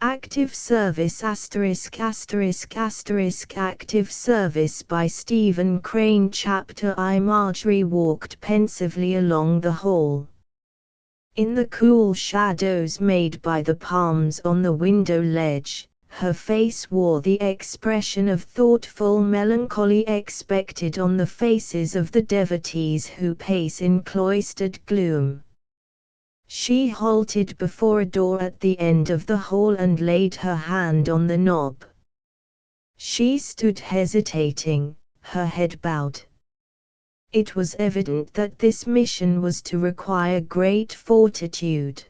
Active Service **** Active Service by Stephen Crane Chapter I Marjorie walked pensively along the hall. In the cool shadows made by the palms on the window ledge, her face wore the expression of thoughtful melancholy expected on the faces of the devotees who pace in cloistered gloom. She halted before a door at the end of the hall and laid her hand on the knob. She stood hesitating, her head bowed. It was evident that this mission was to require great fortitude.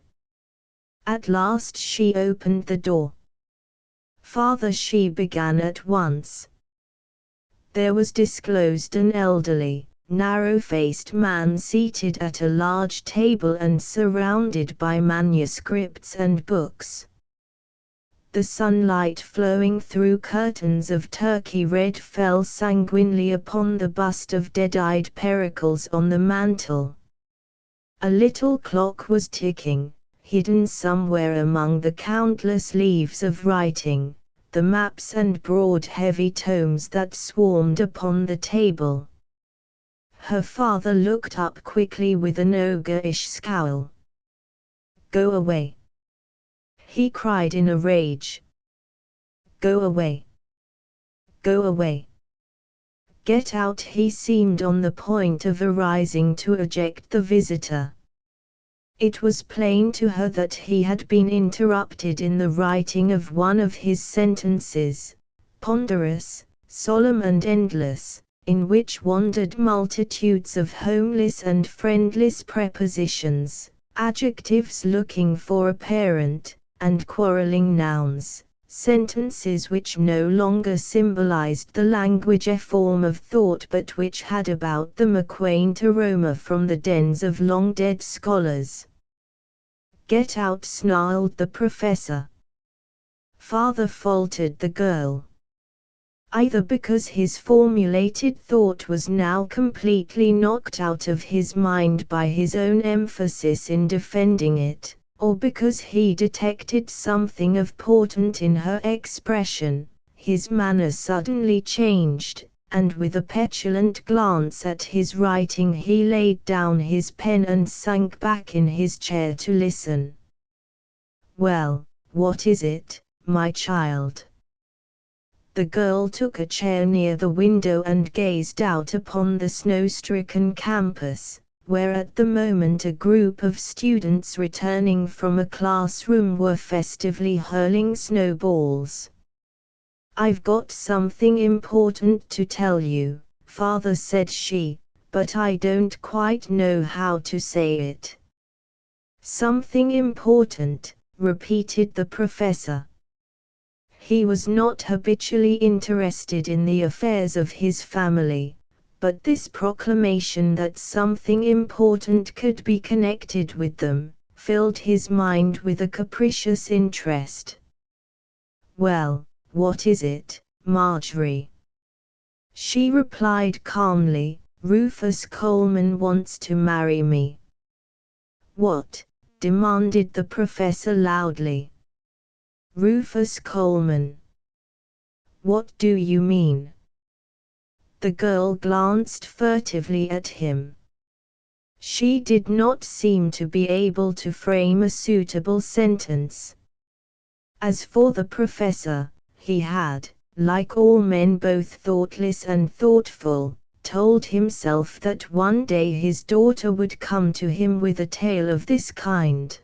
At last she opened the door. "Father," she began at once. There was disclosed an elderly, narrow-faced man seated at a large table and surrounded by manuscripts and books. The sunlight flowing through curtains of turkey red fell sanguinely upon the bust of dead-eyed Pericles on the mantel. A little clock was ticking, hidden somewhere among the countless leaves of writing, the maps and broad heavy tomes that swarmed upon the table. Her father looked up quickly with an ogreish scowl. "Go away!" he cried in a rage. "Go away! Go away! Get out!" He seemed on the point of arising to eject the visitor. It was plain to her that he had been interrupted in the writing of one of his sentences, ponderous, solemn and endless, in which wandered multitudes of homeless and friendless prepositions, adjectives looking for a parent, and quarreling nouns, sentences which no longer symbolized the language form of thought but which had about them a quaint aroma from the dens of long-dead scholars. "Get out!" snarled the professor. "Father," faltered the girl. Either because his formulated thought was now completely knocked out of his mind by his own emphasis in defending it, or because he detected something of portent in her expression, his manner suddenly changed, and with a petulant glance at his writing he laid down his pen and sank back in his chair to listen. "Well, what is it, my child?" The girl took a chair near the window and gazed out upon the snow-stricken campus, where at the moment a group of students returning from a classroom were festively hurling snowballs. "I've got something important to tell you, Father," said she, "but I don't quite know how to say it." "Something important," repeated the professor. He was not habitually interested in the affairs of his family, but this proclamation that something important could be connected with them, filled his mind with a capricious interest. "Well, what is it, Marjorie?" She replied calmly, "Rufus Coleman wants to marry me." "What?" demanded the professor loudly. "Rufus Coleman. What do you mean?" The girl glanced furtively at him. She did not seem to be able to frame a suitable sentence. As for the professor, he had, like all men both thoughtless and thoughtful, told himself that one day his daughter would come to him with a tale of this kind.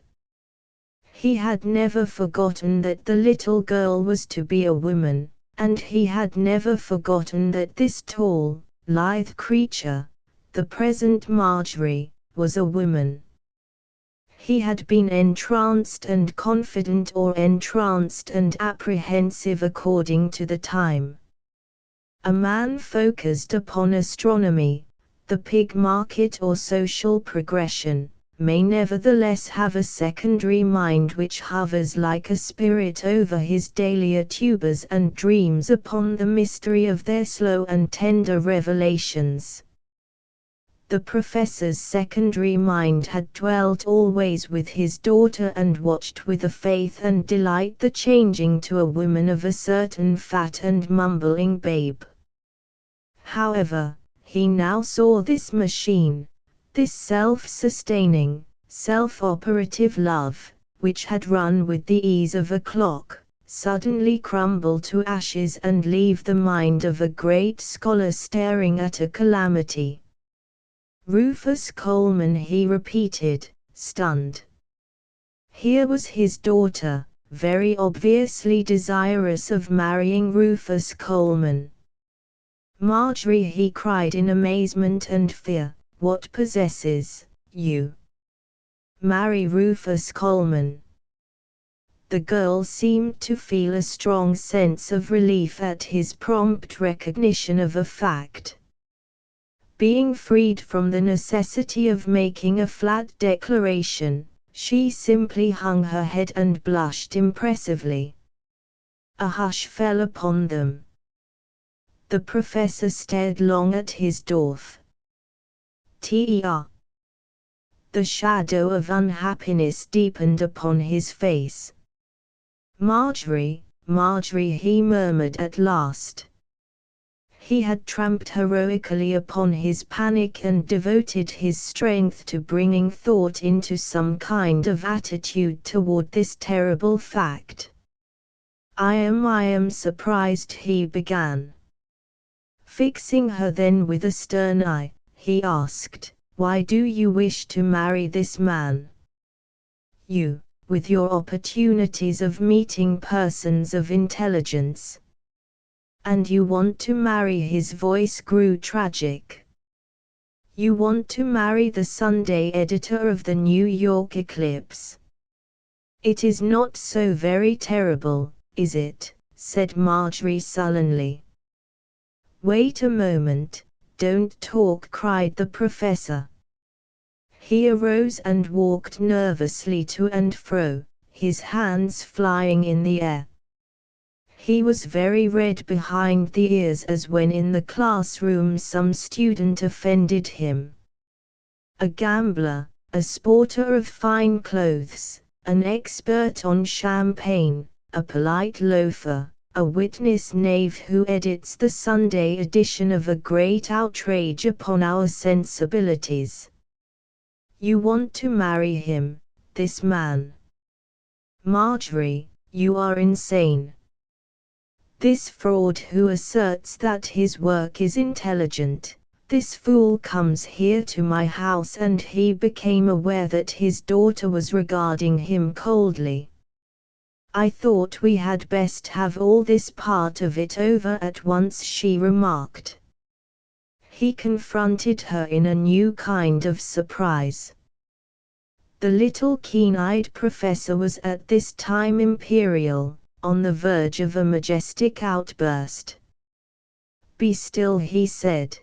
He had never forgotten that the little girl was to be a woman, and he had never forgotten that this tall, lithe creature, the present Marjorie, was a woman. He had been entranced and confident or entranced and apprehensive according to the time. A man focused upon astronomy, the pig market or social progression, may nevertheless have a secondary mind which hovers like a spirit over his dahlia tubers and dreams upon the mystery of their slow and tender revelations. The professor's secondary mind had dwelt always with his daughter and watched with a faith and delight the changing to a woman of a certain fat and mumbling babe. However, he now saw this machine, this self-sustaining, self-operative love, which had run with the ease of a clock, suddenly crumble to ashes and leave the mind of a great scholar staring at a calamity. Rufus Coleman, he repeated, stunned. Here was his daughter, very obviously desirous of marrying Rufus Coleman. Marjorie, he cried in amazement and fear, what possesses you? Marry Rufus Coleman. The girl seemed to feel a strong sense of relief at his prompt recognition of a fact. Being freed from the necessity of making a flat declaration, she simply hung her head and blushed impressively. A hush fell upon them. The professor stared long at his dwarf. The shadow of unhappiness deepened upon his face. Marjorie, Marjorie, he murmured at last. He had tramped heroically upon his panic and devoted his strength to bringing thought into some kind of attitude toward this terrible fact. I am surprised, he began. Fixing her then with a stern eye, he asked, why do you wish to marry this man? You, with your opportunities of meeting persons of intelligence. And you want to marry, his voice grew tragic. You want to marry the Sunday editor of the New York Eclipse. It is not so very terrible, is it? Said Marjorie sullenly. Wait a moment, don't talk, cried the professor. He arose and walked nervously to and fro, his hands flying in the air. He was very red behind the ears as when in the classroom some student offended him. A gambler, a sporter of fine clothes, an expert on champagne, a polite loafer, a witness knave who edits the Sunday edition of a great outrage upon our sensibilities. You want to marry him, this man. Marjorie, you are insane. This fraud who asserts that his work is intelligent, this fool comes here to my house and he became aware that his daughter was regarding him coldly. I thought we had best have all this part of it over at once, she remarked. He confronted her in a new kind of surprise. The little keen-eyed professor was at this time imperial, on the verge of a majestic outburst. Be still, he said.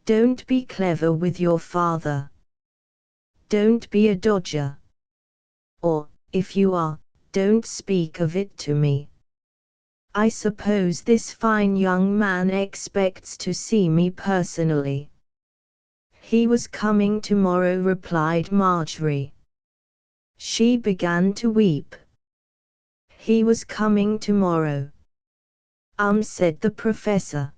Don't be clever with your father. Don't be a dodger. Or, if you are, don't speak of it to me. I suppose this fine young man expects to see me personally. He was coming tomorrow, replied Marjorie. She began to weep. He was coming tomorrow. Said the professor.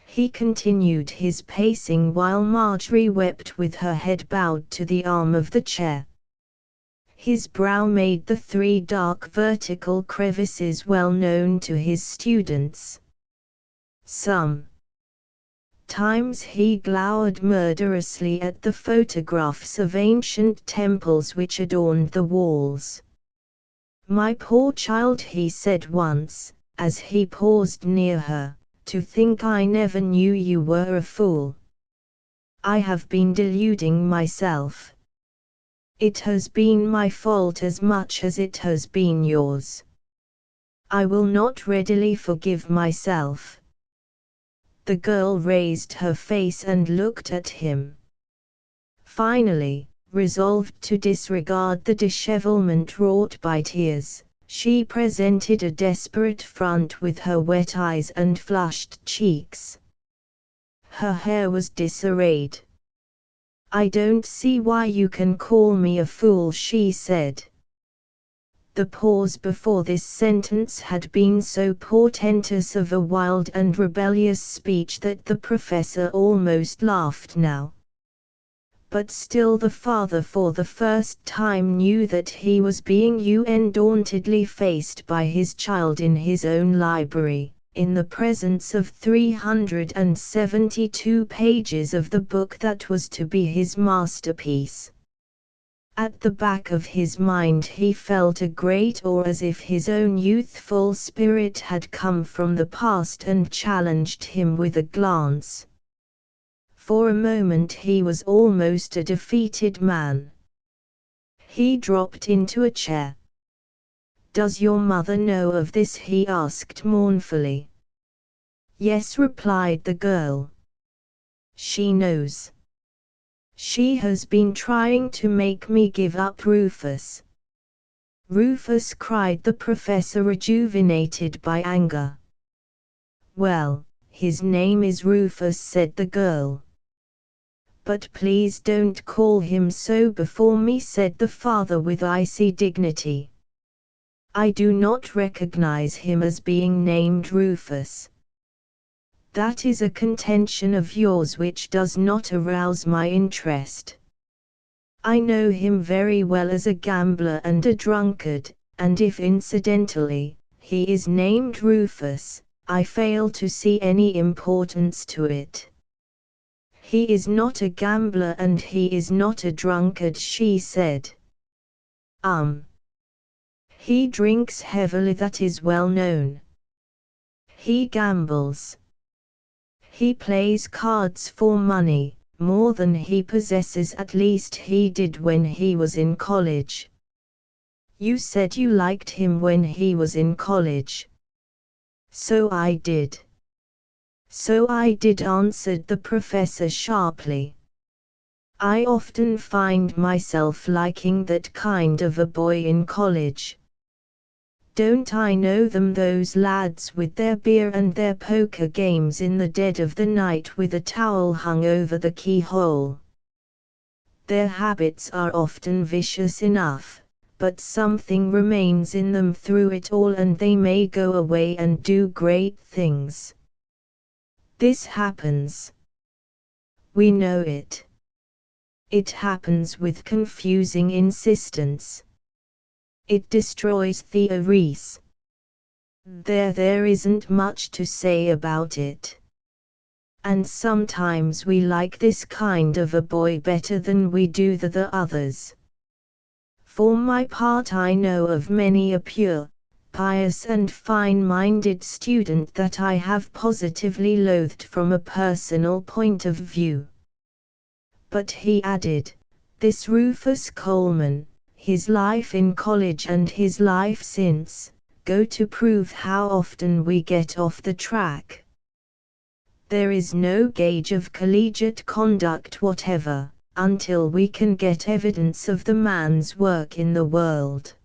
He continued his pacing while Marjorie wept with her head bowed to the arm of the chair. His brow made the 3 dark vertical crevices well known to his students. Sometimes he glowered murderously at the photographs of ancient temples which adorned the walls. My poor child, he said once, as he paused near her, to think I never knew you were a fool. I have been deluding myself. It has been my fault as much as it has been yours. I will not readily forgive myself. The girl raised her face and looked at him. Finally, resolved to disregard the dishevelment wrought by tears, she presented a desperate front with her wet eyes and flushed cheeks. Her hair was disarrayed. "I don't see why you can call me a fool," she said. The pause before this sentence had been so portentous of a wild and rebellious speech that the professor almost laughed now. But still the father for the first time knew that he was being undauntedly faced by his child in his own library, in the presence of 372 pages of the book that was to be his masterpiece. At the back of his mind he felt a great awe, as if his own youthful spirit had come from the past and challenged him with a glance. For a moment he was almost a defeated man. He dropped into a chair. "Does your mother know of this?" he asked mournfully. "Yes," replied the girl. "She knows. She has been trying to make me give up Rufus." "Rufus!" cried the professor, rejuvenated by anger. "Well, his name is Rufus," said the girl. "But please don't call him so before me," said the father with icy dignity. "I do not recognize him as being named Rufus." "That is a contention of yours which does not arouse my interest. I know him very well as a gambler and a drunkard, and if incidentally, he is named Rufus, I fail to see any importance to it." "He is not a gambler and he is not a drunkard," she said. He drinks heavily, that is well known. He gambles. He plays cards for money, more than he possesses, at least he did when he was in college." "You said you liked him when he was in college." "So I did." "So I did," answered the professor sharply. "I often find myself liking that kind of a boy in college. Don't I know them, those lads with their beer and their poker games in the dead of the night with a towel hung over the keyhole? Their habits are often vicious enough, but something remains in them through it all, and they may go away and do great things. This happens. We know it. It happens with confusing insistence. It destroys theories. There isn't much to say about it. And sometimes we like this kind of a boy better than we do the others. For my part, I know of many a pure, pious and fine-minded student that I have positively loathed from a personal point of view." "But," he added, "this Rufus Coleman, his life in college and his life since, go to prove how often we get off the track. There is no gauge of collegiate conduct whatever, until we can get evidence of the man's work in the world.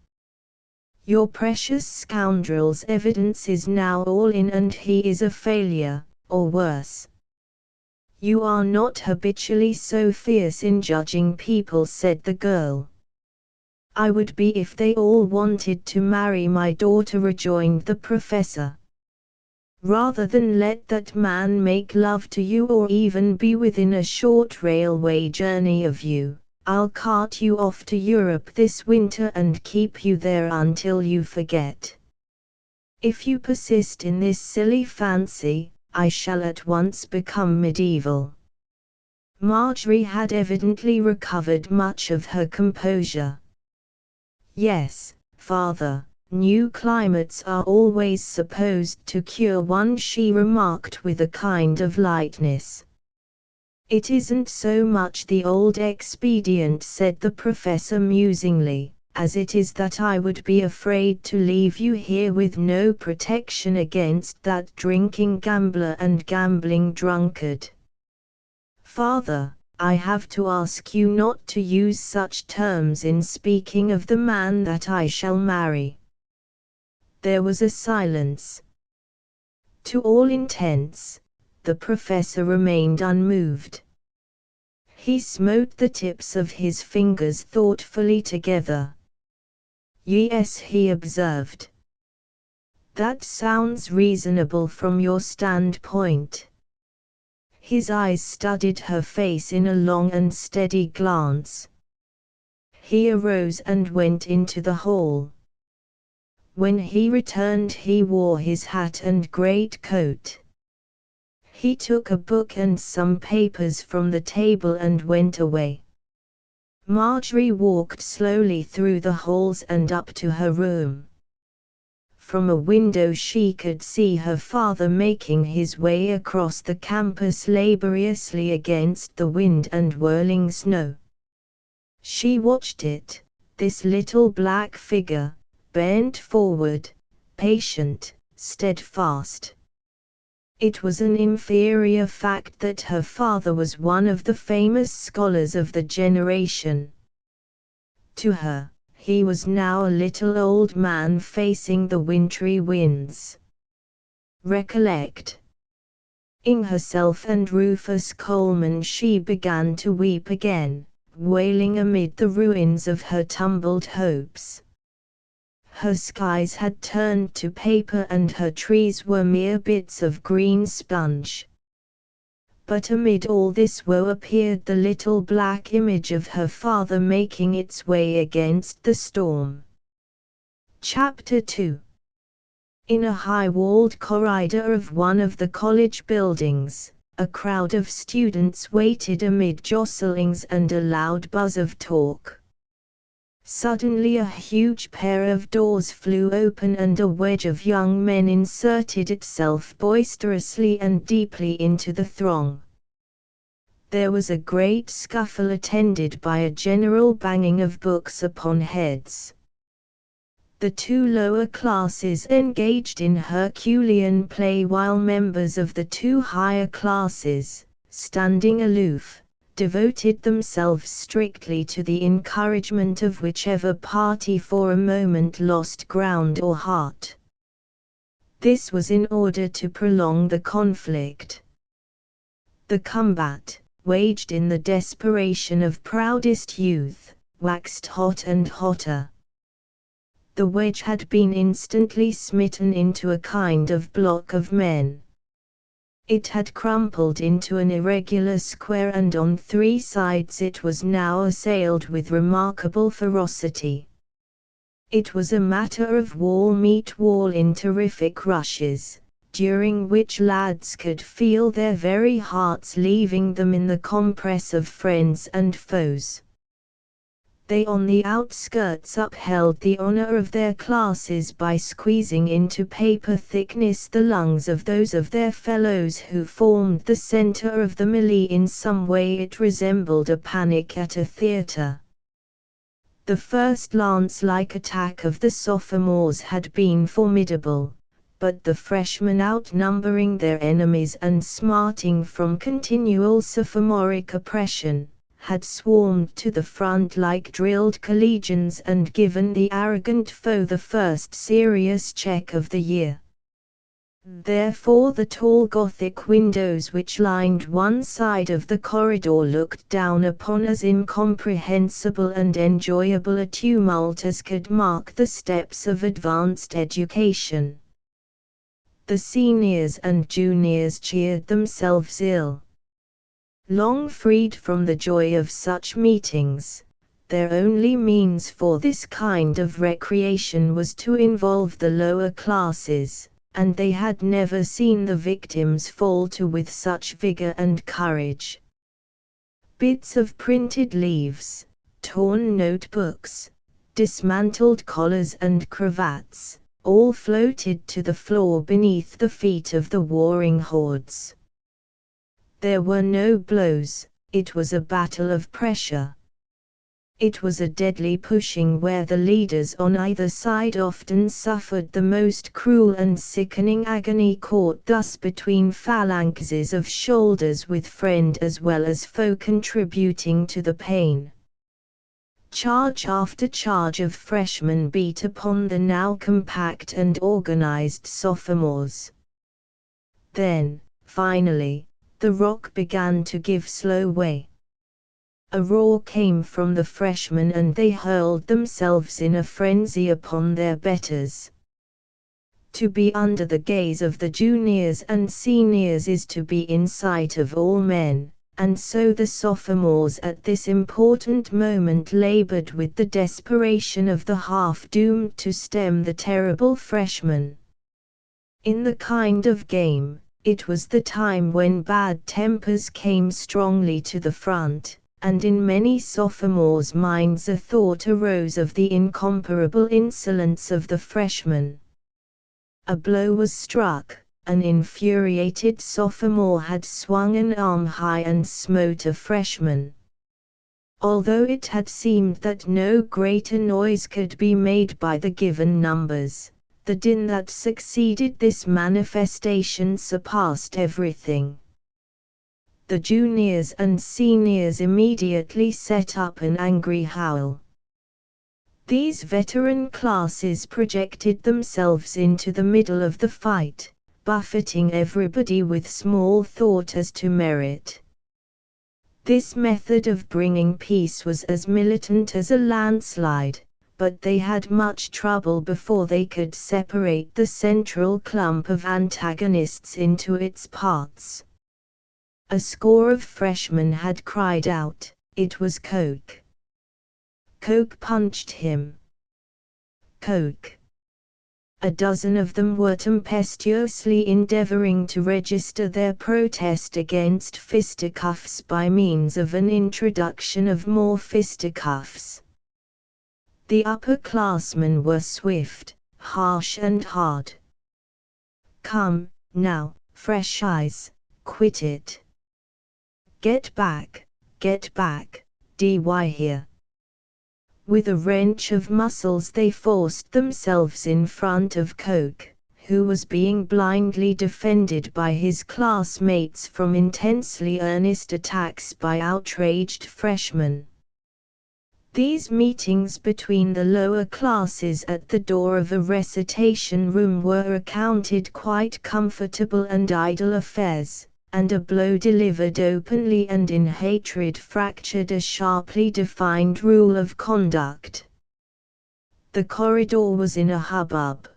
Your precious scoundrel's evidence is now all in, and he is a failure, or worse." "You are not habitually so fierce in judging people," said the girl. "I would be if they all wanted to marry my daughter," rejoined the professor. "Rather than let that man make love to you or even be within a short railway journey of you, I'll cart you off to Europe this winter and keep you there until you forget. If you persist in this silly fancy, I shall at once become medieval." Marjorie had evidently recovered much of her composure. "Yes, father, new climates are always supposed to cure one," she remarked with a kind of lightness. "It isn't so much the old expedient," said the professor musingly, "as it is that I would be afraid to leave you here with no protection against that drinking gambler and gambling drunkard. Father, I have to ask you not to use such terms in speaking of the man that I shall marry." There was a silence. To all intents, the professor remained unmoved. He smote the tips of his fingers thoughtfully together. "Yes," he observed. "That sounds reasonable from your standpoint." His eyes studied her face in a long and steady glance. He arose and went into the hall. When he returned, he wore his hat and great coat. He took a book and some papers from the table and went away. Marjorie walked slowly through the halls and up to her room. From a window she could see her father making his way across the campus laboriously against the wind and whirling snow. She watched it, this little black figure, bent forward, patient, steadfast. It was an inferior fact that her father was one of the famous scholars of the generation. To her, he was now a little old man facing the wintry winds. "Recollect." In herself and Rufus Coleman she began to weep again, wailing amid the ruins of her tumbled hopes. Her skies had turned to paper and her trees were mere bits of green sponge. But amid all this woe appeared the little black image of her father making its way against the storm. Chapter 2. In a high-walled corridor of one of the college buildings, a crowd of students waited amid jostlings and a loud buzz of talk. Suddenly a huge pair of doors flew open and a wedge of young men inserted itself boisterously and deeply into the throng. There was a great scuffle attended by a general banging of books upon heads. The two lower classes engaged in Herculean play while members of the two higher classes, standing aloof, devoted themselves strictly to the encouragement of whichever party for a moment lost ground or heart. This was in order to prolong the conflict. The combat, waged in the desperation of proudest youth, waxed hot and hotter. The wedge had been instantly smitten into a kind of block of men. It had crumpled into an irregular square and on three sides it was now assailed with remarkable ferocity. It was a matter of wall meet wall in terrific rushes, during which lads could feel their very hearts leaving them in the compress of friends and foes. They on the outskirts upheld the honor of their classes by squeezing into paper thickness the lungs of those of their fellows who formed the center of the melee. In some way it resembled a panic at a theater. The first lance-like attack of the sophomores had been formidable, but the freshmen, outnumbering their enemies and smarting from continual sophomoric oppression, had swarmed to the front like drilled collegians and given the arrogant foe the first serious check of the year. Therefore the tall Gothic windows which lined one side of the corridor looked down upon as incomprehensible and enjoyable a tumult as could mark the steps of advanced education. The seniors and juniors cheered themselves ill. Long freed from the joy of such meetings, their only means for this kind of recreation was to involve the lower classes, and they had never seen the victims fall to with such vigor and courage. Bits of printed leaves, torn notebooks, dismantled collars and cravats, all floated to the floor beneath the feet of the warring hordes. There were no blows, it was a battle of pressure. It was a deadly pushing where the leaders on either side often suffered the most cruel and sickening agony, caught thus between phalanxes of shoulders with friend as well as foe contributing to the pain. Charge after charge of freshmen beat upon the now compact and organized sophomores. Then, Finally, the rock began to give slow way. A roar came from the freshmen and they hurled themselves in a frenzy upon their betters. To be under the gaze of the juniors and seniors is to be in sight of all men, and so the sophomores at this important moment labored with the desperation of the half-doomed to stem the terrible freshmen. In the kind of game, it was the time when bad tempers came strongly to the front, and in many sophomores' minds a thought arose of the incomparable insolence of the freshmen. A blow was struck. An infuriated sophomore had swung an arm high and smote a freshman. Although it had seemed that no greater noise could be made by the given numbers, the din that succeeded this manifestation surpassed everything. The juniors and seniors immediately set up an angry howl. These veteran classes projected themselves into the middle of the fight, buffeting everybody with small thought as to merit. This method of bringing peace was as militant as a landslide, but they had much trouble before they could separate the central clump of antagonists into its parts. A score of freshmen had cried out, "It was Coke. Coke punched him. Coke." A dozen of them were tempestuously endeavoring to register their protest against fisticuffs by means of an introduction of more fisticuffs. The upperclassmen were swift, harsh and hard. "Come, now, fresh eyes, quit it. Get back, DY here." With a wrench of muscles they forced themselves in front of Coke, who was being blindly defended by his classmates from intensely earnest attacks by outraged freshmen. These meetings between the lower classes at the door of a recitation room were accounted quite comfortable and idle affairs, and a blow delivered openly and in hatred fractured a sharply defined rule of conduct. The corridor was in a hubbub.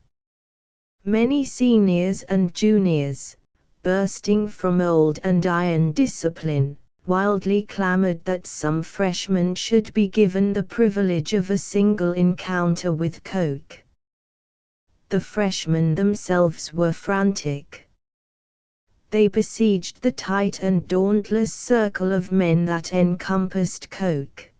Many seniors and juniors, bursting from old and iron discipline, wildly clamored that some freshmen should be given the privilege of a single encounter with Coke. The freshmen themselves were frantic. They besieged the tight and dauntless circle of men that encompassed Coke.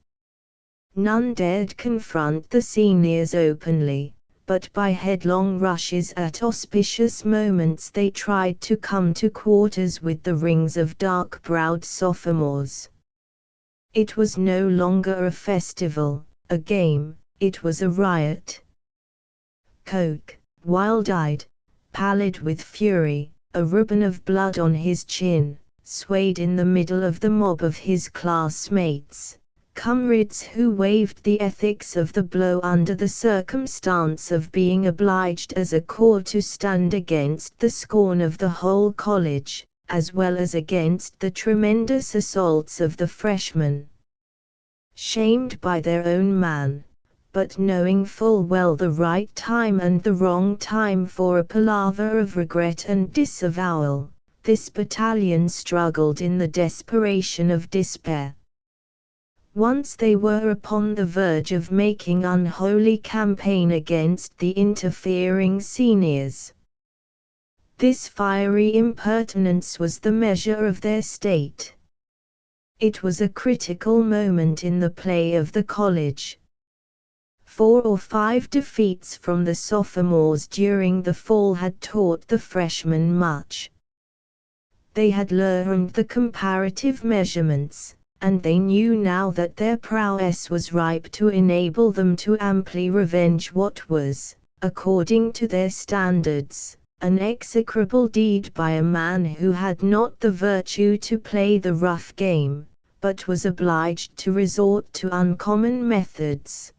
None dared confront the seniors openly, but by headlong rushes at auspicious moments they tried to come to quarters with the rings of dark-browed sophomores. It was no longer a festival, a game, it was a riot. Coke, wild-eyed, pallid with fury, a ribbon of blood on his chin, swayed in the middle of the mob of his classmates, comrades who waived the ethics of the blow under the circumstance of being obliged as a corps to stand against the scorn of the whole college, as well as against the tremendous assaults of the freshmen. Shamed by their own man, but knowing full well the right time and the wrong time for a palaver of regret and disavowal, this battalion struggled in the desperation of despair. Once they were upon the verge of making unholy campaign against the interfering seniors. This fiery impertinence was the measure of their state. It was a critical moment in the play of the college. 4 or 5 defeats from the sophomores during the fall had taught the freshmen much. They had learned the comparative measurements, and they knew now that their prowess was ripe to enable them to amply revenge what was, according to their standards, an execrable deed by a man who had not the virtue to play the rough game, but was obliged to resort to uncommon methods.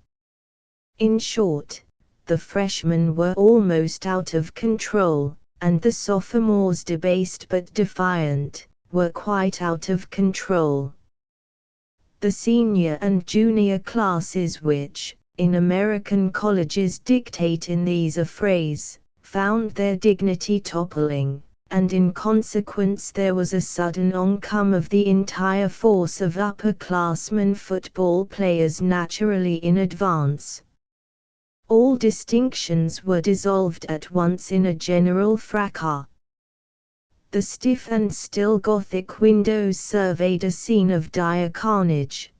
In short, the freshmen were almost out of control, and the sophomores, debased but defiant, were quite out of control. The senior and junior classes, which, in American colleges dictate in these affrays, found their dignity toppling, and in consequence there was a sudden oncome of the entire force of upperclassmen football players naturally in advance. All distinctions were dissolved at once in a general fracas. The stiff and still Gothic windows surveyed a scene of dire carnage.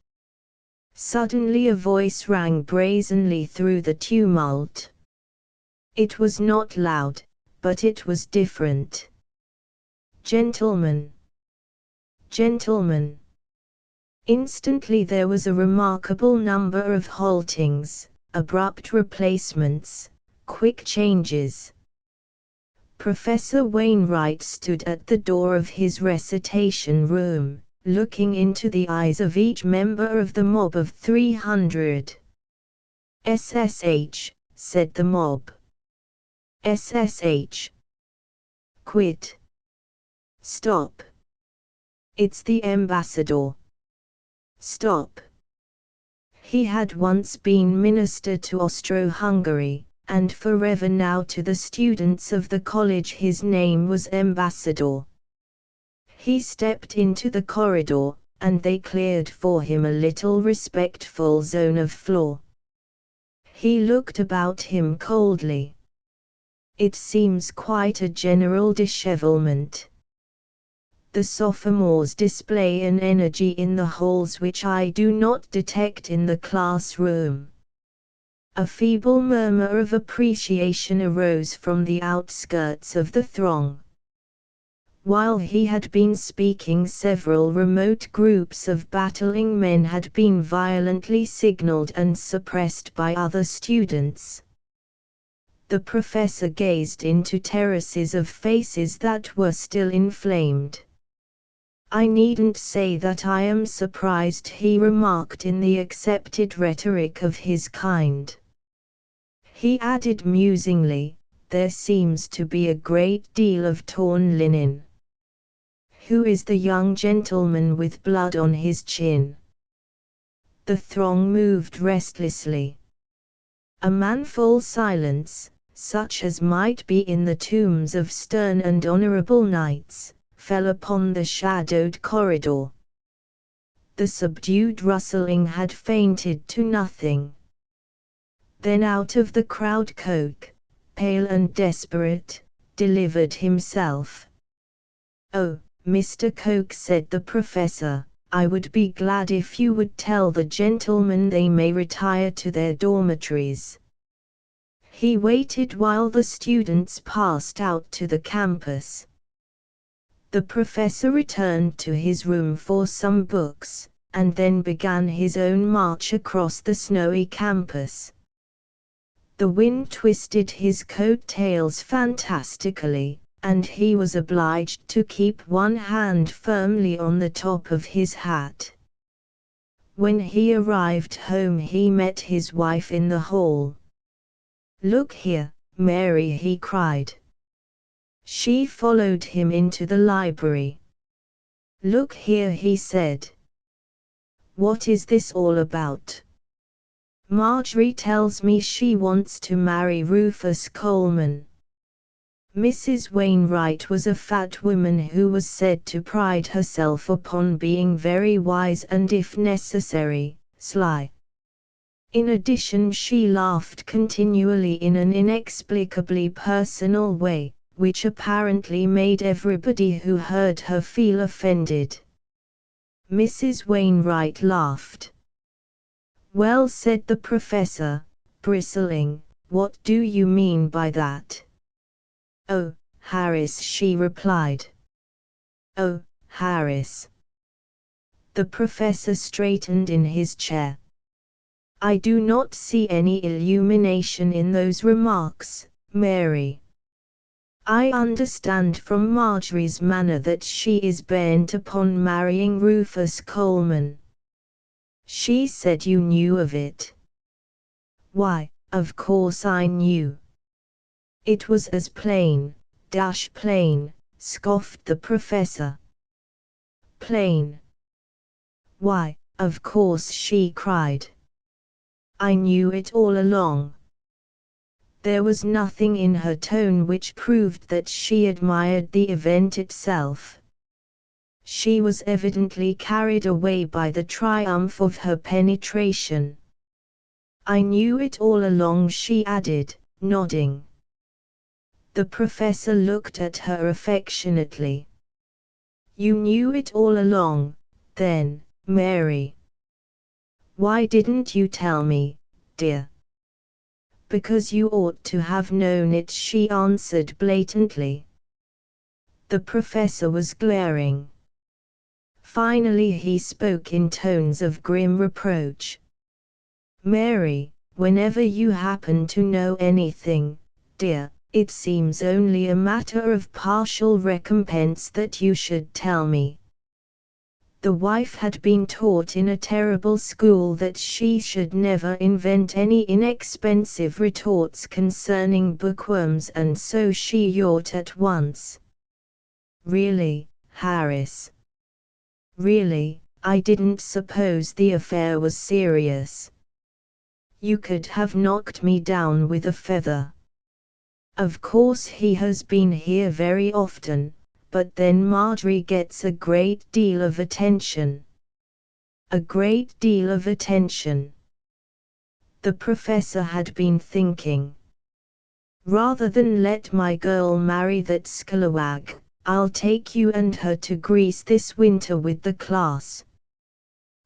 Suddenly a voice rang brazenly through the tumult. It was not loud, but it was different. "Gentlemen! Gentlemen!" Instantly there was a remarkable number of haltings, abrupt replacements, quick changes. Professor Wainwright stood at the door of his recitation room, looking into the eyes of each member of the mob of 300. "SSH," said the mob. "SSH. Quit. Stop. It's the ambassador. Stop." He had once been minister to Austro-Hungary, and forever now to the students of the college his name was Ambassador. He stepped into the corridor, and they cleared for him a little respectful zone of floor. He looked about him coldly. It seems quite a general dishevelment. The sophomores display an energy in the halls which I do not detect in the classroom. A feeble murmur of appreciation arose from the outskirts of the throng. While he had been speaking, several remote groups of battling men had been violently signaled and suppressed by other students. The professor gazed into terraces of faces that were still inflamed. "I needn't say that I am surprised," he remarked in the accepted rhetoric of his kind. He added musingly, "There seems to be a great deal of torn linen. Who is the young gentleman with blood on his chin?" The throng moved restlessly. A manful silence, such as might be in the tombs of stern and honorable knights, fell upon the shadowed corridor. The subdued rustling had fainted to nothing. Then out of the crowd Coke, pale and desperate, delivered himself. "Oh, Mr. Coke," said the professor, "I would be glad if you would tell the gentlemen they may retire to their dormitories." He waited while the students passed out to the campus. The professor returned to his room for some books, and then began his own march across the snowy campus. The wind twisted his coat-tails fantastically, and he was obliged to keep one hand firmly on the top of his hat. When he arrived home he met his wife in the hall. "Look here, Mary," he cried. She followed him into the library. "Look here," he said. "What is this all about? Marjorie tells me she wants to marry Rufus Coleman." Mrs. Wainwright was a fat woman who was said to pride herself upon being very wise and, if necessary, sly. In addition, she laughed continually in an inexplicably personal way, which apparently made everybody who heard her feel offended. Mrs. Wainwright laughed. "Well," said the professor, bristling, "what do you mean by that?" "Oh, Harris," she replied. "Oh, Harris." The professor straightened in his chair. "I do not see any illumination in those remarks, Mary. I understand from Marjorie's manner that she is bent upon marrying Rufus Coleman. She said you knew of it." "Why, of course I knew. It was as plain, Plane, scoffed the professor. Plane? Why, of course, she cried. I knew it all along. There was nothing in her tone which proved that she admired the event itself. She was evidently carried away by the triumph of her penetration. I knew it all along, she added, nodding. The professor looked at her affectionately. You knew it all along, then, Mary? Why didn't you tell me, dear? Because you ought to have known it, she answered blatantly. The professor was glaring. Finally he spoke in tones of grim reproach. Mary, whenever you happen to know anything, dear, it seems only a matter of partial recompense that you should tell me. The wife had been taught in a terrible school that she should never invent any inexpensive retorts concerning bookworms, and so she yawned at once. Really, Harris? Really, I didn't suppose the affair was serious. You could have knocked me down with a feather. Of course he has been here very often, but then Marjorie gets a great deal of attention. A great deal of attention. The professor had been thinking. Rather than let my girl marry that scalawag, I'll take you and her to Greece this winter with the class.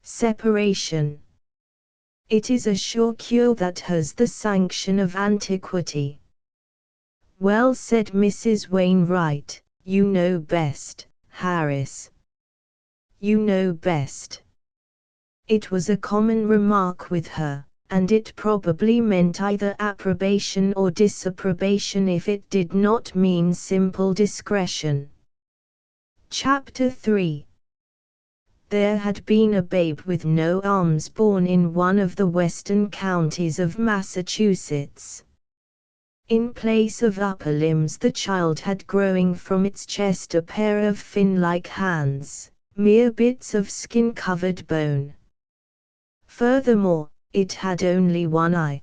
Separation. It is a sure cure that has the sanction of antiquity. Well said, Mrs. Wainwright. You know best, Harris. You know best. It was a common remark with her, and it probably meant either approbation or disapprobation if it did not mean simple discretion. Chapter 3. There had been a babe with no arms born in one of the western counties of Massachusetts. In place of upper limbs, the child had growing from its chest a pair of fin-like hands, mere bits of skin-covered bone. Furthermore, it had only one eye.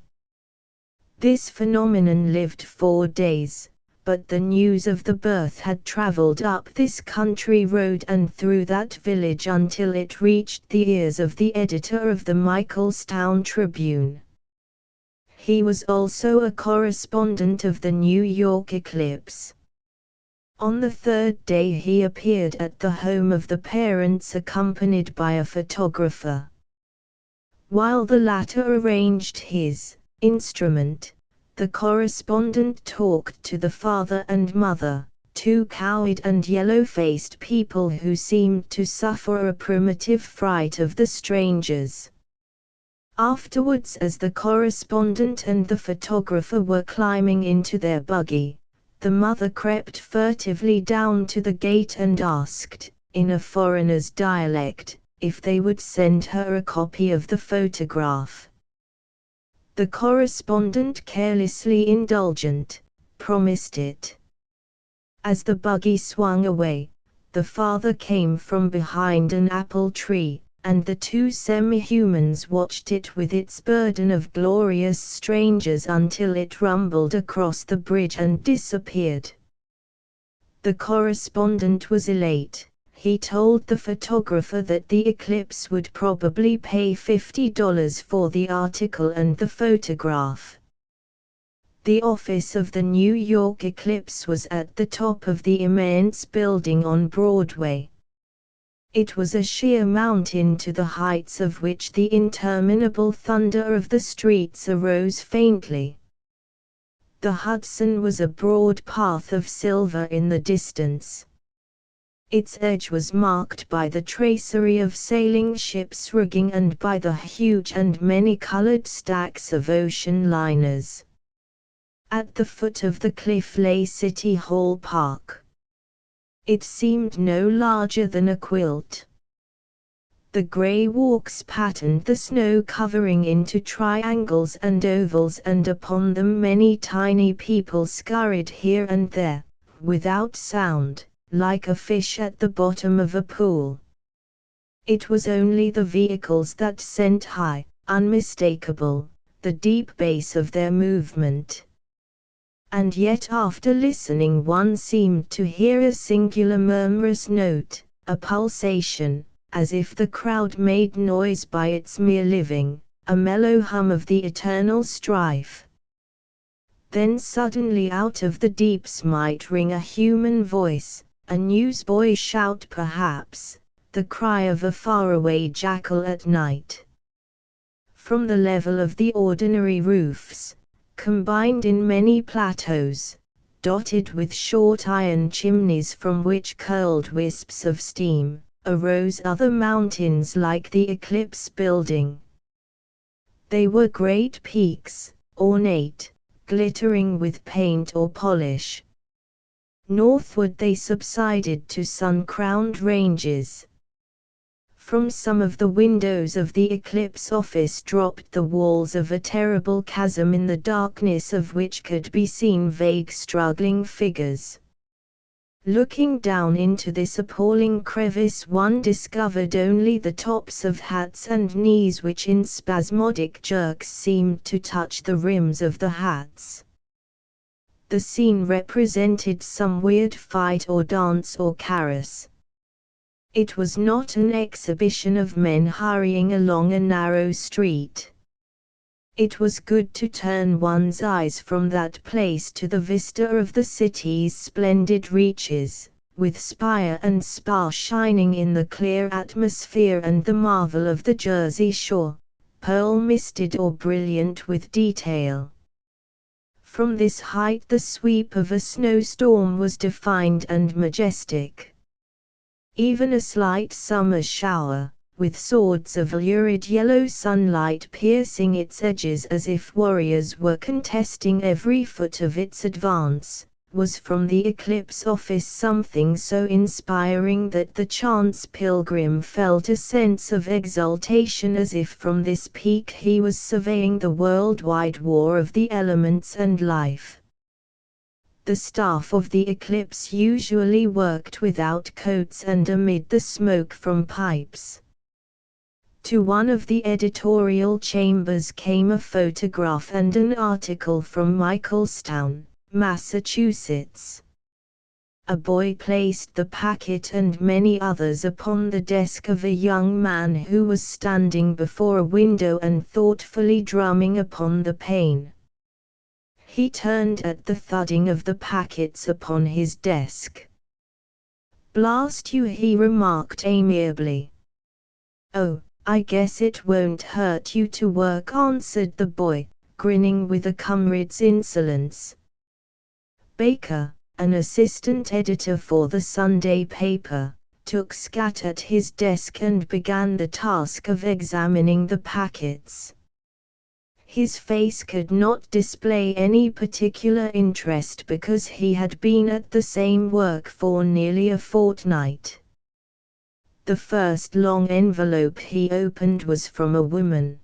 This phenomenon lived 4 days, but the news of the birth had traveled up this country road and through that village until it reached the ears of the editor of the Michaelstown Tribune. He was also a correspondent of the New York Eclipse. On the 3rd day he appeared at the home of the parents accompanied by a photographer. While the latter arranged his instrument, the correspondent talked to the father and mother, 2 cowed and yellow-faced people who seemed to suffer a primitive fright of the strangers. Afterwards, as the correspondent and the photographer were climbing into their buggy, the mother crept furtively down to the gate and asked, in a foreigner's dialect, if they would send her a copy of the photograph. The correspondent, carelessly indulgent, promised it. As the buggy swung away, the father came from behind an apple tree, and the 2 semi-humans watched it with its burden of glorious strangers until it rumbled across the bridge and disappeared. The correspondent was elate. He told the photographer that the Eclipse would probably pay $50 for the article and the photograph. The office of the New York Eclipse was at the top of the immense building on Broadway. It was a sheer mountain to the heights of which the interminable thunder of the streets arose faintly. The Hudson was a broad path of silver in the distance. Its edge was marked by the tracery of sailing ships' rigging and by the huge and many-colored stacks of ocean liners. At the foot of the cliff lay City Hall Park. It seemed no larger than a quilt. The gray walks patterned the snow covering into triangles and ovals, and upon them many tiny people scurried here and there, without sound, like a fish at the bottom of a pool. It was only the vehicles that sent high, unmistakable, the deep bass of their movement. And yet after listening one seemed to hear a singular murmurous note, a pulsation, as if the crowd made noise by its mere living, a mellow hum of the eternal strife. Then suddenly out of the deeps might ring a human voice, a newsboy shout perhaps, the cry of a faraway jackal at night. From the level of the ordinary roofs, combined in many plateaus, dotted with short iron chimneys from which curled wisps of steam, arose other mountains like the Eclipse building. They were great peaks, ornate, glittering with paint or polish. Northward they subsided to sun-crowned ranges. From some of the windows of the Eclipse office dropped the walls of a terrible chasm in the darkness of which could be seen vague struggling figures. Looking down into this appalling crevice one discovered only the tops of hats and knees which in spasmodic jerks seemed to touch the rims of the hats. The scene represented some weird fight or dance or carouse. It was not an exhibition of men hurrying along a narrow street. It was good to turn one's eyes from that place to the vista of the city's splendid reaches, with spire and spar shining in the clear atmosphere, and the marvel of the Jersey shore, pearl-misted or brilliant with detail. From this height the sweep of a snowstorm was defined and majestic. Even a slight summer shower, with swords of lurid yellow sunlight piercing its edges as if warriors were contesting every foot of its advance, was from the Eclipse office something so inspiring that the chance pilgrim felt a sense of exultation as if from this peak he was surveying the worldwide war of the elements and life. The staff of the Eclipse usually worked without coats and amid the smoke from pipes. To one of the editorial chambers came a photograph and an article from Michaelstown, Massachusetts. A boy placed the packet and many others upon the desk of a young man who was standing before a window and thoughtfully drumming upon the pane. He turned at the thudding of the packets upon his desk. "Blast you," he remarked amiably. "Oh, I guess it won't hurt you to work," answered the boy, grinning with a comrade's insolence. Baker, an assistant editor for the Sunday paper, took scat at his desk and began the task of examining the packets. His face could not display any particular interest because he had been at the same work for nearly a fortnight. The first long envelope he opened was from a woman.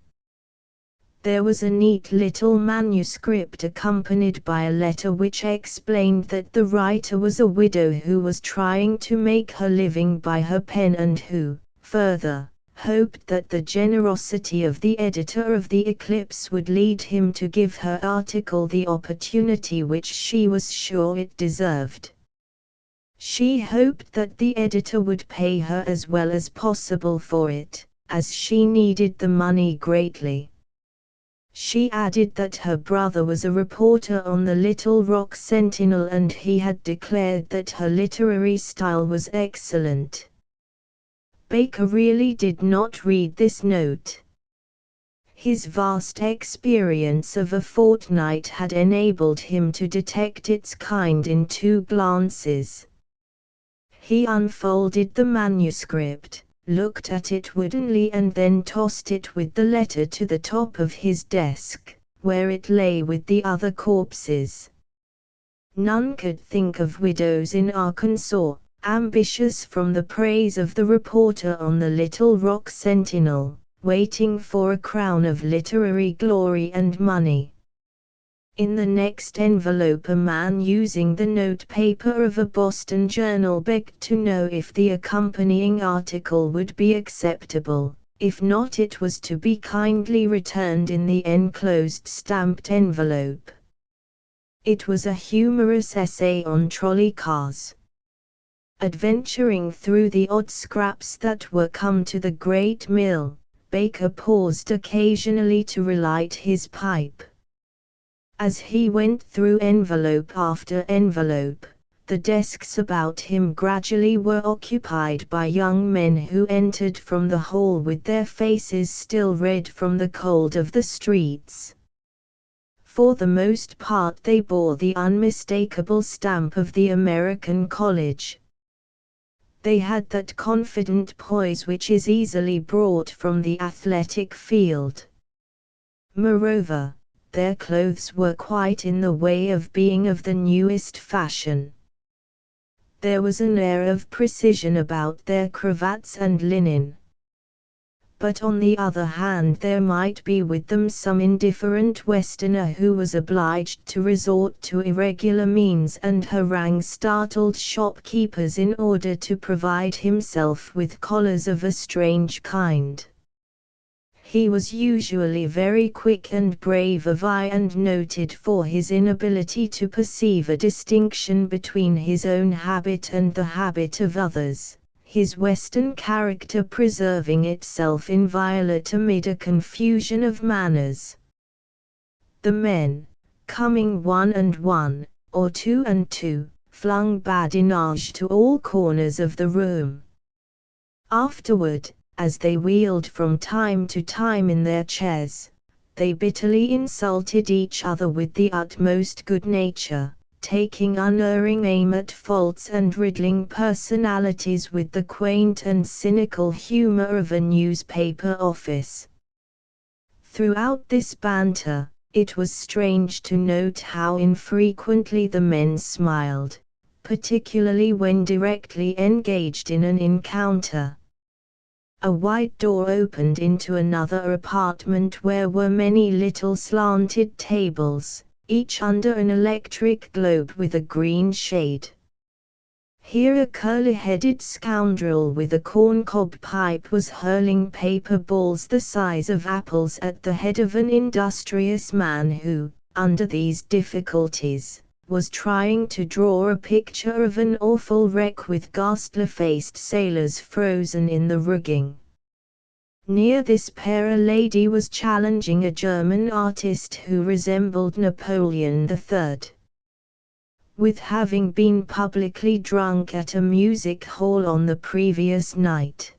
There was a neat little manuscript accompanied by a letter which explained that the writer was a widow who was trying to make her living by her pen and who, further, hoped that the generosity of the editor of the Eclipse would lead him to give her article the opportunity which she was sure it deserved. She hoped that the editor would pay her as well as possible for it, as she needed the money greatly. She added that her brother was a reporter on the Little Rock Sentinel and he had declared that her literary style was excellent. Baker really did not read this note. His vast experience of a fortnight had enabled him to detect its kind in 2 glances. He unfolded the manuscript, looked at it woodenly and then tossed it with the letter to the top of his desk, where it lay with the other corpses. None could think of widows in Arkansas, ambitious from the praise of the reporter on the Little Rock Sentinel, waiting for a crown of literary glory and money. In the next envelope a man using the notepaper of a Boston journal begged to know if the accompanying article would be acceptable. If not, it was to be kindly returned in the enclosed stamped envelope. It was a humorous essay on trolley cars. Adventuring through the odd scraps that were come to the great mill, Baker paused occasionally to relight his pipe. As he went through envelope after envelope, the desks about him gradually were occupied by young men who entered from the hall with their faces still red from the cold of the streets. For the most part they bore the unmistakable stamp of the American college. They had that confident poise which is easily brought from the athletic field. Moreover, their clothes were quite in the way of being of the newest fashion. There was an air of precision about their cravats and linen. But on the other hand there might be with them some indifferent Westerner who was obliged to resort to irregular means and harangue startled shopkeepers in order to provide himself with collars of a strange kind. He was usually very quick and brave of eye and noted for his inability to perceive a distinction between his own habit and the habit of others, his Western character preserving itself inviolate amid a confusion of manners. The men, coming one and one, or two and two, flung badinage to all corners of the room. Afterward, as they wheeled from time to time in their chairs, they bitterly insulted each other with the utmost good nature, taking unerring aim at faults and riddling personalities with the quaint and cynical humor of a newspaper office. Throughout this banter, it was strange to note how infrequently the men smiled, particularly when directly engaged in an encounter. A wide door opened into another apartment where were many little slanted tables, each under an electric globe with a green shade. Here a curly-headed scoundrel with a corncob pipe was hurling paper balls the size of apples at the head of an industrious man who, under these difficulties, was trying to draw a picture of an awful wreck with ghastly-faced sailors frozen in the rigging. Near this pair a lady was challenging a German artist who resembled Napoleon III. With having been publicly drunk at a music hall on the previous night.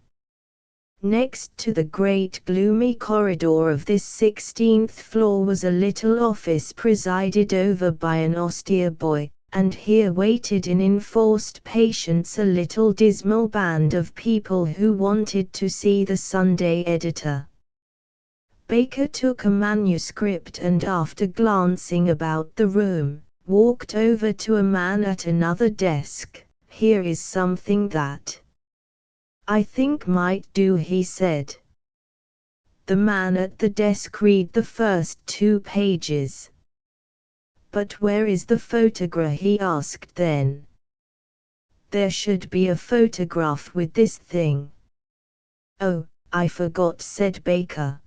Next to the great gloomy corridor of this 16th floor was a little office presided over by an austere boy, and here waited in enforced patience a little dismal band of people who wanted to see the Sunday editor. Baker took a manuscript and after glancing about the room, walked over to a man at another desk. "Here is something that I think might do," he said. The man at the desk read the first 2 pages. "But where is the photograph?" he asked then. "There should be a photograph with this thing." "Oh, I forgot," said Baker.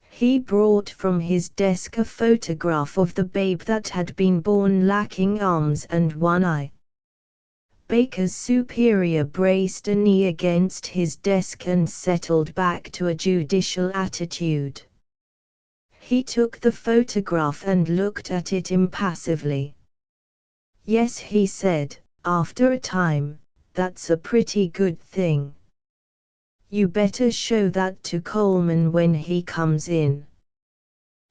He brought from his desk a photograph of the babe that had been born lacking arms and one eye. Baker's superior braced a knee against his desk and settled back to a judicial attitude. He took the photograph and looked at it impassively. "Yes," he said, after a time, "that's a pretty good thing. You better show that to Coleman when he comes in."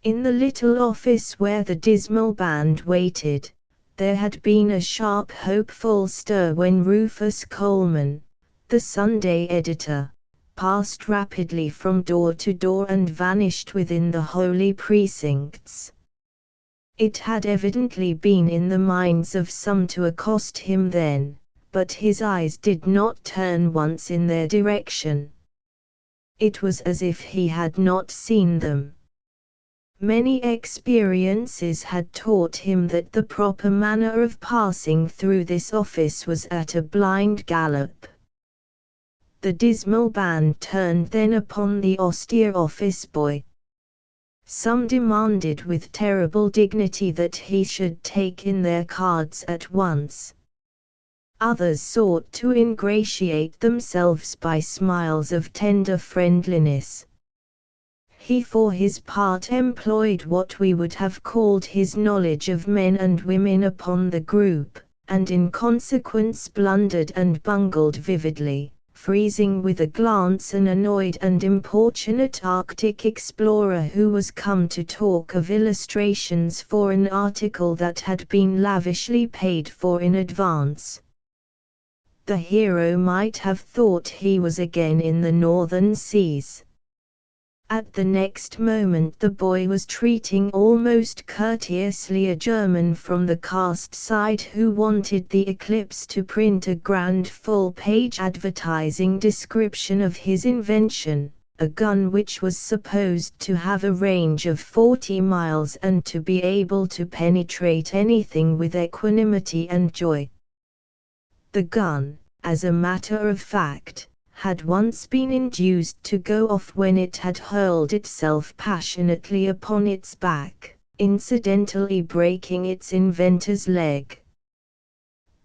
In the little office where the dismal band waited, there had been a sharp hopeful stir when Rufus Coleman, the Sunday editor, passed rapidly from door to door and vanished within the holy precincts. It had evidently been in the minds of some to accost him then, but his eyes did not turn once in their direction. It was as if he had not seen them. Many experiences had taught him that the proper manner of passing through this office was at a blind gallop. The dismal band turned then upon the austere office boy. Some demanded with terrible dignity that he should take in their cards at once. Others sought to ingratiate themselves by smiles of tender friendliness. He for his part employed what we would have called his knowledge of men and women upon the group, and in consequence blundered and bungled vividly, freezing with a glance an annoyed and importunate Arctic explorer who was come to talk of illustrations for an article that had been lavishly paid for in advance. The hero might have thought he was again in the northern seas. At the next moment the boy was treating almost courteously a German from the cast side who wanted the Eclipse to print a grand full-page advertising description of his invention, a gun which was supposed to have a range of 40 miles and to be able to penetrate anything with equanimity and joy. The gun, as a matter of fact, had once been induced to go off when it had hurled itself passionately upon its back, incidentally breaking its inventor's leg.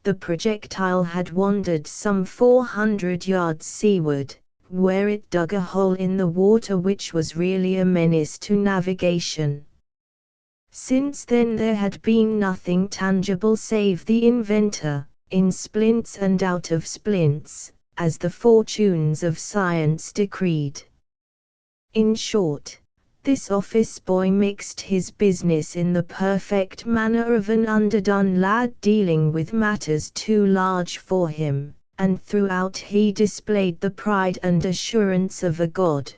The projectile had wandered some 400 yards seaward, where it dug a hole in the water which was really a menace to navigation. Since then there had been nothing tangible save the inventor, in splints and out of splints, as the fortunes of science decreed. In short, this office boy mixed his business in the perfect manner of an underdone lad dealing with matters too large for him, and throughout he displayed the pride and assurance of a god.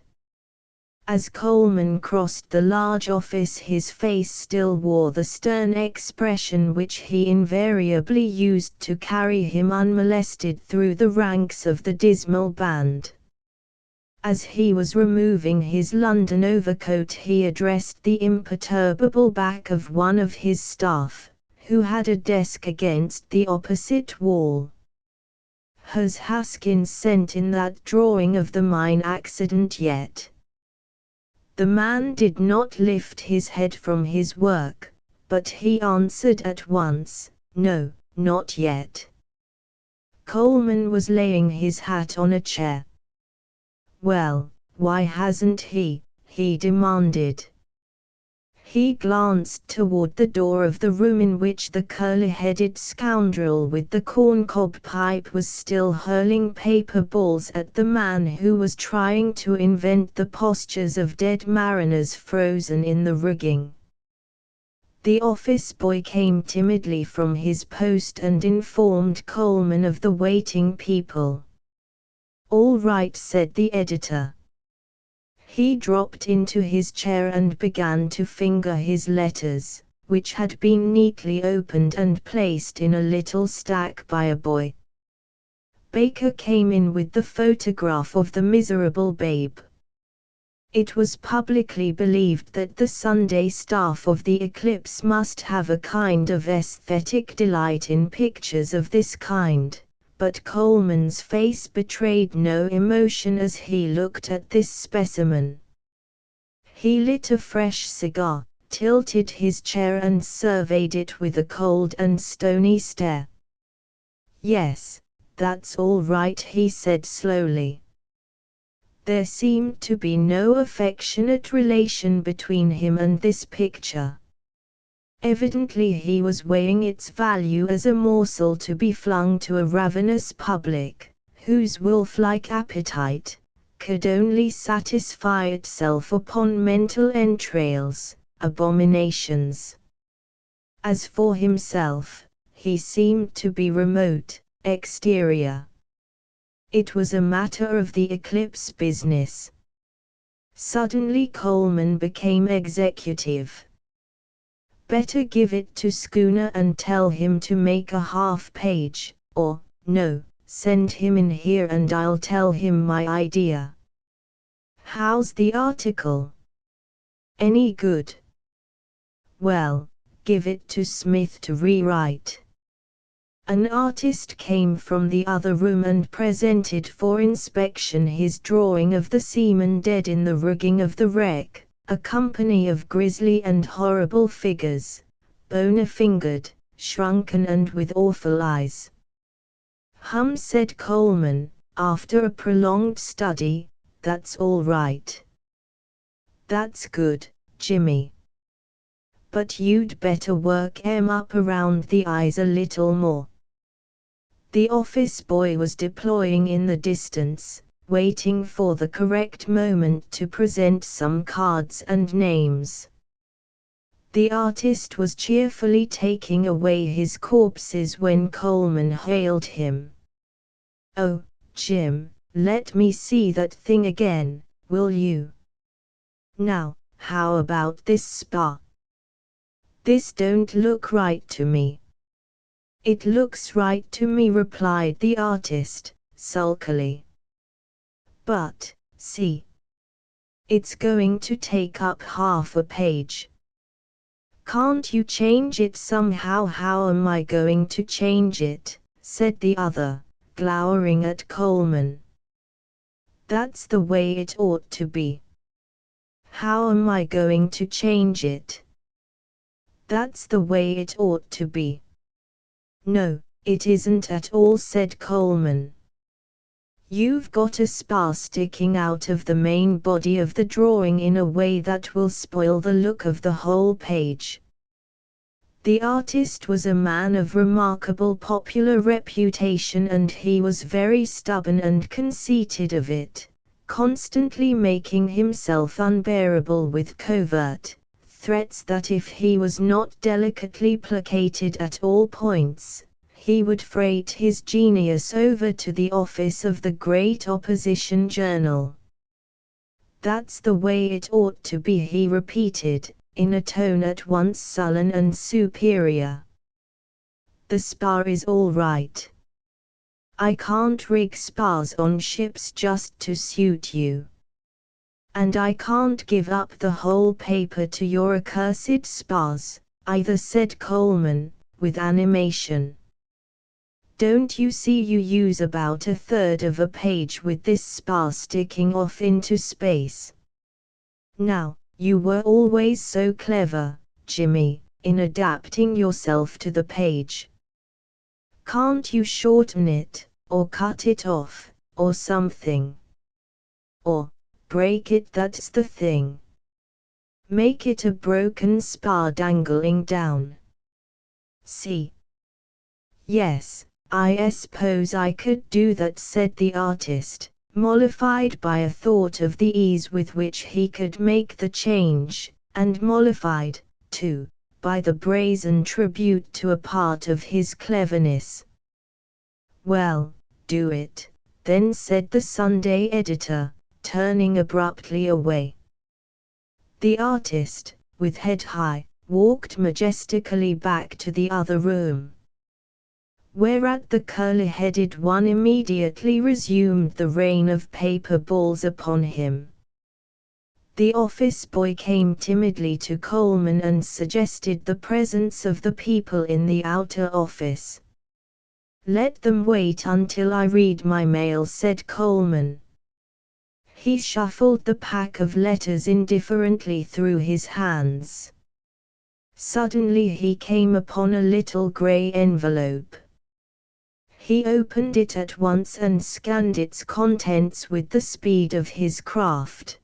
As Coleman crossed the large office his face still wore the stern expression which he invariably used to carry him unmolested through the ranks of the dismal band. As he was removing his London overcoat he addressed the imperturbable back of one of his staff, who had a desk against the opposite wall. "Has Haskins sent in that drawing of the mine accident yet?" The man did not lift his head from his work, but he answered at once, "No, not yet." Coleman was laying his hat on a chair. "Well, why hasn't he?" he demanded. He glanced toward the door of the room in which the curly-headed scoundrel with the corncob pipe was still hurling paper balls at the man who was trying to invent the postures of dead mariners frozen in the rigging. The office boy came timidly from his post and informed Coleman of the waiting people. "All right," said the editor. He dropped into his chair and began to finger his letters, which had been neatly opened and placed in a little stack by a boy. Baker came in with the photograph of the miserable babe. It was publicly believed that the Sunday staff of the Eclipse must have a kind of aesthetic delight in pictures of this kind. But Coleman's face betrayed no emotion as he looked at this specimen. He lit a fresh cigar, tilted his chair and surveyed it with a cold and stony stare. "Yes, that's all right," he said slowly. There seemed to be no affectionate relation between him and this picture. Evidently he was weighing its value as a morsel to be flung to a ravenous public, whose wolf-like appetite could only satisfy itself upon mental entrails, abominations. As for himself, he seemed to be remote, exterior. It was a matter of the Eclipse business. Suddenly Coleman became executive. "Better give it to Schooner and tell him to make a half-page, or, no, send him in here and I'll tell him my idea." "How's the article? Any good?" Well, give it to Smith to rewrite. An artist came from the other room and presented for inspection his drawing of the seaman dead in the rigging of the wreck, a company of grisly and horrible figures, bony-fingered, shrunken and with awful eyes. Said Coleman, after a prolonged study, that's all right. That's good, Jimmy. But you'd better work 'em up around the eyes a little more. The office boy was deploying in the distance, waiting for the correct moment to present some cards and names. The artist was cheerfully taking away his corpses when Coleman hailed him. "Oh, Jim, let me see that thing again, will you? Now, how about this spa? This don't look right to me." "It looks right to me," replied the artist, sulkily. "But, see. It's going to take up half a page. Can't you change it somehow?" "How am I going to change it?" said the other, glowering at Coleman. "That's the way it ought to be." "How am I going to change it?" "That's the way it ought to be." "No, it isn't at all," said Coleman. "You've got a spar sticking out of the main body of the drawing in a way that will spoil the look of the whole page." The artist was a man of remarkable popular reputation, and he was very stubborn and conceited of it, constantly making himself unbearable with covert threats that if he was not delicately placated at all points, he would freight his genius over to the office of the great opposition journal. "That's the way it ought to be," he repeated, in a tone at once sullen and superior. "The spar is all right. I can't rig spars on ships just to suit you. And I can't give up the whole paper to your accursed spars, either," said Coleman, with animation. "Don't you see you use about a third of a page with this spar sticking off into space? Now, you were always so clever, Jimmy, in adapting yourself to the page. Can't you shorten it, or cut it off, or something? Or break it, that's the thing. Make it a broken spar dangling down. See?" "Yes, I suppose I could do that," said the artist, mollified by a thought of the ease with which he could make the change, and mollified, too, by the brazen tribute to a part of his cleverness. "Well, do it, then," said the Sunday editor, turning abruptly away. The artist, with head high, walked majestically back to the other room. Whereat the curly-headed one immediately resumed the rain of paper balls upon him. The office boy came timidly to Coleman and suggested the presence of the people in the outer office. "Let them wait until I read my mail," said Coleman. He shuffled the pack of letters indifferently through his hands. Suddenly he came upon a little grey envelope. He opened it at once and scanned its contents with the speed of his craft.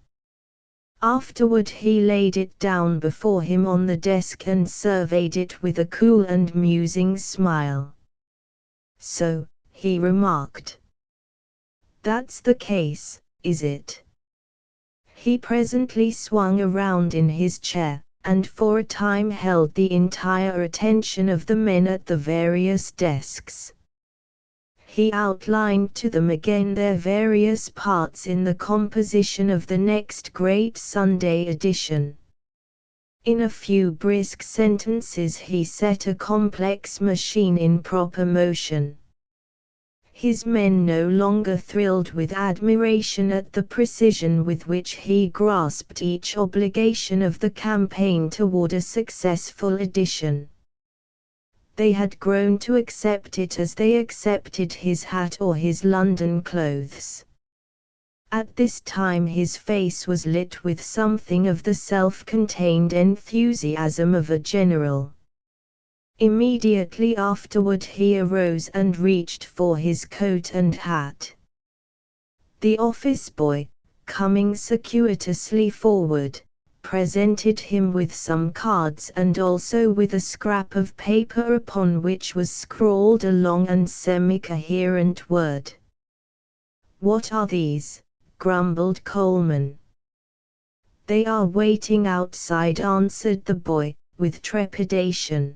Afterward he laid it down before him on the desk and surveyed it with a cool and musing smile. "So," he remarked. "That's the case, is it?" He presently swung around in his chair, and for a time held the entire attention of the men at the various desks. He outlined to them again their various parts in the composition of the next great Sunday edition. In a few brisk sentences he set a complex machine in proper motion. His men no longer thrilled with admiration at the precision with which he grasped each obligation of the campaign toward a successful edition. They had grown to accept it as they accepted his hat or his London clothes. At this time his face was lit with something of the self-contained enthusiasm of a general. Immediately afterward he arose and reached for his coat and hat. The office boy, coming circuitously forward, presented him with some cards and also with a scrap of paper upon which was scrawled a long and semi-coherent word. "What are these?" grumbled Coleman. "They are waiting outside," answered the boy, with trepidation.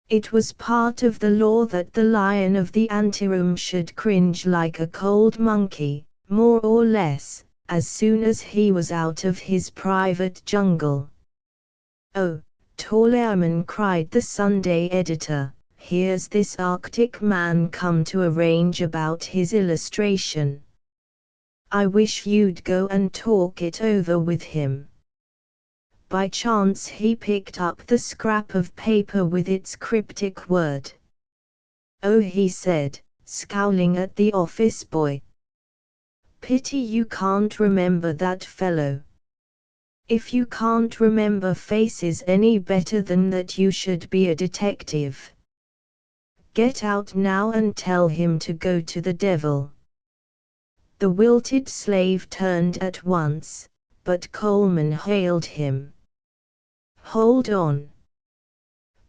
It was part of the law that the lion of the anteroom should cringe like a cold monkey, more or less, as soon as he was out of his private jungle. "Oh, tall airman," cried the Sunday editor, "here's this Arctic man come to arrange about his illustration. I wish you'd go and talk it over with him." By chance he picked up the scrap of paper with its cryptic word. "Oh," he said, scowling at the office boy. "Pity you can't remember that fellow. If you can't remember faces any better than that, you should be a detective. Get out now and tell him to go to the devil." The wilted slave turned at once, but Coleman hailed him. "Hold on.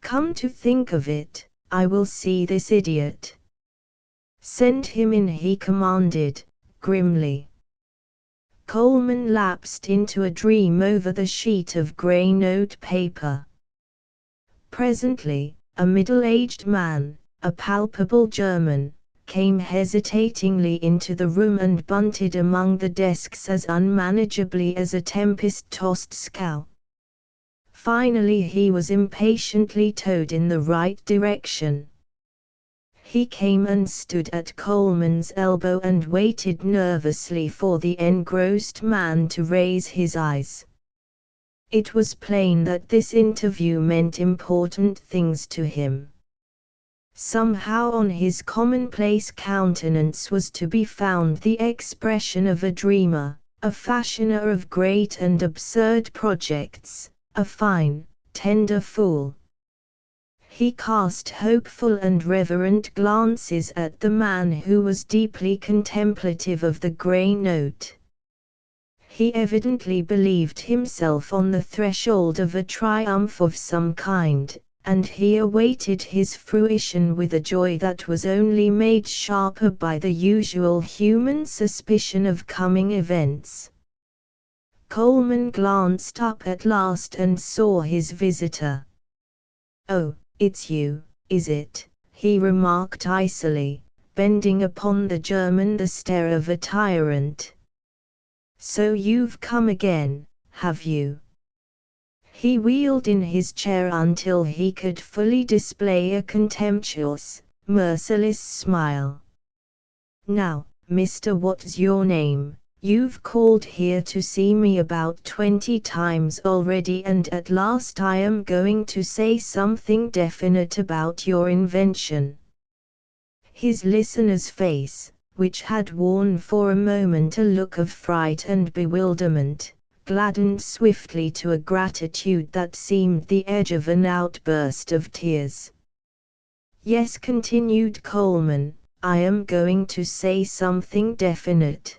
Come to think of it, I will see this idiot." "Send him in," he commanded, grimly. Coleman lapsed into a dream over the sheet of grey note paper. Presently, a middle-aged man, a palpable German, came hesitatingly into the room and bunted among the desks as unmanageably as a tempest-tossed scow. Finally he was impatiently towed in the right direction. He came and stood at Coleman's elbow and waited nervously for the engrossed man to raise his eyes. It was plain that this interview meant important things to him. Somehow on his commonplace countenance was to be found the expression of a dreamer, a fashioner of great and absurd projects, a fine, tender fool. He cast hopeful and reverent glances at the man who was deeply contemplative of the grey note. He evidently believed himself on the threshold of a triumph of some kind, and he awaited his fruition with a joy that was only made sharper by the usual human suspicion of coming events. Coleman glanced up at last and saw his visitor. "Oh, it's you, is it?" he remarked icily, bending upon the German the stare of a tyrant. "So you've come again, have you?" He wheeled in his chair until he could fully display a contemptuous, merciless smile. "Now, Mr. What's your name? You've called here to see me about 20 times already, and at last I am going to say something definite about your invention." His listener's face, which had worn for a moment a look of fright and bewilderment, gladdened swiftly to a gratitude that seemed the edge of an outburst of tears. "Yes," continued Coleman, "I am going to say something definite.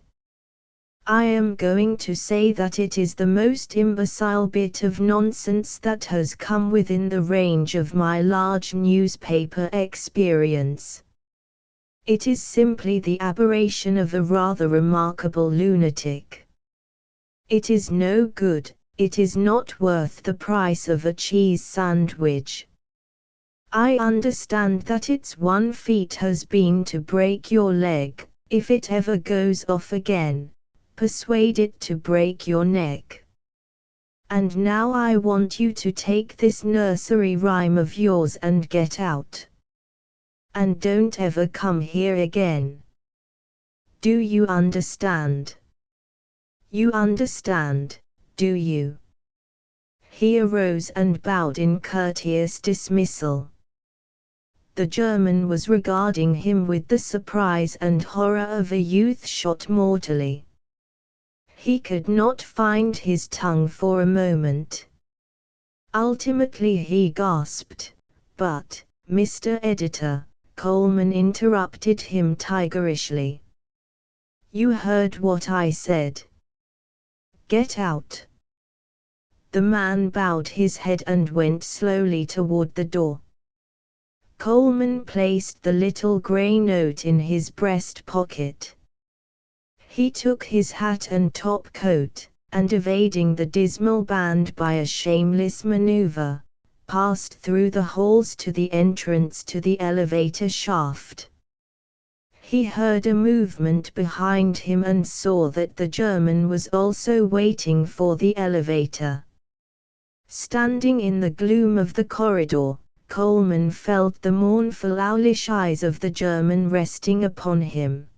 I am going to say that it is the most imbecile bit of nonsense that has come within the range of my large newspaper experience. It is simply the aberration of a rather remarkable lunatic. It is no good, it is not worth the price of a cheese sandwich. I understand that its one feat has been to break your leg. If it ever goes off again, persuade it to break your neck. And now I want you to take this nursery rhyme of yours and get out. and don't ever come here again. Do you understand? You understand, do you?" He arose and bowed in courteous dismissal. The German was regarding him with the surprise and horror of a youth shot mortally. He could not find his tongue for a moment. Ultimately he gasped, "But, Mr. Editor," Coleman interrupted him tigerishly. "You heard what I said. Get out." The man bowed his head and went slowly toward the door. Coleman placed the little grey note in his breast pocket. He took his hat and top coat, and evading the dismal band by a shameless maneuver, passed through the halls to the entrance to the elevator shaft. He heard a movement behind him and saw that the German was also waiting for the elevator. Standing in the gloom of the corridor, Coleman felt the mournful owlish eyes of the German resting upon him.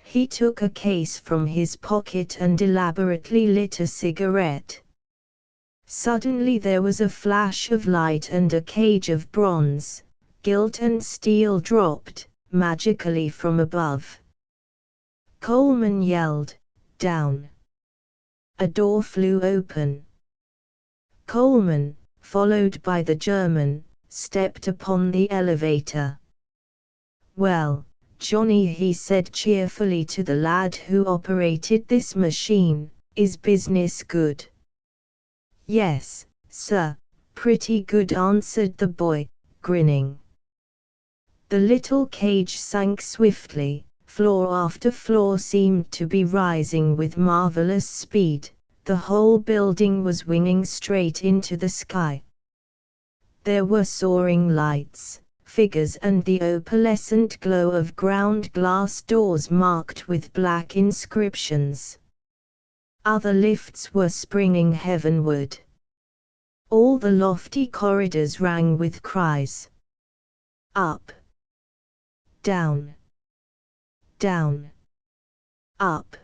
He took a case from his pocket and elaborately lit a cigarette. Suddenly there was a flash of light and a cage of bronze, gilt and steel dropped, magically from above. Coleman yelled, "Down!" A door flew open. Coleman, followed by the German, stepped upon the elevator. "Well, Johnny," he said cheerfully to the lad who operated this machine, "is business good?" "Yes, sir, pretty good," answered the boy, grinning. The little cage sank swiftly. Floor after floor seemed to be rising with marvelous speed. The whole building was winging straight into the sky. There were soaring lights, figures and the opalescent glow of ground glass doors marked with black inscriptions. Other lifts were springing heavenward. All the lofty corridors rang with cries. Up. Down. Down. Up.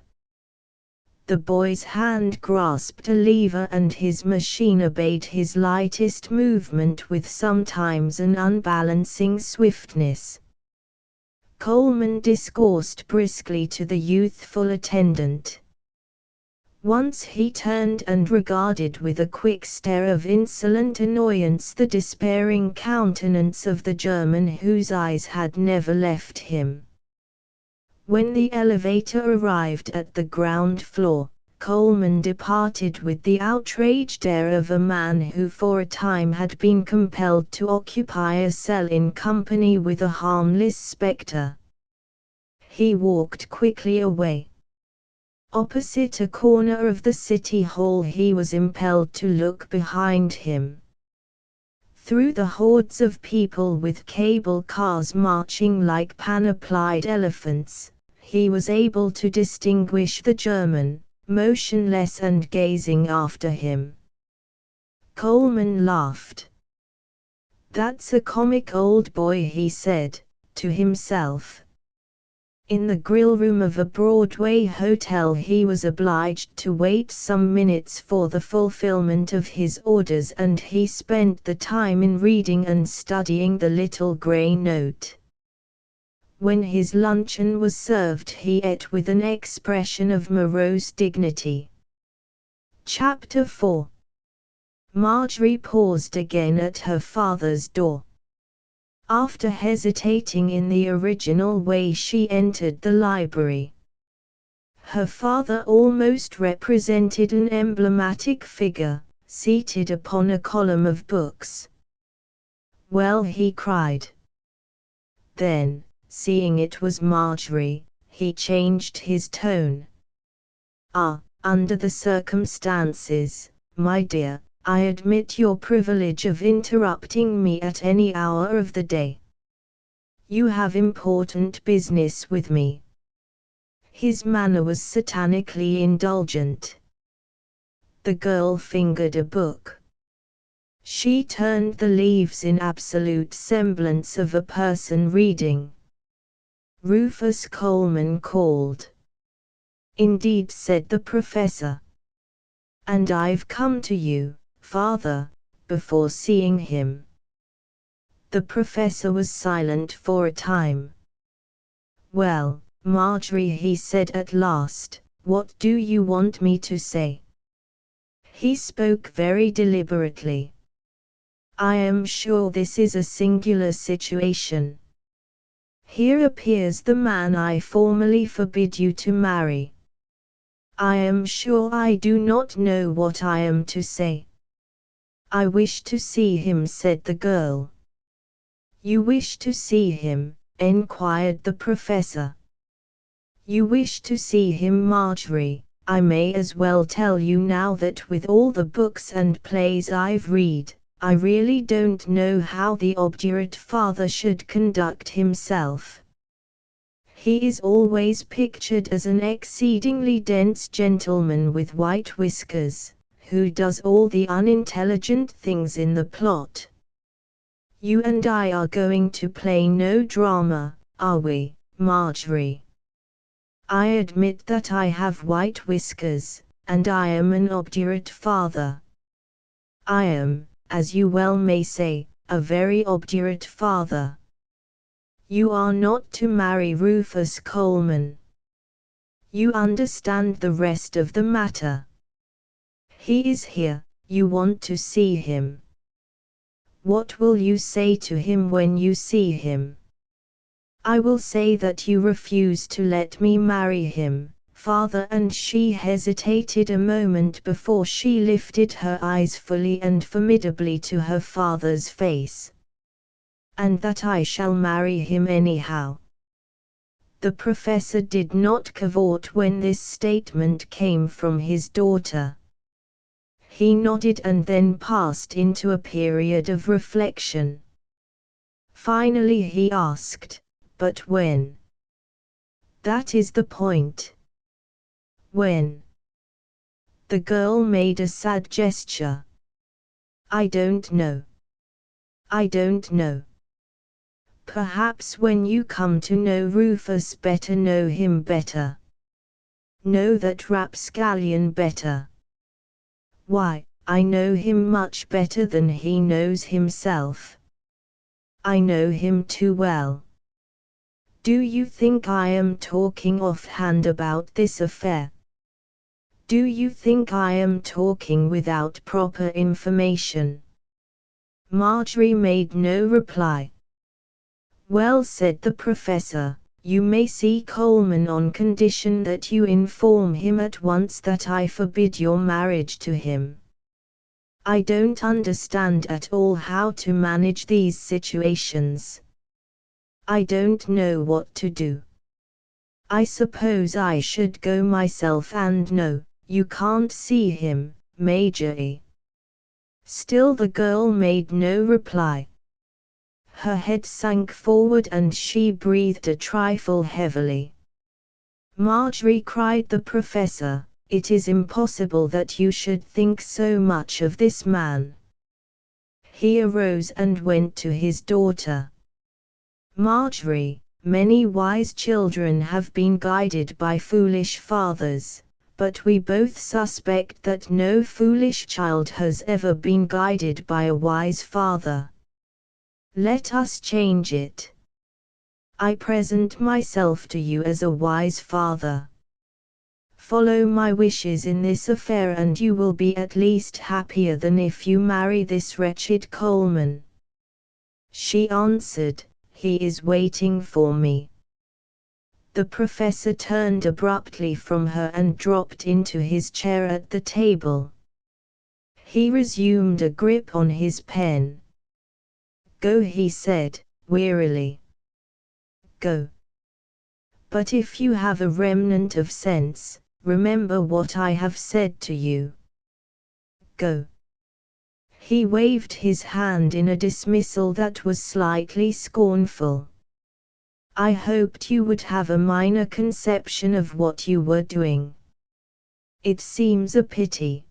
The boy's hand grasped a lever and his machine obeyed his lightest movement with sometimes an unbalancing swiftness. Coleman discoursed briskly to the youthful attendant. Once he turned and regarded with a quick stare of insolent annoyance the despairing countenance of the German whose eyes had never left him. When the elevator arrived at the ground floor, Coleman departed with the outraged air of a man who for a time had been compelled to occupy a cell in company with a harmless spectre. He walked quickly away. Opposite a corner of the city hall he was impelled to look behind him. Through the hordes of people with cable cars marching like panoplied elephants, he was able to distinguish the German, motionless and gazing after him. Coleman laughed. "That's a comic old boy," he said, to himself. In the grill room of a Broadway hotel he was obliged to wait some minutes for the fulfillment of his orders and he spent the time in reading and studying the little grey note. When his luncheon was served he ate with an expression of morose dignity. Chapter 4. Marjorie paused again at her father's door. After hesitating in the original way she entered the library. Her father almost represented an emblematic figure, seated upon a column of books. "Well," he cried. Then, seeing it was Marjorie, he changed his tone. Under the circumstances, my dear, I admit your privilege of interrupting me at any hour of the day. You have important business with me." His manner was satanically indulgent. The girl fingered a book. She turned the leaves in absolute semblance of a person reading. Rufus Coleman called. "Indeed," said the professor. "And I've come to you, father, before seeing him." The professor was silent for a time. "Well, Marjorie," he said at last, "what do you want me to say?" He spoke very deliberately. "I am sure this is a singular situation. Here appears the man I formerly forbid you to marry. I am sure I do not know what I am to say." "I wish to see him," said the girl. "You wish to see him?" enquired the professor. "You wish to see him, Marjorie? I may as well tell you now that with all the books and plays I've read, I really don't know how the obdurate father should conduct himself. He is always pictured as an exceedingly dense gentleman with white whiskers, who does all the unintelligent things in the plot. You and I are going to play no drama, are we, Marjorie? I admit that I have white whiskers, and I am an obdurate father. I am, as you well may say, a very obdurate father. You are not to marry Rufus Coleman. You understand the rest of the matter. He is here, you want to see him. What will you say to him when you see him?" "I will say that you refuse to let me marry him, father," and she hesitated a moment before she lifted her eyes fully and formidably to her father's face. "And that I shall marry him anyhow." The professor did not cavort when this statement came from his daughter. He nodded and then passed into a period of reflection. Finally he asked, "But when?" "That is the point." "When?" The girl made a sad gesture. "I don't know. I don't know. Perhaps when you come to know Rufus better, know him better. Know that rapscallion better. Why, I know him much better than he knows himself. I know him too well. Do you think I am talking offhand about this affair? Do you think I am talking without proper information?" Marjorie made no reply. "Well," said the professor, "you may see Coleman on condition that you inform him at once that I forbid your marriage to him. I don't understand at all how to manage these situations. I don't know what to do. I suppose I should go myself, and no, you can't see him, Major E." Still the girl made no reply. Her head sank forward and she breathed a trifle heavily. "Marjorie," cried the professor, "it is impossible that you should think so much of this man." He arose and went to his daughter. "Marjorie, many wise children have been guided by foolish fathers, but we both suspect that no foolish child has ever been guided by a wise father. Let us change it. I present myself to you as a wise father. Follow my wishes in this affair and you will be at least happier than if you marry this wretched Coleman." She answered, "He is waiting for me." The professor turned abruptly from her and dropped into his chair at the table. He resumed a grip on his pen. "Go," he said, wearily. "Go. But if you have a remnant of sense, remember what I have said to you. Go." He waved his hand in a dismissal that was slightly scornful. "I hoped you would have a minor conception of what you were doing. It seems a pity."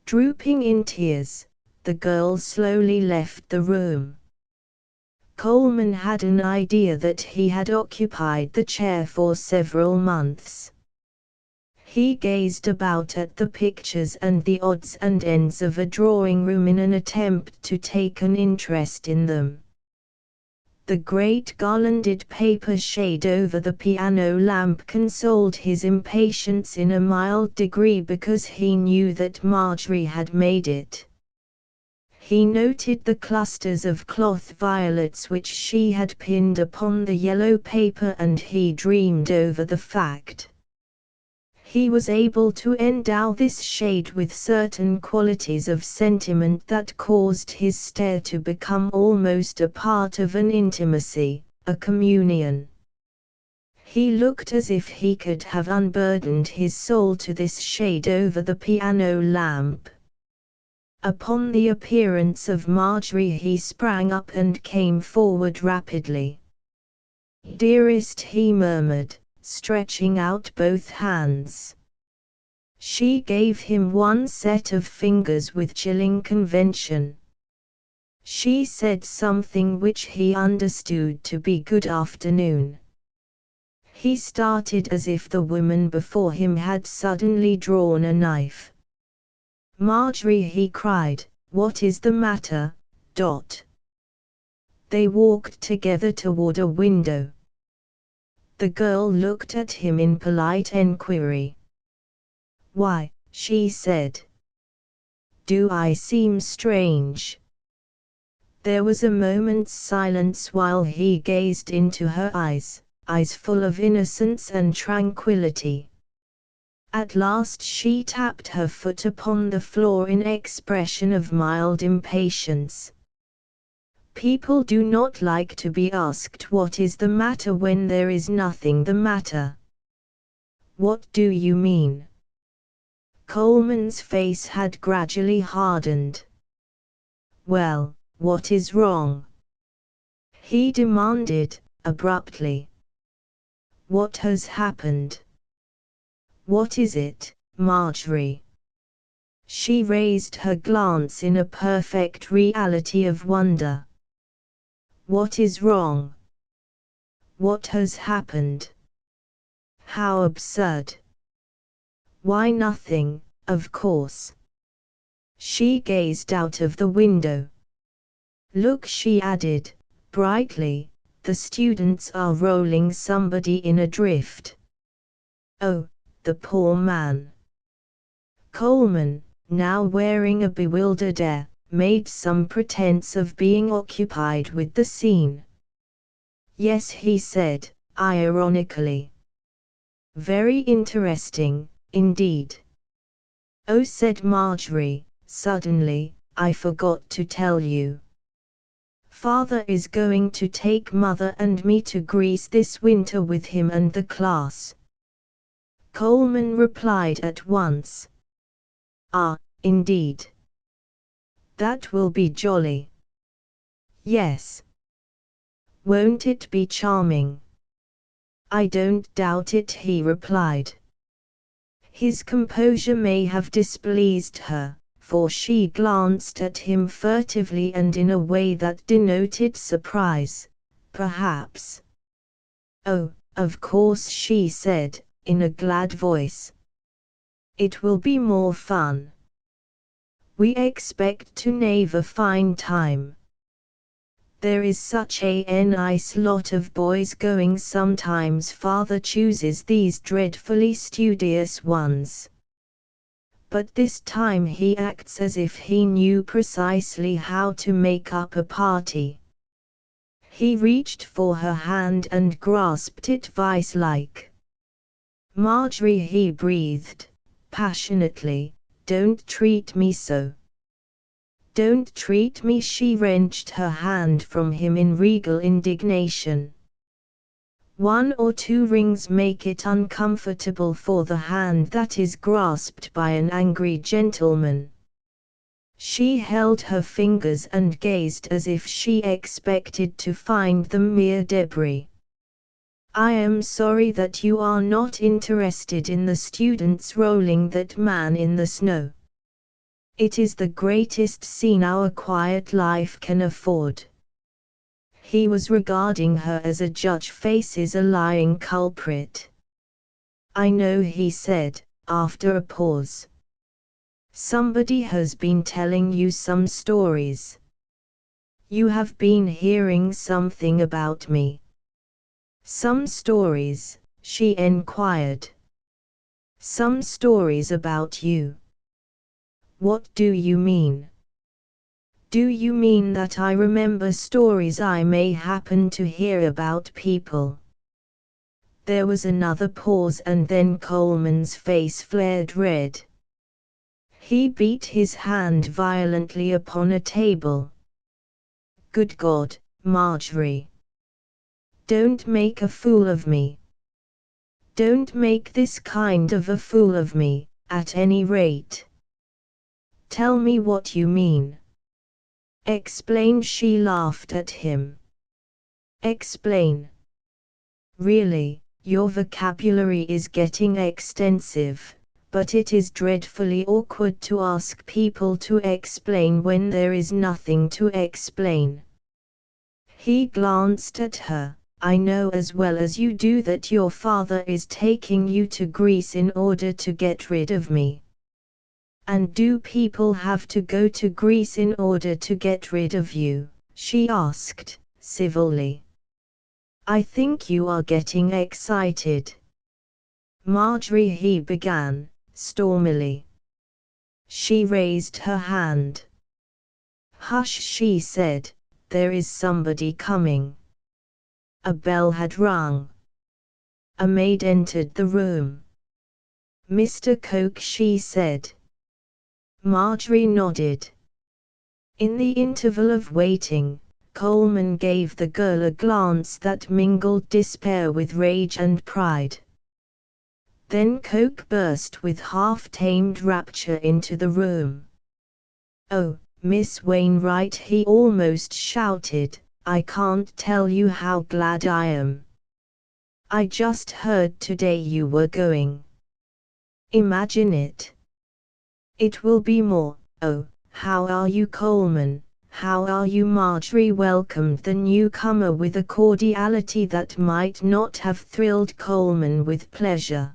Drooping in tears, the girl slowly left the room. Coleman had an idea that he had occupied the chair for several months. He gazed about at the pictures and the odds and ends of a drawing room in an attempt to take an interest in them. The great garlanded paper shade over the piano lamp consoled his impatience in a mild degree because he knew that Marjorie had made it. He noted the clusters of cloth violets which she had pinned upon the yellow paper, and he dreamed over the fact. He was able to endow this shade with certain qualities of sentiment that caused his stare to become almost a part of an intimacy, a communion. He looked as if he could have unburdened his soul to this shade over the piano lamp. Upon the appearance of Marjorie he sprang up and came forward rapidly. "Dearest," he murmured, stretching out both hands. She gave him one set of fingers with chilling convention. She said something which he understood to be "good afternoon." He started as if the woman before him had suddenly drawn a knife. "Marjorie," he cried, "what is the matter?" They walked together toward a window. The girl looked at him in polite enquiry. "Why," she said. "Do I seem strange?" There was a moment's silence while he gazed into her eyes full of innocence and tranquility. At last she tapped her foot upon the floor in expression of mild impatience. People do not like to be asked what is the matter when there is nothing the matter. "What do you mean?" Coleman's face had gradually hardened. "Well, what is wrong?" he demanded, abruptly. "What has happened?" "What is it, Marjorie?" She raised her glance in a perfect reality of wonder. "What is wrong? What has happened? How absurd! Why, nothing, of course." She gazed out of the window. "Look," she added, brightly, "the students are rolling somebody in a drift." "Oh, the poor man." Coleman, now wearing a bewildered air, made some pretense of being occupied with the scene. "Yes," he said, ironically. "Very interesting, indeed." "Oh," said Marjorie, suddenly, "I forgot to tell you. Father is going to take Mother and me to Greece this winter with him and the class." Coleman replied at once. "Ah, indeed. That will be jolly." "Yes. Won't it be charming?" "I don't doubt it," he replied. His composure may have displeased her, for she glanced at him furtively and in a way that denoted surprise, perhaps. "Oh, of course," she said, in a glad voice. "It will be more fun. We expect to have a fine time. There is such a nice lot of boys going. Sometimes Father chooses these dreadfully studious ones. But this time he acts as if he knew precisely how to make up a party." He reached for her hand and grasped it vice-like. "Marjorie," he breathed, passionately, "don't treat me so." "Don't treat me," she wrenched her hand from him in regal indignation. "One or two rings make it uncomfortable for the hand that is grasped by an angry gentleman." She held her fingers and gazed as if she expected to find them mere debris. "I am sorry that you are not interested in the students rolling that man in the snow." It is the greatest scene our quiet life can afford. He was regarding her as a judge faces a lying culprit. I know, he said, after a pause. Somebody has been telling you some stories. You have been hearing something about me. Some stories, she enquired. Some stories about you. What do you mean? Do you mean that I remember stories I may happen to hear about people? There was another pause, and then Coleman's face flared red. He beat his hand violently upon a table. Good God, Marjorie! Don't make a fool of me. Don't make this kind of a fool of me, at any rate. Tell me what you mean. Explain, she laughed at him. Explain. Really, your vocabulary is getting extensive, but it is dreadfully awkward to ask people to explain when there is nothing to explain. He glanced at her. I know as well as you do that your father is taking you to Greece in order to get rid of me. And do people have to go to Greece in order to get rid of you? She asked, civilly. I think you are getting excited. Marjorie, he began, stormily. She raised her hand. Hush, she said, there is somebody coming. A bell had rung. A maid entered the room. Mr. Coke, she said. Marjorie nodded. In the interval of waiting, Coleman gave the girl a glance that mingled despair with rage and pride. Then Coke burst with half-tamed rapture into the room. Oh, Miss Wainwright, he almost shouted, I can't tell you how glad I am. I just heard today you were going. Imagine it. It will be more. Oh, how are you, Coleman? How are you? Marjorie welcomed the newcomer with a cordiality that might not have thrilled Coleman with pleasure.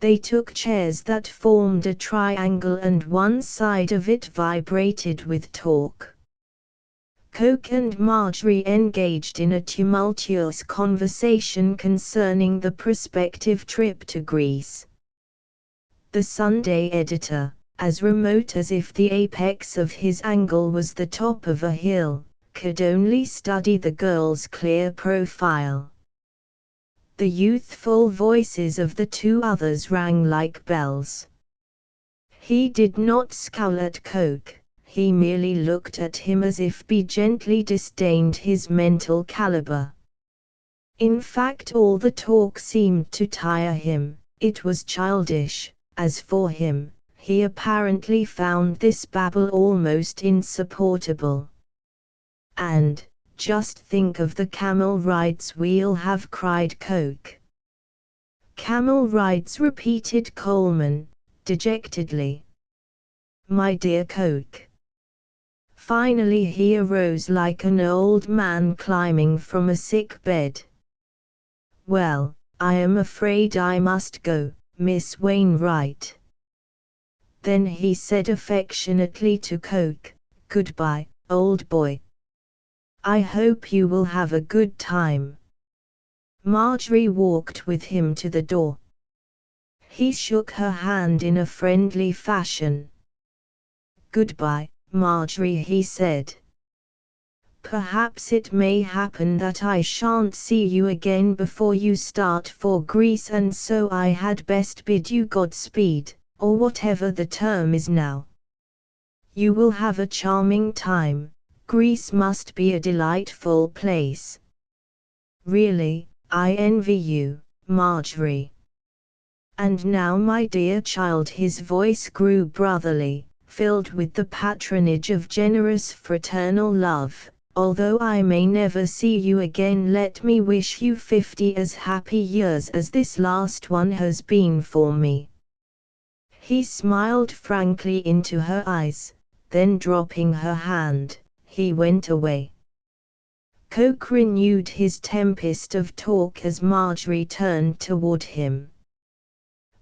They took chairs that formed a triangle, and one side of it vibrated with talk. Coke and Marjorie engaged in a tumultuous conversation concerning the prospective trip to Greece. The Sunday editor, as remote as if the apex of his angle was the top of a hill, could only study the girl's clear profile. The youthful voices of the two others rang like bells. He did not scowl at Coke, he merely looked at him as if he gently disdained his mental caliber. In fact, all the talk seemed to tire him. It was childish. As for him, he apparently found this babble almost insupportable. And, just think of the camel rides we'll have, cried Coke. Camel rides, repeated Coleman, dejectedly. My dear Coke. Finally he arose like an old man climbing from a sick bed. Well, I am afraid I must go, Miss Wainwright. Then he said affectionately to Coke, goodbye, old boy. I hope you will have a good time. Marjorie walked with him to the door. He shook her hand in a friendly fashion. Goodbye, Marjorie, he said. Perhaps it may happen that I shan't see you again before you start for Greece, and so I had best bid you Godspeed, or whatever the term is now. You will have a charming time. Greece must be a delightful place. Really, I envy you, Marjorie. And now, my dear child, his voice grew brotherly, filled with the patronage of generous fraternal love. Although I may never see you again, let me wish you 50 as happy years as this last one has been for me. He smiled frankly into her eyes, then dropping her hand, he went away. Coke renewed his tempest of talk as Marjorie turned toward him.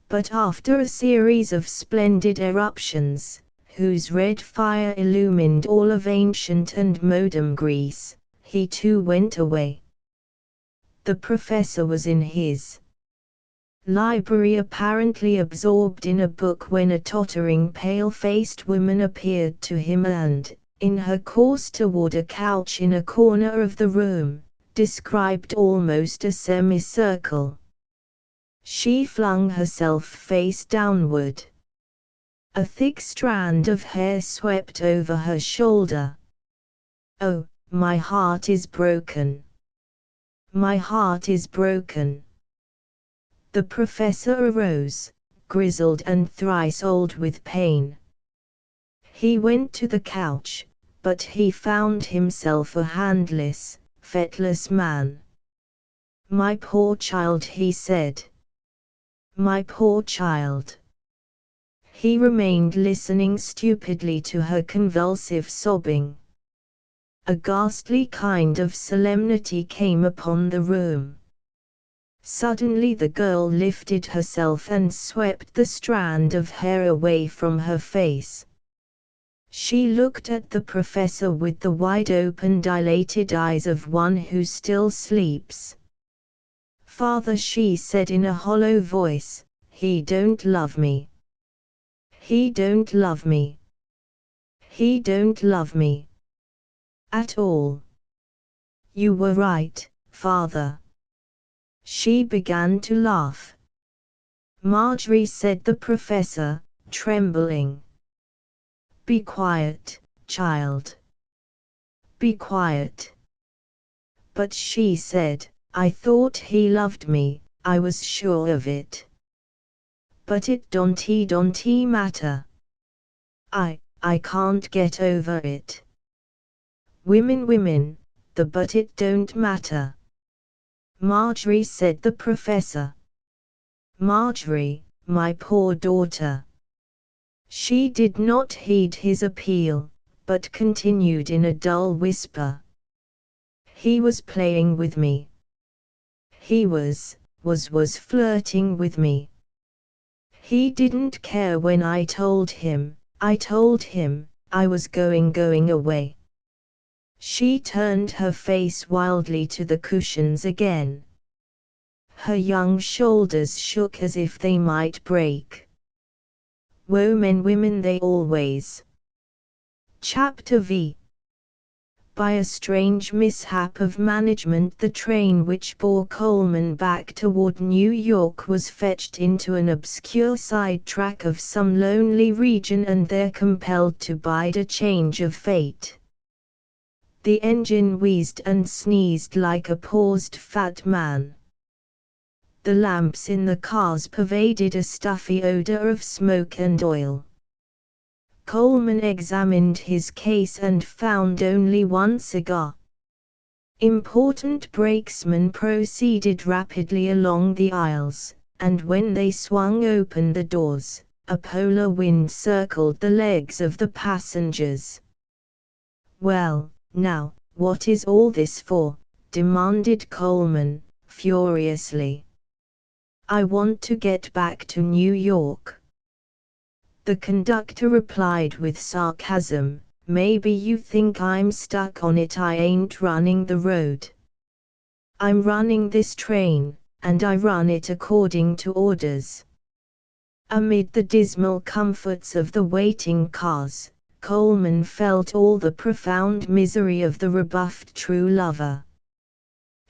But after a series of splendid eruptions, whose red fire illumined all of ancient and modern Greece, he too went away. The professor was in his library apparently absorbed in a book when a tottering pale-faced woman appeared to him and, in her course toward a couch in a corner of the room, described almost a semicircle. She flung herself face downward. A thick strand of hair swept over her shoulder. "Oh, my heart is broken. My heart is broken." The professor arose, grizzled and thrice old with pain. He went to the couch, but he found himself a handless, fetless man. "My poor child," he said. "My poor child." He remained listening stupidly to her convulsive sobbing. A ghastly kind of solemnity came upon the room. Suddenly the girl lifted herself and swept the strand of hair away from her face. She looked at the professor with the wide-open dilated eyes of one who still sleeps. "Father," she said in a hollow voice, "he don't love me. He don't love me. He don't love me. At all." "You were right, Father." She began to laugh. "Marjorie," said the professor, trembling. "Be quiet, child. Be quiet." "But," she said, "I thought he loved me, I was sure of it. But it don't matter. I can't get over it. Women, but it don't matter." "Marjorie," said the professor. "Marjorie, my poor daughter." She did not heed his appeal, but continued in a dull whisper. "He was playing with me. He was flirting with me. He didn't care when I told him I was going away." She turned her face wildly to the cushions again. Her young shoulders shook as if they might break. Women they always. Chapter V. By a strange mishap of management, the train which bore Coleman back toward New York was fetched into an obscure side track of some lonely region and there compelled to bide a change of fate. The engine wheezed and sneezed like a paused fat man. The lamps in the cars pervaded a stuffy odor of smoke and oil. Coleman examined his case and found only one cigar. Important brakesmen proceeded rapidly along the aisles, and when they swung open the doors, a polar wind circled the legs of the passengers. "Well, now, what is all this for?" demanded Coleman, furiously. "I want to get back to New York." The conductor replied with sarcasm, "Maybe you think I'm stuck on it. I ain't running the road. I'm running this train, and I run it according to orders." Amid the dismal comforts of the waiting cars, Coleman felt all the profound misery of the rebuffed true lover.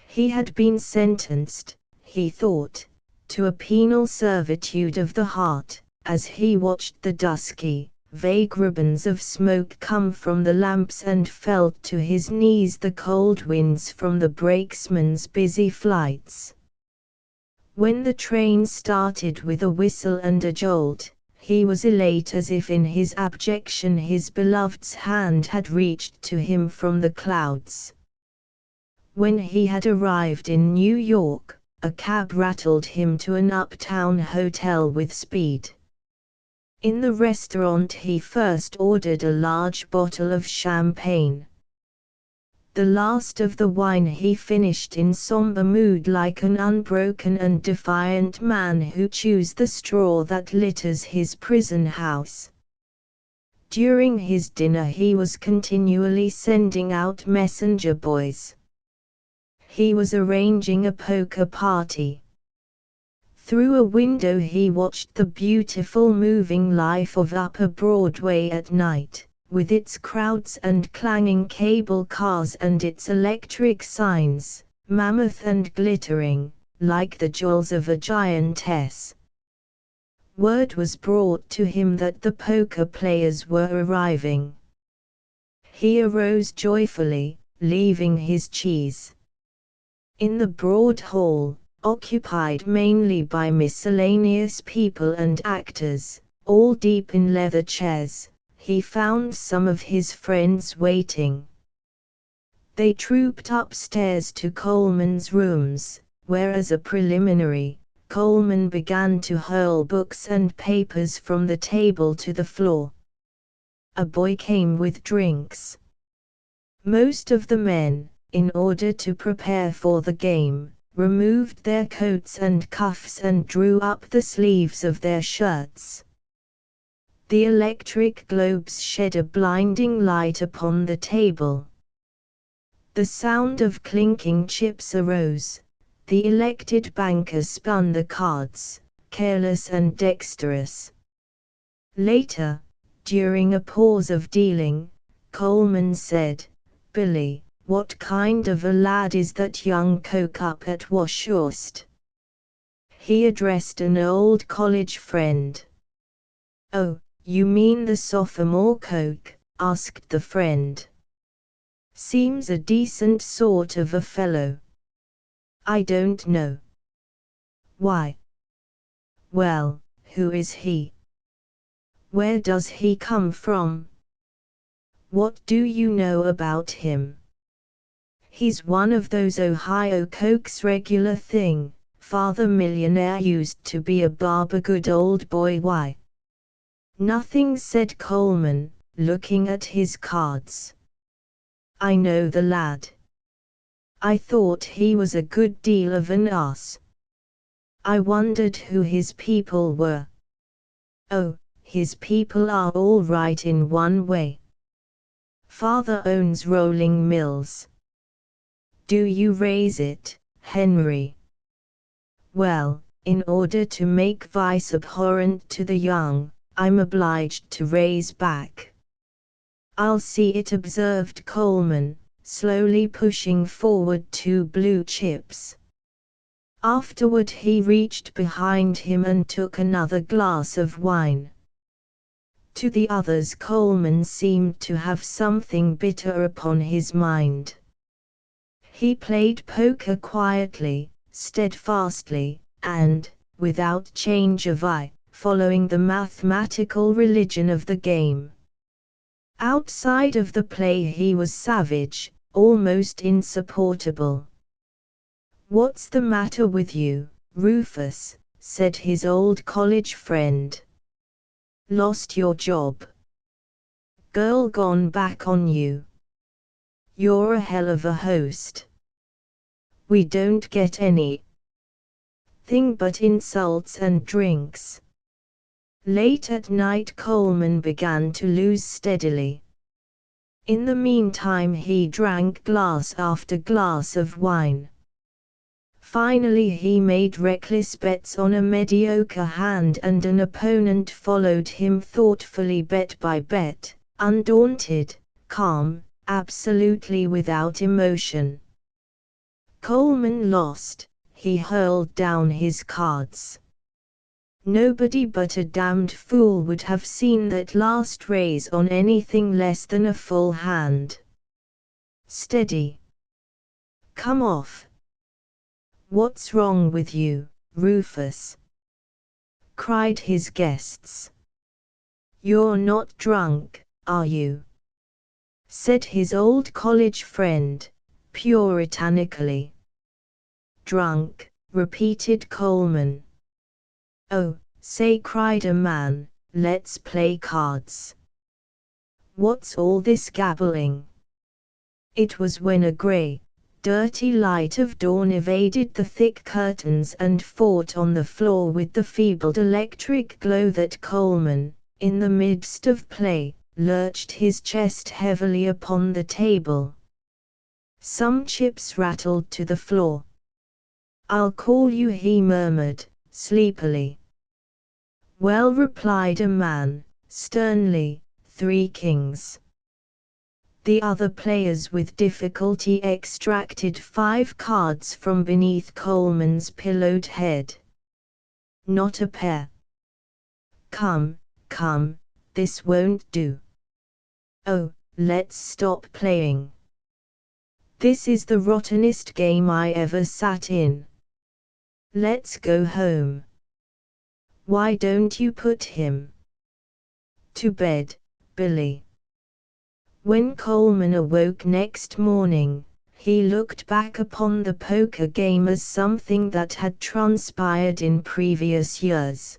He had been sentenced, he thought, to a penal servitude of the heart, as he watched the dusky, vague ribbons of smoke come from the lamps and felt to his knees the cold winds from the brakesmen's busy flights. When the train started with a whistle and a jolt, he was elate as if in his abjection his beloved's hand had reached to him from the clouds. When he had arrived in New York, a cab rattled him to an uptown hotel with speed. In the restaurant he first ordered a large bottle of champagne. The last of the wine he finished in somber mood like an unbroken and defiant man who chews the straw that litters his prison house. During his dinner he was continually sending out messenger boys. He was arranging a poker party. Through a window he watched the beautiful moving life of Upper Broadway at night, with its crowds and clanging cable cars and its electric signs, mammoth and glittering, like the jewels of a giantess. Word was brought to him that the poker players were arriving. He arose joyfully, leaving his cheese. In the broad hall, occupied mainly by miscellaneous people and actors, all deep in leather chairs, he found some of his friends waiting. They trooped upstairs to Coleman's rooms, where as a preliminary, Coleman began to hurl books and papers from the table to the floor. A boy came with drinks. Most of the men, in order to prepare for the game, removed their coats and cuffs and drew up the sleeves of their shirts. The electric globes shed a blinding light upon the table. The sound of clinking chips arose. The elected banker spun the cards, careless and dexterous. Later, during a pause of dealing, Coleman said, "Billy, what kind of a lad is that young coke up at Washhurst?" He addressed an old college friend. "Oh, you mean the sophomore coke?" asked the friend. "Seems a decent sort of a fellow." "I don't know." "Why?" "Well, who is he? Where does he come from? What do you know about him?" "He's one of those Ohio cokes regular thing, father millionaire used to be a barber good old boy." "Why?" "Nothing," said Coleman, looking at his cards. "I know the lad. I thought he was a good deal of an ass. I wondered who his people were." "Oh, his people are all right in one way. Father owns rolling mills." "Do you raise it, Henry?" "Well, in order to make vice abhorrent to the young, I'm obliged to raise back." "I'll see it," observed Coleman, slowly pushing forward 2 blue chips. Afterward he reached behind him and took another glass of wine. To the others Coleman seemed to have something bitter upon his mind. He played poker quietly, steadfastly, and, without change of eye, following the mathematical religion of the game. Outside of the play he was savage, almost insupportable. "What's the matter with you, Rufus?" said his old college friend. "Lost your job? Girl gone back on you? You're a hell of a host. We don't get any thing but insults and drinks." Late at night Coleman began to lose steadily. In the meantime he drank glass after glass of wine. Finally he made reckless bets on a mediocre hand and an opponent followed him thoughtfully bet by bet, undaunted, calm, absolutely without emotion. Coleman lost. He hurled down his cards. Nobody but a damned fool would have seen that last raise on anything less than a full hand. "Steady. Come off." "What's wrong with you, Rufus?" cried his guests. "You're not drunk, are you?" said his old college friend, puritanically. "Drunk," repeated Coleman. "Oh, say," cried a man, let's play cards. What's all this gabbling? It was when a grey, dirty light of dawn evaded the thick curtains and fought on the floor with the feeble electric glow that Coleman, in the midst of play, lurched his chest heavily upon the table. Some chips rattled to the floor. "I'll call you," he murmured, sleepily. "Well," replied a man, sternly, "3 kings." The other players with difficulty extracted 5 cards from beneath Coleman's pillowed head. "Not a pair." Come, this won't do." "Oh, let's stop playing. This is the rottenest game I ever sat in. Let's go home." "Why don't you put him to bed, Billy?" When Coleman awoke next morning, he looked back upon the poker game as something that had transpired in previous years.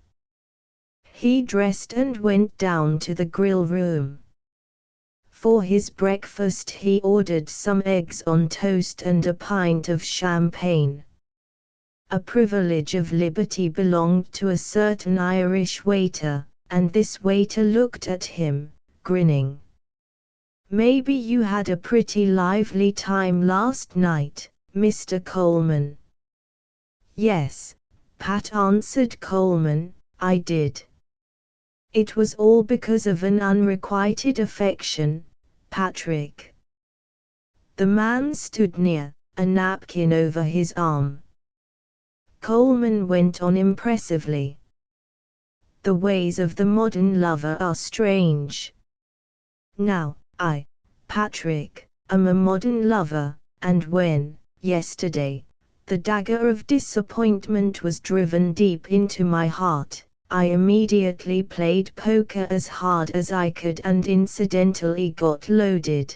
He dressed and went down to the grill room. For his breakfast he ordered some eggs on toast and a pint of champagne. A privilege of liberty belonged to a certain Irish waiter, and this waiter looked at him, grinning. "Maybe you had a pretty lively time last night, Mr. Coleman." "Yes," Pat answered Coleman, "I did. It was all because of an unrequited affection, Patrick." The man stood near, a napkin over his arm. Coleman went on impressively. "The ways of the modern lover are strange. Now, I, Patrick, am a modern lover, and when, yesterday, the dagger of disappointment was driven deep into my heart, I immediately played poker as hard as I could and incidentally got loaded.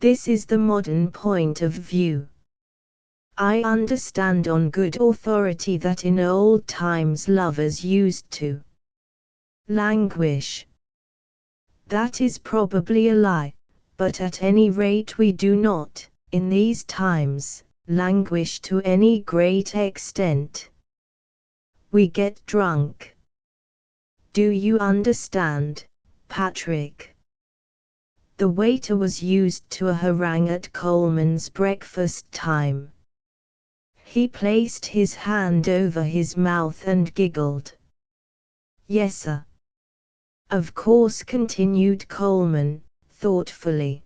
This is the modern point of view. I understand on good authority that in old times lovers used to languish. That is probably a lie, but at any rate we do not, in these times, languish to any great extent. We get drunk. Do you understand, Patrick?" The waiter was used to a harangue at Coleman's breakfast time. He placed his hand over his mouth and giggled. "Yes, sir." "Of course," continued Coleman, thoughtfully.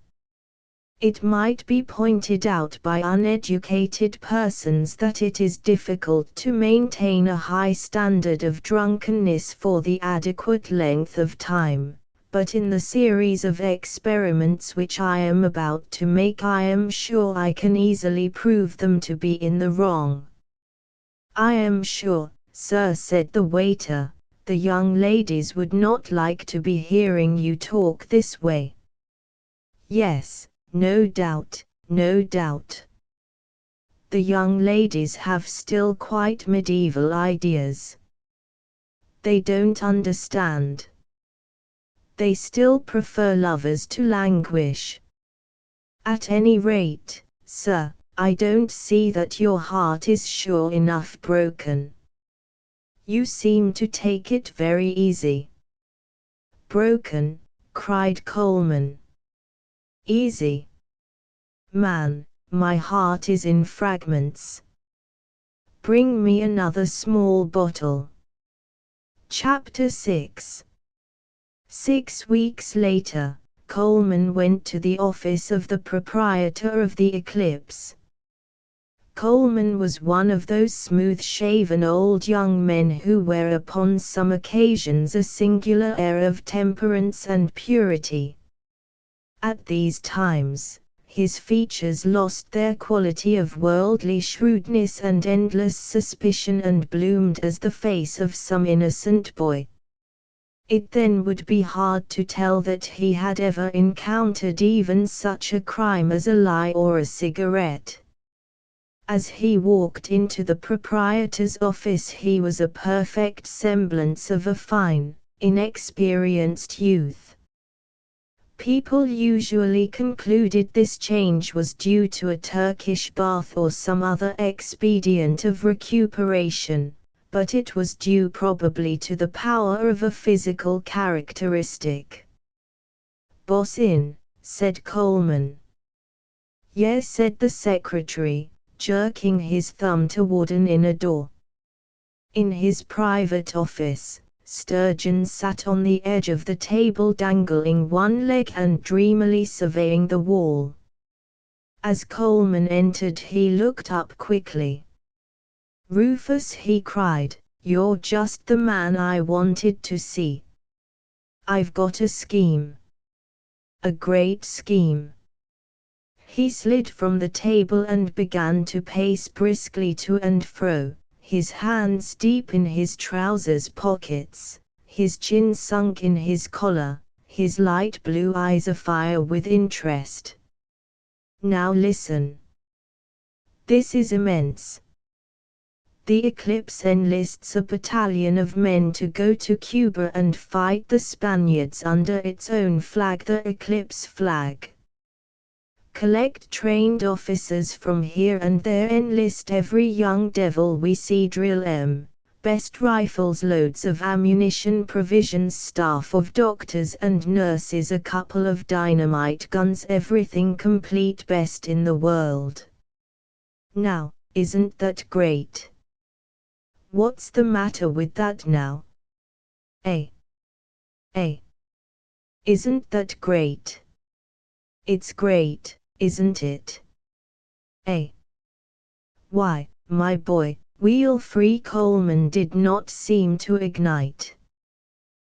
"It might be pointed out by uneducated persons that it is difficult to maintain a high standard of drunkenness for the adequate length of time, but in the series of experiments which I am about to make I am sure I can easily prove them to be in the wrong." "I am sure, sir," said the waiter, "the young ladies would not like to be hearing you talk this way." "Yes, no doubt, no doubt. The young ladies have still quite medieval ideas. They don't understand. They still prefer lovers to languish. At any rate, sir, I don't see that your heart is sure enough broken. You seem to take it very easy." "Broken?" cried Coleman. "Easy? Man, my heart is in fragments. Bring me another small bottle." Chapter 6. 6 weeks later, Coleman went to the office of the proprietor of the Eclipse. Coleman was one of those smooth-shaven old young men who wear upon some occasions a singular air of temperance and purity. At these times, his features lost their quality of worldly shrewdness and endless suspicion and bloomed as the face of some innocent boy. It then would be hard to tell that he had ever encountered even such a crime as a lie or a cigarette. As he walked into the proprietor's office he was a perfect semblance of a fine, inexperienced youth. People usually concluded this change was due to a Turkish bath or some other expedient of recuperation, but it was due probably to the power of a physical characteristic. "Boss in," said Coleman. "Yes," said the secretary, jerking his thumb toward an inner door. In his private office, Sturgeon sat on the edge of the table dangling one leg and dreamily surveying the wall. As Coleman entered he looked up quickly. "Rufus," he cried, "you're just the man I wanted to see. I've got a scheme. A great scheme." He slid from the table and began to pace briskly to and fro, his hands deep in his trousers pockets, his chin sunk in his collar, his light blue eyes afire with interest. "Now listen. This is immense. The Eclipse enlists a battalion of men to go to Cuba and fight the Spaniards under its own flag, the Eclipse flag. Collect trained officers from here and there, enlist every young devil we see, drill best rifles, loads of ammunition, provisions, staff of doctors and nurses, a couple of dynamite guns, everything complete, best in the world. Now, isn't that great? What's the matter with that now? Eh? Isn't that great? It's great, isn't it? Why, my boy, Wheel-Free Coleman did not seem to ignite.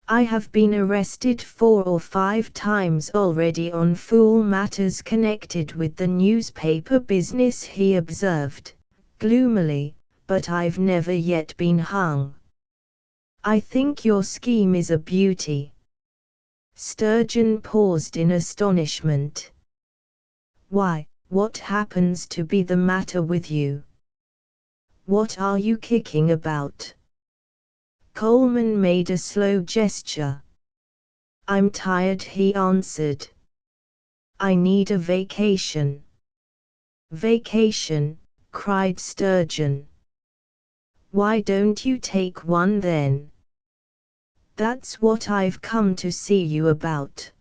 I have been arrested 4 or 5 times already on fool matters connected with the newspaper business, he observed, gloomily, but I've never yet been hung. I think your scheme is a beauty. Sturgeon paused in astonishment. Why, what happens to be the matter with you? What are you kicking about? Coleman made a slow gesture. I'm tired, he answered. I need a vacation. Vacation, cried Sturgeon. Why don't you take one then? That's what I've come to see you about.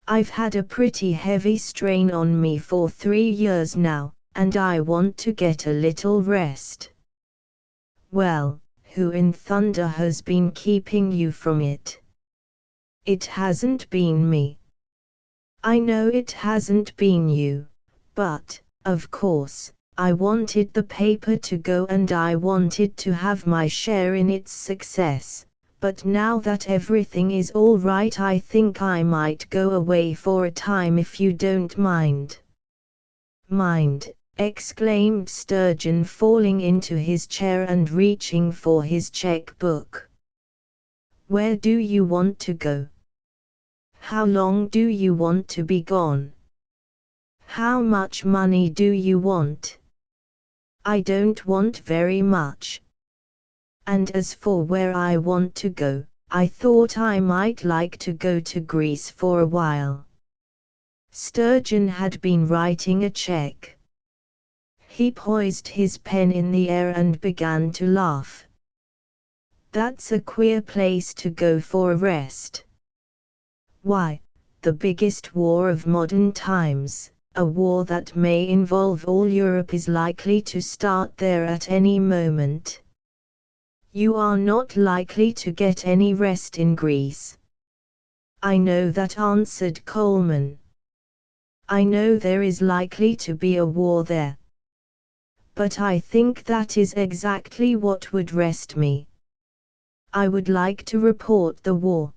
I've had a pretty heavy strain on me for 3 years now, and I want to get a little rest. Well, who in thunder has been keeping you from it? It hasn't been me. I know it hasn't been you, but, of course, I wanted the paper to go and I wanted to have my share in its success. But now that everything is all right, I think I might go away for a time if you don't mind. Mind, exclaimed Sturgeon, falling into his chair and reaching for his checkbook. Where do you want to go? How long do you want to be gone? How much money do you want? I don't want very much. And as for where I want to go, I thought I might like to go to Greece for a while. Sturgeon had been writing a check. He poised his pen in the air and began to laugh. That's a queer place to go for a rest. Why, the biggest war of modern times, a war that may involve all Europe, is likely to start there at any moment. You are not likely to get any rest in Greece. I know that, answered Coleman. I know there is likely to be a war there. But I think that is exactly what would rest me. I would like to report the war.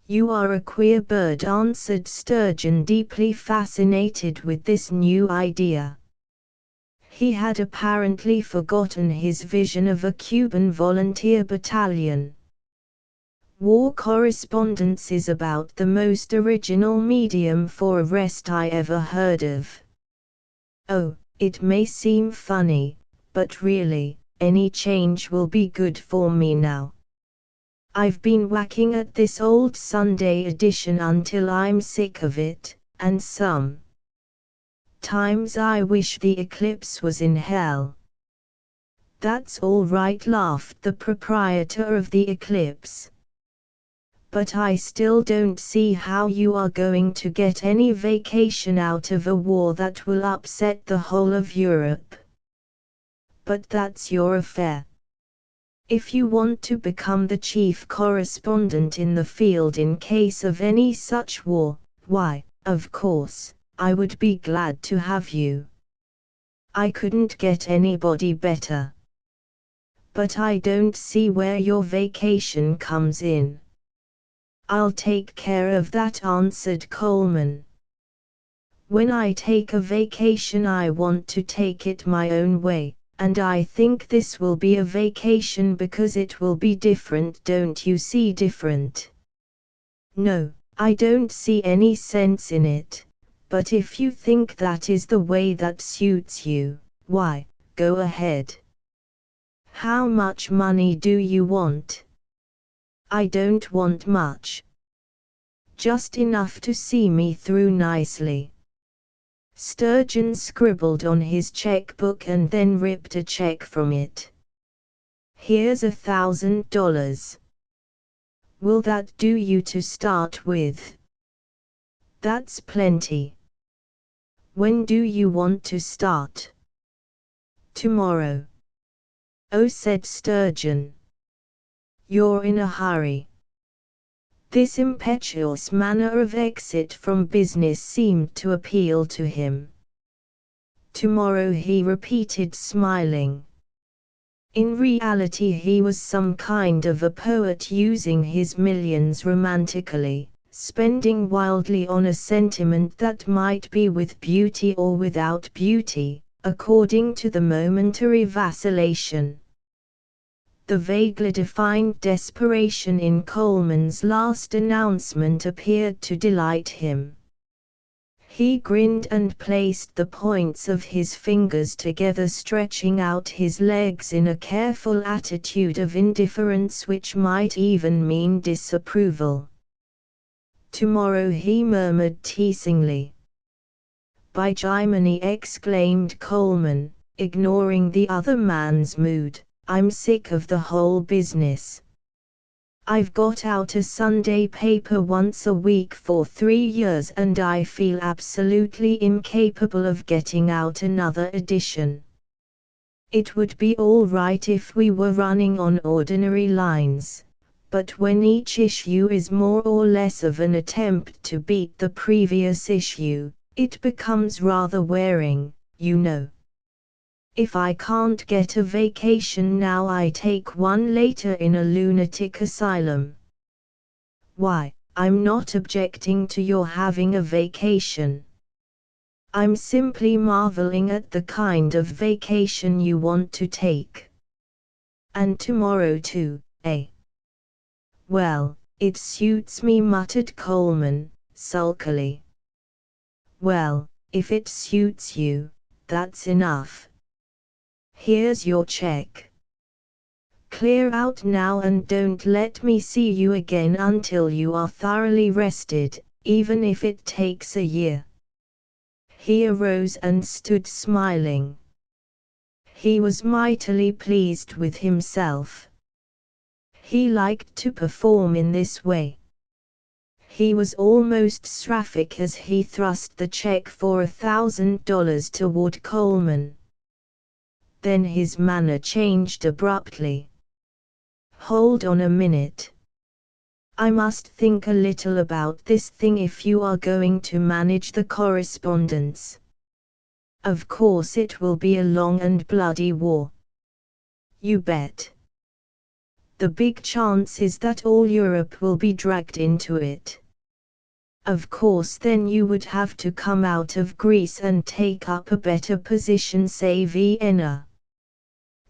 You are a queer bird, answered Sturgeon, deeply fascinated with this new idea. He had apparently forgotten his vision of a Cuban volunteer battalion. War correspondence is about the most original medium for a rest I ever heard of. Oh, it may seem funny, but really, any change will be good for me now. I've been whacking at this old Sunday edition until I'm sick of it, and some times I wish the eclipse was in hell. That's all right, laughed the proprietor of the Eclipse. But I still don't see how you are going to get any vacation out of a war that will upset the whole of Europe. But that's your affair. If you want to become the chief correspondent in the field in case of any such war, why, of course, I would be glad to have you. I couldn't get anybody better. But I don't see where your vacation comes in. I'll take care of that, answered Coleman. When I take a vacation, I want to take it my own way, and I think this will be a vacation because it will be different. Don't you see different? No, I don't see any sense in it, but if you think that is the way that suits you, why, go ahead. How much money do you want? I don't want much. Just enough to see me through nicely. Sturgeon scribbled on his checkbook and then ripped a check from it. Here's $1,000. Will that do you to start with? That's plenty. When do you want to start? Tomorrow. Oh, said Sturgeon. You're in a hurry. This impetuous manner of exit from business seemed to appeal to him. Tomorrow, he repeated, smiling. In reality he was some kind of a poet using his millions romantically, spending wildly on a sentiment that might be with beauty or without beauty, according to the momentary vacillation. The vaguely defined desperation in Coleman's last announcement appeared to delight him. He grinned and placed the points of his fingers together, stretching out his legs in a careful attitude of indifference which might even mean disapproval. Tomorrow, he murmured teasingly. By Jiminy, exclaimed Coleman, ignoring the other man's mood, I'm sick of the whole business. I've got out a Sunday paper once a week for 3 years and I feel absolutely incapable of getting out another edition. It would be all right if we were running on ordinary lines, but when each issue is more or less of an attempt to beat the previous issue, it becomes rather wearing, you know. If I can't get a vacation now, I take one later in a lunatic asylum. Why, I'm not objecting to your having a vacation. I'm simply marveling at the kind of vacation you want to take. And tomorrow too, eh? Well, it suits me, muttered Coleman, sulkily. Well, if it suits you, that's enough. Here's your check. Clear out now and don't let me see you again until you are thoroughly rested, even if it takes a year. He arose and stood smiling. He was mightily pleased with himself. He liked to perform in this way. He was almost seraphic as he thrust the check for $1,000 toward Coleman. Then his manner changed abruptly. Hold on a minute. I must think a little about this thing if you are going to manage the correspondence. Of course it will be a long and bloody war. You bet. The big chance is that all Europe will be dragged into it. Of course then you would have to come out of Greece and take up a better position, say Vienna.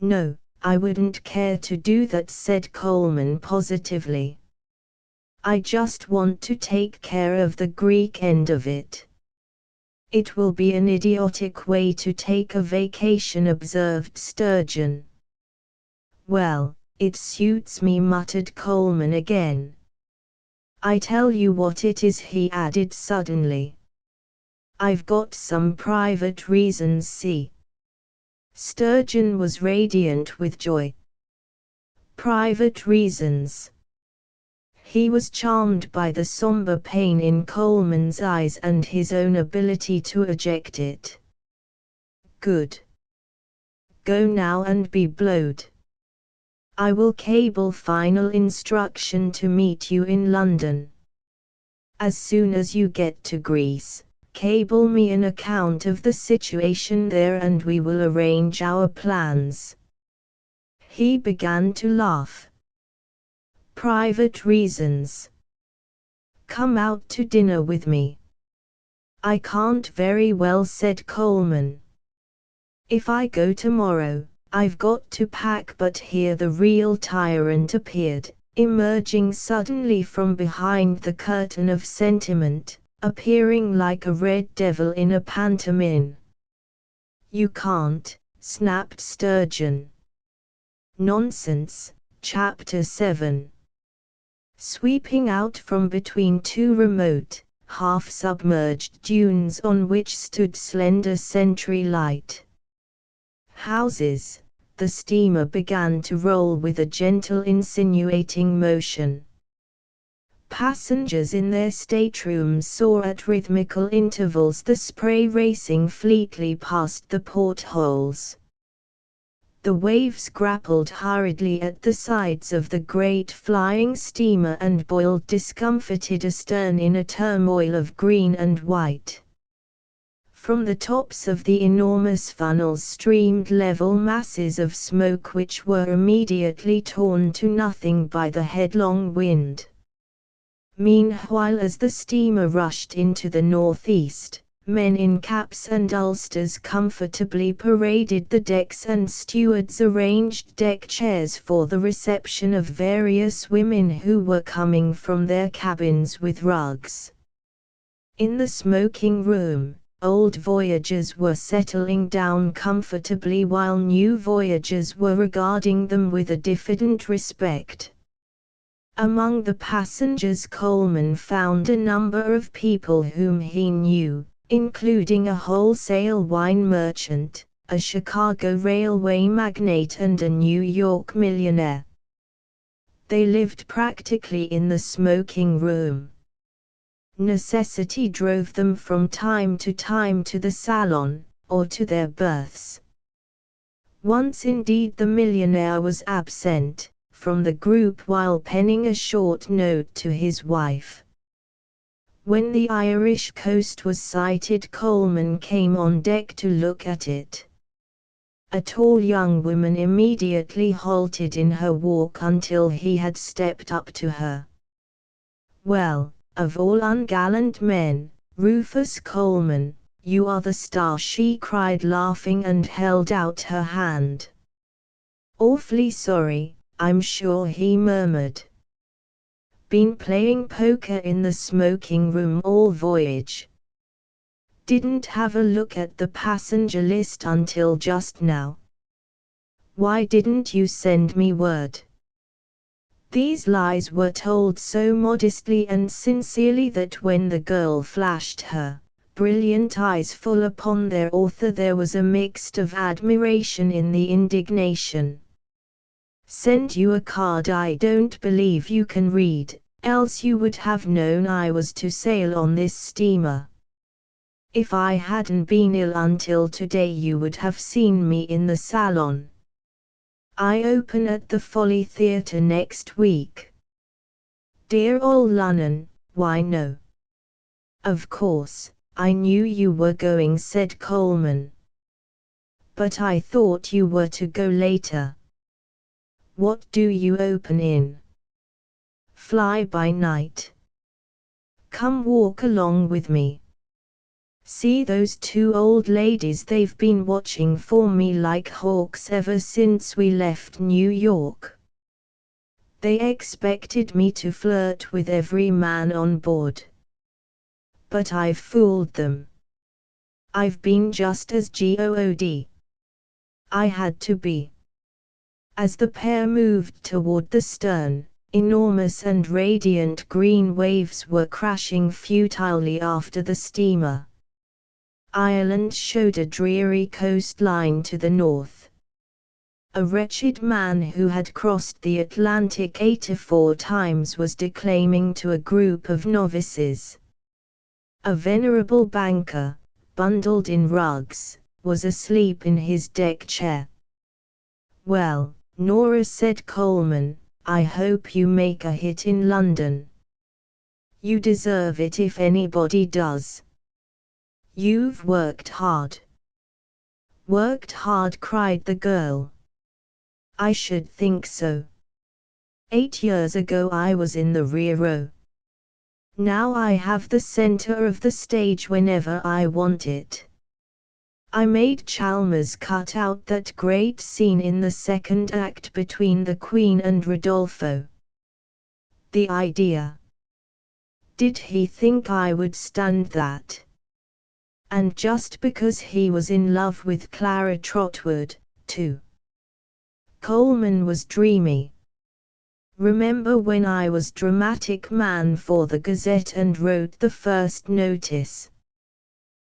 No, I wouldn't care to do that, said Coleman positively. I just want to take care of the Greek end of it. It will be an idiotic way to take a vacation, observed Sturgeon. Well, "It suits me," muttered Coleman again. "I tell you what it is," he added suddenly. "I've got some private reasons, see?" Sturgeon was radiant with joy. Private reasons. He was charmed by the somber pain in Coleman's eyes and his own ability to eject it. "Good. Go now and be blowed. I will cable final instruction to meet you in London. As soon as you get to Greece, cable me an account of the situation there and we will arrange our plans." He began to laugh. "Private reasons. Come out to dinner with me." "I can't very well," said Coleman. "If I go tomorrow, I've got to pack." But here the real tyrant appeared, emerging suddenly from behind the curtain of sentiment, appearing like a red devil in a pantomime. "You can't," snapped Sturgeon. "Nonsense." Chapter 7. Sweeping out from between two remote, half-submerged dunes on which stood slender sentry-light houses, the steamer began to roll with a gentle insinuating motion. Passengers in their staterooms saw at rhythmical intervals the spray racing fleetly past the portholes. The waves grappled hurriedly at the sides of the great flying steamer and boiled discomfited astern in a turmoil of green and white. From the tops of the enormous funnels streamed level masses of smoke which were immediately torn to nothing by the headlong wind. Meanwhile, as the steamer rushed into the northeast, men in caps and ulsters comfortably paraded the decks and stewards arranged deck chairs for the reception of various women who were coming from their cabins with rugs. In the smoking room, old voyagers were settling down comfortably while new voyagers were regarding them with a diffident respect. Among the passengers Coleman found a number of people whom he knew, including a wholesale wine merchant, a Chicago railway magnate and a New York millionaire. They lived practically in the smoking room. Necessity drove them from time to time to the salon, or to their berths. Once indeed the millionaire was absent from the group while penning a short note to his wife. When the Irish coast was sighted, Coleman came on deck to look at it. A tall young woman immediately halted in her walk until he had stepped up to her. "Well, of all ungallant men, Rufus Coleman, you are the star," she cried laughing and held out her hand. "Awfully sorry, I'm sure," he murmured. "Been playing poker in the smoking room all voyage. Didn't have a look at the passenger list until just now. Why didn't you send me word?" These lies were told so modestly and sincerely that when the girl flashed her brilliant eyes full upon their author there was a mix of admiration in the indignation. "Send you a card? I don't believe you can read, else you would have known I was to sail on this steamer. If I hadn't been ill until today you would have seen me in the salon. I open at the Folly Theatre next week. Dear old Lunnon, why no. Of course, I knew you were going," said Coleman. "But I thought you were to go later. What do you open in?" "Fly by Night. Come walk along with me. See those two old ladies? They've been watching for me like hawks ever since we left New York. They expected me to flirt with every man on board. But I've fooled them. I've been just as good. I had to be. As the pair moved toward the stern, enormous and radiant green waves were crashing futilely after the steamer. Ireland showed a dreary coastline to the north. A wretched man who had crossed the Atlantic 84 times was declaiming to a group of novices. A venerable banker, bundled in rugs, was asleep in his deck chair. "Well, Nora," said Coleman, "I hope you make a hit in London. You deserve it if anybody does. You've worked hard." "Worked hard?" cried the girl. "I should think so. 8 years ago I was in the rear row. Now I have the center of the stage whenever I want it. I made Chalmers cut out that great scene in the second act between the Queen and Rodolfo. The idea! Did he think I would stand that? And just because he was in love with Clara Trotwood, too." Coleman was dreamy. "Remember when I was dramatic man for the Gazette and wrote the first notice?"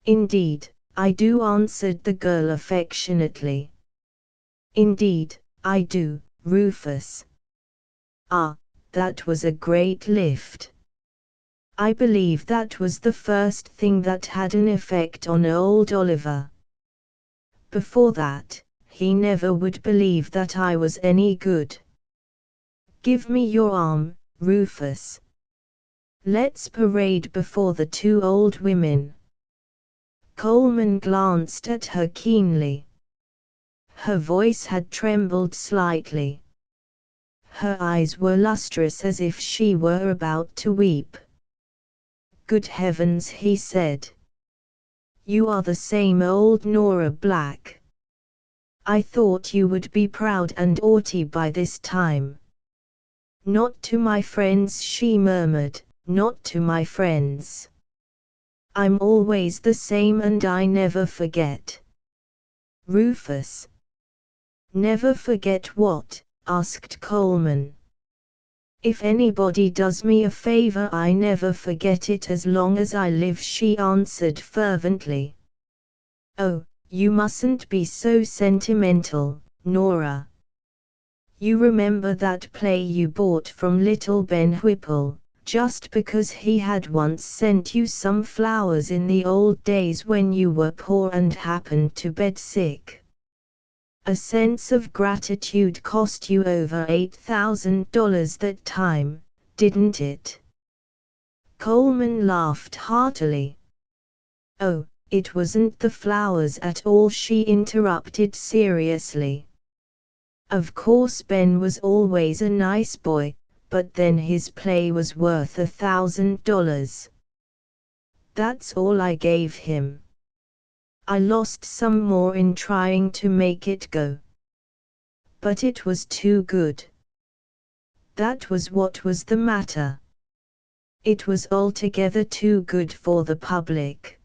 "Indeed, I do," answered the girl affectionately. "Indeed, I do, Rufus." "Ah, that was a great lift. I believe that was the first thing that had an effect on old Oliver. Before that, he never would believe that I was any good. Give me your arm, Rufus. Let's parade before the two old women." Coleman glanced at her keenly. Her voice had trembled slightly. Her eyes were lustrous as if she were about to weep. "Good heavens," he said. "You are the same old Nora Black. I thought you would be proud and haughty by this time." "Not to my friends," she murmured, "not to my friends. I'm always the same and I never forget." "Rufus." "Never forget what?" asked Coleman. "If anybody does me a favor I never forget it as long as I live," she answered fervently. "Oh, you mustn't be so sentimental, Nora. You remember that play you bought from little Ben Whipple, just because he had once sent you some flowers in the old days when you were poor and happened to bed sick? A sense of gratitude cost you over $8,000 that time, didn't it?" Coleman laughed heartily. "Oh, it wasn't the flowers at all," she interrupted seriously. "Of course Ben was always a nice boy, but then his play was worth $1,000. That's all I gave him. I lost some more in trying to make it go. But it was too good. That was what was the matter. It was altogether too good for the public.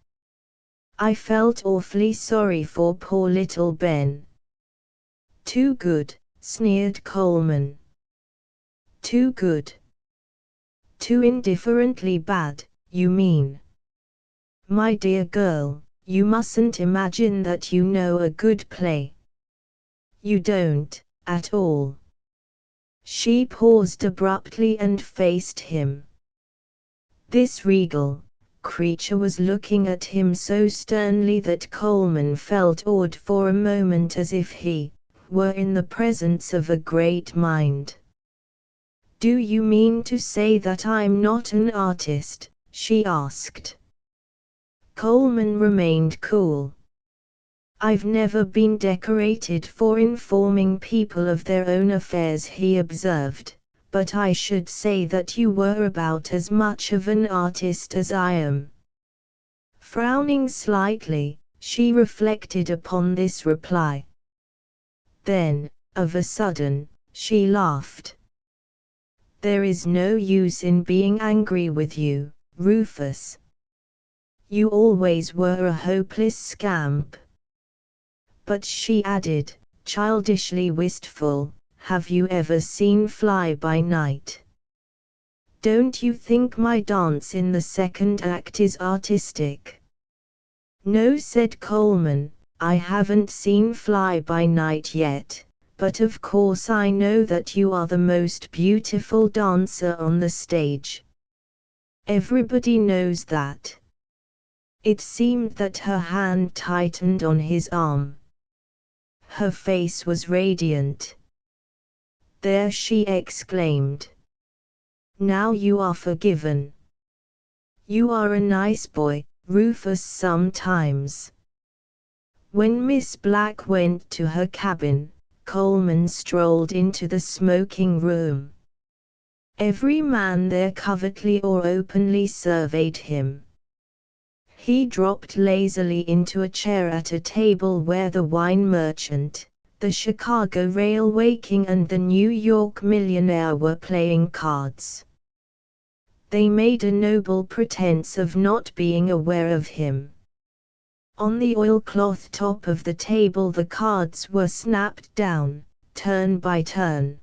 I felt awfully sorry for poor little Ben." "Too good," sneered Coleman. "Too good. Too indifferently bad, you mean. My dear girl, you mustn't imagine that you know a good play. You don't, at all." She paused abruptly and faced him. This regal creature was looking at him so sternly that Coleman felt awed for a moment as if he were in the presence of a great mind. "Do you mean to say that I'm not an artist?" she asked. Coleman remained cool. "I've never been decorated for informing people of their own affairs," he observed, "but I should say that you were about as much of an artist as I am." Frowning slightly, she reflected upon this reply. Then, of a sudden, she laughed. "There is no use in being angry with you, Rufus. You always were a hopeless scamp." But she added, childishly wistful, have you ever seen Fly by Night? Don't you think my dance in the second act is artistic? No, said Coleman, I haven't seen Fly by Night yet, but of course I know that you are the most beautiful dancer on the stage. Everybody knows that. It seemed that her hand tightened on his arm. Her face was radiant. There, she exclaimed. Now you are forgiven. You are a nice boy, Rufus, sometimes. When Miss Black went to her cabin, Coleman strolled into the smoking room. Every man there covertly or openly surveyed him. He dropped lazily into a chair at a table where the wine merchant, the Chicago Railway King and the New York millionaire were playing cards. They made a noble pretense of not being aware of him. On the oilcloth top of the table the cards were snapped down, turn by turn.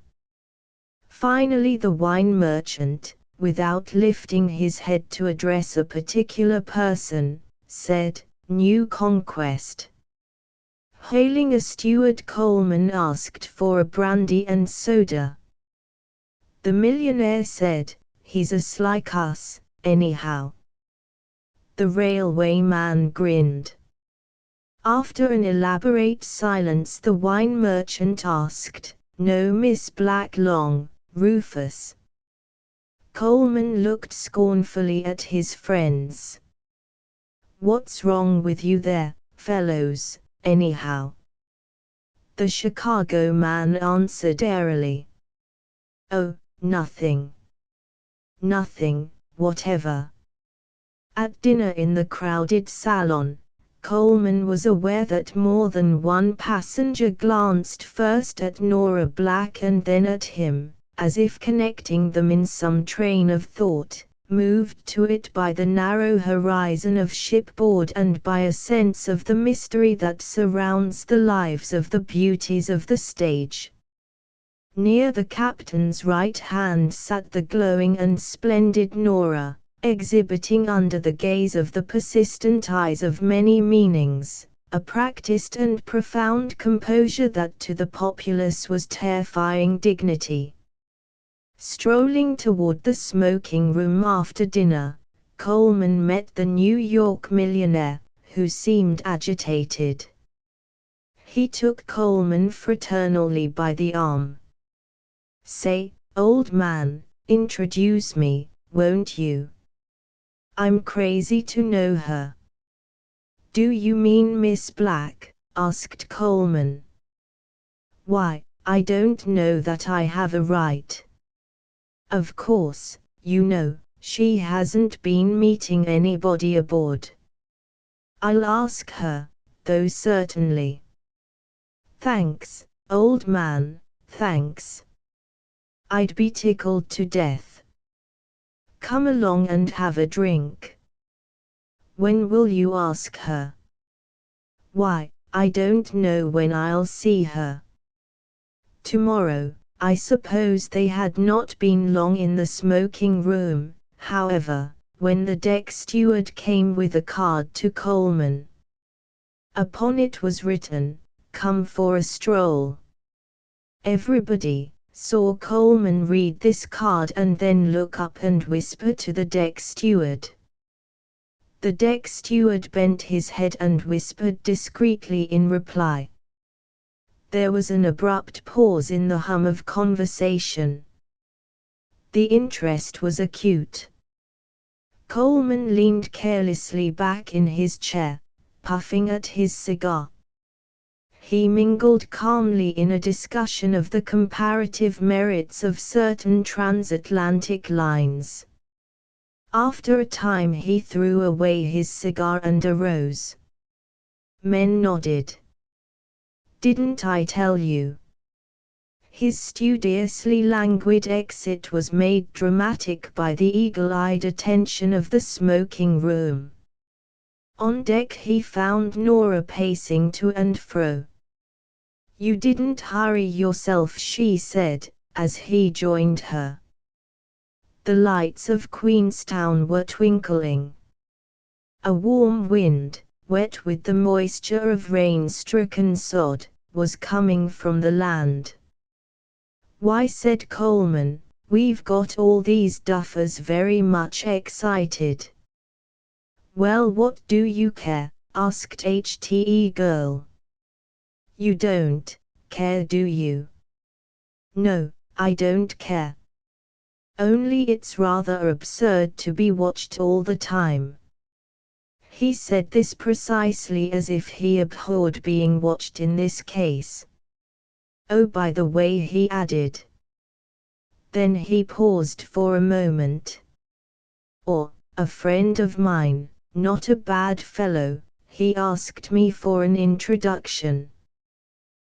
Finally the wine merchant, without lifting his head to address a particular person, said, "New conquest." Hailing a steward, Coleman asked for a brandy and soda. The millionaire said, "He's a sly cuss, anyhow." The railway man grinned. After an elaborate silence the wine merchant asked, "No Miss Black long, Rufus?" Coleman looked scornfully at his friends. "What's wrong with you there, fellows, anyhow?" The Chicago man answered airily. "Oh, nothing. Nothing, whatever." At dinner in the crowded salon, Coleman was aware that more than one passenger glanced first at Nora Black and then at him, as if connecting them in some train of thought, moved to it by the narrow horizon of shipboard and by a sense of the mystery that surrounds the lives of the beauties of the stage. Near the captain's right hand sat the glowing and splendid Nora, exhibiting under the gaze of the persistent eyes of many meanings, a practiced and profound composure that to the populace was terrifying dignity. Strolling toward the smoking room after dinner, Coleman met the New York millionaire, who seemed agitated. He took Coleman fraternally by the arm. "Say, old man, introduce me, won't you? I'm crazy to know her." "Do you mean Miss Black?" asked Coleman. "Why, I don't know that I have a right. Of course, you know, she hasn't been meeting anybody aboard. I'll ask her, though, certainly." "Thanks, old man, thanks. I'd be tickled to death. Come along and have a drink." "When will you ask her?" "Why, I don't know when I'll see her." "Tomorrow." I suppose they had not been long in the smoking room, however, when the deck steward came with a card to Coleman. Upon it was written, "Come for a stroll." Everybody saw Coleman read this card and then look up and whisper to the deck steward. The deck steward bent his head and whispered discreetly in reply. There was an abrupt pause in the hum of conversation. The interest was acute. Coleman leaned carelessly back in his chair, puffing at his cigar. He mingled calmly in a discussion of the comparative merits of certain transatlantic lines. After a time he threw away his cigar and arose. Men nodded. "Didn't I tell you?" His studiously languid exit was made dramatic by the eagle-eyed attention of the smoking room. On deck he found Nora pacing to and fro. You didn't hurry yourself, she said, as he joined her. The lights of Queenstown were twinkling. A warm wind, wet with the moisture of rain-stricken sod, was coming from the land. Why, said Coleman, we've got all these duffers very much excited. Well, what do you care? Asked HTE girl. You don't care, do you? No, I don't care. Only it's rather absurd to be watched all the time. He said this precisely as if he abhorred being watched in this case. Oh, by the way, he added. Then he paused for a moment. Or, a friend of mine, not a bad fellow, he asked me for an introduction.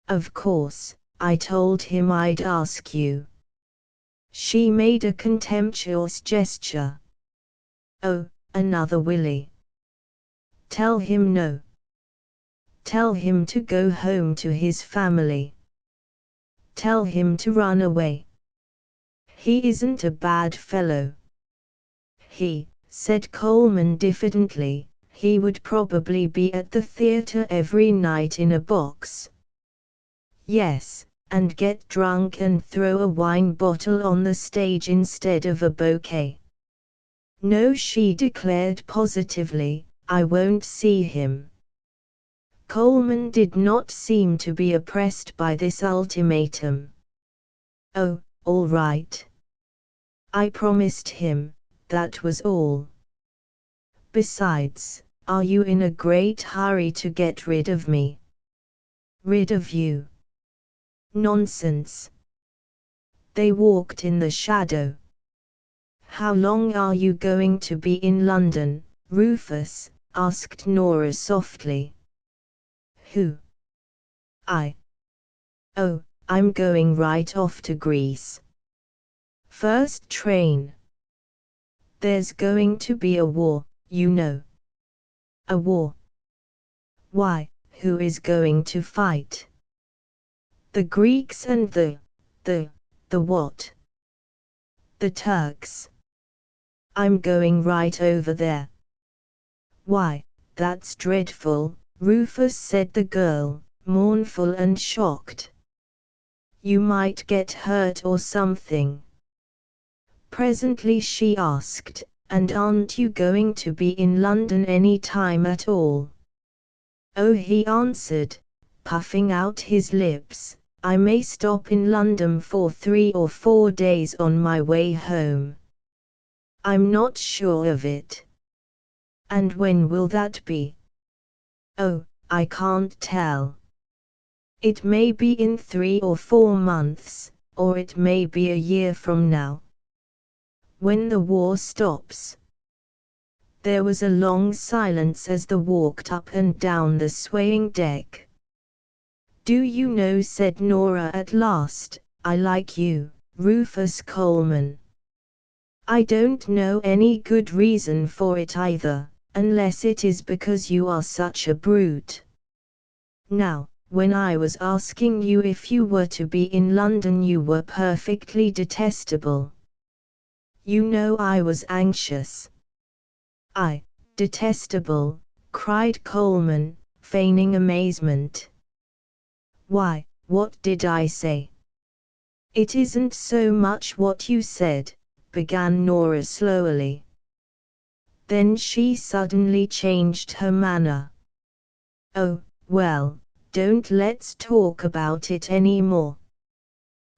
Of course, I told him I'd ask you. She made a contemptuous gesture. Oh, another Willie. Tell him no. Tell him to go home to his family. Tell him to run away. He isn't a bad fellow. He, said Coleman diffidently, he would probably be at the theatre every night in a box. Yes, and get drunk and throw a wine bottle on the stage instead of a bouquet. No, she declared positively, I won't see him. Coleman did not seem to be oppressed by this ultimatum. Oh, all right. I promised him, that was all. Besides, are you in a great hurry to get rid of me? Rid of you? Nonsense. They walked in the shadow. How long are you going to be in London, Rufus? Asked Nora softly. Who? I. Oh, I'm going right off to Greece. First train. There's going to be a war, you know. A war? Why, who is going to fight? The Greeks and the what? The Turks. I'm going right over there. Why, that's dreadful, Rufus, said the girl, mournful and shocked. You might get hurt or something. Presently she asked, and aren't you going to be in London any time at all? Oh, he answered, puffing out his lips, I may stop in London for 3 or 4 days on my way home. I'm not sure of it. And when will that be? Oh, I can't tell. It may be in 3 or 4 months, or it may be a year from now. When the war stops. There was a long silence as they walked up and down the swaying deck. Do you know, said Nora at last, I like you, Rufus Coleman. I don't know any good reason for it either, unless it is because you are such a brute. Now, when I was asking you if you were to be in London, you were perfectly detestable. You know I was anxious. Detestable, cried Coleman, feigning amazement. Why, what did I say? It isn't so much what you said, began Nora slowly. Then she suddenly changed her manner. Oh, well, don't let's talk about it any more.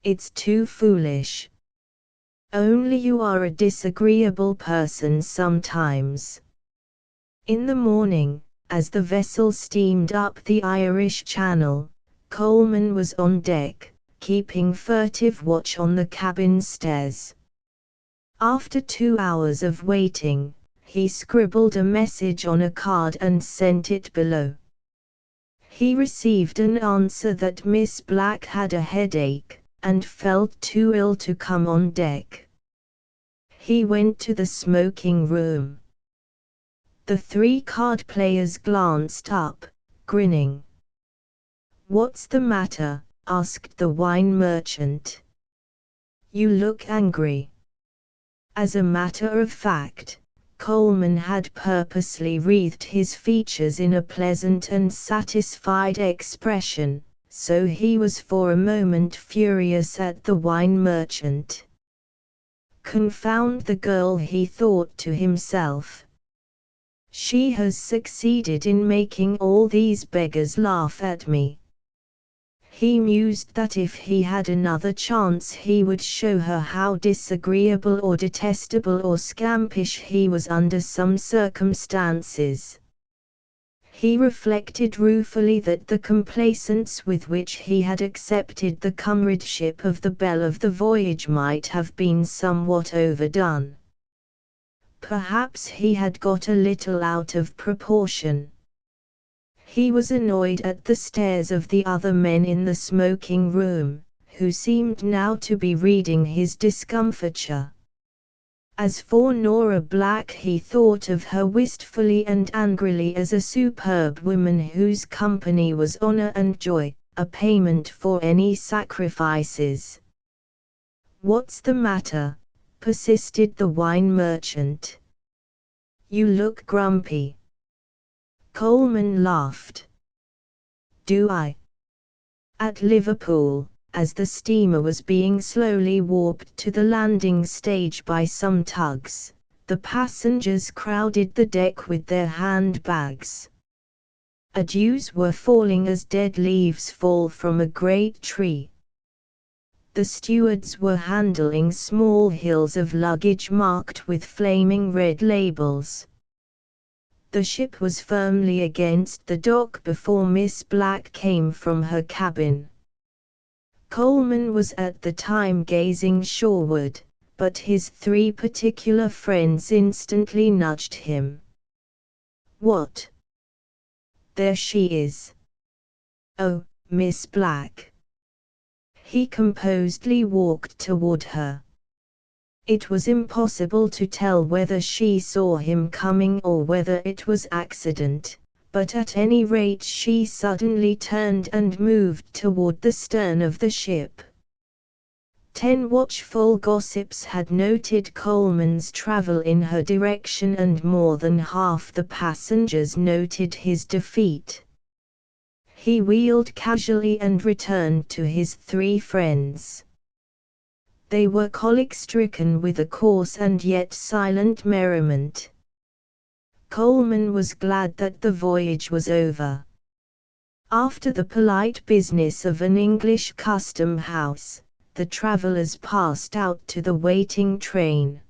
It's too foolish. Only you are a disagreeable person sometimes. In the morning, as the vessel steamed up the Irish Channel, Coleman was on deck, keeping furtive watch on the cabin stairs. After 2 hours of waiting, he scribbled a message on a card and sent it below. He received an answer that Miss Black had a headache, and felt too ill to come on deck. He went to the smoking room. The 3 card players glanced up, grinning. "What's the matter?" asked the wine merchant. "You look angry." As a matter of fact, Coleman had purposely wreathed his features in a pleasant and satisfied expression, so he was for a moment furious at the wine merchant. "Confound the girl," he thought to himself. "She has succeeded in making all these beggars laugh at me." He mused that if he had another chance he would show her how disagreeable or detestable or scampish he was under some circumstances. He reflected ruefully that the complacence with which he had accepted the comradeship of the belle of the voyage might have been somewhat overdone. Perhaps he had got a little out of proportion. He was annoyed at the stares of the other men in the smoking room, who seemed now to be reading his discomfiture. As for Nora Black, he thought of her wistfully and angrily as a superb woman whose company was honor and joy, a payment for any sacrifices. "What's the matter?" persisted the wine merchant. "You look grumpy." Coleman laughed. "Do I?" At Liverpool, as the steamer was being slowly warped to the landing stage by some tugs, the passengers crowded the deck with their handbags. Dews were falling as dead leaves fall from a great tree. The stewards were handling small hills of luggage marked with flaming red labels. The ship was firmly against the dock before Miss Black came from her cabin. Coleman was at the time gazing shoreward, but his three particular friends instantly nudged him. "What? There she is." "Oh, Miss Black." He composedly walked toward her. It was impossible to tell whether she saw him coming or whether it was accident, but at any rate she suddenly turned and moved toward the stern of the ship. 10 watchful gossips had noted Coleman's travel in her direction, and more than half the passengers noted his defeat. He wheeled casually and returned to his three friends. They were colic-stricken with a coarse and yet silent merriment. Coleman was glad that the voyage was over. After the polite business of an English custom house, the travellers passed out to the waiting train.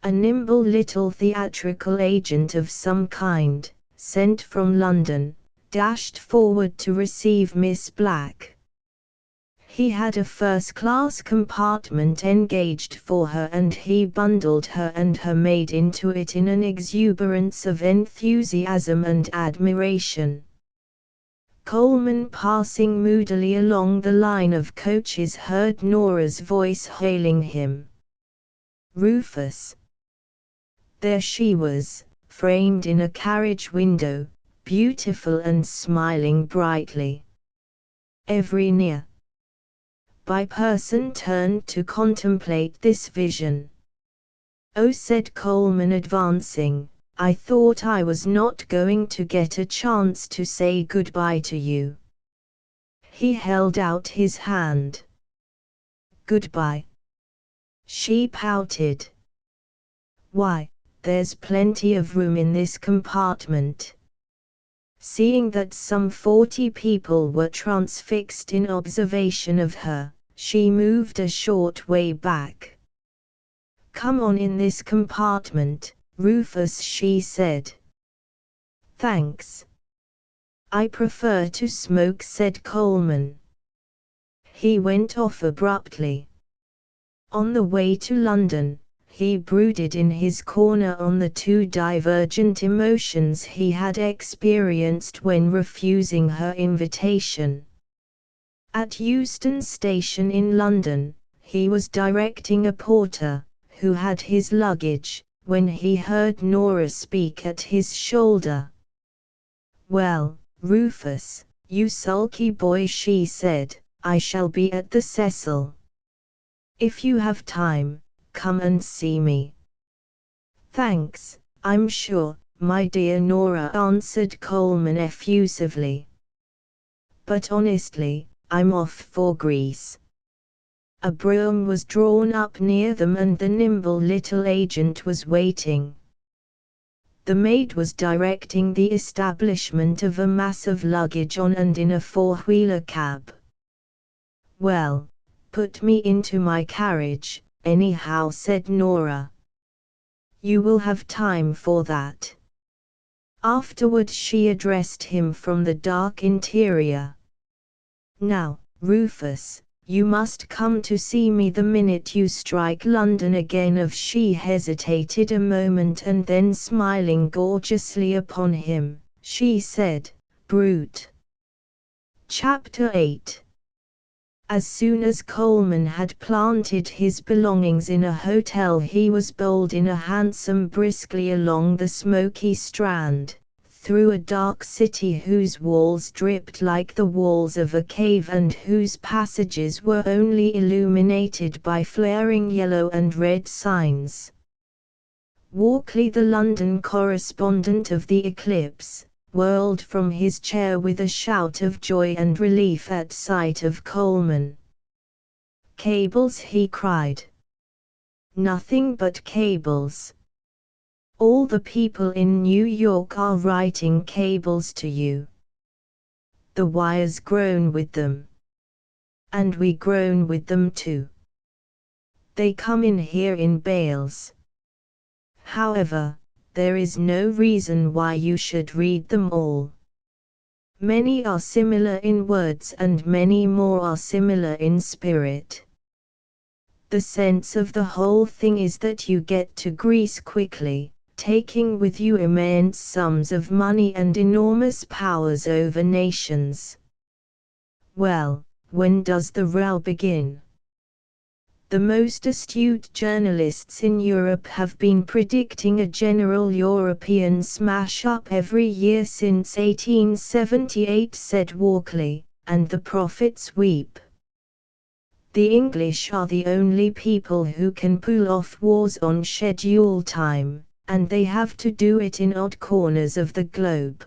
A nimble little theatrical agent of some kind, sent from London, dashed forward to receive Miss Black. He had a first-class compartment engaged for her, and he bundled her and her maid into it in an exuberance of enthusiasm and admiration. Coleman, passing moodily along the line of coaches, heard Nora's voice hailing him. "Rufus!" There she was, framed in a carriage window, beautiful and smiling brightly. Every near by person turned to contemplate this vision. "Oh," said Coleman, advancing, "I thought I was not going to get a chance to say goodbye to you." He held out his hand. "Goodbye." She pouted. "Why, there's plenty of room in this compartment." Seeing that some 40 people were transfixed in observation of her, she moved a short way back. "Come on in this compartment, Rufus," she said. "Thanks. I prefer to smoke," said Coleman. He went off abruptly. On the way to London, he brooded in his corner on the two divergent emotions he had experienced when refusing her invitation. At Euston Station in London, he was directing a porter, who had his luggage, when he heard Nora speak at his shoulder. "Well, Rufus, You sulky boy, she said, I shall be at the Cecil. If you have time, come and see me. Thanks, I'm sure, my dear Nora, answered Coleman effusively. But honestly, I'm off for Greece. A brougham was drawn up near them and the nimble little agent was waiting. The maid was directing the establishment of a mass of luggage on and in a four-wheeler cab. Well, put me into my carriage, anyhow, said Nora. You will have time for that. Afterward she addressed him from the dark interior. Now, Rufus, you must come to see me the minute you strike London again. If she hesitated a moment and then smiling gorgeously upon him, she said, Brute. Chapter 8. As soon as Coleman had planted his belongings in a hotel, he was bowled in a hansom briskly along the smoky Strand, through a dark city whose walls dripped like the walls of a cave and whose passages were only illuminated by flaring yellow and red signs. Walkley, the London correspondent of the Eclipse, whirled from his chair with a shout of joy and relief at sight of Coleman. Cables, he cried. Nothing but cables. All the people in New York are writing cables to you. The wires groan with them. And we groan with them too. They come in here in bales. However, there is no reason why you should read them all. Many are similar in words and many more are similar in spirit. The sense of the whole thing is that you get to Greece quickly, taking with you immense sums of money and enormous powers over nations. Well, when does the row begin? The most astute journalists in Europe have been predicting a general European smash-up every year since 1878, said Walkley, and the prophets weep. The English are the only people who can pull off wars on schedule time, and they have to do it in odd corners of the globe.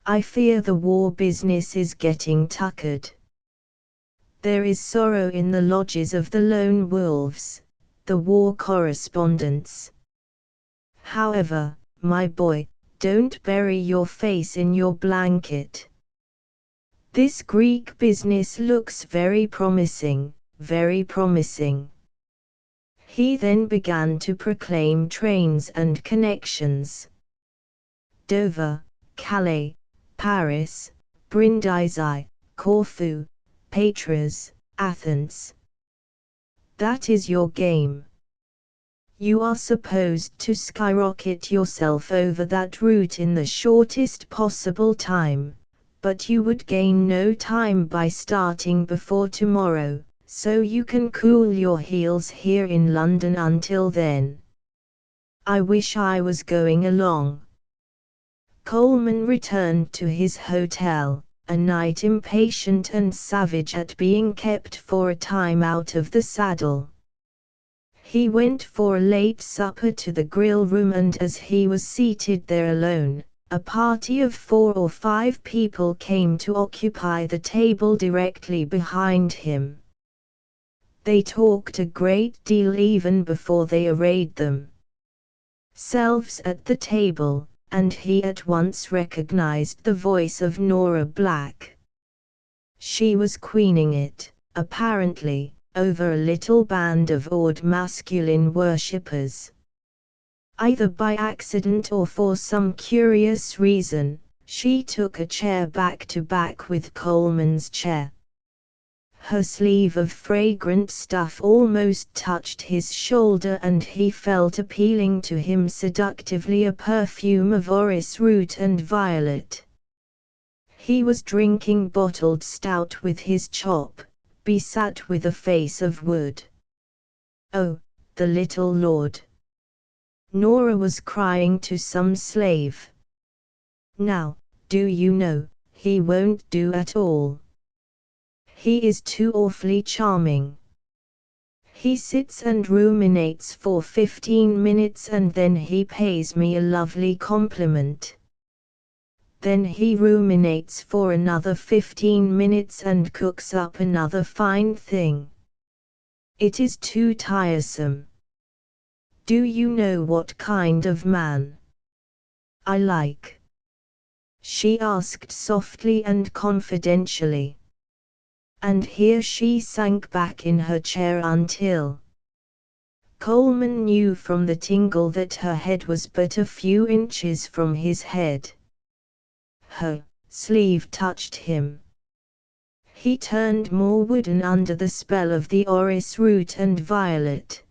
I fear the war business is getting tuckered. There is sorrow in the lodges of the lone wolves, the war correspondents. However, my boy, don't bury your face in your blanket. This Greek business looks very promising, very promising. He then began to proclaim trains and connections. Dover, Calais, Paris, Brindisi, Corfu, Patras, Athens. That is your game. You are supposed to skyrocket yourself over that route in the shortest possible time, but you would gain no time by starting before tomorrow, so you can cool your heels here in London until then. I wish I was going along. Coleman returned to his hotel, a knight impatient and savage at being kept for a time out of the saddle. He went for a late supper to the grill room, and as he was seated there alone, a party of 4 or 5 people came to occupy the table directly behind him. They talked a great deal even before they arrayed themselves at the table, and he at once recognized the voice of Nora Black. She was queening it, apparently, over a little band of awed masculine worshippers. Either by accident or for some curious reason, she took a chair back to back with Coleman's chair. Her sleeve of fragrant stuff almost touched his shoulder, and he felt appealing to him seductively, a perfume of orris root and violet. He was drinking bottled stout with his chop, besat with a face of wood. Oh, the little lord! Nora was crying to some slave. Now, do you know, he won't do at all. He is too awfully charming. He sits and ruminates for 15 minutes and then he pays me a lovely compliment. Then he ruminates for another 15 minutes and cooks up another fine thing. It is too tiresome. Do you know what kind of man I like? She asked softly and confidentially. And here she sank back in her chair until Coleman knew from the tingle that her head was but a few inches from his head. Her sleeve touched him. He turned more wooden under the spell of the orris root and violet.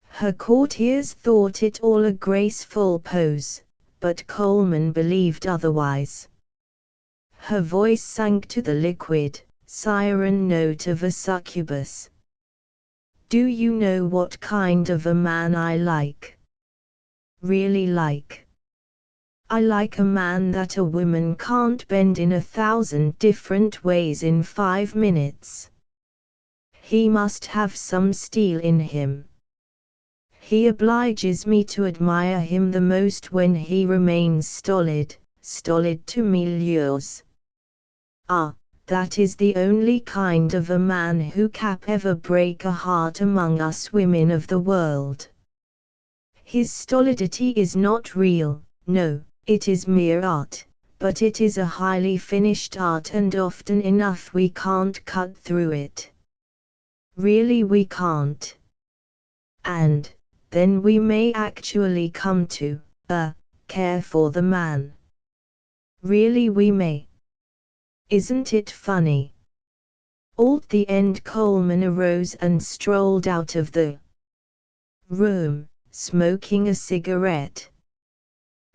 Her courtiers thought it all a graceful pose, but Coleman believed otherwise. Her voice sank to the liquid, siren note of a succubus. Do you know what kind of a man I like? Really like? I like a man that a woman can't bend in 1,000 different ways in 5 minutes. He must have some steel in him. He obliges me to admire him the most when he remains stolid to milieux. Ah, that is the only kind of a man who can ever break a heart among us women of the world. His stolidity is not real, no, it is mere art, but it is a highly finished art and often enough we can't cut through it. Really we can't. And then we may actually come to care for the man. Really we may. Isn't it funny? At the end Coleman arose and strolled out of the room, smoking a cigarette.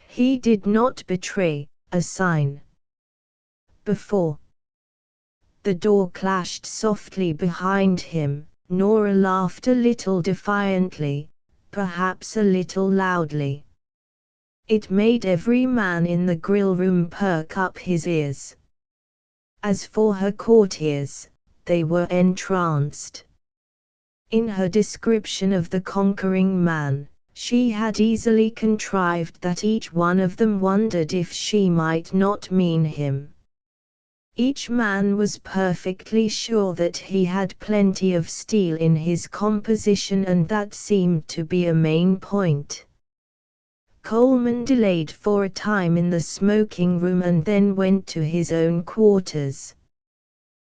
He did not betray a sign. Before the door clashed softly behind him, Nora laughed a little defiantly, perhaps a little loudly. It made every man in the grill room perk up his ears. As for her courtiers, they were entranced. In her description of the conquering man, she had easily contrived that each one of them wondered if she might not mean him. Each man was perfectly sure that he had plenty of steel in his composition, and that seemed to be a main point. Coleman delayed for a time in the smoking room and then went to his own quarters.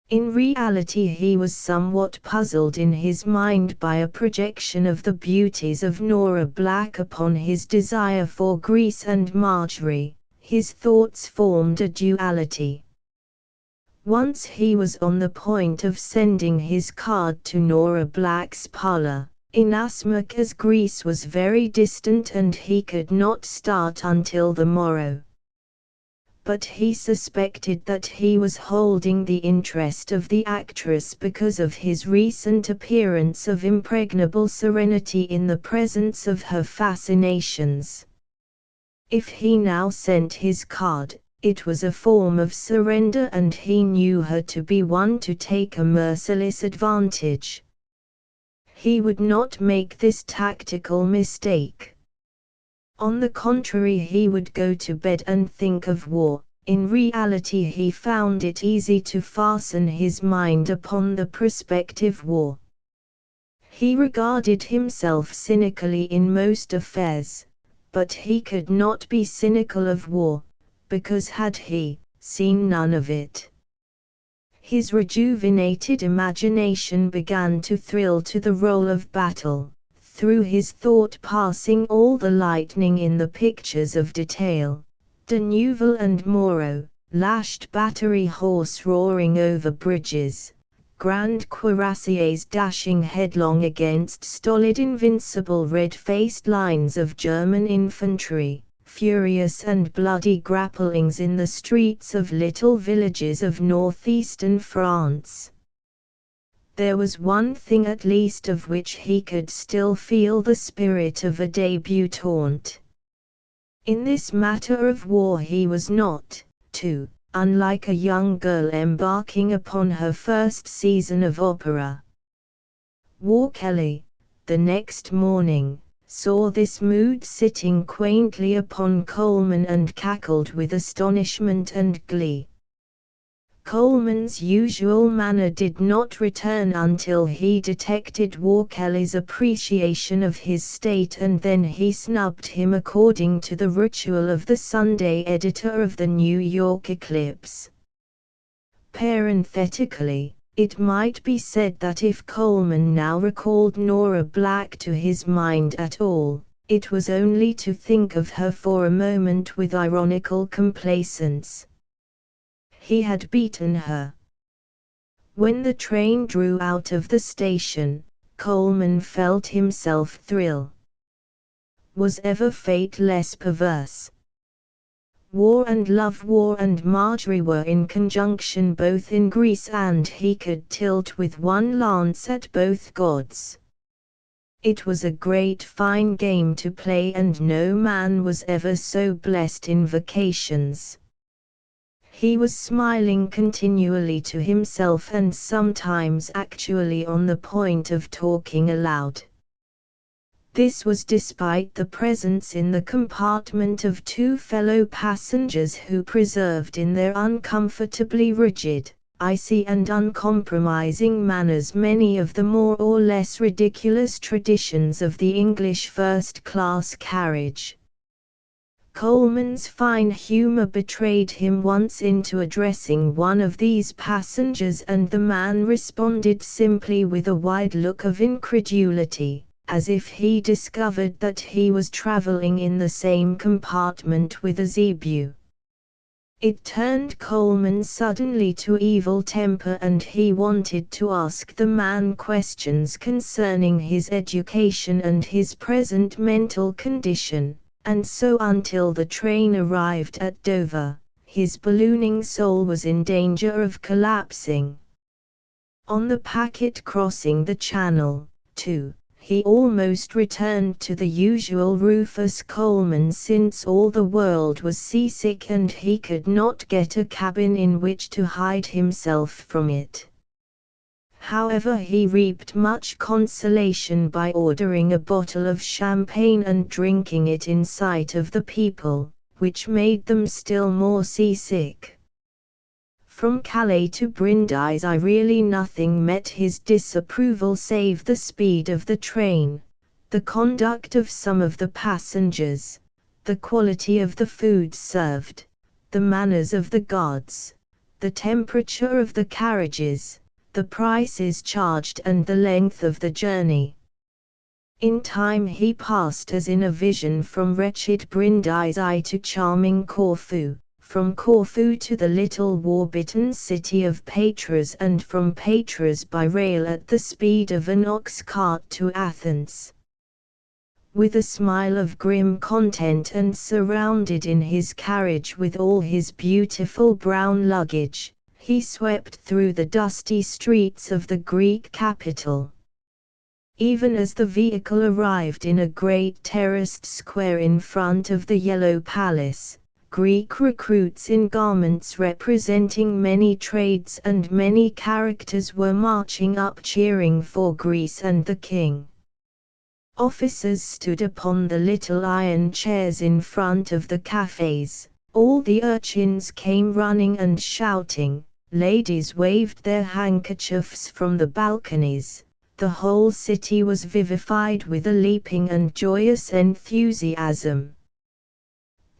In reality he was somewhat puzzled in his mind by a projection of the beauties of Nora Black upon his desire for Grease and Marjorie. His thoughts formed a duality. Once he was on the point of sending his card to Nora Black's parlor, inasmuch as Grease was very distant and he could not start until the morrow. But he suspected that he was holding the interest of the actress because of his recent appearance of impregnable serenity in the presence of her fascinations. If he now sent his card, it was a form of surrender, and he knew her to be one to take a merciless advantage. He would not make this tactical mistake. On the contrary, he would go to bed and think of war. In reality he found it easy to fasten his mind upon the prospective war. He regarded himself cynically in most affairs, but he could not be cynical of war, because had he seen none of it. His rejuvenated imagination began to thrill to the roll of battle, through his thought passing all the lightning in the pictures of detail, de Neuville and Moreau, lashed battery horse roaring over bridges, grand cuirassiers dashing headlong against stolid invincible red-faced lines of German infantry, furious and bloody grapplings in the streets of little villages of northeastern France. There was one thing at least of which he could still feel the spirit of a debutante. In this matter of war he was not, to unlike a young girl embarking upon her first season of opera. Walkelly, the next morning, saw this mood sitting quaintly upon Colman and cackled with astonishment and glee. Colman's usual manner did not return until he detected Walkelly's appreciation of his state, and then he snubbed him according to the ritual of the Sunday editor of the New York Eclipse. Parenthetically, it might be said that if Colman now recalled Nora Black to his mind at all, it was only to think of her for a moment with ironical complacence. He had beaten her. When the train drew out of the station, Colman felt himself thrill. Was ever fate less perverse? War and Marjorie were in conjunction both in Greece, and he could tilt with one lance at both gods. It was a great fine game to play, and no man was ever so blessed in vacations. He was smiling continually to himself, and sometimes actually on the point of talking aloud. This was despite the presence in the compartment of two fellow passengers who preserved in their uncomfortably rigid, icy and uncompromising manners many of the more or less ridiculous traditions of the English first-class carriage. Colman's fine humor betrayed him once into addressing one of these passengers, and the man responded simply with a wide look of incredulity, as if he discovered that he was traveling in the same compartment with a zebu. It turned Colman suddenly to evil temper, and he wanted to ask the man questions concerning his education and his present mental condition. And so until the train arrived at Dover, his ballooning soul was in danger of collapsing. On the packet crossing the Channel, too, he almost returned to the usual Rufus Colman, since all the world was seasick and he could not get a cabin in which to hide himself from it. However, he reaped much consolation by ordering a bottle of champagne and drinking it in sight of the people, which made them still more seasick. From Calais to Brindisi really nothing met his disapproval save the speed of the train, the conduct of some of the passengers, the quality of the food served, the manners of the guards, the temperature of the carriages, the prices charged, and the length of the journey. In time he passed as in a vision from wretched Brindisi to charming Corfu, from Corfu to the little war-bitten city of Patras, and from Patras by rail at the speed of an ox cart to Athens. With a smile of grim content, and surrounded in his carriage with all his beautiful brown luggage, he swept through the dusty streets of the Greek capital. Even as the vehicle arrived in a great terraced square in front of the Yellow Palace, Greek recruits in garments representing many trades and many characters were marching up cheering for Greece and the king. Officers stood upon the little iron chairs in front of the cafes, all the urchins came running and shouting, ladies waved their handkerchiefs from the balconies. The whole city was vivified with a leaping and joyous enthusiasm.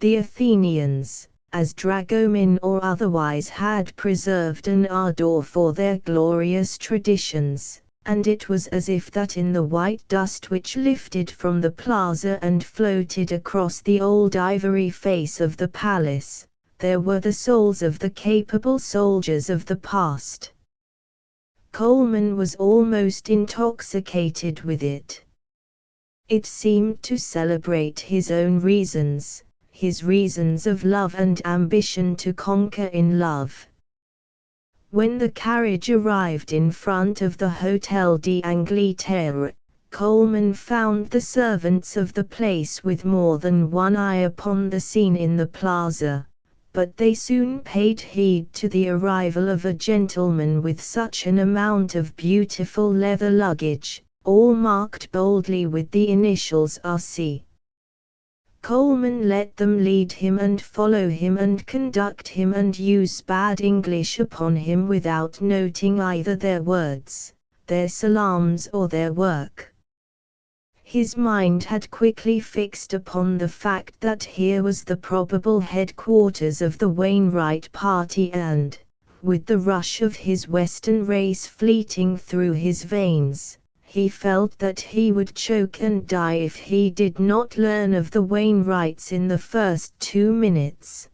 The Athenians, as dragomen or otherwise, had preserved an ardor for their glorious traditions, and it was as if that in the white dust which lifted from the plaza and floated across the old ivory face of the palace, there were the souls of the capable soldiers of the past. Colman was almost intoxicated with it. It seemed to celebrate his own reasons, his reasons of love and ambition to conquer in love. When the carriage arrived in front of the Hotel d'Angleterre, Colman found the servants of the place with more than one eye upon the scene in the plaza, but they soon paid heed to the arrival of a gentleman with such an amount of beautiful leather luggage, all marked boldly with the initials R.C. Coleman let them lead him and follow him and conduct him and use bad English upon him without noting either their words, their salams or their work. His mind had quickly fixed upon the fact that here was the probable headquarters of the Wainwright party and, with the rush of his Western race fleeting through his veins, he felt that he would choke and die if he did not learn of the Wainwrights in the first 2 minutes.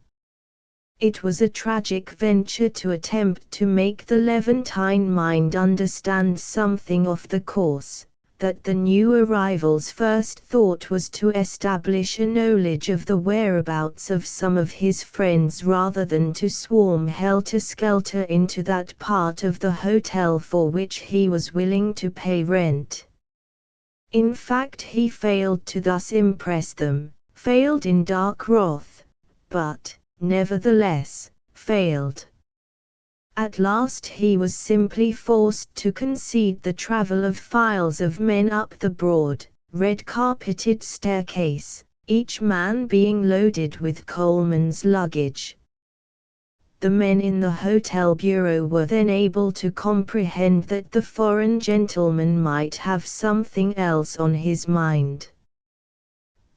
It was a tragic venture to attempt to make the Levantine mind understand something of the course that the new arrival's first thought was to establish a knowledge of the whereabouts of some of his friends rather than to swarm helter-skelter into that part of the hotel for which he was willing to pay rent. In fact, he failed to thus impress them, failed in dark wrath, but, nevertheless, failed. At last he was simply forced to concede the travel of files of men up the broad, red-carpeted staircase, each man being loaded with Coleman's luggage. The men in the hotel bureau were then able to comprehend that the foreign gentleman might have something else on his mind.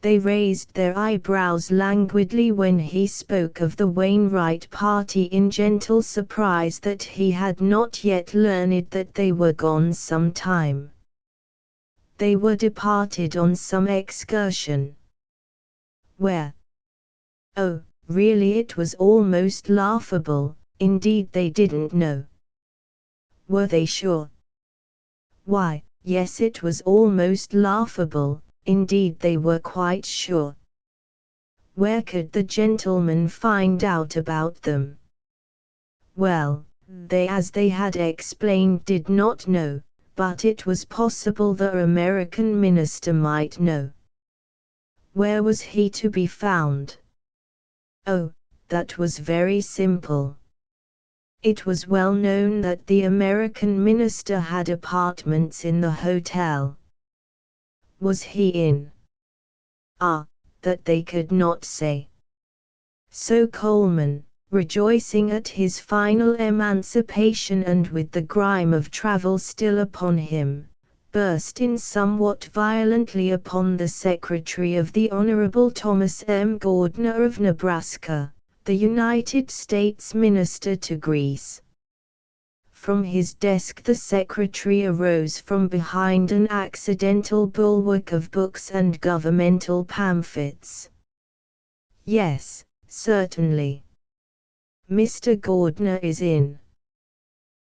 They raised their eyebrows languidly when he spoke of the Wainwright party in gentle surprise that he had not yet learned that they were gone some time. They were departed on some excursion. Where? Oh, really it was almost laughable, indeed they didn't know. Were they sure? Why, yes, it was almost laughable. Indeed they were quite sure. Where could the gentleman find out about them? Well, they as they had explained did not know, but it was possible the American minister might know. Where was he to be found? Oh, that was very simple. It was well known that the American minister had apartments in the hotel. Was he in? That they could not say. So Coleman, rejoicing at his final emancipation and with the grime of travel still upon him, burst in somewhat violently upon the secretary of the Honorable Thomas M. Gardner of Nebraska, the United States Minister to Greece. From his desk the secretary arose from behind an accidental bulwark of books and governmental pamphlets. Yes, certainly. Mr. Gardner is in.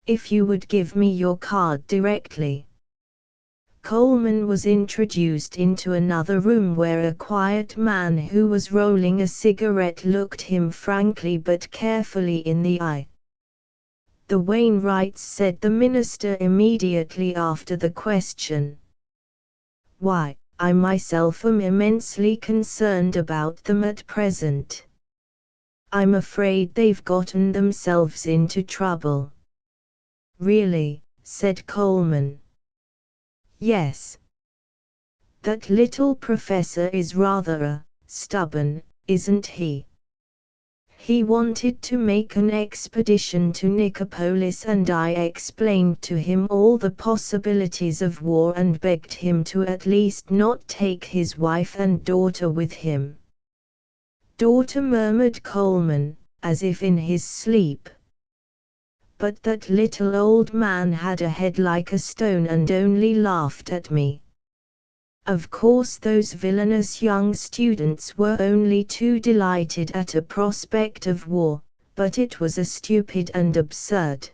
If you would give me your card directly. Coleman was introduced into another room where a quiet man who was rolling a cigarette looked him frankly but carefully in the eye. The Wainwrights, said the minister immediately after the question. Why, I myself am immensely concerned about them at present. I'm afraid they've gotten themselves into trouble. Really, said Coleman. Yes. That little professor is rather stubborn, isn't he? He wanted to make an expedition to Nicopolis and I explained to him all the possibilities of war and begged him to at least not take his wife and daughter with him. Daughter, murmured Coleman, as if in his sleep. But that little old man had a head like a stone and only laughed at me. Of course those villainous young students were only too delighted at a prospect of war, but it was a stupid and absurd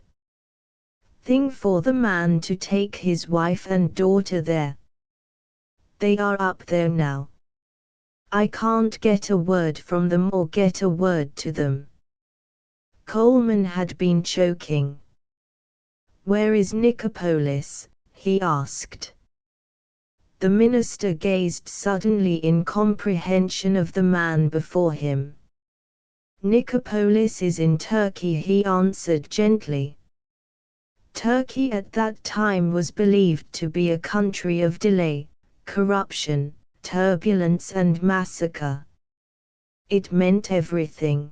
thing for the man to take his wife and daughter there. They are up there now. I can't get a word from them or get a word to them. Coleman had been choking. Where is Nicopolis? He asked. The minister gazed suddenly in comprehension of the man before him. Nicopolis is in Turkey, he answered gently. Turkey at that time was believed to be a country of delay, corruption, turbulence and massacre. It meant everything.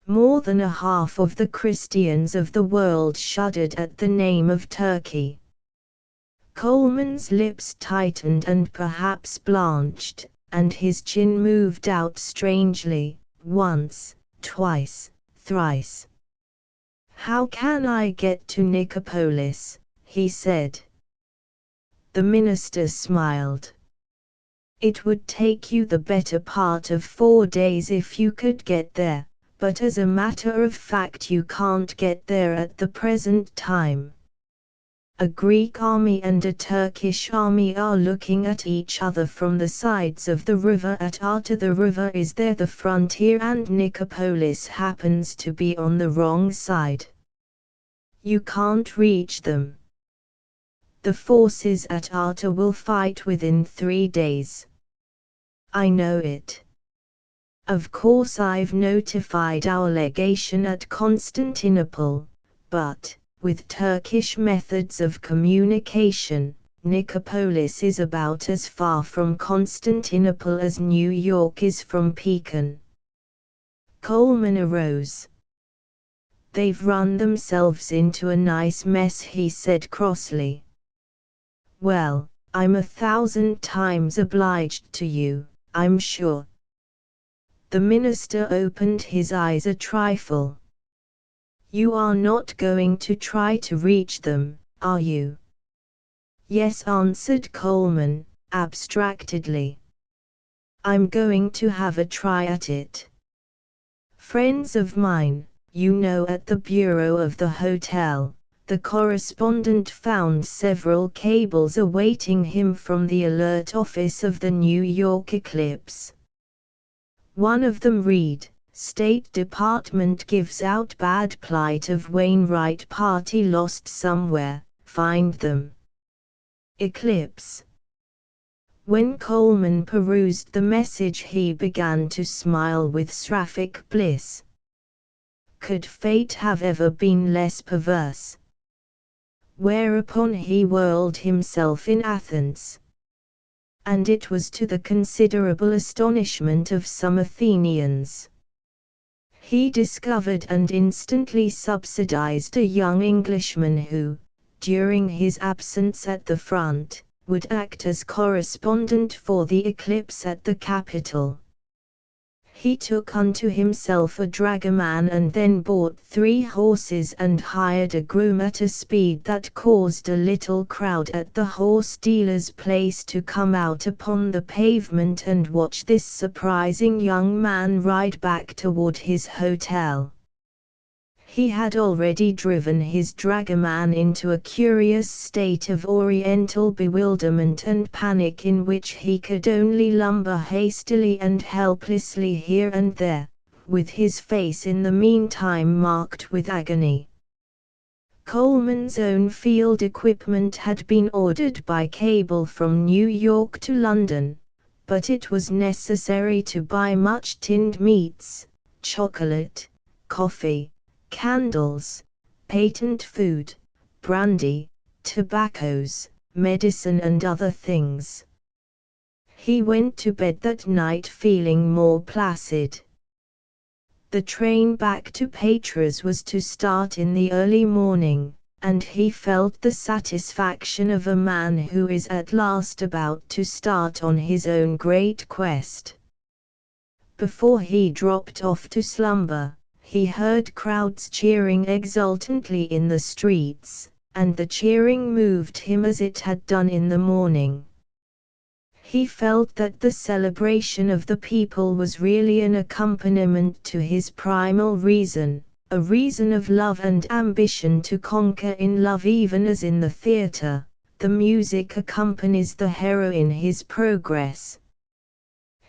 More than a half of the Christians of the world shuddered at the name of Turkey. Coleman's lips tightened and perhaps blanched, and his chin moved out strangely, once, twice, thrice. "How can I get to Nicopolis?" he said. The minister smiled. "It would take you the better part of 4 days if you could get there, but as a matter of fact you can't get there at the present time. A Greek army and a Turkish army are looking at each other from the sides of the river at Arta. The river is there, the frontier, and Nicopolis happens to be on the wrong side. You can't reach them. The forces at Arta will fight within 3 days. I know it. Of course I've notified our legation at Constantinople, but, with Turkish methods of communication, Nicopolis is about as far from Constantinople as New York is from Pekin." Coleman arose. "They've run themselves into a nice mess," he said crossly. "Well, I'm 1,000 times obliged to you, I'm sure." The minister opened his eyes a trifle. "You are not going to try to reach them, are you?" "Yes," answered Coleman, abstractedly. "I'm going to have a try at it. Friends of mine, you know, at the bureau of the hotel, the correspondent found several cables awaiting him from the alert office of the New York Eclipse. One of them read, 'State Department gives out bad plight of Wainwright party lost somewhere, find them.' Eclipse." When Coleman perused the message he began to smile with seraphic bliss. Could fate have ever been less perverse? Whereupon he whirled himself in Athens. And it was to the considerable astonishment of some Athenians. He discovered and instantly subsidized a young Englishman who, during his absence at the front, would act as correspondent for the Eclipse at the capital. He took unto himself a dragoman and then bought 3 horses and hired a groom at a speed that caused a little crowd at the horse dealer's place to come out upon the pavement and watch this surprising young man ride back toward his hotel. He had already driven his dragoman into a curious state of oriental bewilderment and panic in which he could only lumber hastily and helplessly here and there, with his face in the meantime marked with agony. Coleman's own field equipment had been ordered by cable from New York to London, but it was necessary to buy much tinned meats, chocolate, coffee, candles, patent food, brandy, tobaccos, medicine and other things. He went to bed that night feeling more placid. The train back to Patras was to start in the early morning, and he felt the satisfaction of a man who is at last about to start on his own great quest. Before he dropped off to slumber, he heard crowds cheering exultantly in the streets, and the cheering moved him as it had done in the morning. He felt that the celebration of the people was really an accompaniment to his primal reason, a reason of love and ambition to conquer in love, even as in the theater, the music accompanies the hero in his progress.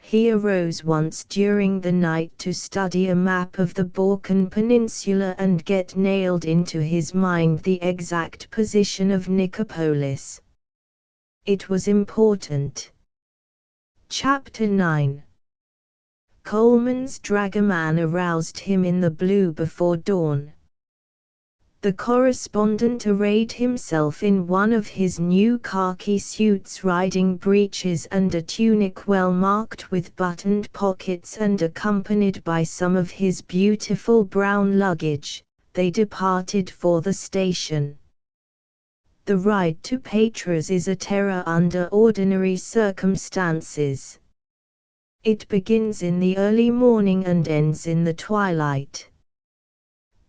He arose once during the night to study a map of the Balkan Peninsula and get nailed into his mind the exact position of Nicopolis. It was important. Chapter 9. Coleman's dragoman aroused him in the blue before dawn. The correspondent arrayed himself in one of his new khaki suits, riding breeches and a tunic well marked with buttoned pockets, and accompanied by some of his beautiful brown luggage. They departed for the station. The ride to Patras is a terror under ordinary circumstances. It begins in the early morning and ends in the twilight.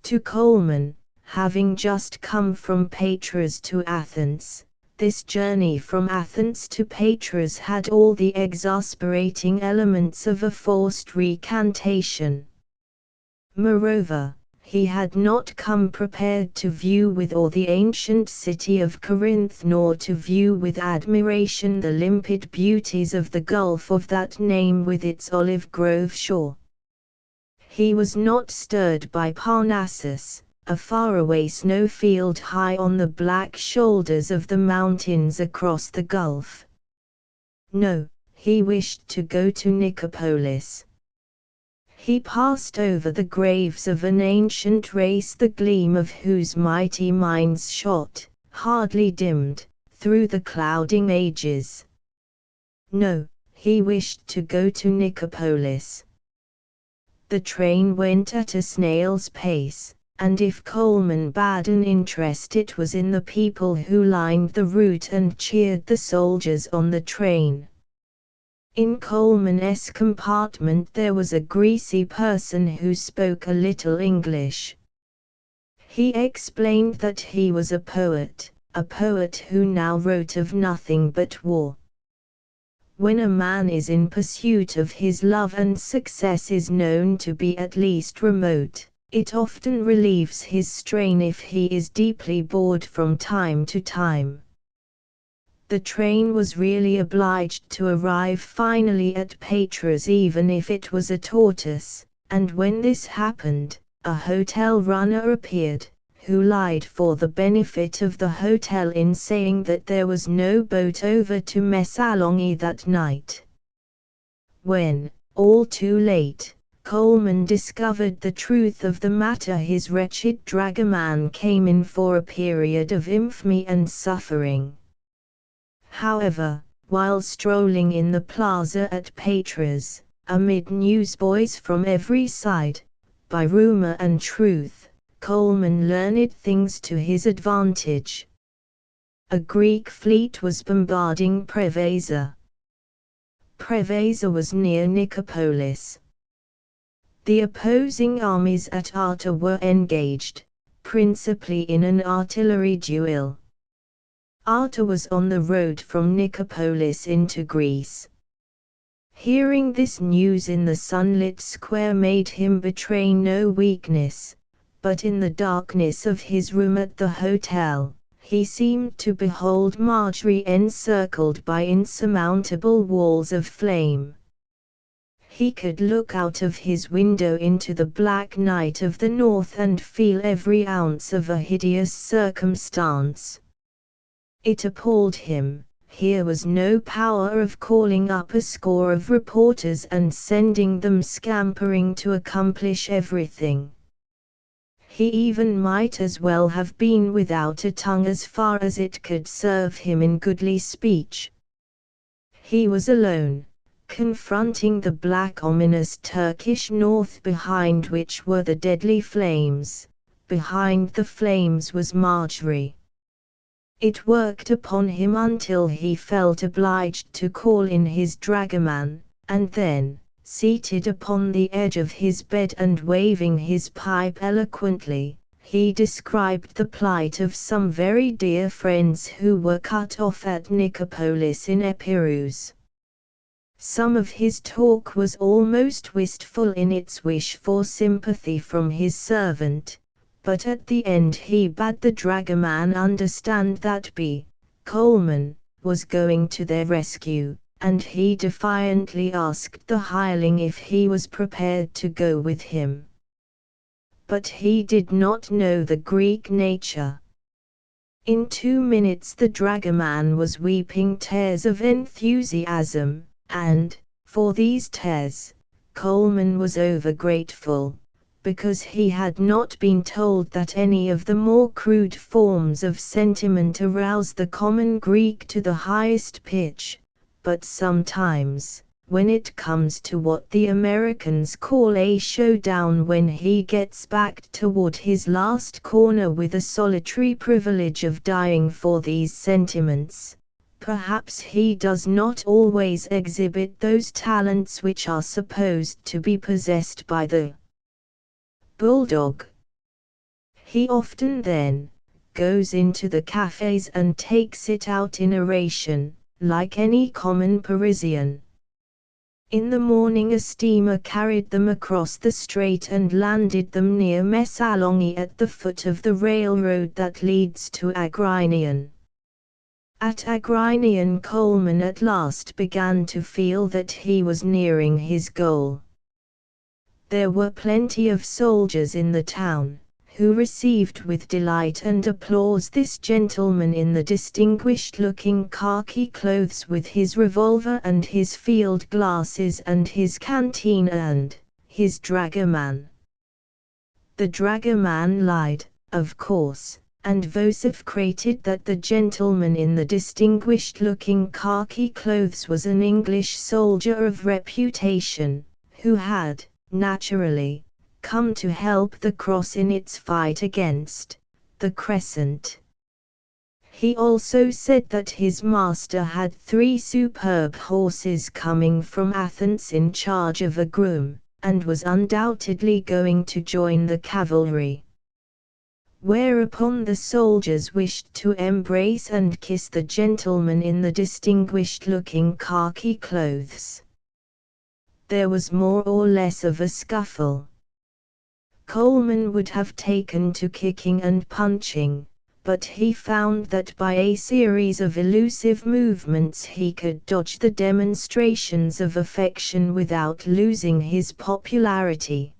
To Coleman, having just come from Patras to Athens, this journey from Athens to Patras had all the exasperating elements of a forced recantation. Moreover, he had not come prepared to view with awe the ancient city of Corinth, nor to view with admiration the limpid beauties of the gulf of that name with its olive grove shore. He was not stirred by Parnassus, a faraway snowfield high on the black shoulders of the mountains across the gulf. No, he wished to go to Nicopolis. He passed over the graves of an ancient race, the gleam of whose mighty minds shot, hardly dimmed, through the clouding ages. No, he wished to go to Nicopolis. The train went at a snail's pace, and if Coleman bade an interest, it was in the people who lined the route and cheered the soldiers on the train. In Coleman's compartment there was a greasy person who spoke a little English. He explained that he was a poet who now wrote of nothing but war. When a man is in pursuit of his love and success is known to be at least remote, it often relieves his strain if he is deeply bored from time to time. The train was really obliged to arrive finally at Patras, even if it was a tortoise, and when this happened, a hotel runner appeared, who lied for the benefit of the hotel in saying that there was no boat over to Messaloniki that night. When, all too late, Coleman discovered the truth of the matter, his wretched dragoman came in for a period of infamy and suffering. However, while strolling in the plaza at Patras, amid newsboys from every side, by rumor and truth, Coleman learned things to his advantage. A Greek fleet was bombarding Preveza. Preveza was near Nicopolis. The opposing armies at Arta were engaged, principally in an artillery duel. Arta was on the road from Nicopolis into Greece. Hearing this news in the sunlit square made him betray no weakness, but in the darkness of his room at the hotel, he seemed to behold Marjorie encircled by insurmountable walls of flame. He could look out of his window into the black night of the north and feel every ounce of a hideous circumstance. It appalled him. Here was no power of calling up a score of reporters and sending them scampering to accomplish everything. He even might as well have been without a tongue as far as it could serve him in goodly speech. He was alone, confronting the black ominous Turkish north behind which were the deadly flames. Behind the flames was Marjorie. It worked upon him until he felt obliged to call in his dragoman, and then, seated upon the edge of his bed and waving his pipe eloquently, he described the plight of some very dear friends who were cut off at Nicopolis in Epirus. Some of his talk was almost wistful in its wish for sympathy from his servant, but at the end he bade the dragoman understand that Coleman was going to their rescue, and he defiantly asked the hireling if he was prepared to go with him. But he did not know the Greek nature. In 2 minutes the dragoman was weeping tears of enthusiasm, and, for these tears, Coleman was overgrateful, because he had not been told that any of the more crude forms of sentiment arouse the common Greek to the highest pitch, but sometimes, when it comes to what the Americans call a showdown, when he gets backed toward his last corner with a solitary privilege of dying for these sentiments, perhaps he does not always exhibit those talents which are supposed to be possessed by the bulldog. He often then goes into the cafes and takes it out in oration, like any common Parisian. In the morning a steamer carried them across the strait and landed them near Messalonghi at the foot of the railroad that leads to Agrynion. At Agrynion Coleman at last began to feel that he was nearing his goal. There were plenty of soldiers in the town, who received with delight and applause this gentleman in the distinguished-looking khaki clothes with his revolver and his field glasses and his canteen and his dragoman. The dragoman lied, of course, and vociferated that the gentleman in the distinguished-looking khaki clothes was an English soldier of reputation, who had, naturally, come to help the Cross in its fight against the Crescent. He also said that his master had 3 superb horses coming from Athens in charge of a groom, and was undoubtedly going to join the cavalry. Whereupon the soldiers wished to embrace and kiss the gentleman in the distinguished-looking khaki clothes. There was more or less of a scuffle. Coleman would have taken to kicking and punching, but he found that by a series of elusive movements he could dodge the demonstrations of affection without losing his popularity.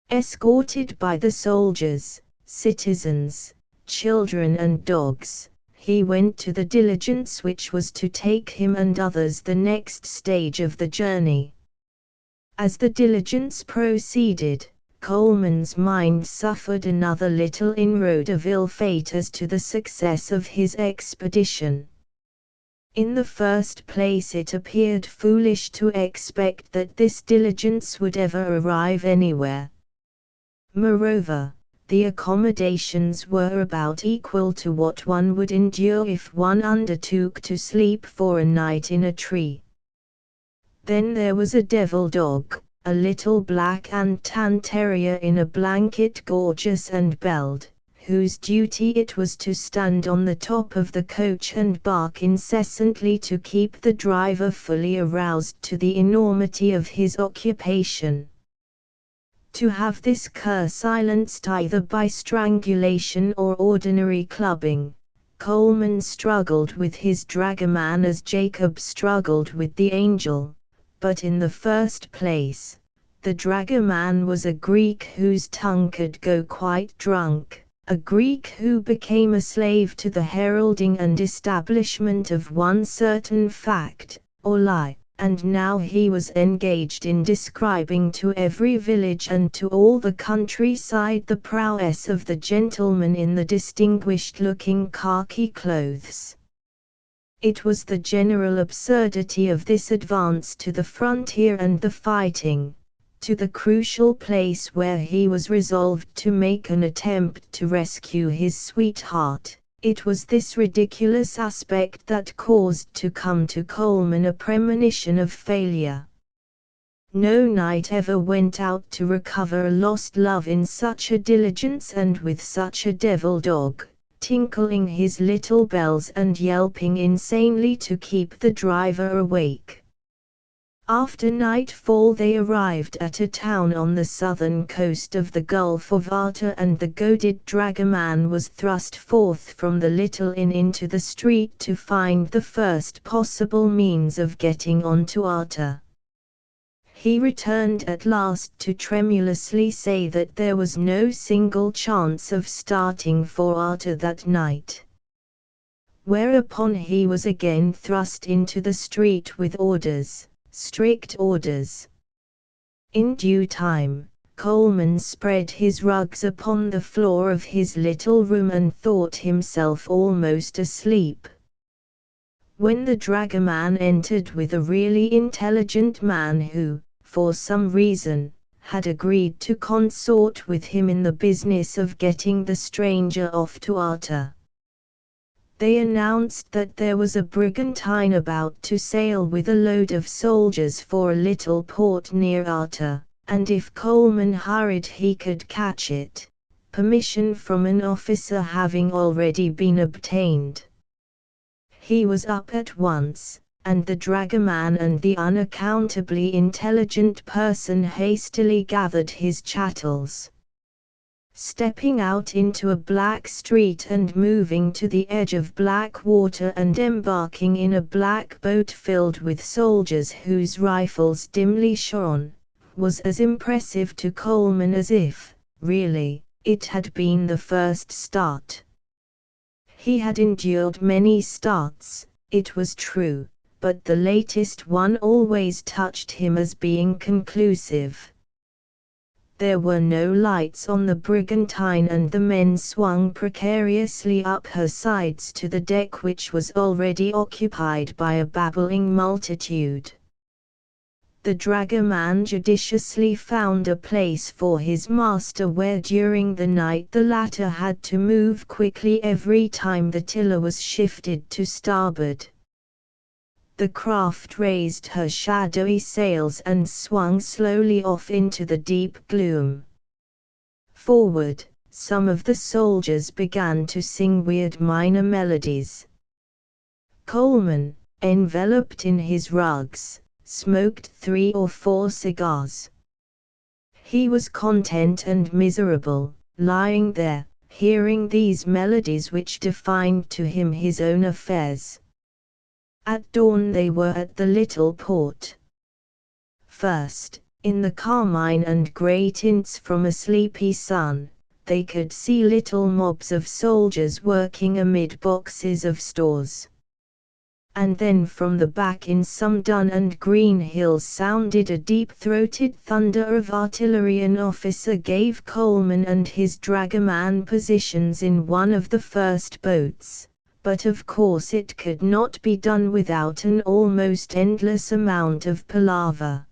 Escorted by the soldiers, citizens, children and dogs, he went to the diligence which was to take him and others the next stage of the journey. As the diligence proceeded, Coleman's mind suffered another little inroad of ill fate as to the success of his expedition. In the first place, it appeared foolish to expect that this diligence would ever arrive anywhere. Moreover, the accommodations were about equal to what one would endure if one undertook to sleep for a night in a tree. Then there was a devil dog, a little black and tan terrier in a blanket gorgeous and belled, whose duty it was to stand on the top of the coach and bark incessantly to keep the driver fully aroused to the enormity of his occupation. To have this cur silenced either by strangulation or ordinary clubbing, Coleman struggled with his dragoman as Jacob struggled with the angel. But in the first place, the dragoman was a Greek whose tongue could go quite drunk, a Greek who became a slave to the heralding and establishment of one certain fact, or lie, and now he was engaged in describing to every village and to all the countryside the prowess of the gentleman in the distinguished-looking khaki clothes. It was the general absurdity of this advance to the frontier and the fighting, to the crucial place where he was resolved to make an attempt to rescue his sweetheart. It was this ridiculous aspect that caused to come to Coleman a premonition of failure. No knight ever went out to recover a lost love in such a diligence and with such a devil dog, tinkling his little bells and yelping insanely to keep the driver awake. After nightfall they arrived at a town on the southern coast of the Gulf of Arta, and the goaded dragoman was thrust forth from the little inn into the street to find the first possible means of getting on to Arta. He returned at last to tremulously say that there was no single chance of starting for Arta that night. Whereupon he was again thrust into the street with orders. Strict orders. In due time, Coleman spread his rugs upon the floor of his little room and thought himself almost asleep. When the dragoman entered with a really intelligent man who, for some reason, had agreed to consort with him in the business of getting the stranger off to Arta. They announced that there was a brigantine about to sail with a load of soldiers for a little port near Arta, and if Coleman hurried he could catch it, permission from an officer having already been obtained. He was up at once, and the dragoman and the unaccountably intelligent person hastily gathered his chattels. Stepping out into a black street and moving to the edge of black water and embarking in a black boat filled with soldiers whose rifles dimly shone, was as impressive to Coleman as if, really, it had been the first start. He had endured many starts, it was true, but the latest one always touched him as being conclusive. There were no lights on the brigantine and the men swung precariously up her sides to the deck which was already occupied by a babbling multitude. The dragoman judiciously found a place for his master where during the night the latter had to move quickly every time the tiller was shifted to starboard. The craft raised her shadowy sails and swung slowly off into the deep gloom. Forward, some of the soldiers began to sing weird minor melodies. Coleman, enveloped in his rugs, smoked 3 or 4 cigars. He was content and miserable, lying there, hearing these melodies which defined to him his own affairs. At dawn they were at the little port. First, in the carmine and grey tints from a sleepy sun, they could see little mobs of soldiers working amid boxes of stores. And then from the back in some dun and green hills sounded a deep-throated thunder of artillery. An officer gave Coleman and his dragoman positions in one of the first boats, but of course it could not be done without an almost endless amount of palaver.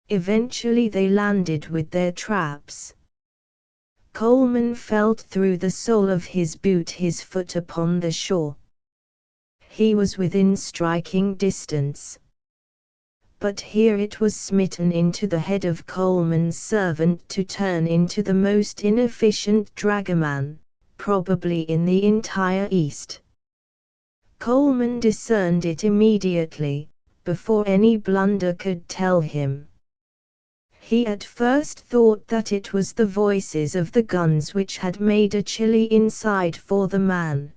Eventually they landed with their traps. Coleman felt through the sole of his boot his foot upon the shore. He was within striking distance. But here it was smitten into the head of Coleman's servant to turn into the most inefficient dragoman, probably in the entire East. Coleman discerned it immediately, before any blunder could tell him. He at first thought that it was the voices of the guns which had made a chilly inside for the man.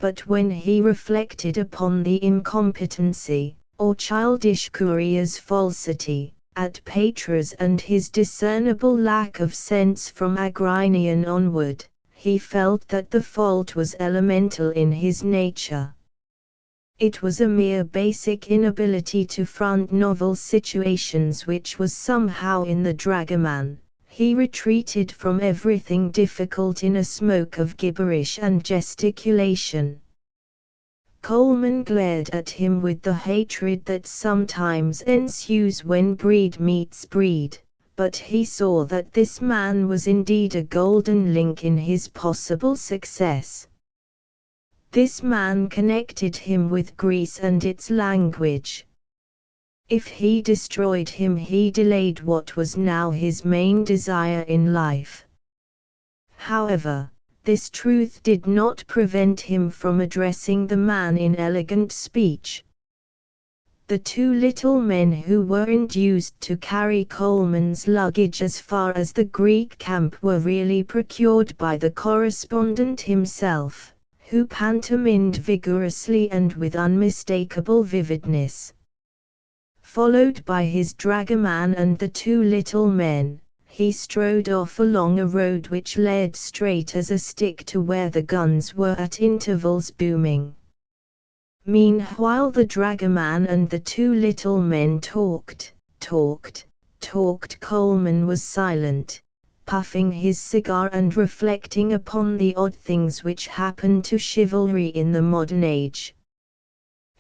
But when he reflected upon the incompetency, or childish courier's falsity, at Patras and his discernible lack of sense from Agrinian onward, he felt that the fault was elemental in his nature. It was a mere basic inability to front novel situations which was somehow in the dragoman. He retreated from everything difficult in a smoke of gibberish and gesticulation. Coleman glared at him with the hatred that sometimes ensues when breed meets breed, but he saw that this man was indeed a golden link in his possible success. This man connected him with Greece and its language. If he destroyed him, he delayed what was now his main desire in life. However, this truth did not prevent him from addressing the man in elegant speech. The 2 little men who were induced to carry Coleman's luggage as far as the Greek camp were really procured by the correspondent himself, who pantomimed vigorously and with unmistakable vividness. Followed by his dragoman and the 2 little men, he strode off along a road which led straight as a stick to where the guns were at intervals booming. Meanwhile the dragoman and the 2 little men talked, talked. Coleman was silent, puffing his cigar and reflecting upon the odd things which happen to chivalry in the modern age.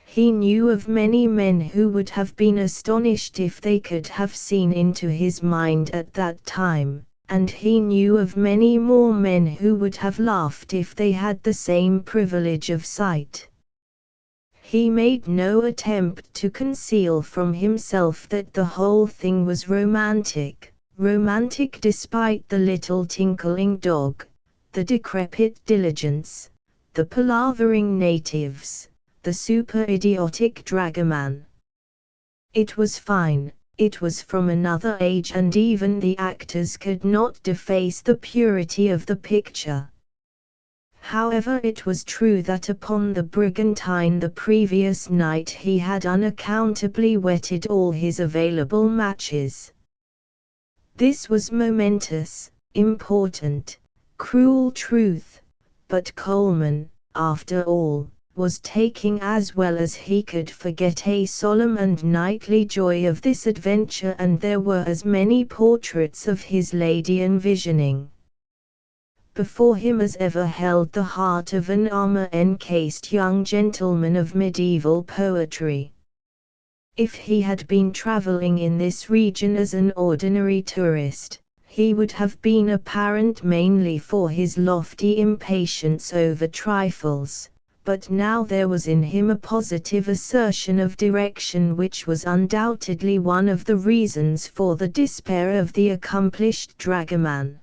He knew of many men who would have been astonished if they could have seen into his mind at that time, and he knew of many more men who would have laughed if they had the same privilege of sight. He made no attempt to conceal from himself that the whole thing was romantic despite the little tinkling dog, the decrepit diligence, the palavering natives, the super-idiotic dragoman. It was fine, it was from another age, and even the actors could not deface the purity of the picture. However, it was true that upon the Brigantine the previous night he had unaccountably wetted all his available matches. This was momentous, important, cruel truth, but Coleman, after all, was taking as well as he could forget a solemn and nightly joy of this adventure, and there were as many portraits of his lady envisioning before him as ever held the heart of an armor-encased young gentleman of medieval poetry. If he had been traveling in this region as an ordinary tourist, he would have been apparent mainly for his lofty impatience over trifles, but now there was in him a positive assertion of direction which was undoubtedly one of the reasons for the despair of the accomplished dragoman.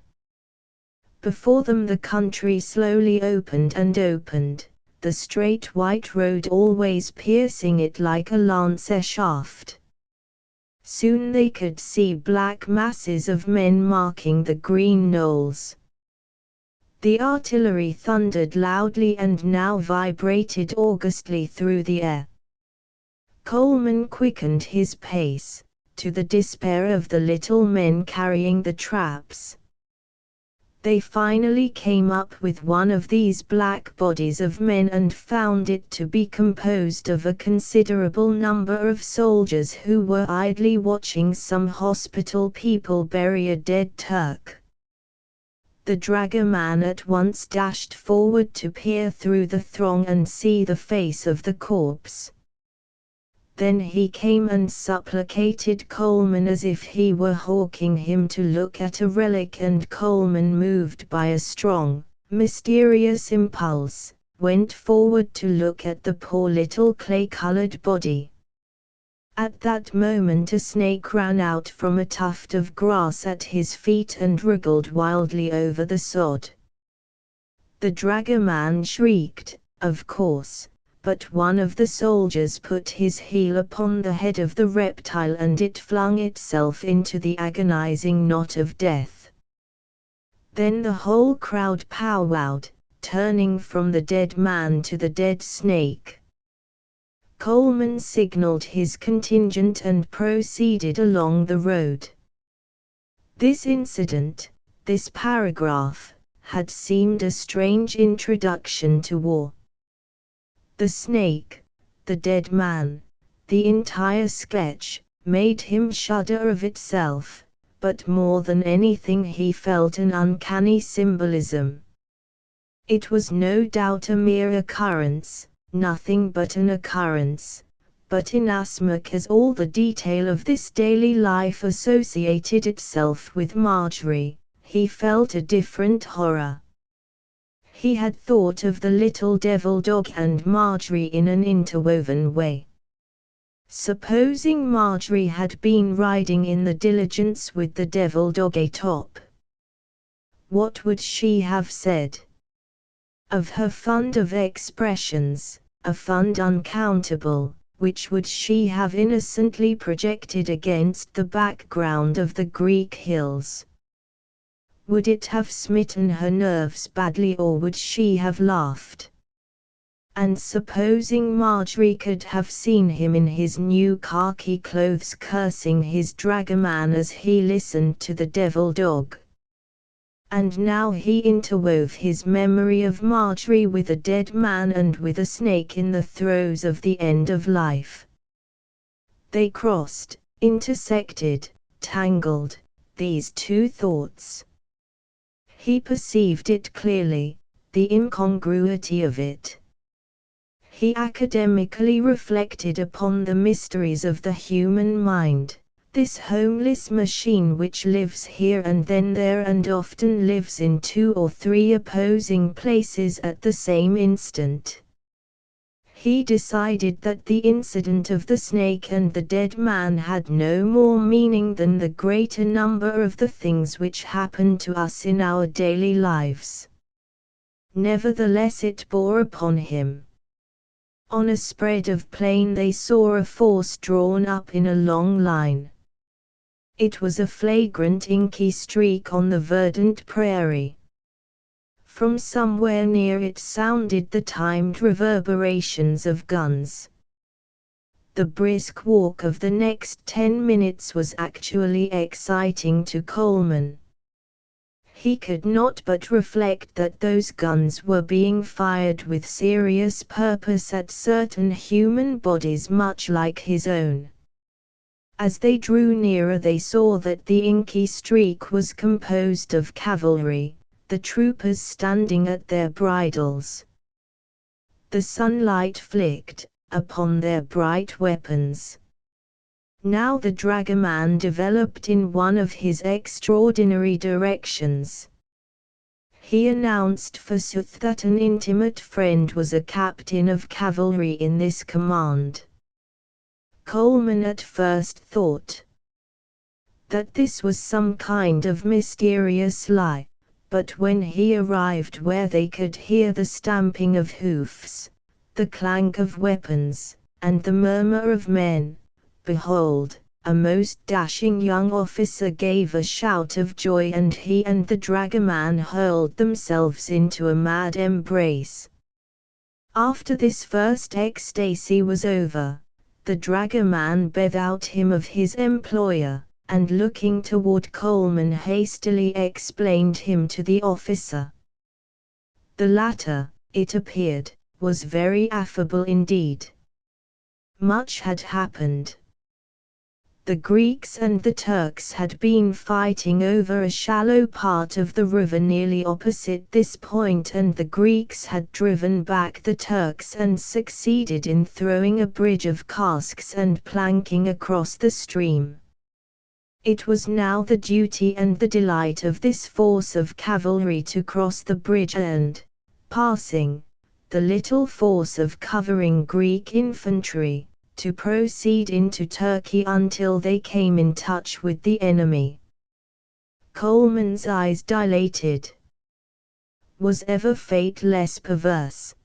Before them the country slowly opened and opened, the straight white road always piercing it like a lance shaft. Soon they could see black masses of men marking the green knolls. The artillery thundered loudly and now vibrated augustly through the air. Coleman quickened his pace, to the despair of the little men carrying the traps. They finally came up with one of these black bodies of men and found it to be composed of a considerable number of soldiers who were idly watching some hospital people bury a dead Turk. The dragoman at once dashed forward to peer through the throng and see the face of the corpse. Then he came and supplicated Coleman as if he were hawking him to look at a relic, and Coleman, moved by a strong, mysterious impulse, went forward to look at the poor little clay-colored body. At that moment a snake ran out from a tuft of grass at his feet and wriggled wildly over the sod. The dragoman shrieked, of course, but one of the soldiers put his heel upon the head of the reptile and it flung itself into the agonizing knot of death. Then the whole crowd powwowed, turning from the dead man to the dead snake. Coleman signaled his contingent and proceeded along the road. This incident, this paragraph, had seemed a strange introduction to war. The snake, the dead man, the entire sketch, made him shudder of itself, but more than anything he felt an uncanny symbolism. It was no doubt a mere occurrence, nothing but an occurrence, but inasmuch as all the detail of this daily life associated itself with Marjorie, he felt a different horror. He had thought of the little devil dog and Marjorie in an interwoven way. Supposing Marjorie had been riding in the diligence with the devil dog atop. What would she have said? Of her fund of expressions, a fund uncountable, which would she have innocently projected against the background of the Greek hills? Would it have smitten her nerves badly, or would she have laughed? And supposing Marjorie could have seen him in his new khaki clothes cursing his dragoman as he listened to the devil dog. And now he interwove his memory of Marjorie with a dead man and with a snake in the throes of the end of life. They crossed, intersected, entangled, these two thoughts. He perceived it clearly, the incongruity of it. He academically reflected upon the mysteries of the human mind, this homeless machine which lives here and then there and often lives in 2 or 3 opposing places at the same instant. He decided that the incident of the snake and the dead man had no more meaning than the greater number of the things which happen to us in our daily lives. Nevertheless it bore upon him. On a spread of plain they saw a force drawn up in a long line. It was a flagrant inky streak on the verdant prairie. From somewhere near it sounded the timed reverberations of guns. The brisk walk of the next 10 minutes was actually exciting to Coleman. He could not but reflect that those guns were being fired with serious purpose at certain human bodies much like his own. As they drew nearer they saw that the inky streak was composed of cavalry, the troopers standing at their bridles. The sunlight flicked upon their bright weapons. Now the dragoman developed in one of his extraordinary directions. He announced forsooth that an intimate friend was a captain of cavalry in this command. Coleman at first thought that this was some kind of mysterious lie, but when he arrived where they could hear the stamping of hoofs, the clank of weapons, and the murmur of men, behold, a most dashing young officer gave a shout of joy and he and the dragoman hurled themselves into a mad embrace. After this first ecstasy was over, the dragoman bethought him of his employer, and looking toward Coleman hastily explained him to the officer. The latter, it appeared, was very affable indeed. Much had happened. The Greeks and the Turks had been fighting over a shallow part of the river nearly opposite this point, and the Greeks had driven back the Turks and succeeded in throwing a bridge of casks and planking across the stream. It was now the duty and the delight of this force of cavalry to cross the bridge and, passing the little force of covering Greek infantry, to proceed into Turkey until they came in touch with the enemy. Coleman's eyes dilated. Was ever fate less perverse?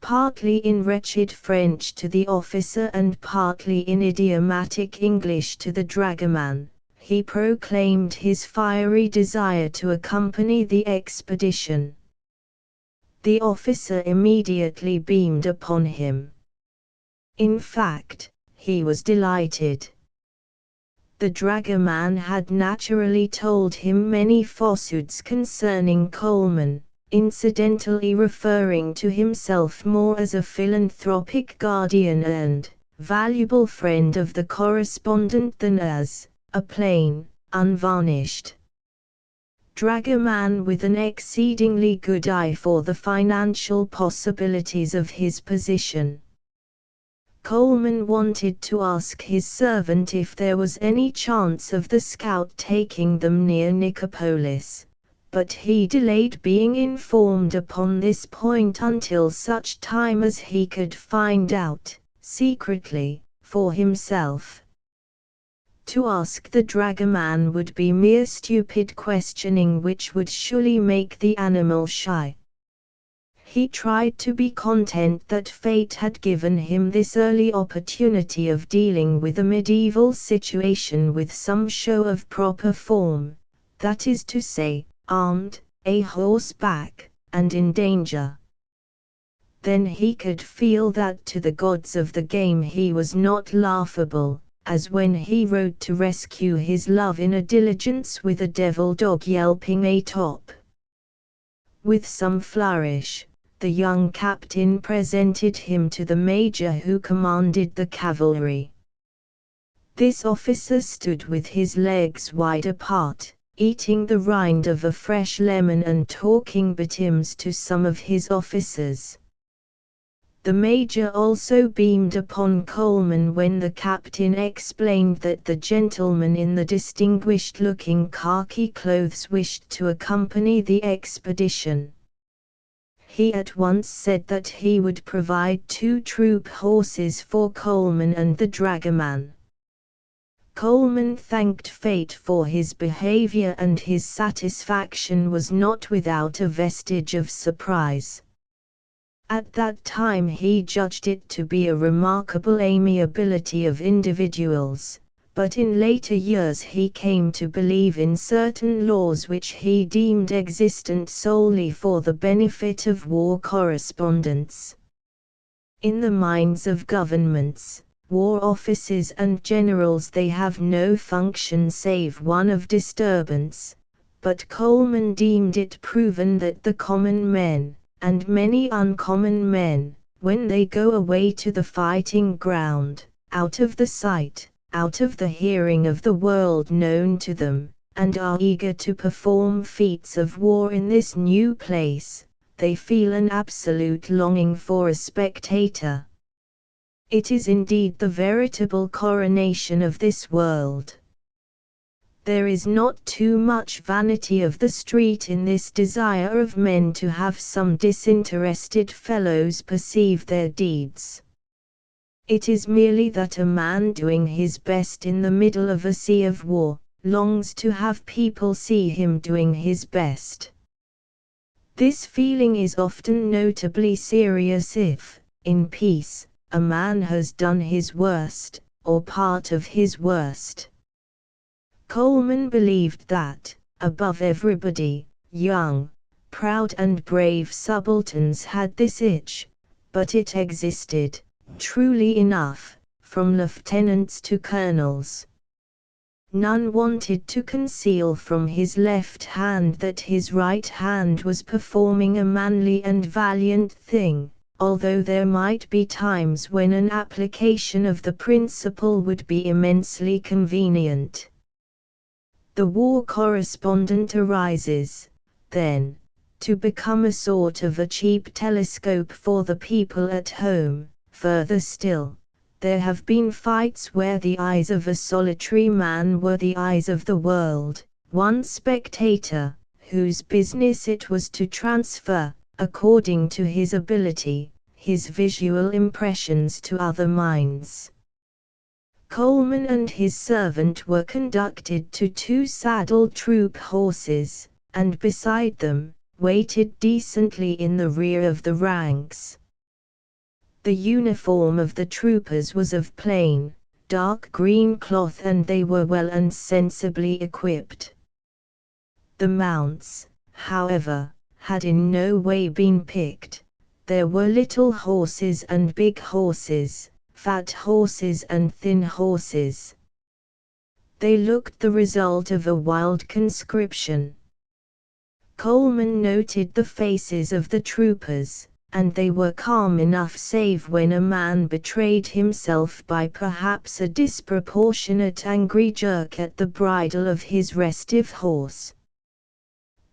Partly in wretched French to the officer and partly in idiomatic English to the dragoman, he proclaimed his fiery desire to accompany the expedition. The officer immediately beamed upon him. In fact, he was delighted. The dragoman had naturally told him many falsehoods concerning Coleman, incidentally referring to himself more as a philanthropic guardian and valuable friend of the correspondent than as a plain, unvarnished dragoman with an exceedingly good eye for the financial possibilities of his position. Coleman wanted to ask his servant if there was any chance of the scout taking them near Nicopolis, but he delayed being informed upon this point until such time as he could find out, secretly, for himself. To ask the dragoman would be mere stupid questioning which would surely make the animal shy. He tried to be content that fate had given him this early opportunity of dealing with a medieval situation with some show of proper form, that is to say, armed, a horseback, and in danger. Then he could feel that to the gods of the game he was not laughable, as when he rode to rescue his love in a diligence with a devil dog yelping atop. With some flourish, the young captain presented him to the major who commanded the cavalry. This officer stood with his legs wide apart, eating the rind of a fresh lemon and talking betimes to some of his officers. The major also beamed upon Coleman when the captain explained that the gentleman in the distinguished-looking khaki clothes wished to accompany the expedition. He at once said that he would provide 2 troop horses for Coleman and the dragoman. Coleman thanked fate for his behavior, and his satisfaction was not without a vestige of surprise. At that time he judged it to be a remarkable amiability of individuals, but in later years he came to believe in certain laws which he deemed existent solely for the benefit of war correspondents. In the minds of governments, war officers and generals, they have no function save one of disturbance, but Coleman deemed it proven that the common men, and many uncommon men, when they go away to the fighting ground, out of the sight, out of the hearing of the world known to them, and are eager to perform feats of war in this new place, they feel an absolute longing for a spectator. It is indeed the veritable coronation of this world. There is not too much vanity of the street in this desire of men to have some disinterested fellows perceive their deeds. It is merely that a man doing his best in the middle of a sea of war, longs to have people see him doing his best. This feeling is often notably serious if, in peace, a man has done his worst, or part of his worst. Coleman believed that, above everybody, young, proud and brave subalterns had this itch, but it existed, truly enough, from lieutenants to colonels. None wanted to conceal from his left hand that his right hand was performing a manly and valiant thing, although there might be times when an application of the principle would be immensely convenient. The war correspondent arises, then, to become a sort of a cheap telescope for the people at home. Further still, there have been fights where the eyes of a solitary man were the eyes of the world, one spectator, whose business it was to transfer, according to his ability, his visual impressions to other minds. Coleman and his servant were conducted to 2 saddled troop horses, and beside them, waited decently in the rear of the ranks. The uniform of the troopers was of plain, dark green cloth, and they were well and sensibly equipped. The mounts, however, had in no way been picked. There were little horses and big horses, fat horses and thin horses. They looked the result of a wild conscription. Coleman noted the faces of the troopers, and they were calm enough save when a man betrayed himself by perhaps a disproportionate angry jerk at the bridle of his restive horse.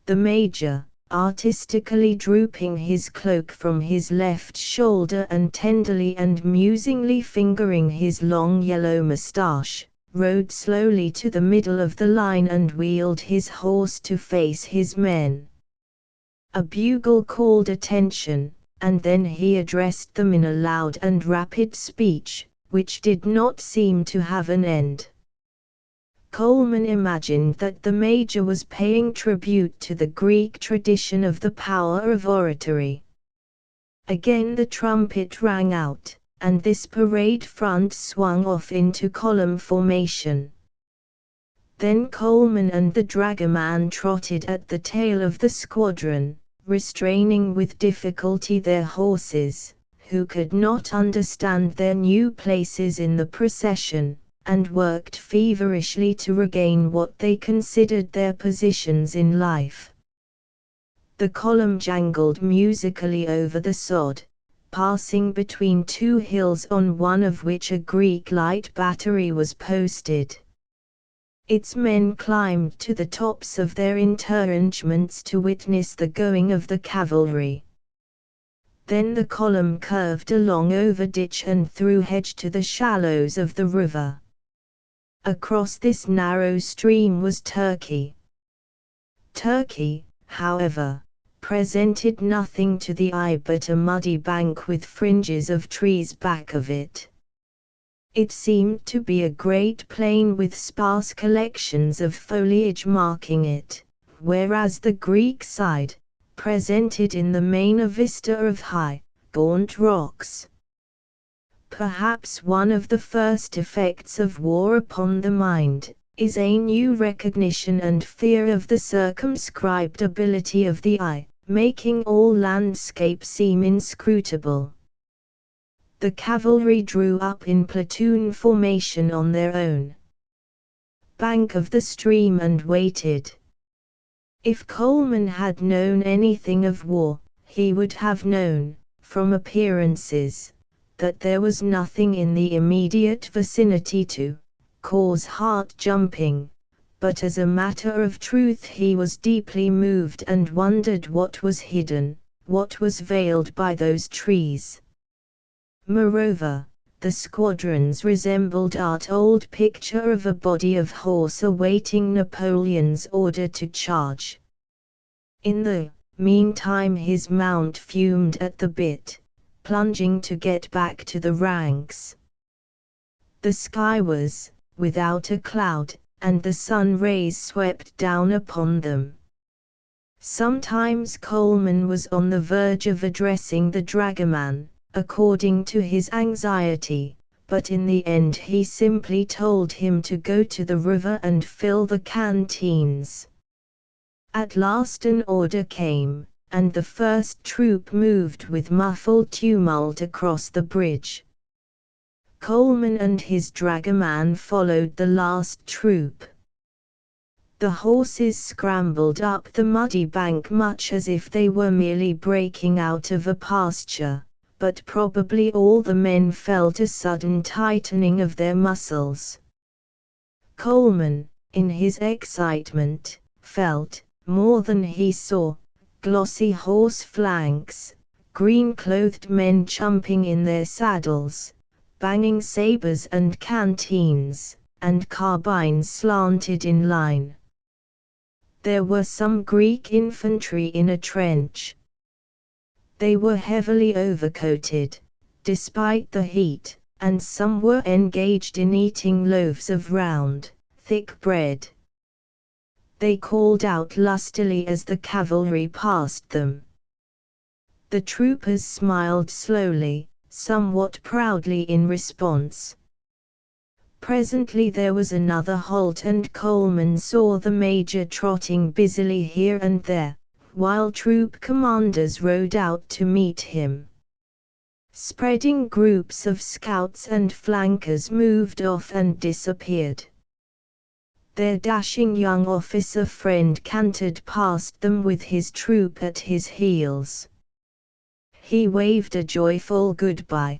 The major, artistically drooping his cloak from his left shoulder and tenderly and musingly fingering his long yellow moustache, rode slowly to the middle of the line and wheeled his horse to face his men. A bugle called attention, and then he addressed them in a loud and rapid speech, which did not seem to have an end. Coleman imagined that the major was paying tribute to the Greek tradition of the power of oratory. Again the trumpet rang out, and this parade front swung off into column formation. Then Coleman and the dragoman trotted at the tail of the squadron, restraining with difficulty their horses, who could not understand their new places in the procession, and worked feverishly to regain what they considered their positions in life. The column jangled musically over the sod, passing between two hills on one of which a Greek light battery was posted. Its men climbed to the tops of their entrenchments to witness the going of the cavalry. Then the column curved along over ditch and through hedge to the shallows of the river. Across this narrow stream was Turkey. Turkey, however, presented nothing to the eye but a muddy bank with fringes of trees back of it. It seemed to be a great plain with sparse collections of foliage marking it, whereas the Greek side presented in the main a vista of high, gaunt rocks. Perhaps one of the first effects of war upon the mind is a new recognition and fear of the circumscribed ability of the eye, making all landscape seem inscrutable. The cavalry drew up in platoon formation on their own bank of the stream and waited. If Colman had known anything of war, he would have known, from appearances, that there was nothing in the immediate vicinity to cause heart jumping, but as a matter of truth he was deeply moved and wondered what was hidden, what was veiled by those trees. Moreover, the squadrons resembled art old picture of a body of horse awaiting Napoleon's order to charge. In the meantime his mount fumed at the bit, plunging to get back to the ranks. The sky was without a cloud, and the sun rays swept down upon them. Sometimes Colman was on the verge of addressing the dragoman, according to his anxiety, but in the end he simply told him to go to the river and fill the canteens. At last an order came, and the first troop moved with muffled tumult across the bridge. Colman and his dragoman followed the last troop. The horses scrambled up the muddy bank much as if they were merely breaking out of a pasture, but probably all the men felt a sudden tightening of their muscles. Colman, in his excitement, felt, more than he saw, glossy horse flanks, green-clothed men jumping in their saddles, banging sabers and canteens, and carbines slanted in line. There were some Greek infantry in a trench. They were heavily overcoated, despite the heat, and some were engaged in eating loaves of round, thick bread. They called out lustily as the cavalry passed them. The troopers smiled slowly, somewhat proudly in response. Presently there was another halt and Colman saw the major trotting busily here and there, while troop commanders rode out to meet him. Spreading groups of scouts and flankers moved off and disappeared. Their dashing young officer friend cantered past them with his troop at his heels. He waved a joyful goodbye.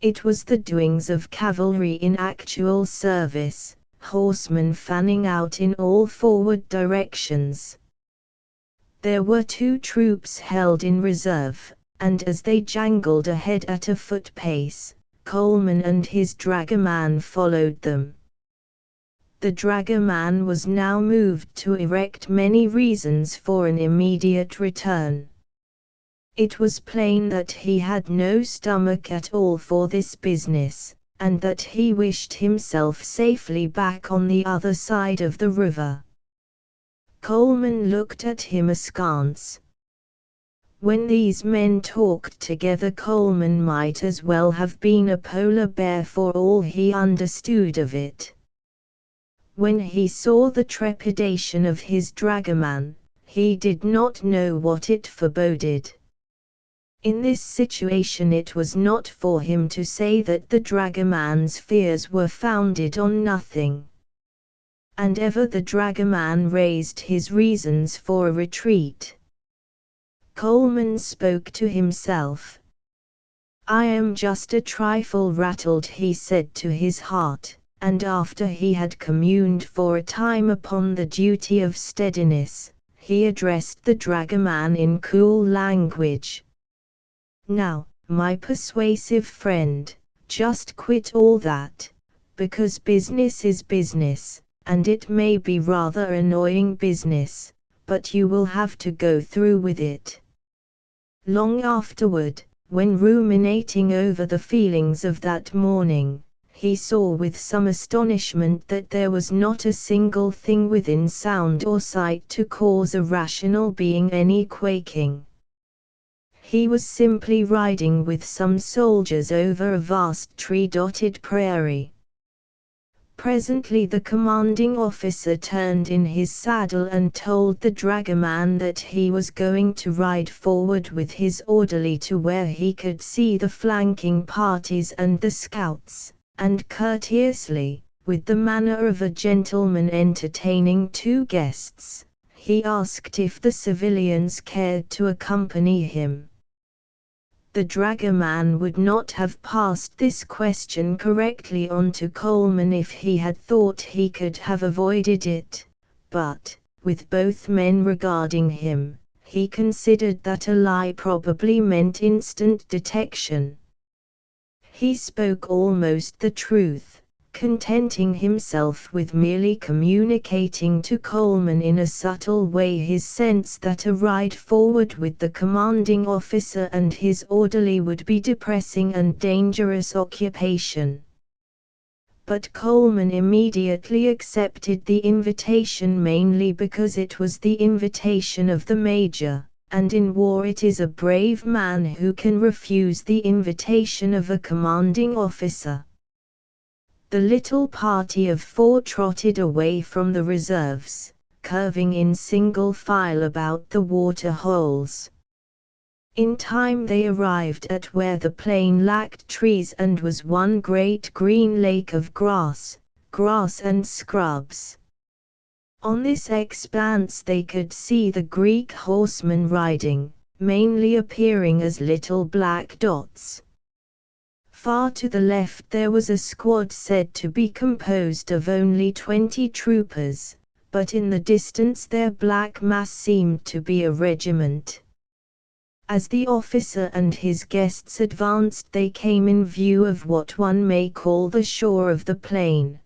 It was the doings of cavalry in actual service, horsemen fanning out in all forward directions. There were two troops held in reserve, and as they jangled ahead at a foot pace, Colman and his dragoman followed them. The dragoman was now moved to erect many reasons for an immediate return. It was plain that he had no stomach at all for this business, and that he wished himself safely back on the other side of the river. Colman looked at him askance. When these men talked together Colman might as well have been a polar bear for all he understood of it. When he saw the trepidation of his dragoman, he did not know what it foreboded. In this situation it was not for him to say that the dragoman's fears were founded on nothing. And ever the dragoman raised his reasons for a retreat. Colman spoke to himself. I am just a trifle rattled, he said to his heart, and after he had communed for a time upon the duty of steadiness, he addressed the dragoman in cool language. Now, my persuasive friend, just quit all that, because business is business, and it may be rather annoying business, but you will have to go through with it. Long afterward, when ruminating over the feelings of that morning, he saw with some astonishment that there was not a single thing within sound or sight to cause a rational being any quaking. He was simply riding with some soldiers over a vast tree-dotted prairie. Presently the commanding officer turned in his saddle and told the dragoman that he was going to ride forward with his orderly to where he could see the flanking parties and the scouts, and courteously, with the manner of a gentleman entertaining two guests, he asked if the civilians cared to accompany him. The dragoman would not have passed this question correctly on to Coleman if he had thought he could have avoided it, but, with both men regarding him, he considered that a lie probably meant instant detection. He spoke almost the truth, contenting himself with merely communicating to Coleman in a subtle way his sense that a ride forward with the commanding officer and his orderly would be depressing and dangerous occupation. But Coleman immediately accepted the invitation mainly because it was the invitation of the major, and in war it is a brave man who can refuse the invitation of a commanding officer. The little party of four trotted away from the reserves, curving in single file about the water holes. In time they arrived at where the plain lacked trees and was one great green lake of grass and scrubs. On this expanse they could see the Greek horsemen riding, mainly appearing as little black dots. Far to the left there was a squad said to be composed of only 20 troopers, but in the distance their black mass seemed to be a regiment. As the officer and his guests advanced they came in view of what one may call the shore of the plain.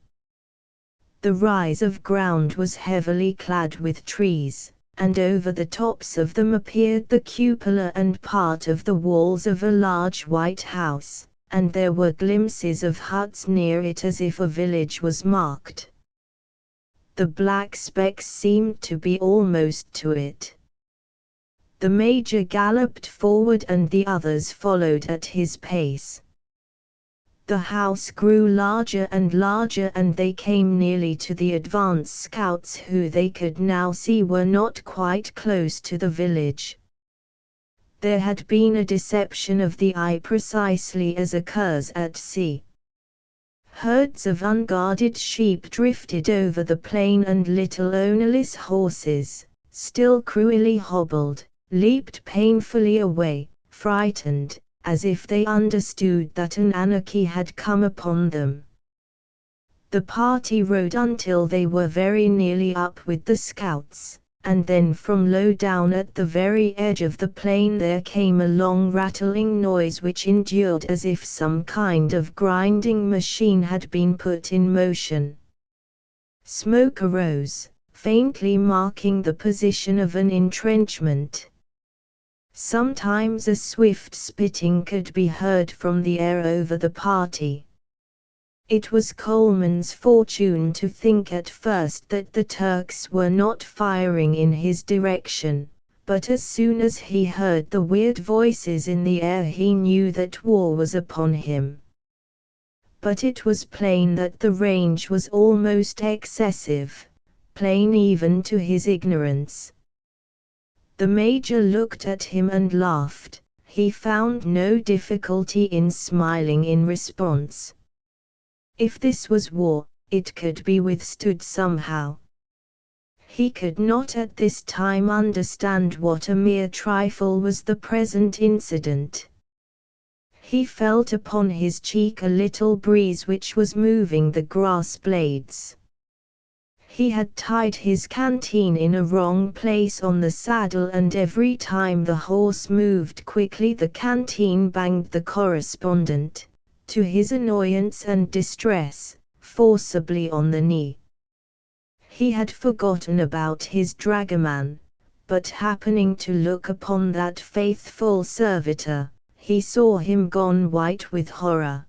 The rise of ground was heavily clad with trees, and over the tops of them appeared the cupola and part of the walls of a large white house, and there were glimpses of huts near it as if a village was marked. The black specks seemed to be almost to it. The major galloped forward and the others followed at his pace. The house grew larger and larger and they came nearly to the advance scouts who they could now see were not quite close to the village. There had been a deception of the eye precisely as occurs at sea. Herds of unguarded sheep drifted over the plain and little ownerless horses, still cruelly hobbled, leaped painfully away, frightened, as if they understood that an anarchy had come upon them. The party rode until they were very nearly up with the scouts, and then from low down at the very edge of the plain there came a long rattling noise which endured as if some kind of grinding machine had been put in motion. Smoke arose, faintly marking the position of an entrenchment. Sometimes a swift spitting could be heard from the air over the party. It was Coleman's fortune to think at first that the Turks were not firing in his direction, but as soon as he heard the weird voices in the air he knew that war was upon him. But it was plain that the range was almost excessive, plain even to his ignorance. The major looked at him and laughed. He found no difficulty in smiling in response. If this was war, it could be withstood somehow. He could not at this time understand what a mere trifle was the present incident. He felt upon his cheek a little breeze which was moving the grass blades. He had tied his canteen in a wrong place on the saddle, and every time the horse moved quickly the canteen banged the correspondent, to his annoyance and distress, forcibly on the knee. He had forgotten about his dragoman, but happening to look upon that faithful servitor, he saw him gone white with horror.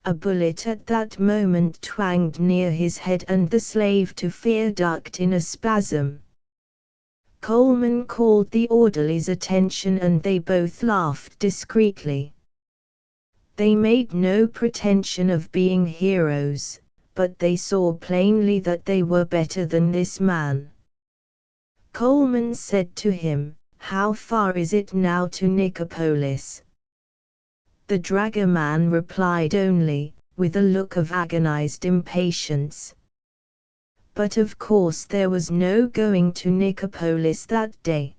A bullet at that moment twanged near his head, and the slave to fear ducked in a spasm. Coleman called the orderly's attention, and they both laughed discreetly. They made no pretension of being heroes, but they saw plainly that they were better than this man. Coleman said to him, "How far is it now to Nicopolis?" The dragoman replied only, with a look of agonized impatience. But of course there was no going to Nicopolis that day.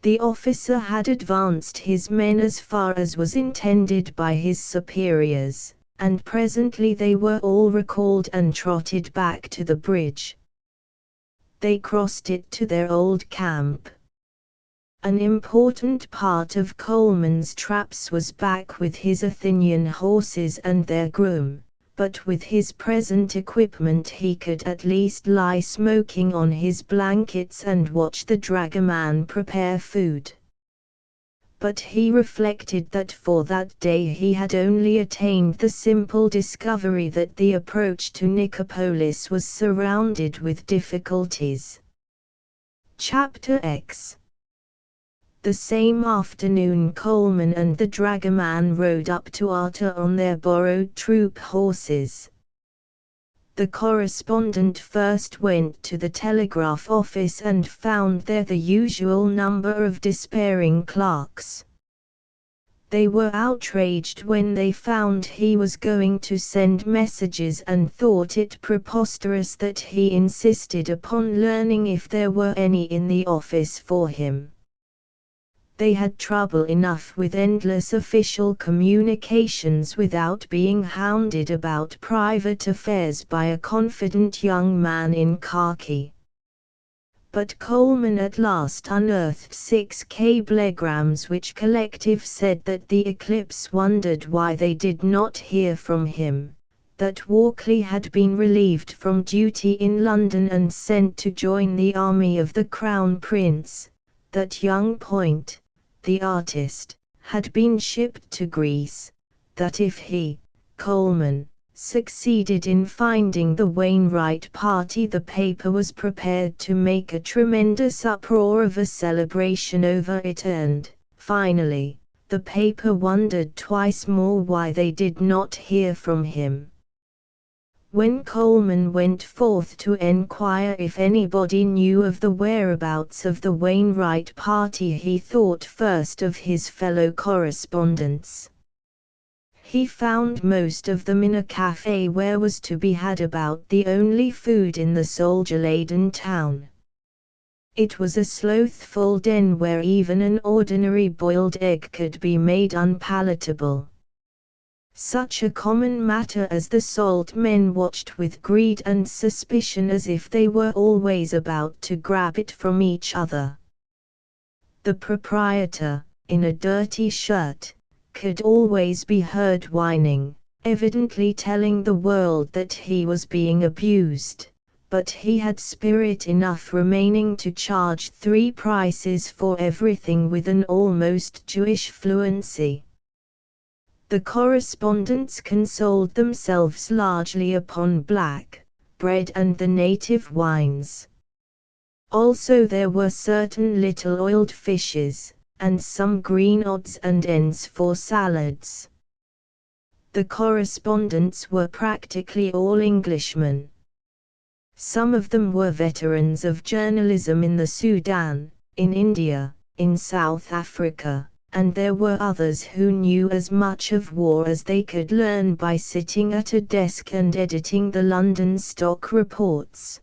The officer had advanced his men as far as was intended by his superiors, and presently they were all recalled and trotted back to the bridge. They crossed it to their old camp. An important part of Coleman's traps was back with his Athenian horses and their groom, but with his present equipment he could at least lie smoking on his blankets and watch the dragoman prepare food. But he reflected that for that day he had only attained the simple discovery that the approach to Nicopolis was surrounded with difficulties. Chapter X. The same afternoon Coleman and the dragoman rode up to Arta on their borrowed troop horses. The correspondent first went to the telegraph office and found there the usual number of despairing clerks. They were outraged when they found he was going to send messages, and thought it preposterous that he insisted upon learning if there were any in the office for him. They had trouble enough with endless official communications without being hounded about private affairs by a confident young man in khaki. But Coleman at last unearthed 6 cablegrams which collective said that the Eclipse wondered why they did not hear from him, that Walkley had been relieved from duty in London and sent to join the army of the Crown Prince, that young Point, the artist, had been shipped to Greece, that if he, Coleman, succeeded in finding the Wainwright party the paper was prepared to make a tremendous uproar of a celebration over it, and, finally, the paper wondered twice more why they did not hear from him. When Coleman went forth to enquire if anybody knew of the whereabouts of the Wainwright party, he thought first of his fellow correspondents. He found most of them in a cafe where was to be had about the only food in the soldier-laden town. It was a slothful den where even an ordinary boiled egg could be made unpalatable. Such a common matter as the salt men watched with greed and suspicion, as if they were always about to grab it from each other. The proprietor, in a dirty shirt, could always be heard whining, evidently telling the world that he was being abused, but he had spirit enough remaining to charge 3 prices for everything with an almost Jewish fluency. The correspondents consoled themselves largely upon black bread and the native wines. Also there were certain little oiled fishes, and some green odds and ends for salads. The correspondents were practically all Englishmen. Some of them were veterans of journalism in the Sudan, in India, in South Africa, and there were others who knew as much of war as they could learn by sitting at a desk and editing the London stock reports.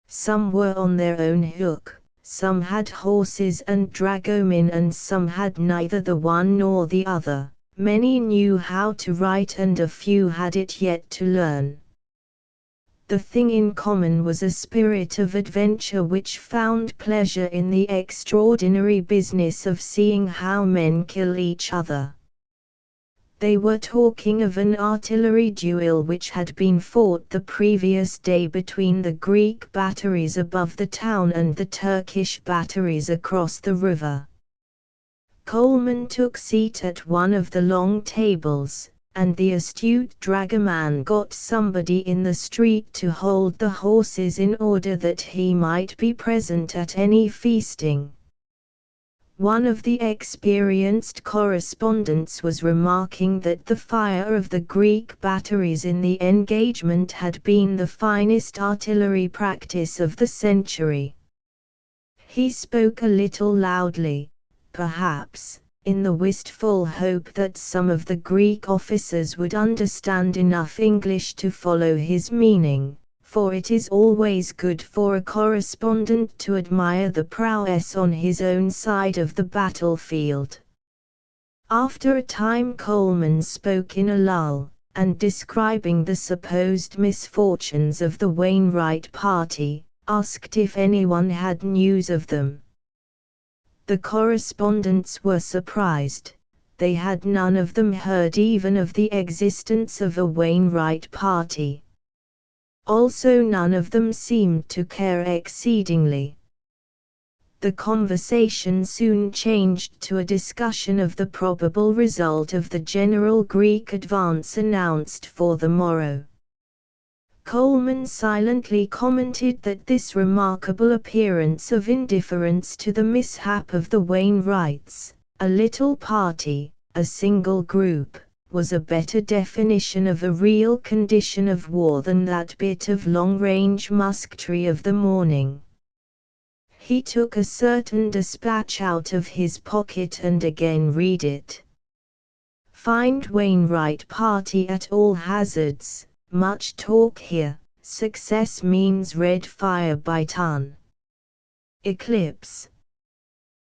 Some were on their own hook, some had horses and dragomen and some had neither the one nor the other. Many knew how to write and a few had it yet to learn. The thing in common was a spirit of adventure which found pleasure in the extraordinary business of seeing how men kill each other. They were talking of an artillery duel which had been fought the previous day between the Greek batteries above the town and the Turkish batteries across the river. Coleman took seat at one of the long tables, and the astute dragoman got somebody in the street to hold the horses in order that he might be present at any feasting. One of the experienced correspondents was remarking that the fire of the Greek batteries in the engagement had been the finest artillery practice of the century. He spoke a little loudly, perhaps, in the wistful hope that some of the Greek officers would understand enough English to follow his meaning, for it is always good for a correspondent to admire the prowess on his own side of the battlefield. After a time Coleman spoke in a lull, and describing the supposed misfortunes of the Wainwright party, asked if anyone had news of them. The correspondents were surprised. They had none of them heard even of the existence of a Wainwright party. Also none of them seemed to care exceedingly. The conversation soon changed to a discussion of the probable result of the general Greek advance announced for the morrow. Coleman silently commented that this remarkable appearance of indifference to the mishap of the Wainwrights, a little party, a single group, was a better definition of a real condition of war than that bit of long-range musketry of the morning. He took a certain dispatch out of his pocket and again read it. Find Wainwright party at all hazards. Much talk here, success means red fire by ton. Eclipse.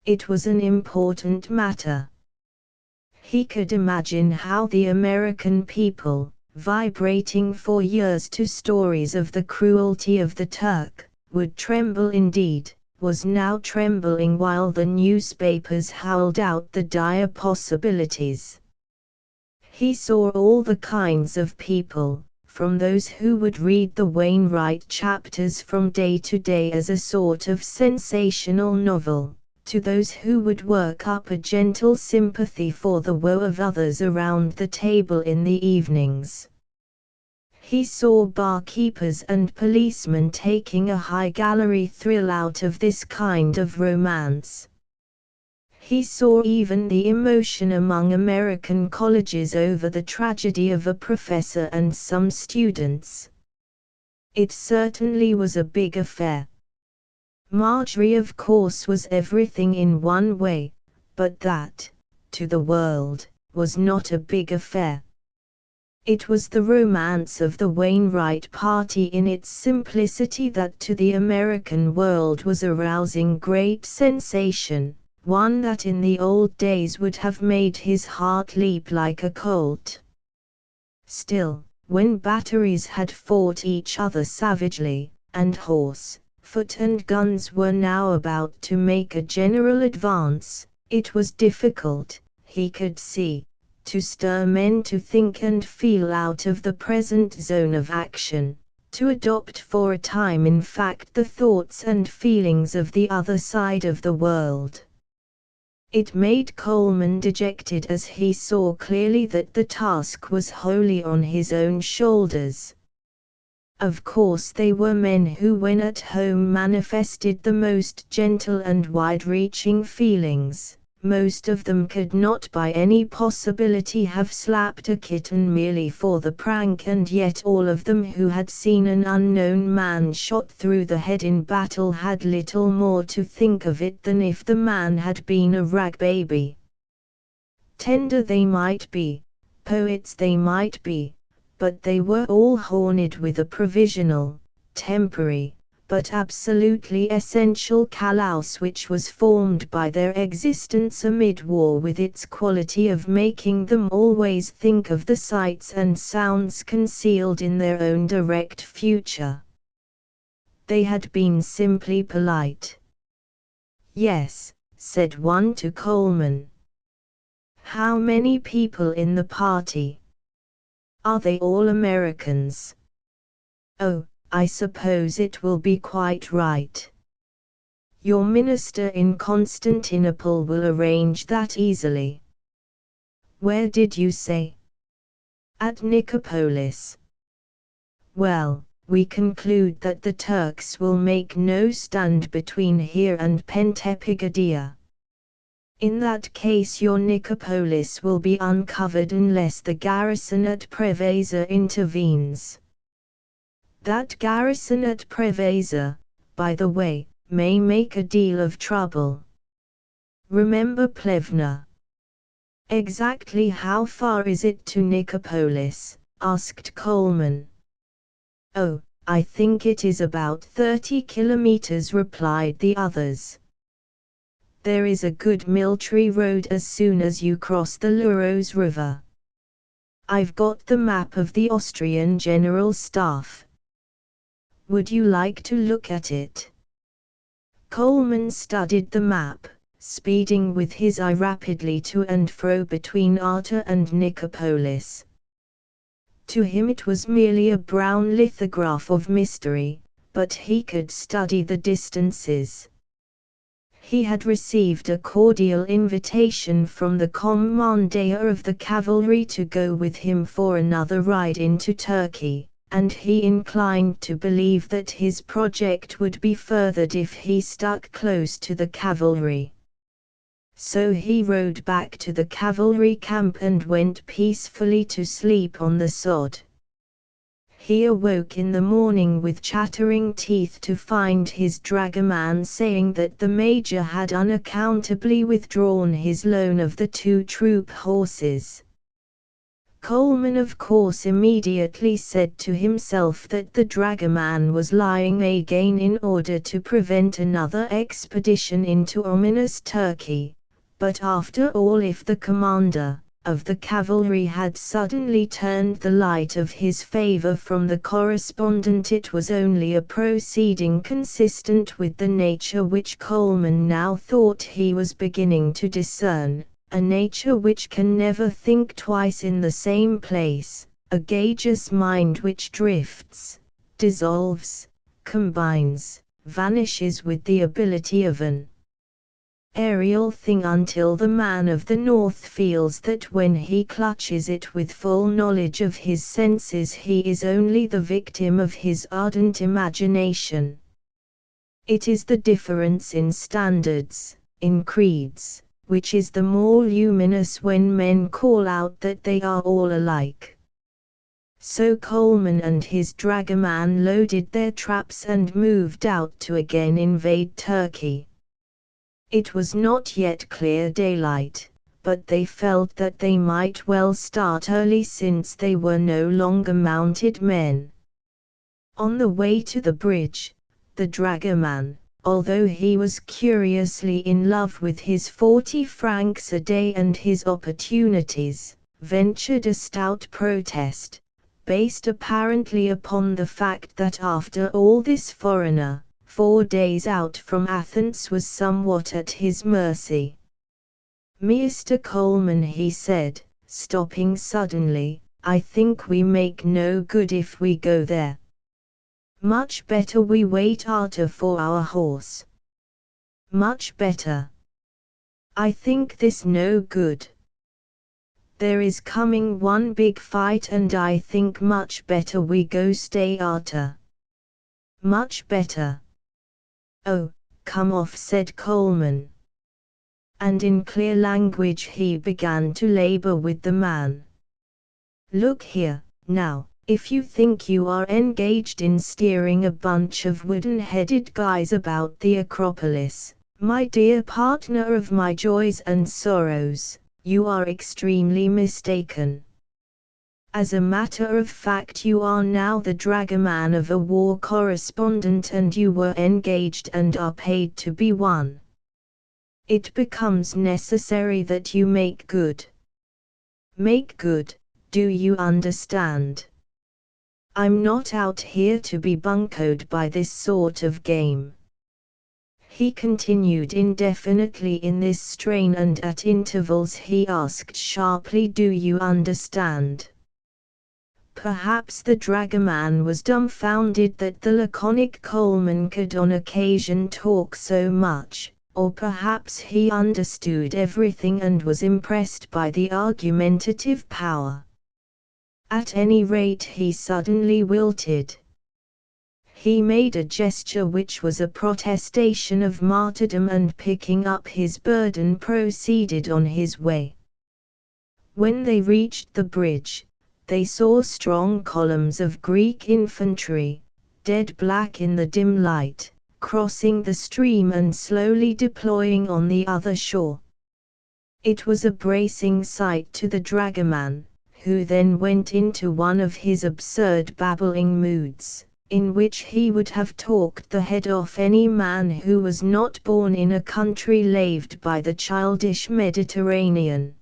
It was an important matter. He could imagine how the American people, vibrating for years to stories of the cruelty of the Turk, would tremble indeed, was now trembling while the newspapers howled out the dire possibilities. He saw all the kinds of people, from those who would read the Wainwright chapters from day to day as a sort of sensational novel, to those who would work up a gentle sympathy for the woe of others around the table in the evenings. He saw barkeepers and policemen taking a high gallery thrill out of this kind of romance. He saw even the emotion among American colleges over the tragedy of a professor and some students. It certainly was a big affair. Marjorie of course was everything in one way, but that, to the world, was not a big affair. It was the romance of the Wainwright party in its simplicity that to the American world was arousing great sensation. One that in the old days would have made his heart leap like a colt. Still, when batteries had fought each other savagely, and horse, foot and guns were now about to make a general advance, it was difficult, he could see, to stir men to think and feel out of the present zone of action, to adopt for a time in fact the thoughts and feelings of the other side of the world. It made Coleman dejected as he saw clearly that the task was wholly on his own shoulders. Of course they were men who when at home manifested the most gentle and wide-reaching feelings. Most of them could not by any possibility have slapped a kitten merely for the prank, and yet all of them who had seen an unknown man shot through the head in battle had little more to think of it than if the man had been a rag baby. Tender they might be, poets they might be, but they were all horned with a provisional, temporary, but absolutely essential callous which was formed by their existence amid war, with its quality of making them always think of the sights and sounds concealed in their own direct future. They had been simply polite. "Yes," said one to Coleman. "How many people in the party? Are they all Americans?" "Oh, I suppose it will be quite right. Your minister in Constantinople will arrange that easily." "Where did you say?" "At Nicopolis." "Well, we conclude that the Turks will make no stand between here and Pentepigadia. In that case your Nicopolis will be uncovered unless the garrison at Preveza intervenes. That garrison at Preveza, by the way, may make a deal of trouble. Remember Plevna." "Exactly how far is it to Nicopolis?" asked Coleman. "Oh, I think it is about 30 kilometers," replied the others. "There is a good military road as soon as you cross the Luros River. I've got the map of the Austrian General Staff. Would you like to look at it?" Coleman studied the map, speeding with his eye rapidly to and fro between Arta and Nicopolis. To him it was merely a brown lithograph of mystery, but he could study the distances. He had received a cordial invitation from the commander of the cavalry to go with him for another ride into Turkey, and he inclined to believe that his project would be furthered if he stuck close to the cavalry. So he rode back to the cavalry camp and went peacefully to sleep on the sod. He awoke in the morning with chattering teeth to find his dragoman saying that the major had unaccountably withdrawn his loan of the 2 troop horses. Coleman of course immediately said to himself that the dragoman was lying again in order to prevent another expedition into ominous Turkey, but after all, if the commander of the cavalry had suddenly turned the light of his favor from the correspondent, it was only a proceeding consistent with the nature which Coleman now thought he was beginning to discern, a nature which can never think twice in the same place, a gaseous mind which drifts, dissolves, combines, vanishes with the ability of an aerial thing until the man of the north feels that when he clutches it with full knowledge of his senses he is only the victim of his ardent imagination. It is the difference in standards, in creeds, which is the more luminous when men call out that they are all alike. So Coleman and his dragoman loaded their traps and moved out to again invade Turkey. It was not yet clear daylight, but they felt that they might well start early since they were no longer mounted men. On the way to the bridge, the dragoman, although he was curiously in love with his 40 francs a day and his opportunities, ventured a stout protest, based apparently upon the fact that after all this foreigner, 4 days out from Athens, was somewhat at his mercy. "Mr. Coleman," he said, stopping suddenly, "I think we make no good if we go there. Much better we wait Arta for our horse." "Much better. I think this no good. There is coming one big fight and I think much better we go stay Arta." "Much better." "Oh, come off," said Coleman. And in clear language he began to labor with the man. "Look here, now. If you think you are engaged in steering a bunch of wooden-headed guys about the Acropolis, my dear partner of my joys and sorrows, you are extremely mistaken. As a matter of fact, you are now the dragoman of a war correspondent, and you were engaged and are paid to be one. It becomes necessary that you make good. Make good, do you understand? I'm not out here to be buncoed by this sort of game. He continued indefinitely in this strain, and at intervals he asked sharply, "Do you understand?" Perhaps the dragoman was dumbfounded that the laconic Coleman could on occasion talk so much, or perhaps he understood everything and was impressed by the argumentative power. At any rate, he suddenly wilted. He made a gesture which was a protestation of martyrdom, and picking up his burden proceeded on his way. When they reached the bridge, they saw strong columns of Greek infantry, dead black in the dim light, crossing the stream and slowly deploying on the other shore. It was a bracing sight to the dragoman, who then went into one of his absurd babbling moods, in which he would have talked the head off any man who was not born in a country laved by the childish Mediterranean.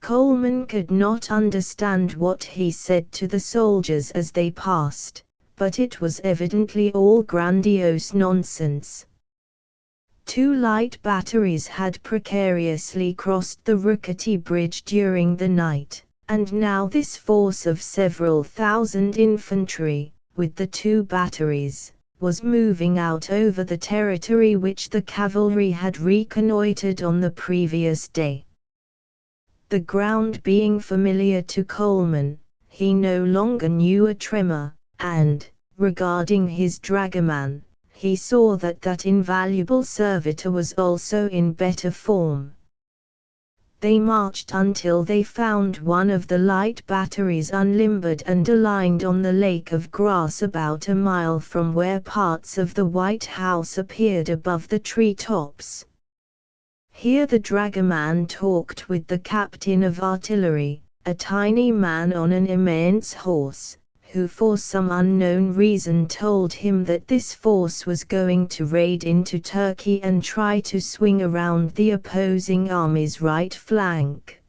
Coleman could not understand what he said to the soldiers as they passed, but it was evidently all grandiose nonsense. 2 light batteries had precariously crossed the rickety bridge during the night, and now this force of several thousand infantry, with the 2 batteries, was moving out over the territory which the cavalry had reconnoitred on the previous day. The ground being familiar to Coleman, he no longer knew a tremor, and, regarding his dragoman, he saw that that invaluable servitor was also in better form. They marched until they found one of the light batteries unlimbered and aligned on the lake of grass about a mile from where parts of the White House appeared above the tree-tops. Here the dragoman talked with the captain of artillery, a tiny man on an immense horse, who for some unknown reason told him that this force was going to raid into Turkey and try to swing around the opposing army's right flank.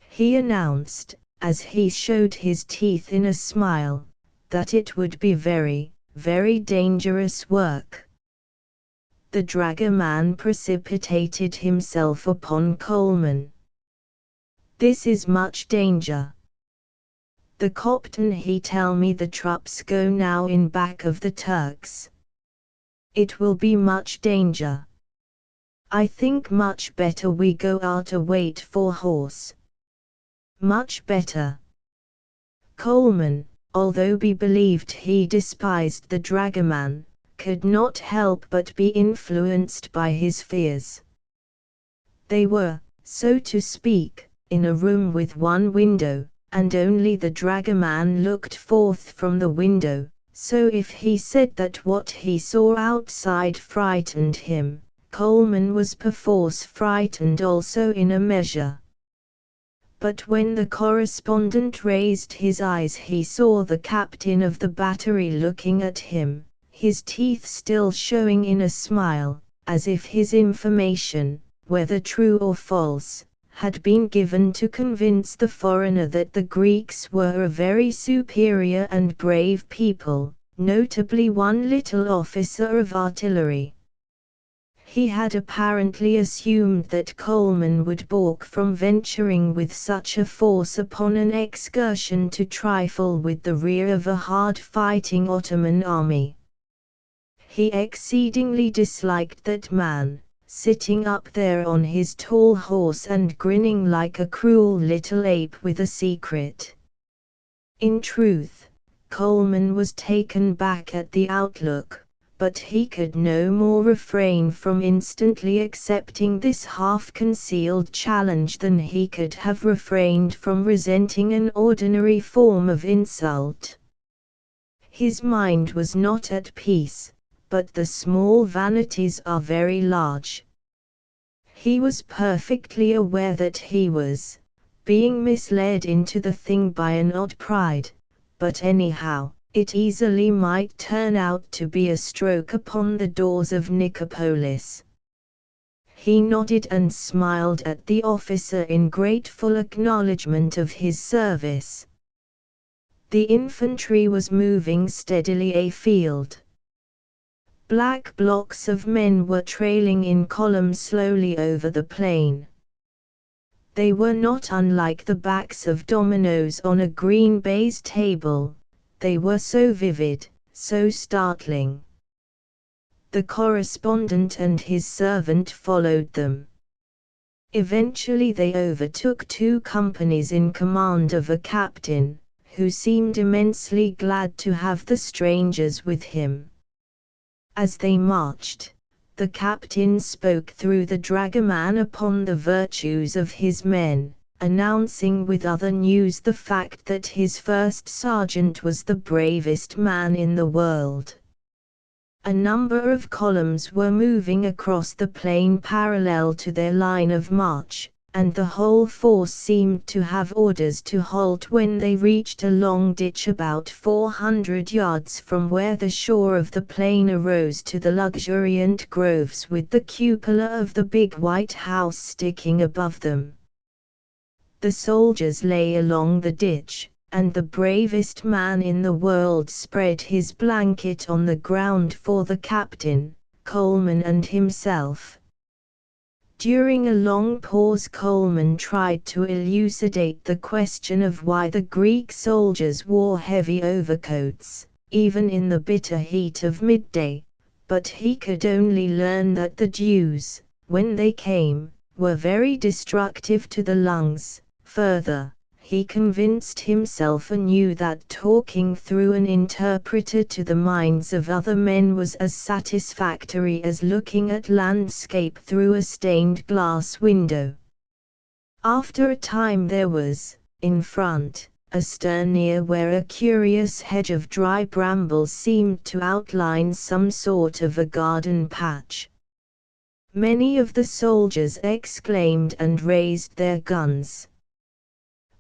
He announced, as he showed his teeth in a smile, that it would be very, very dangerous work. The dragoman precipitated himself upon Coleman. "This is much danger. The captain he tell me the troops go now in back of the Turks. It will be much danger. I think much better we go out a wait for horse. Much better." Coleman, although be believed he despised the dragoman, could not help but be influenced by his fears. They were, so to speak, in a room with one window, and only the dragoman looked forth from the window, so if he said that what he saw outside frightened him, Coleman was perforce frightened also in a measure. But when the correspondent raised his eyes, he saw the captain of the battery looking at him, his teeth still showing in a smile, as if his information, whether true or false, had been given to convince the foreigner that the Greeks were a very superior and brave people, notably one little officer of artillery. He had apparently assumed that Coleman would balk from venturing with such a force upon an excursion to trifle with the rear of a hard-fighting Ottoman army. He exceedingly disliked that man, sitting up there on his tall horse and grinning like a cruel little ape with a secret. In truth, Coleman was taken back at the outlook, but he could no more refrain from instantly accepting this half-concealed challenge than he could have refrained from resenting an ordinary form of insult. His mind was not at peace, but the small vanities are very large. He was perfectly aware that he was, being misled into the thing by an odd pride, but anyhow, it easily might turn out to be a stroke upon the doors of Nicopolis. He nodded and smiled at the officer in grateful acknowledgment of his service. The infantry was moving steadily afield. Black blocks of men were trailing in column slowly over the plain. They were not unlike the backs of dominoes on a green baize table, they were so vivid, so startling. The correspondent and his servant followed them. Eventually they overtook 2 companies in command of a captain, who seemed immensely glad to have the strangers with him. As they marched, the captain spoke through the dragoman upon the virtues of his men, announcing with other news the fact that his first sergeant was the bravest man in the world. A number of columns were moving across the plain parallel to their line of march, and the whole force seemed to have orders to halt when they reached a long ditch about 400 yards from where the shore of the plain arose to the luxuriant groves with the cupola of the big white house sticking above them. The soldiers lay along the ditch, and the bravest man in the world spread his blanket on the ground for the captain, Coleman and himself. During a long pause Coleman tried to elucidate the question of why the Greek soldiers wore heavy overcoats, even in the bitter heat of midday, but he could only learn that the dews, when they came, were very destructive to the lungs. Further, he convinced himself anew that talking through an interpreter to the minds of other men was as satisfactory as looking at landscape through a stained glass window. After a time there was, in front, a stern near where a curious hedge of dry brambles seemed to outline some sort of a garden patch. Many of the soldiers exclaimed and raised their guns.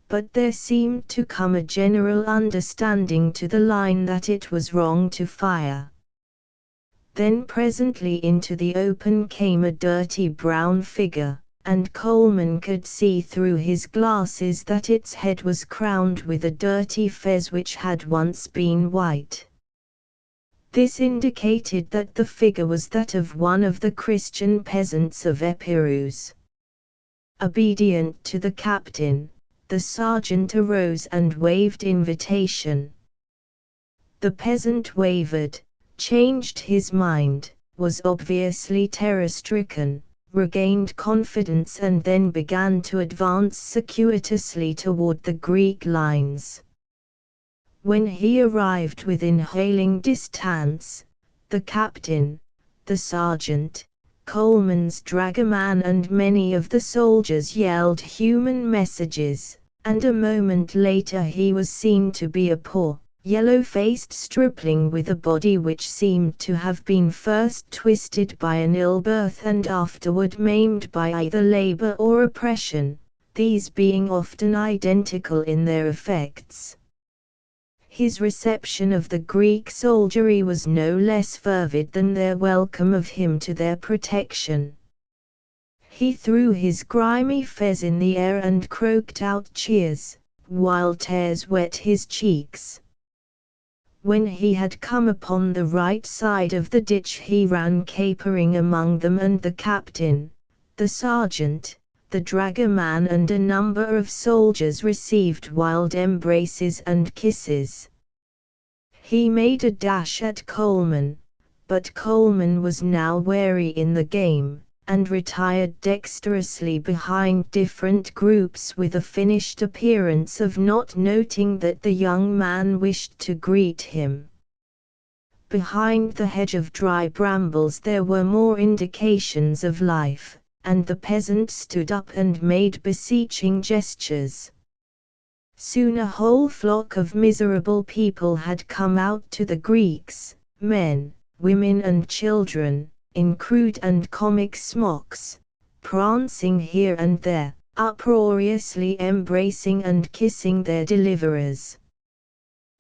But there seemed to come a general understanding to the line that it was wrong to fire. Then presently into the open came a dirty brown figure, and Coleman could see through his glasses that its head was crowned with a dirty fez which had once been white. This indicated that the figure was that of one of the Christian peasants of Epirus. Obedient to the captain, the sergeant arose and waved invitation. The peasant wavered, changed his mind, was obviously terror-stricken, regained confidence and then began to advance circuitously toward the Greek lines. When he arrived within hailing distance, the captain, the sergeant, Coleman's dragoman and many of the soldiers yelled human messages, and a moment later he was seen to be a poor, yellow-faced stripling with a body which seemed to have been first twisted by an ill birth and afterward maimed by either labor or oppression, these being often identical in their effects. His reception of the Greek soldiery was no less fervid than their welcome of him to their protection. He threw his grimy fez in the air and croaked out cheers, while tears wet his cheeks. When he had come upon the right side of the ditch he ran capering among them, and the captain, the sergeant, the dragoman and a number of soldiers received wild embraces and kisses. He made a dash at Coleman, but Coleman was now wary in the game, and retired dexterously behind different groups with a finished appearance of not noting that the young man wished to greet him. Behind the hedge of dry brambles there were more indications of life, and the peasant stood up and made beseeching gestures. Soon a whole flock of miserable people had come out to the Greeks, men, women and children, in crude and comic smocks, prancing here and there, uproariously embracing and kissing their deliverers.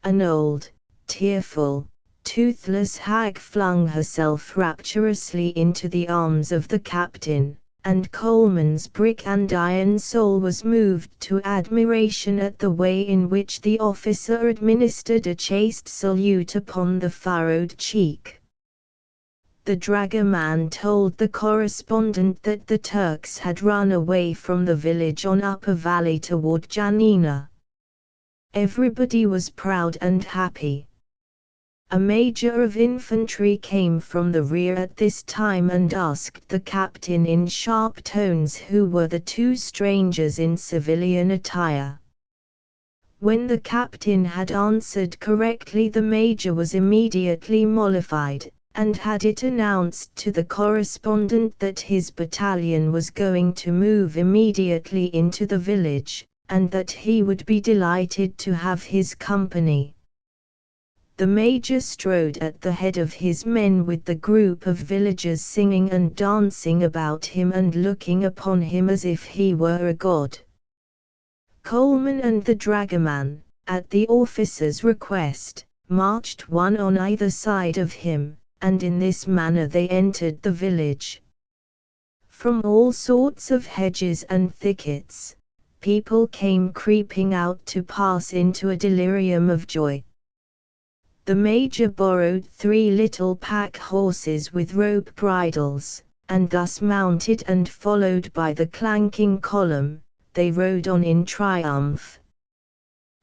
An old, tearful, toothless hag flung herself rapturously into the arms of the captain, and Coleman's brick and iron soul was moved to admiration at the way in which the officer administered a chaste salute upon the furrowed cheek. The dragoman told the correspondent that the Turks had run away from the village on up a valley toward Janina. Everybody was proud and happy. A major of infantry came from the rear at this time and asked the captain in sharp tones who were the two strangers in civilian attire. When the captain had answered correctly, the major was immediately mollified, and had it announced to the correspondent that his battalion was going to move immediately into the village, and that he would be delighted to have his company. The major strode at the head of his men with the group of villagers singing and dancing about him and looking upon him as if he were a god. Coleman and the dragoman, at the officer's request, marched one on either side of him, and in this manner they entered the village. From all sorts of hedges and thickets, people came creeping out to pass into a delirium of joy. The major borrowed 3 little pack horses with rope bridles, and thus mounted and followed by the clanking column, they rode on in triumph.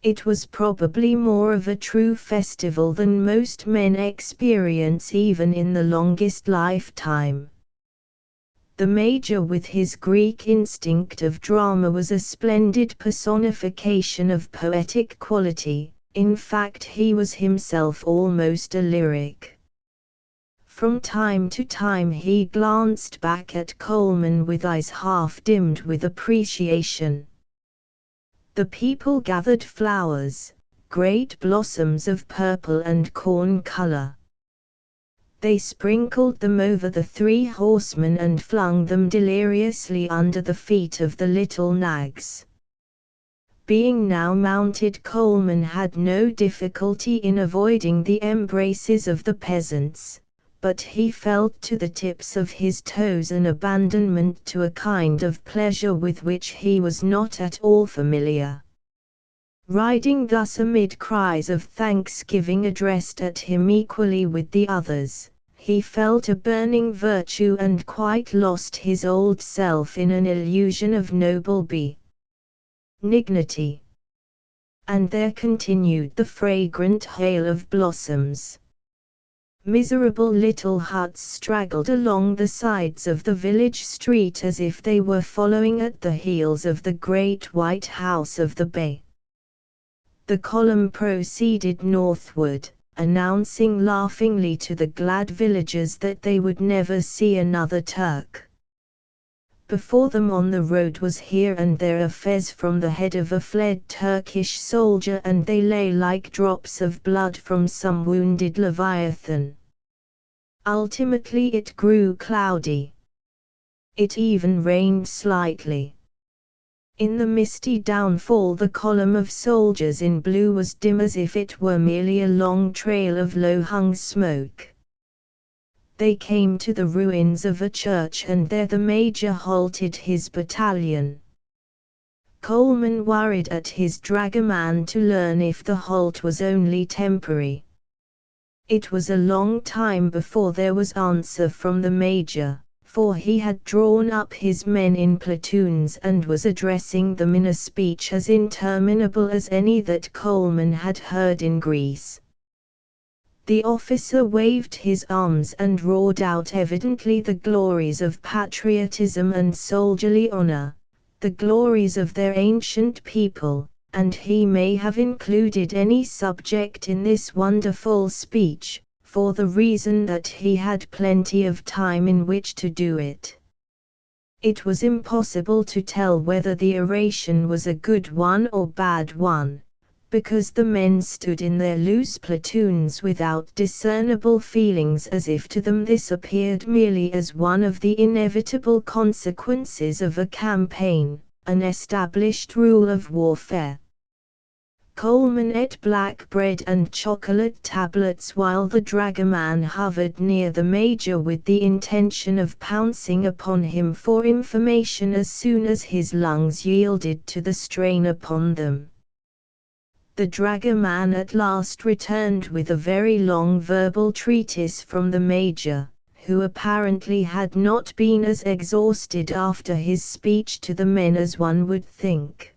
It was probably more of a true festival than most men experience even in the longest lifetime. The major with his Greek instinct of drama was a splendid personification of poetic quality. In fact, he was himself almost a lyric. From time to time he glanced back at Coleman with eyes half dimmed with appreciation. The people gathered flowers, great blossoms of purple and corn color. They sprinkled them over the 3 horsemen and flung them deliriously under the feet of the little nags. Being now mounted, Coleman had no difficulty in avoiding the embraces of the peasants, but he felt to the tips of his toes an abandonment to a kind of pleasure with which he was not at all familiar. Riding thus amid cries of thanksgiving addressed at him equally with the others, he felt a burning virtue and quite lost his old self in an illusion of noble benignity. And there continued the fragrant hail of blossoms. Miserable little huts straggled along the sides of the village street as if they were following at the heels of the great white house of the Bey. The column proceeded northward, announcing laughingly to the glad villagers that they would never see another Turk. Before them on the road was here and there a fez from the head of a fled Turkish soldier, and they lay like drops of blood from some wounded leviathan. Ultimately it grew cloudy. It even rained slightly. In the misty downfall the column of soldiers in blue was dim as if it were merely a long trail of low-hung smoke. They came to the ruins of a church, and there the major halted his battalion. Coleman worried at his dragoman to learn if the halt was only temporary. It was a long time before there was answer from the major, for he had drawn up his men in platoons and was addressing them in a speech as interminable as any that Coleman had heard in Greece. The officer waved his arms and roared out evidently the glories of patriotism and soldierly honor, the glories of their ancient people, and he may have included any subject in this wonderful speech, for the reason that he had plenty of time in which to do it. It was impossible to tell whether the oration was a good one or bad one, because the men stood in their loose platoons without discernible feelings, as if to them this appeared merely as one of the inevitable consequences of a campaign, an established rule of warfare. Coleman ate black bread and chocolate tablets while the dragoman hovered near the Major with the intention of pouncing upon him for information as soon as his lungs yielded to the strain upon them. The dragoman at last returned with a very long verbal treatise from the Major, who apparently had not been as exhausted after his speech to the men as one would think.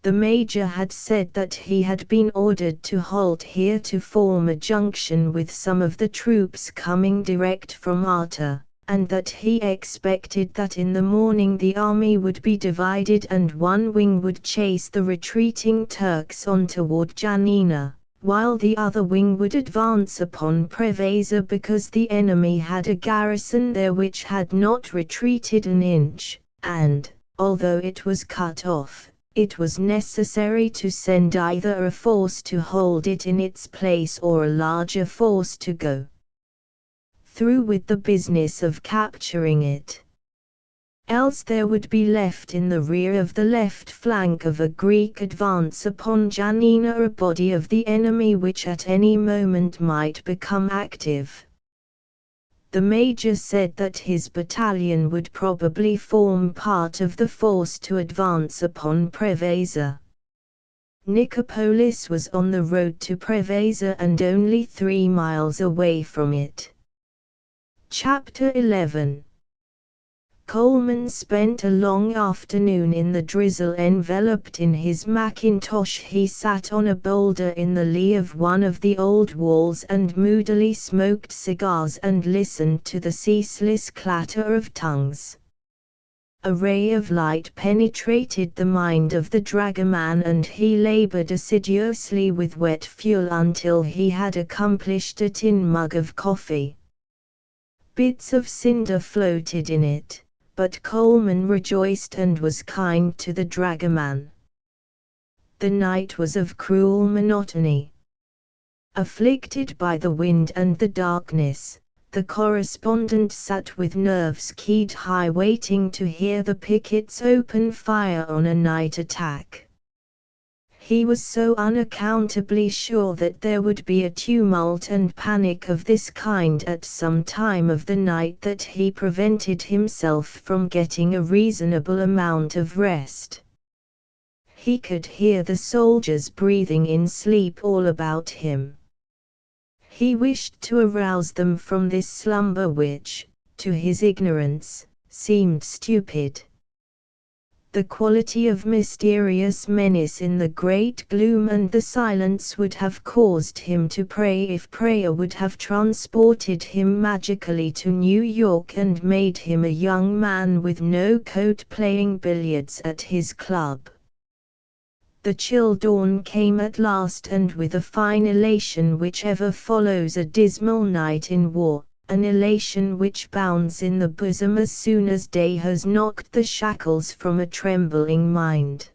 The Major had said that he had been ordered to halt here to form a junction with some of the troops coming direct from Arta, and that he expected that in the morning the army would be divided and one wing would chase the retreating Turks on toward Janina, while the other wing would advance upon Preveza because the enemy had a garrison there which had not retreated an inch, and, although it was cut off, it was necessary to send either a force to hold it in its place or a larger force to go through with the business of capturing it. Else there would be left in the rear of the left flank of a Greek advance upon Janina a body of the enemy which at any moment might become active. The Major said that his battalion would probably form part of the force to advance upon Preveza. Nicopolis was on the road to Preveza and only 3 miles away from it. Chapter 11. Coleman spent a long afternoon in the drizzle. Enveloped in his mackintosh, he sat on a boulder in the lee of one of the old walls and moodily smoked cigars and listened to the ceaseless clatter of tongues. A ray of light penetrated the mind of the dragoman and he labored assiduously with wet fuel until he had accomplished a tin mug of coffee. Bits of cinder floated in it, but Coleman rejoiced and was kind to the dragoman. The night was of cruel monotony. Afflicted by the wind and the darkness, the correspondent sat with nerves keyed high waiting to hear the pickets open fire on a night attack. He was so unaccountably sure that there would be a tumult and panic of this kind at some time of the night that he prevented himself from getting a reasonable amount of rest. He could hear the soldiers breathing in sleep all about him. He wished to arouse them from this slumber which, to his ignorance, seemed stupid. The quality of mysterious menace in the great gloom and the silence would have caused him to pray if prayer would have transported him magically to New York and made him a young man with no coat playing billiards at his club. The chill dawn came at last, and with a fine elation which ever follows a dismal night in war, an elation which bounds in the bosom as soon as day has knocked the shackles from a trembling mind.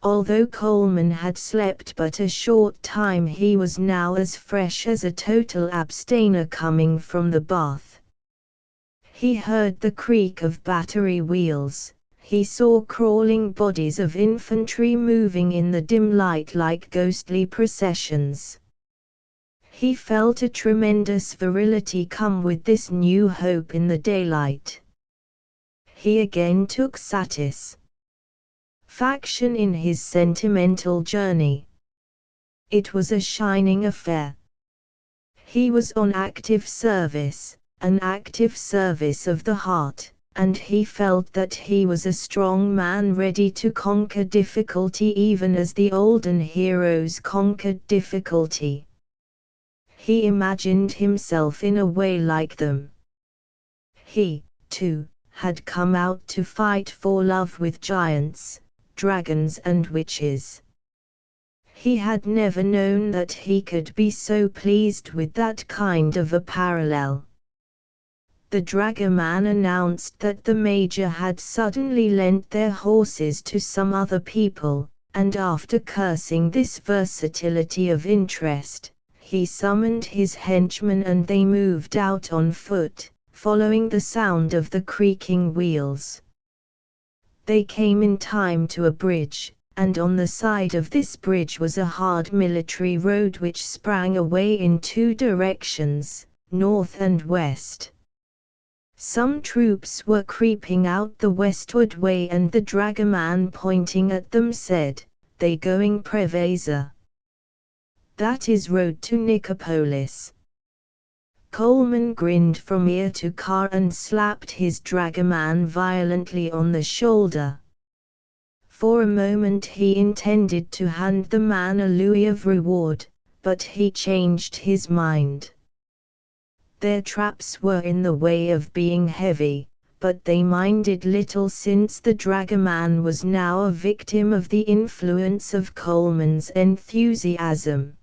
Although Coleman had slept but a short time, he was now as fresh as a total abstainer coming from the bath. He heard the creak of battery wheels, he saw crawling bodies of infantry moving in the dim light like ghostly processions. He felt a tremendous virility come with this new hope in the daylight. He again took satisfaction in his sentimental journey. It was a shining affair. He was on active service, an active service of the heart, and he felt that he was a strong man ready to conquer difficulty even as the olden heroes conquered difficulty. He imagined himself in a way like them. He, too, had come out to fight for love with giants, dragons and witches. He had never known that he could be so pleased with that kind of a parallel. The dragoman announced that the Major had suddenly lent their horses to some other people, and after cursing this versatility of interest, he summoned his henchmen and they moved out on foot, following the sound of the creaking wheels. They came in time to a bridge, and on the side of this bridge was a hard military road which sprang away in two directions, north and west. Some troops were creeping out the westward way, and the dragoman pointing at them said, "They going Preveza. That is road to Nicopolis." Coleman grinned from ear to car and slapped his dragoman violently on the shoulder. For a moment he intended to hand the man a louis of reward, but he changed his mind. Their traps were in the way of being heavy, but they minded little since the dragoman was now a victim of the influence of Coleman's enthusiasm.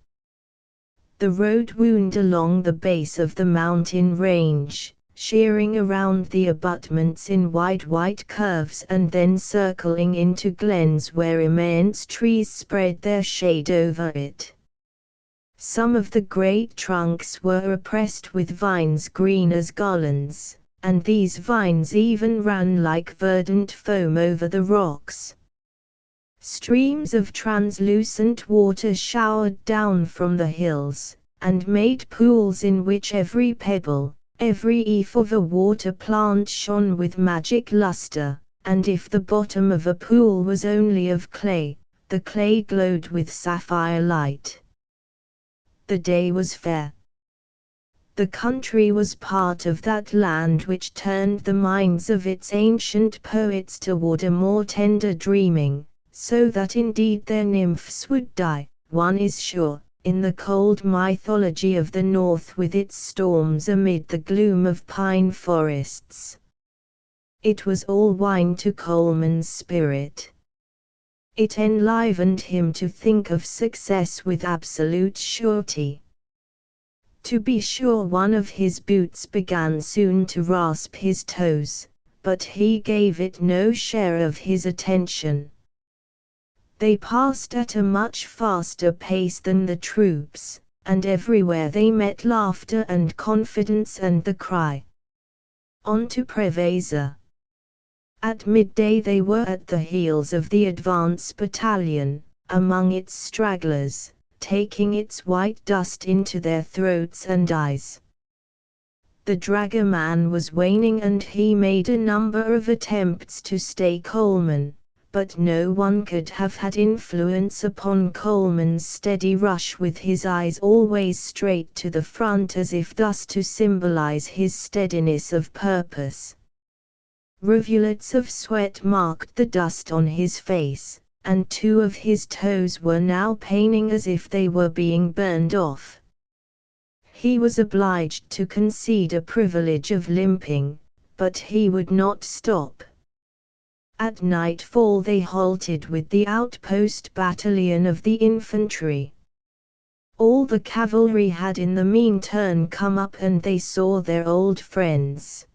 The road wound along the base of the mountain range, shearing around the abutments in wide white curves and then circling into glens where immense trees spread their shade over it. Some of the great trunks were oppressed with vines green as garlands, and these vines even ran like verdant foam over the rocks. Streams of translucent water showered down from the hills, and made pools in which every pebble, every leaf of a water plant shone with magic luster, and if the bottom of a pool was only of clay, the clay glowed with sapphire light. The day was fair. The country was part of that land which turned the minds of its ancient poets toward a more tender dreaming, so that indeed their nymphs would die, one is sure, in the cold mythology of the north with its storms amid the gloom of pine forests. It was all wine to Coleman's spirit. It enlivened him to think of success with absolute surety. To be sure, one of his boots began soon to rasp his toes, but he gave it no share of his attention. They passed at a much faster pace than the troops, and everywhere they met laughter and confidence and the cry, "On to Preveza!" At midday they were at the heels of the advance battalion, among its stragglers, taking its white dust into their throats and eyes. The dragoman was waning and he made a number of attempts to stay Coleman, but no one could have had influence upon Coleman's steady rush with his eyes always straight to the front as if thus to symbolize his steadiness of purpose. Rivulets of sweat marked the dust on his face, and two of his toes were now paining as if they were being burned off. He was obliged to concede a privilege of limping, but he would not stop. At nightfall they halted with the outpost battalion of the infantry. All the cavalry had in the meantime come up and they saw their old friends.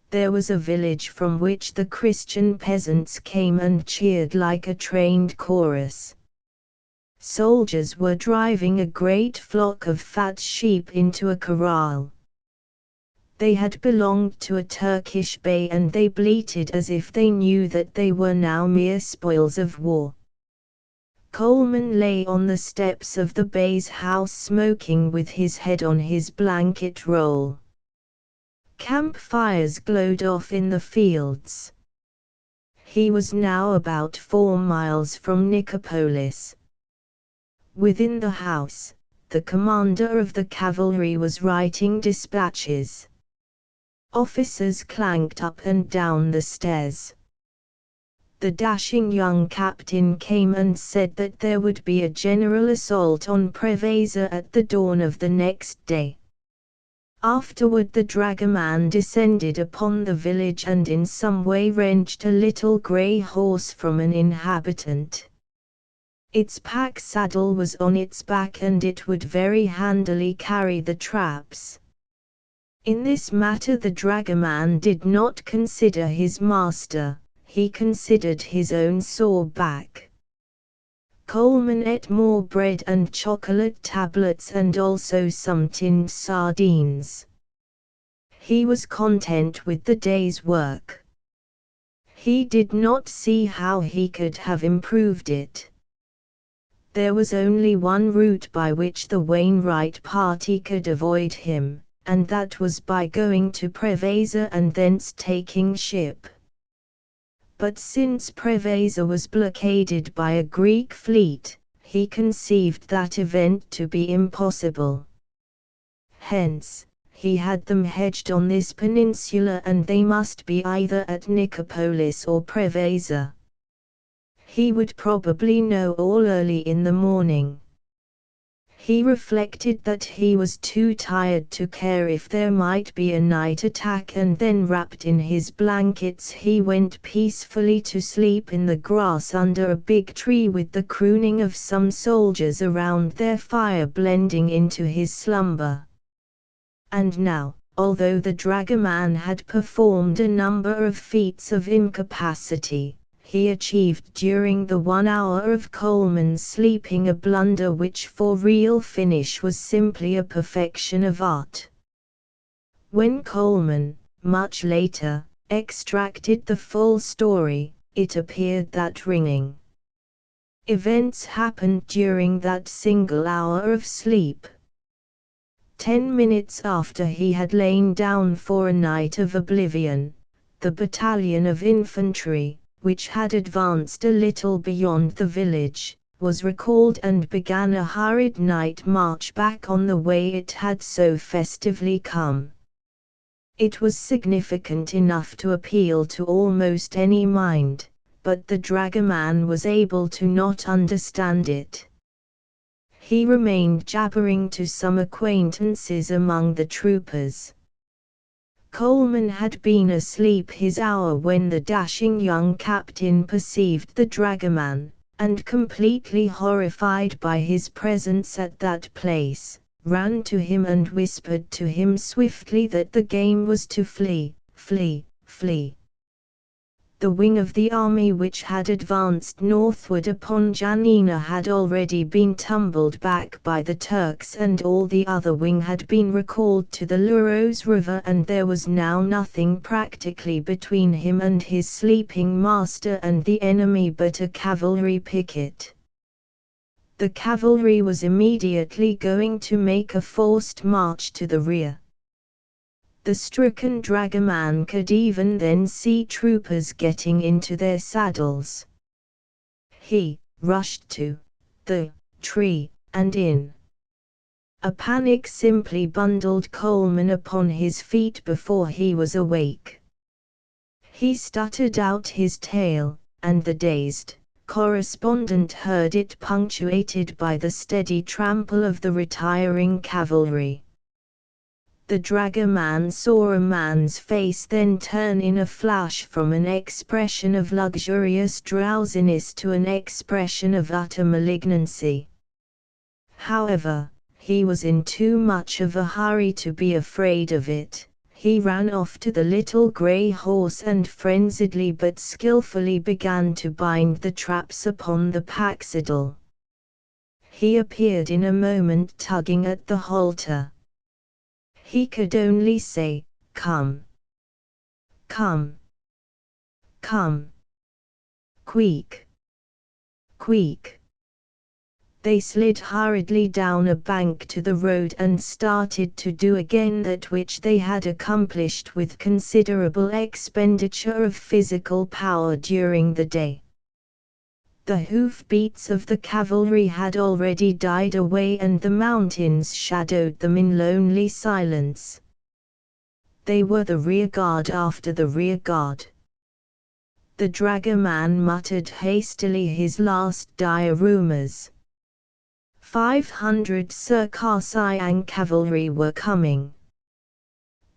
There was a village from which the Christian peasants came and cheered like a trained chorus. Soldiers were driving a great flock of fat sheep into a corral. They had belonged to a Turkish bey and they bleated as if they knew that they were now mere spoils of war. Coleman lay on the steps of the bey's house smoking with his head on his blanket roll. Campfires glowed off in the fields. He was now about 4 miles from Nicopolis. Within the house, the commander of the cavalry was writing dispatches. Officers clanked up and down the stairs. The dashing young captain came and said that there would be a general assault on Preveza at the dawn of the next day. Afterward the dragoman descended upon the village and in some way wrenched a little grey horse from an inhabitant. Its pack saddle was on its back and it would very handily carry the traps. In this matter the dragoman did not consider his master, he considered his own sore back. Coleman ate more bread and chocolate tablets and also some tinned sardines. He was content with the day's work. He did not see how he could have improved it. There was only one route by which the Wainwright party could avoid him, and that was by going to Preveza and thence taking ship. But since Preveza was blockaded by a Greek fleet, he conceived that event to be impossible. Hence, he had them hedged on this peninsula and they must be either at Nicopolis or Preveza. He would probably know all early in the morning. He reflected that he was too tired to care if there might be a night attack, and then wrapped in his blankets he went peacefully to sleep in the grass under a big tree with the crooning of some soldiers around their fire blending into his slumber. And now, although the dragoman had performed a number of feats of incapacity, he achieved during the 1 hour of Coleman's sleeping a blunder which for real finish was simply a perfection of art. When Coleman, much later, extracted the full story, it appeared that ringing events happened during that single hour of sleep. 10 minutes after he had lain down for a night of oblivion, the battalion of infantry, which had advanced a little beyond the village, was recalled and began a hurried night march back on the way it had so festively come. It was significant enough to appeal to almost any mind, but the dragoman was able to not understand it. He remained jabbering to some acquaintances among the troopers. Coleman had been asleep his hour when the dashing young captain perceived the dragoman, and completely horrified by his presence at that place, ran to him and whispered to him swiftly that the game was to flee, flee, flee. The wing of the army which had advanced northward upon Janina had already been tumbled back by the Turks, and all the other wing had been recalled to the Luros River, and there was now nothing practically between him and his sleeping master and the enemy but a cavalry picket. The cavalry was immediately going to make a forced march to the rear. The stricken dragoman could even then see troopers getting into their saddles. He rushed to the tree, and in a panic simply bundled Coleman upon his feet before he was awake. He stuttered out his tale, and the dazed correspondent heard it punctuated by the steady trample of the retiring cavalry. The dragoman saw a man's face then turn in a flash from an expression of luxurious drowsiness to an expression of utter malignancy. However, he was in too much of a hurry to be afraid of it. He ran off to the little grey horse and frenziedly but skillfully began to bind the traps upon the pack saddle. He appeared in a moment tugging at the halter. He could only say, "Come. Come. Come. Quick. Quick." They slid hurriedly down a bank to the road and started to do again that which they had accomplished with considerable expenditure of physical power during the day. The hoof-beats of the cavalry had already died away and the mountains shadowed them in lonely silence. They were the rearguard after the rearguard. The dragoman muttered hastily his last dire rumors. 500 Circassian cavalry were coming.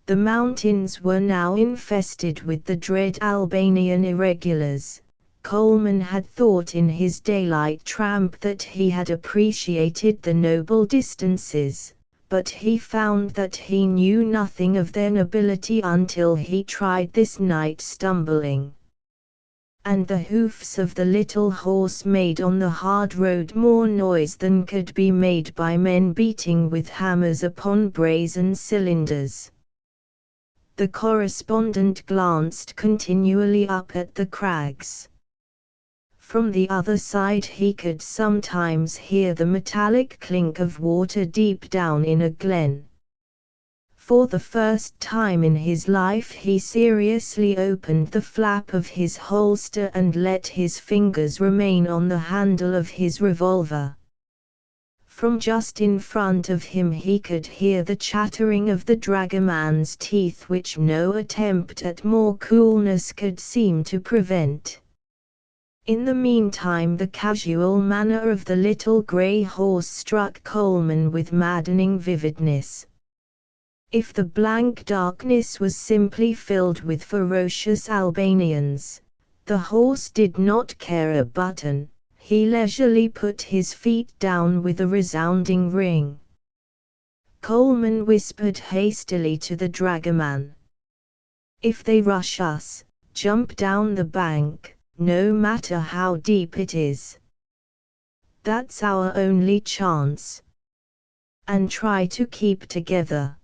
The mountains were now infested with the dread Albanian irregulars. Coleman had thought in his daylight tramp that he had appreciated the noble distances, but he found that he knew nothing of their nobility until he tried this night stumbling. And the hoofs of the little horse made on the hard road more noise than could be made by men beating with hammers upon brazen cylinders. The correspondent glanced continually up at the crags. From the other side he could sometimes hear the metallic clink of water deep down in a glen. For the first time in his life he seriously opened the flap of his holster and let his fingers remain on the handle of his revolver. From just in front of him he could hear the chattering of the dragoman's teeth, which no attempt at more coolness could seem to prevent. In the meantime the casual manner of the little grey horse struck Coleman with maddening vividness. If the blank darkness was simply filled with ferocious Albanians, the horse did not care a button. He leisurely put his feet down with a resounding ring. Coleman whispered hastily to the dragoman. "If they rush us, jump down the bank, no matter how deep it is. That's our only chance. And try to keep together."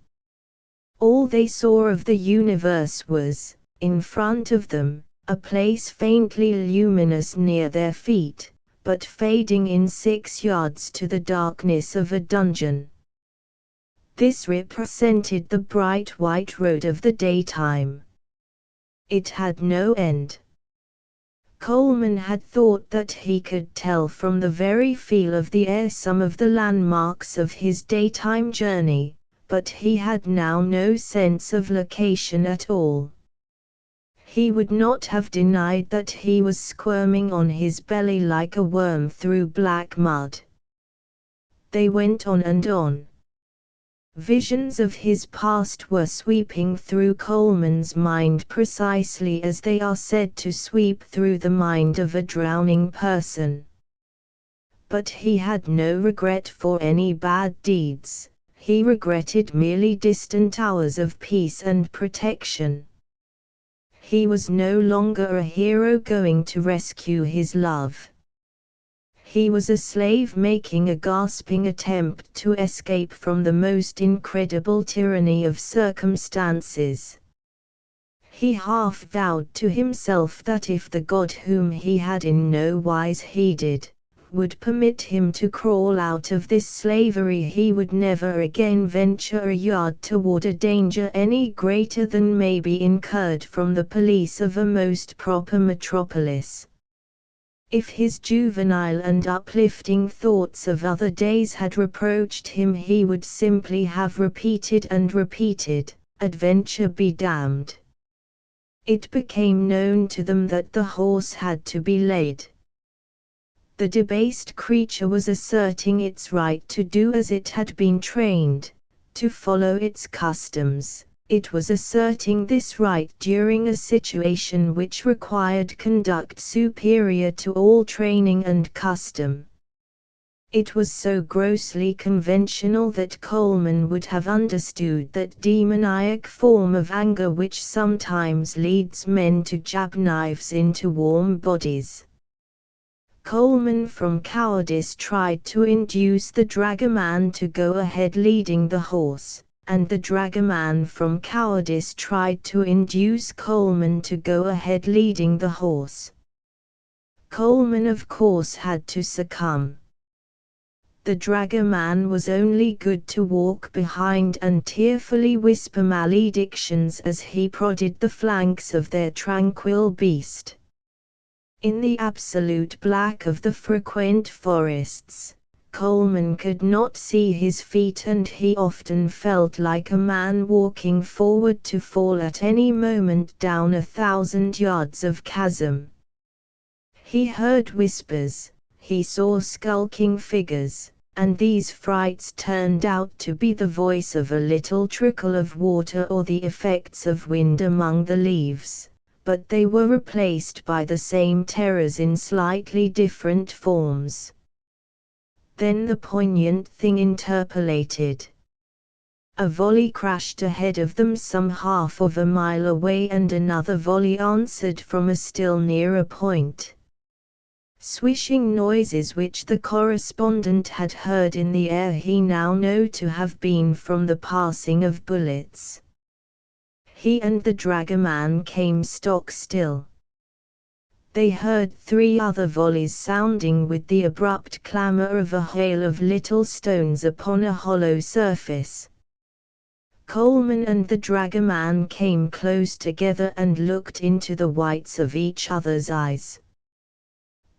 All they saw of the universe was, in front of them, a place faintly luminous near their feet, but fading in 6 yards to the darkness of a dungeon. This represented the bright white road of the daytime. It had no end. Coleman had thought that he could tell from the very feel of the air some of the landmarks of his daytime journey, but he had now no sense of location at all. He would not have denied that he was squirming on his belly like a worm through black mud. They went on and on. Visions of his past were sweeping through Coleman's mind precisely as they are said to sweep through the mind of a drowning person. But he had no regret for any bad deeds, he regretted merely distant hours of peace and protection. He was no longer a hero going to rescue his love. He was a slave making a gasping attempt to escape from the most incredible tyranny of circumstances. He half vowed to himself that if the God whom he had in no wise heeded, would permit him to crawl out of this slavery, he would never again venture a yard toward a danger any greater than may be incurred from the police of a most proper metropolis. If his juvenile and uplifting thoughts of other days had reproached him, he would simply have repeated and repeated, "Adventure be damned." It became known to them that the horse had to be led. The debased creature was asserting its right to do as it had been trained, to follow its customs. It was asserting this right during a situation which required conduct superior to all training and custom. It was so grossly conventional that Coleman would have understood that demoniac form of anger which sometimes leads men to jab knives into warm bodies. Coleman from cowardice tried to induce the dragoman to go ahead leading the horse, and the dragoman from cowardice tried to induce Coleman to go ahead leading the horse. Coleman of course had to succumb. The dragoman was only good to walk behind and tearfully whisper maledictions as he prodded the flanks of their tranquil beast. In the absolute black of the frequent forests, Coleman could not see his feet, and he often felt like a man walking forward to fall at any moment down 1,000 yards of chasm. He heard whispers, he saw skulking figures, and these frights turned out to be the voice of a little trickle of water or the effects of wind among the leaves, but they were replaced by the same terrors in slightly different forms. Then the poignant thing interpolated. A volley crashed ahead of them some half of a mile away, and another volley answered from a still nearer point. Swishing noises which the correspondent had heard in the air he now knew to have been from the passing of bullets. He and the dragoman came stock still. They heard 3 other volleys sounding with the abrupt clamor of a hail of little stones upon a hollow surface. Coleman and the dragoman came close together and looked into the whites of each other's eyes.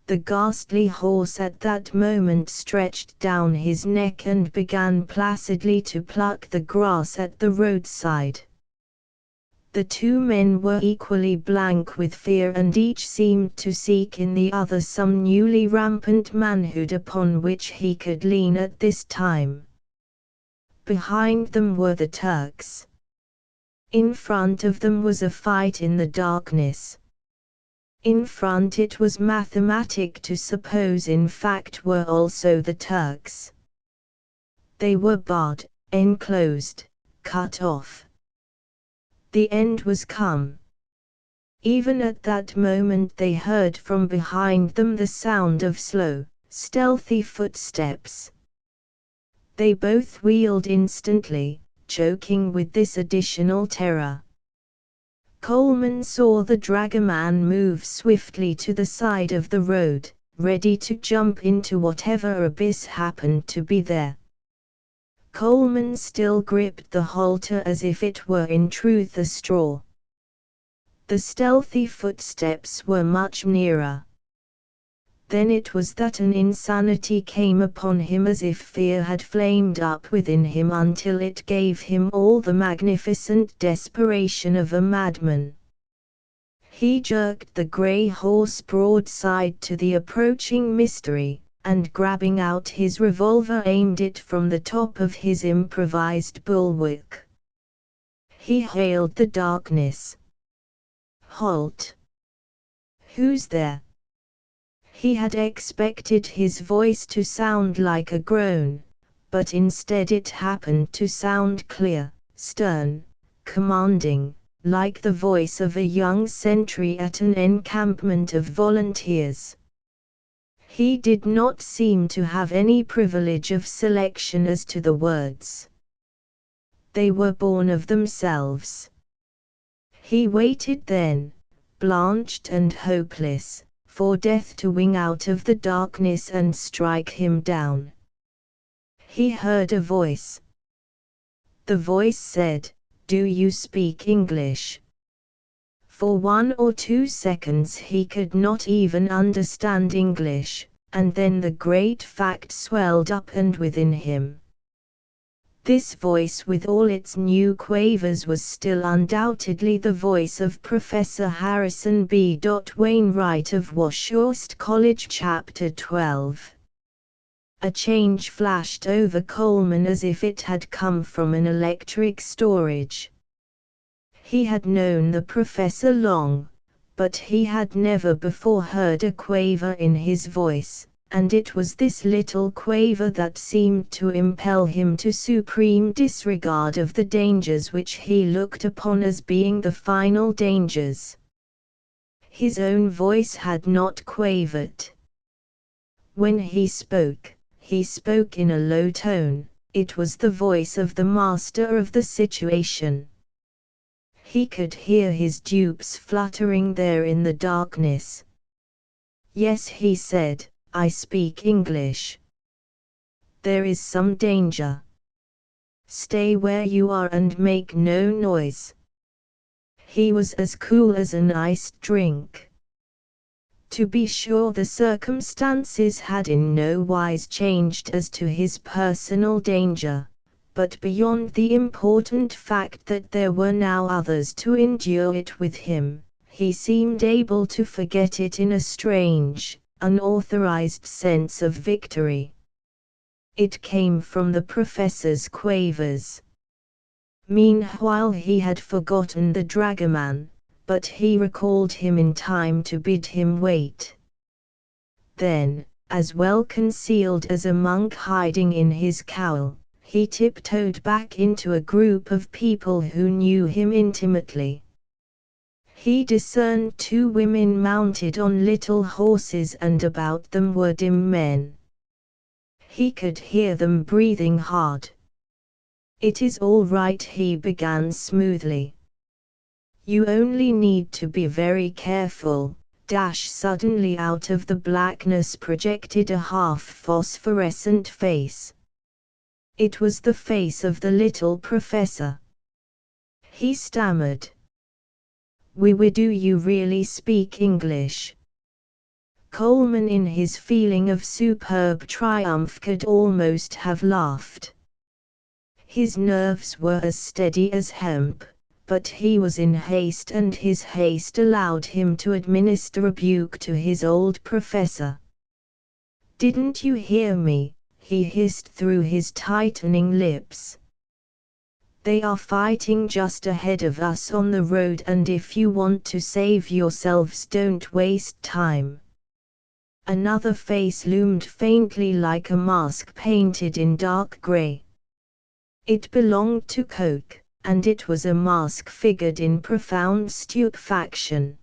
The ghastly horse at that moment stretched down his neck and began placidly to pluck the grass at the roadside. The 2 men were equally blank with fear, and each seemed to seek in the other some newly rampant manhood upon which he could lean at this time. Behind them were the Turks. In front of them was a fight in the darkness. In front it was mathematic to suppose in fact were also the Turks. They were barred, enclosed, cut off. The end was come. Even at that moment they heard from behind them the sound of slow, stealthy footsteps. They both wheeled instantly, choking with this additional terror. Coleman saw the dragoman move swiftly to the side of the road, ready to jump into whatever abyss happened to be there. Coleman still gripped the halter as if it were in truth a straw. The stealthy footsteps were much nearer. Then it was that an insanity came upon him, as if fear had flamed up within him until it gave him all the magnificent desperation of a madman. He jerked the grey horse broadside to the approaching mystery, and grabbing out his revolver aimed it from the top of his improvised bulwark. He hailed the darkness. "Halt! Who's there?" He had expected his voice to sound like a groan, but instead it happened to sound clear, stern, commanding, like the voice of a young sentry at an encampment of volunteers. He did not seem to have any privilege of selection as to the words. They were born of themselves. He waited then, blanched and hopeless, for death to wing out of the darkness and strike him down. He heard a voice. The voice said, "Do you speak English?" For 1 or 2 seconds he could not even understand English, and then the great fact swelled up and within him. This voice with all its new quavers was still undoubtedly the voice of Professor Harrison B. Wainwright of Washhurst College Chapter 12. A change flashed over Coleman as if it had come from an electric storage. He had known the professor long, but he had never before heard a quaver in his voice, and it was this little quaver that seemed to impel him to supreme disregard of the dangers which he looked upon as being the final dangers. His own voice had not quavered. When he spoke in a low tone. It was the voice of the master of the situation. He could hear his dupes fluttering there in the darkness. "Yes," he said, "I speak English. There is some danger. Stay where you are and make no noise." He was as cool as an iced drink. To be sure, the circumstances had in no wise changed as to his personal danger, but beyond the important fact that there were now others to endure it with him, he seemed able to forget it in a strange, unauthorized sense of victory. It came from the professor's quavers. Meanwhile he had forgotten the dragoman, but he recalled him in time to bid him wait. Then, as well concealed as a monk hiding in his cowl, he tiptoed back into a group of people who knew him intimately. He discerned 2 women mounted on little horses, and about them were dim men. He could hear them breathing hard. "It is all right," he began smoothly. You only need to be very careful. Suddenly out of the blackness projected a half-phosphorescent face. It was the face of the little professor. He stammered. Do you really speak English? Coleman, in his feeling of superb triumph, could almost have laughed. His nerves were as steady as hemp, but he was in haste, and his haste allowed him to administer rebuke to his old professor. "Didn't you hear me?" he hissed through his tightening lips. "They are fighting just ahead of us on the road, and if you want to save yourselves, don't waste time." Another face loomed faintly like a mask painted in dark gray. It belonged to Coke, and it was a mask figured in profound stupefaction.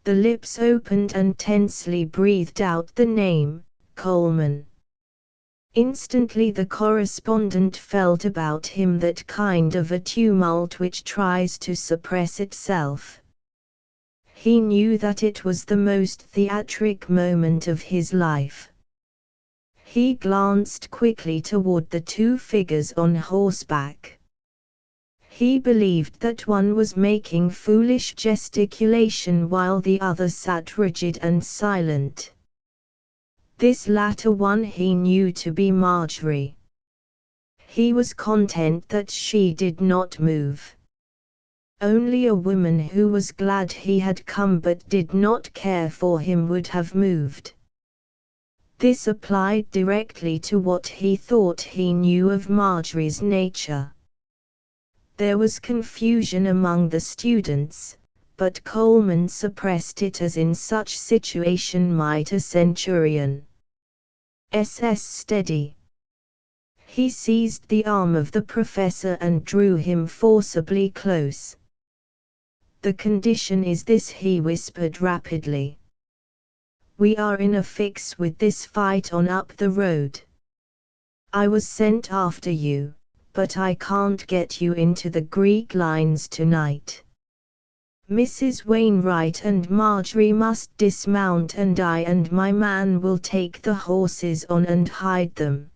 The lips opened and tensely breathed out the name, Coleman. Instantly the correspondent felt about him that kind of a tumult which tries to suppress itself. He knew that it was the most theatric moment of his life. He glanced quickly toward the two figures on horseback. He believed that one was making foolish gesticulation while the other sat rigid and silent. This latter one he knew to be Marjorie. He was content that she did not move. Only a woman who was glad he had come but did not care for him would have moved. This applied directly to what he thought he knew of Marjorie's nature. There was confusion among the students, but Coleman suppressed it as in such situation might a centurion. Steady. He seized the arm of the professor and drew him forcibly close. "The condition is this," he whispered rapidly. "We are in a fix with this fight on up the road. I was sent after you, but I can't get you into the Greek lines tonight. Mrs. Wainwright and Marjorie must dismount, and I and my man will take the horses on and hide them.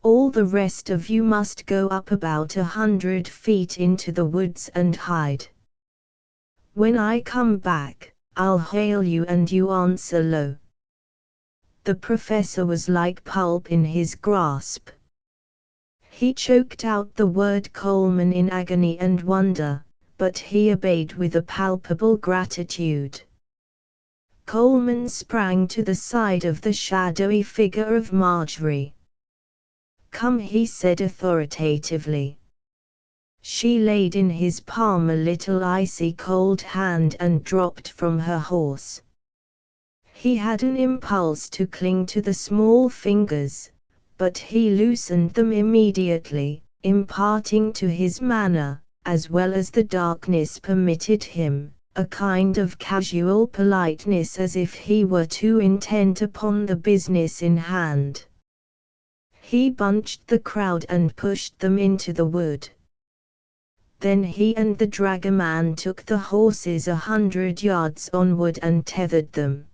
All the rest of you must go up about 100 feet into the woods and hide. When I come back, I'll hail you and you answer low." The professor was like pulp in his grasp. He choked out the word Coleman in agony and wonder, but he obeyed with a palpable gratitude. Coleman sprang to the side of the shadowy figure of Marjorie. "Come," he said authoritatively. She laid in his palm a little icy cold hand and dropped from her horse. He had an impulse to cling to the small fingers, but he loosened them immediately, imparting to his manner, as well as the darkness permitted him, a kind of casual politeness, as if he were too intent upon the business in hand. He bunched the crowd and pushed them into the wood. Then he and the dragoman took the horses 100 yards onward and tethered them.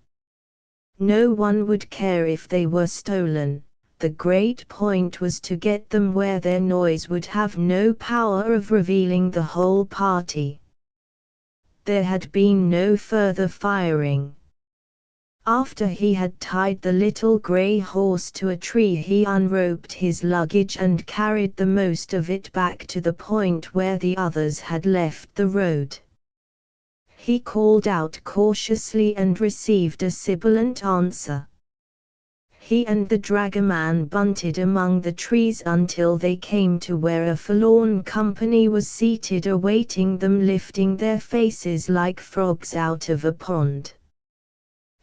No one would care if they were stolen. The great point was to get them where their noise would have no power of revealing the whole party. There had been no further firing. After he had tied the little grey horse to a tree, he unroped his luggage and carried the most of it back to the point where the others had left the road. He called out cautiously and received a sibilant answer. He and the dragoman bunted among the trees until they came to where a forlorn company was seated awaiting them, lifting their faces like frogs out of a pond.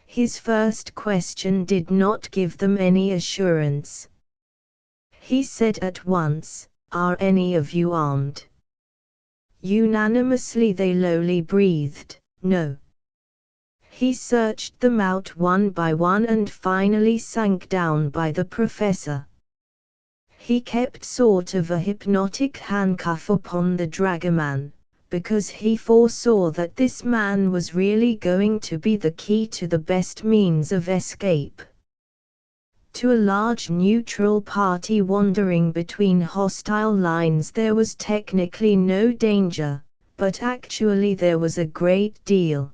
His first question did not give them any assurance. He said at once, "Are any of you armed?" Unanimously they lowly breathed, "No." He searched them out one by one and finally sank down by the professor. He kept sort of a hypnotic handcuff upon the dragoman, because he foresaw that this man was really going to be the key to the best means of escape. To a large neutral party wandering between hostile lines there was technically no danger, but actually there was a great deal.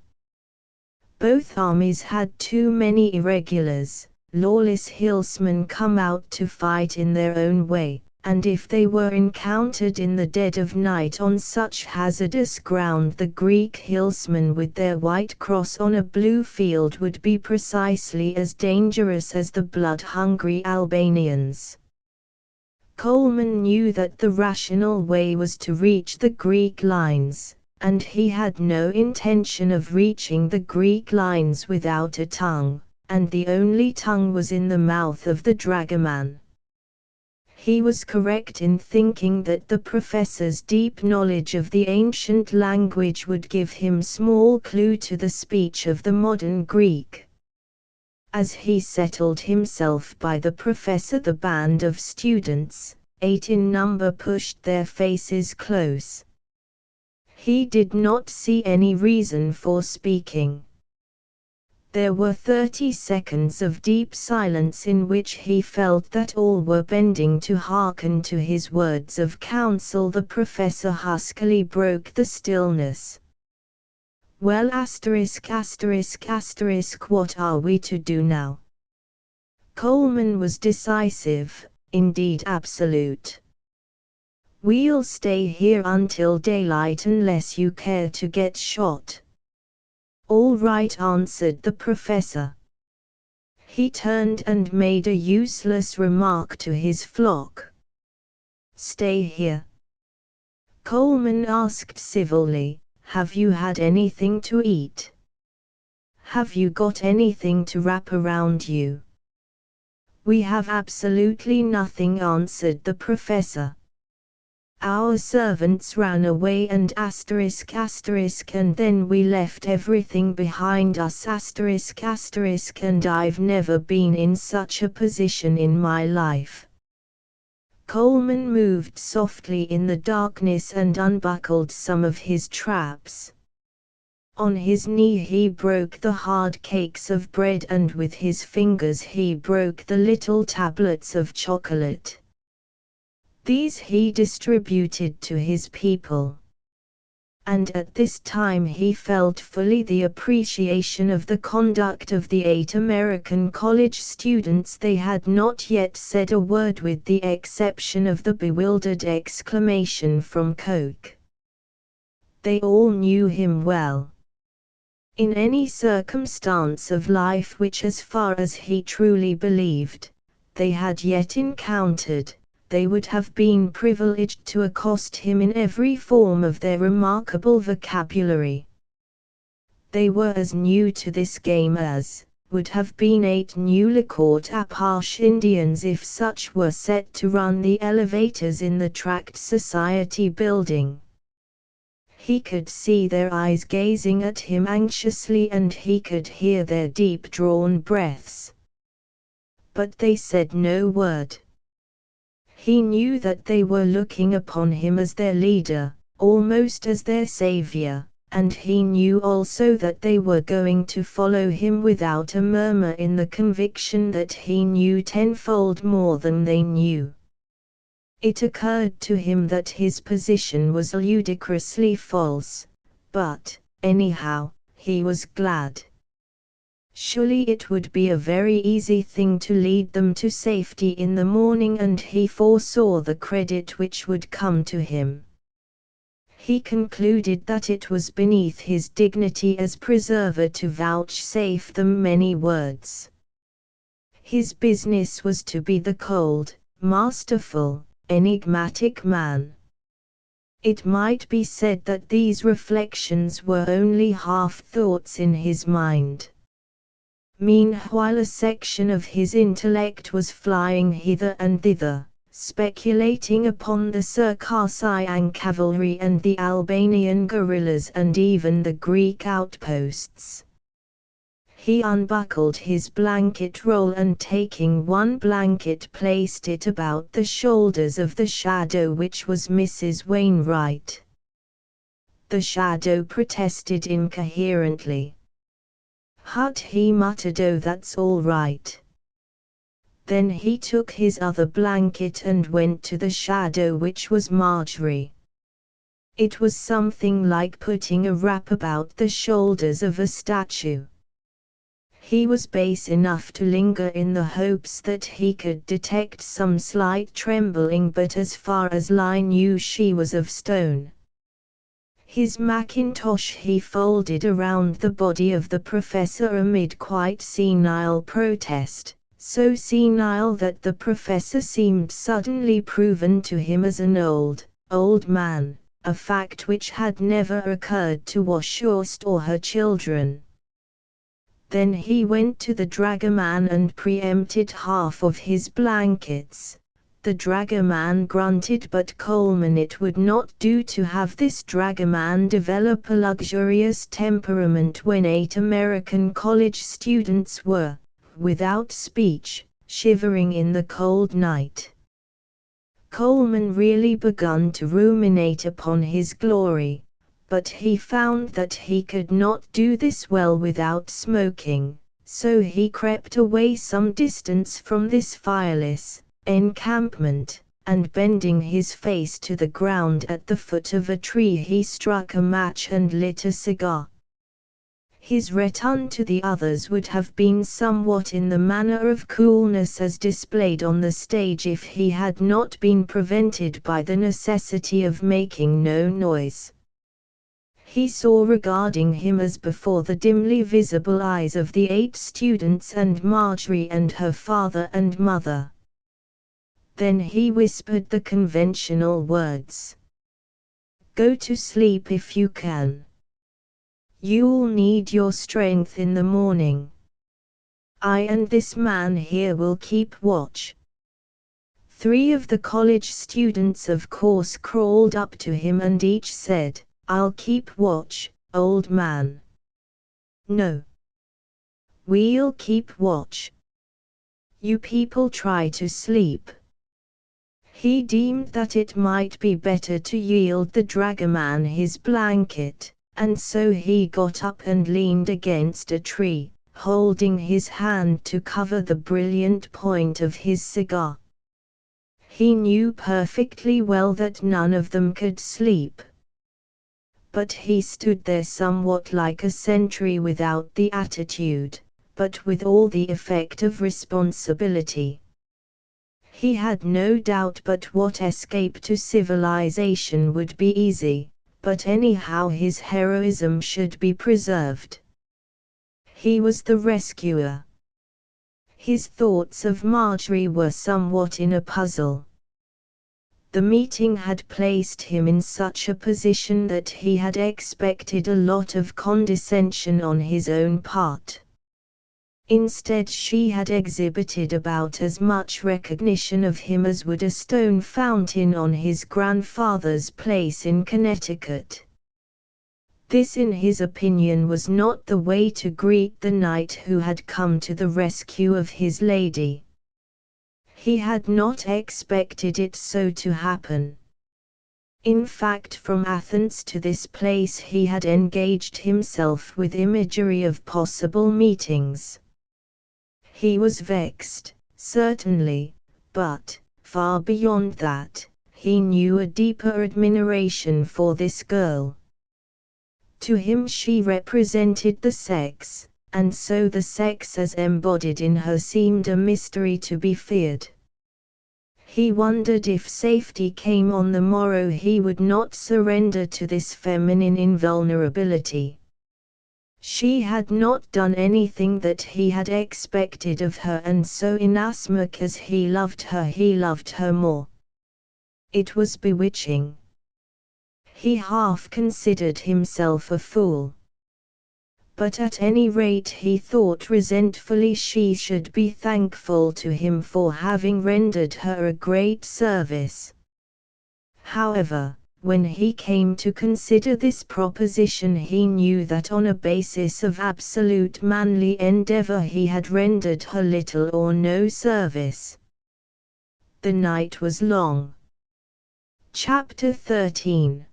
Both armies had too many irregulars, lawless hillsmen come out to fight in their own way, and if they were encountered in the dead of night on such hazardous ground, the Greek hillsmen with their white cross on a blue field would be precisely as dangerous as the blood-hungry Albanians. Colman knew that the rational way was to reach the Greek lines, and he had no intention of reaching the Greek lines without a tongue, and the only tongue was in the mouth of the dragoman. He was correct in thinking that the professor's deep knowledge of the ancient language would give him small clue to the speech of the modern Greek. As he settled himself by the professor, the band of students, 8 in number, pushed their faces close. He did not see any reason for speaking. There were 30 seconds of deep silence in which he felt that all were bending to hearken to his words of counsel. The professor huskily broke the stillness. "Well, what are we to do now?" Colman was decisive, indeed absolute. "We'll stay here until daylight unless you care to get shot." "All right," answered the professor. He turned and made a useless remark to his flock. "Stay here." Colman asked civilly, "Have you had anything to eat? Have you got anything to wrap around you?" "We have absolutely nothing," answered the professor. "Our servants ran away and ***, and then we left everything behind us ***, and I've never been in such a position in my life." Colman moved softly in the darkness and unbuckled some of his traps. On his knee he broke the hard cakes of bread and with his fingers he broke the little tablets of chocolate. These he distributed to his people. And at this time he felt fully the appreciation of the conduct of the 8 American college students. They had not yet said a word with the exception of the bewildered exclamation from Coke. They all knew him well. In any circumstance of life which, as far as he truly believed, they had yet encountered, they would have been privileged to accost him in every form of their remarkable vocabulary. They were as new to this game as would have been 8 newly caught Apache Indians if such were set to run the elevators in the Tract Society building. He could see their eyes gazing at him anxiously and he could hear their deep-drawn breaths. But they said no word. He knew that they were looking upon him as their leader, almost as their savior, and he knew also that they were going to follow him without a murmur in the conviction that he knew tenfold more than they knew. It occurred to him that his position was ludicrously false, but, anyhow, he was glad. Surely it would be a very easy thing to lead them to safety in the morning, and he foresaw the credit which would come to him. He concluded that it was beneath his dignity as preserver to vouchsafe them many words. His business was to be the cold, masterful, enigmatic man. It might be said that these reflections were only half-thoughts in his mind. Meanwhile a section of his intellect was flying hither and thither, speculating upon the Circassian cavalry and the Albanian guerrillas and even the Greek outposts. He unbuckled his blanket roll and taking one blanket placed it about the shoulders of the shadow which was Mrs. Wainwright. The shadow protested incoherently. "Hut," he muttered, "oh, that's all right." Then he took his other blanket and went to the shadow, which was Marjorie. It was something like putting a wrap about the shoulders of a statue. He was base enough to linger in the hopes that he could detect some slight trembling, but as far as Lai knew, she was of stone. His mackintosh he folded around the body of the professor amid quite senile protest, so senile that the professor seemed suddenly proven to him as an old man, a fact which had never occurred to Washhurst or her children. Then he went to the dragoman and preempted half of his blankets. The dragoman grunted, but Coleman, it would not do to have this dragoman develop a luxurious temperament when 8 American college students were, without speech, shivering in the cold night. Coleman really begun to ruminate upon his glory, but he found that he could not do this well without smoking, so he crept away some distance from this fireless encampment, and bending his face to the ground at the foot of a tree, he struck a match and lit a cigar. His return to the others would have been somewhat in the manner of coolness as displayed on the stage if he had not been prevented by the necessity of making no noise. He saw regarding him as before the dimly visible eyes of the 8 students and Marjorie and her father and mother. Then he whispered the conventional words. "Go to sleep if you can. You'll need your strength in the morning. I and this man here will keep watch." 3 of the college students of course crawled up to him and each said, "I'll keep watch, old man." "No. We'll keep watch. You people try to sleep." He deemed that it might be better to yield the dragoman his blanket, and so he got up and leaned against a tree, holding his hand to cover the brilliant point of his cigar. He knew perfectly well that none of them could sleep. But he stood there somewhat like a sentry, without the attitude, but with all the effect of responsibility. He had no doubt but what escape to civilization would be easy, but anyhow his heroism should be preserved. He was the rescuer. His thoughts of Marjorie were somewhat in a puzzle. The meeting had placed him in such a position that he had expected a lot of condescension on his own part. Instead, she had exhibited about as much recognition of him as would a stone fountain on his grandfather's place in Connecticut. This, in his opinion, was not the way to greet the knight who had come to the rescue of his lady. He had not expected it so to happen. In fact, from Athens to this place he had engaged himself with imagery of possible meetings. He was vexed, certainly, but, far beyond that, he knew a deeper admiration for this girl. To him she represented the sex, and so the sex as embodied in her seemed a mystery to be feared. He wondered if safety came on the morrow he would not surrender to this feminine invulnerability. She had not done anything that he had expected of her, and so inasmuch as he loved her more. It was bewitching. He half considered himself a fool. But at any rate he thought resentfully she should be thankful to him for having rendered her a great service. However, when he came to consider this proposition, he knew that on a basis of absolute manly endeavor he had rendered her little or no service. The night was long. Chapter 13.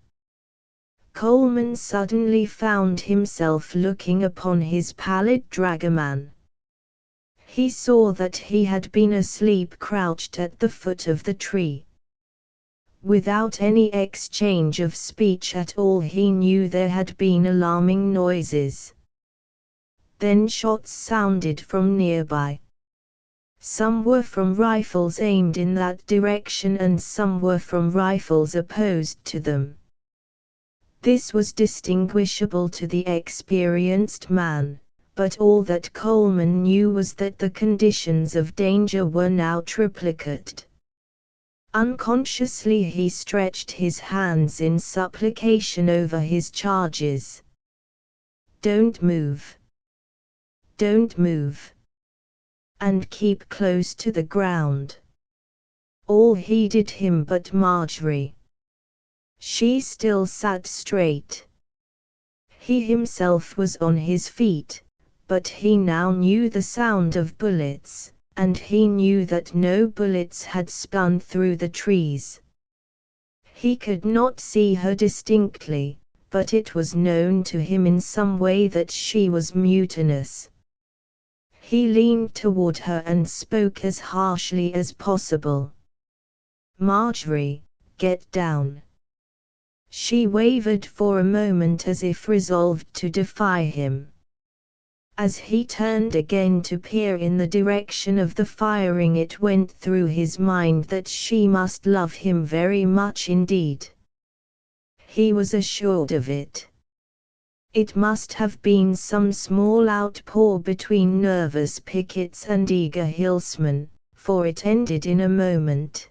Coleman suddenly found himself looking upon his pallid dragoman. He saw that he had been asleep crouched at the foot of the tree. Without any exchange of speech at all, he knew there had been alarming noises. Then shots sounded from nearby. Some were from rifles aimed in that direction and some were from rifles opposed to them. This was distinguishable to the experienced man, but all that Coleman knew was that the conditions of danger were now triplicate. Unconsciously he stretched his hands in supplication over his charges. "Don't move. Don't move. And keep close to the ground." All heeded him but Marjorie. She still sat straight. He himself was on his feet, but he now knew the sound of bullets, and he knew that no bullets had spun through the trees. He could not see her distinctly, but it was known to him in some way that she was mutinous. He leaned toward her and spoke as harshly as possible. "Marjorie, get down." She wavered for a moment as if resolved to defy him. As he turned again to peer in the direction of the firing, it went through his mind that she must love him very much indeed. He was assured of it. It must have been some small outpour between nervous pickets and eager hillsmen, for it ended in a moment.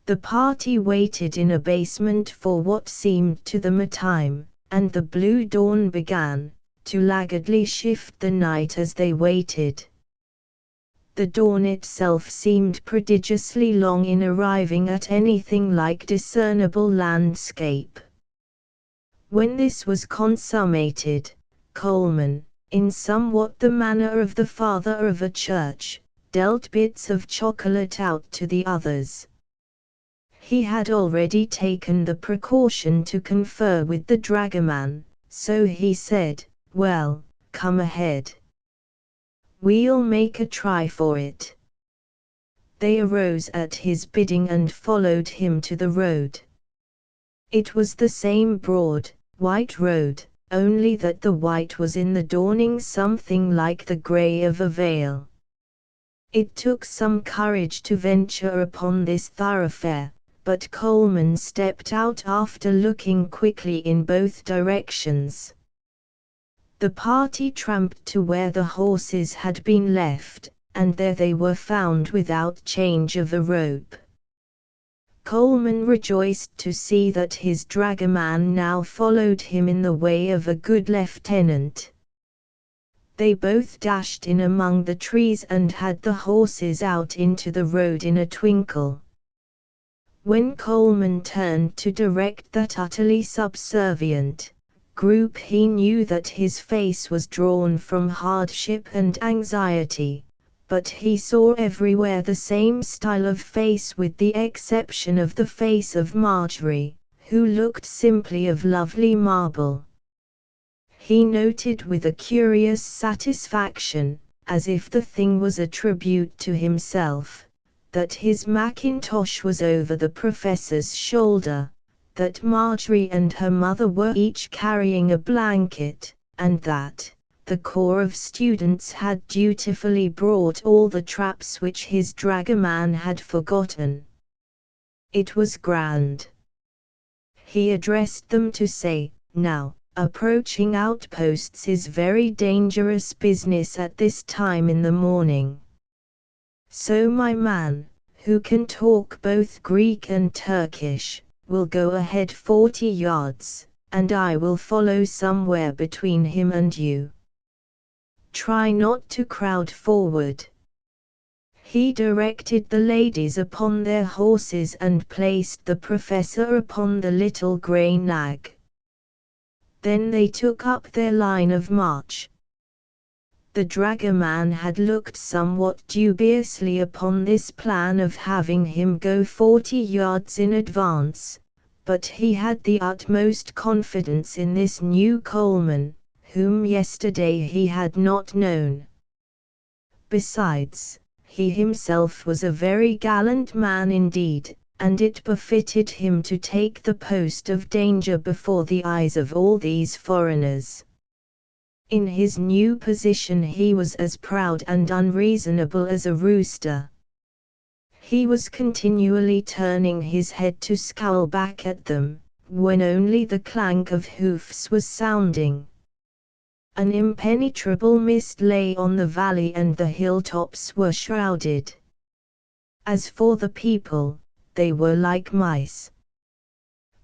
The party waited in a basement for what seemed to them a time, and the blue dawn began to laggardly shift the night as they waited. The dawn itself seemed prodigiously long in arriving at anything like discernible landscape. When this was consummated, Coleman, in somewhat the manner of the father of a church, dealt bits of chocolate out to the others. He had already taken the precaution to confer with the dragoman, so he said, "Well, come ahead. We'll make a try for it." They arose at his bidding and followed him to the road. It was the same broad, white road, only that the white was in the dawning something like the grey of a veil. It took some courage to venture upon this thoroughfare, but Coleman stepped out after looking quickly in both directions. The party tramped to where the horses had been left, and there they were found without change of a rope. Coleman rejoiced to see that his dragoman now followed him in the way of a good lieutenant. They both dashed in among the trees and had the horses out into the road in a twinkle. When Coleman turned to direct that utterly subservient group, he knew that his face was drawn from hardship and anxiety, but he saw everywhere the same style of face with the exception of the face of Marjorie, who looked simply of lovely marble. He noted with a curious satisfaction, as if the thing was a tribute to himself, that his mackintosh was over the professor's shoulder, that Marjorie and her mother were each carrying a blanket, and that the corps of students had dutifully brought all the traps which his dragoman had forgotten. It was grand. He addressed them to say, "Now, approaching outposts is very dangerous business at this time in the morning. So my man, who can talk both Greek and Turkish, will go ahead 40 yards, and I will follow somewhere between him and you. Try not to crowd forward." He directed the ladies upon their horses and placed the professor upon the little grey nag. Then they took up their line of march. The dragoman had looked somewhat dubiously upon this plan of having him go 40 yards in advance, but he had the utmost confidence in this new Coleman, whom yesterday he had not known. Besides, he himself was a very gallant man indeed, and it befitted him to take the post of danger before the eyes of all these foreigners. In his new position he was as proud and unreasonable as a rooster. He was continually turning his head to scowl back at them, when only the clank of hoofs was sounding. An impenetrable mist lay on the valley and the hilltops were shrouded. As for the people, they were like mice.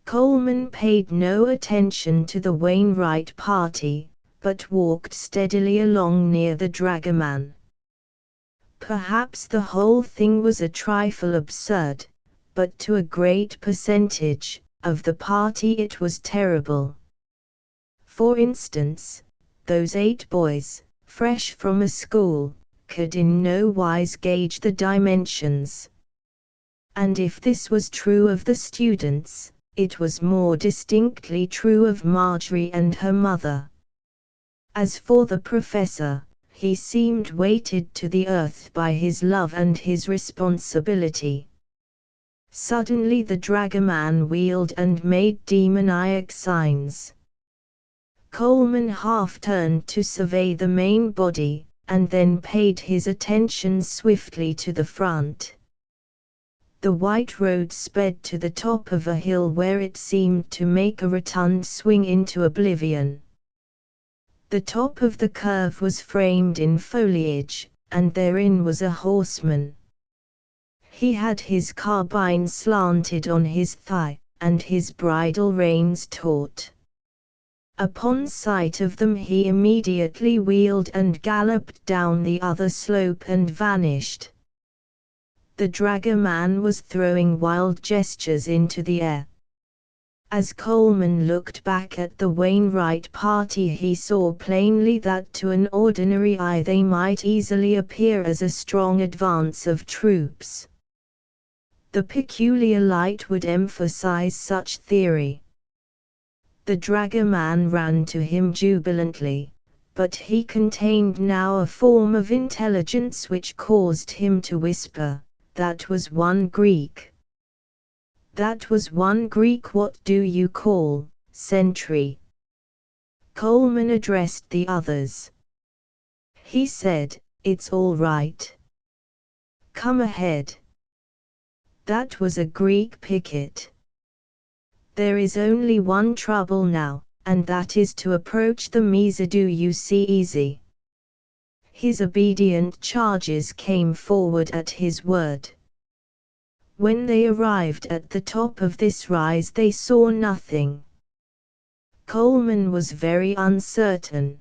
Coleman paid no attention to the Wainwright party, but walked steadily along near the dragoman. Perhaps the whole thing was a trifle absurd, but to a great percentage of the party it was terrible. For instance, those 8 boys, fresh from a school, could in no wise gauge the dimensions. And if this was true of the students, it was more distinctly true of Marjorie and her mother. As for the professor, he seemed weighted to the earth by his love and his responsibility. Suddenly the dragoman wheeled and made demoniac signs. Coleman half turned to survey the main body, and then paid his attention swiftly to the front. The white road sped to the top of a hill where it seemed to make a rotund swing into oblivion. The top of the curve was framed in foliage, and therein was a horseman. He had his carbine slanted on his thigh, and his bridle reins taut. Upon sight of them he immediately wheeled and galloped down the other slope and vanished. The dragoman was throwing wild gestures into the air. As Coleman looked back at the Wainwright party he saw plainly that to an ordinary eye they might easily appear as a strong advance of troops. The peculiar light would emphasize such theory. The dragoman ran to him jubilantly, but he contained now a form of intelligence which caused him to whisper, "That was one Greek. That was one Greek. What do you call, sentry?" Coleman addressed the others. He said, "It's all right. Come ahead." That was a Greek picket. There is only one trouble now, and that is to approach the Easy. His obedient charges came forward at his word. When they arrived at the top of this rise they saw nothing. Coleman was very uncertain.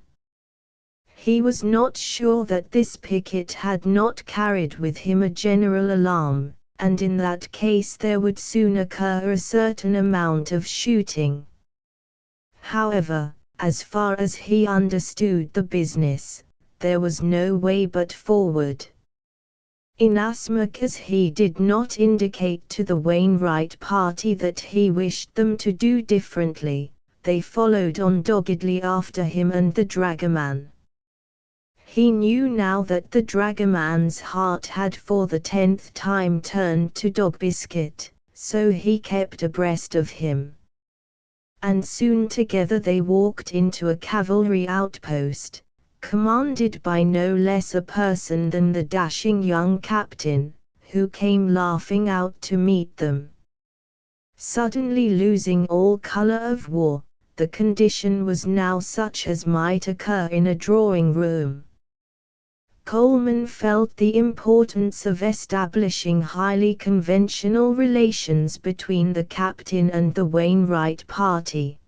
He was not sure that this picket had not carried with him a general alarm, and in that case there would soon occur a certain amount of shooting. However, as far as he understood the business, there was no way but forward. Inasmuch as he did not indicate to the Wainwright party that he wished them to do differently, they followed on doggedly after him and the dragoman. He knew now that the dragoman's heart had for the 10th time turned to Dog Biscuit, so he kept abreast of him. And soon together they walked into a cavalry outpost, commanded by no less a person than the dashing young captain, who came laughing out to meet them. Suddenly losing all color of war, the condition was now such as might occur in a drawing room. Coleman felt the importance of establishing highly conventional relations between the captain and the Wainwright party.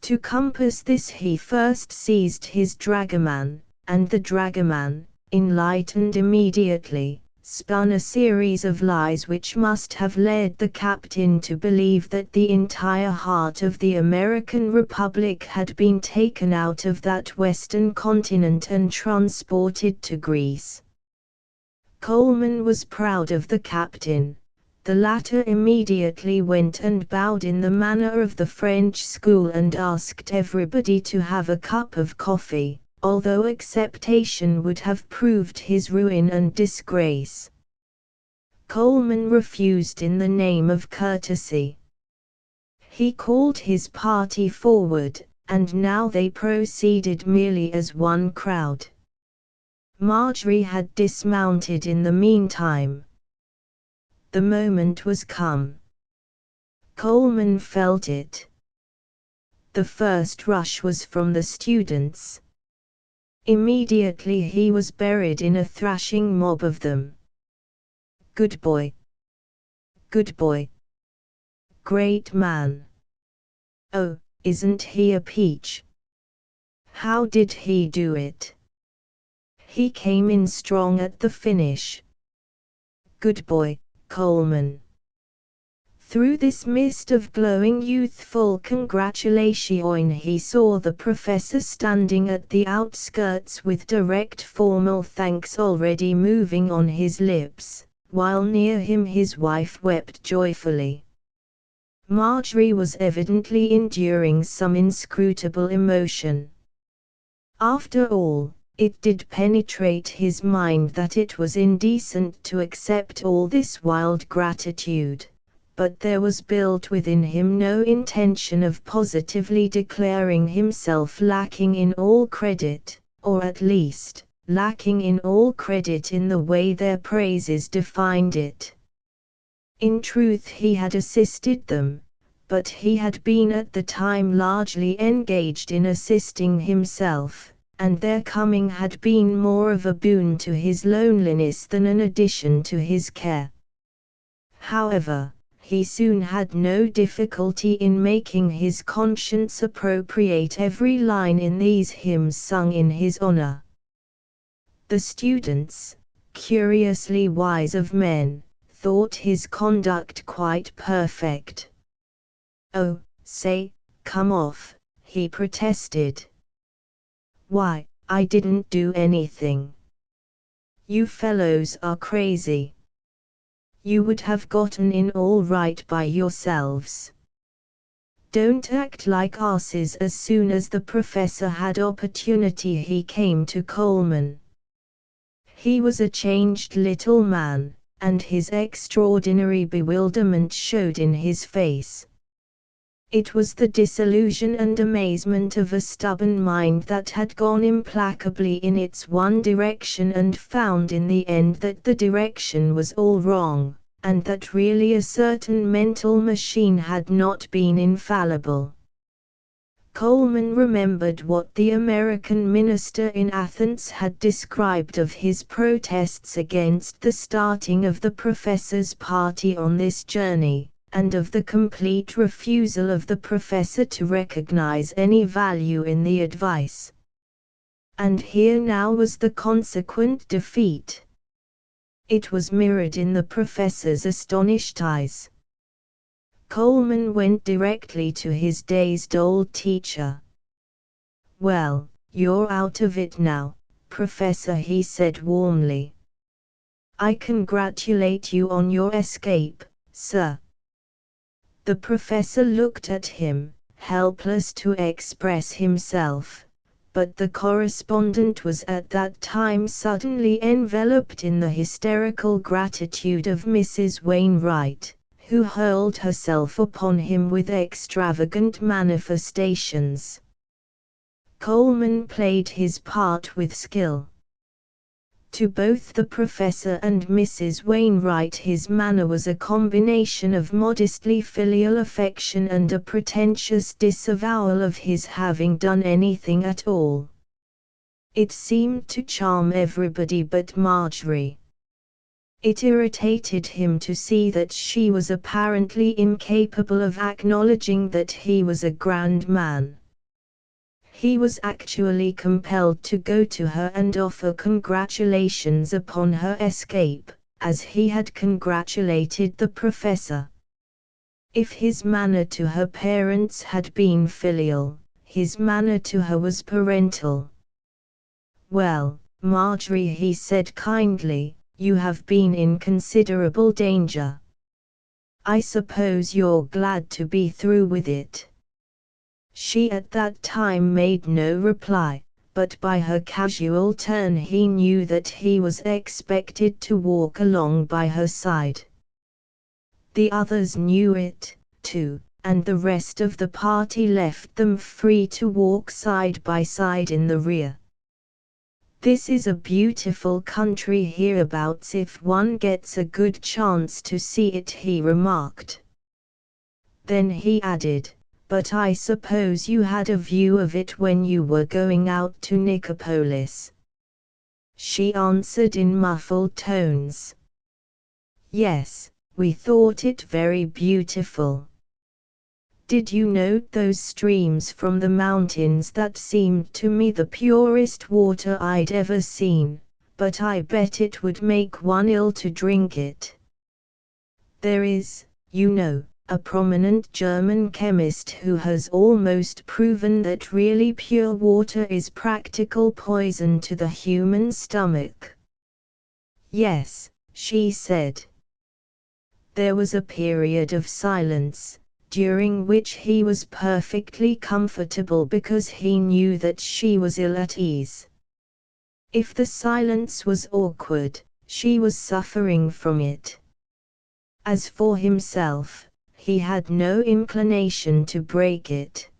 To compass this he first seized his dragoman, and the dragoman, enlightened immediately, spun a series of lies which must have led the captain to believe that the entire heart of the American Republic had been taken out of that western continent and transported to Greece. Coleman was proud of the captain, The latter immediately went and bowed in the manner of the French school and asked everybody to have a cup of coffee, although acceptation would have proved his ruin and disgrace. Coleman refused in the name of courtesy. He called his party forward, and now they proceeded merely as one crowd. Marjorie had dismounted in the meantime. The moment was come. Coleman felt it. The first rush was from the students. Immediately he was buried in a thrashing mob of them. Good boy! Good boy! Great man! Oh, isn't he a peach? How did he do it? He came in strong at the finish. Good boy, Coleman! Through this mist of glowing youthful congratulation he saw the professor standing at the outskirts with direct formal thanks already moving on his lips, while near him his wife wept joyfully. Marjorie was evidently enduring some inscrutable emotion. After all, it did penetrate his mind that it was indecent to accept all this wild gratitude, but there was built within him no intention of positively declaring himself lacking in all credit, or at least, lacking in all credit in the way their praises defined it. In truth he had assisted them, but he had been at the time largely engaged in assisting himself, and their coming had been more of a boon to his loneliness than an addition to his care. However, he soon had no difficulty in making his conscience appropriate every line in these hymns sung in his honor. The students, curiously wise of men, thought his conduct quite perfect. "Oh, say, come off," he protested. "Why, I didn't do anything. You fellows are crazy. You would have gotten in all right by yourselves. Don't act like asses." As soon as the professor had opportunity he came to Coleman. He was a changed little man, and his extraordinary bewilderment showed in his face. It was the disillusion and amazement of a stubborn mind that had gone implacably in its one direction and found in the end that the direction was all wrong, and that really a certain mental machine had not been infallible. Coleman remembered what the American minister in Athens had described of his protests against the starting of the professor's party on this journey, and of the complete refusal of the professor to recognize any value in the advice. And here now was the consequent defeat. It was mirrored in the professor's astonished eyes. Coleman went directly to his dazed old teacher. "Well, you're out of it now, Professor," he said warmly. "I congratulate you on your escape, sir." The professor looked at him, helpless to express himself, but the correspondent was at that time suddenly enveloped in the hysterical gratitude of Mrs. Wainwright, who hurled herself upon him with extravagant manifestations. Coleman played his part with skill. To both the professor and Mrs. Wainwright his manner was a combination of modestly filial affection and a pretentious disavowal of his having done anything at all. It seemed to charm everybody but Marjorie. It irritated him to see that she was apparently incapable of acknowledging that he was a grand man. He was actually compelled to go to her and offer congratulations upon her escape, as he had congratulated the professor. If his manner to her parents had been filial, his manner to her was parental. "Well, Marjorie," he said kindly, "you have been in considerable danger. I suppose you're glad to be through with it. She at that time made no reply, but by her casual turn he knew that he was expected to walk along by her side. The others knew it, too, and the rest of the party left them free to walk side by side in the rear. This is a beautiful country hereabouts if one gets a good chance to see it, he remarked. Then he added, but I suppose you had a view of it when you were going out to Nicopolis. She answered in muffled tones. Yes, we thought it very beautiful. Did you note those streams from the mountains? That seemed to me the purest water I'd ever seen, but I bet it would make one ill to drink it. There is, you know, a prominent German chemist who has almost proven that really pure water is practical poison to the human stomach. Yes, she said. There was a period of silence, during which he was perfectly comfortable because he knew that she was ill at ease. If the silence was awkward, she was suffering from it. As for himself, he had no inclination to break it.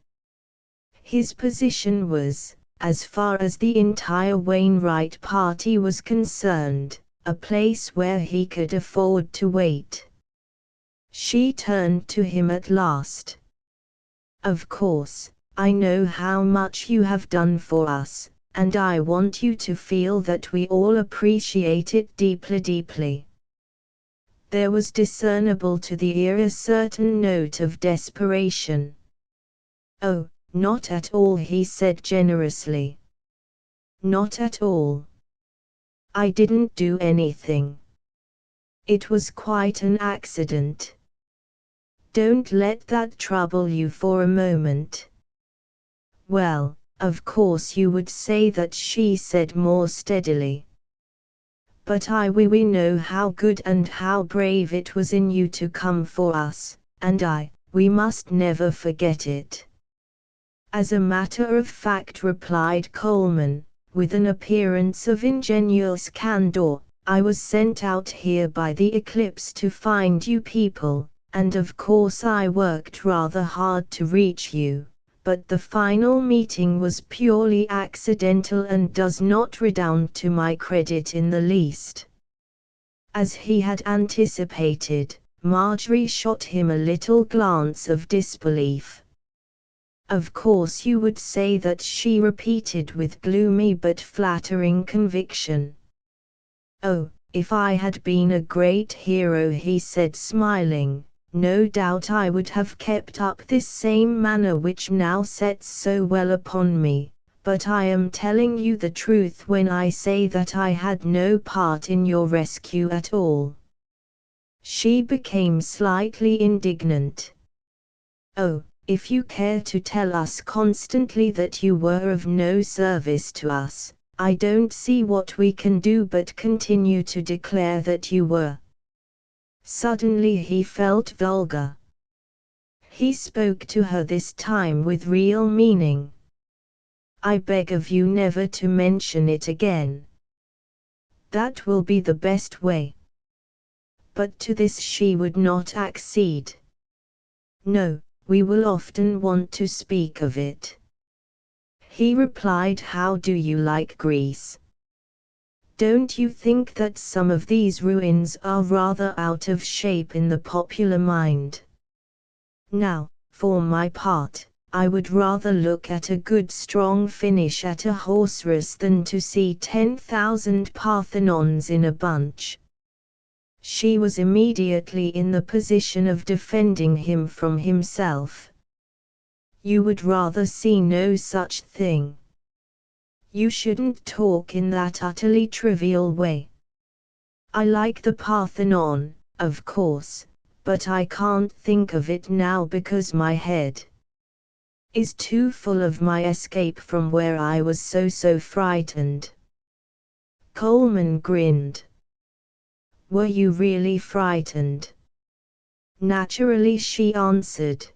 His position was, as far as the entire Wainwright party was concerned, a place where he could afford to wait. She turned to him at last. Of course, I know how much you have done for us, and I want you to feel that we all appreciate it deeply. There was discernible to the ear a certain note of desperation. Oh, not at all, he said generously. Not at all. I didn't do anything. It was quite an accident. Don't let that trouble you for a moment. Well, of course you would say that, she said more steadily. But we know how good and how brave it was in you to come for us, and we must never forget it. As a matter of fact, replied Coleman, with an appearance of ingenuous candor, I was sent out here by the Eclipse to find you people, and of course I worked rather hard to reach you, but the final meeting was purely accidental and does not redound to my credit in the least. As he had anticipated, Marjorie shot him a little glance of disbelief. Of course you would say that, she repeated with gloomy but flattering conviction. Oh, if I had been a great hero, he said smiling, no doubt I would have kept up this same manner which now sets so well upon me, but I am telling you the truth when I say that I had no part in your rescue at all. She became slightly indignant. Oh, if you care to tell us constantly that you were of no service to us, I don't see what we can do but continue to declare that you were. Suddenly he felt vulgar. He spoke to her this time with real meaning. I beg of you never to mention it again. That will be the best way. But to this she would not accede. No, we will often want to speak of it. He replied, how do you like Greece? Don't you think that some of these ruins are rather out of shape in the popular mind? Now, for my part, I would rather look at a good strong finish at a horse race than to see 10,000 Parthenons in a bunch. She was immediately in the position of defending him from himself. You would rather see no such thing. You shouldn't talk in that utterly trivial way. I like the Parthenon, of course, but I can't think of it now because my head is too full of my escape from where I was so frightened. Coleman grinned. Were you really frightened? Naturally, she answered.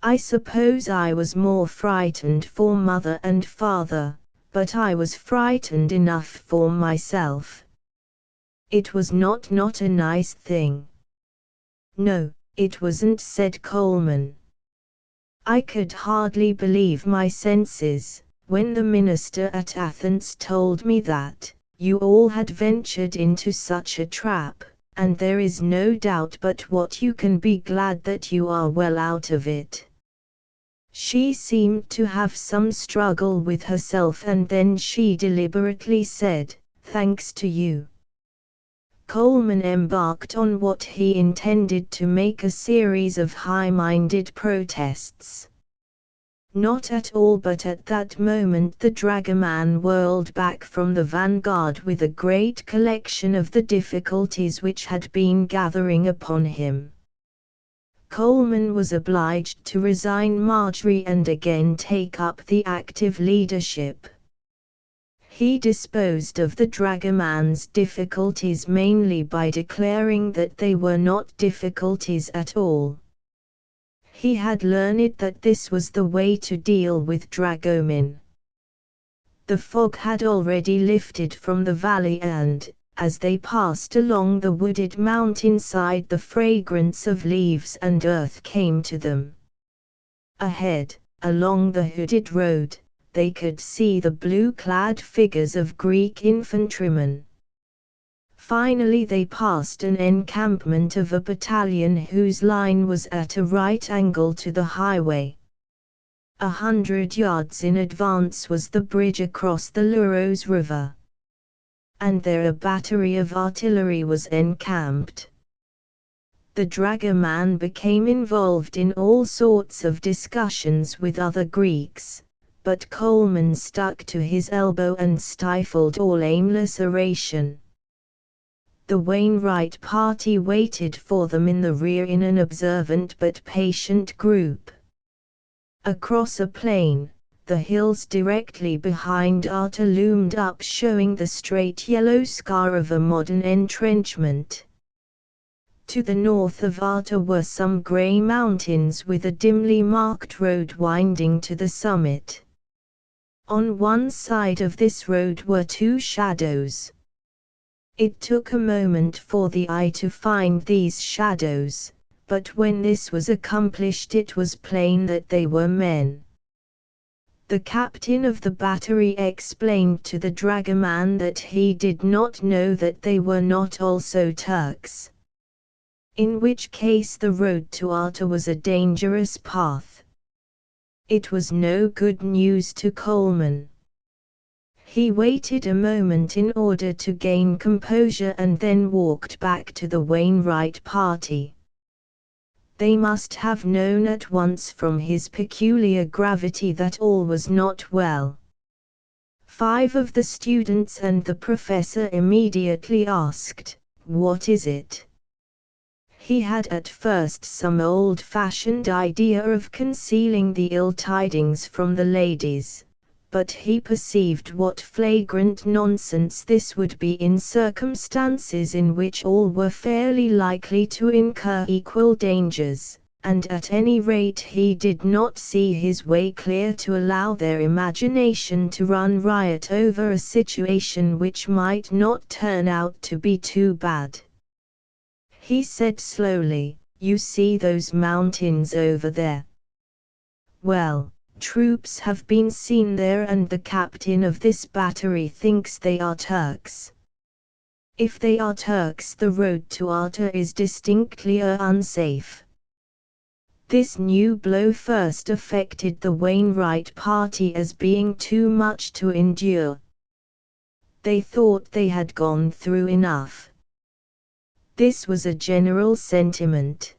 I suppose I was more frightened for mother and father, but I was frightened enough for myself. It was not a nice thing. No, it wasn't, said Coleman. I could hardly believe my senses, when the minister at Athens told me that you all had ventured into such a trap, and there is no doubt but what you can be glad that you are well out of it. She seemed to have some struggle with herself, and then she deliberately said, "Thanks to you." Coleman embarked on what he intended to make a series of high-minded protests. Not at all, but at that moment the dragoman whirled back from the vanguard with a great collection of the difficulties which had been gathering upon him. Coleman was obliged to resign Marjorie and again take up the active leadership. He disposed of the dragoman's difficulties mainly by declaring that they were not difficulties at all. He had learned that this was the way to deal with dragomen. The fog had already lifted from the valley, and, as they passed along the wooded mountainside, the fragrance of leaves and earth came to them. Ahead, along the hooded road, they could see the blue-clad figures of Greek infantrymen. Finally they passed an encampment of a battalion whose line was at a right angle to the highway. 100 yards in advance was the bridge across the Luros River, and there a battery of artillery was encamped. The dragoman became involved in all sorts of discussions with other Greeks, but Coleman stuck to his elbow and stifled all aimless oration. The Wainwright party waited for them in the rear in an observant but patient group. Across a plain, the hills directly behind Arta loomed up, showing the straight yellow scar of a modern entrenchment. To the north of Arta were some grey mountains with a dimly marked road winding to the summit. On one side of this road were two shadows. It took a moment for the eye to find these shadows, but when this was accomplished it was plain that they were men. The captain of the battery explained to the dragoman that he did not know that they were not also Turks, in which case the road to Arta was a dangerous path. It was no good news to Coleman. He waited a moment in order to gain composure and then walked back to the Wainwright party. They must have known at once from his peculiar gravity that all was not well. 5 of the students and the professor immediately asked, "What is it?" He had at first some old-fashioned idea of concealing the ill tidings from the ladies, but he perceived what flagrant nonsense this would be in circumstances in which all were fairly likely to incur equal dangers, and at any rate he did not see his way clear to allow their imagination to run riot over a situation which might not turn out to be too bad. He said slowly, "You see those mountains over there? Well, troops have been seen there, and the captain of this battery thinks they are Turks. If they are Turks, the road to Arta is distinctly unsafe." This new blow first affected the Wainwright party as being too much to endure. They thought they had gone through enough. This was a general sentiment.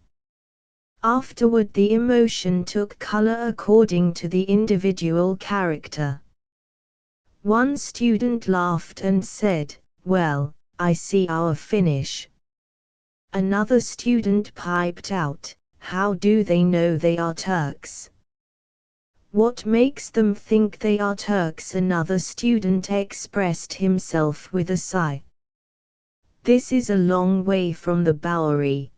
Afterward the emotion took color according to the individual character. One student laughed and said, "Well, I see our finish." Another student piped out, "How do they know they are Turks?" "What makes them think they are Turks?" Another student expressed himself with a sigh. "This is a long way from the Bowery."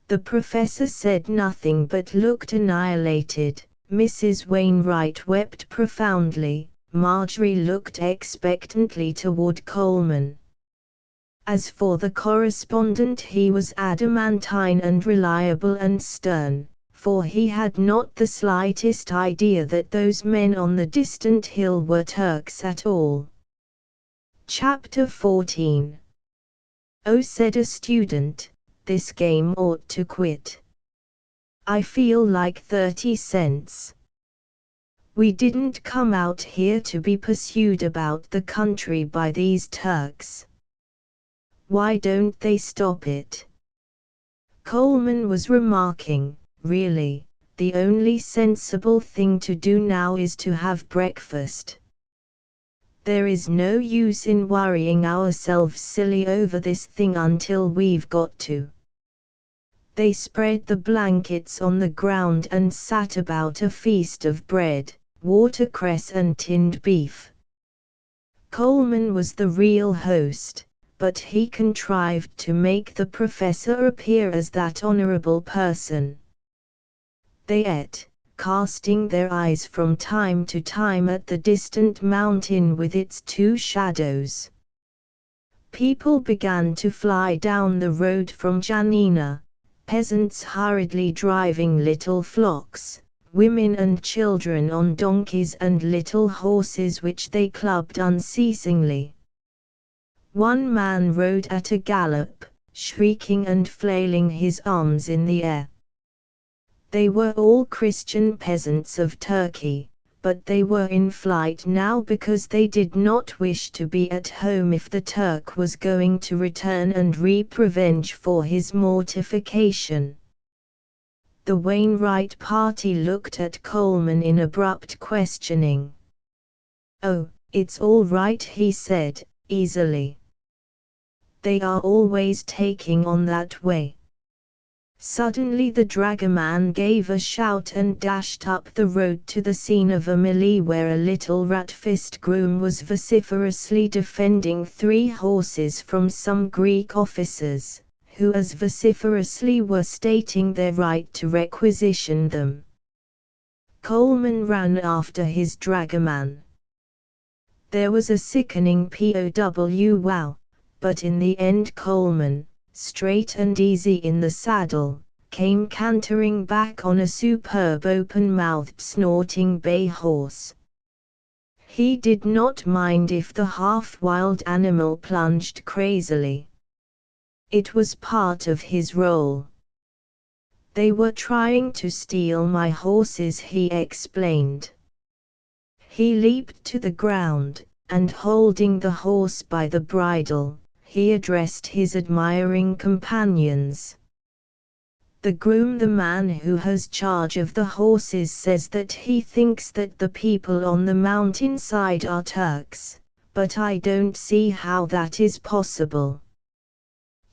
The professor said nothing but looked annihilated. Mrs. Wainwright wept profoundly. Marjorie looked expectantly toward Coleman. As for the correspondent, he was adamantine and reliable and stern, for he had not the slightest idea that those men on the distant hill were Turks at all. Chapter 14. "Oh," said a student, "this game ought to quit. I feel like 30 cents. We didn't come out here to be pursued about the country by these Turks. Why don't they stop it?" Coleman was remarking, "Really, the only sensible thing to do now is to have breakfast. There is no use in worrying ourselves silly over this thing until we've got to." They spread the blankets on the ground and sat about a feast of bread, watercress and tinned beef. Coleman was the real host, but he contrived to make the professor appear as that honorable person. They ate, casting their eyes from time to time at the distant mountain with its two shadows. People began to fly down the road from Janina, peasants hurriedly driving little flocks, women and children on donkeys and little horses which they clubbed unceasingly. One man rode at a gallop, shrieking and flailing his arms in the air. They were all Christian peasants of Turkey, but they were in flight now because they did not wish to be at home if the Turk was going to return and reap revenge for his mortification. The Wainwright party looked at Coleman in abrupt questioning. "Oh, it's all right," he said, easily. "They are always taking on that way." Suddenly the dragoman gave a shout and dashed up the road to the scene of a melee where a little rat-faced groom was vociferously defending 3 horses from some Greek officers, who as vociferously were stating their right to requisition them. Coleman ran after his dragoman. There was a sickening pow-wow, but in the end Coleman, straight and easy in the saddle, came cantering back on a superb open-mouthed snorting bay horse. He did not mind if the half-wild animal plunged crazily. It was part of his role. "They were trying to steal my horses," he explained. He leaped to the ground, and holding the horse by the bridle, he addressed his admiring companions. "The groom, the man who has charge of the horses, says that he thinks that the people on the mountainside are Turks, but I don't see how that is possible.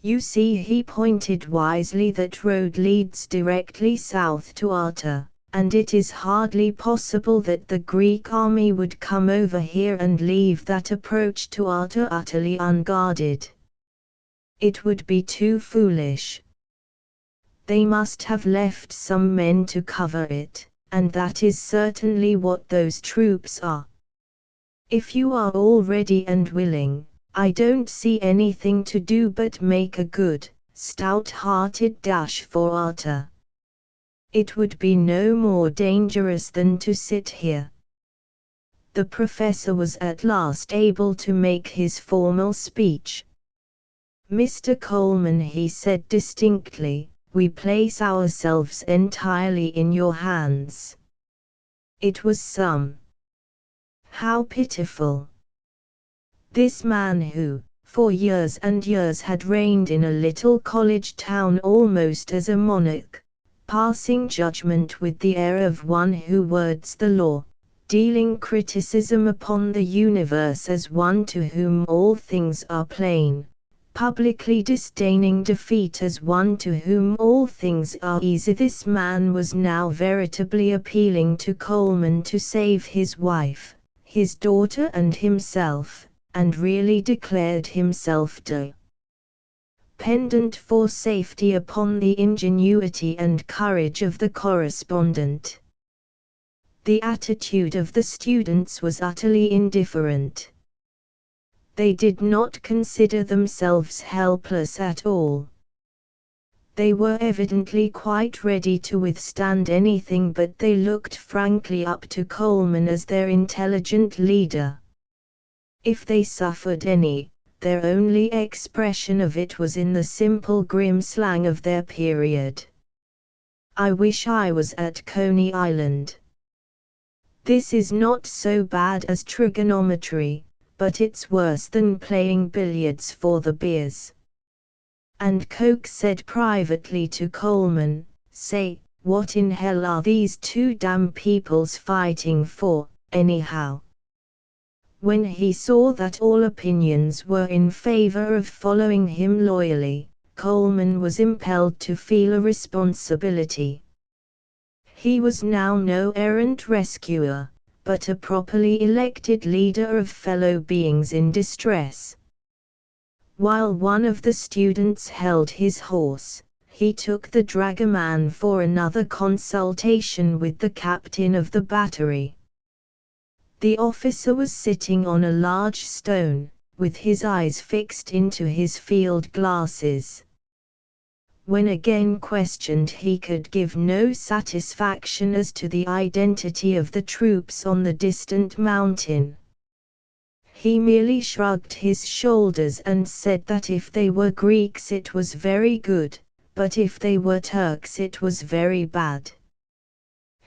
You see," he pointed wisely, "that road leads directly south to Arta, and it is hardly possible that the Greek army would come over here and leave that approach to Arta utterly unguarded. It would be too foolish. They must have left some men to cover it, and that is certainly what those troops are. If you are all ready and willing, I don't see anything to do but make a good, stout-hearted dash for Arta. It would be no more dangerous than to sit here." The professor was at last able to make his formal speech. "Mr. Coleman," he said distinctly, "we place ourselves entirely in your hands." It was some. How pitiful! This man who, for years and years, had reigned in a little college town almost as a monarch, passing judgment with the air of one who words the law, dealing criticism upon the universe as one to whom all things are plain, publicly disdaining defeat as one to whom all things are easy. This man was now veritably appealing to Coleman to save his wife, his daughter and himself, and really declared himself de dependent for safety upon the ingenuity and courage of the correspondent. The attitude of the students was utterly indifferent. They did not consider themselves helpless at all. They were evidently quite ready to withstand anything, but they looked frankly up to Coleman as their intelligent leader. If they suffered any, their only expression of it was in the simple grim slang of their period. "I wish I was at Coney Island. This is not so bad as trigonometry, but it's worse than playing billiards for the beers." And Coke said privately to Coleman, "Say, what in hell are these two damn peoples fighting for, anyhow?" When he saw that all opinions were in favor of following him loyally, Coleman was impelled to feel a responsibility. He was now no errant rescuer, but a properly elected leader of fellow beings in distress. While one of the students held his horse, he took the dragoman for another consultation with the captain of the battery. The officer was sitting on a large stone, with his eyes fixed into his field glasses. When again questioned, he could give no satisfaction as to the identity of the troops on the distant mountain. He merely shrugged his shoulders and said that if they were Greeks it was very good, but if they were Turks it was very bad.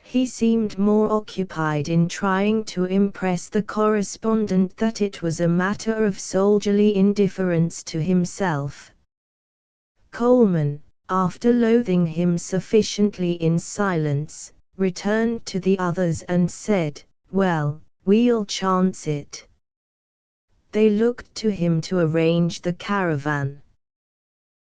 He seemed more occupied in trying to impress the correspondent that it was a matter of soldierly indifference to himself. Coleman, after loathing him sufficiently in silence, returned to the others and said, "Well, we'll chance it." They looked to him to arrange the caravan.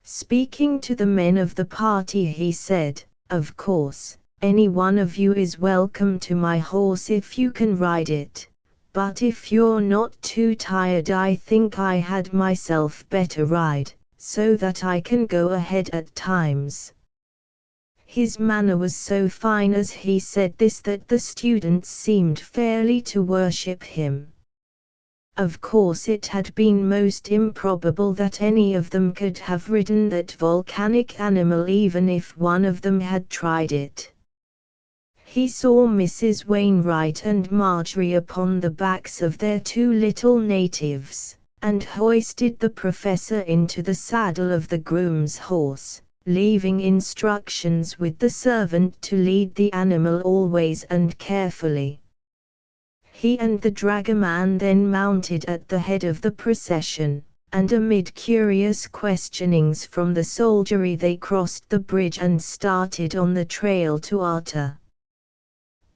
Speaking to the men of the party, he said, "Of course, any one of you is welcome to my horse if you can ride it, but if you're not too tired I think I had myself better ride, so that I can go ahead at times." His manner was so fine as he said this that the students seemed fairly to worship him. Of course it had been most improbable that any of them could have ridden that volcanic animal even if one of them had tried it. He saw Mrs. Wainwright and Marjorie upon the backs of their two little natives, and hoisted the professor into the saddle of the groom's horse, leaving instructions with the servant to lead the animal always and carefully. He and the dragoman then mounted at the head of the procession, and amid curious questionings from the soldiery they crossed the bridge and started on the trail to Arta.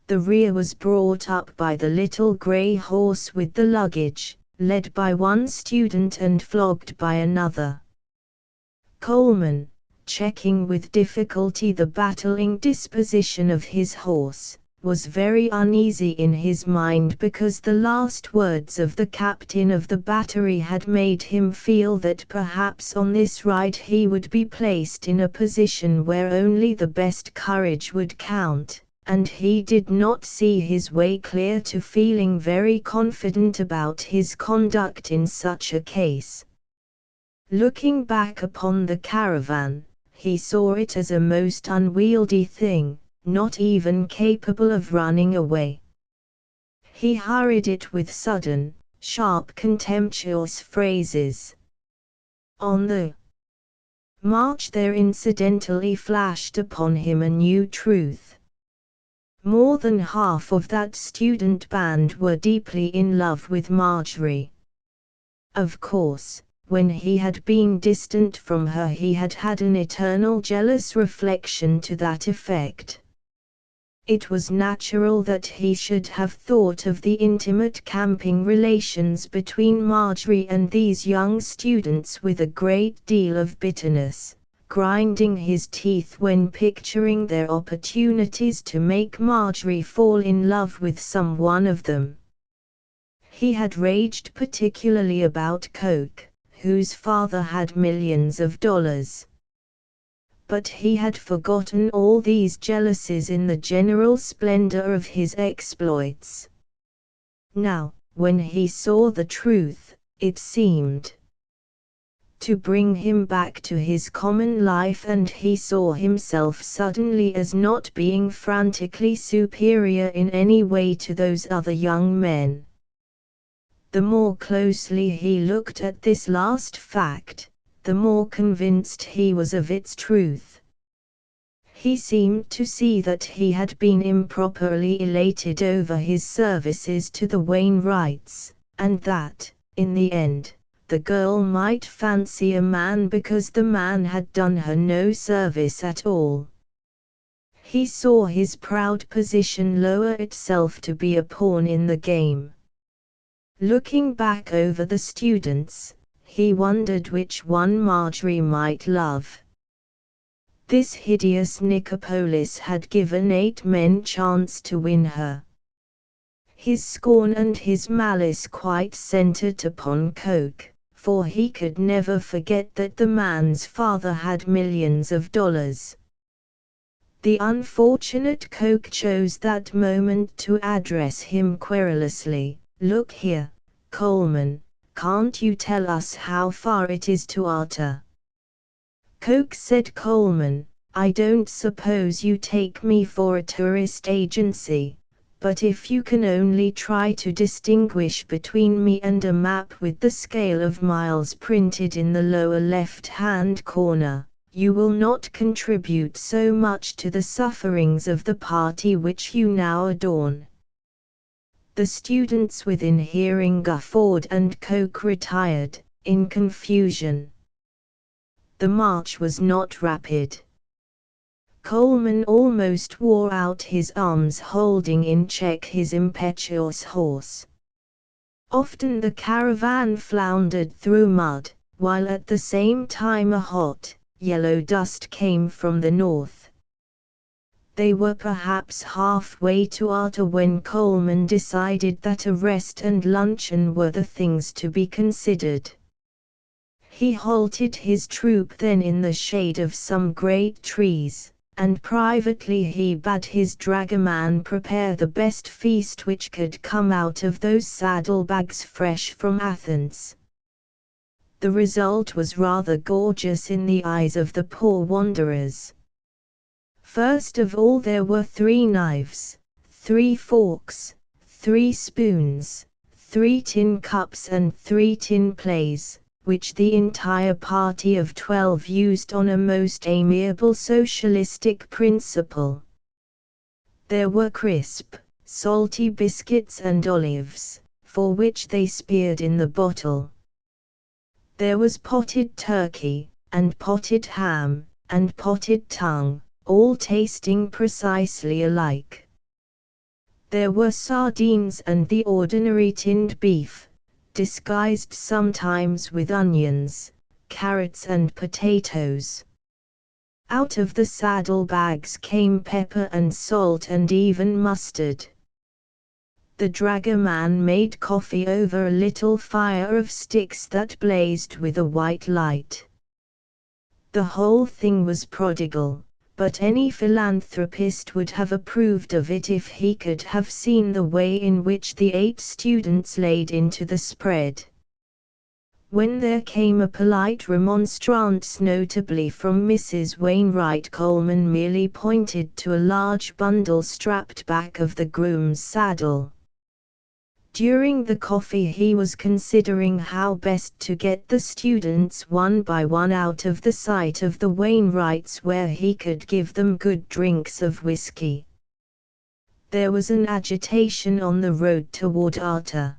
The rear was brought up by the little grey horse with the luggage, led by one student and flogged by another. Coleman, checking with difficulty the battling disposition of his horse, was very uneasy in his mind because the last words of the captain of the battery had made him feel that perhaps on this ride he would be placed in a position where only the best courage would count, and he did not see his way clear to feeling very confident about his conduct in such a case. Looking back upon the caravan, he saw it as a most unwieldy thing, not even capable of running away. He hurried it with sudden, sharp contemptuous phrases. On the march there incidentally flashed upon him a new truth. More than half of that student band were deeply in love with Marjorie. Of course, when he had been distant from her he had had an eternal jealous reflection to that effect. It was natural that he should have thought of the intimate camping relations between Marjorie and these young students with a great deal of bitterness, grinding his teeth when picturing their opportunities to make Marjorie fall in love with some one of them. He had raged particularly about Coke, whose father had millions of dollars. But he had forgotten all these jealousies in the general splendor of his exploits. Now, when he saw the truth, it seemed to bring him back to his common life, and he saw himself suddenly as not being frantically superior in any way to those other young men. The more closely he looked at this last fact, the more convinced he was of its truth. He seemed to see that he had been improperly elated over his services to the Wainwrights, and that, in the end, the girl might fancy a man because the man had done her no service at all. He saw his proud position lower itself to be a pawn in the game. Looking back over the students, he wondered which one Marjorie might love. This hideous Nicopolis had given 8 men chance to win her. His scorn and his malice quite centered upon Coke, for he could never forget that the man's father had millions of dollars. The unfortunate Coke chose that moment to address him querulously. "Look here, Coleman, can't you tell us how far it is to Arta?" "Coke," said Coleman, "I don't suppose you take me for a tourist agency, but if you can only try to distinguish between me and a map with the scale of miles printed in the lower left-hand corner, you will not contribute so much to the sufferings of the party which you now adorn." The students within hearing guffawed, and Coke retired, in confusion. The march was not rapid. Coleman almost wore out his arms holding in check his impetuous horse. Often the caravan floundered through mud, while at the same time a hot, yellow dust came from the north. They were perhaps halfway to Arta when Coleman decided that a rest and luncheon were the things to be considered. He halted his troop then in the shade of some great trees, and privately he bade his dragoman prepare the best feast which could come out of those saddlebags fresh from Athens. The result was rather gorgeous in the eyes of the poor wanderers. First of all there were 3 knives, 3 forks, 3 spoons, 3 tin cups and 3 tin plays, which the entire party of 12 used on a most amiable socialistic principle. There were crisp, salty biscuits and olives, for which they speared in the bottle. There was potted turkey, and potted ham, and potted tongue, all tasting precisely alike. There were sardines and the ordinary tinned beef, disguised sometimes with onions, carrots and potatoes. Out of the saddlebags came pepper and salt and even mustard. The dragoman made coffee over a little fire of sticks that blazed with a white light. The whole thing was prodigal, but any philanthropist would have approved of it if he could have seen the way in which the 8 students laid into the spread. When there came a polite remonstrance, notably from Mrs. Wainwright, Coleman merely pointed to a large bundle strapped back of the groom's saddle. During the coffee he was considering how best to get the students one by one out of the sight of the Wainwrights, where he could give them good drinks of whiskey. There was an agitation on the road toward Arta.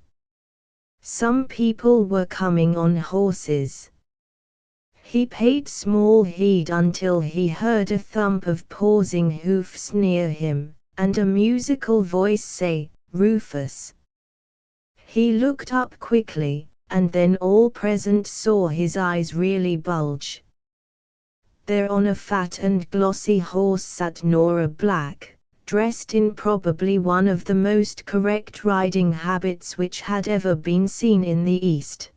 Some people were coming on horses. He paid small heed until he heard a thump of pausing hoofs near him, and a musical voice say, "Rufus." He looked up quickly, and then all present saw his eyes really bulge. There on a fat and glossy horse sat Nora Black, dressed in probably one of the most correct riding habits which had ever been seen in the East.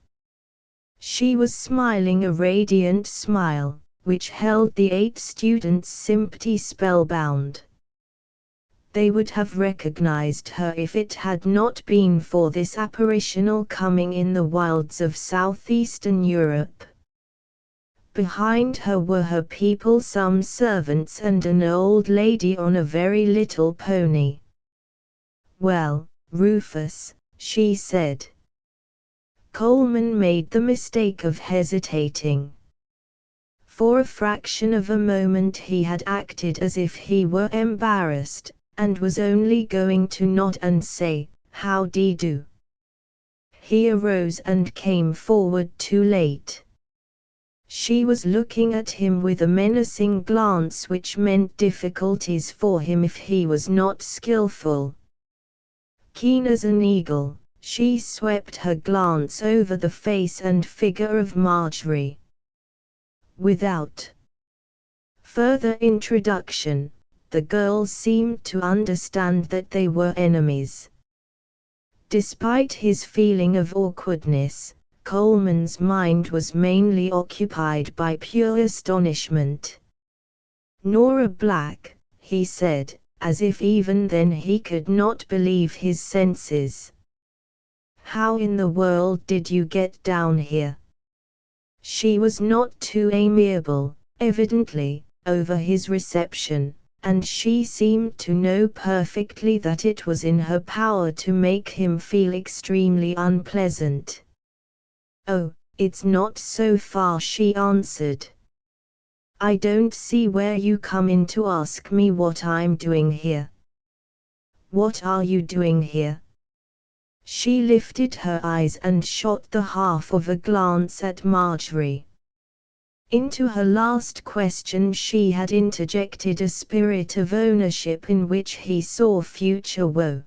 She was smiling a radiant smile, which held the 8 students simply spellbound. They would have recognized her if it had not been for this apparitional coming in the wilds of southeastern Europe. Behind her were her people, some servants and an old lady on a very little pony. "Well, Rufus," she said. Coleman made the mistake of hesitating. For a fraction of a moment he had acted as if he were embarrassed, and was only going to nod and say, "Howdy-do." He arose and came forward too late. She was looking at him with a menacing glance which meant difficulties for him if he was not skillful. Keen as an eagle, she swept her glance over the face and figure of Marjorie. Without further introduction, the girls seemed to understand that they were enemies. Despite his feeling of awkwardness, Coleman's mind was mainly occupied by pure astonishment. "Nora Black," he said, as if even then he could not believe his senses. "How in the world did you get down here?" She was not too amiable, evidently, over his reception, and she seemed to know perfectly that it was in her power to make him feel extremely unpleasant. "Oh, it's not so far," she answered. "I don't see where you come in to ask me what I'm doing here." "What are you doing here?" She lifted her eyes and shot the half of a glance at Marjorie. Into her last question she had interjected a spirit of ownership in which he saw future woe.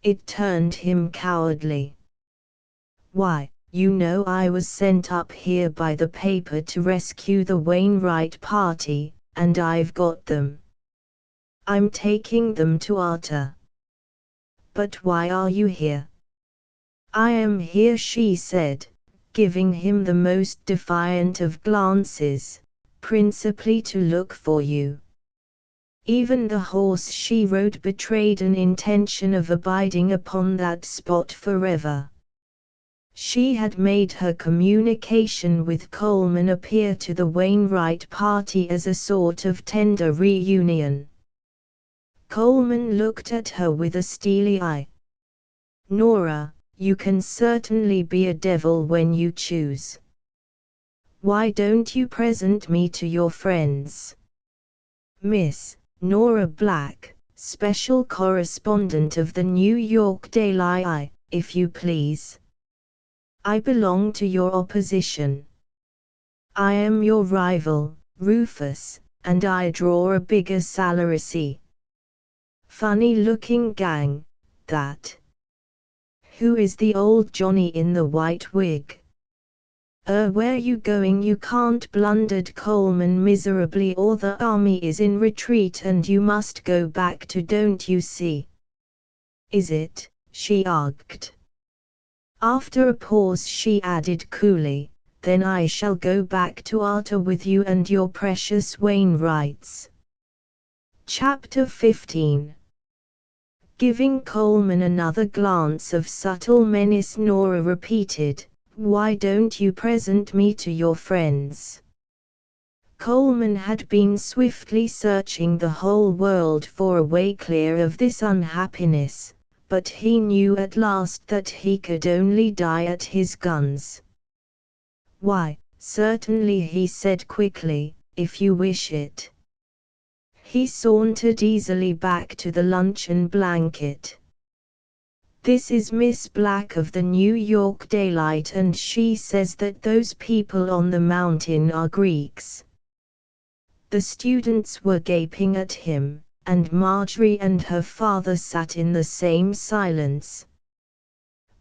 It turned him cowardly. "Why, you know I was sent up here by the paper to rescue the Wainwright party, and I've got them. I'm taking them to Arta." "But why are you here?" "I am here," she said, giving him the most defiant of glances, "principally to look for you." Even the horse she rode betrayed an intention of abiding upon that spot forever. She had made her communication with Coleman appear to the Wainwright party as a sort of tender reunion. Coleman looked at her with a steely eye. "Nora, you can certainly be a devil when you choose. Why don't you present me to your friends? Miss Nora Black, special correspondent of the New York Daily Eye, if you please. I belong to your opposition. I am your rival, Rufus, and I draw a bigger salary. Funny-looking gang, that. Who is the old Johnny in the white wig?" Where you going? You can't," blundered Coleman miserably, "or the army is in retreat and you must go back to, don't you see?" "Is it?" she argued. After a pause she added coolly, "Then I shall go back to Arta with you and your precious Wainwrights." Chapter 15. Giving Coleman another glance of subtle menace, Nora repeated, "Why don't you present me to your friends?" Coleman had been swiftly searching the whole world for a way clear of this unhappiness, but he knew at last that he could only die at his guns. "Why, certainly," he said quickly, "if you wish it." He sauntered easily back to the luncheon blanket. "This is Miss Black of the New York Daylight, and she says that those people on the mountain are Greeks." The students were gaping at him, and Marjorie and her father sat in the same silence.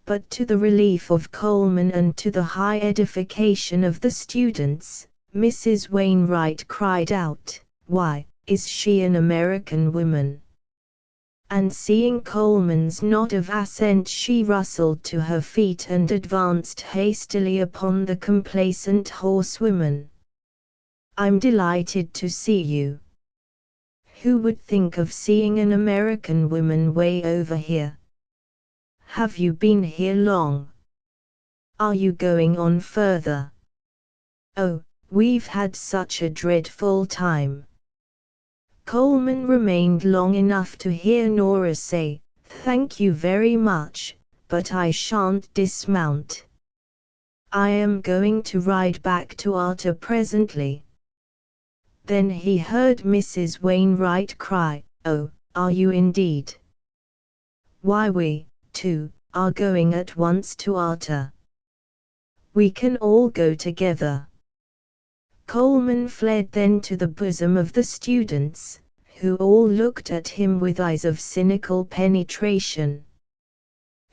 But to the relief of Coleman and to the high edification of the students, Mrs. Wainwright cried out, "Why, is she an American woman?" and seeing Coleman's nod of assent she rustled to her feet and advanced hastily upon the complacent horsewoman. "I'm delighted to see you. Who would think of seeing an American woman way over here? Have you been here long? Are you going on further? Oh, we've had such a dreadful time." Coleman remained long enough to hear Nora say, "Thank you very much, but I shan't dismount. I am going to ride back to Arta presently." Then he heard Mrs. Wainwright cry, "Oh, are you indeed? Why we, too, are going at once to Arta. We can all go together." Coleman fled then to the bosom of the students, who all looked at him with eyes of cynical penetration.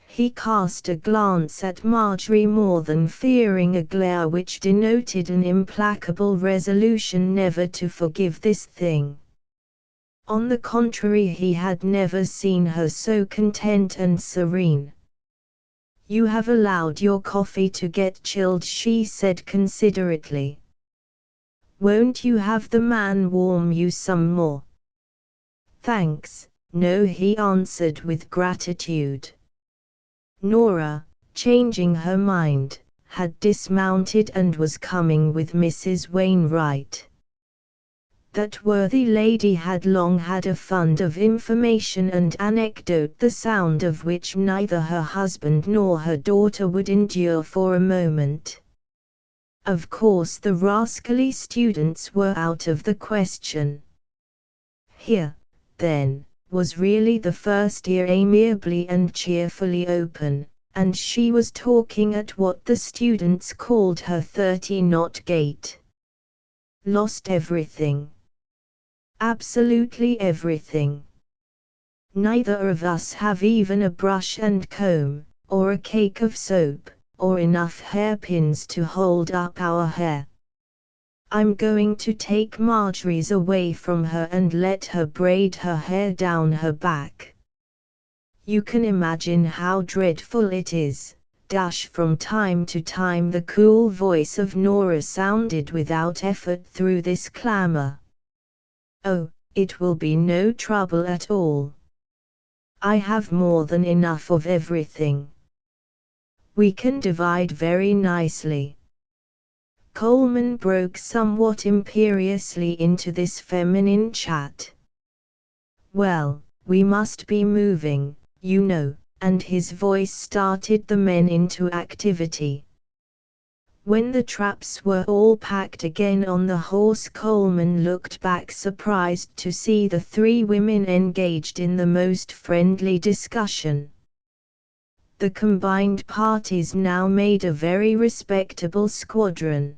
He cast a glance at Marjorie more than fearing a glare which denoted an implacable resolution never to forgive this thing. On the contrary, he had never seen her so content and serene. "You have allowed your coffee to get chilled," she said considerately. "Won't you have the man warm you some more?" "Thanks, no," he answered with gratitude. Nora, changing her mind, had dismounted and was coming with Mrs. Wainwright. That worthy lady had long had a fund of information and anecdote the sound of which neither her husband nor her daughter would endure for a moment. Of course the rascally students were out of the question. Here, then, was really the first year amiably and cheerfully open, and she was talking at what the students called her 30-knot gait. Lost everything. Absolutely everything. Neither of us have even a brush and comb, or a cake of soap, or enough hairpins to hold up our hair. I'm going to take Marjorie's away from her and let her braid her hair down her back. You can imagine how dreadful it is." From time to time the cool voice of Nora sounded without effort through this clamor. "Oh, it will be no trouble at all. I have more than enough of everything. We can divide very nicely." Coleman broke somewhat imperiously into this feminine chat. "Well, we must be moving, you know," and his voice started the men into activity. When the traps were all packed again on the horse, Coleman looked back surprised to see the three women engaged in the most friendly discussion. The combined parties now made a very respectable squadron.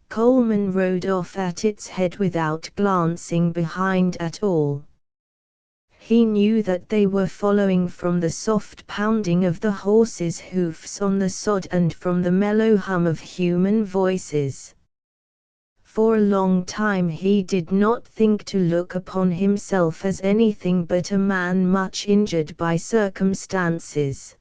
Coleman rode off at its head without glancing behind at all. He knew that they were following from the soft pounding of the horses' hoofs on the sod and from the mellow hum of human voices. For a long time he did not think to look upon himself as anything but a man much injured by circumstances.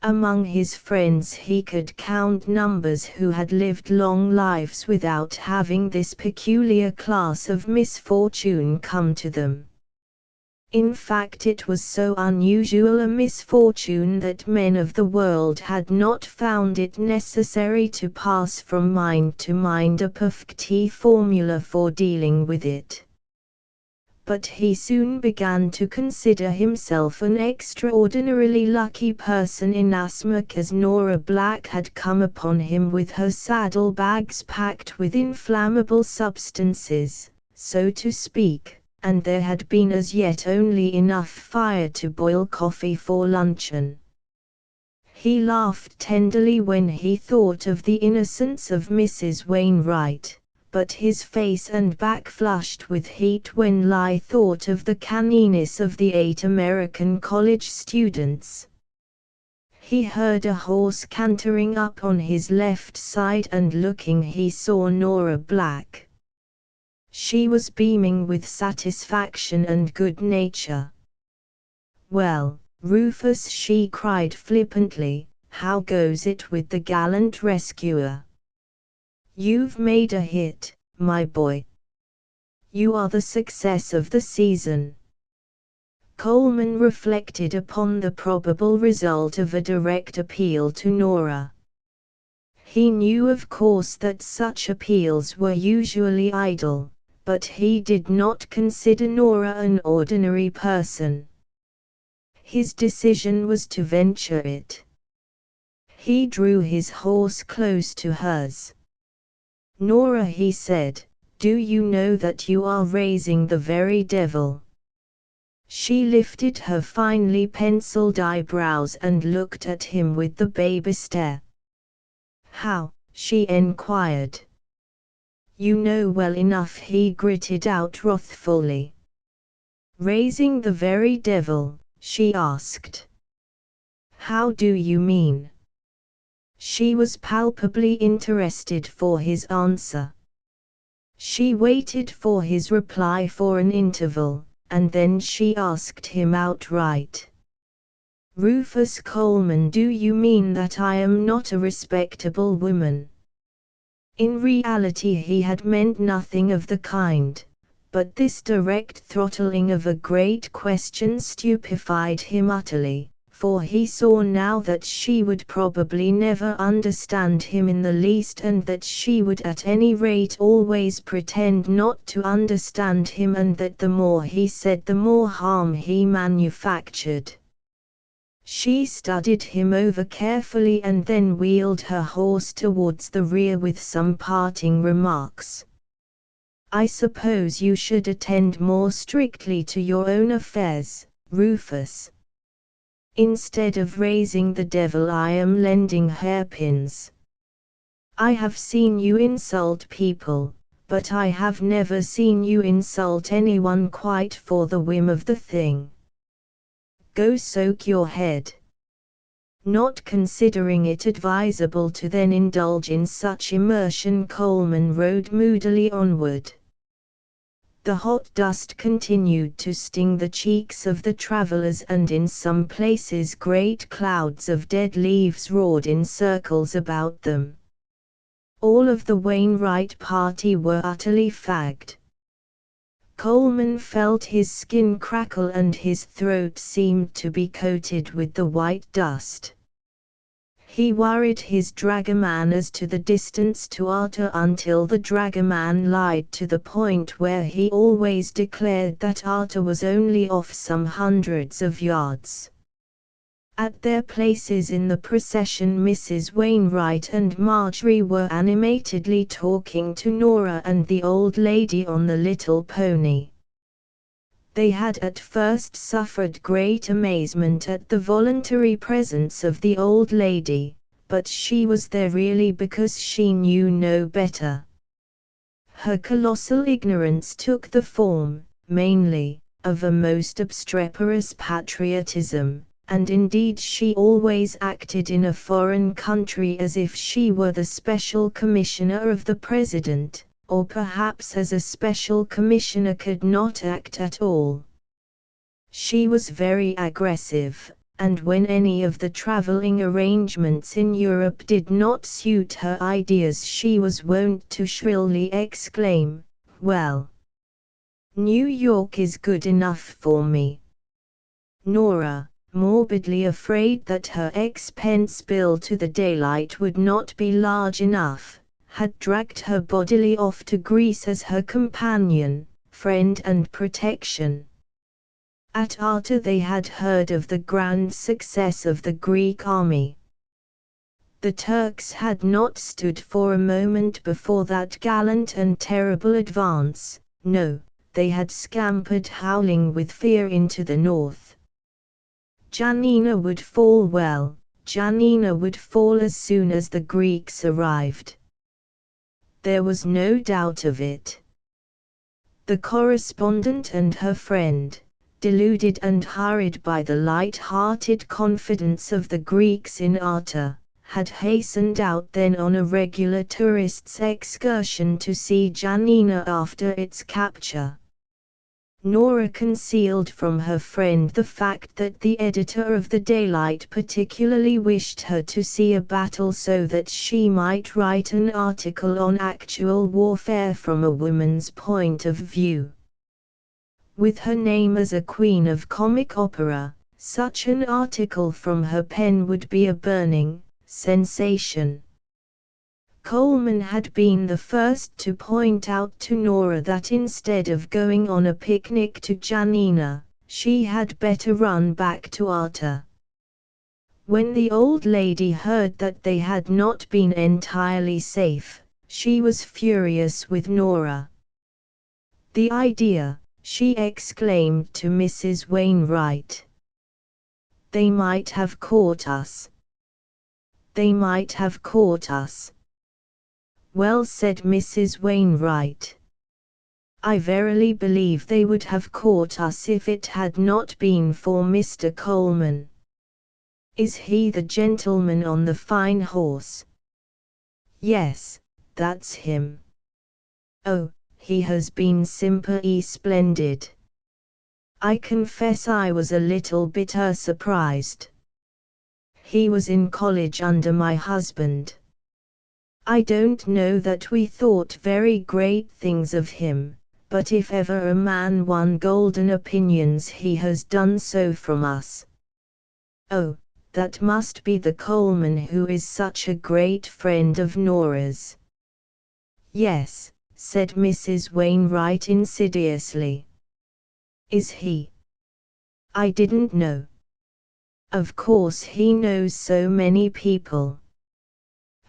Among his friends he could count numbers who had lived long lives without having this peculiar class of misfortune come to them. In fact, it was so unusual a misfortune that men of the world had not found it necessary to pass from mind to mind a perfect formula for dealing with it. But he soon began to consider himself an extraordinarily lucky person inasmuch as Nora Black had come upon him with her saddlebags packed with inflammable substances, so to speak, and there had been as yet only enough fire to boil coffee for luncheon. He laughed tenderly when he thought of the innocence of Mrs. Wainwright, but his face and back flushed with heat when Li thought of the canniness of the 8 American college students. He heard a horse cantering up on his left side, and looking he saw Nora Black. She was beaming with satisfaction and good nature. "Well, Rufus," she cried flippantly, "how goes it with the gallant rescuer? You've made a hit, my boy. You are the success of the season." Coleman reflected upon the probable result of a direct appeal to Nora. He knew of course that such appeals were usually idle, but he did not consider Nora an ordinary person. His decision was to venture it. He drew his horse close to hers. "Nora," he said, "do you know that you are raising the very devil?" She lifted her finely penciled eyebrows and looked at him with the baby stare. "How?" she enquired. "You know well enough," he gritted out wrathfully. "Raising the very devil?" she asked. "How do you mean?" She was palpably interested for his answer. She waited for his reply for an interval, and then she asked him outright. "Rufus Coleman, do you mean that I am not a respectable woman?" In reality he had meant nothing of the kind, but this direct throttling of a great question stupefied him utterly, for he saw now that she would probably never understand him in the least, and that she would at any rate always pretend not to understand him, and that the more he said the more harm he manufactured. She studied him over carefully and then wheeled her horse towards the rear with some parting remarks. "I suppose you should attend more strictly to your own affairs, Rufus. Instead of raising the devil I am lending hairpins. I have seen you insult people, but I have never seen you insult anyone quite for the whim of the thing. Go soak your head." Not considering it advisable to then indulge in such immersion, Coleman rode moodily onward. The hot dust continued to sting the cheeks of the travelers, and in some places great clouds of dead leaves roared in circles about them. All of the Wainwright party were utterly fagged. Coleman felt his skin crackle and his throat seemed to be coated with the white dust. He worried his dragoman as to the distance to Arta until the dragoman lied to the point where he always declared that Arta was only off some hundreds of yards. At their places in the procession, Mrs. Wainwright and Marjorie were animatedly talking to Nora and the old lady on the little pony. They had at first suffered great amazement at the voluntary presence of the old lady, but she was there really because she knew no better. Her colossal ignorance took the form, mainly, of a most obstreperous patriotism, and indeed she always acted in a foreign country as if she were the special commissioner of the president, or perhaps as a special commissioner could not act at all. She was very aggressive, and when any of the traveling arrangements in Europe did not suit her ideas, she was wont to shrilly exclaim, "Well, New York is good enough for me." Nora, morbidly afraid that her expense bill to the daylight would not be large enough, had dragged her bodily off to Greece as her companion, friend and protection. At Arta they had heard of the grand success of the Greek army. The Turks had not stood for a moment before that gallant and terrible advance, no, they had scampered howling with fear into the north. Janina would fall, well, Janina would fall as soon as the Greeks arrived. There was no doubt of it. The correspondent and her friend, deluded and hurried by the light-hearted confidence of the Greeks in Arta, had hastened out then on a regular tourist's excursion to see Janina after its capture. Nora concealed from her friend the fact that the editor of the Daylight particularly wished her to see a battle so that she might write an article on actual warfare from a woman's point of view. With her name as a queen of comic opera, such an article from her pen would be a burning sensation. Coleman had been the first to point out to Nora that instead of going on a picnic to Janina, she had better run back to Arta. When the old lady heard that they had not been entirely safe, she was furious with Nora. "The idea," she exclaimed to Mrs. Wainwright. "They might have caught us. They might have caught us." "Well," said Mrs. Wainwright, "I verily believe they would have caught us if it had not been for Mr. Coleman." "Is he the gentleman on the fine horse?" "Yes, that's him." "Oh, he has been simply splendid. I confess I was a little bit surprised. He was in college under my husband. I don't know that we thought very great things of him, but if ever a man won golden opinions he has done so from us." "Oh, that must be the Coleman who is such a great friend of Nora's." "Yes," said Mrs. Wainwright insidiously. "Is he? I didn't know. Of course he knows so many people."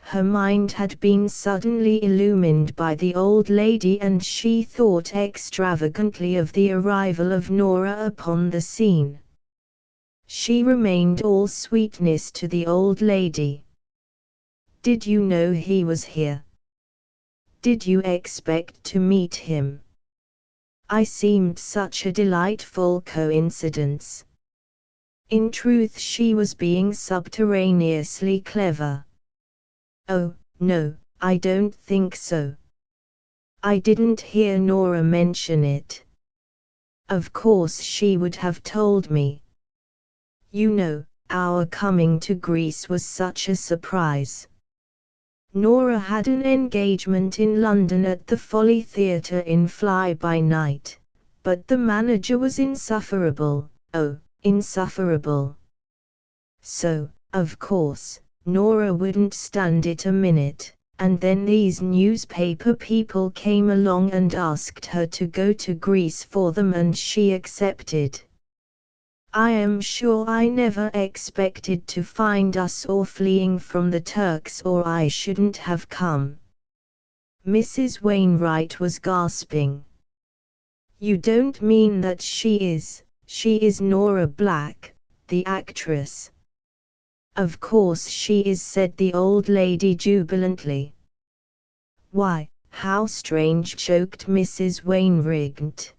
Her mind had been suddenly illumined by the old lady and she thought extravagantly of the arrival of Nora upon the scene. She remained all sweetness to the old lady. "Did you know he was here? Did you expect to meet him? I seemed such a delightful coincidence." In truth she was being subterraneously clever. "Oh, no, I don't think so. I didn't hear Nora mention it. Of course she would have told me. You know, our coming to Greece was such a surprise. Nora had an engagement in London at the Folly Theatre in Fly-by-Night, but the manager was insufferable, oh, insufferable. So, of course, Nora wouldn't stand it a minute, and then these newspaper people came along and asked her to go to Greece for them and she accepted. I am sure I never expected to find us all fleeing from the Turks or I shouldn't have come." Mrs. Wainwright was gasping. "You don't mean that she is Nora Black, the actress?" "Of course she is," said the old lady jubilantly. "Why, how strange," choked Mrs. Wainwright.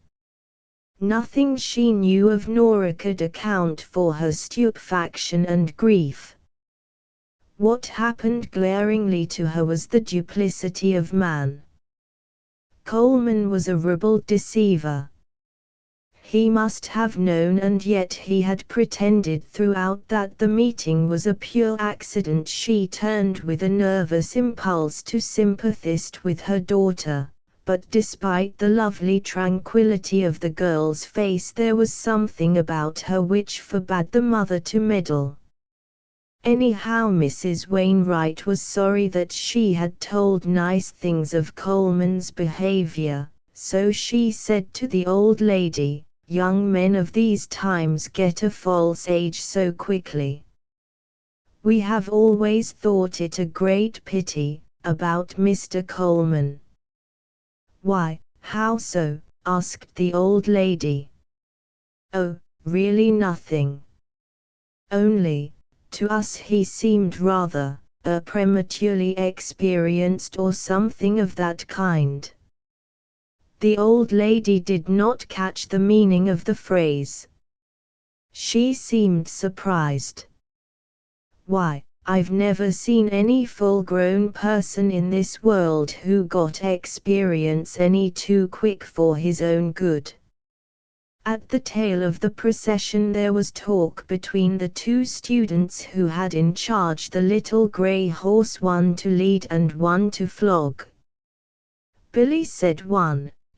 Nothing she knew of Nora could account for her stupefaction and grief. What happened glaringly to her was the duplicity of man. Coleman was a ribald deceiver. He must have known, and yet he had pretended throughout that the meeting was a pure accident. She turned with a nervous impulse to sympathize with her daughter, but despite the lovely tranquility of the girl's face there was something about her which forbade the mother to meddle. Anyhow, Mrs. Wainwright was sorry that she had told nice things of Coleman's behavior, so she said to the old lady, "Young men of these times get a false age so quickly. We have always thought it a great pity, about Mr. Coleman." "Why, how so?" asked the old lady. "Oh, really nothing. Only, to us he seemed rather, prematurely experienced or something of that kind." The old lady did not catch the meaning of the phrase. She seemed surprised. "Why, I've never seen any full-grown person in this world who got experience any too quick for his own good. At the tail of the procession there was talk between the two students who had in charge the little grey horse, one to lead and one to flog. Billy said,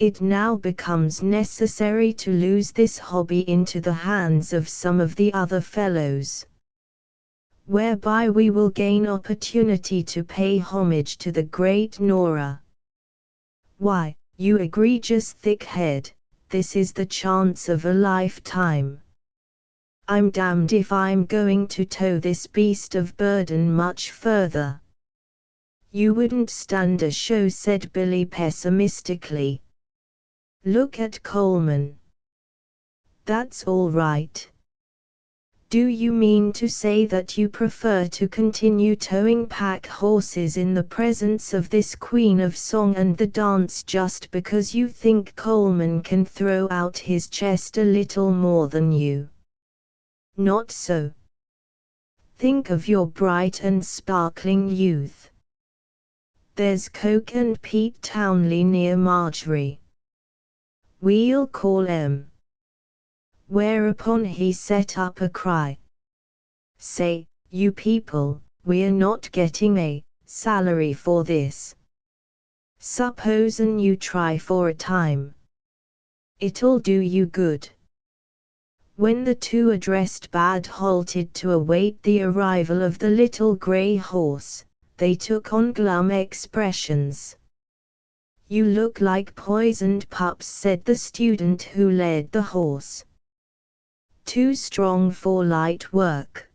"It now becomes necessary to lose this hobby into the hands of some of the other fellows, whereby we will gain opportunity to pay homage to the great Nora." "Why, you egregious thickhead, this is the chance of a lifetime. I'm damned if I'm going to tow this beast of burden much further." "You wouldn't stand a show," said Billy pessimistically. "Look at Coleman." "That's all right. Do you mean to say that you prefer to continue towing pack horses in the presence of this queen of song and the dance just because you think Coleman can throw out his chest a little more than you? Not so. Think of your bright and sparkling youth. There's Coke and Pete Townley near Marjorie. We'll call 'em." Whereupon he set up a cry. "Say, you people, we're not getting a salary for this. Supposin' you try for a time. It'll do you good." When the two addressed Bad halted to await the arrival of the little grey horse, they took on glum expressions. "You look like poisoned pups," said the student who led the horse. "Too strong for light work.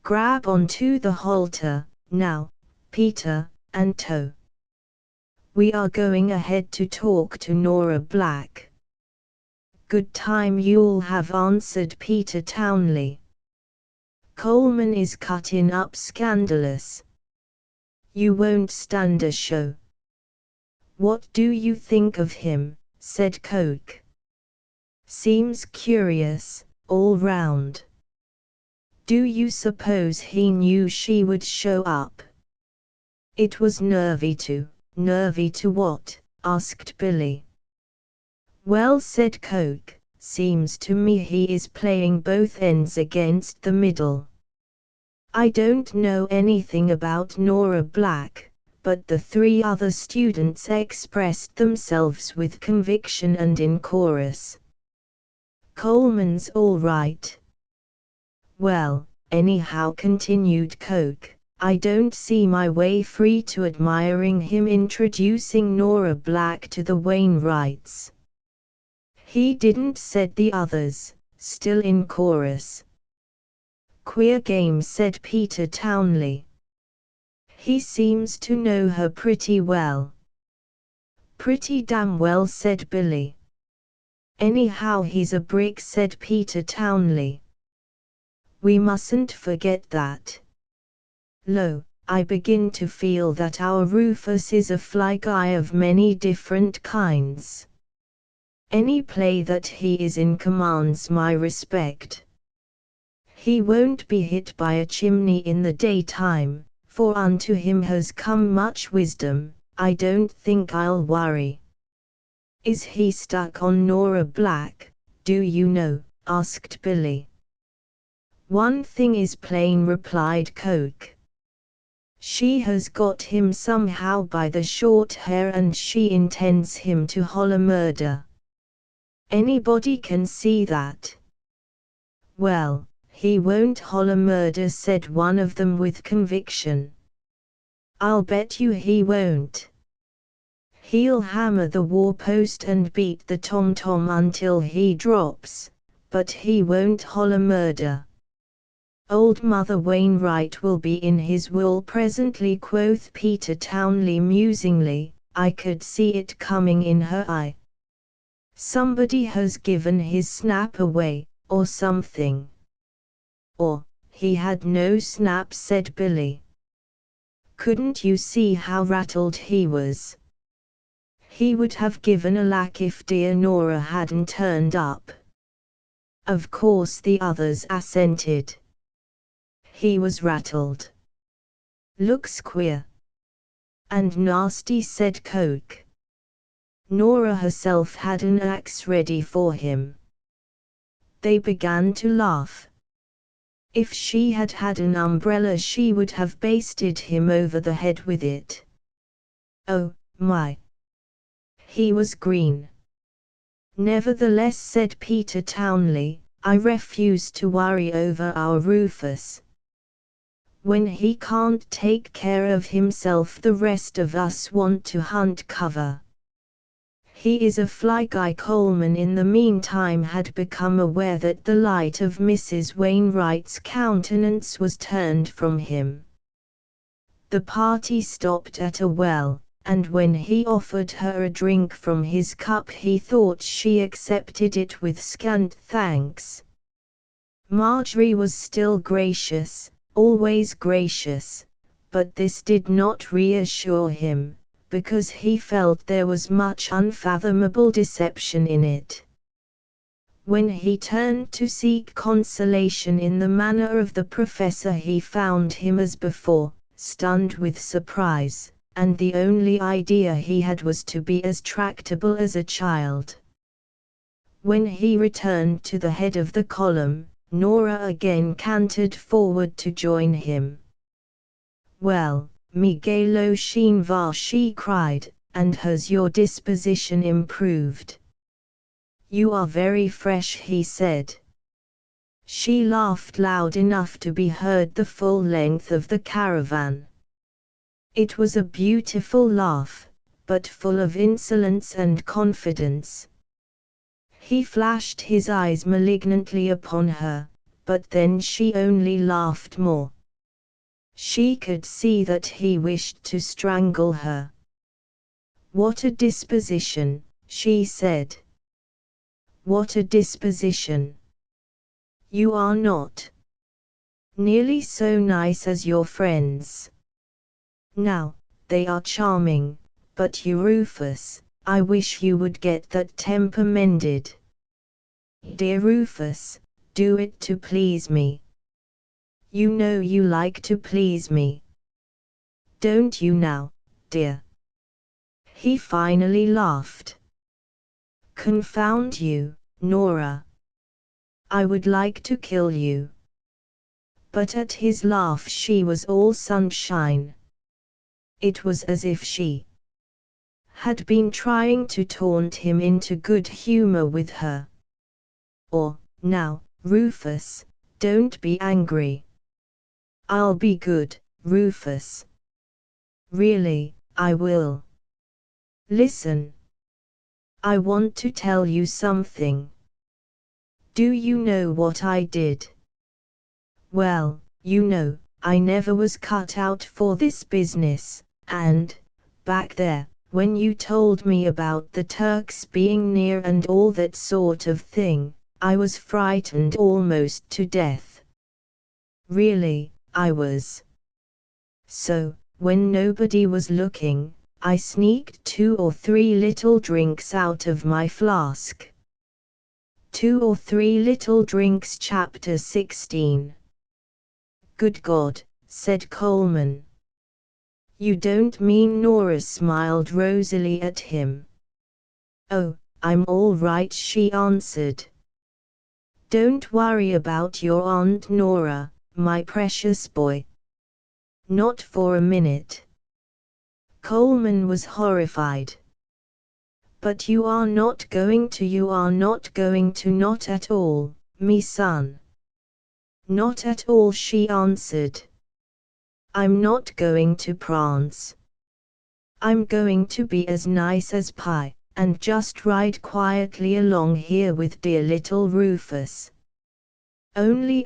Grab onto the halter, now, Peter, and tow. We are going ahead to talk to Nora Black." "Good time you'll have," answered Peter Townley. "Coleman is cutting up scandalous. You won't stand a show." "What do you think of him?" said Coke. "Seems curious, all round." "Do you suppose he knew she would show up?" "It was nervy to." "Nervy to what?" asked Billy. "Well," said Coke, "seems to me he is playing both ends against the middle. I don't know anything about Nora Black, but the three other students expressed themselves with conviction and in chorus. Coleman's all right." "Well, anyhow," continued Coke, "I don't see my way free to admiring him introducing Nora Black to the Wainwrights." "He didn't," said the others, still in chorus. "Queer game," said Peter Townley. "He seems to know her pretty well." "Pretty damn well," said Billy. "Anyhow he's a brick," said Peter Townley. "We mustn't forget that. Lo, I begin to feel that our Rufus is a fly guy of many different kinds. Any play that he is in commands my respect. He won't be hit by a chimney in the daytime, for unto him has come much wisdom. I don't think I'll worry." "Is he stuck on Nora Black, do you know?" asked Billy. "One thing is plain," replied Coke. "She has got him somehow by the short hair and she intends him to holler murder. Anybody can see that." "Well, he won't holler murder," said one of them with conviction. "I'll bet you he won't. He'll hammer the war-post and beat the tom-tom until he drops, but he won't holler murder." "Old Mother Wainwright will be in his wool presently," quoth Peter Townley musingly. "I could see it coming in her eye. Somebody has given his snap away, or something." "Or, he had no snap," said Billy. "Couldn't you see how rattled he was? He would have given a lack if dear Nora hadn't turned up." Of course the others assented. "He was rattled." "Looks queer." "And nasty," said Coke. Nora herself had an axe ready for him. They began to laugh. If she had had an umbrella she would have basted him over the head with it. Oh, my! He was green. Nevertheless, said Peter Townley, I refuse to worry over our Rufus. When he can't take care of himself, the rest of us want to hunt cover. He is a fly guy. Coleman in the meantime had become aware that the light of Mrs. Wainwright's countenance was turned from him. The party stopped at a well, and when he offered her a drink from his cup he thought she accepted it with scant thanks. Marjorie was still gracious, always gracious, but this did not reassure him, because he felt there was much unfathomable deception in it. When he turned to seek consolation in the manner of the professor, he found him as before, stunned with surprise, and the only idea he had was to be as tractable as a child. When he returned to the head of the column, Nora again cantered forward to join him. Well, Miguelo Shinvar, she cried, and has your disposition improved? You are very fresh, he said. She laughed loud enough to be heard the full length of the caravan. It was a beautiful laugh, but full of insolence and confidence. He flashed his eyes malignantly upon her, but then she only laughed more. She could see that he wished to strangle her. What a disposition, she said. What a disposition. You are not nearly so nice as your friends. Now, they are charming, but you, Rufus, I wish you would get that temper mended. Dear Rufus, do it to please me. You know you like to please me. Don't you now, dear? He finally laughed. Confound you, Nora. I would like to kill you. But at his laugh she was all sunshine. It was as if she had been trying to taunt him into good humor with her. Now, Rufus, don't be angry. I'll be good, Rufus. Really, I will. Listen. I want to tell you something. Do you know what I did? Well, you know, I never was cut out for this business, and, back there, when you told me about the Turks being near and all that sort of thing, I was frightened almost to death. Really, I was. So, when nobody was looking, I sneaked 2 or 3 little drinks out of my flask. 2 or 3 little drinks. Chapter 16. Good God, said Coleman. You don't mean? Nora smiled rosily at him. Oh, I'm all right, she answered. Don't worry about your Aunt Nora, my precious boy. Not for a minute. Coleman was horrified. But you are not going to, not at all, me son. Not at all, she answered. I'm not going to prance. I'm going to be as nice as pie, and just ride quietly along here with dear little Rufus. Only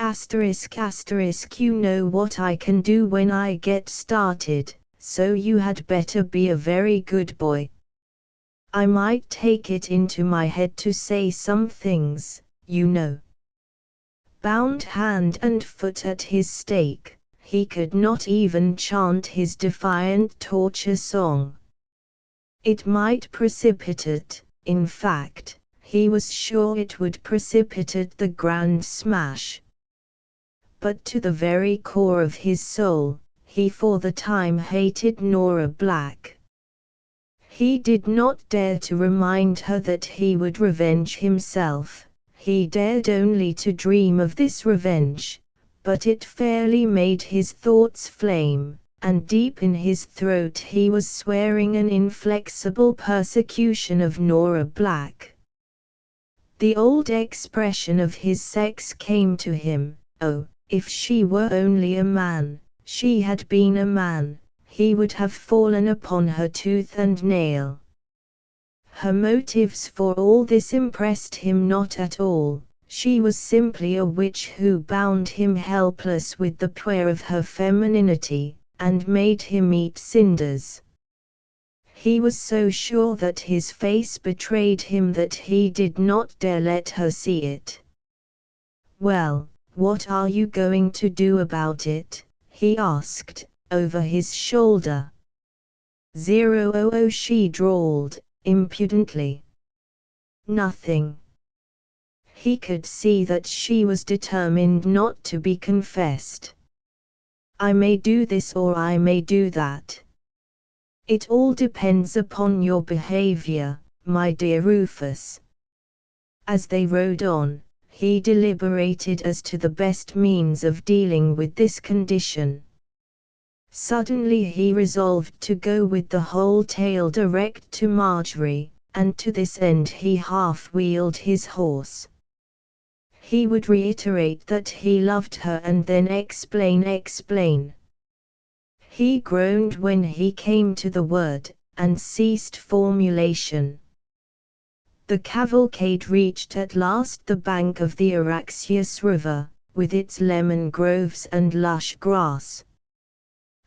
you know what I can do when I get started, so you had better be a very good boy. I might take it into my head to say some things, you know. Bound hand and foot at his stake, he could not even chant his defiant torture song. It might precipitate, in fact, he was sure it would precipitate the grand smash. But to the very core of his soul, he for the time hated Nora Black. He did not dare to remind her that he would revenge himself, he dared only to dream of this revenge, but it fairly made his thoughts flame, and deep in his throat he was swearing an inflexible persecution of Nora Black. The old expression of his sex came to him, oh, if she were only a man, she had been a man, he would have fallen upon her tooth and nail. Her motives for all this impressed him not at all, she was simply a witch who bound him helpless with the power of her femininity, and made him eat cinders. He was so sure that his face betrayed him that he did not dare let her see it. "Well, what are you going to do about it?" he asked, over his shoulder. "000," she drawled, impudently. "Nothing." He could see that she was determined not to be confessed. "I may do this or I may do that. It all depends upon your behavior, my dear Rufus." As they rode on, he deliberated as to the best means of dealing with this condition. Suddenly he resolved to go with the whole tale direct to Marjorie, and to this end he half-wheeled his horse. He would reiterate that he loved her and then explain. He groaned when he came to the word, and ceased formulation. The cavalcade reached at last the bank of the Araxes River, with its lemon groves and lush grass.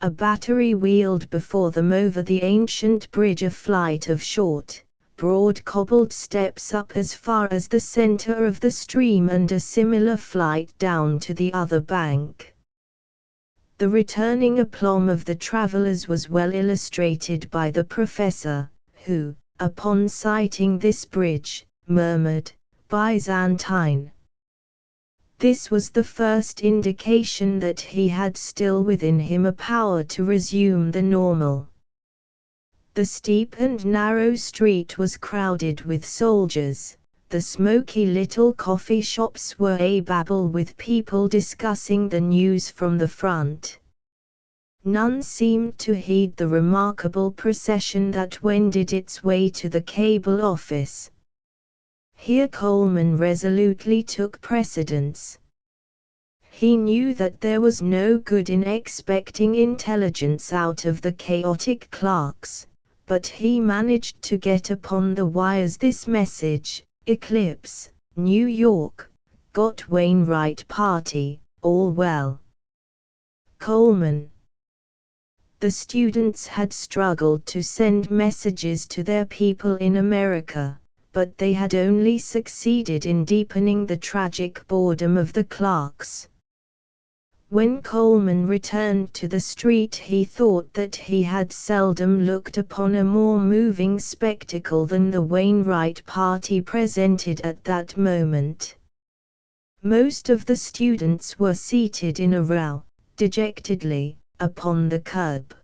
A battery wheeled before them over the ancient bridge, a flight of short, broad cobbled steps up as far as the center of the stream and a similar flight down to the other bank. The returning aplomb of the travelers was well illustrated by the professor, who, upon sighting this bridge, murmured, "Byzantine." This was the first indication that he had still within him a power to resume the normal. The steep and narrow street was crowded with soldiers. The smoky little coffee shops were ababble with people discussing the news from the front. None seemed to heed the remarkable procession that wended its way to the cable office. Here Coleman resolutely took precedence. He knew that there was no good in expecting intelligence out of the chaotic clerks, but he managed to get upon the wires this message: "Eclipse, New York, got Wainwright party, all well. Coleman." The students had struggled to send messages to their people in America, but they had only succeeded in deepening the tragic boredom of the clerks. When Coleman returned to the street he thought that he had seldom looked upon a more moving spectacle than the Wainwright party presented at that moment. Most of the students were seated in a row, dejectedly, upon the curb.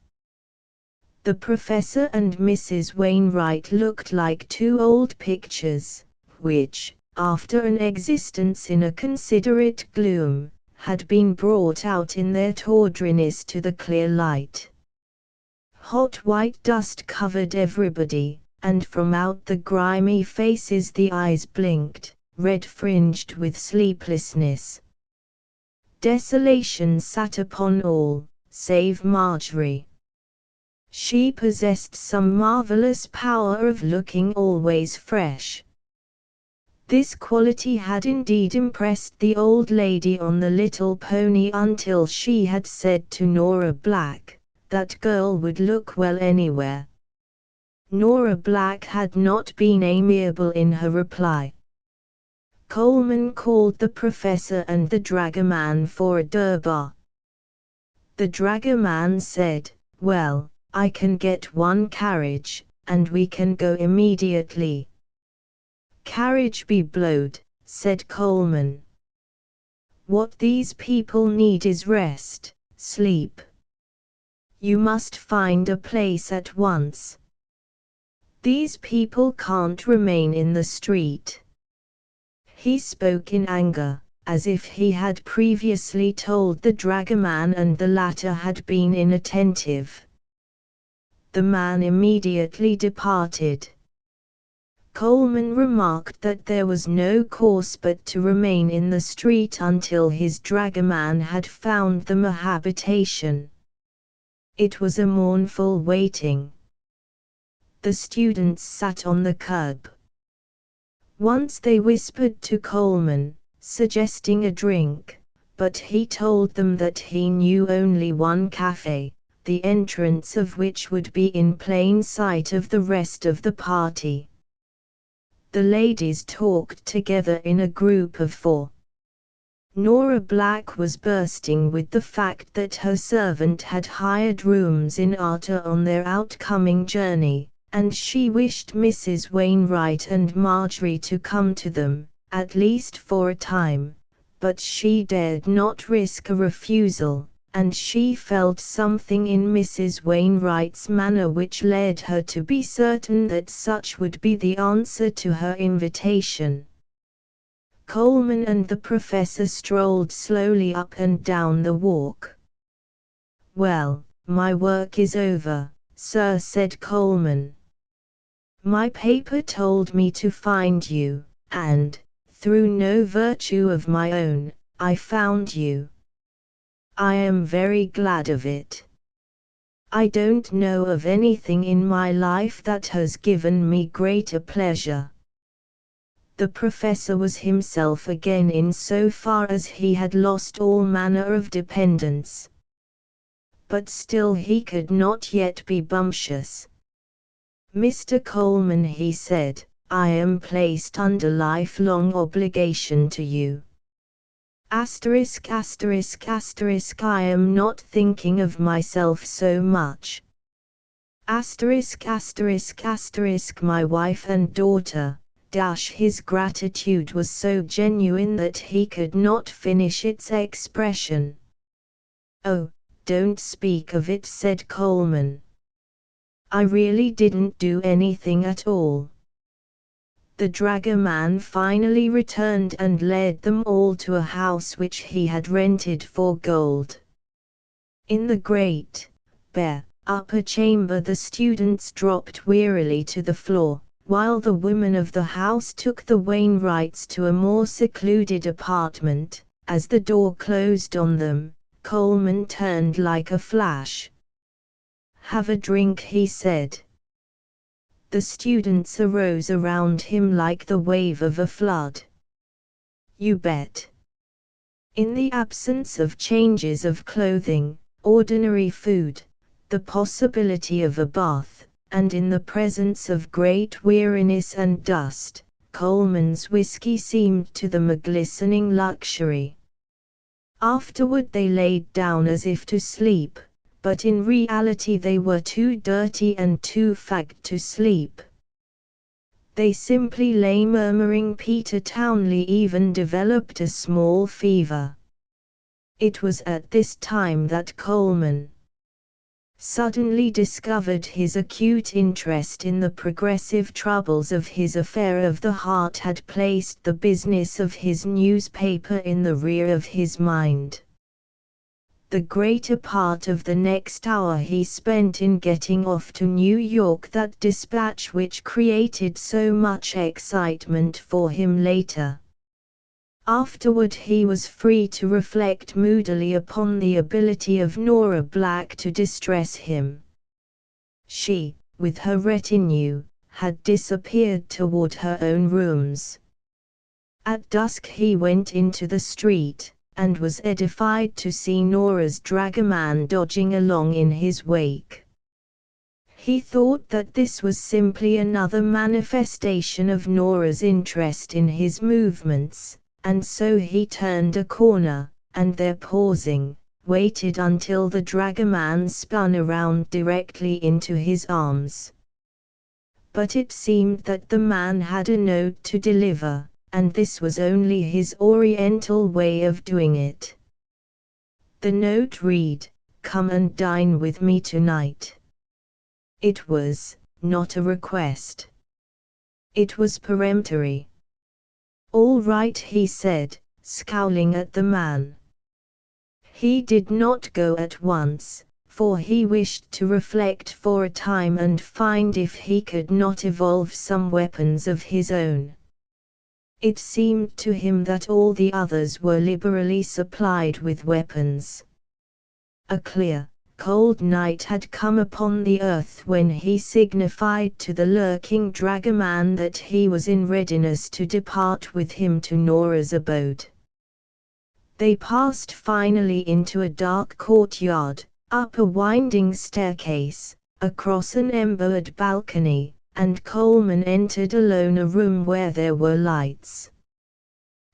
The professor and Mrs. Wainwright looked like two old pictures, which, after an existence in a considerate gloom, had been brought out in their tawdriness to the clear light. Hot white dust covered everybody, and from out the grimy faces the eyes blinked, red-fringed with sleeplessness. Desolation sat upon all, save Marjorie. She possessed some marvelous power of looking always fresh. This quality had indeed impressed the old lady on the little pony until she had said to Nora Black, "That girl would look well anywhere." Nora Black had not been amiable in her reply. Coleman called the professor and the dragoman for a durbar. The dragoman said, "Well, I can get one carriage, and we can go immediately." "Carriage be blowed," said Coleman. "What these people need is rest, sleep. You must find a place at once." These people can't remain in the street. He spoke in anger, as if he had previously told the dragoman and the latter had been inattentive. The man immediately departed. Coleman remarked that there was no course but to remain in the street until his dragoman had found them a habitation. It was a mournful waiting. The students sat on the curb. Once they whispered to Coleman, suggesting a drink, but he told them that he knew only one cafe, the entrance of which would be in plain sight of the rest of the party. The ladies talked together in a group of 4. Nora Black was bursting with the fact that her servant had hired rooms in Arta on their outcoming journey, and she wished Mrs. Wainwright and Marjorie to come to them, at least for a time, but she dared not risk a refusal, and she felt something in Mrs. Wainwright's manner which led her to be certain that such would be the answer to her invitation. Coleman and the professor strolled slowly up and down the walk. "Well, my work is over, sir," said Coleman. "My paper told me to find you, and, through no virtue of my own, I found you. I am very glad of it. I don't know of anything in my life that has given me greater pleasure." The professor was himself again in so far as he had lost all manner of dependence. But still he could not yet be bumptious. "Mr. Coleman," he said, "I am placed under lifelong obligation to you. ********* I am not thinking of myself so much. ******* My wife and daughter. His gratitude was so genuine that he could not finish its expression. "Oh, don't speak of it," said Coleman. "I really didn't do anything at all." The dragoman finally returned and led them all to a house which he had rented for gold. In the great, bare, upper chamber the students dropped wearily to the floor, while the women of the house took the Wainwrights to a more secluded apartment. As the door closed on them, Coleman turned like a flash. "Have a drink," he said. The students arose around him like the wave of a flood. "You bet." In the absence of changes of clothing, ordinary food, the possibility of a bath, and in the presence of great weariness and dust, Coleman's whiskey seemed to them a glistening luxury. Afterward they laid down as if to sleep, but in reality they were too dirty and too fagged to sleep. They simply lay murmuring. Peter Townley even developed a small fever. It was at this time that Coleman suddenly discovered his acute interest in the progressive troubles of his affair of the heart had placed the business of his newspaper in the rear of his mind. The greater part of the next hour he spent in getting off to New York that dispatch which created so much excitement for him later. Afterward he was free to reflect moodily upon the ability of Nora Black to distress him. She, with her retinue, had disappeared toward her own rooms. At dusk he went into the street, and was edified to see Nora's dragoman dodging along in his wake. He thought that this was simply another manifestation of Nora's interest in his movements, and so he turned a corner, and there pausing, waited until the dragoman spun around directly into his arms. But it seemed that the man had a note to deliver, and this was only his oriental way of doing it. The note read, "Come and dine with me tonight." It was, not a request. It was peremptory. "All right," he said, scowling at the man. He did not go at once, for he wished to reflect for a time and find if he could not evolve some weapons of his own. It seemed to him that all the others were liberally supplied with weapons. A clear, cold night had come upon the earth when he signified to the lurking dragoman that he was in readiness to depart with him to Nora's abode. They passed finally into a dark courtyard, up a winding staircase, across an embowered balcony, and Coleman entered alone a room where there were lights.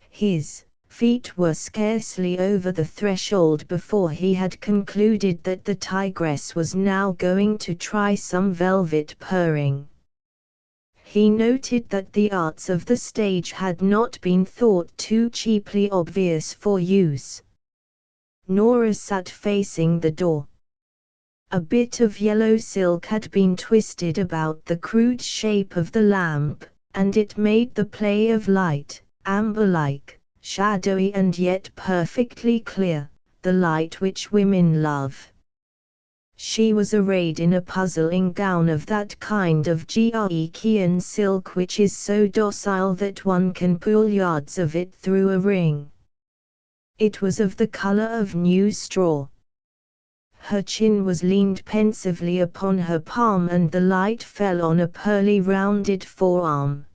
His feet were scarcely over the threshold before he had concluded that the tigress was now going to try some velvet purring. He noted that the arts of the stage had not been thought too cheaply obvious for use. Nora sat facing the door. A bit of yellow silk had been twisted about the crude shape of the lamp, and it made the play of light, amber-like, shadowy and yet perfectly clear, the light which women love. She was arrayed in a puzzling gown of that kind of Georgian silk which is so docile that one can pull yards of it through a ring. It was of the color of new straw. Her chin was leaned pensively upon her palm and the light fell on a pearly rounded forearm.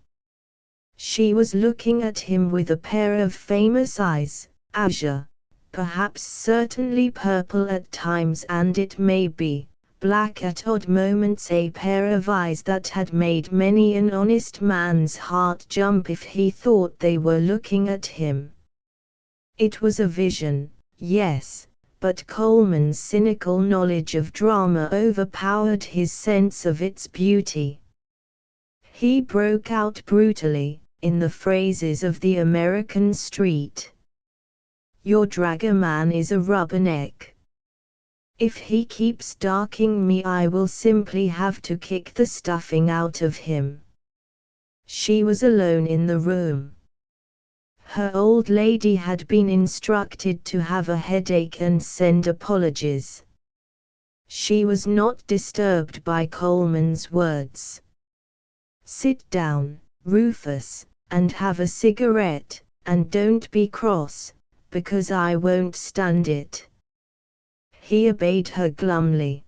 She was looking at him with a pair of famous eyes, azure, perhaps certainly purple at times and it may be, black at odd moments, a pair of eyes that had made many an honest man's heart jump if he thought they were looking at him. It was a vision, yes, but Coleman's cynical knowledge of drama overpowered his sense of its beauty. He broke out brutally, in the phrases of the American street. "Your dragoman is a rubberneck. If he keeps darking me I will simply have to kick the stuffing out of him." She was alone in the room. Her old lady had been instructed to have a headache and send apologies. She was not disturbed by Coleman's words. "Sit down, Rufus, and have a cigarette, and don't be cross, because I won't stand it." He obeyed her glumly.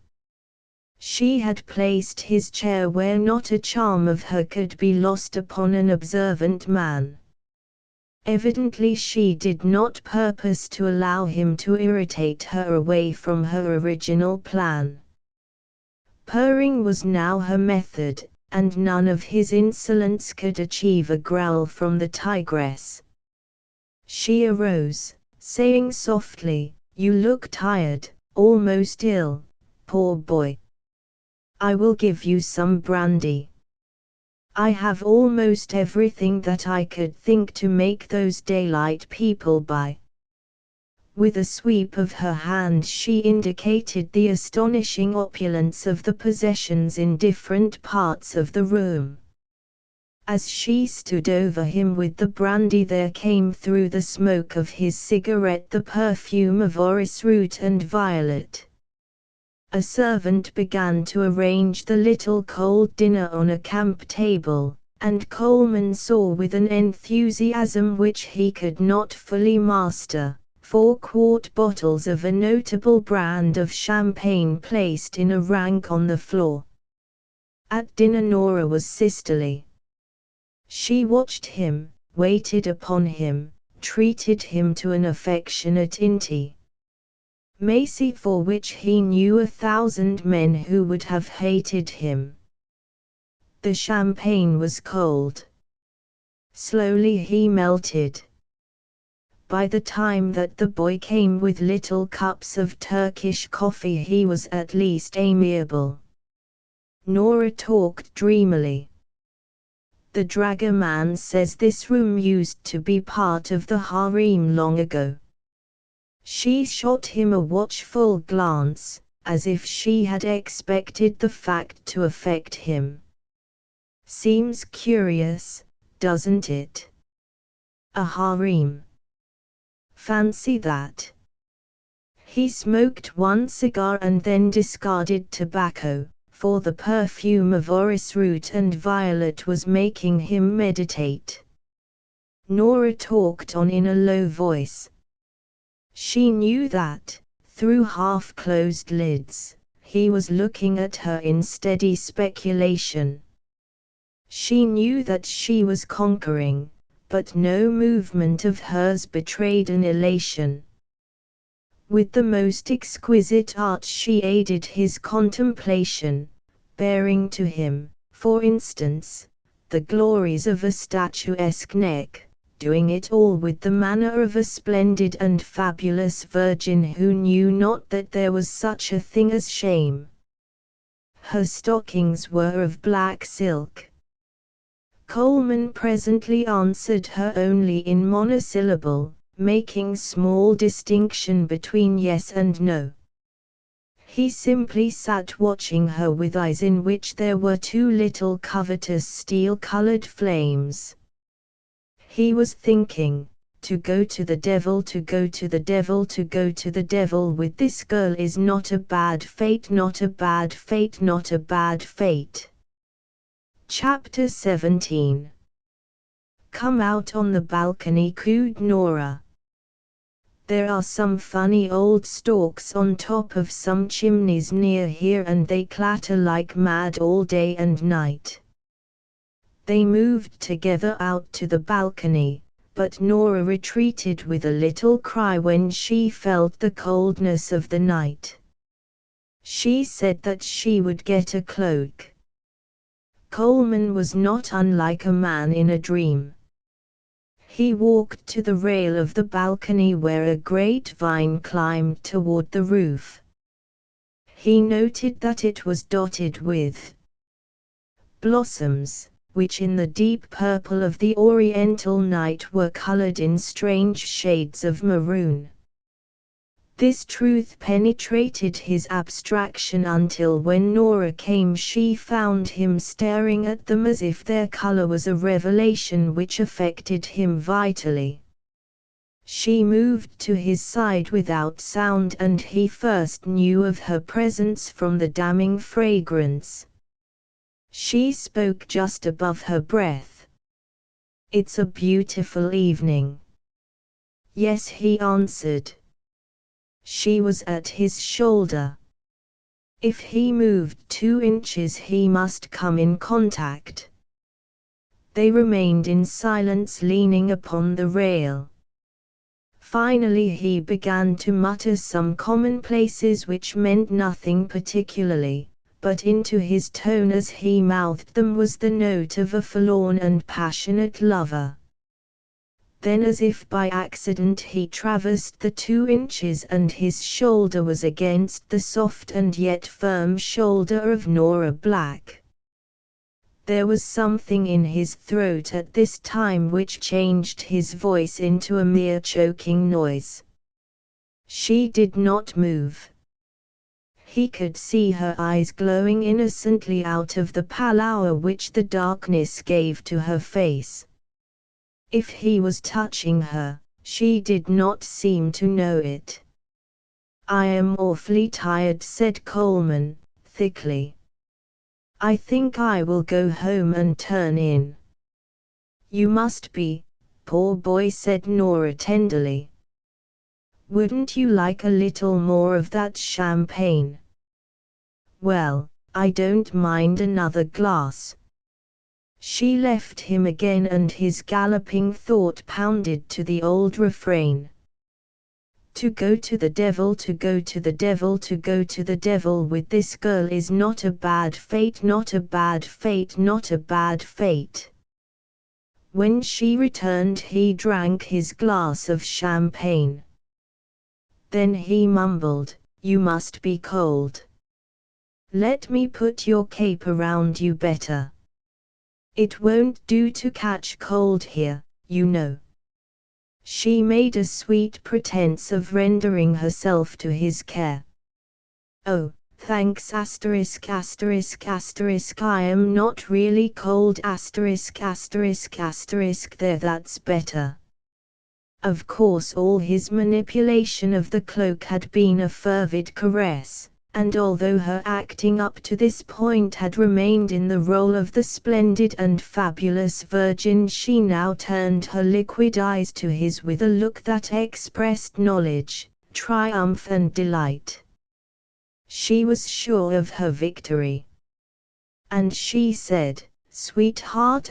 She had placed his chair where not a charm of her could be lost upon an observant man. Evidently she did not purpose to allow him to irritate her away from her original plan. Purring was now her method, and none of his insolence could achieve a growl from the tigress. She arose, saying softly, "You look tired, almost ill, poor boy. I will give you some brandy. I have almost everything that I could think to make those daylight people buy." With a sweep of her hand she indicated the astonishing opulence of the possessions in different parts of the room. As she stood over him with the brandy there came through the smoke of his cigarette the perfume of orris root and violet. A servant began to arrange the little cold dinner on a camp table, and Coleman saw with an enthusiasm which he could not fully master, 4-quart bottles of a notable brand of champagne placed in a rank on the floor. At dinner Nora was sisterly. She watched him, waited upon him, treated him to an affectionate intimacy for which he knew 1,000 men who would have hated him. The champagne was cold. Slowly he melted. By the time that the boy came with little cups of Turkish coffee he was at least amiable. Nora talked dreamily. "The dragoman says this room used to be part of the harem long ago." She shot him a watchful glance, as if she had expected the fact to affect him. Seems curious, doesn't it? A harem. Fancy that. He smoked one cigar and then discarded tobacco, for the perfume of orris root and violet was making him meditate. Nora talked on in a low voice. She knew that, through half-closed lids, he was looking at her in steady speculation. She knew that she was conquering, but no movement of hers betrayed an elation. With the most exquisite art she aided his contemplation, bearing to him, for instance, the glories of a statuesque neck, doing it all with the manner of a splendid and fabulous virgin who knew not that there was such a thing as shame. Her stockings were of black silk. Coleman presently answered her only in monosyllable, making small distinction between yes and no. He simply sat watching her with eyes in which there were two little covetous steel-colored flames. He was thinking, to go to the devil, to go to the devil, to go to the devil with this girl is not a bad fate, not a bad fate, not a bad fate. Chapter 17. Come out on the balcony, cooed Nora. There are some funny old stalks on top of some chimneys near here and they clatter like mad all day and night. They moved together out to the balcony, but Nora retreated with a little cry when she felt the coldness of the night. She said that she would get a cloak. Coleman was not unlike a man in a dream. He walked to the rail of the balcony where a great vine climbed toward the roof. He noted that it was dotted with blossoms, which in the deep purple of the oriental night were colored in strange shades of maroon. This truth penetrated his abstraction until when Nora came she found him staring at them as if their color was a revelation which affected him vitally. She moved to his side without sound and he first knew of her presence from the damning fragrance. She spoke just above her breath. "It's a beautiful evening." "Yes," he answered. She was at his shoulder. If he moved 2 inches he must come in contact. They remained in silence leaning upon the rail. Finally he began to mutter some commonplaces which meant nothing particularly, but into his tone as he mouthed them was the note of a forlorn and passionate lover. Then as if by accident he traversed the 2 inches and his shoulder was against the soft and yet firm shoulder of Nora Black. There was something in his throat at this time which changed his voice into a mere choking noise. She did not move. He could see her eyes glowing innocently out of the pallor which the darkness gave to her face. If he was touching her, she did not seem to know it. "I am awfully tired," said Coleman, thickly. "I think I will go home and turn in." "You must be, poor boy," said Nora tenderly. "Wouldn't you like a little more of that champagne?" "Well, I don't mind another glass." She left him again and his galloping thought pounded to the old refrain. To go to the devil, to go to the devil, to go to the devil with this girl is not a bad fate, not a bad fate, not a bad fate. When she returned he drank his glass of champagne. Then he mumbled, "You must be cold. Let me put your cape around you better. It won't do to catch cold here, you know." She made a sweet pretense of rendering herself to his care. Oh, thanks *******. I am not really cold ******. There, that's better. Of course all his manipulation of the cloak had been a fervid caress, and although her acting up to this point had remained in the role of the splendid and fabulous virgin, she now turned her liquid eyes to his with a look that expressed knowledge, triumph and delight. She was sure of her victory. And she said, "Sweetheart ******,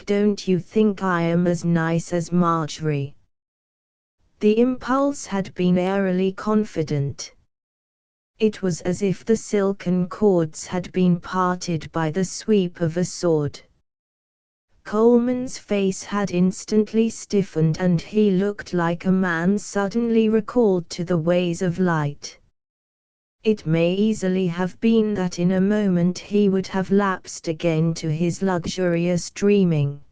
don't you think I am as nice as Marjorie?" The impulse had been airily confident. It was as if the silken cords had been parted by the sweep of a sword. Coleman's face had instantly stiffened and he looked like a man suddenly recalled to the ways of light. It may easily have been that in a moment he would have lapsed again to his luxurious dreaming.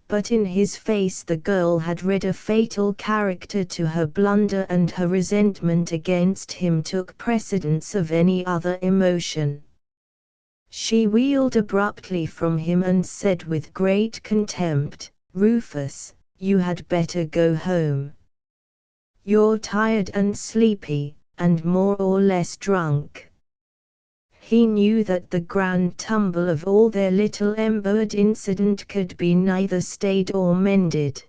But in his face the girl had read a fatal character to her blunder, and her resentment against him took precedence of any other emotion. She wheeled abruptly from him and said with great contempt, "Rufus, you had better go home. You're tired and sleepy, and more or less drunk." He knew that the grand tumble of all their little embedded incident could be neither stayed or mended.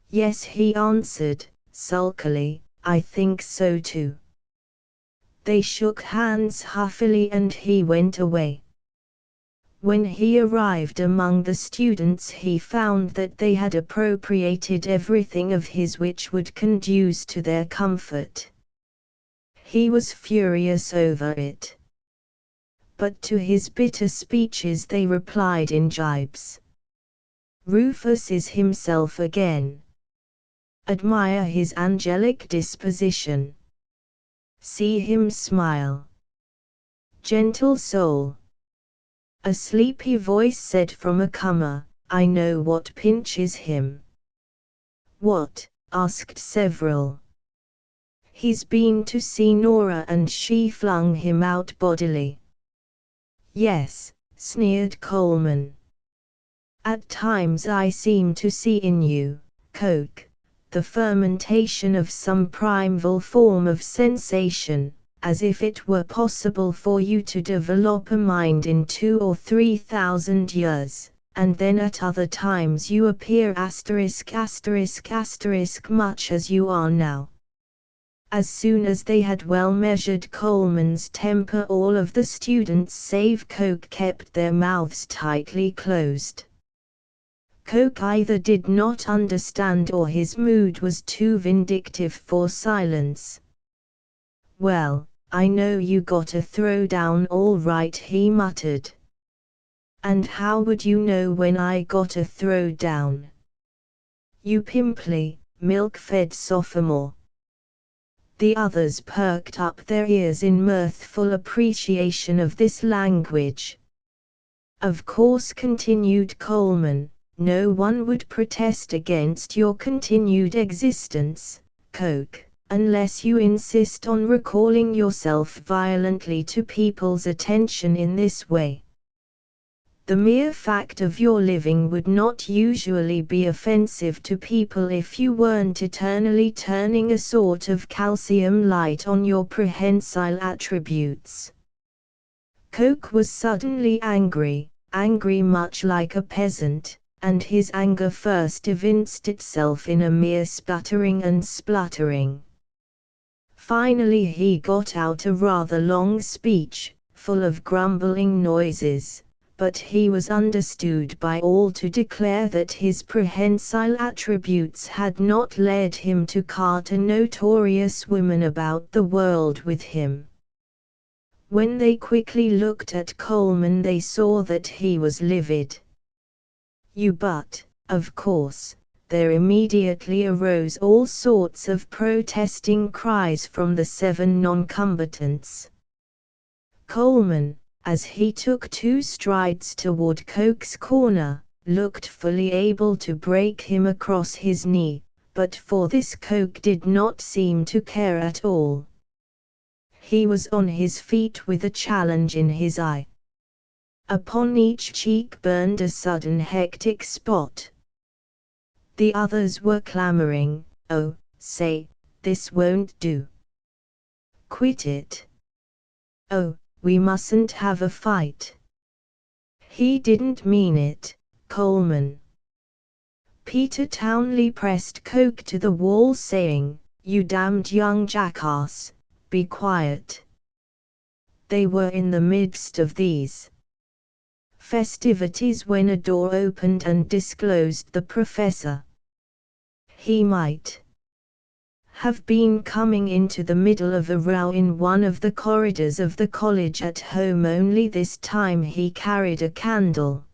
"Yes," he answered, sulkily, "I think so too." They shook hands huffily and he went away. When he arrived among the students he found that they had appropriated everything of his which would conduce to their comfort. He was furious over it. But to his bitter speeches they replied in gibes. Rufus is himself again. Admire his angelic disposition. See him smile. Gentle soul. A sleepy voice said from a comer, "I know what pinches him." "What?" asked several. "He's been to see Nora and she flung him out bodily." "Yes," sneered Coleman. "At times I seem to see in you, Coke, the fermentation of some primeval form of sensation, as if it were possible for you to develop a mind in 2,000 or 3,000 years, and then at other times you appear ***** much as you are now." As soon as they had well measured Coleman's temper, all of the students save Coke kept their mouths tightly closed. Coke either did not understand or his mood was too vindictive for silence. "Well, I know you got a throwdown all right," he muttered. "And how would you know when I got a throwdown? You pimply, milk-fed sophomore." The others perked up their ears in mirthful appreciation of this language. "Of course," continued Coleman, "no one would protest against your continued existence, Coke, unless you insist on recalling yourself violently to people's attention in this way. The mere fact of your living would not usually be offensive to people if you weren't eternally turning a sort of calcium light on your prehensile attributes." Coke was suddenly angry much like a peasant, and his anger first evinced itself in a mere sputtering and spluttering. Finally he got out a rather long speech, full of grumbling noises, but he was understood by all to declare that his prehensile attributes had not led him to cart a notorious woman about the world with him. When they quickly looked at Coleman they saw that he was livid. But, of course, there immediately arose all sorts of protesting cries from the 7 non-combatants. Coleman, as he took 2 strides toward Coke's corner, looked fully able to break him across his knee, but for this Coke did not seem to care at all. He was on his feet with a challenge in his eye. Upon each cheek burned a sudden hectic spot. The others were clamoring, "Oh, say, this won't do. Quit it. Oh, we mustn't have a fight." "He didn't mean it, Coleman." Peter Townley pressed Coke to the wall saying, "You damned young jackass, be quiet." They were in the midst of these festivities when a door opened and disclosed the professor. He might have been coming into the middle of a row in one of the corridors of the college at home, only this time he carried a candle.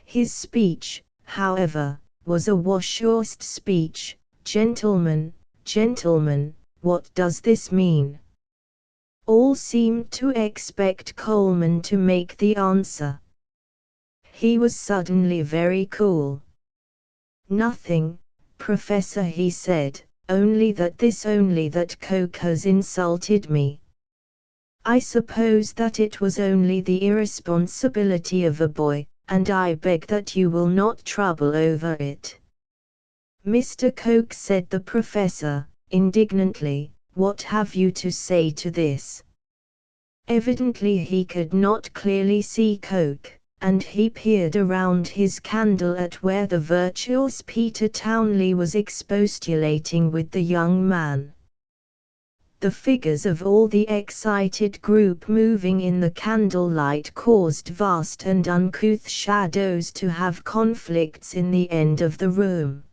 His speech, however, was a Washhurst speech. "Gentlemen, gentlemen, what does this mean?" All seemed to expect Coleman to make the answer. He was suddenly very cool. "Nothing, Professor," he said, only that Coke has insulted me. I suppose that it was only the irresponsibility of a boy, and I beg that you will not trouble over it." "Mr. Coke," said the professor, indignantly, "what have you to say to this?" Evidently he could not clearly see Coke, and he peered around his candle at where the virtuous Peter Townley was expostulating with the young man. The figures of all the excited group moving in the candlelight caused vast and uncouth shadows to have conflicts in the end of the room.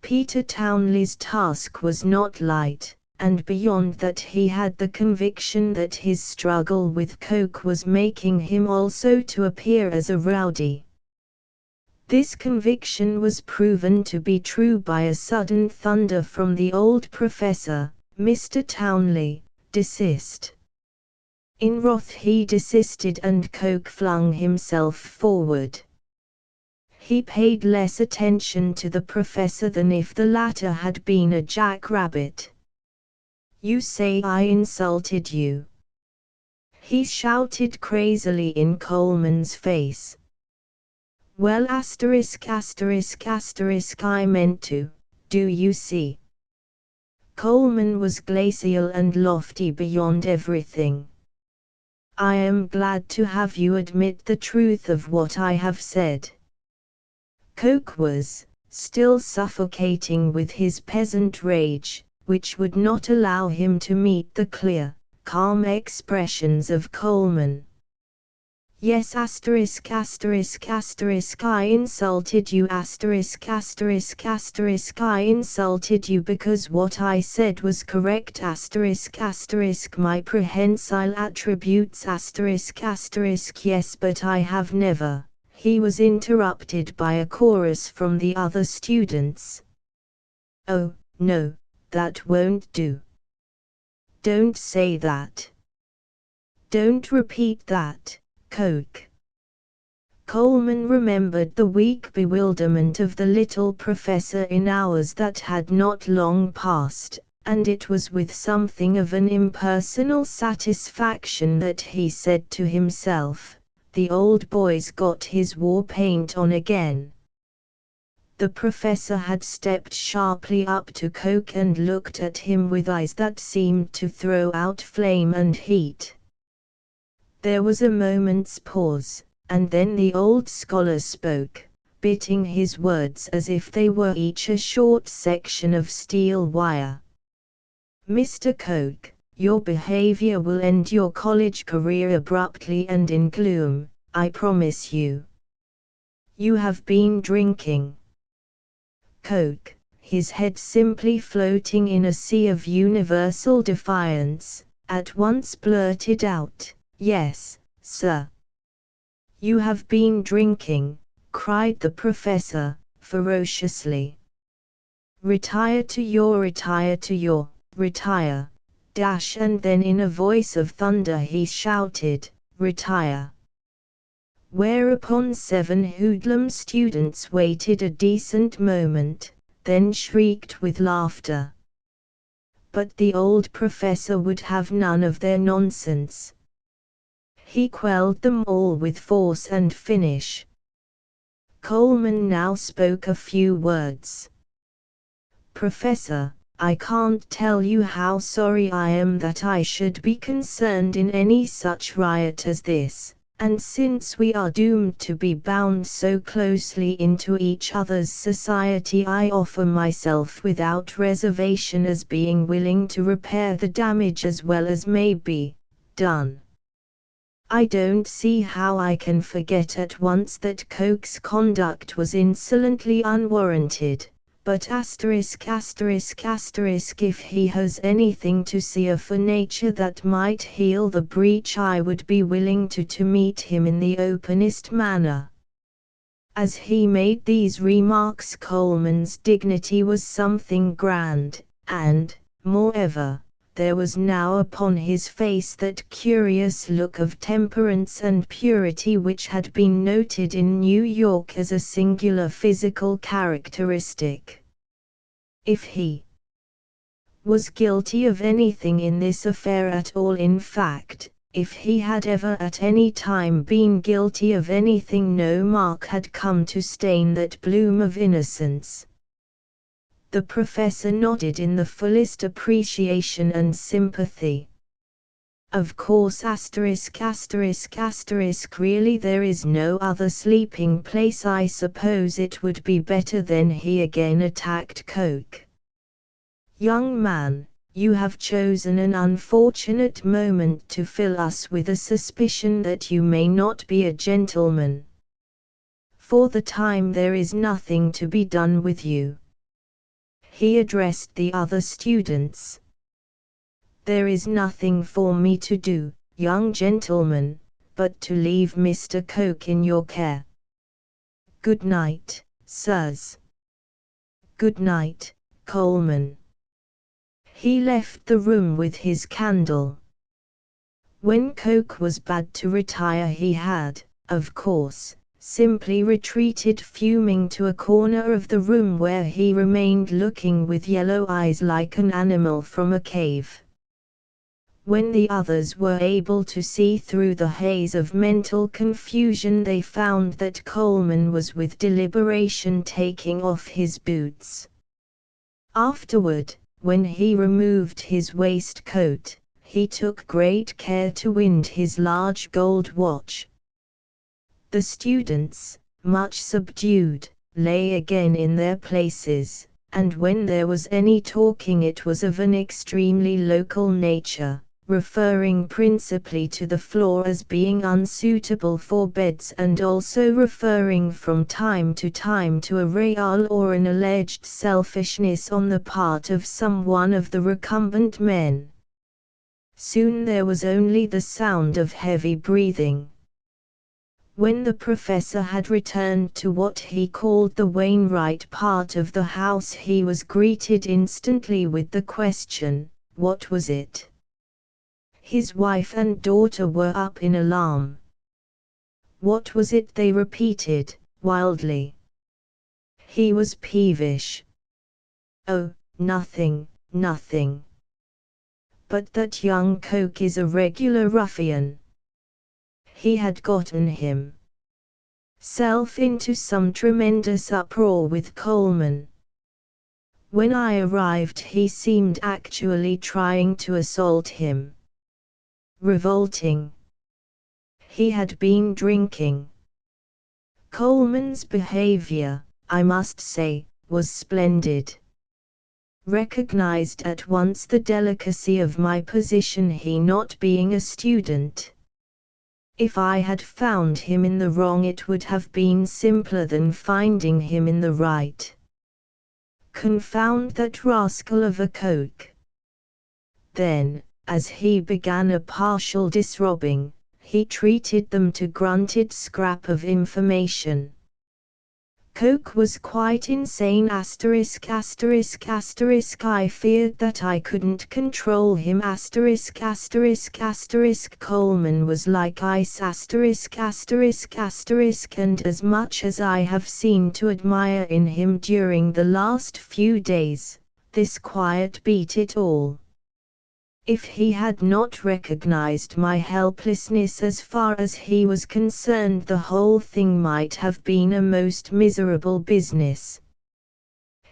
Peter Townley's task was not light, and beyond that he had the conviction that his struggle with Coke was making him also to appear as a rowdy. This conviction was proven to be true by a sudden thunder from the old professor, "Mr. Townley, desist." In wrath he desisted and Coke flung himself forward. He paid less attention to the professor than if the latter had been a jackrabbit. "You say I insulted you?" he shouted crazily in Coleman's face. "Well, I meant to, do you see?" Coleman was glacial and lofty beyond everything. "I am glad to have you admit the truth of what I have said." Coke was still suffocating with his peasant rage, which would not allow him to meet the clear, calm expressions of Coleman. "Yes, I insulted you, I insulted you because what I said was correct, my prehensile attributes, yes, but I have never." He was interrupted by a chorus from the other students. "Oh, no, that won't do. Don't say that. Don't repeat that, Coke." Coleman remembered the weak bewilderment of the little professor in hours that had not long passed, and it was with something of an impersonal satisfaction that he said to himself, "The old boy's got his war paint on again." The professor had stepped sharply up to Coke and looked at him with eyes that seemed to throw out flame and heat. There was a moment's pause, and then the old scholar spoke, bitting his words as if they were each a short section of steel wire. "Mr. Coke, your behavior will end your college career abruptly and in gloom, I promise you. You have been drinking." Coke, his head simply floating in a sea of universal defiance, at once blurted out, "Yes, sir." "You have been drinking," cried the professor, ferociously. Retire, retire, dash," and then in a voice of thunder he shouted, "Retire." Whereupon 7 hoodlum students waited a decent moment, then shrieked with laughter. But the old professor would have none of their nonsense. He quelled them all with force and finish. Coleman now spoke a few words. "Professor, I can't tell you how sorry I am that I should be concerned in any such riot as this, and since we are doomed to be bound so closely into each other's society, I offer myself without reservation as being willing to repair the damage as well as may be done. I don't see how I can forget at once that Coke's conduct was insolently unwarranted. But if he has anything to say for nature that might heal the breach, I would be willing to meet him in the openest manner." As he made these remarks, Coleman's dignity was something grand, and, moreover, there was now upon his face that curious look of temperance and purity which had been noted in New York as a singular physical characteristic. If he was guilty of anything in this affair at all, in fact, if he had ever at any time been guilty of anything, no mark had come to stain that bloom of innocence. The professor nodded in the fullest appreciation and sympathy. "Of course, really there is no other sleeping place. I suppose it would be better." Then he again attacked Coke. "Young man, you have chosen an unfortunate moment to fill us with a suspicion that you may not be a gentleman. For the time there is nothing to be done with you." He addressed the other students. "There is nothing for me to do, young gentlemen, but to leave Mr. Coke in your care. Good night, sirs." "Good night, Coleman." He left the room with his candle. When Coke was bade to retire, he had, of course, simply retreated fuming to a corner of the room, where he remained looking with yellow eyes like an animal from a cave. When the others were able to see through the haze of mental confusion, they found that Coleman was with deliberation taking off his boots. Afterward, when he removed his waistcoat, he took great care to wind his large gold watch. The students, much subdued, lay again in their places, and when there was any talking it was of an extremely local nature, referring principally to the floor as being unsuitable for beds, and also referring from time to time to a real or an alleged selfishness on the part of some one of the recumbent men. Soon there was only the sound of heavy breathing. When the professor had returned to what he called the Wainwright part of the house, he was greeted instantly with the question, "What was it?" His wife and daughter were up in alarm. "What was it?" they repeated, wildly. He was peevish. "Oh, nothing, nothing. But that young Coke is a regular ruffian. He had gotten himself into some tremendous uproar with Coleman. When I arrived he seemed actually trying to assault him. Revolting. He had been drinking. Coleman's behavior, I must say, was splendid. Recognized at once the delicacy of my position, he not being a student. If I had found him in the wrong it would have been simpler than finding him in the right. Confound that rascal of a Coke." Then, as he began a partial disrobing, he treated them to grunted scrap of information. Coke was quite insane *******. I feared that I couldn't control him ******. Coleman was like ice ******. And as much as I have seen to admire in him during the last few days, this quiet beat it all. If he had not recognized my helplessness as far as he was concerned, the whole thing might have been a most miserable business.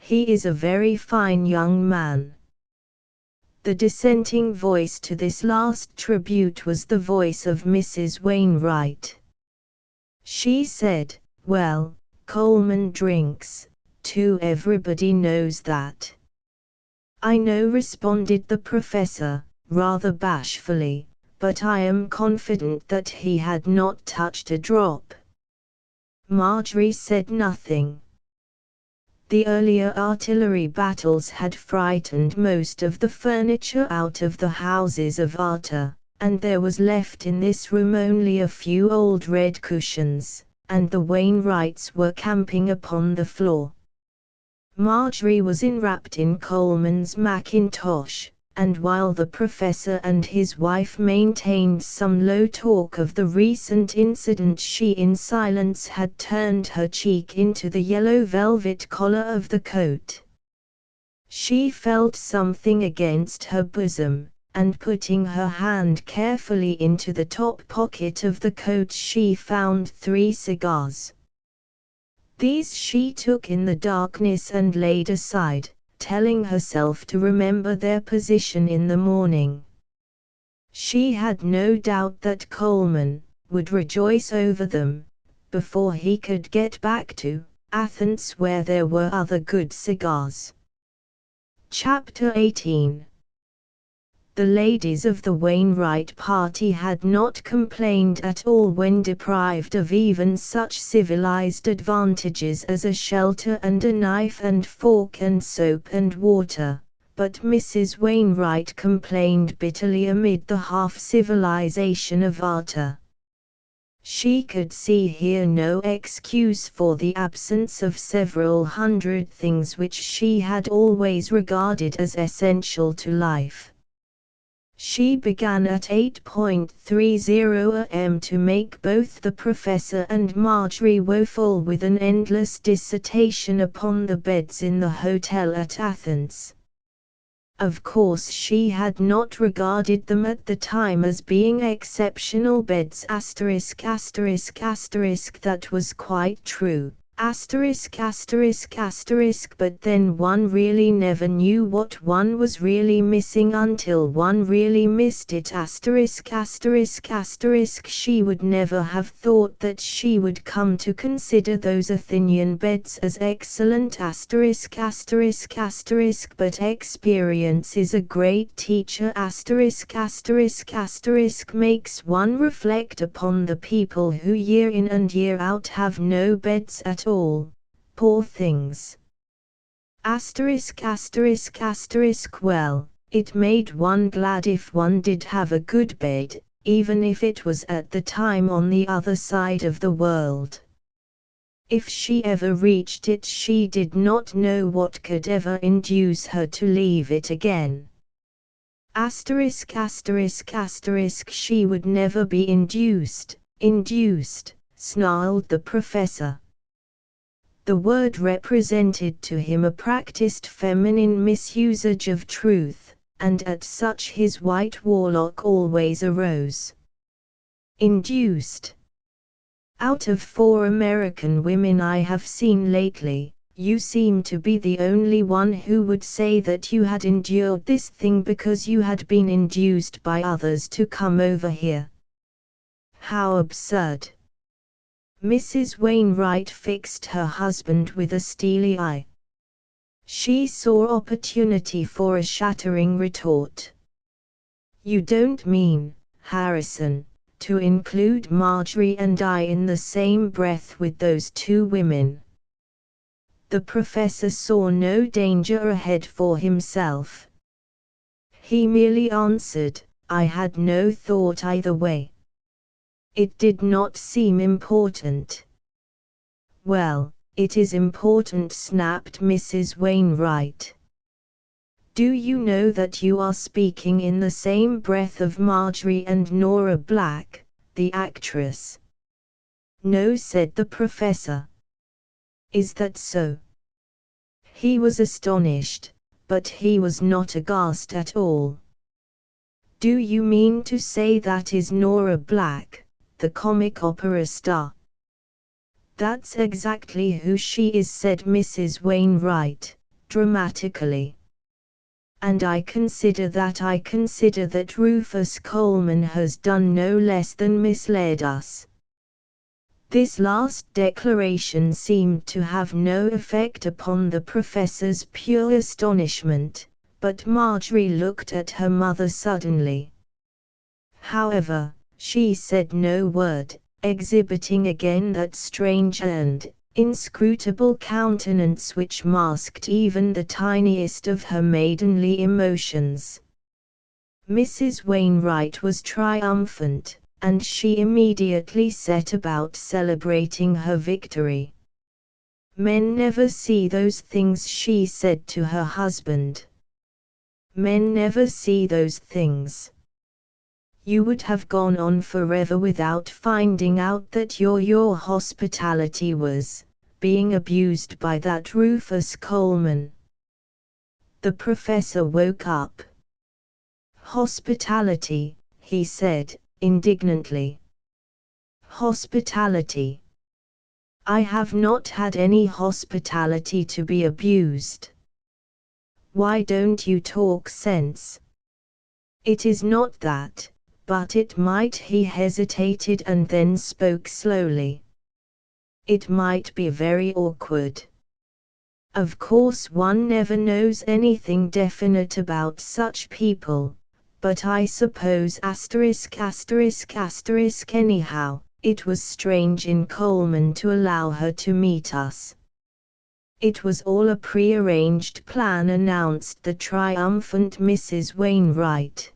He is a very fine young man. The dissenting voice to this last tribute was the voice of Mrs. Wainwright. She said, "Well, Coleman drinks, too, everybody knows that." "I know," responded the professor, rather bashfully, "but I am confident that he had not touched a drop." Marjorie said nothing. The earlier artillery battles had frightened most of the furniture out of the houses of Arta, and there was left in this room only a few old red cushions, and the Wainwrights were camping upon the floor. Marjorie was enwrapped in Coleman's mackintosh, and while the professor and his wife maintained some low talk of the recent incident, she in silence had turned her cheek into the yellow velvet collar of the coat. She felt something against her bosom, and putting her hand carefully into the top pocket of the coat she found 3 cigars. These she took in the darkness and laid aside, telling herself to remember their position in the morning. She had no doubt that Coleman would rejoice over them before he could get back to Athens, where there were other good cigars. Chapter 18. The ladies of the Wainwright party had not complained at all when deprived of even such civilized advantages as a shelter and a knife and fork and soap and water, but Mrs. Wainwright complained bitterly amid the half-civilization of Arta. She could see here no excuse for the absence of several hundred things which she had always regarded as essential to life. She began at 8:30 am to make both the professor and Marjorie woeful with an endless dissertation upon the beds in the hotel at Athens. Of course she had not regarded them at the time as being exceptional beds ******. That was quite true. But then one really never knew what one was really missing until one really missed it. She would never have thought that she would come to consider those Athenian beds as excellent. But experience is a great teacher. Makes one reflect upon the people who year in and year out have no beds at all. Poor things. Well, it made one glad if one did have a good bed, even if it was at the time on the other side of the world. If she ever reached it, she did not know what could ever induce her to leave it again. She would never be induced, snarled the professor. The word represented to him a practiced feminine misusage of truth, and at such his white warlock always arose. Induced. Out of 4 American women I have seen lately, you seem to be the only one who would say that you had endured this thing because you had been induced by others to come over here. How absurd. Mrs. Wainwright fixed her husband with a steely eye. She saw opportunity for a shattering retort. You don't mean, Harrison, to include Marjorie and I in the same breath with those 2 women? The professor saw no danger ahead for himself. He merely answered, I had no thought either way. It did not seem important. Well, it is important, snapped Mrs. Wainwright. Do you know that you are speaking in the same breath of Marjorie and Nora Black, the actress? No, said the professor. Is that so? He was astonished, but he was not aghast at all. Do you mean to say that is Nora Black, the comic opera star? That's exactly who she is, said Mrs. Wainwright, dramatically. And I consider that Rufus Coleman has done no less than misled us. This last declaration seemed to have no effect upon the professor's pure astonishment, but Marjorie looked at her mother suddenly. However, she said no word, exhibiting again that strange and inscrutable countenance which masked even the tiniest of her maidenly emotions. Mrs. Wainwright was triumphant, and she immediately set about celebrating her victory. Men never see those things, she said to her husband. Men never see those things. You would have gone on forever without finding out that your hospitality was being abused by that Rufus Coleman. The professor woke up. Hospitality, he said, indignantly. Hospitality. I have not had any hospitality to be abused. Why don't you talk sense? It is not that. But it might, he hesitated and then spoke slowly. It might be very awkward. Of course one never knows anything definite about such people, but I suppose anyhow, it was strange in Coleman to allow her to meet us. It was all a prearranged plan, announced the triumphant Mrs. Wainwright.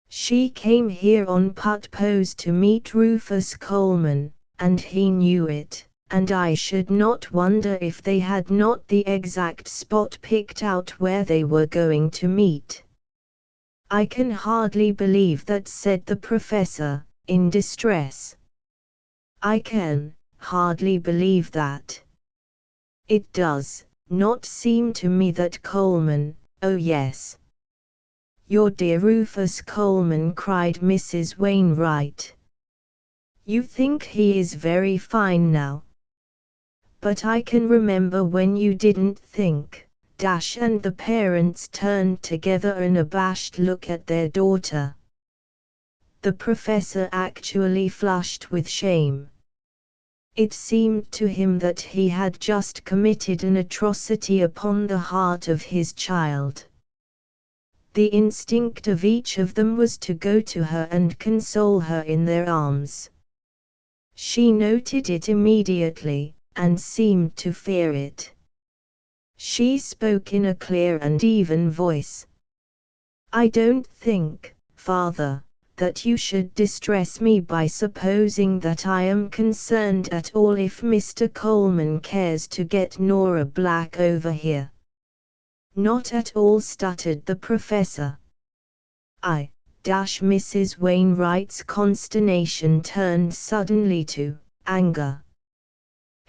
She came here on purpose to meet Rufus Coleman, and he knew it, and I should not wonder if they had not the exact spot picked out where they were going to meet. I can hardly believe that, said the professor, in distress. I can hardly believe that. It does not seem to me that Coleman, oh yes. Your dear Rufus Coleman, cried Mrs. Wainwright. You think he is very fine now. But I can remember when you didn't think, and the parents turned together an abashed look at their daughter. The professor actually flushed with shame. It seemed to him that he had just committed an atrocity upon the heart of his child. The instinct of each of them was to go to her and console her in their arms. She noted it immediately, and seemed to fear it. She spoke in a clear and even voice. I don't think, father, that you should distress me by supposing that I am concerned at all if Mr. Coleman cares to get Nora Black over here. Not at all, stuttered the professor. Mrs. Wainwright's consternation turned suddenly to anger.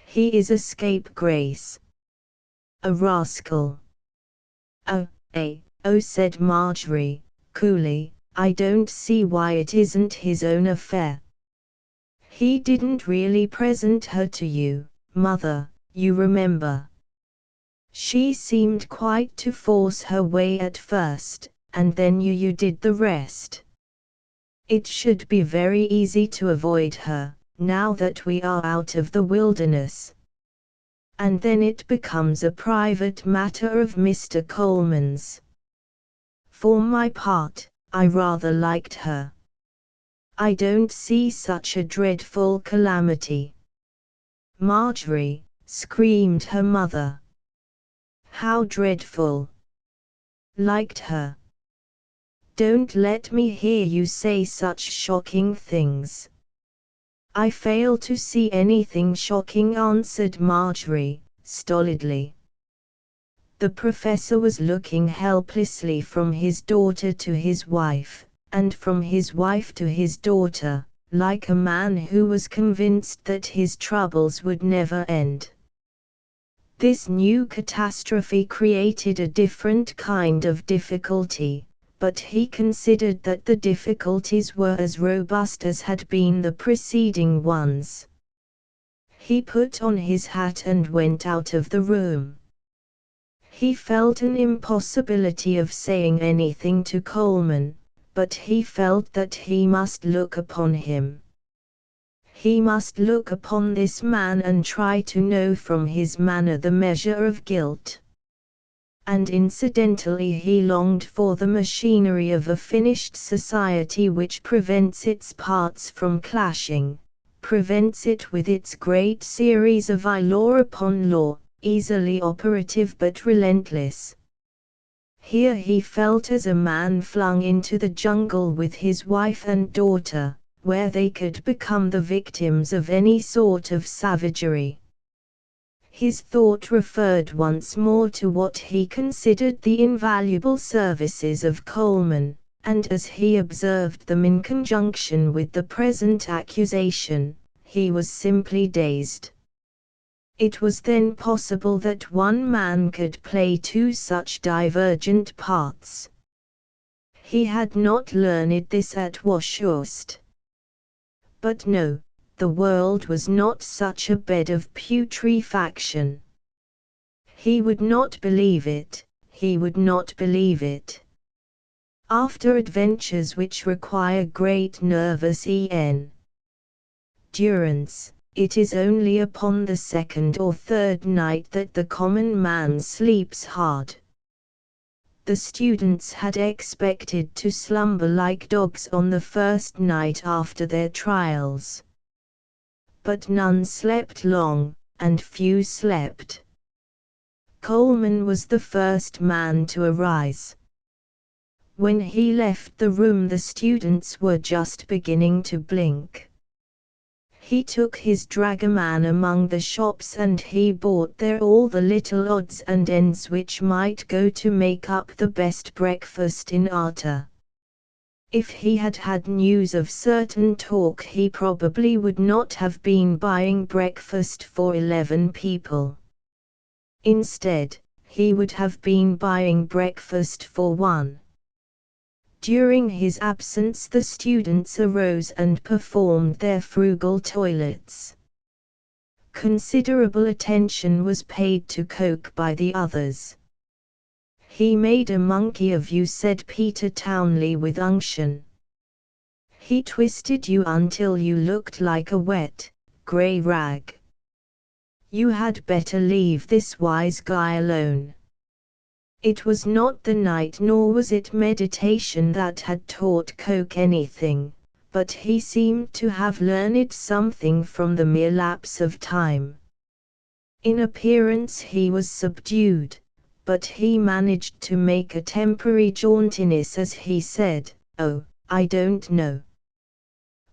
He is a scapegrace. A rascal. Oh, said Marjorie, coolly, I don't see why it isn't his own affair. He didn't really present her to you, mother, you remember. She seemed quite to force her way at first, and then you did the rest. It should be very easy to avoid her, now that we are out of the wilderness. And then it becomes a private matter of Mr. Coleman's. For my part, I rather liked her. I don't see such a dreadful calamity. Marjorie, screamed her mother. How dreadful! Liked her. Don't let me hear you say such shocking things. I fail to see anything shocking, answered Marjorie, stolidly. The professor was looking helplessly from his daughter to his wife, and from his wife to his daughter, like a man who was convinced that his troubles would never end. This new catastrophe created a different kind of difficulty, but he considered that the difficulties were as robust as had been the preceding ones. He put on his hat and went out of the room. He felt an impossibility of saying anything to Coleman, but he felt that he must look upon him. He must look upon this man and try to know from his manner the measure of guilt. And incidentally he longed for the machinery of a finished society which prevents its parts from clashing, prevents it with its great series of law upon law, easily operative but relentless. Here he felt as a man flung into the jungle with his wife and daughter, where they could become the victims of any sort of savagery. His thought referred once more to what he considered the invaluable services of Coleman, and as he observed them in conjunction with the present accusation, he was simply dazed. It was then possible that one man could play two such divergent parts. He had not learned this at Washurst. But no, the world was not such a bed of putrefaction. He would not believe it, he would not believe it. After adventures which require great nervous endurance, it is only upon the second or third night that the common man sleeps hard. The students had expected to slumber like dogs on the first night after their trials. But none slept long, and few slept. Coleman was the first man to arise. When he left the room the students were just beginning to blink. He took his dragoman among the shops and he bought there all the little odds and ends which might go to make up the best breakfast in Arta. If he had had news of certain talk he probably would not have been buying breakfast for 11 people. Instead, he would have been buying breakfast for one. During his absence the students arose and performed their frugal toilets. Considerable attention was paid to Coke by the others. "He made a monkey of you," said Peter Townley with unction. "He twisted you until you looked like a wet, grey rag. You had better leave this wise guy alone." It was not the night nor was it meditation that had taught Coke anything, but he seemed to have learned something from the mere lapse of time. In appearance he was subdued, but he managed to make a temporary jauntiness as he said, "Oh, I don't know."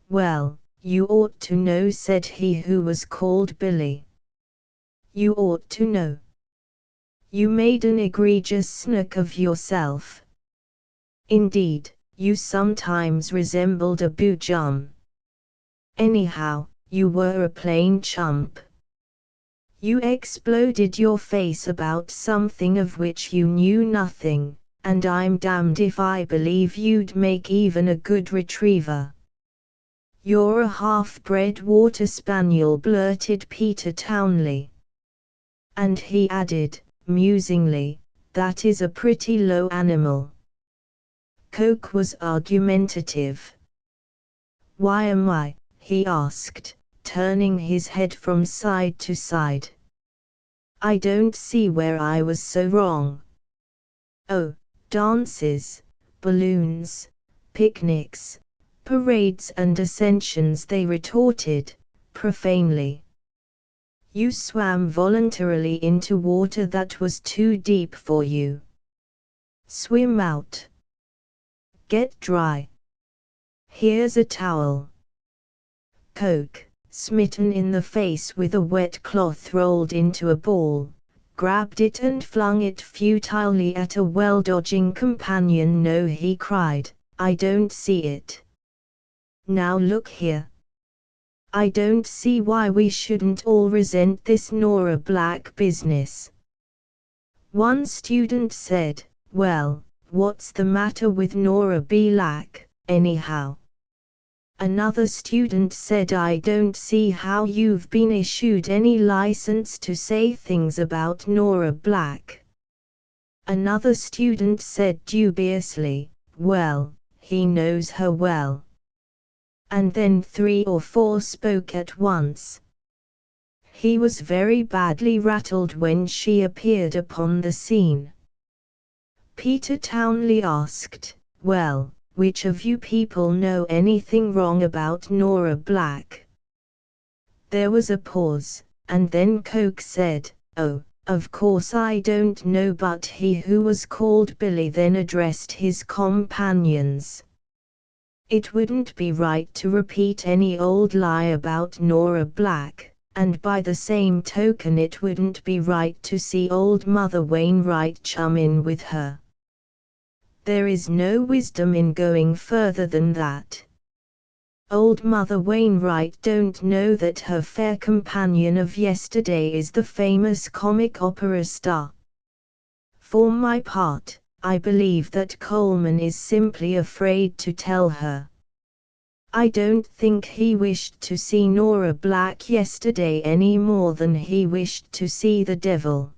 "Well, you ought to know," said he who was called Billy. "You ought to know. You made an egregious snook of yourself. Indeed, you sometimes resembled a boojum. Anyhow, you were a plain chump. You exploded your face about something of which you knew nothing, and I'm damned if I believe you'd make even a good retriever." "You're a half-bred water spaniel," blurted Peter Townley. And he added, musingly, "That is a pretty low animal." Coke was argumentative. "Why am I?" he asked, turning his head from side to side. "I don't see where I was so wrong." "Oh, dances, balloons, picnics, parades and ascensions," they retorted, profanely. "You swam voluntarily into water that was too deep for you. Swim out. Get dry. Here's a towel." Coke, smitten in the face with a wet cloth rolled into a ball, grabbed it and flung it futilely at a well-dodging companion. "No," he cried, "I don't see it. Now look here. I don't see why we shouldn't all resent this Nora Black business." One student said, "Well, what's the matter with Nora Black, anyhow?" Another student said, "I don't see how you've been issued any license to say things about Nora Black." Another student said dubiously, "Well, he knows her well." And then 3 or 4 spoke at once. He was very badly rattled when she appeared upon the scene. Peter Townley asked, "Well, which of you people know anything wrong about Nora Black?" There was a pause, and then Coke said, "Oh, of course I don't know," but he who was called Billy then addressed his companions. "It wouldn't be right to repeat any old lie about Nora Black, and by the same token it wouldn't be right to see old Mother Wainwright chum in with her. There is no wisdom in going further than that. Old Mother Wainwright don't know that her fair companion of yesterday is the famous comic opera star. For my part, I believe that Coleman is simply afraid to tell her. I don't think he wished to see Nora Black yesterday any more than he wished to see the devil."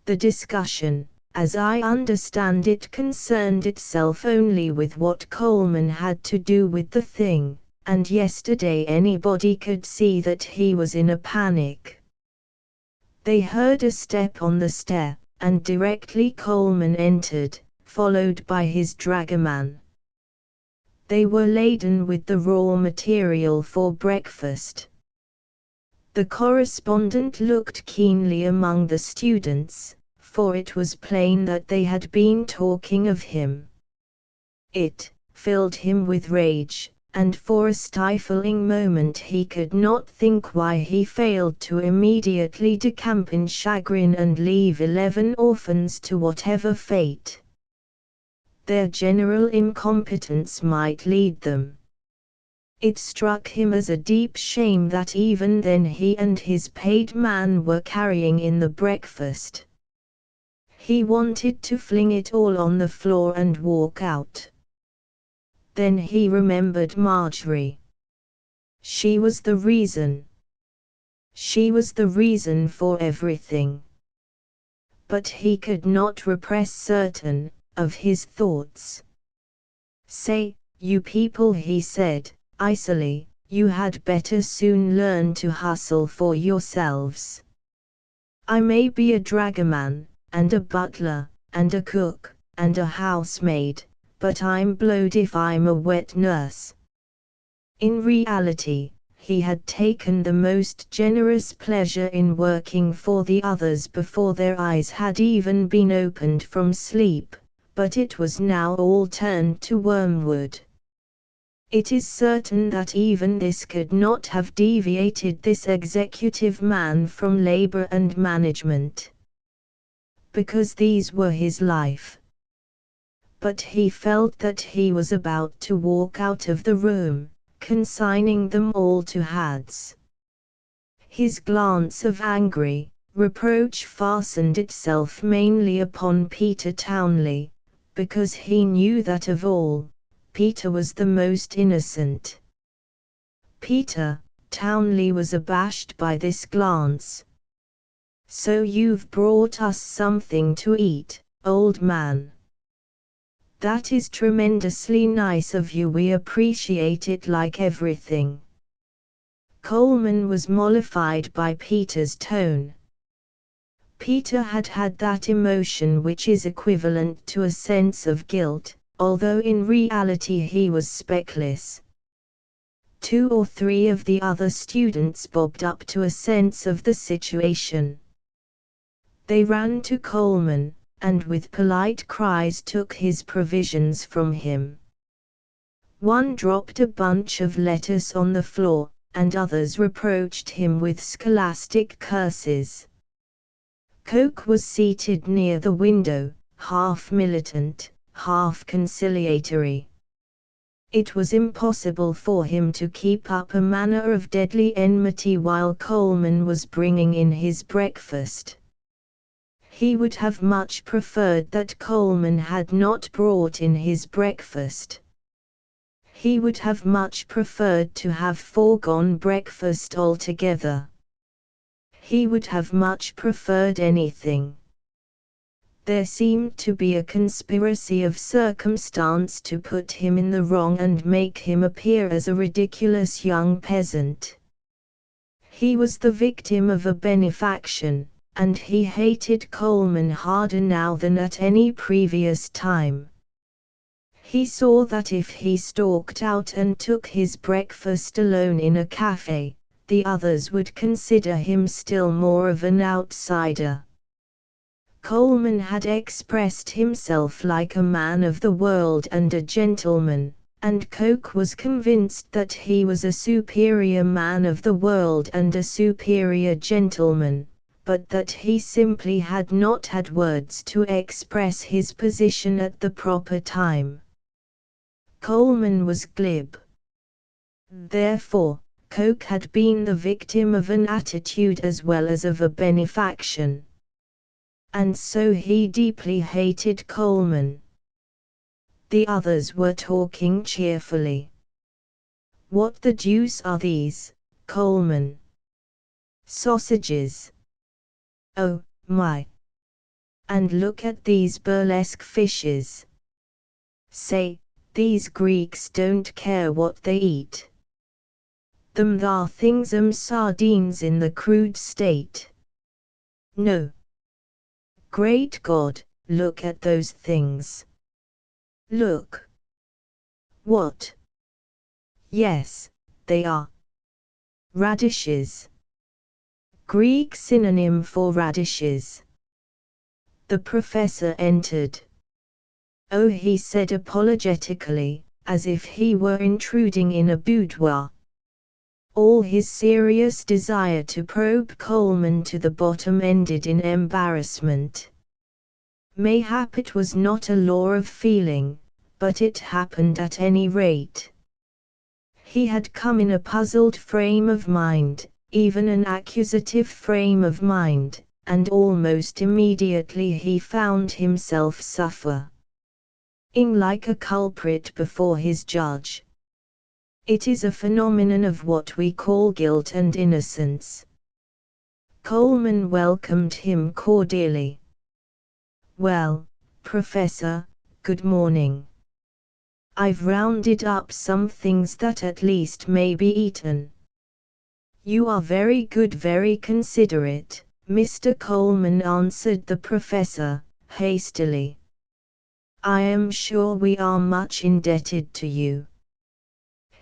The discussion, as I understand it, concerned itself only with what Coleman had to do with the thing, and yesterday anybody could see that he was in a panic. They heard a step on the stair, and directly Coleman entered, followed by his dragoman. They were laden with the raw material for breakfast. The correspondent looked keenly among the students, for it was plain that they had been talking of him. It filled him with rage, and for a stifling moment he could not think why he failed to immediately decamp in chagrin and leave 11 orphans to whatever fate their general incompetence might lead them. It struck him as a deep shame that even then he and his paid man were carrying in the breakfast. He wanted to fling it all on the floor and walk out. Then he remembered Marjorie. She was the reason. She was the reason for everything. But he could not repress certain of his thoughts. "Say, you people," he said, icily, "you had better soon learn to hustle for yourselves. I may be a dragoman, and a butler, and a cook, and a housemaid, but I'm blowed if I'm a wet nurse." In reality, he had taken the most generous pleasure in working for the others before their eyes had even been opened from sleep, but it was now all turned to wormwood. It is certain that even this could not have deviated this executive man from labor and management, because these were his life. But he felt that he was about to walk out of the room, consigning them all to Hades. His glance of angry reproach fastened itself mainly upon Peter Townley, because he knew that of all, Peter was the most innocent. Peter Townley was abashed by this glance. "So you've brought us something to eat, old man. That is tremendously nice of you. We appreciate it like everything." Coleman was mollified by Peter's tone. Peter had had that emotion which is equivalent to a sense of guilt, although in reality he was speckless. 2 or 3 of the other students bobbed up to a sense of the situation. They ran to Coleman, and with polite cries took his provisions from him. One dropped a bunch of lettuce on the floor, and others reproached him with scholastic curses. Coke was seated near the window, half militant, half conciliatory. It was impossible for him to keep up a manner of deadly enmity while Coleman was bringing in his breakfast. He would have much preferred that Coleman had not brought in his breakfast. He would have much preferred to have foregone breakfast altogether. He would have much preferred anything. There seemed to be a conspiracy of circumstance to put him in the wrong and make him appear as a ridiculous young peasant. He was the victim of a benefaction, and he hated Coleman harder now than at any previous time. He saw that if he stalked out and took his breakfast alone in a cafe, the others would consider him still more of an outsider. Coleman had expressed himself like a man of the world and a gentleman, and Coke was convinced that he was a superior man of the world and a superior gentleman, but that he simply had not had words to express his position at the proper time. Coleman was glib. Therefore, Coke had been the victim of an attitude as well as of a benefaction. And so he deeply hated Coleman. The others were talking cheerfully. "What the deuce are these, Coleman?" "Sausages." "Oh, my! And look at these burlesque fishes. Say, these Greeks don't care what they eat. Them thar things sardines in the crude state. No. Great God, look at those things. Look." "What?" "Yes, they are radishes. Greek synonym for radishes." The professor entered. "Oh," he said apologetically, as if he were intruding in a boudoir. All his serious desire to probe Coleman to the bottom ended in embarrassment. Mayhap it was not a law of feeling, but it happened at any rate. He had come in a puzzled frame of mind, even an accusative frame of mind, and almost immediately he found himself suffering like a culprit before his judge. It is a phenomenon of what we call guilt and innocence. Coleman welcomed him cordially. "Well, Professor, good morning. I've rounded up some things that at least may be eaten." "You are very good, very considerate, Mr. Coleman," answered the professor, hastily. "I am sure we are much indebted to you."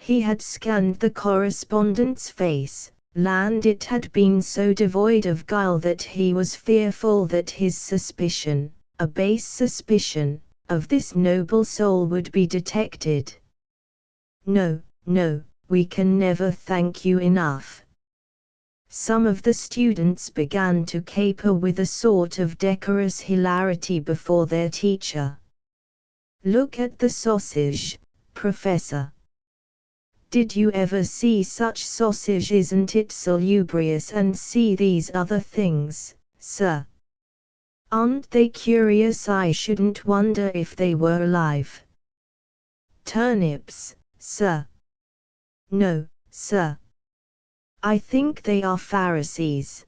He had scanned the correspondent's face, and it had been so devoid of guile that he was fearful that his suspicion, a base suspicion, of this noble soul would be detected. "No, no, we can never thank you enough." Some of the students began to caper with a sort of decorous hilarity before their teacher. "Look at the sausage, Professor. Did you ever see such sausage? Isn't it salubrious? And see these other things, sir. Aren't they curious? I shouldn't wonder if they were alive." "Turnips, sir." "No, sir. I think they are Pharisees.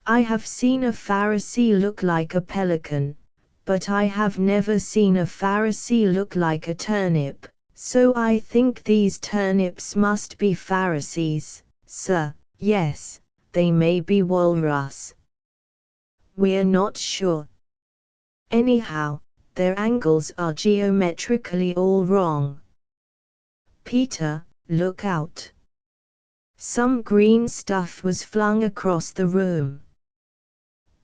I have seen a Pharisee look like a pelican, but I have never seen a Pharisee look like a turnip. So I think these turnips must be Pharisees, sir. Yes, they may be walrus. We're not sure. Anyhow, their angles are geometrically all wrong. Peter, look out." Some green stuff was flung across the room.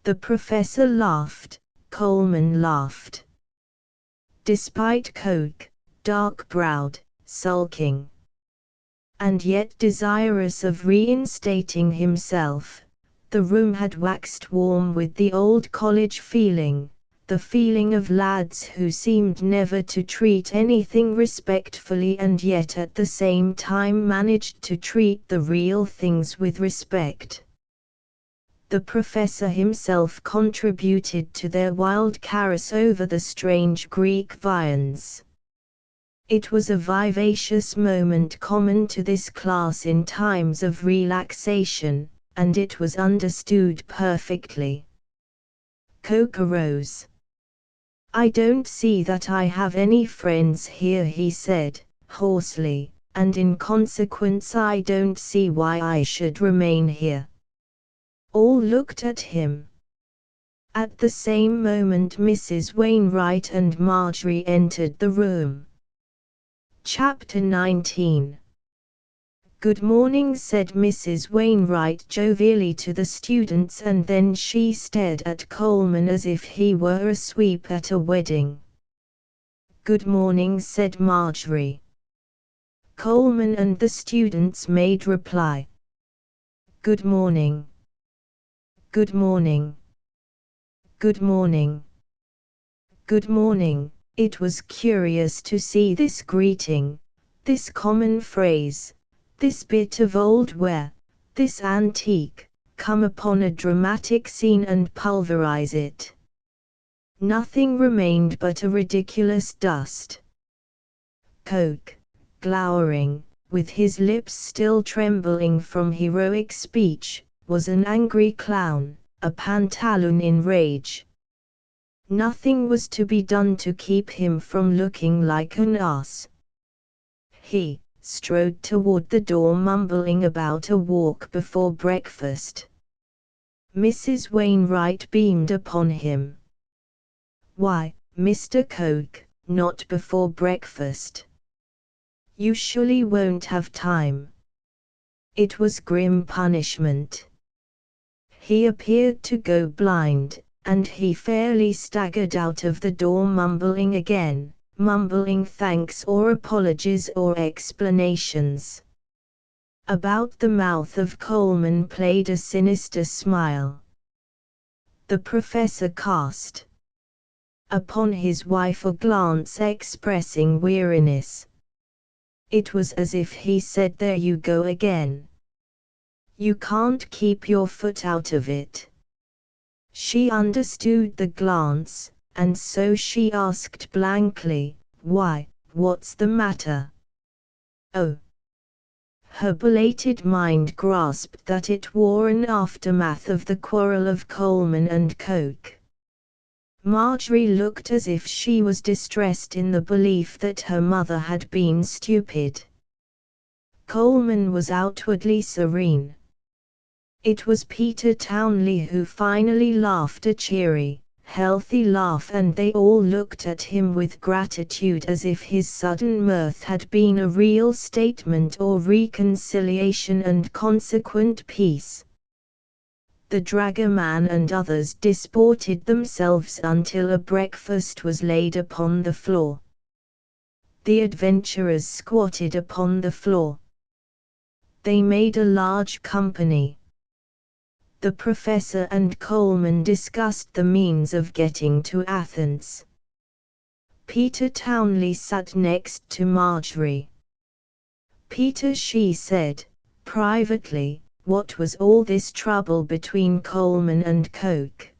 The professor laughed, Coleman laughed. Despite Coke, dark-browed, sulking. and yet desirous of reinstating himself. The room had waxed warm with the old college feeling, the feeling of lads who seemed never to treat anything respectfully and yet at the same time managed to treat the real things with respect. The professor himself contributed to their wild carouse over the strange Greek viands. It was a vivacious moment common to this class in times of relaxation, and it was understood perfectly. Coke arose. "I don't see that I have any friends here," he said, hoarsely, "and in consequence I don't see why I should remain here." All looked at him. At the same moment Mrs. Wainwright and Marjorie entered the room. Chapter 19. "Good morning," said Mrs. Wainwright jovially to the students, and then she stared at Coleman as if he were a sweep at a wedding. "Good morning," said Marjorie. Coleman and the students made reply. "Good morning. Good morning. Good morning. Good morning." It was curious to see this greeting, this common phrase, this bit of old ware, this antique, come upon a dramatic scene and pulverize it. Nothing remained but a ridiculous dust. Coke, glowering, with his lips still trembling from heroic speech, was an angry clown, a pantaloon in rage. Nothing was to be done to keep him from looking like an ass. He strode toward the door mumbling about a walk before breakfast. Mrs. Wainwright beamed upon him. "Why, Mr. Coke, not before breakfast? You surely won't have time." It was grim punishment. He appeared to go blind, and he fairly staggered out of the door mumbling again, mumbling thanks or apologies or explanations. About the mouth of Coleman played a sinister smile. The professor cast upon his wife a glance expressing weariness. It was as if he said, "There you go again. You can't keep your foot out of it." She understood the glance, and so she asked blankly, "Why, what's the matter?" "Oh." Her belated mind grasped that it wore an aftermath of the quarrel of Coleman and Coke. Marjorie looked as if she was distressed in the belief that her mother had been stupid. Coleman was outwardly serene. It was Peter Townley who finally laughed a cheery, healthy laugh, and they all looked at him with gratitude as if his sudden mirth had been a real statement or reconciliation and consequent peace. The dragoman and others disported themselves until a breakfast was laid upon the floor. The adventurers squatted upon the floor. They made a large company. The professor and Coleman discussed the means of getting to Athens. Peter Townley sat next to Marjorie. "Peter," she said, privately, "what was all this trouble between Coleman and Coke?"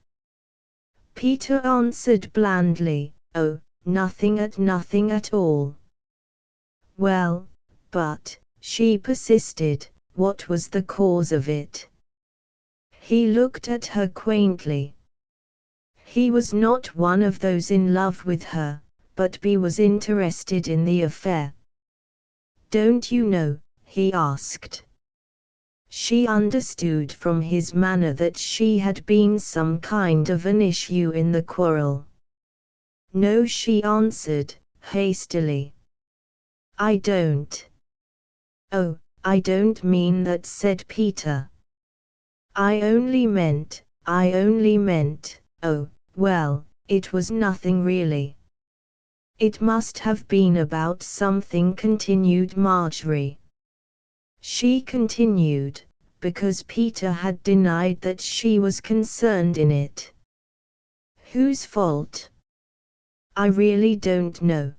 Peter answered blandly, "Oh, nothing at all." "Well, but," she persisted, "what was the cause of it?" He looked at her quaintly. He was not one of those in love with her, but B was interested in the affair. "Don't you know?" he asked. She understood from his manner that she had been some kind of an issue in the quarrel. "No," she answered, hastily. "I don't." "Oh, I don't mean that," said Peter. I only meant, oh, well, it was nothing really." "It must have been about something," continued Marjorie. She continued, because Peter had denied that she was concerned in it. Whose fault? I really don't know.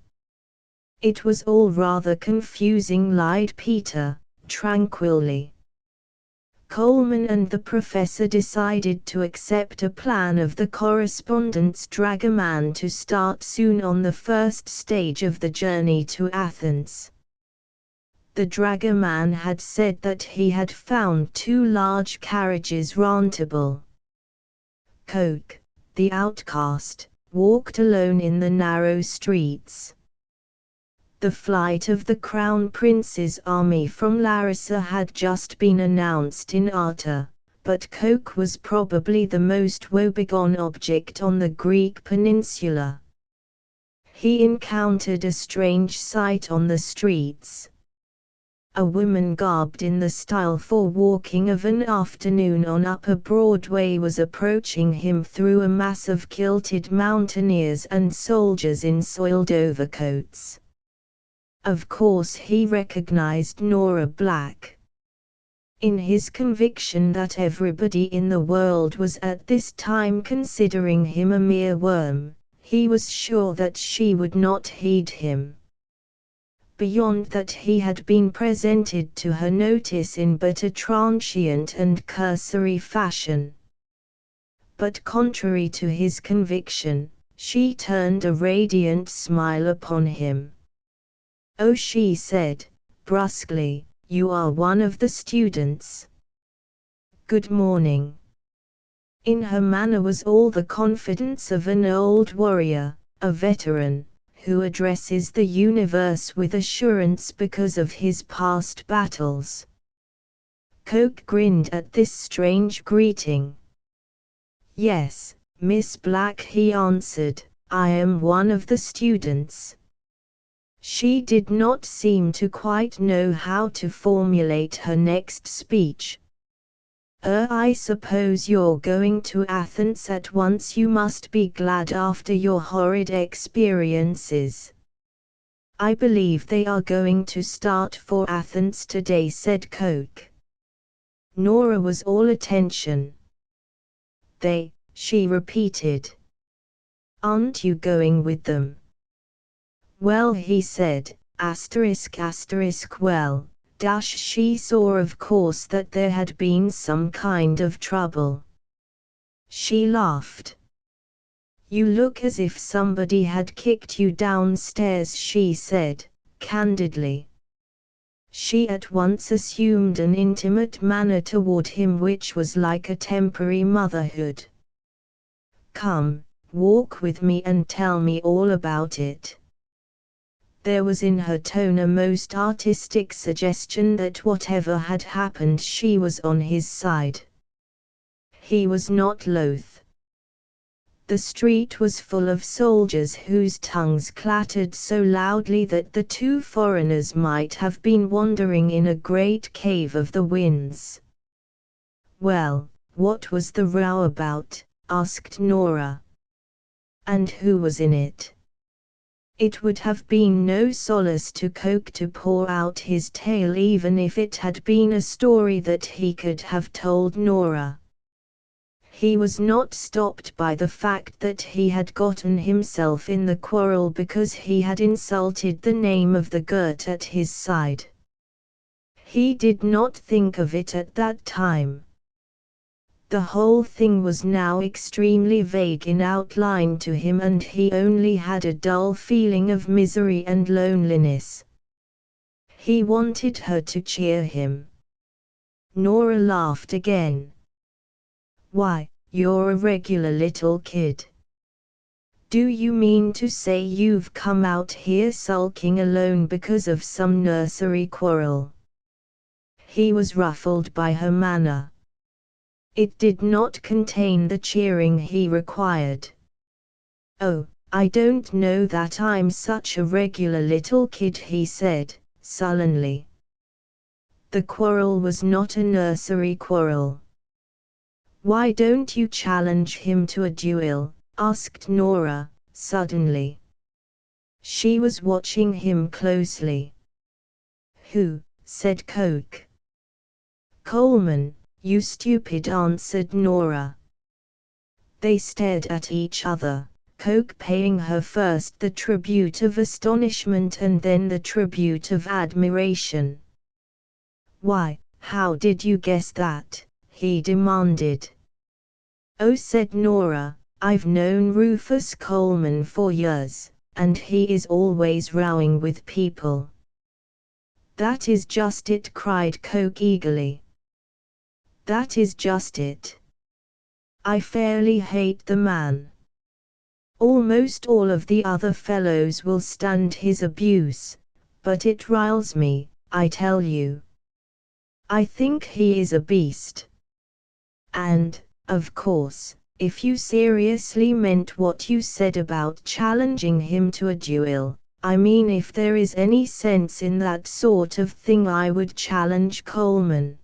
It was all rather confusing, lied Peter, tranquilly. Coleman and the professor decided to accept a plan of the correspondent's dragoman to start soon on the first stage of the journey to Athens. The dragoman had said that he had found 2 large carriages rentable. Coke, the outcast, walked alone in the narrow streets. The flight of the Crown Prince's army from Larissa had just been announced in Arta, but Coke was probably the most woebegone object on the Greek peninsula. He encountered a strange sight on the streets. A woman garbed in the style for walking of an afternoon on Upper Broadway was approaching him through a mass of kilted mountaineers and soldiers in soiled overcoats. Of course he recognized Nora Black. In his conviction that everybody in the world was at this time considering him a mere worm, he was sure that she would not heed him. Beyond that, he had been presented to her notice in but a transient and cursory fashion. But contrary to his conviction, she turned a radiant smile upon him. "Oh," she said, brusquely, "you are one of the students. Good morning." In her manner was all the confidence of an old warrior, a veteran, who addresses the universe with assurance because of his past battles. Coke grinned at this strange greeting. "Yes, Miss Black," he answered, "I am one of the students." She did not seem to quite know how to formulate her next speech. I suppose you're going to Athens at once. You must be glad after your horrid experiences." "I believe they are going to start for Athens today," said Coke. Nora was all attention. "They," she repeated. "Aren't you going with them?" "Well," he said, well, she saw of course that there had been some kind of trouble. She laughed. "You look as if somebody had kicked you downstairs," she said, candidly. She at once assumed an intimate manner toward him which was like a temporary motherhood. "Come, walk with me and tell me all about it." There was in her tone a most artistic suggestion that whatever had happened she was on his side. He was not loath. The street was full of soldiers whose tongues clattered so loudly that the 2 foreigners might have been wandering in a great cave of the winds. "Well, what was the row about?" asked Nora. "And who was in it?" It would have been no solace to Coke to pour out his tale even if it had been a story that he could have told Nora. He was not stopped by the fact that he had gotten himself in the quarrel because he had insulted the name of the Gert at his side. He did not think of it at that time. The whole thing was now extremely vague in outline to him, and he only had a dull feeling of misery and loneliness. He wanted her to cheer him. Nora laughed again. "Why, you're a regular little kid. Do you mean to say you've come out here sulking alone because of some nursery quarrel?" He was ruffled by her manner. It did not contain the cheering he required. "Oh, I don't know that I'm such a regular little kid," he said, sullenly. The quarrel was not a nursery quarrel. "Why don't you challenge him to a duel?" asked Nora, suddenly. She was watching him closely. "Who?" said Coke. Coleman, you stupid," answered Nora. They stared at each other, Coke paying her first the tribute of astonishment and then the tribute of admiration. "Why, how did you guess that?" he demanded. "Oh," said Nora, "I've known Rufus Coleman for years, and he is always rowing with people." "That is just it," cried Coke eagerly. "That is just it. I fairly hate the man. Almost all of the other fellows will stand his abuse, but it riles me, I tell you. I think he is a beast. And, of course, if you seriously meant what you said about challenging him to a duel, I mean if there is any sense in that sort of thing, I would challenge Coleman.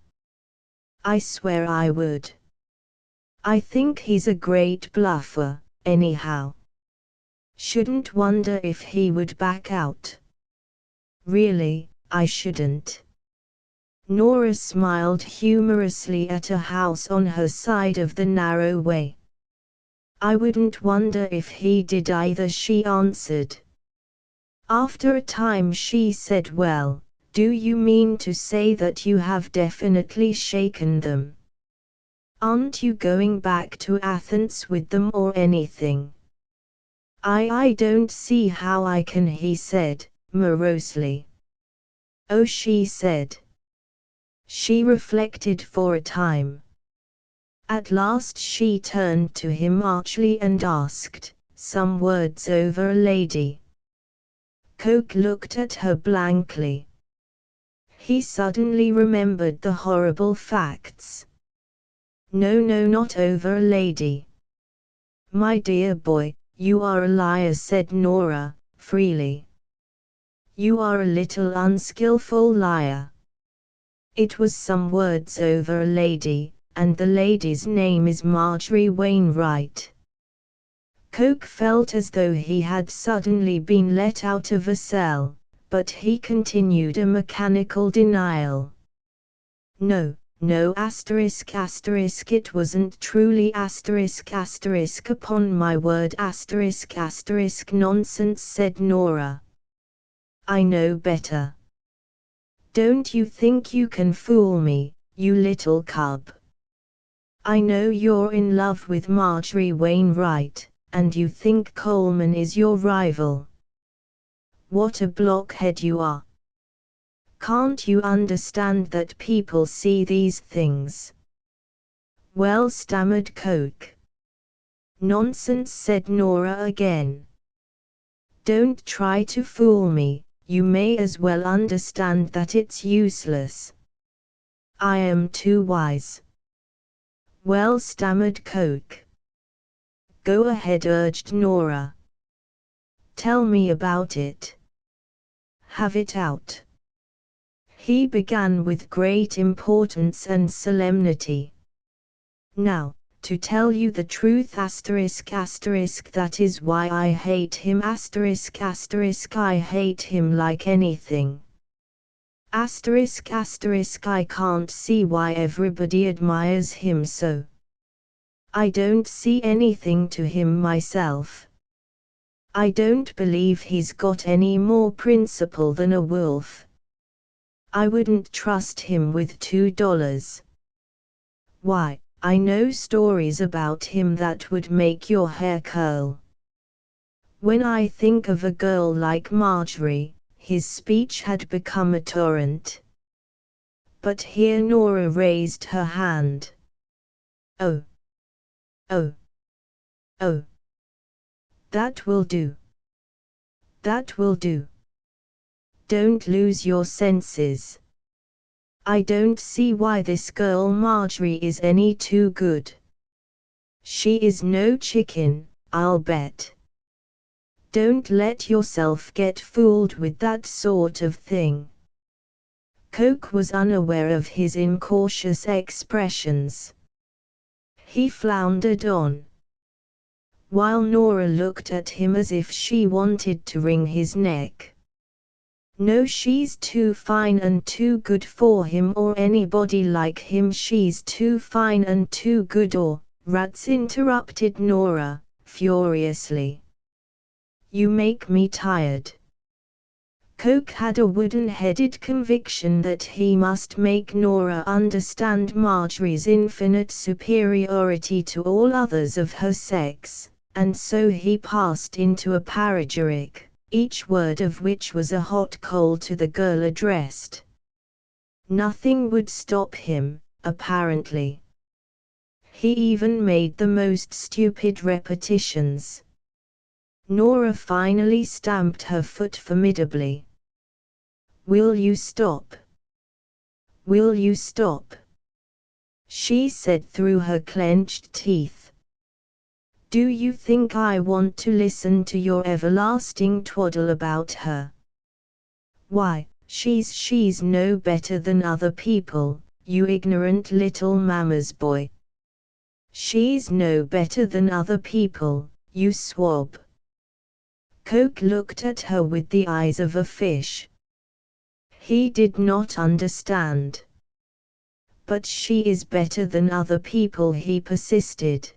I swear I would. I think he's a great bluffer, anyhow. Shouldn't wonder if he would back out. Really, I shouldn't." Nora smiled humorously at a house on her side of the narrow way. "I wouldn't wonder if he did either," she answered. After a time she said, "Well, do you mean to say that you have definitely shaken them? Aren't you going back to Athens with them or anything?" I don't see how I can," he said, morosely. "Oh," she said. She reflected for a time. At last she turned to him archly and asked, "Some words over a lady?" Coke looked at her blankly. He suddenly remembered the horrible facts. "No, not over a lady." "My dear boy, you are a liar," said Nora, freely. "You are a little unskillful liar. It was some words over a lady, and the lady's name is Marjorie Wainwright." Coke felt as though he had suddenly been let out of a cell, but he continued a mechanical denial. No, ****, it wasn't truly ***, upon my word ***, nonsense," said Nora. "I know better. Don't you think you can fool me, you little cub? I know you're in love with Marjorie Wainwright, and you think Coleman is your rival. What a blockhead you are! Can't you understand that people see these things?" "Well," stammered Coke. "Nonsense," said Nora again. "Don't try to fool me. You may as well understand that it's useless. I am too wise." "Well," stammered Coke. "Go ahead," urged Nora. "Tell me about it. Have it out." He began with great importance and solemnity. "Now, to tell you the truth that is why I hate him I hate him like anything. I can't see why everybody admires him so. I don't see anything to him myself. I don't believe he's got any more principle than a wolf. I wouldn't trust him with $2. Why, I know stories about him that would make your hair curl. When I think of a girl like Marjorie," his speech had become a torrent. But here Nora raised her hand. Oh! That will do. That will do. Don't lose your senses. I don't see why this girl Marjorie is any too good. She is no chicken, I'll bet. Don't let yourself get fooled with that sort of thing." Coke was unaware of his incautious expressions. He floundered on, while Nora looked at him as if she wanted to wring his neck. No, she's too fine and too good for him or anybody like him. She's too fine and too good or, rats, interrupted Nora, furiously. You make me tired. Coke had a wooden-headed conviction that he must make Nora understand Marjorie's infinite superiority to all others of her sex, and so he passed into a panegyric, each word of which was a hot coal to the girl addressed. Nothing would stop him, apparently. He even made the most stupid repetitions. Nora finally stamped her foot formidably. Will you stop? Will you stop? She said through her clenched teeth. Do you think I want to listen to your everlasting twaddle about her? Why, she's no better than other people, you ignorant little mama's boy. She's no better than other people, you swab. Coke looked at her with the eyes of a fish. He did not understand. But she is better than other people, he persisted.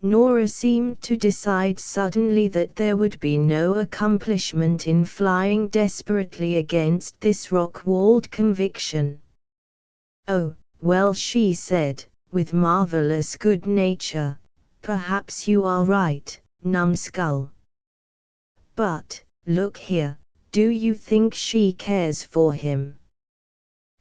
Nora seemed to decide suddenly that there would be no accomplishment in flying desperately against this rock-walled conviction. Oh, well, she said, with marvelous good nature, perhaps you are right, numbskull. But, look here, do you think she cares for him?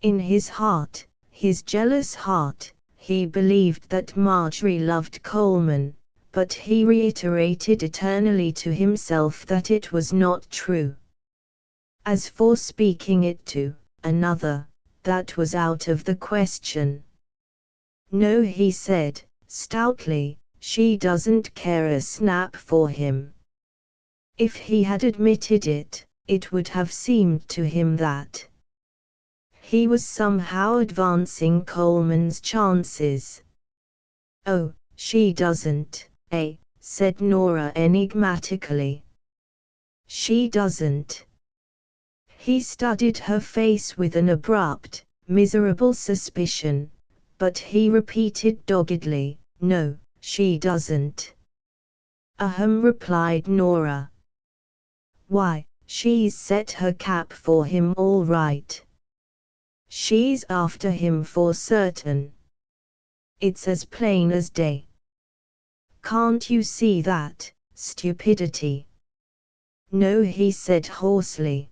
In his heart, his jealous heart, he believed that Marjorie loved Coleman, but he reiterated eternally to himself that it was not true. As for speaking it to another, that was out of the question. No, he said, stoutly, she doesn't care a snap for him. If he had admitted it, it would have seemed to him that he was somehow advancing Coleman's chances. Oh, she doesn't, eh? Said Nora enigmatically. She doesn't. He studied her face with an abrupt, miserable suspicion, but he repeated doggedly, no, she doesn't. Ahem, replied Nora. Why, she's set her cap for him all right. She's after him for certain. It's as plain as day. Can't you see that, stupidity? No, he said hoarsely.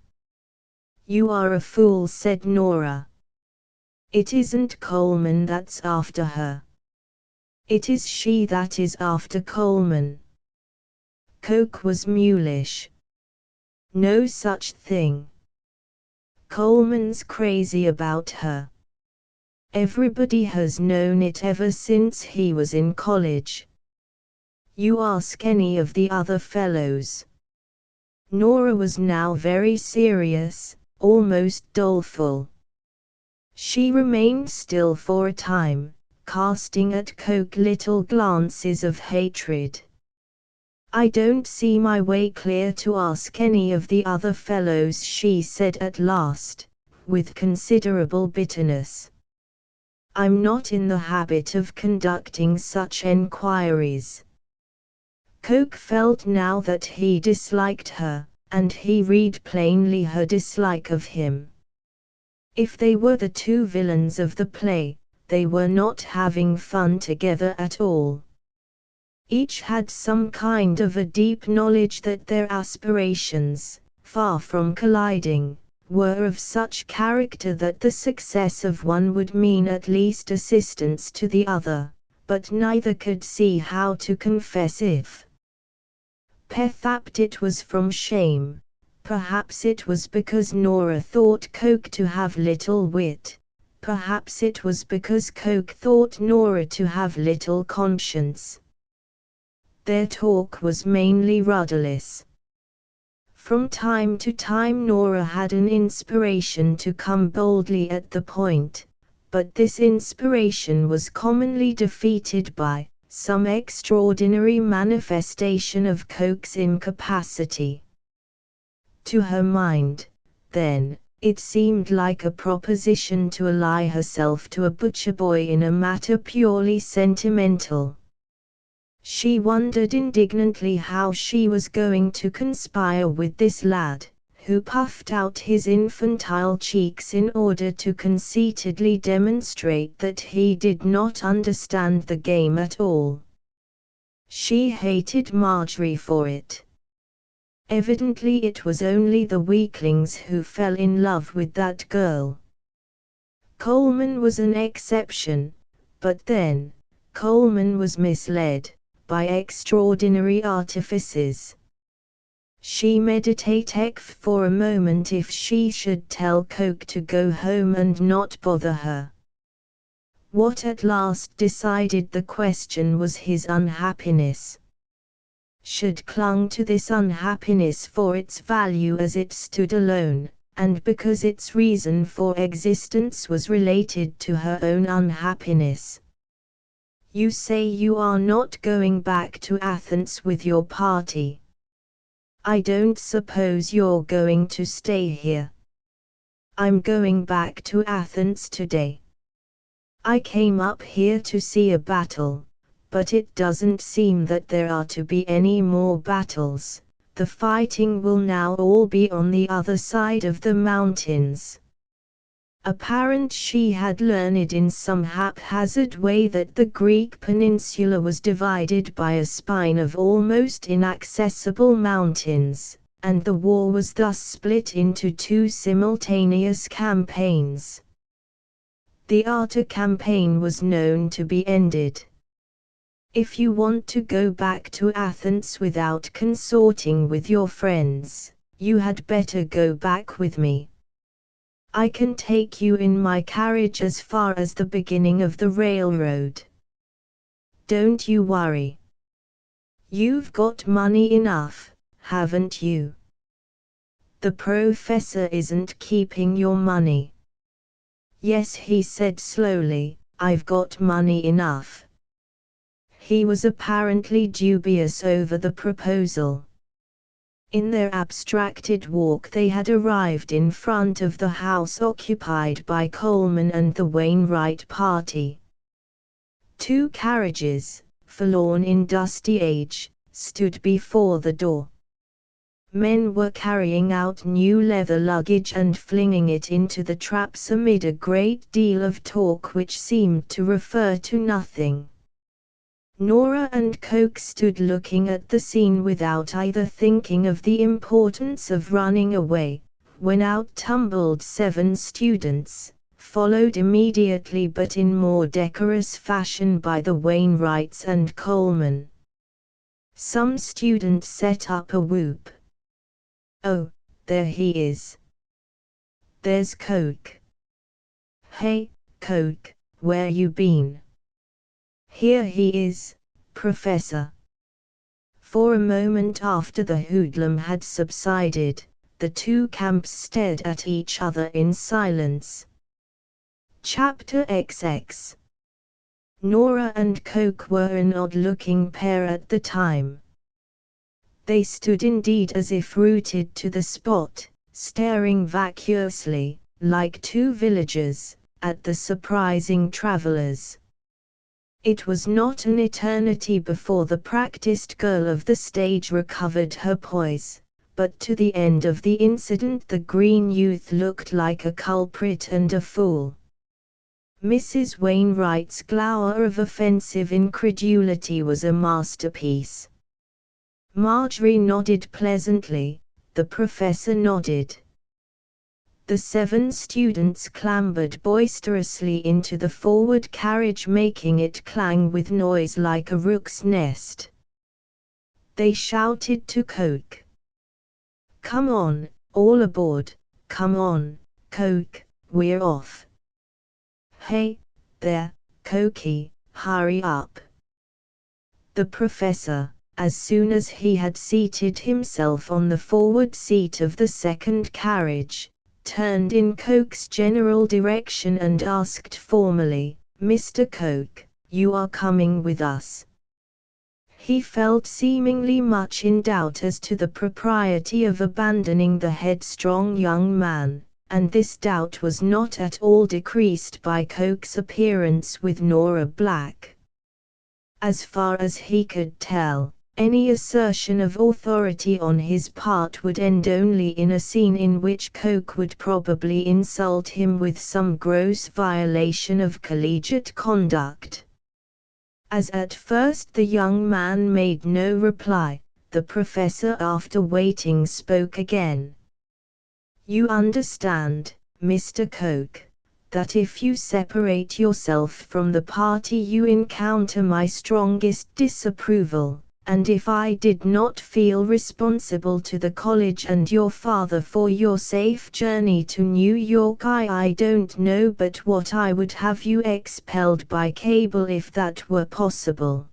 You are a fool, said Nora. It isn't Coleman that's after her. It is she that is after Coleman. Coke was mulish. No such thing. Coleman's crazy about her. Everybody has known it ever since he was in college. You ask any of the other fellows. Nora was now very serious, almost doleful. She remained still for a time, casting at Coke little glances of hatred. I don't see my way clear to ask any of the other fellows, she said at last, with considerable bitterness. I'm not in the habit of conducting such enquiries. Coke felt now that he disliked her, and he read plainly her dislike of him. If they were the two villains of the play, they were not having fun together at all. Each had some kind of a deep knowledge that their aspirations, far from colliding, were of such character that the success of one would mean at least assistance to the other, but neither could see how to confess if. Perhaps it was from shame, perhaps it was because Nora thought Coke to have little wit, perhaps it was because Coke thought Nora to have little conscience. Their talk was mainly rudderless. From time to time Nora had an inspiration to come boldly at the point, but this inspiration was commonly defeated by some extraordinary manifestation of Coke's incapacity. To her mind, then, it seemed like a proposition to ally herself to a butcher boy in a matter purely sentimental. She wondered indignantly how she was going to conspire with this lad, who puffed out his infantile cheeks in order to conceitedly demonstrate that he did not understand the game at all. She hated Marjorie for it. Evidently it was only the weaklings who fell in love with that girl. Coleman was an exception, but then, Coleman was misled by extraordinary artifices. She meditated for a moment if she should tell Coke to go home and not bother her. What at last decided the question was his unhappiness. Should clung to this unhappiness for its value as it stood alone, and because its reason for existence was related to her own unhappiness. You say you are not going back to Athens with your party. I don't suppose you're going to stay here. I'm going back to Athens today. I came up here to see a battle, but it doesn't seem that there are to be any more battles. The fighting will now all be on the other side of the mountains. Apparent she had learned in some haphazard way that the Greek peninsula was divided by a spine of almost inaccessible mountains, and the war was thus split into two simultaneous campaigns. The Arta campaign was known to be ended. If you want to go back to Athens without consorting with your friends, you had better go back with me. I can take you in my carriage as far as the beginning of the railroad. Don't you worry. You've got money enough, haven't you? The professor isn't keeping your money. Yes, he said slowly, I've got money enough. He was apparently dubious over the proposal. In their abstracted walk they had arrived in front of the house occupied by Coleman and the Wainwright party. Two carriages, forlorn in dusty age, stood before the door. Men were carrying out new leather luggage and flinging it into the traps amid a great deal of talk which seemed to refer to nothing. Nora and Coke stood looking at the scene without either thinking of the importance of running away, when out tumbled 7 students, followed immediately but in more decorous fashion by the Wainwrights and Coleman. Some student set up a whoop. Oh, there he is. There's Coke. Hey, Coke, where you been? Here he is, Professor. For a moment after the hoodlum had subsided, the two camps stared at each other in silence. Chapter XX. Nora and Coke were an odd-looking pair at the time. They stood indeed as if rooted to the spot, staring vacuously, like two villagers, at the surprising travelers. It was not an eternity before the practiced girl of the stage recovered her poise, but to the end of the incident the green youth looked like a culprit and a fool. Mrs. Wainwright's glower of offensive incredulity was a masterpiece. Marjorie nodded pleasantly, the professor nodded. The 7 students clambered boisterously into the forward carriage, making it clang with noise like a rook's nest. They shouted to Coke. Come on, all aboard, come on, Coke, we're off. Hey, there, Cokey, hurry up. The professor, as soon as he had seated himself on the forward seat of the second carriage, turned in Coke's general direction and asked formally, Mr. Coke, you are coming with us? He felt seemingly much in doubt as to the propriety of abandoning the headstrong young man, and this doubt was not at all decreased by Coke's appearance with Nora Black. As far as he could tell, any assertion of authority on his part would end only in a scene in which Coke would probably insult him with some gross violation of collegiate conduct. As at first the young man made no reply, the professor, after waiting, spoke again. "You understand, Mr. Coke, that if you separate yourself from the party you encounter my strongest disapproval, and if I did not feel responsible to the college and your father for your safe journey to New York, I don't know but what I would have you expelled by cable if that were possible."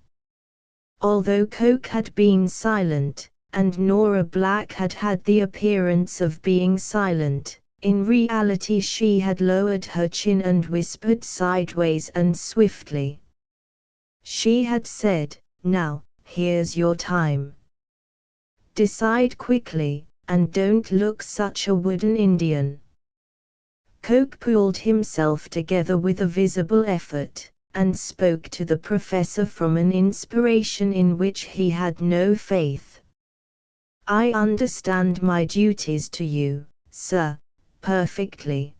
Although Coke had been silent, and Nora Black had had the appearance of being silent, in reality she had lowered her chin and whispered sideways and swiftly. She had said, "Now, here's your time. Decide quickly, and don't look such a wooden Indian." Coke pulled himself together with a visible effort, and spoke to the professor from an inspiration in which he had no faith. "I understand my duties to you, sir, perfectly.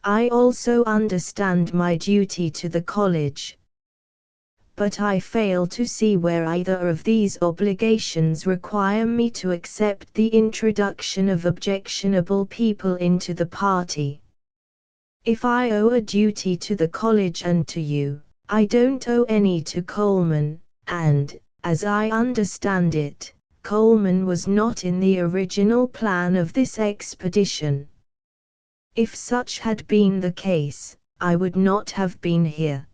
I also understand my duty to the college. But I fail to see where either of these obligations require me to accept the introduction of objectionable people into the party. If I owe a duty to the college and to you, I don't owe any to Coleman, and, as I understand it, Coleman was not in the original plan of this expedition. If such had been the case, I would not have been here.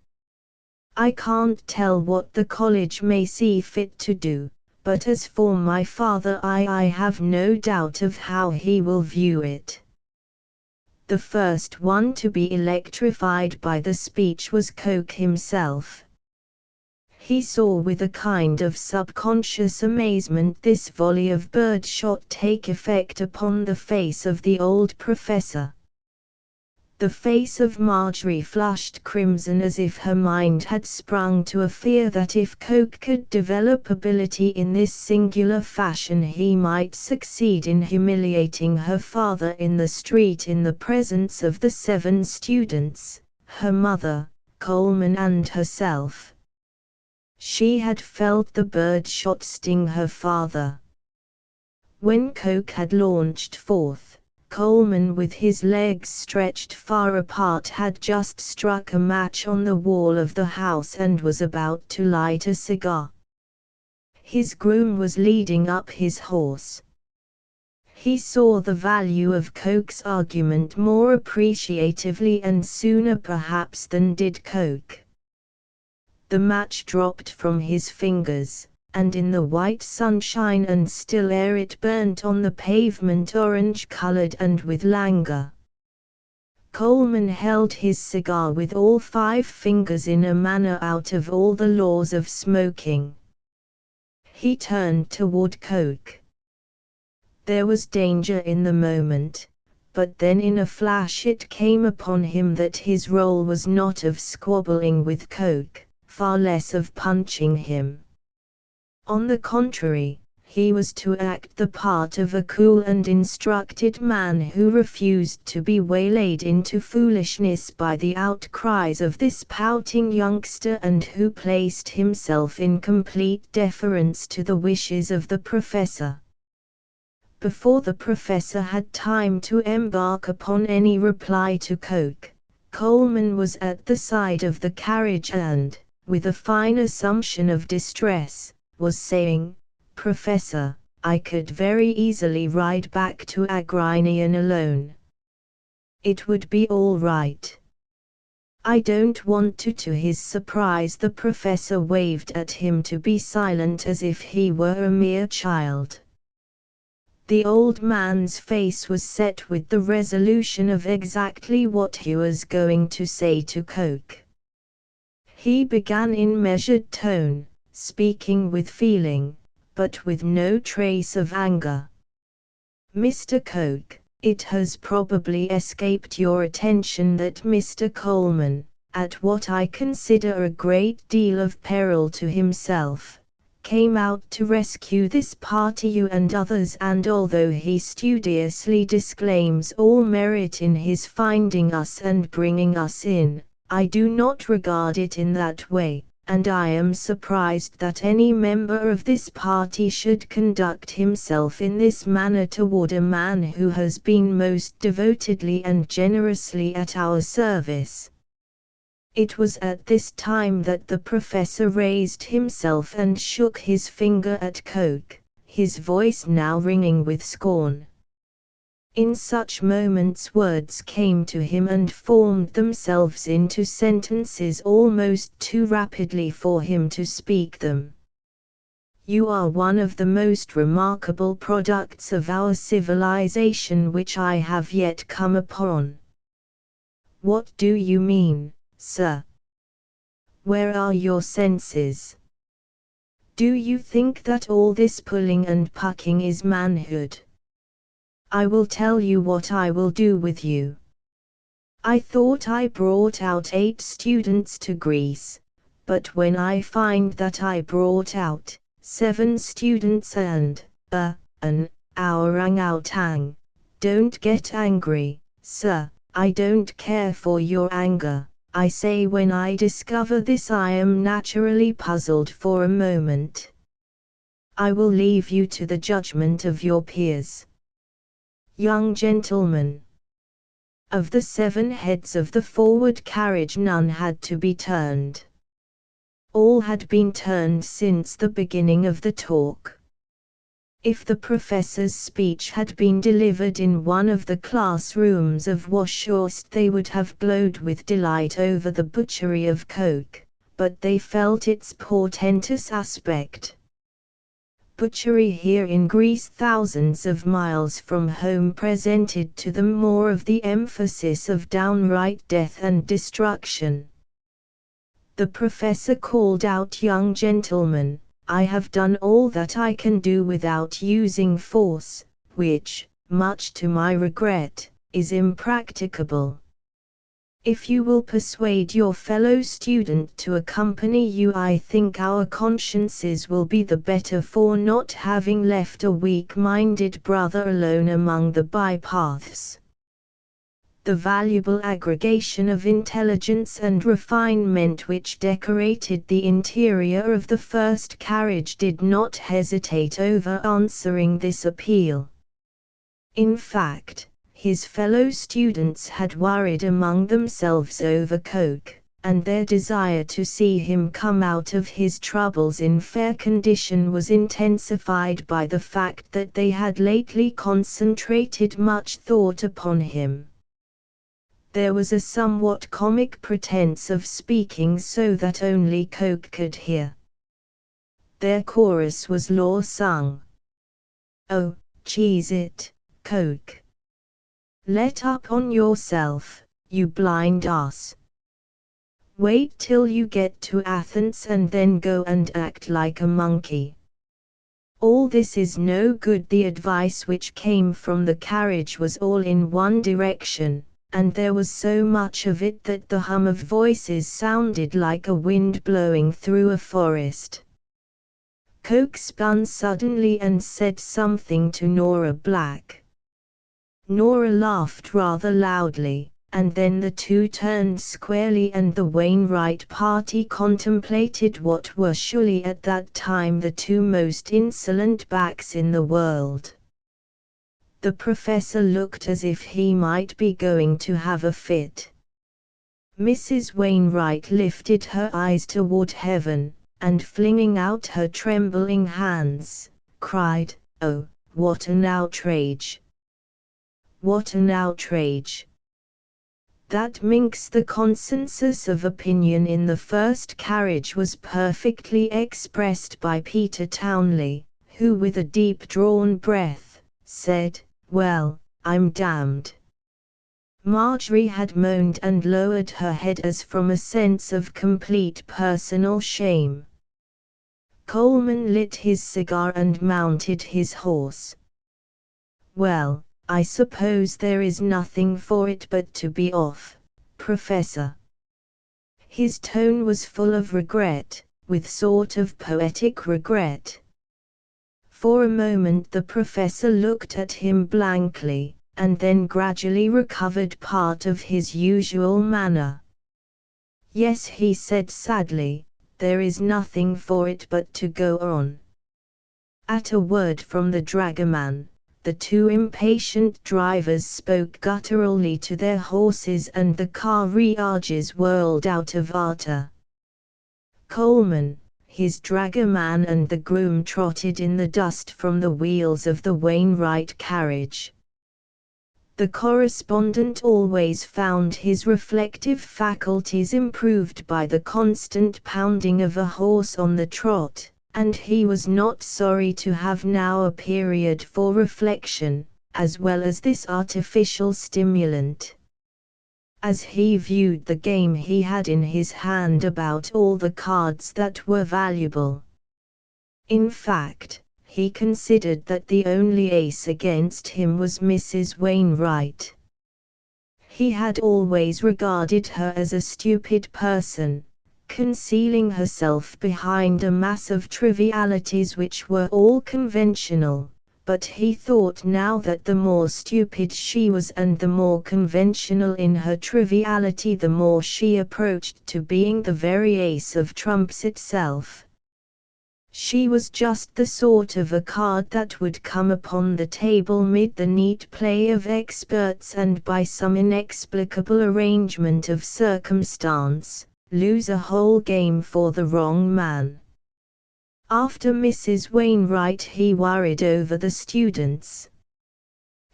I can't tell what the college may see fit to do, but as for my father I have no doubt of how he will view it." The first one to be electrified by the speech was Coke himself. He saw with a kind of subconscious amazement this volley of birdshot take effect upon the face of the old professor. The face of Marjorie flushed crimson as if her mind had sprung to a fear that if Coke could develop ability in this singular fashion he might succeed in humiliating her father in the street in the presence of the 7 students, her mother, Coleman and herself. She had felt the birdshot sting her father. When Coke had launched forth, Coleman, with his legs stretched far apart, had just struck a match on the wall of the house and was about to light a cigar. His groom was leading up his horse. He saw the value of Coke's argument more appreciatively and sooner perhaps than did Coke. The match dropped from his fingers, and in the white sunshine and still air it burnt on the pavement orange-colored and with languor. Coleman held his cigar with all 5 fingers in a manner out of all the laws of smoking. He turned toward Coke. There was danger in the moment, but then in a flash it came upon him that his role was not of squabbling with Coke, far less of punching him. On the contrary, he was to act the part of a cool and instructed man who refused to be waylaid into foolishness by the outcries of this pouting youngster and who placed himself in complete deference to the wishes of the professor. Before the professor had time to embark upon any reply to Coke, Coleman was at the side of the carriage and, with a fine assumption of distress, was saying, "Professor, I could very easily ride back to Agrinian alone. It would be all right. I don't want to." To his surprise the professor waved at him to be silent as if he were a mere child. The old man's face was set with the resolution of exactly what he was going to say to Coke. He began in measured tone, speaking with feeling, but with no trace of anger. "Mr. Coke, it has probably escaped your attention that Mr. Coleman, at what I consider a great deal of peril to himself, came out to rescue this party, you and others, and although he studiously disclaims all merit in his finding us and bringing us in, I do not regard it in that way, and I am surprised that any member of this party should conduct himself in this manner toward a man who has been most devotedly and generously at our service." It was at this time that the professor raised himself and shook his finger at Coke, his voice now ringing with scorn. In such moments words came to him and formed themselves into sentences almost too rapidly for him to speak them. "You are one of the most remarkable products of our civilization which I have yet come upon." "What do you mean, sir? Where are your senses? Do you think that all this pulling and pucking is manhood? I will tell you what I will do with you. I thought I brought out 8 students to Greece, but when I find that I brought out 7 students and an orangutan, don't get angry, sir, I don't care for your anger. I say when I discover this I am naturally puzzled for a moment. I will leave you to the judgment of your peers. Young gentlemen, of the 7 heads of the forward carriage none had to be turned. All had been turned since the beginning of the talk. If the professor's speech had been delivered in one of the classrooms of Washhurst they would have glowed with delight over the butchery of Coke, but they felt its portentous aspect. Butchery here in Greece thousands of miles from home presented to them more of the emphasis of downright death and destruction. The professor called out, "Young gentlemen, I have done all that I can do without using force, which, much to my regret, is impracticable. If you will persuade your fellow student to accompany you, I think our consciences will be the better for not having left a weak-minded brother alone among the bypaths." The valuable aggregation of intelligence and refinement which decorated the interior of the first carriage did not hesitate over answering this appeal. In fact, his fellow students had worried among themselves over Coke, and their desire to see him come out of his troubles in fair condition was intensified by the fact that they had lately concentrated much thought upon him. There was a somewhat comic pretense of speaking so that only Coke could hear. Their chorus was law sung. "Oh, cheese it, Coke! Let up on yourself, you blind ass! Wait till you get to Athens and then go and act like a monkey. All this is no good." The advice which came from the carriage was all in one direction, and there was so much of it that the hum of voices sounded like a wind blowing through a forest. Coke spun suddenly and said something to Nora Black. Nora laughed rather loudly, and then the two turned squarely and the Wainwright party contemplated what were surely at that time the 2 most insolent backs in the world. The professor looked as if he might be going to have a fit. Mrs. Wainwright lifted her eyes toward heaven, and flinging out her trembling hands, cried, "Oh, what an outrage! What an outrage!" That minx. The consensus of opinion in the first carriage was perfectly expressed by Peter Townley, who with a deep-drawn breath, said, "Well, I'm damned." Marjorie had moaned and lowered her head as from a sense of complete personal shame. Coleman lit his cigar and mounted his horse. "Well, I suppose there is nothing for it but to be off, Professor." His tone was full of regret, with sort of poetic regret. For a moment the professor looked at him blankly, and then gradually recovered part of his usual manner. "Yes," he said sadly, "there is nothing for it but to go on." At a word from the dragoman, the two impatient drivers spoke gutturally to their horses and the carriages whirled out of Arta. Coleman, his dragoman and the groom trotted in the dust from the wheels of the Wainwright carriage. The correspondent always found his reflective faculties improved by the constant pounding of a horse on the trot, and he was not sorry to have now a period for reflection, as well as this artificial stimulant. As he viewed the game he had in his hand about all the cards that were valuable. In fact, he considered that the only ace against him was Mrs. Wainwright. He had always regarded her as a stupid person, concealing herself behind a mass of trivialities which were all conventional, but he thought now that the more stupid she was and the more conventional in her triviality, the more she approached to being the very ace of trumps itself. She was just the sort of a card that would come upon the table mid the neat play of experts and by some inexplicable arrangement of circumstance, lose a whole game for the wrong man. After Mrs. Wainwright he worried over the students.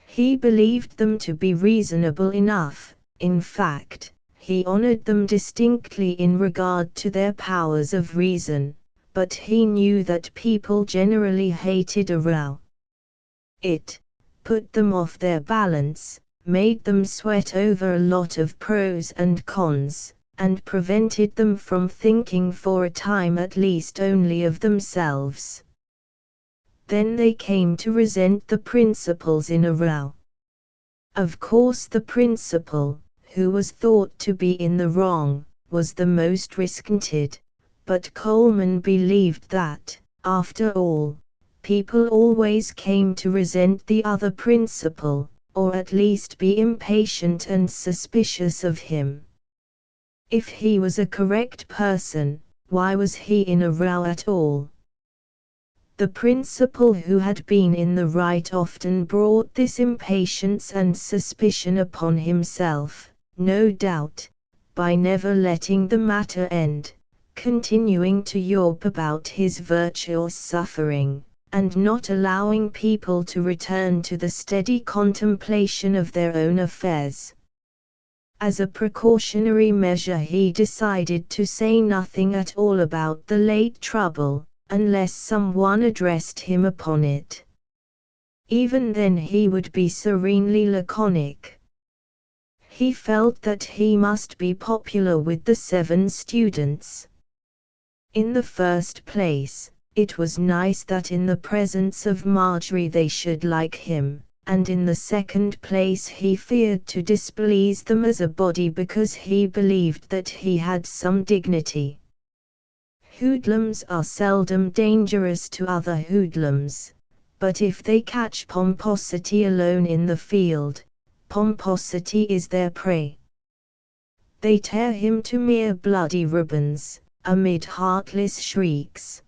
He believed them to be reasonable enough, in fact, he honored them distinctly in regard to their powers of reason, but he knew that people generally hated a row. It put them off their balance, made them sweat over a lot of pros and cons, and prevented them from thinking for a time at least only of themselves. Then they came to resent the principals in a row. Of course the principal, who was thought to be in the wrong, was the most resented, but Coleman believed that, after all, people always came to resent the other principal, or at least be impatient and suspicious of him. If he was a correct person, why was he in a row at all? The principal who had been in the right often brought this impatience and suspicion upon himself, no doubt, by never letting the matter end, continuing to yawp about his virtuous suffering, and not allowing people to return to the steady contemplation of their own affairs. As a precautionary measure he decided to say nothing at all about the late trouble, unless someone addressed him upon it. Even then he would be serenely laconic. He felt that he must be popular with the 7 students. In the first place, it was nice that in the presence of Marjorie they should like him, and in the second place he feared to displease them as a body because he believed that he had some dignity. Hoodlums are seldom dangerous to other hoodlums, but if they catch pomposity alone in the field, pomposity is their prey. They tear him to mere bloody ribbons, amid heartless shrieks.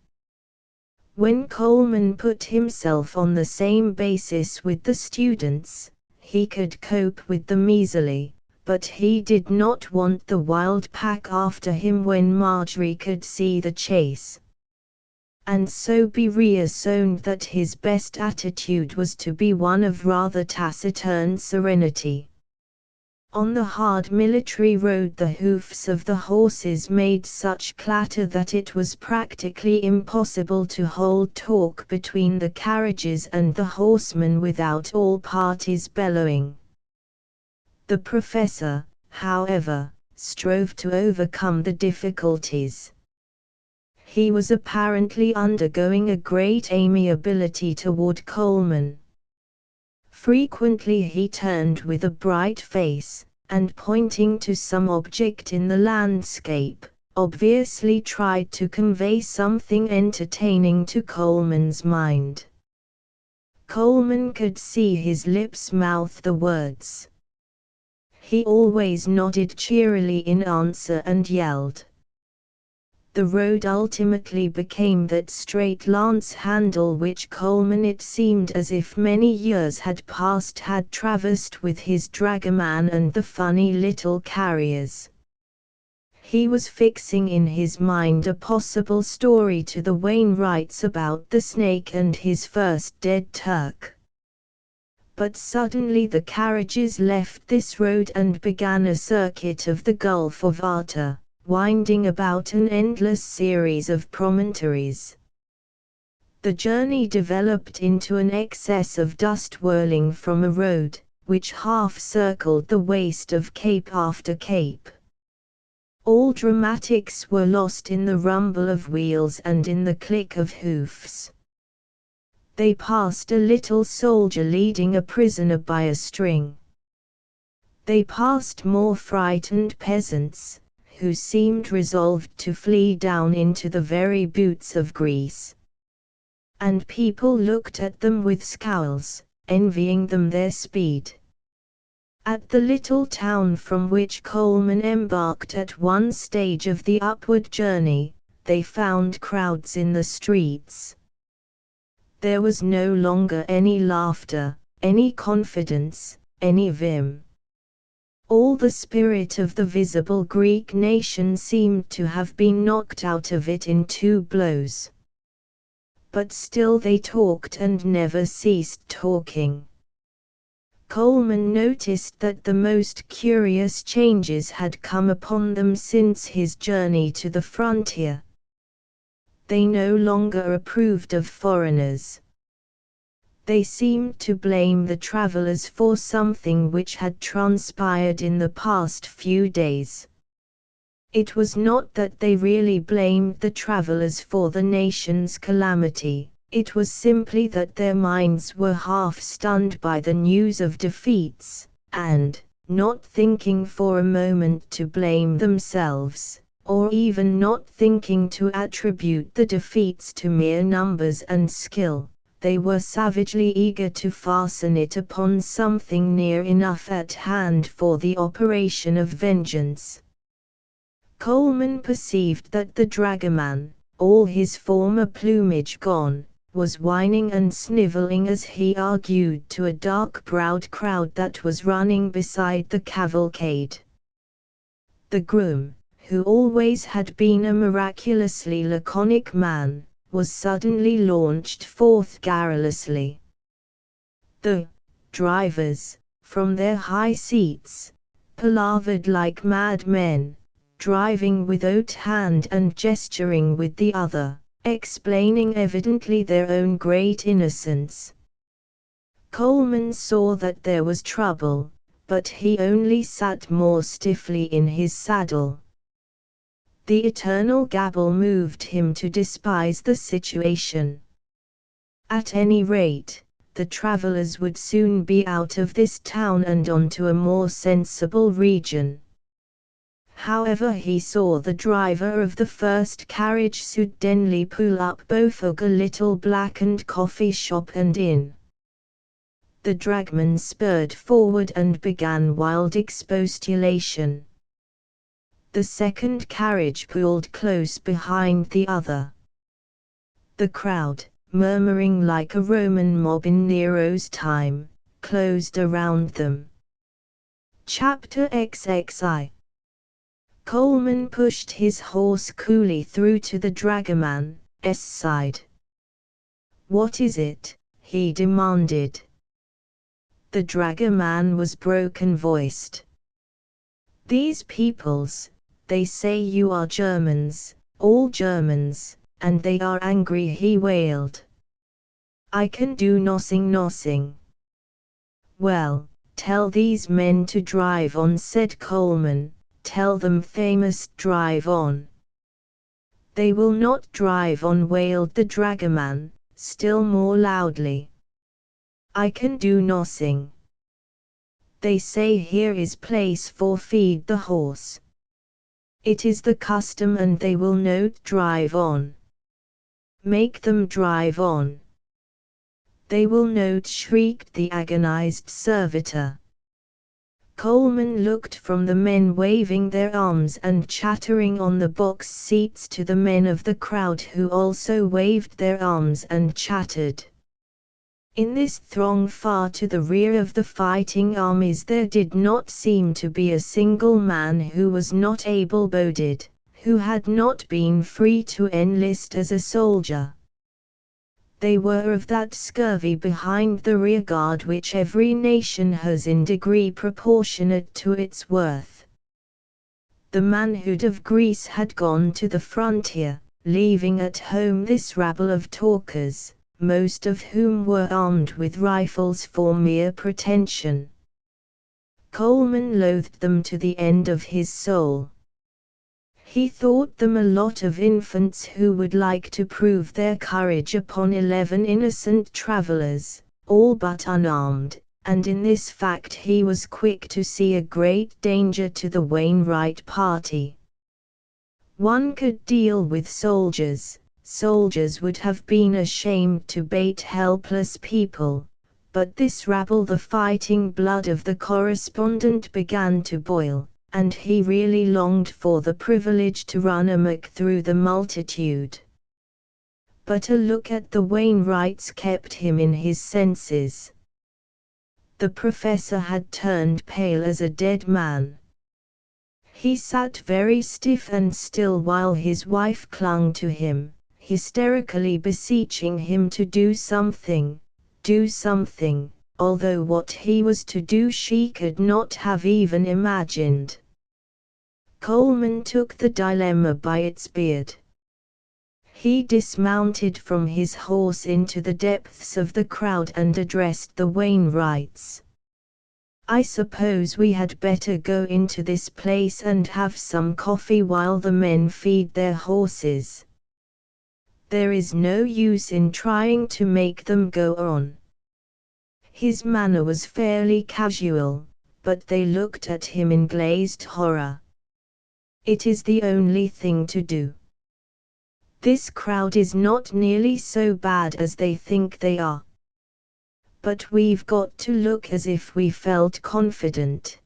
When Coleman put himself on the same basis with the students, he could cope with them easily, but he did not want the wild pack after him when Marjorie could see the chase. And so be reassured that his best attitude was to be one of rather taciturn serenity. On the hard military road the hoofs of the horses made such clatter that it was practically impossible to hold talk between the carriages and the horsemen without all parties bellowing. The professor, however, strove to overcome the difficulties. He was apparently undergoing a great amiability toward Coleman. Frequently he turned with a bright face, and pointing to some object in the landscape, obviously tried to convey something entertaining to Coleman's mind. Coleman could see his lips mouth the words. He always nodded cheerily in answer and yelled. The road ultimately became that straight lance handle which Coleman, it seemed as if many years had passed, had traversed with his dragoman and the funny little carriers. He was fixing in his mind a possible story to the Wainwrights about the snake and his first dead Turk. But suddenly the carriages left this road and began a circuit of the Gulf of Arta, winding about an endless series of promontories. The journey developed into an excess of dust whirling from a road, which half circled the waste of cape after cape. All dramatics were lost in the rumble of wheels and in the click of hoofs. They passed a little soldier leading a prisoner by a string. They passed more frightened peasants, who seemed resolved to flee down into the very boots of Greece. And people looked at them with scowls, envying them their speed. At the little town from which Coleman embarked at one stage of the upward journey, they found crowds in the streets. There was no longer any laughter, any confidence, any vim. All the spirit of the visible Greek nation seemed to have been knocked out of it in 2 blows. But still they talked and never ceased talking. Coleman noticed that the most curious changes had come upon them since his journey to the frontier. They no longer approved of foreigners. They seemed to blame the travelers for something which had transpired in the past few days. It was not that they really blamed the travelers for the nation's calamity, it was simply that their minds were half stunned by the news of defeats, and, not thinking for a moment to blame themselves, or even not thinking to attribute the defeats to mere numbers and skill, they were savagely eager to fasten it upon something near enough at hand for the operation of vengeance. Coleman perceived that the dragoman, all his former plumage gone, was whining and snivelling as he argued to a dark-browed crowd that was running beside the cavalcade. The groom, who always had been a miraculously laconic man, was suddenly launched forth garrulously. The drivers, from their high seats, palavered like madmen, driving with oat hand and gesturing with the other, explaining evidently their own great innocence. Coleman saw that there was trouble, but he only sat more stiffly in his saddle. The eternal gabble moved him to despise the situation. At any rate, the travelers would soon be out of this town and onto a more sensible region. However, he saw the driver of the first carriage suddenly pull up before a little blackened coffee shop and inn. The dragman spurred forward and began wild expostulation. The second carriage pulled close behind the other. The crowd, murmuring like a Roman mob in Nero's time, closed around them. Chapter XXI. Coleman pushed his horse coolly through to the dragoman's side. "What is it?" he demanded. The dragoman was broken-voiced. "These peoples, they say you are Germans, all Germans, and they are angry," he wailed. "I can do nothing. "Well, tell these men to drive on," said Coleman, "tell them they must drive on. They will not drive on, wailed the dragoman, still more loudly. I can do nothing. They say here is place for feed the horse. It is the custom and they will not drive on. Make them drive on. They will not, shrieked the agonized servitor. Coleman looked from the men waving their arms and chattering on the box seats to the men of the crowd who also waved their arms and chattered. In this throng far to the rear of the fighting armies there did not seem to be a single man who was not able-bodied, who had not been free to enlist as a soldier. They were of that scurvy behind the rearguard which every nation has in degree proportionate to its worth. The manhood of Greece had gone to the frontier, leaving at home this rabble of talkers, most of whom were armed with rifles for mere pretension. Coleman loathed them to the end of his soul. He thought them a lot of infants who would like to prove their courage upon 11 innocent travelers, all but unarmed, and in this fact he was quick to see a great danger to the Wainwright party. One could deal with soldiers. Soldiers would have been ashamed to bait helpless people, but this rabble, the fighting blood of the correspondent began to boil, and he really longed for the privilege to run amok through the multitude. But a look at the Wainwrights kept him in his senses. The professor had turned pale as a dead man. He sat very stiff and still while his wife clung to him, hysterically beseeching him to do something, although what he was to do she could not have even imagined. Coleman took the dilemma by its beard. He dismounted from his horse into the depths of the crowd and addressed the Wainwrights. I suppose we had better go into this place and have some coffee while the men feed their horses. There is no use in trying to make them go on. His manner was fairly casual, but they looked at him in glazed horror. It is the only thing to do. This crowd is not nearly so bad as they think they are. But we've got to look as if we felt confident.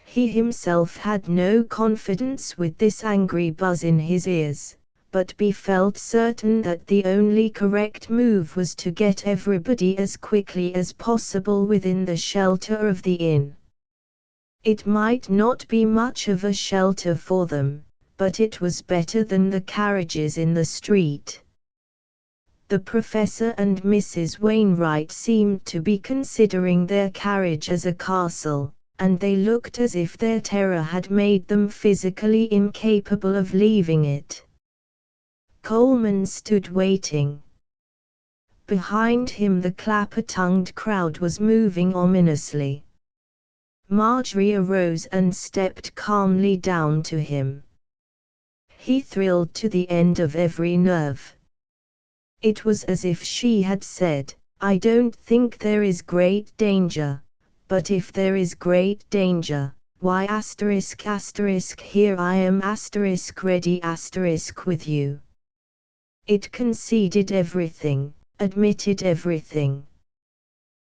He himself had no confidence with this angry buzz in his ears, but he felt certain that the only correct move was to get everybody as quickly as possible within the shelter of the inn. It might not be much of a shelter for them, but it was better than the carriages in the street. The professor and Mrs. Wainwright seemed to be considering their carriage as a castle, and they looked as if their terror had made them physically incapable of leaving it. Coleman stood waiting. Behind him the clapper-tongued crowd was moving ominously. Marjorie arose and stepped calmly down to him. He thrilled to the end of every nerve. It was as if she had said, I don't think there is great danger, but if there is great danger, why here I am ready with you. It conceded everything, admitted everything.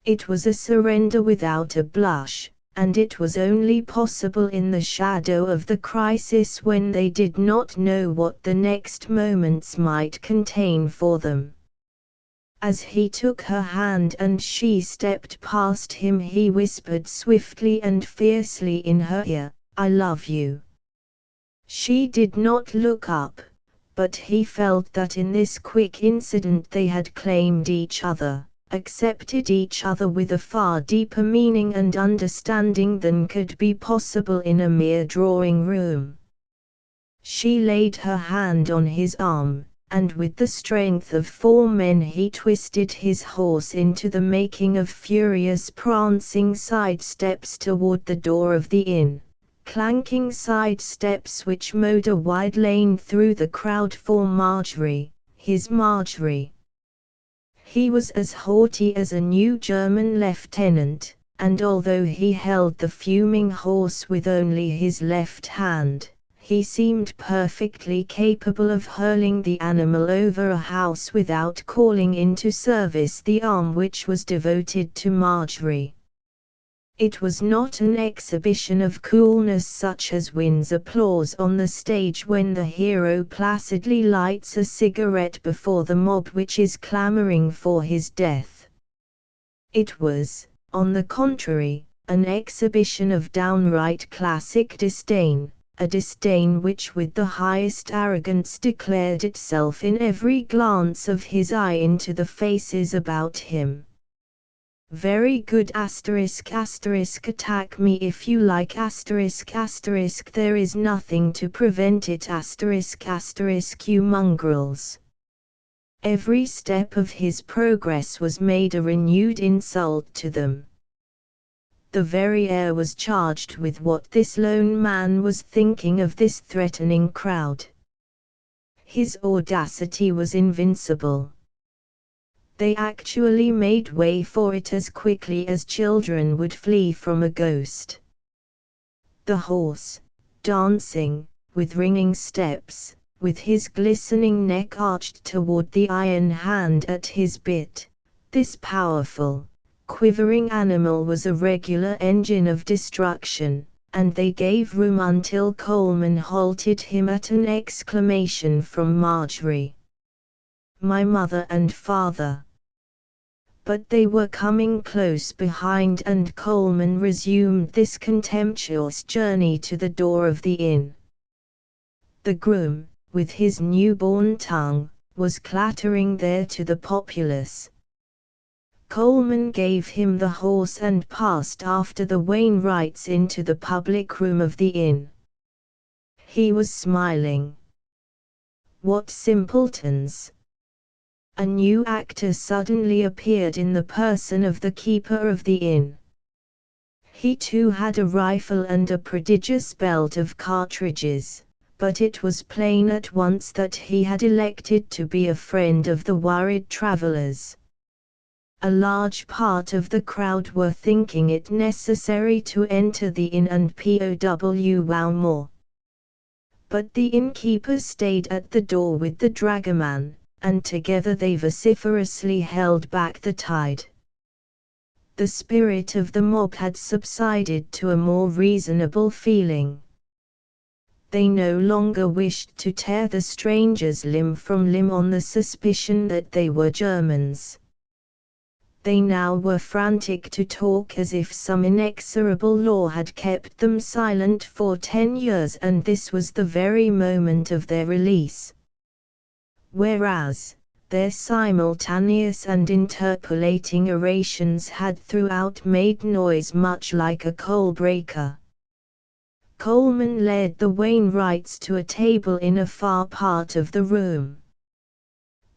It was a surrender without a blush, and it was only possible in the shadow of the crisis when they did not know what the next moments might contain for them. As he took her hand and she stepped past him, he whispered swiftly and fiercely in her ear, I love you. She did not look up, but he felt that in this quick incident they had claimed each other, accepted each other with a far deeper meaning and understanding than could be possible in a mere drawing room. She laid her hand on his arm, and with the strength of 4 men he twisted his horse into the making of furious prancing side steps toward the door of the inn, clanking side steps which mowed a wide lane through the crowd for Marjorie, his Marjorie. He was as haughty as a new German lieutenant, and although he held the fuming horse with only his left hand, he seemed perfectly capable of hurling the animal over a house without calling into service the arm which was devoted to Marjorie. It was not an exhibition of coolness such as wins applause on the stage when the hero placidly lights a cigarette before the mob which is clamoring for his death. It was, on the contrary, an exhibition of downright classic disdain, a disdain which with the highest arrogance declared itself in every glance of his eye into the faces about him. Very good ****, attack me if you like ****, there is nothing to prevent it ****, you mongrels. Every step of his progress was made a renewed insult to them. The very air was charged with what this lone man was thinking of this threatening crowd. His audacity was invincible. They actually made way for it as quickly as children would flee from a ghost. The horse, dancing, with ringing steps, with his glistening neck arched toward the iron hand at his bit, this powerful, quivering animal was a regular engine of destruction, and they gave room until Coleman halted him at an exclamation from Marjorie. "My mother and father." But they were coming close behind and Coleman resumed this contemptuous journey to the door of the inn. The groom, with his newborn tongue, was clattering there to the populace. Coleman gave him the horse and passed after the Wainwrights into the public room of the inn. He was smiling. What simpletons! A new actor suddenly appeared in the person of the keeper of the inn. He too had a rifle and a prodigious belt of cartridges, but it was plain at once that he had elected to be a friend of the worried travelers. A large part of the crowd were thinking it necessary to enter the inn and powwow more. But the innkeeper stayed at the door with the dragoman, and together they vociferously held back the tide. The spirit of the mob had subsided to a more reasonable feeling. They no longer wished to tear the strangers limb from limb on the suspicion that they were Germans. They now were frantic to talk as if some inexorable law had kept them silent for 10 years and this was the very moment of their release. Whereas, their simultaneous and interpolating orations had throughout made noise much like a coal-breaker. Coleman led the Wainwrights to a table in a far part of the room.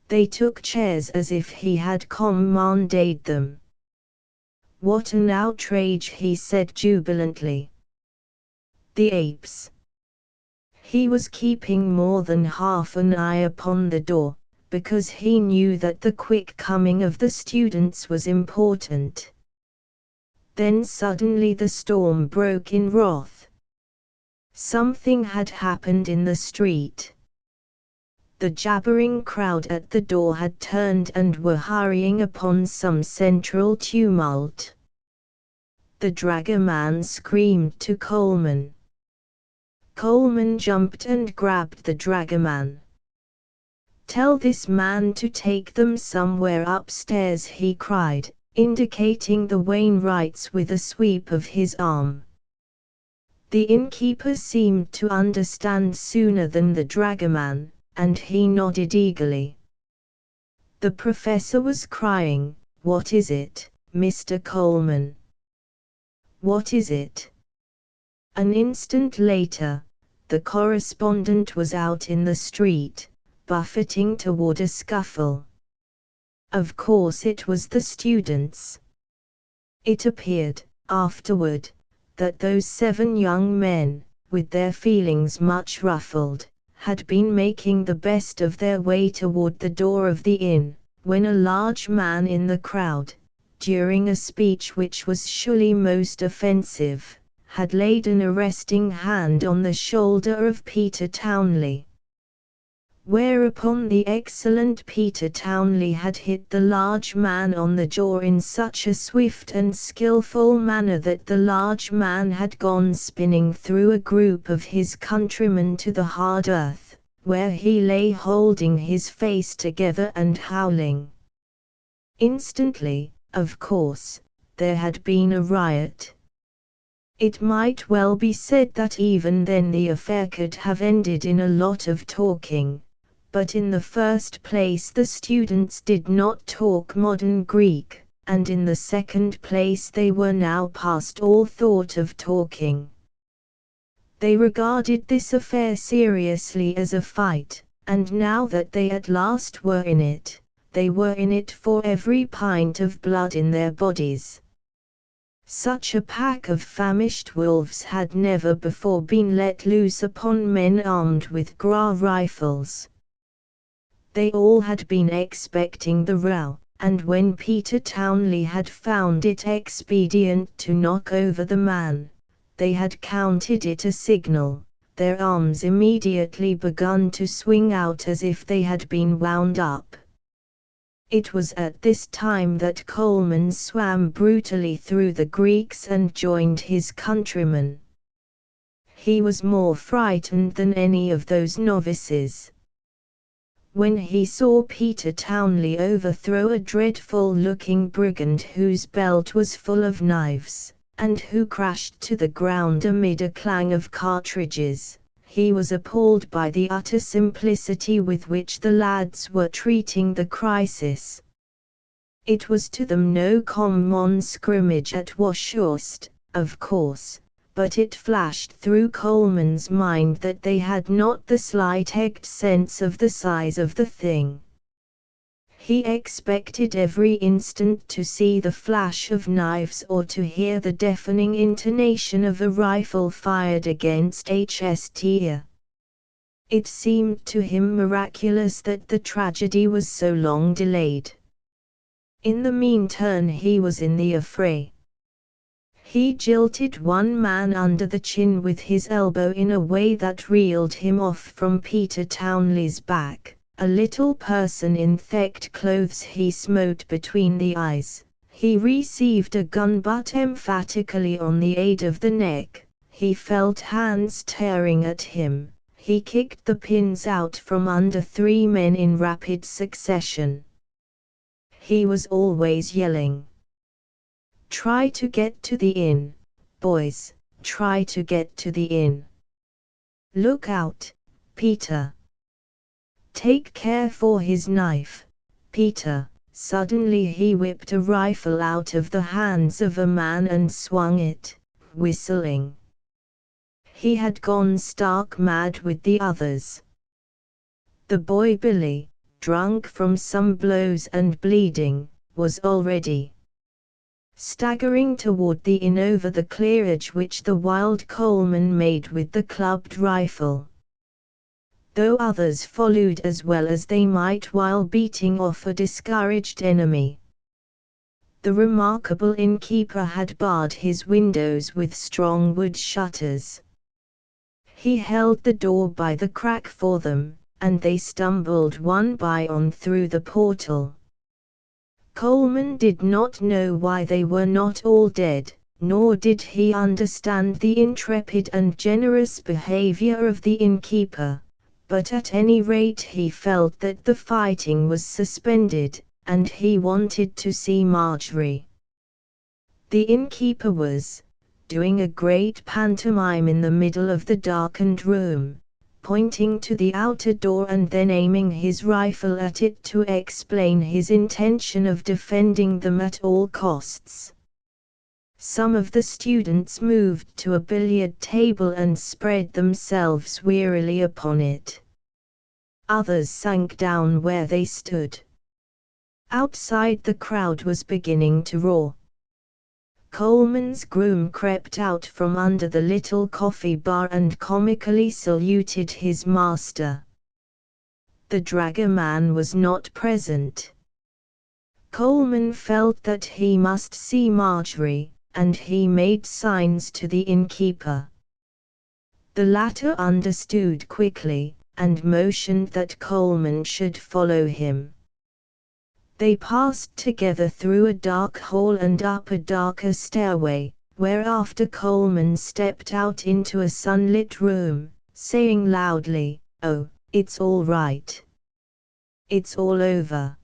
They took chairs as if he had commanded them. "What an outrage," he said jubilantly. "The apes!" He was keeping more than half an eye upon the door, because he knew that the quick coming of the students was important. Then suddenly the storm broke in wrath. Something had happened in the street. The jabbering crowd at the door had turned and were hurrying upon some central tumult. The dragoman screamed to Coleman. Coleman jumped and grabbed the dragoman. "Tell this man to take them somewhere upstairs," he cried, indicating the Wainwrights with a sweep of his arm. The innkeeper seemed to understand sooner than the dragoman, and he nodded eagerly. The professor was crying, "What is it, Mr. Coleman? What is it?" An instant later, the correspondent was out in the street, buffeting toward a scuffle. Of course it was the students. It appeared, afterward, that those 7 young men, with their feelings much ruffled, had been making the best of their way toward the door of the inn, when a large man in the crowd, during a speech which was surely most offensive, had laid an arresting hand on the shoulder of Peter Townley. Whereupon the excellent Peter Townley had hit the large man on the jaw in such a swift and skillful manner that the large man had gone spinning through a group of his countrymen to the hard earth, where he lay holding his face together and howling. Instantly, of course, there had been a riot. It might well be said that even then the affair could have ended in a lot of talking. But in the first place the students did not talk modern Greek, and in the second place they were now past all thought of talking. They regarded this affair seriously as a fight, and now that they at last were in it, they were in it for every pint of blood in their bodies. Such a pack of famished wolves had never before been let loose upon men armed with Gras rifles. They all had been expecting the row, and when Peter Townley had found it expedient to knock over the man, they had counted it a signal, their arms immediately begun to swing out as if they had been wound up. It was at this time that Coleman swam brutally through the Greeks and joined his countrymen. He was more frightened than any of those novices. When he saw Peter Townley overthrow a dreadful-looking brigand whose belt was full of knives, and who crashed to the ground amid a clang of cartridges, he was appalled by the utter simplicity with which the lads were treating the crisis. It was to them no common scrimmage at Washurst, of course, but it flashed through Coleman's mind that they had not the slightest sense of the size of the thing. He expected every instant to see the flash of knives or to hear the deafening intonation of a rifle fired against Hst. It seemed to him miraculous that the tragedy was so long delayed. In the meantime he was in the affray. He jilted one man under the chin with his elbow in a way that reeled him off from Peter Townley's back. A little person in thick clothes he smote between the eyes. He received a gun butt emphatically on the aid of the neck. He felt hands tearing at him. He kicked the pins out from under 3 men in rapid succession. He was always yelling, "Try to get to the inn, boys, try to get to the inn. Look out, Peter. Take care for his knife, Peter." Suddenly he whipped a rifle out of the hands of a man and swung it, whistling. He had gone stark mad with the others. The boy Billy, drunk from some blows and bleeding, was already staggering toward the inn over the clearage which the wild Coleman made with the clubbed rifle. Though others followed as well as they might while beating off a discouraged enemy. The remarkable innkeeper had barred his windows with strong wood shutters. He held the door by the crack for them, and they stumbled one by one through the portal. Coleman did not know why they were not all dead, nor did he understand the intrepid and generous behavior of the innkeeper, but at any rate he felt that the fighting was suspended, and he wanted to see Marjorie. The innkeeper was doing a great pantomime in the middle of the darkened room, pointing to the outer door and then aiming his rifle at it to explain his intention of defending them at all costs. Some of the students moved to a billiard table and spread themselves wearily upon it. Others sank down where they stood. Outside the crowd was beginning to roar. Coleman's groom crept out from under the little coffee bar and comically saluted his master. The dragoman was not present. Coleman felt that he must see Marjorie, and he made signs to the innkeeper. The latter understood quickly, and motioned that Coleman should follow him. They passed together through a dark hall and up a darker stairway, whereafter Coleman stepped out into a sunlit room, saying loudly, "Oh, it's all right. It's all over.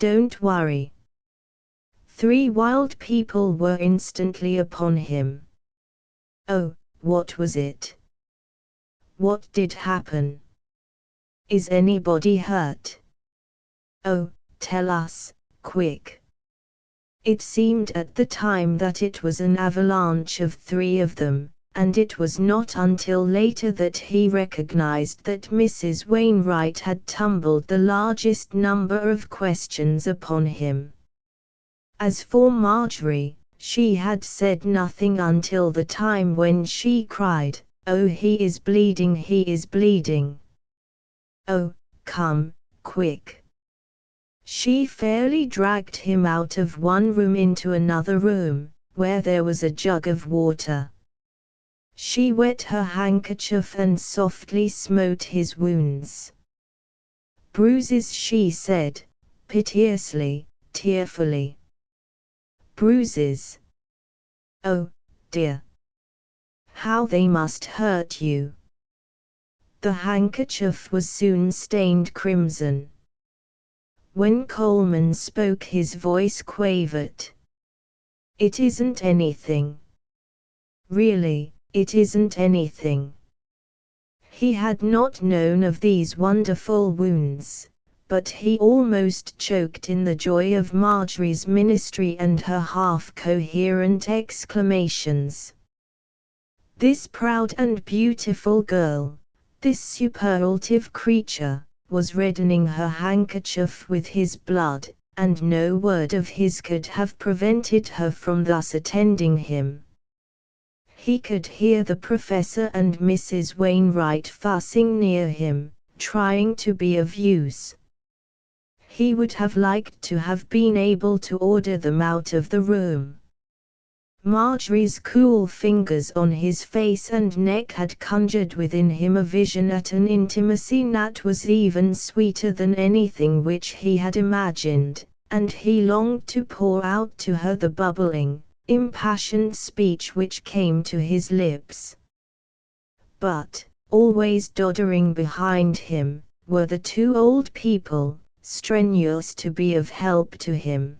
Don't worry." 3 wild people were instantly upon him. "Oh, what was it? What did happen? Is anybody hurt? Oh, tell us, quick." It seemed at the time that it was an avalanche of 3 of them, and it was not until later that he recognized that Mrs. Wainwright had tumbled the largest number of questions upon him. As for Marjorie, she had said nothing until the time when she cried, "Oh, he is bleeding, he is bleeding. Oh, come, quick." She fairly dragged him out of one room into another room, where there was a jug of water. She wet her handkerchief and softly smote his wounds. "Bruises," she said, piteously, tearfully. "Bruises. Oh, dear. How they must hurt you." The handkerchief was soon stained crimson. When Coleman spoke, his voice quavered. "It isn't anything. Really, it isn't anything." He had not known of these wonderful wounds, but he almost choked in the joy of Marjorie's ministry and her half-coherent exclamations. This proud and beautiful girl, this superlative creature, was reddening her handkerchief with his blood, and no word of his could have prevented her from thus attending him. He could hear the professor and Mrs. Wainwright fussing near him, trying to be of use. He would have liked to have been able to order them out of the room. Marjorie's cool fingers on his face and neck had conjured within him a vision at an intimacy that was even sweeter than anything which he had imagined, and he longed to pour out to her the bubbling, impassioned speech which came to his lips. But, always doddering behind him, were the 2 old people, strenuous to be of help to him.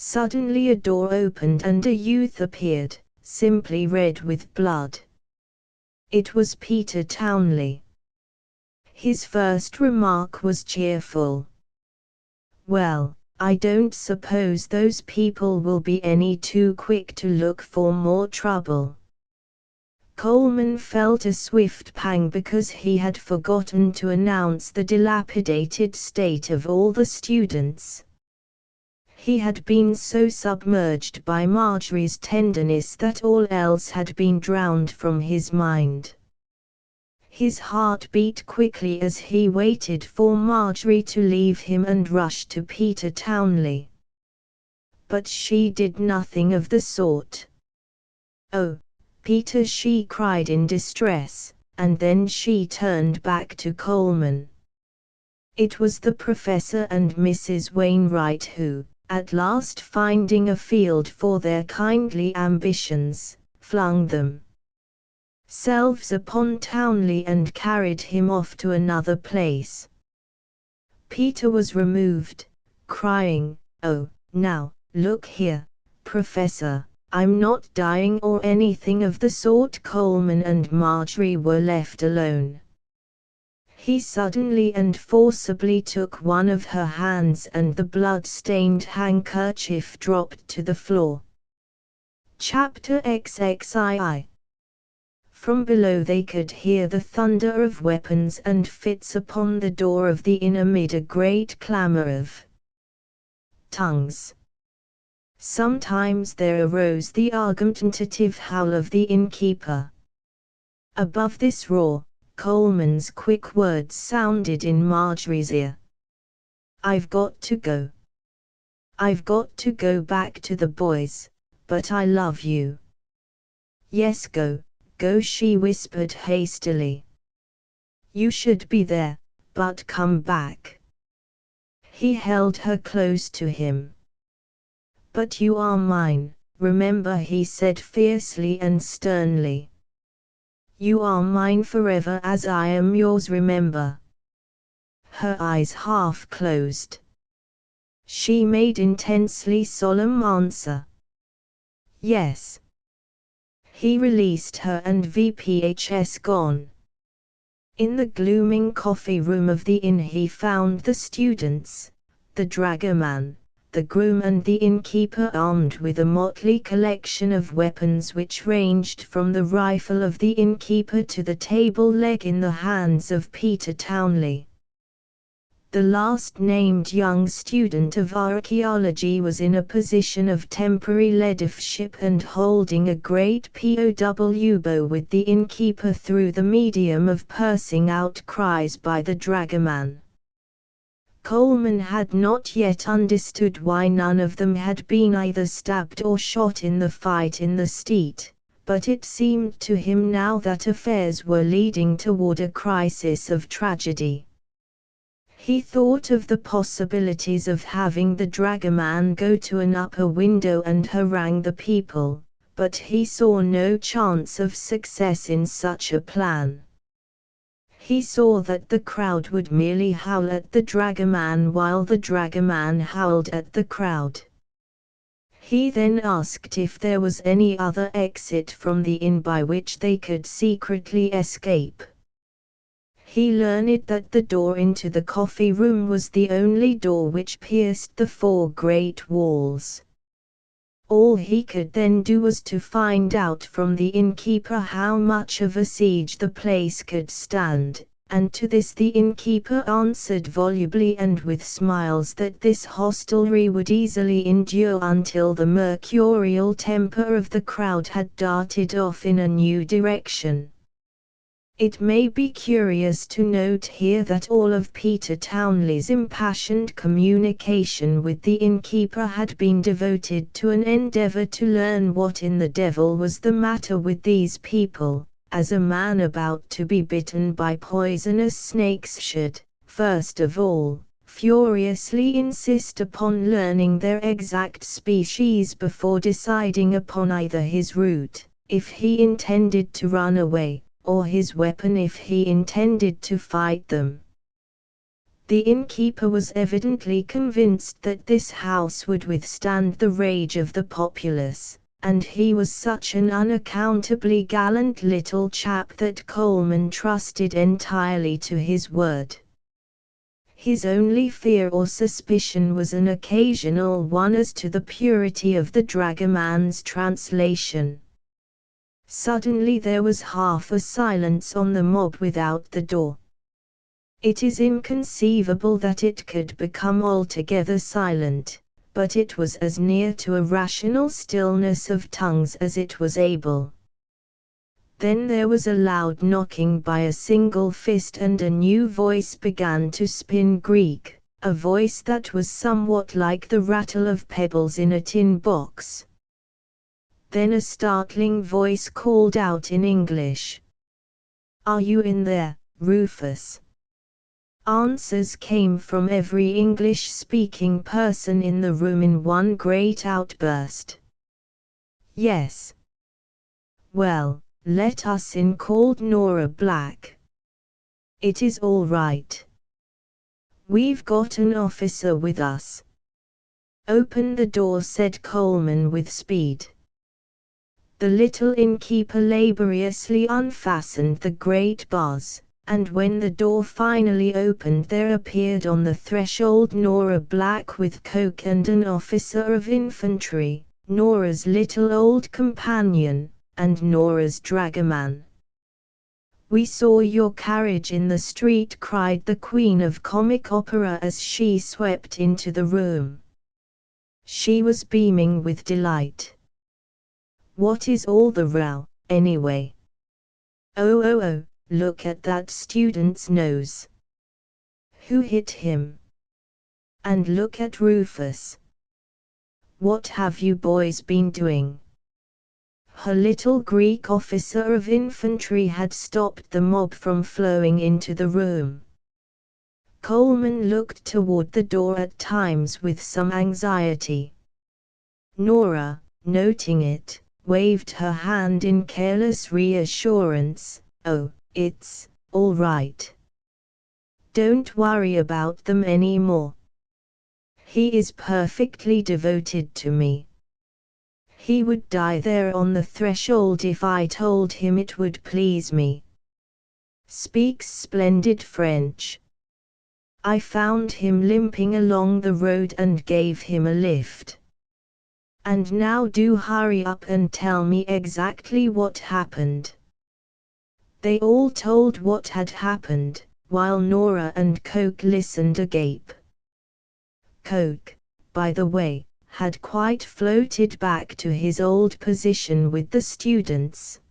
Suddenly a door opened and a youth appeared, simply red with blood. It was Peter Townley. His first remark was cheerful. "Well, I don't suppose those people will be any too quick to look for more trouble." Coleman felt a swift pang because he had forgotten to announce the dilapidated state of all the students. He had been so submerged by Marjorie's tenderness that all else had been drowned from his mind. His heart beat quickly as he waited for Marjorie to leave him and rush to Peter Townley. But she did nothing of the sort. "Oh, Peter," she cried in distress, and then she turned back to Coleman. It was the professor and Mrs. Wainwright who, at last finding a field for their kindly ambitions, flung themselves upon Townley and carried him off to another place. Peter was removed, crying, "Oh, now, look here, Professor, I'm not dying or anything of the sort." Coleman and Marjorie were left alone. He suddenly and forcibly took one of her hands and the blood-stained handkerchief dropped to the floor. Chapter XXII. From below they could hear the thunder of weapons and fists upon the door of the inn amid a great clamor of tongues. Sometimes there arose the argumentative howl of the innkeeper. Above this roar, Coleman's quick words sounded in Marjorie's ear. "I've got to go. I've got to go back to the boys, but I love you." "Yes, go, go," she whispered hastily. "You should be there, but come back." He held her close to him. "But you are mine, remember," he said fiercely and sternly. "You are mine forever as I am yours, remember." Her eyes half closed. She made intensely solemn answer. "Yes." He released her and VPHS gone. In the glooming coffee room of the inn he found the students, the dragoman, the groom and the innkeeper armed with a motley collection of weapons which ranged from the rifle of the innkeeper to the table leg in the hands of Peter Townley. The last-named young student of archaeology was in a position of temporary leadership and holding a great POW bow with the innkeeper through the medium of pursing out cries by the dragoman. Coleman had not yet understood why none of them had been either stabbed or shot in the fight in the street, but it seemed to him now that affairs were leading toward a crisis of tragedy. He thought of the possibilities of having the dragoman go to an upper window and harangue the people, but he saw no chance of success in such a plan. He saw that the crowd would merely howl at the dragoman while the dragoman howled at the crowd. He then asked if there was any other exit from the inn by which they could secretly escape. He learned that the door into the coffee room was the only door which pierced the four great walls. All he could then do was to find out from the innkeeper how much of a siege the place could stand, and to this the innkeeper answered volubly and with smiles that this hostelry would easily endure until the mercurial temper of the crowd had darted off in a new direction. It may be curious to note here that all of Peter Townley's impassioned communication with the innkeeper had been devoted to an endeavor to learn what in the devil was the matter with these people, as a man about to be bitten by poisonous snakes should, first of all, furiously insist upon learning their exact species before deciding upon either his route, if he intended to run away, or his weapon if he intended to fight them. The innkeeper was evidently convinced that this house would withstand the rage of the populace, and he was such an unaccountably gallant little chap that Coleman trusted entirely to his word. His only fear or suspicion was an occasional one as to the purity of the dragoman's translation. Suddenly there was half a silence on the mob without the door. It is inconceivable that it could become altogether silent, but it was as near to a rational stillness of tongues as it was able. Then there was a loud knocking by a single fist and a new voice began to spin Greek, a voice that was somewhat like the rattle of pebbles in a tin box. Then a startling voice called out in English. "Are you in there, Rufus?" Answers came from every English-speaking person in the room in one great outburst. "Yes." "Well, let us in," called Nora Black. "It is all right. We've got an officer with us." "Open the door," said Coleman with speed. The little innkeeper laboriously unfastened the great bars, and when the door finally opened there appeared on the threshold Nora Black with Coke and an officer of infantry, Nora's little old companion, and Nora's dragoman. "We saw your carriage in the street," cried the Queen of Comic Opera as she swept into the room. She was beaming with delight. What is all the row, anyway? Oh, look at that student's nose. Who hit him? And look at Rufus. What have you boys been doing? Her little Greek officer of infantry had stopped the mob from flowing into the room. Coleman looked toward the door at times with some anxiety. Nora, noting it, waved her hand in careless reassurance. Oh, it's all right. Don't worry about them anymore. He is perfectly devoted to me. He would die there on the threshold if I told him it would please me. Speaks splendid French. I found him limping along the road and gave him a lift. And now do hurry up and tell me exactly what happened. They all told what had happened, while Nora and Coke listened agape. Coke, by the way, had quite floated back to his old position with the students.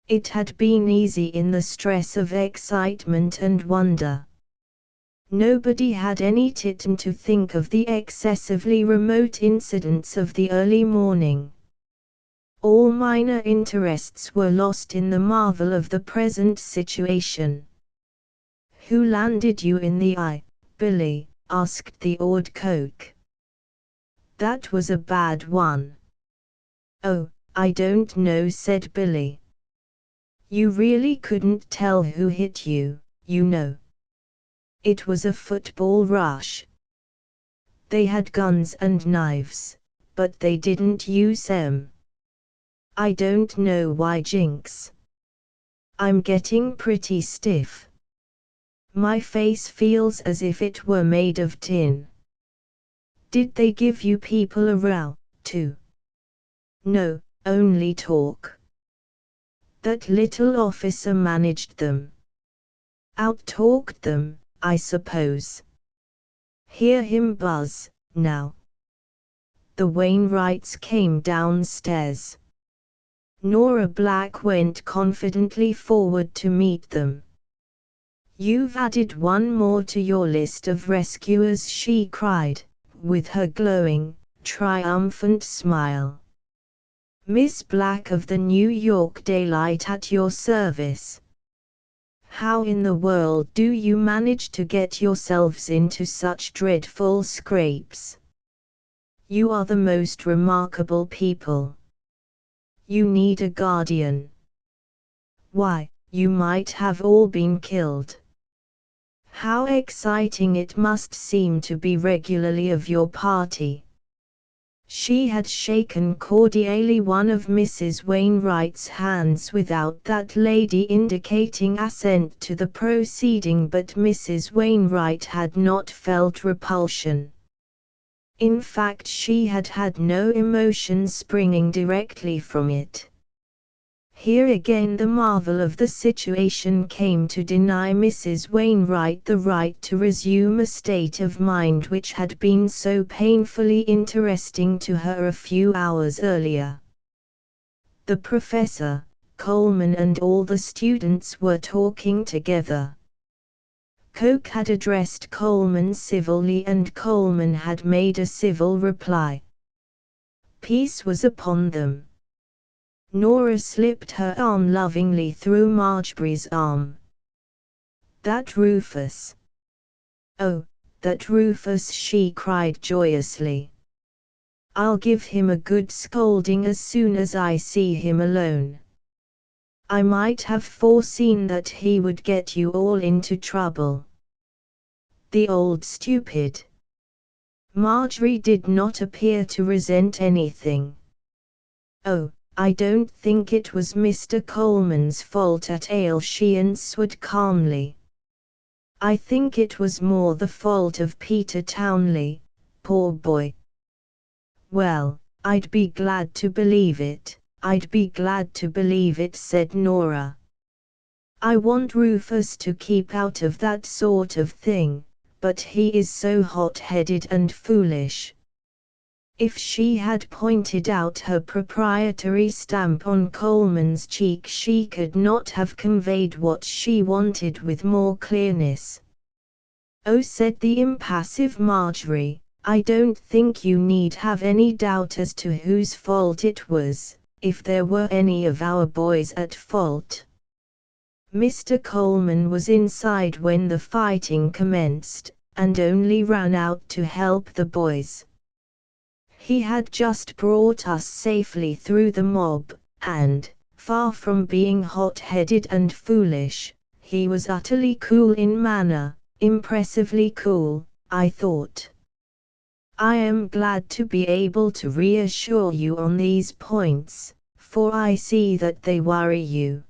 It had been easy in the stress of excitement and wonder. Nobody had any time to think of the excessively remote incidents of the early morning. All minor interests were lost in the marvel of the present situation. Who landed you in the eye, Billy? Asked the awed Coke. That was a bad one. Oh, I don't know, said Billy. You really couldn't tell who hit you, you know. It was a football rush. They had guns and knives, but they didn't use them. I don't know why, Jinx. I'm getting pretty stiff. My face feels as if it were made of tin. Did they give you people a row, too? No, only talk. That little officer managed them. Out-talked them, I suppose. Hear him buzz, now. The Wainwrights came downstairs. Nora Black went confidently forward to meet them. You've added one more to your list of rescuers, she cried, with her glowing, triumphant smile. Miss Black of the New York Daylight at your service. How in the world do you manage to get yourselves into such dreadful scrapes? You are the most remarkable people. You need a guardian. Why, you might have all been killed. How exciting it must seem to be regularly of your party. She had shaken cordially one of Mrs. Wainwright's hands without that lady indicating assent to the proceeding, but Mrs. Wainwright had not felt repulsion. In fact, she had had no emotion springing directly from it. Here again the marvel of the situation came to deny Mrs. Wainwright the right to resume a state of mind which had been so painfully interesting to her a few hours earlier. The professor, Coleman and all the students were talking together. Coke had addressed Coleman civilly and Coleman had made a civil reply. Peace was upon them. Nora slipped her arm lovingly through Marjorie's arm. That Rufus. Oh, that Rufus, she cried joyously. I'll give him a good scolding as soon as I see him alone. I might have foreseen that he would get you all into trouble. The old stupid. Marjorie did not appear to resent anything. Oh, I don't think it was Mr. Coleman's fault at all, she answered calmly. I think it was more the fault of Peter Townley, poor boy. Well, I'd be glad to believe it, I'd be glad to believe it, said Nora. I want Rufus to keep out of that sort of thing, but he is so hot-headed and foolish. If she had pointed out her proprietary stamp on Coleman's cheek, she could not have conveyed what she wanted with more clearness. "Oh," said the impassive Marjorie, "I don't think you need have any doubt as to whose fault it was, if there were any of our boys at fault. Mr. Coleman was inside when the fighting commenced, and only ran out to help the boys. He had just brought us safely through the mob, and, far from being hot-headed and foolish, he was utterly cool in manner, impressively cool, I thought. I am glad to be able to reassure you on these points, for I see that they worry you."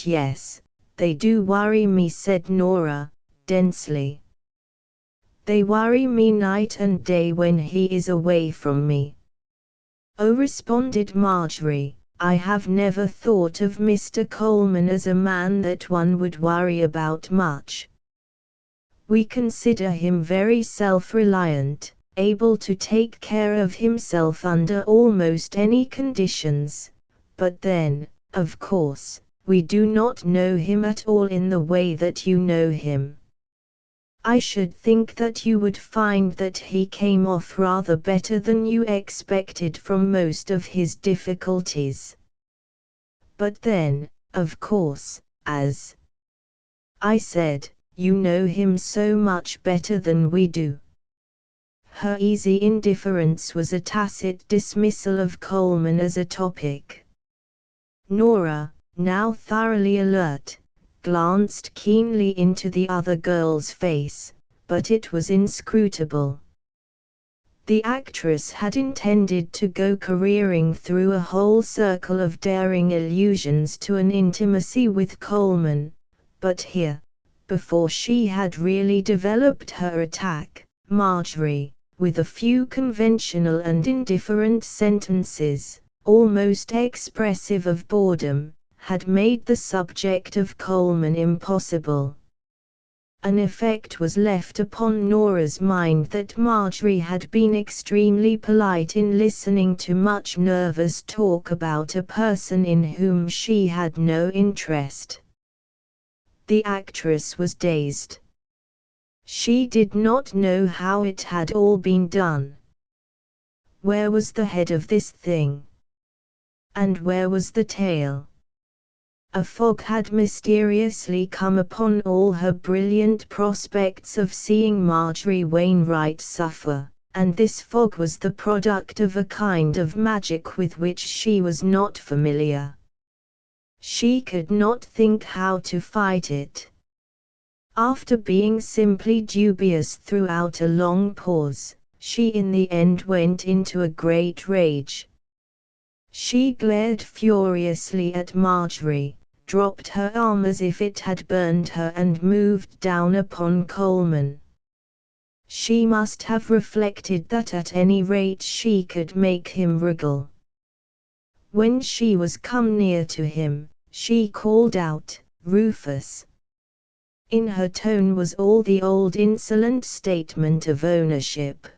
"Yes, they do worry me," said Nora, densely. "They worry me night and day when he is away from me." "Oh," responded Marjorie, "I have never thought of Mr. Coleman as a man that one would worry about much. We consider him very self-reliant, able to take care of himself under almost any conditions, but then, of course, we do not know him at all in the way that you know him. I should think that you would find that he came off rather better than you expected from most of his difficulties. But then, of course, as I said, you know him so much better than we do." Her easy indifference was a tacit dismissal of Coleman as a topic. Nora, now thoroughly alert, glanced keenly into the other girl's face, but it was inscrutable. The actress had intended to go careering through a whole circle of daring allusions to an intimacy with Coleman, but here, before she had really developed her attack, Marjorie, with a few conventional and indifferent sentences, almost expressive of boredom, had made the subject of Coleman impossible. An effect was left upon Nora's mind that Marjorie had been extremely polite in listening to much nervous talk about a person in whom she had no interest. The actress was dazed. She did not know how it had all been done. Where was the head of this thing? And where was the tail? A fog had mysteriously come upon all her brilliant prospects of seeing Marjorie Wainwright suffer, and this fog was the product of a kind of magic with which she was not familiar. She could not think how to fight it. After being simply dubious throughout a long pause, she in the end went into a great rage. She glared furiously at Marjorie, dropped her arm as if it had burned her and moved down upon Coleman. She must have reflected that at any rate she could make him wriggle. When she was come near to him, she called out, "Rufus!" In her tone was all the old insolent statement of ownership.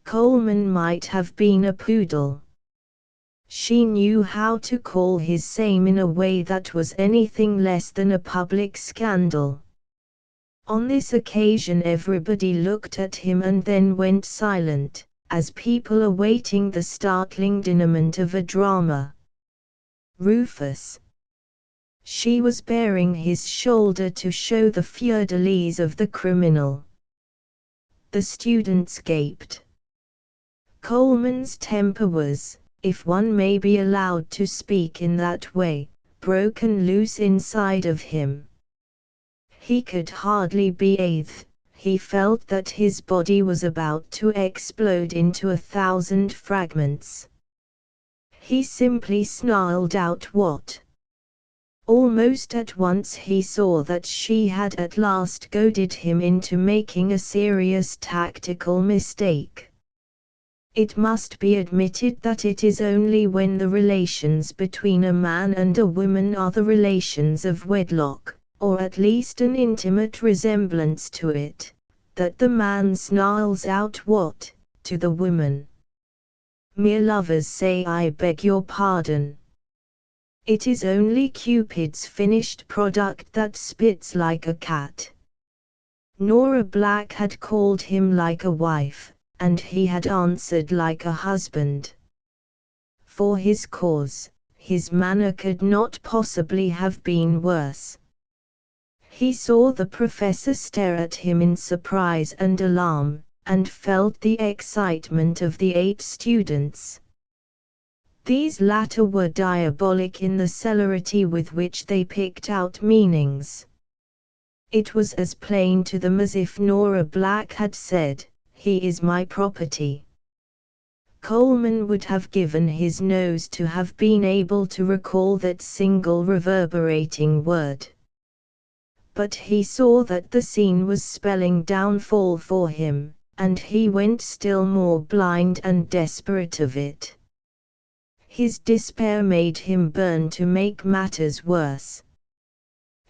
Coleman might have been a poodle. She knew how to call his same in a way that was anything less than a public scandal. On this occasion everybody looked at him and then went silent, as people awaiting the startling denouement of a drama. Rufus. She was baring his shoulder to show the fleur-de-lis of the criminal. The students gaped. Coleman's temper was, if one may be allowed to speak in that way, broken loose inside of him. He could hardly breathe. He felt that his body was about to explode into 1,000 fragments. He simply snarled out what? Almost at once he saw that she had at last goaded him into making a serious tactical mistake. It must be admitted that it is only when the relations between a man and a woman are the relations of wedlock, or at least an intimate resemblance to it, that the man snarls out what, to the woman. Mere lovers say I beg your pardon. It is only Cupid's finished product that spits like a cat. Nora Black had called him like a wife, and he had answered like a husband. For his cause, his manner could not possibly have been worse. He saw the professor stare at him in surprise and alarm, and felt the excitement of the 8 students. These latter were diabolic in the celerity with which they picked out meanings. It was as plain to them as if Nora Black had said, "He is my property." Coleman would have given his nose to have been able to recall that single reverberating word. But he saw that the scene was spelling downfall for him, and he went still more blind and desperate of it. His despair made him burn to make matters worse.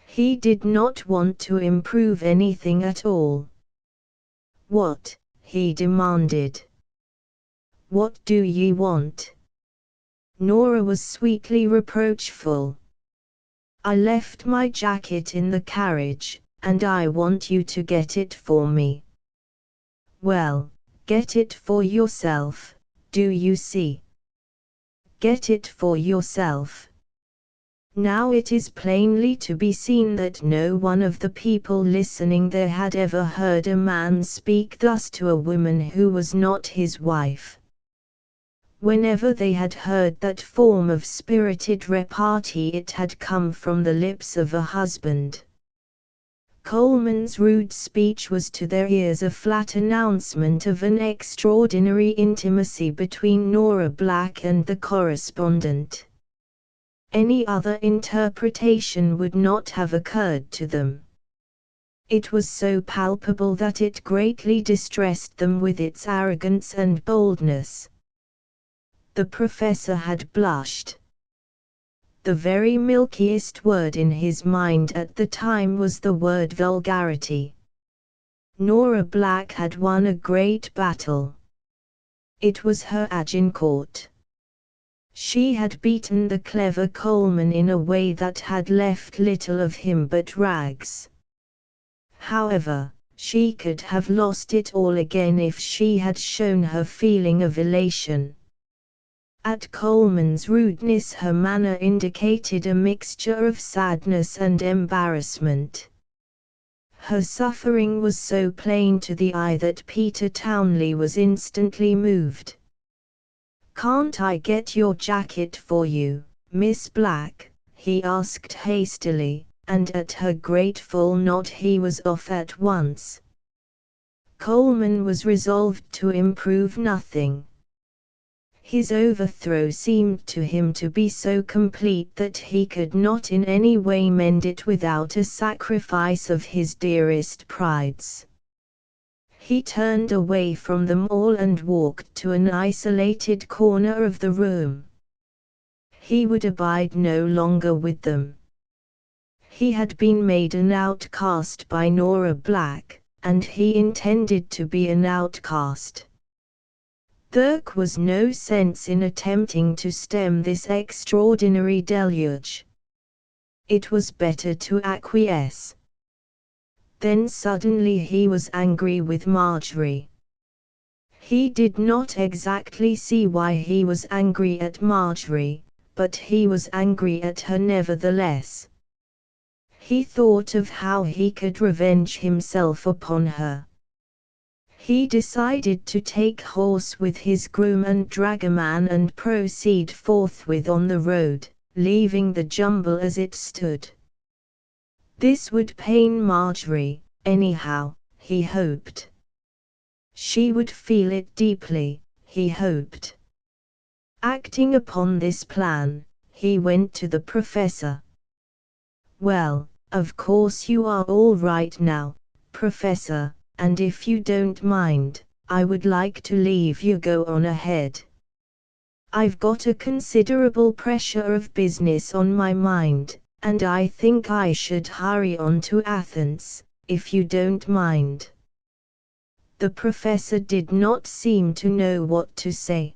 He did not want to improve anything at all. "What?" he demanded. "What do ye want?" Nora was sweetly reproachful. "I left my jacket in the carriage, and I want you to get it for me." "Well, get it for yourself, do you see? Get it for yourself." Now it is plainly to be seen that no one of the people listening there had ever heard a man speak thus to a woman who was not his wife. Whenever they had heard that form of spirited repartee, it had come from the lips of a husband. Coleman's rude speech was to their ears a flat announcement of an extraordinary intimacy between Nora Black and the correspondent. Any other interpretation would not have occurred to them. It was so palpable that it greatly distressed them with its arrogance and boldness. The professor had blushed. The very milkiest word in his mind at the time was the word vulgarity. Nora Black had won a great battle. It was her Agincourt. She had beaten the clever Coleman in a way that had left little of him but rags. However, she could have lost it all again if she had shown her feeling of elation. At Coleman's rudeness her manner indicated a mixture of sadness and embarrassment. Her suffering was so plain to the eye that Peter Townley was instantly moved. "Can't I get your jacket for you, Miss Black?" he asked hastily, and at her grateful nod he was off at once. Coleman was resolved to improve nothing. His overthrow seemed to him to be so complete that he could not in any way mend it without a sacrifice of his dearest prides. He turned away from them all and walked to an isolated corner of the room. He would abide no longer with them. He had been made an outcast by Nora Black, and he intended to be an outcast. There was no sense in attempting to stem this extraordinary deluge. It was better to acquiesce. Then suddenly he was angry with Marjorie. He did not exactly see why he was angry at Marjorie, but he was angry at her nevertheless. He thought of how he could revenge himself upon her. He decided to take horse with his groom and dragoman and proceed forthwith on the road, leaving the jumble as it stood. This would pain Marjorie, anyhow, he hoped. She would feel it deeply, he hoped. Acting upon this plan, he went to the professor. "Well, of course you are all right now, Professor, and if you don't mind, I would like to leave you go on ahead. I've got a considerable pressure of business on my mind, and I think I should hurry on to Athens, if you don't mind." The professor did not seem to know what to say.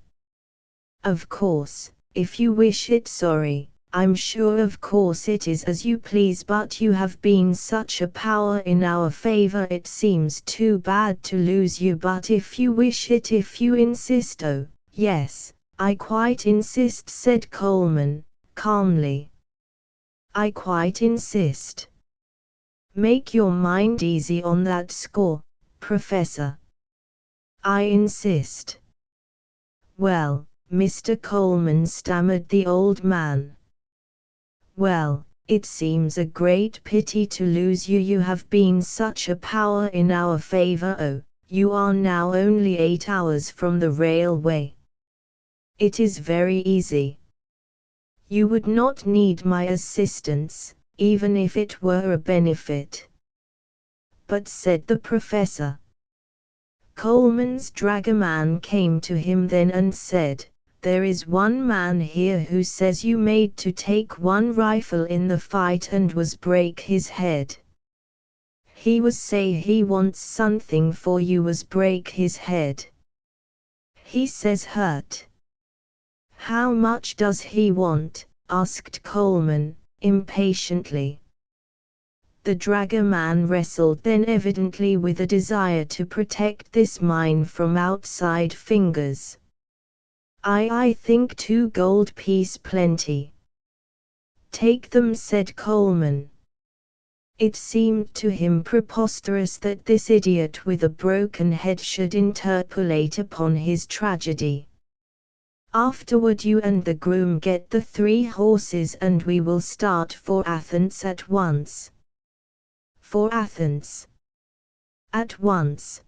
Of course, if you wish it. Sorry, I'm sure of course it is as you please, but you have been such a power in our favor, it seems too bad to lose you, but if you wish it, if you insist. Oh, yes, I quite insist, said Coleman, calmly. I quite insist. Make your mind easy on that score, Professor. I insist. Well, Mr. Coleman, stammered the old man. Well, it seems a great pity to lose you. You have been such a power in our favor. Oh, you are now only 8 hours from the railway. It is very easy. You would not need my assistance, even if it were a benefit. But, said the professor. Coleman's dragoman came to him then and said, there is one man here who says you made to take one rifle in the fight and was break his head. He was say he wants something for you was break his head. He says hurt. How much does he want? Asked Coleman, impatiently. The dragoman wrestled then, evidently with a desire to protect this mine from outside fingers. I think 2 gold piece plenty. Take them, said Coleman. It seemed to him preposterous that this idiot with a broken head should interpolate upon his tragedy. Afterward you and the groom get the 3 horses and we will start for Athens at once. For Athens. At once,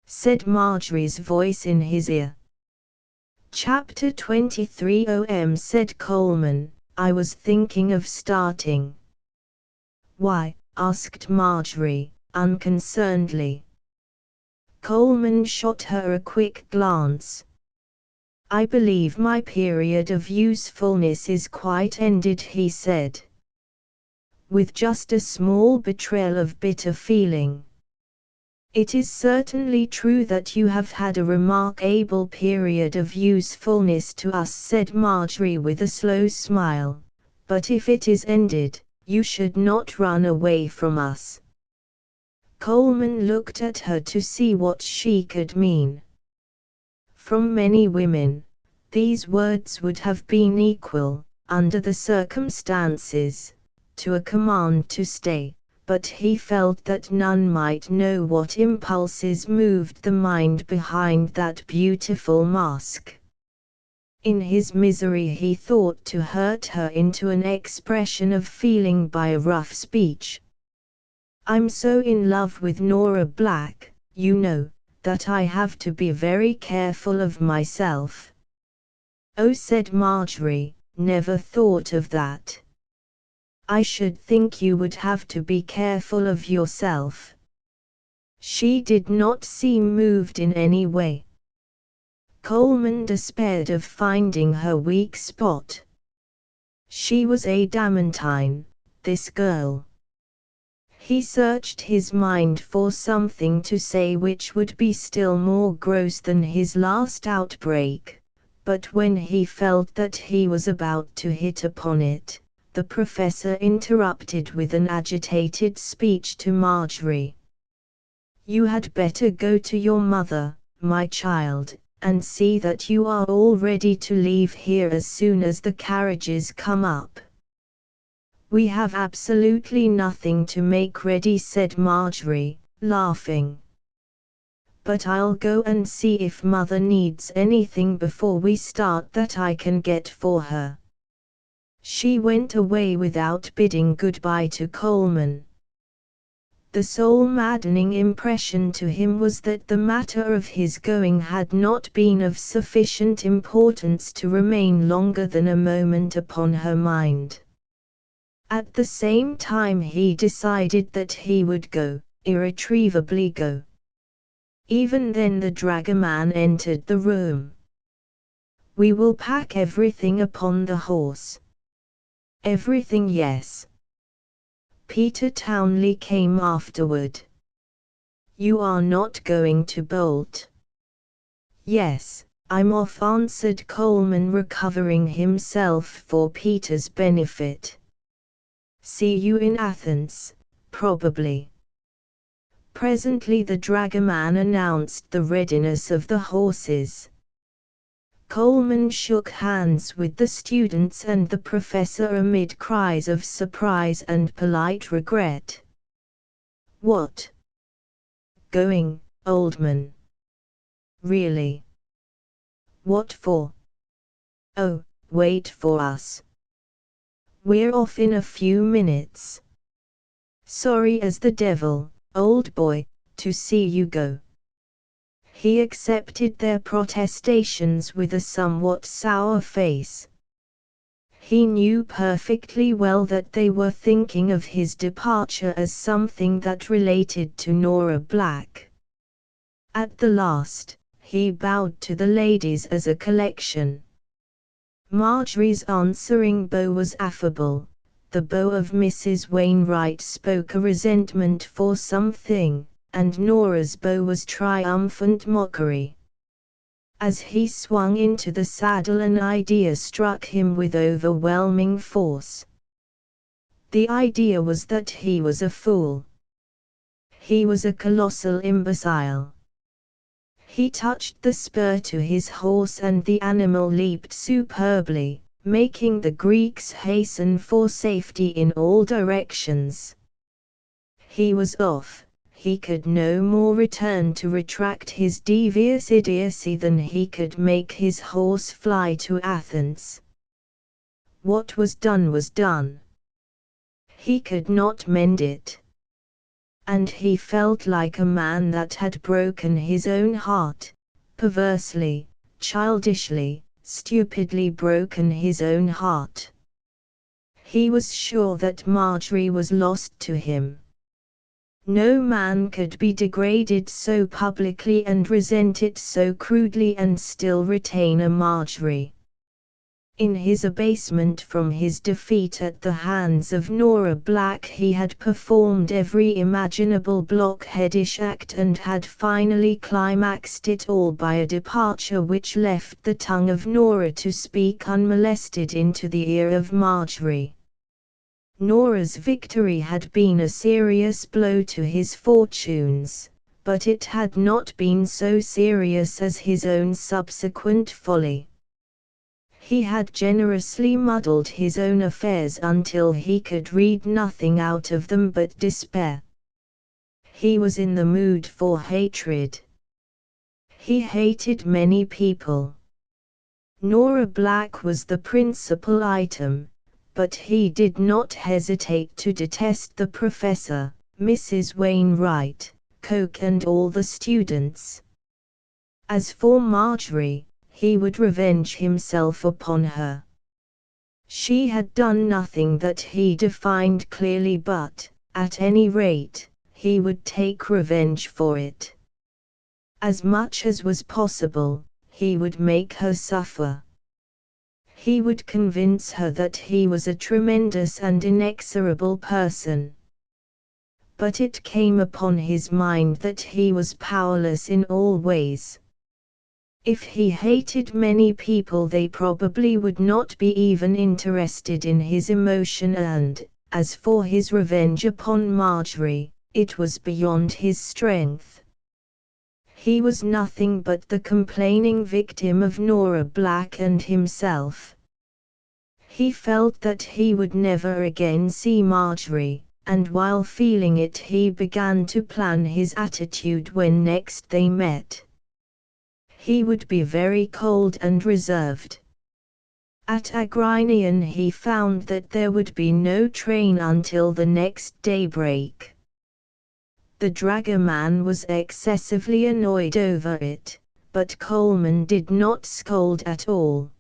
said Marjorie's voice in his ear. Chapter 23 said Coleman, I was thinking of starting. Why? Asked Marjorie, unconcernedly. Coleman shot her a quick glance. I believe my period of usefulness is quite ended, he said, with just a small betrayal of bitter feeling. It is certainly true that you have had a remarkable period of usefulness to us, said Marjorie with a slow smile, but if it is ended, you should not run away from us. Coleman looked at her to see what she could mean. From many women, these words would have been equal, under the circumstances, to a command to stay. But he felt that none might know what impulses moved the mind behind that beautiful mask. In his misery he thought to hurt her into an expression of feeling by a rough speech. I'm so in love with Nora Black, you know, that I have to be very careful of myself. Oh, said Marjorie, never thought of that. I should think you would have to be careful of yourself. She did not seem moved in any way. Coleman despaired of finding her weak spot. She was adamantine, this girl. He searched his mind for something to say which would be still more gross than his last outbreak, but when he felt that he was about to hit upon it, the professor interrupted with an agitated speech to Marjorie. You had better go to your mother, my child, and see that you are all ready to leave here as soon as the carriages come up. We have absolutely nothing to make ready, said Marjorie, laughing. But I'll go and see if mother needs anything before we start that I can get for her. She went away without bidding goodbye to Coleman. The sole maddening impression to him was that the matter of his going had not been of sufficient importance to remain longer than a moment upon her mind. At the same time he decided that he would go, irretrievably go. Even then the dragoman entered the room. We will pack everything upon the horse. Everything, yes. Peter Townley came afterward. You are not going to bolt? Yes, I'm off, answered Coleman, recovering himself for Peter's benefit. See you in Athens, probably. Presently the dragoman announced the readiness of the horses. Coleman shook hands with the students and the professor amid cries of surprise and polite regret. What? Going, old man? Really? What for? Oh, wait for us. We're off in a few minutes. Sorry as the devil, old boy, to see you go. He accepted their protestations with a somewhat sour face. He knew perfectly well that they were thinking of his departure as something that related to Nora Black. At the last, he bowed to the ladies as a collection. Marjorie's answering bow was affable, the bow of Mrs. Wainwright spoke a resentment for something, and Nora's bow was triumphant mockery. As he swung into the saddle, an idea struck him with overwhelming force. The idea was that he was a fool. He was a colossal imbecile. He touched the spur to his horse and the animal leaped superbly, making the Greeks hasten for safety in all directions. He was off. He could no more return to retract his devious idiocy than he could make his horse fly to Athens. What was done was done. He could not mend it. And he felt like a man that had broken his own heart, perversely, childishly, stupidly broken his own heart. He was sure that Marjorie was lost to him. No man could be degraded so publicly and resent it so crudely and still retain a Marjorie. In his abasement from his defeat at the hands of Nora Black, he had performed every imaginable blockheadish act and had finally climaxed it all by a departure which left the tongue of Nora to speak unmolested into the ear of Marjorie. Nora's victory had been a serious blow to his fortunes, but it had not been so serious as his own subsequent folly. He had generously muddled his own affairs until he could read nothing out of them but despair. He was in the mood for hatred. He hated many people. Nora Black was the principal item, but he did not hesitate to detest the professor, Mrs. Wainwright, Coke and all the students. As for Marjorie, he would revenge himself upon her. She had done nothing that he defined clearly, but, at any rate, he would take revenge for it. As much as was possible, he would make her suffer. He would convince her that he was a tremendous and inexorable person. But it came upon his mind that he was powerless in all ways. If he hated many people, they probably would not be even interested in his emotion, and, as for his revenge upon Marjorie, it was beyond his strength. He was nothing but the complaining victim of Nora Black and himself. He felt that he would never again see Marjorie, and while feeling it he began to plan his attitude when next they met. He would be very cold and reserved. At Agrianion he found that there would be no train until the next daybreak. The dragoman was excessively annoyed over it, but Coleman did not scold at all.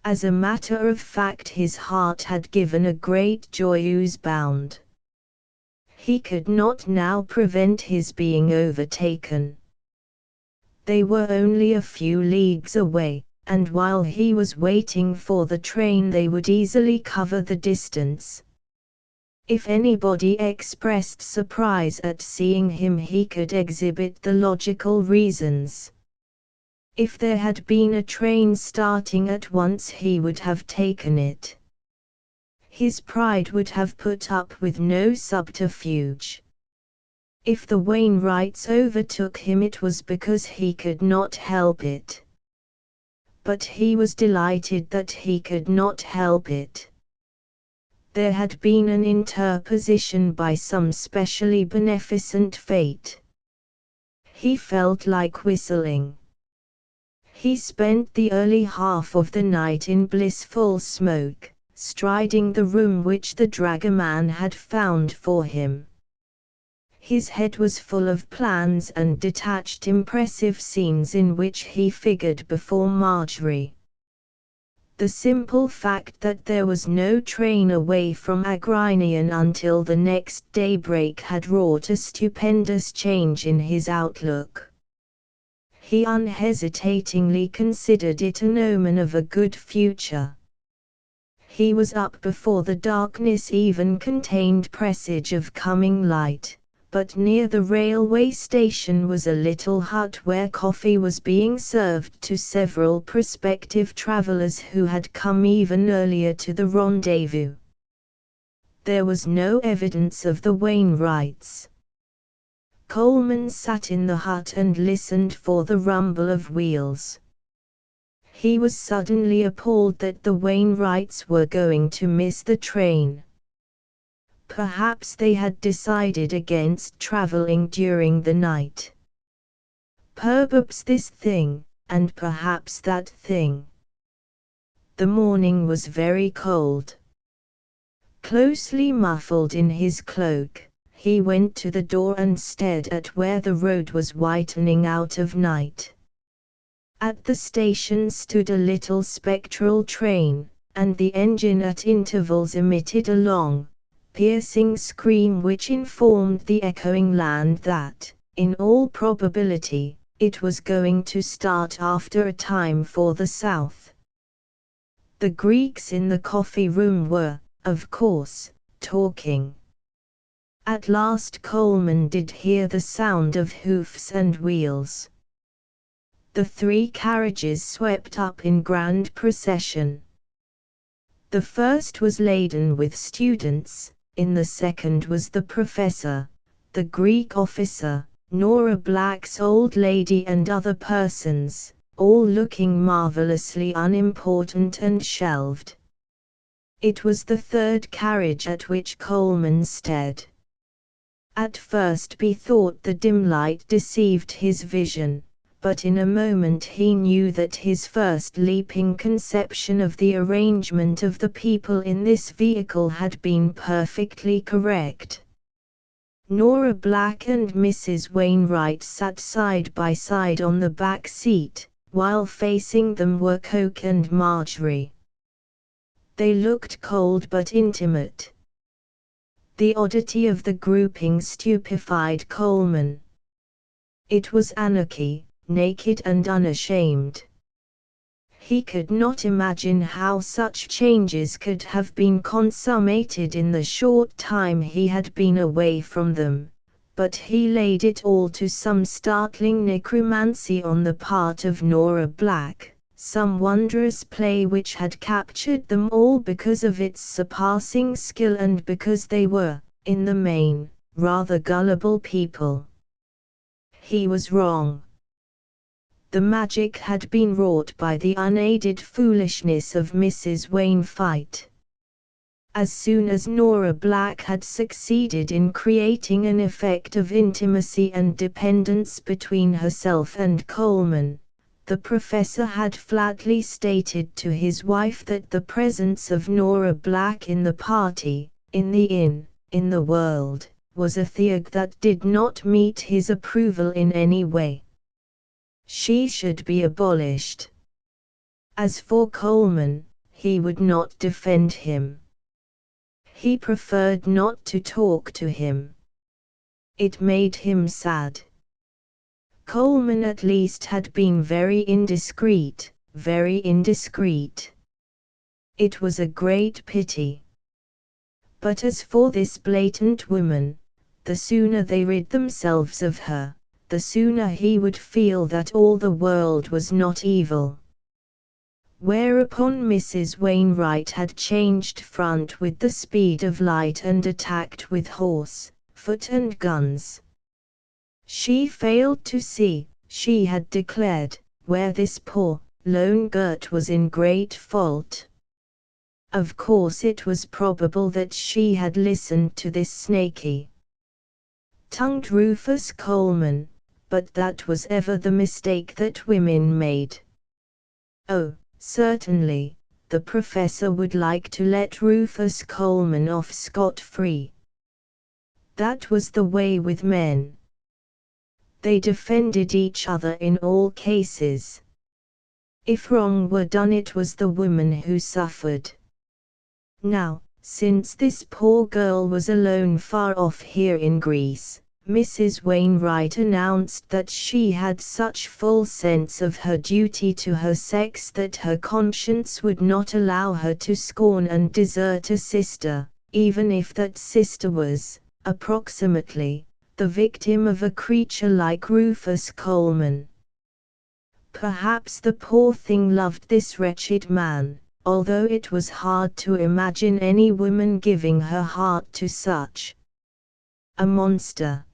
As a matter of fact, his heart had given a great joyous bound. He could not now prevent his being overtaken. They were only a few leagues away, and while he was waiting for the train they would easily cover the distance. If anybody expressed surprise at seeing him, he could exhibit the logical reasons. If there had been a train starting at once, he would have taken it. His pride would have put up with no subterfuge. If the Wainwrights overtook him, it was because he could not help it. But he was delighted that he could not help it. There had been an interposition by some specially beneficent fate. He felt like whistling. He spent the early half of the night in blissful smoke, striding the room which the dragoman had found for him. His head was full of plans and detached impressive scenes in which he figured before Marjorie. The simple fact that there was no train away from Agrignien until the next daybreak had wrought a stupendous change in his outlook. He unhesitatingly considered it an omen of a good future. He was up before the darkness even contained presage of coming light, but near the railway station was a little hut where coffee was being served to several prospective travellers who had come even earlier to the rendezvous. There was no evidence of the Wainwrights. Coleman sat in the hut and listened for the rumble of wheels. He was suddenly appalled that the Wainwrights were going to miss the train. Perhaps they had decided against traveling during the night. Perhaps this thing, and perhaps that thing. The morning was very cold. Closely muffled in his cloak, he went to the door and stared at where the road was whitening out of night. At the station stood a little spectral train, and the engine at intervals emitted a long, piercing scream which informed the echoing land that, in all probability, it was going to start after a time for the south. The Greeks in the coffee room were, of course, talking. At last Coleman did hear the sound of hoofs and wheels. The 3 carriages swept up in grand procession. The first was laden with students, in the second was the professor, the Greek officer, Nora Black's old lady and other persons, all looking marvelously unimportant and shelved. It was the 3rd carriage at which Coleman stared. At first he thought the dim light deceived his vision, but in a moment he knew that his first leaping conception of the arrangement of the people in this vehicle had been perfectly correct. Nora Black and Mrs. Wainwright sat side by side on the back seat, while facing them were Coke and Marjorie. They looked cold but intimate. The oddity of the grouping stupefied Coleman. It was anarchy, naked and unashamed. He could not imagine how such changes could have been consummated in the short time he had been away from them, but he laid it all to some startling necromancy on the part of Nora Black, some wondrous play which had captured them all because of its surpassing skill and because they were, in the main, rather gullible people. He was wrong. The magic had been wrought by the unaided foolishness of Mrs. Wainwright. As soon as Nora Black had succeeded in creating an effect of intimacy and dependence between herself and Coleman, the professor had flatly stated to his wife that the presence of Nora Black in the party, in the inn, in the world, was a thing that did not meet his approval in any way. She should be abolished. As for Coleman, he would not defend him. He preferred not to talk to him. It made him sad. Coleman at least had been very indiscreet, very indiscreet. It was a great pity. But as for this blatant woman, the sooner they rid themselves of her, the sooner he would feel that all the world was not evil. Whereupon Mrs. Wainwright had changed front with the speed of light and attacked with horse, foot and guns. She failed to see, she had declared, where this poor, lone Gert was in great fault. Of course it was probable that she had listened to this snaky tongued Rufus Coleman, but that was ever the mistake that women made. Oh, certainly, the professor would like to let Rufus Coleman off scot-free. That was the way with men. They defended each other in all cases. If wrong were done, it was the woman who suffered. Now, since this poor girl was alone far off here in Greece, Mrs. Wainwright announced that she had such full sense of her duty to her sex that her conscience would not allow her to scorn and desert a sister, even if that sister was, approximately, the victim of a creature like Rufus Coleman. Perhaps the poor thing loved this wretched man, although it was hard to imagine any woman giving her heart to such a monster.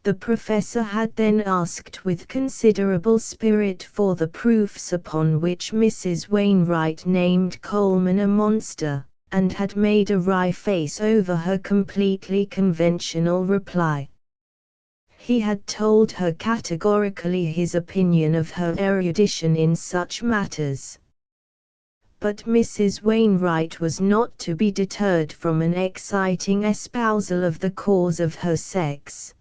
The professor had then asked with considerable spirit for the proofs upon which Mrs. Wainwright named Coleman a monster, and had made a wry face over her completely conventional reply. He had told her categorically his opinion of her erudition in such matters. But Mrs. Wainwright was not to be deterred from an exciting espousal of the cause of her sex.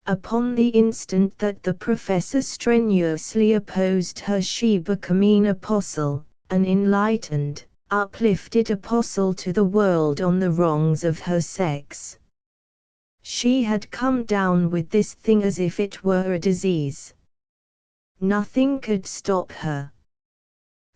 Upon the instant that the professor strenuously opposed her, she became an apostle, an enlightened, uplifted apostle to the world on the wrongs of her sex. She had come down with this thing as if it were a disease. Nothing could stop her.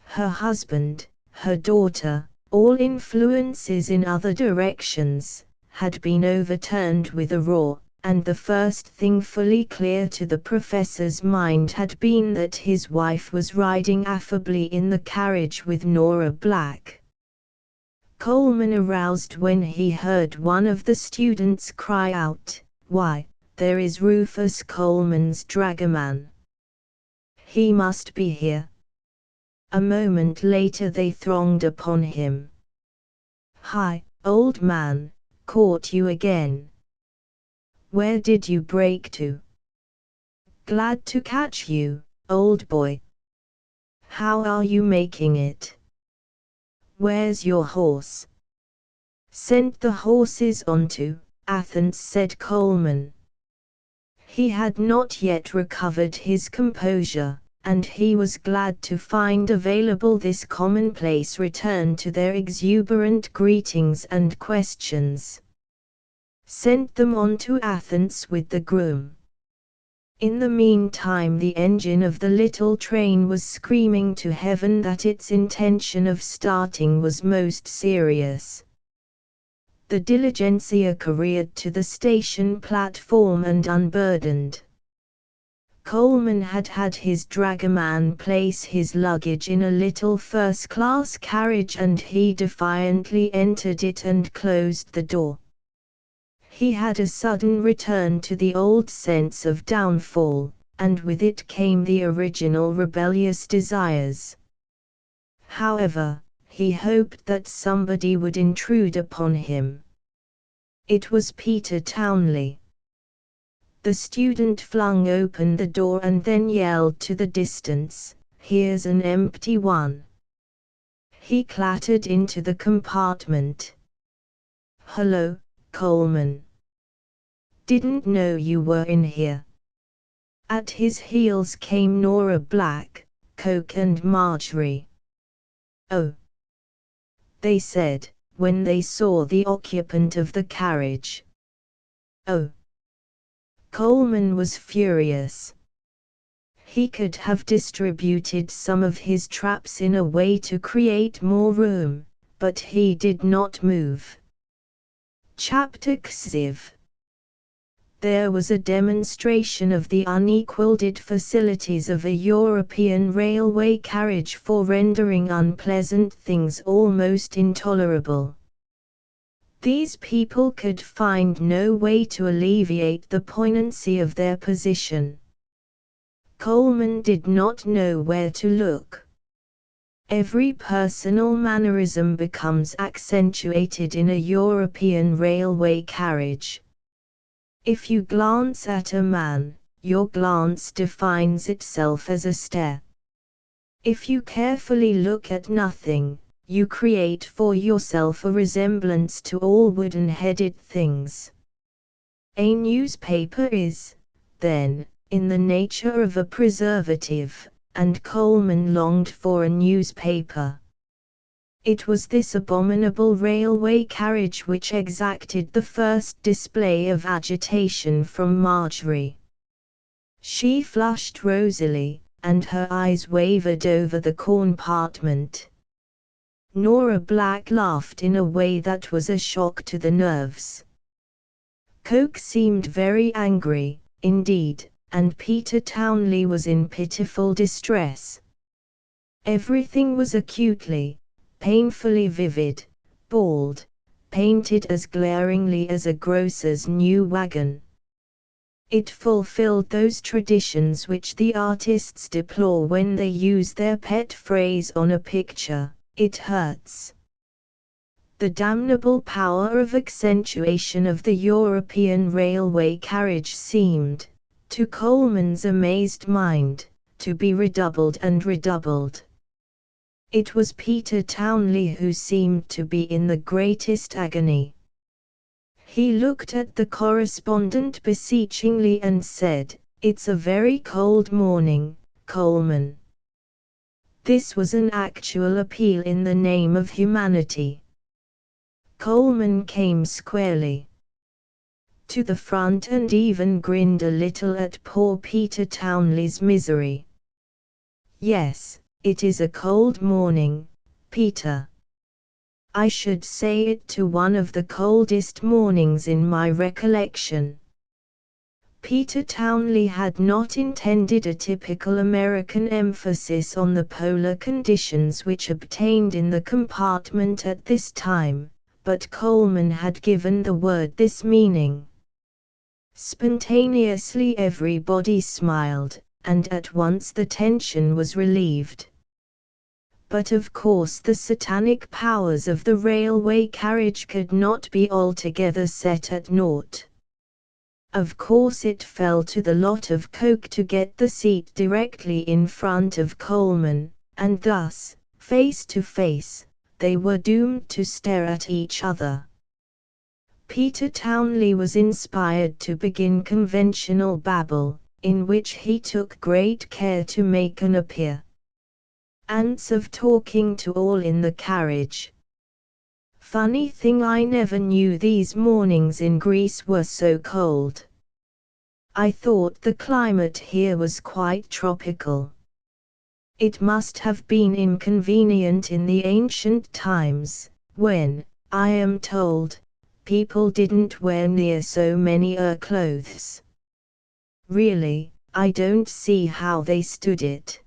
Her husband, her daughter, all influences in other directions, had been overturned with a roar, and the first thing fully clear to the professor's mind had been that his wife was riding affably in the carriage with Nora Black. Coleman aroused when he heard one of the students cry out, "Why, there is Rufus Coleman's dragoman. He must be here." A moment later they thronged upon him. "Hi, old man, caught you again. Where did you break to?" "Glad to catch you, old boy. How are you making it? Where's your horse?" "Sent the horses on to Athens," said Coleman. He had not yet recovered his composure, and he was glad to find available this commonplace return to their exuberant greetings and questions. "Sent them on to Athens with the groom." In the meantime the engine of the little train was screaming to heaven that its intention of starting was most serious. The diligencia careered to the station platform and unburdened. Coleman had had his dragoman place his luggage in a little first-class carriage, and he defiantly entered it and closed the door. He had a sudden return to the old sense of downfall, and with it came the original rebellious desires. However, he hoped that somebody would intrude upon him. It was Peter Townley. The student flung open the door and then yelled to the distance, "Here's an empty one." He clattered into the compartment. "Hello, Coleman. Didn't know you were in here." At his heels came Nora Black, Coke and Marjorie. "Oh," they said, when they saw the occupant of the carriage. "Oh." Coleman was furious. He could have distributed some of his traps in a way to create more room, but he did not move. Chapter XV. There was a demonstration of the unequalled facilities of a European railway carriage for rendering unpleasant things almost intolerable. These people could find no way to alleviate the poignancy of their position. Coleman did not know where to look. Every personal mannerism becomes accentuated in a European railway carriage. If you glance at a man, your glance defines itself as a stare. If you carefully look at nothing, you create for yourself a resemblance to all wooden-headed things. A newspaper is, then, in the nature of a preservative, and Coleman longed for a newspaper. It was this abominable railway carriage which exacted the first display of agitation from Marjorie. She flushed rosily, and her eyes wavered over the compartment. Nora Black laughed in a way that was a shock to the nerves. Coke seemed very angry, indeed, and Peter Townley was in pitiful distress. Everything was acutely, painfully vivid, bald, painted as glaringly as a grocer's new wagon. It fulfilled those traditions which the artists deplore when they use their pet phrase on a picture, "It hurts." The damnable power of accentuation of the European railway carriage seemed, to Coleman's amazed mind, to be redoubled and redoubled. It was Peter Townley who seemed to be in the greatest agony. He looked at the correspondent beseechingly and said, "It's a very cold morning, Coleman." This was an actual appeal in the name of humanity. Coleman came squarely to the front and even grinned a little at poor Peter Townley's misery. "Yes, it is a cold morning, Peter. I should say it to one of the coldest mornings in my recollection." Peter Townley had not intended a typical American emphasis on the polar conditions which obtained in the compartment at this time, but Coleman had given the word this meaning. Spontaneously everybody smiled, and at once the tension was relieved. But of course the satanic powers of the railway carriage could not be altogether set at naught. Of course it fell to the lot of Coke to get the seat directly in front of Coleman, and thus, face to face, they were doomed to stare at each other. Peter Townley was inspired to begin conventional babble, in which he took great care to make an appearance of talking to all in the carriage. "Funny thing, I never knew these mornings in Greece were so cold. I thought the climate here was quite tropical. It must have been inconvenient in the ancient times, when, I am told, people didn't wear near so many clothes. Really, I don't see how they stood it.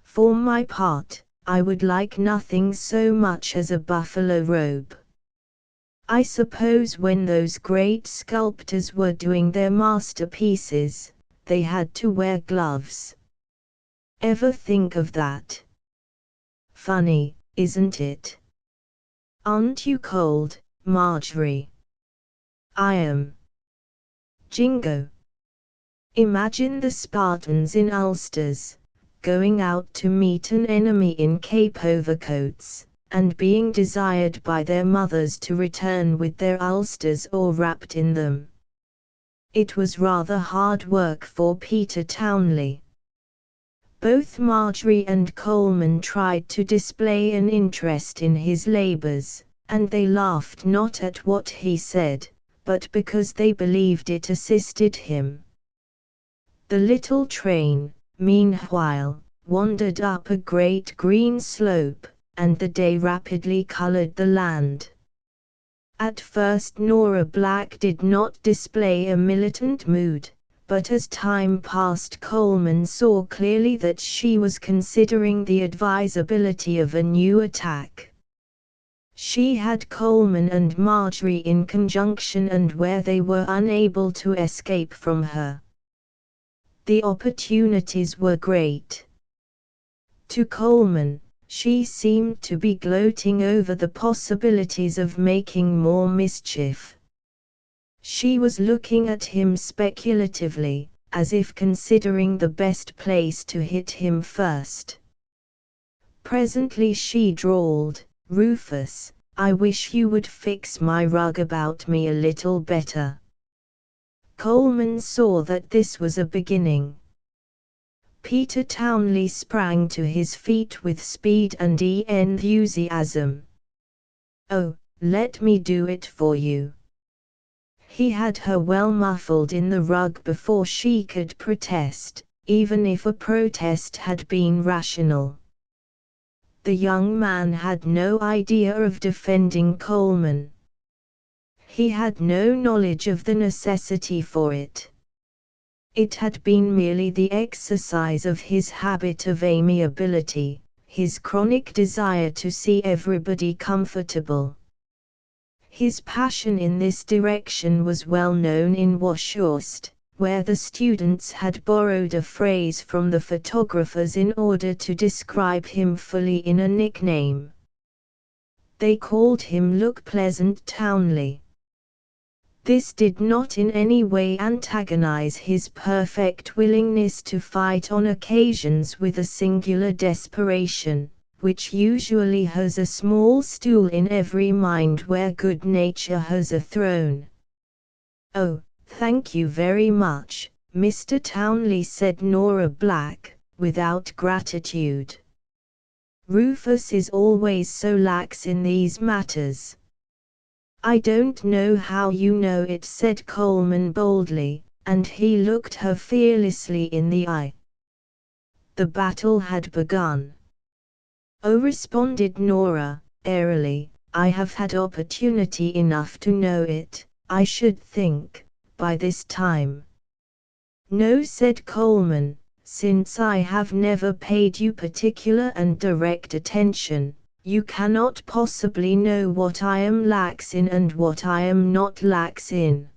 For my part, I would like nothing so much as a buffalo robe. I suppose when those great sculptors were doing their masterpieces, they had to wear gloves. Ever think of that? Funny, isn't it? Aren't you cold, Marjorie?" "I am." "Jingo. Imagine the Spartans in ulsters, going out to meet an enemy in cape overcoats, and being desired by their mothers to return with their ulsters all wrapped in them." It was rather hard work for Peter Townley. Both Marjorie and Coleman tried to display an interest in his labors, and they laughed not at what he said, but because they believed it assisted him. The little train, meanwhile, wandered up a great green slope, and the day rapidly colored the land. At first Nora Black did not display a militant mood, but as time passed Coleman saw clearly that she was considering the advisability of a new attack. She had Coleman and Marjorie in conjunction and where they were unable to escape from her. The opportunities were great. To Coleman, she seemed to be gloating over the possibilities of making more mischief. She was looking at him speculatively, as if considering the best place to hit him first. Presently she drawled, "Rufus, I wish you would fix my rug about me a little better." Coleman saw that this was a beginning. Peter Townley sprang to his feet with speed and enthusiasm. "Oh, let me do it for you." He had her well muffled in the rug before she could protest, even if a protest had been rational. The young man had no idea of defending Coleman. He had no knowledge of the necessity for it. It had been merely the exercise of his habit of amiability, his chronic desire to see everybody comfortable. His passion in this direction was well known in Washurst, where the students had borrowed a phrase from the photographers in order to describe him fully in a nickname. They called him Look Pleasant Townley. This did not in any way antagonize his perfect willingness to fight on occasions with a singular desperation, which usually has a small stool in every mind where good nature has a throne. "Oh, thank you very much, Mr. Townley," said Nora Black, without gratitude. "Rufus is always so lax in these matters." "I don't know how you know it," said Coleman boldly, and he looked her fearlessly in the eye. The battle had begun. "Oh," responded Nora, airily, "I have had opportunity enough to know it, I should think, by this time." "No," said Coleman, "since I have never paid you particular and direct attention, you cannot possibly know what I am lax in and what I am not lax in."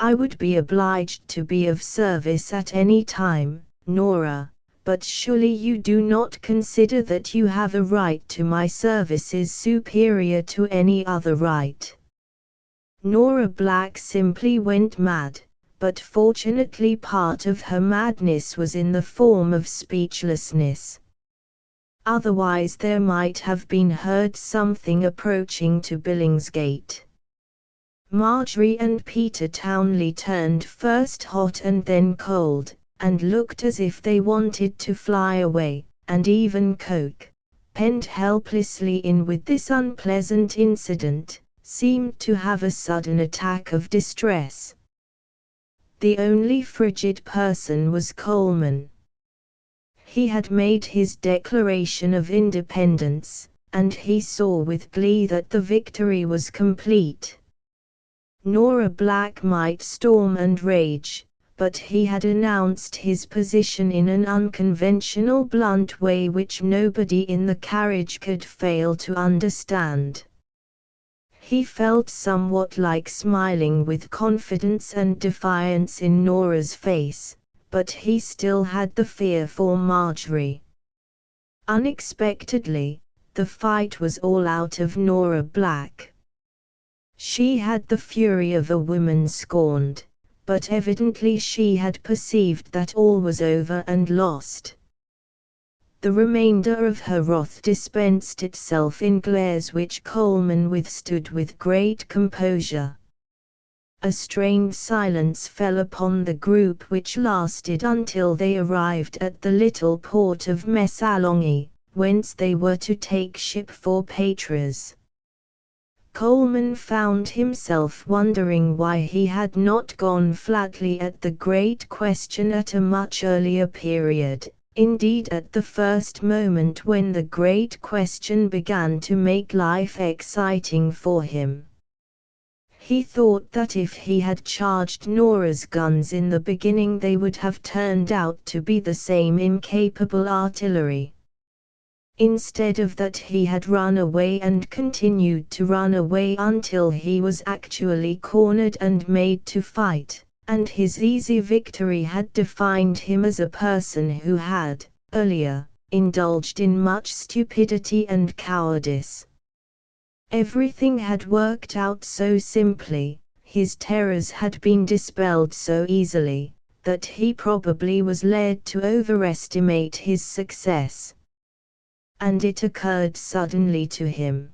"I would be obliged to be of service at any time, Nora, but surely you do not consider that you have a right to my services superior to any other right." Nora Black simply went mad, but fortunately part of her madness was in the form of speechlessness. Otherwise there might have been heard something approaching to Billingsgate. Marjorie and Peter Townley turned first hot and then cold, and looked as if they wanted to fly away, and even Coke, penned helplessly in with this unpleasant incident, seemed to have a sudden attack of distress. The only frigid person was Coleman. He had made his declaration of independence, and he saw with glee that the victory was complete. Nora Black might storm and rage, but he had announced his position in an unconventional blunt way which nobody in the carriage could fail to understand. He felt somewhat like smiling with confidence and defiance in Nora's face, but he still had the fear for Marjorie. Unexpectedly, the fight was all out of Nora Black. She had the fury of a woman scorned, but evidently she had perceived that all was over and lost. The remainder of her wrath dispensed itself in glares which Coleman withstood with great composure. A strained silence fell upon the group which lasted until they arrived at the little port of Messalonghi, whence they were to take ship for Patras. Coleman found himself wondering why he had not gone flatly at the great question at a much earlier period, Indeed, at the first moment when the great question began to make life exciting for him, he thought that if he had charged Nora's guns in the beginning they would have turned out to be the same incapable artillery. Instead of that, he had run away and continued to run away until he was actually cornered and made to fight, and his easy victory had defined him as a person who had, earlier, indulged in much stupidity and cowardice. Everything had worked out so simply, his terrors had been dispelled so easily, that he probably was led to overestimate his success. And it occurred suddenly to him.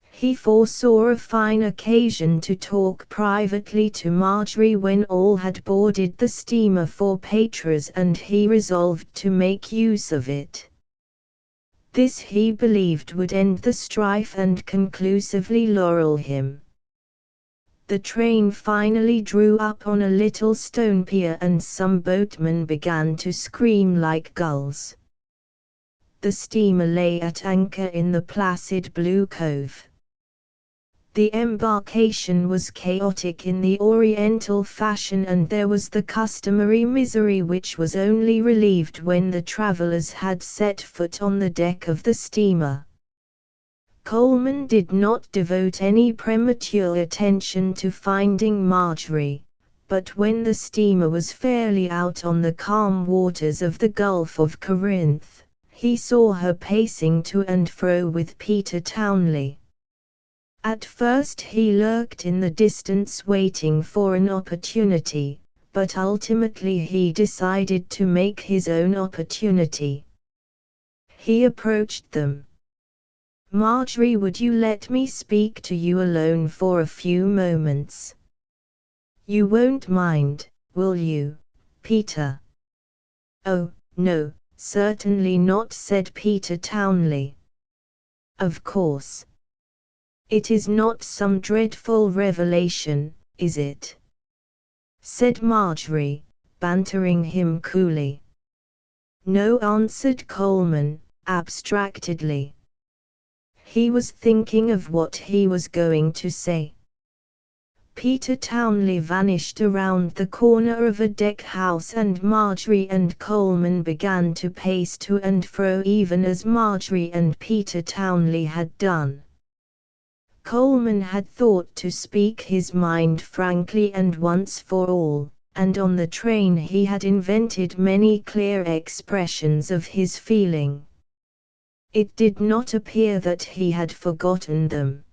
He foresaw a fine occasion to talk privately to Marjorie when all had boarded the steamer for Patras, and he resolved to make use of it. This he believed would end the strife and conclusively laurel him. The train finally drew up on a little stone pier and some boatmen began to scream like gulls. The steamer lay at anchor in the placid blue cove. The embarkation was chaotic in the Oriental fashion, and there was the customary misery which was only relieved when the travelers had set foot on the deck of the steamer. Coleman did not devote any premature attention to finding Marjorie, but when the steamer was fairly out on the calm waters of the Gulf of Corinth, he saw her pacing to and fro with Peter Townley. At first he lurked in the distance waiting for an opportunity, but ultimately he decided to make his own opportunity. He approached them. "Marjorie, would you let me speak to you alone for a few moments? You won't mind, will you, Peter?" "Oh, no, certainly not," said Peter Townley. "Of course. It is not some dreadful revelation, is it?" said Marjorie, bantering him coolly. "No," answered Coleman, abstractedly. He was thinking of what he was going to say. Peter Townley vanished around the corner of a deck house, and Marjorie and Coleman began to pace to and fro even as Marjorie and Peter Townley had done. Coleman had thought to speak his mind frankly and once for all, and on the train he had invented many clear expressions of his feeling. It did not appear that he had forgotten them.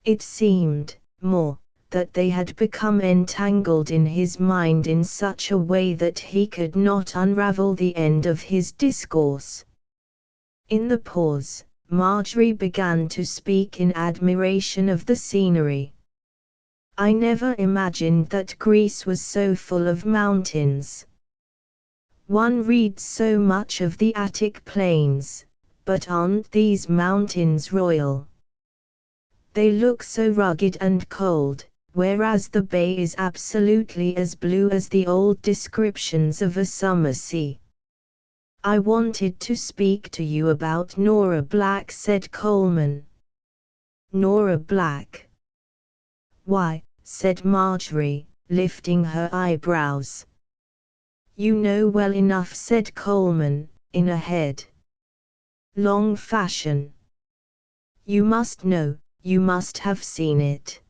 It seemed, more, that they had become entangled in his mind in such a way that he could not unravel the end of his discourse. In the pause, Marjorie began to speak in admiration of the scenery. "I never imagined that Greece was so full of mountains. One reads so much of the Attic plains, but aren't these mountains royal? They look so rugged and cold, whereas the bay is absolutely as blue as the old descriptions of a summer sea." "I wanted to speak to you about Nora Black," said Coleman. "Nora Black? Why," said Marjorie, lifting her eyebrows. "You know well enough," said Coleman, in a head-long fashion. "You must know, you must have seen it.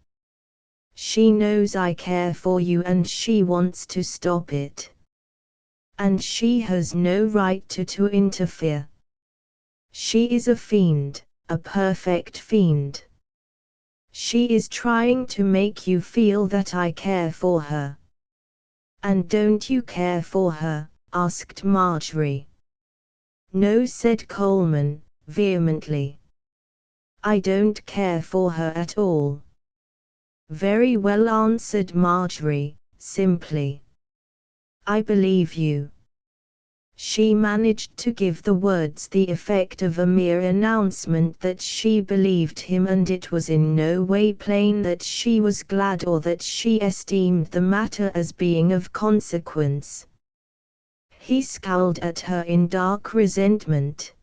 She knows I care for you and she wants to stop it. And she has no right to interfere. She is a fiend, a perfect fiend. She is trying to make you feel that I care for her." "And don't you care for her?" asked Marjorie. "No," said Coleman, vehemently. "I don't care for her at all." "Very well," answered Marjorie, simply. "I believe you." She managed to give the words the effect of a mere announcement that she believed him, and it was in no way plain that she was glad or that she esteemed the matter as being of consequence. He scowled at her in dark resentment.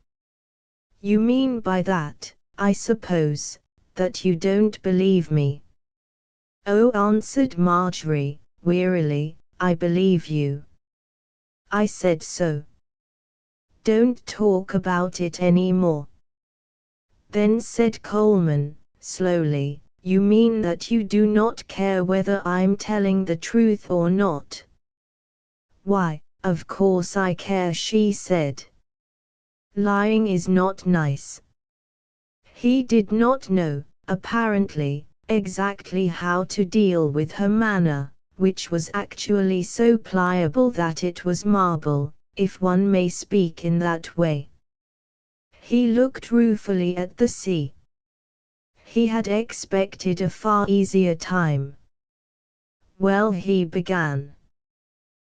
You mean by that, I suppose, that you don't believe me? Oh, answered Marjorie, wearily, I believe you. I said so. Don't talk about it any more. Then said Coleman, slowly, you mean that you do not care whether I'm telling the truth or not? Why, of course I care, she said. Lying is not nice. He did not know, apparently, exactly how to deal with her manner, which was actually so pliable that it was marble, if one may speak in that way. He looked ruefully at the sea. He had expected a far easier time. Well, he began.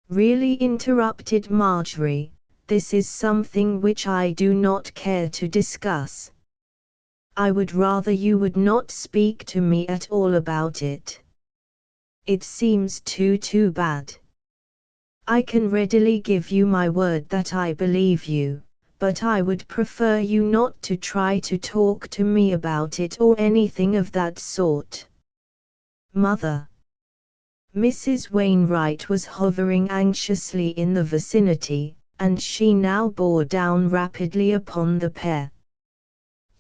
Really, interrupted Marjorie, this is something which I do not care to discuss. I would rather you would not speak to me at all about it. It seems too bad. I can readily give you my word that I believe you, but I would prefer you not to try to talk to me about it or anything of that sort. Mother. Mrs. Wainwright was hovering anxiously in the vicinity, and she now bore down rapidly upon the pair.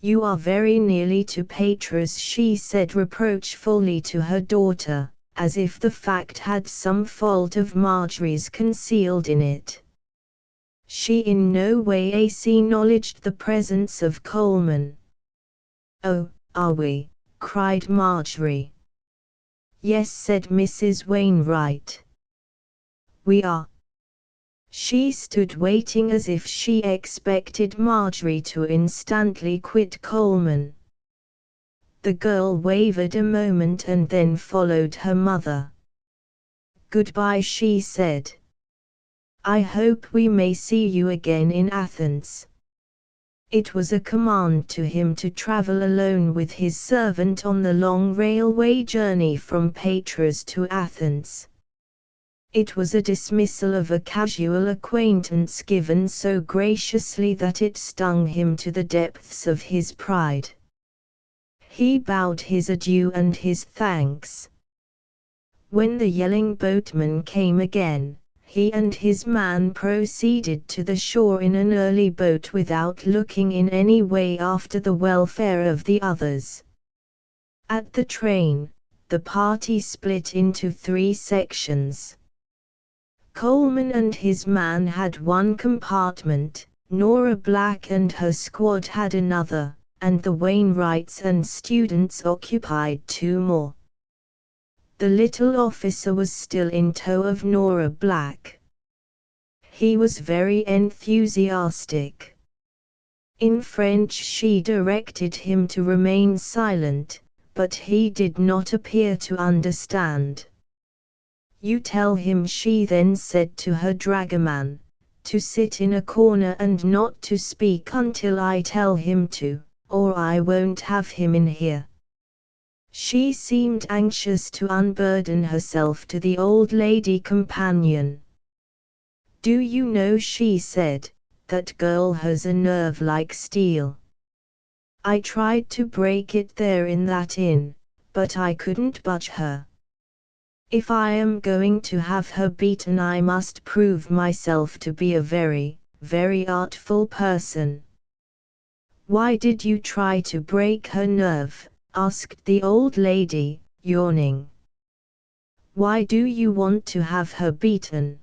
You are very nearly to Patras, she said reproachfully to her daughter, as if the fact had some fault of Marjorie's concealed in it. She in no way acknowledged the presence of Coleman. Oh, are we? Cried Marjorie. Yes, said Mrs. Wainwright. We are. She stood waiting as if she expected Marjorie to instantly quit Coleman. The girl wavered a moment and then followed her mother. Goodbye, she said. I hope we may see you again in Athens. It was a command to him to travel alone with his servant on the long railway journey from Patras to Athens. It was a dismissal of a casual acquaintance given so graciously that it stung him to the depths of his pride. He bowed his adieu and his thanks. When the yelling boatman came again, he and his man proceeded to the shore in an early boat without looking in any way after the welfare of the others. At the train, the party split into 3 sections. Coleman and his man had one compartment, Nora Black and her squad had another, and the Wainwrights and students occupied 2 more. The little officer was still in tow of Nora Black. He was very enthusiastic. In French she directed him to remain silent, but he did not appear to understand. You tell him, she then said to her dragoman, to sit in a corner and not to speak until I tell him to, or I won't have him in here. She seemed anxious to unburden herself to the old lady companion. Do you know, she said, that girl has a nerve like steel. I tried to break it there in that inn, but I couldn't budge her. If I am going to have her beaten, I must prove myself to be a very, very artful person. Why did you try to break her nerve? Asked the old lady, yawning. Why do you want to have her beaten?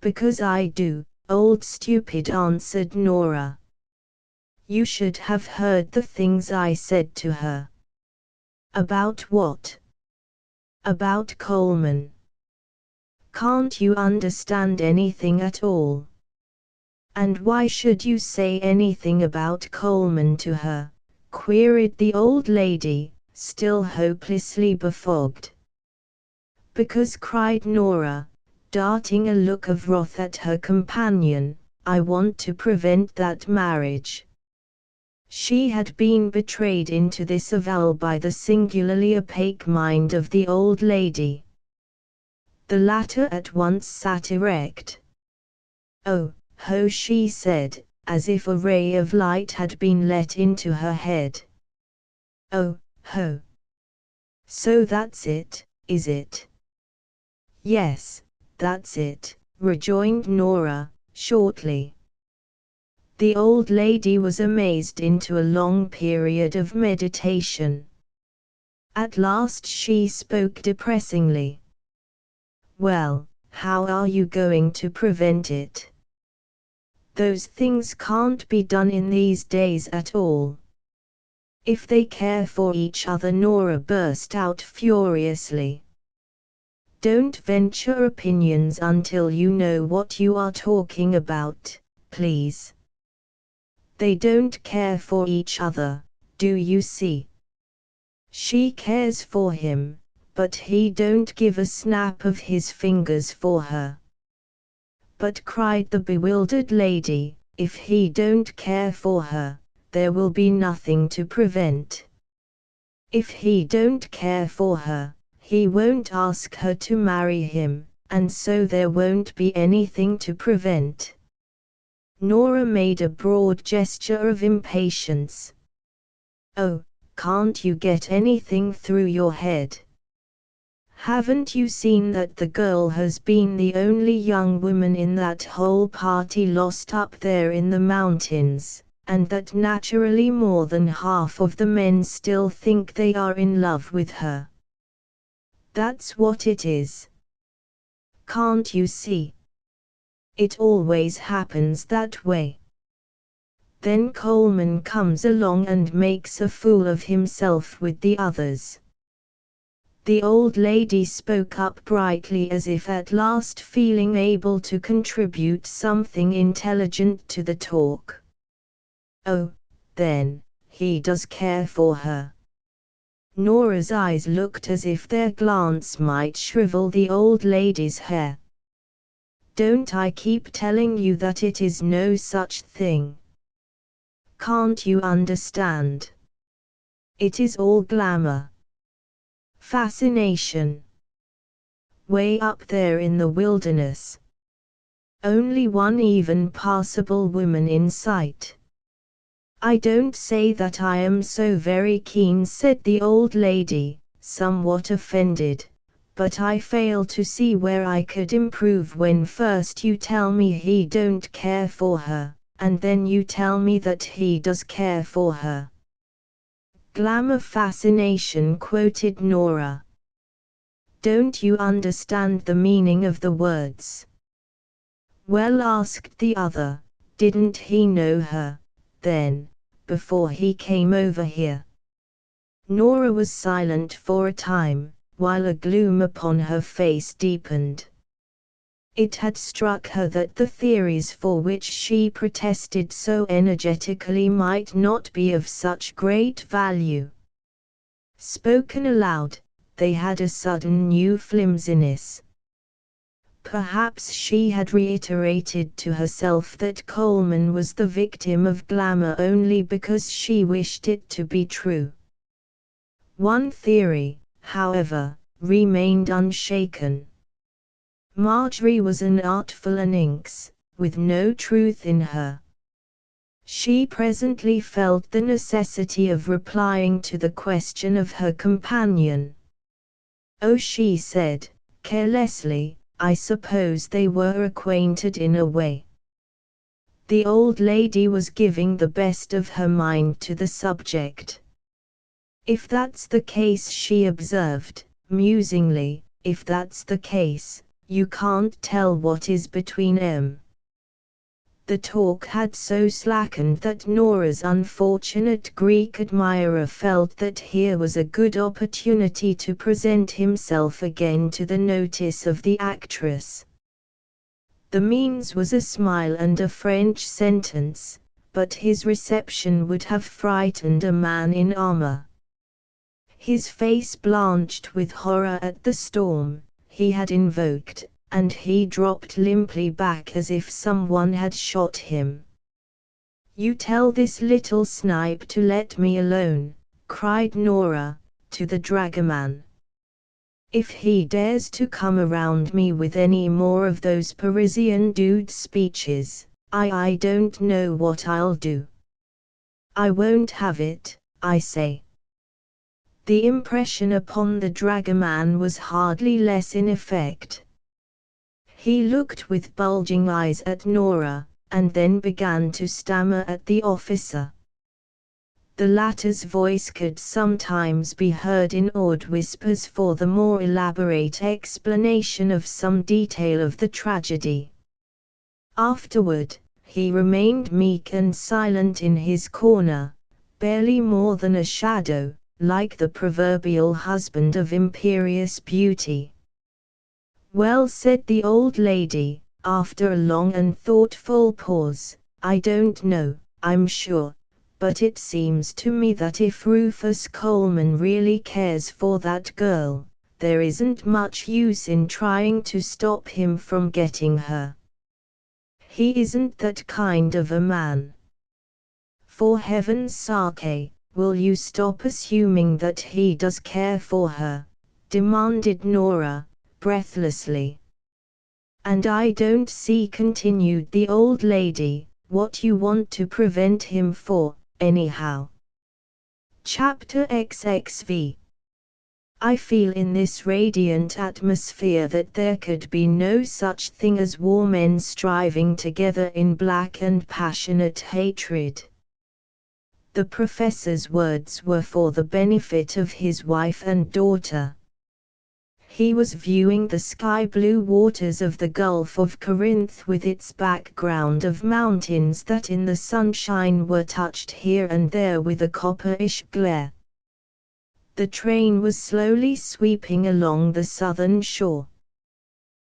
Because I do, old stupid, answered Nora. You should have heard the things I said to her. About what? About Coleman. Can't you understand anything at all? And why should you say anything about Coleman to her? Queried the old lady, still hopelessly befogged. Because, cried Nora, darting a look of wrath at her companion, I want to prevent that marriage. She had been betrayed into this avowal by the singularly opaque mind of the old lady. The latter at once sat erect. Oh, ho, she said, as if a ray of light had been let into her head. Oh, ho. So that's it, is it? Yes, that's it, rejoined Nora, shortly. The old lady was amazed into a long period of meditation. At last she spoke depressingly. Well, how are you going to prevent it? Those things can't be done in these days at all. If they care for each other, Nora burst out furiously. Don't venture opinions until you know what you are talking about, please. They don't care for each other, do you see? She cares for him, but he don't give a snap of his fingers for her. But, cried the bewildered lady, if he don't care for her, there will be nothing to prevent. If he don't care for her, he won't ask her to marry him, and so there won't be anything to prevent. Nora made a broad gesture of impatience. Oh, can't you get anything through your head? Haven't you seen that the girl has been the only young woman in that whole party lost up there in the mountains, and that naturally more than half of the men still think they are in love with her? That's what it is. Can't you see? It always happens that way. Then Coleman comes along and makes a fool of himself with the others. The old lady spoke up brightly, as if at last feeling able to contribute something intelligent to the talk. Oh, then, he does care for her. Nora's eyes looked as if their glance might shrivel the old lady's hair. Don't I keep telling you that it is no such thing? Can't you understand? It is all glamour. Fascination. Way up there in the wilderness. Only one even passable woman in sight. I don't say that I am so very keen, said the old lady, somewhat offended, but I fail to see where I could improve when first you tell me he don't care for her, and then you tell me that he does care for her. Glamour fascination, quoted Nora. Don't you understand the meaning of the words? Well, asked the other, didn't he know her, then, before he came over here? Nora was silent for a time, while a gloom upon her face deepened. It had struck her that the theories for which she protested so energetically might not be of such great value. Spoken aloud, they had a sudden new flimsiness. Perhaps she had reiterated to herself that Coleman was the victim of glamour only because she wished it to be true. One theory, however, remained unshaken. Marjorie was an artful minx, with no truth in her. She presently felt the necessity of replying to the question of her companion. Oh, she said, carelessly, I suppose they were acquainted in a way. The old lady was giving the best of her mind to the subject. If that's the case, she observed, musingly, if that's the case, you can't tell what is between 'em. The talk had so slackened that Nora's unfortunate Greek admirer felt that here was a good opportunity to present himself again to the notice of the actress. The means was a smile and a French sentence, but his reception would have frightened a man in armor. His face blanched with horror at the storm he had invoked, and he dropped limply back as if someone had shot him. You tell this little snipe to let me alone, cried Nora, to the dragoman. If he dares to come around me with any more of those Parisian dude speeches, I don't know what I'll do. I won't have it, I say. The impression upon the dragoman was hardly less in effect. He looked with bulging eyes at Nora, and then began to stammer at the officer. The latter's voice could sometimes be heard in awed whispers for the more elaborate explanation of some detail of the tragedy. Afterward, he remained meek and silent in his corner, barely more than a shadow, like the proverbial husband of imperious beauty. "Well," said the old lady, after a long and thoughtful pause, "I don't know, I'm sure. But it seems to me that if Rufus Coleman really cares for that girl, there isn't much use in trying to stop him from getting her. He isn't that kind of a man. For heaven's sake, will you stop assuming that he does care for her?" demanded Nora, breathlessly. "And I don't see," continued the old lady, "what you want to prevent him for, anyhow." Chapter XXV. I feel in this radiant atmosphere that there could be no such thing as war men striving together in black and passionate hatred. The professor's words were for the benefit of his wife and daughter. He was viewing the sky-blue waters of the Gulf of Corinth with its background of mountains that in the sunshine were touched here and there with a copperish glare. The train was slowly sweeping along the southern shore.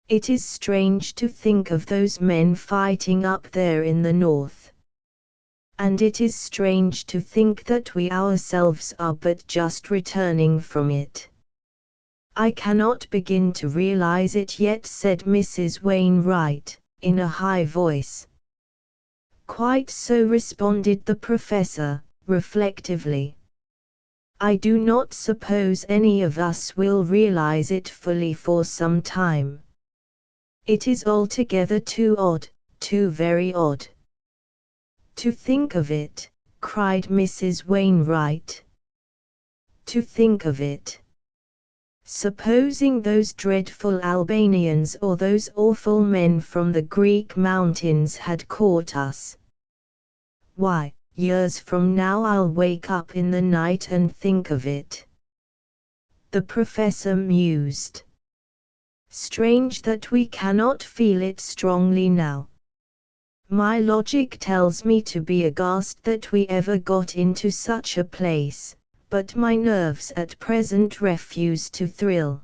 It is strange to think of those men fighting up there in the north. And it is strange to think that we ourselves are but just returning from it. "I cannot begin to realize it yet," said Mrs. Wainwright, in a high voice. "Quite so," responded the professor, reflectively. "I do not suppose any of us will realize it fully for some time. It is altogether too odd, too very odd." "To think of it," cried Mrs. Wainwright. "To think of it. Supposing those dreadful Albanians or those awful men from the Greek mountains had caught us. Why, years from now I'll wake up in the night and think of it." The professor mused. "Strange that we cannot feel it strongly now. My logic tells me to be aghast that we ever got into such a place, but my nerves at present refuse to thrill.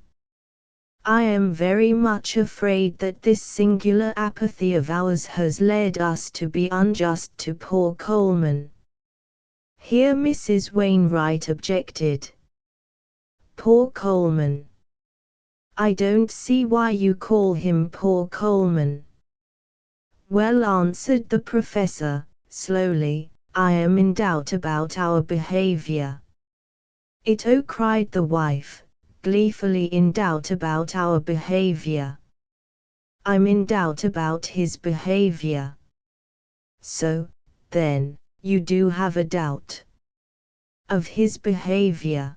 I am very much afraid that this singular apathy of ours has led us to be unjust to poor Coleman." Here Mrs. Wainwright objected. "Poor Coleman. I don't see why you call him poor Coleman." "Well," answered the professor, slowly, "I am in doubt about our behavior." "It oh," cried the wife, gleefully, "in doubt about our behavior. I'm in doubt about his behavior." "So, then, you do have a doubt of his behavior?"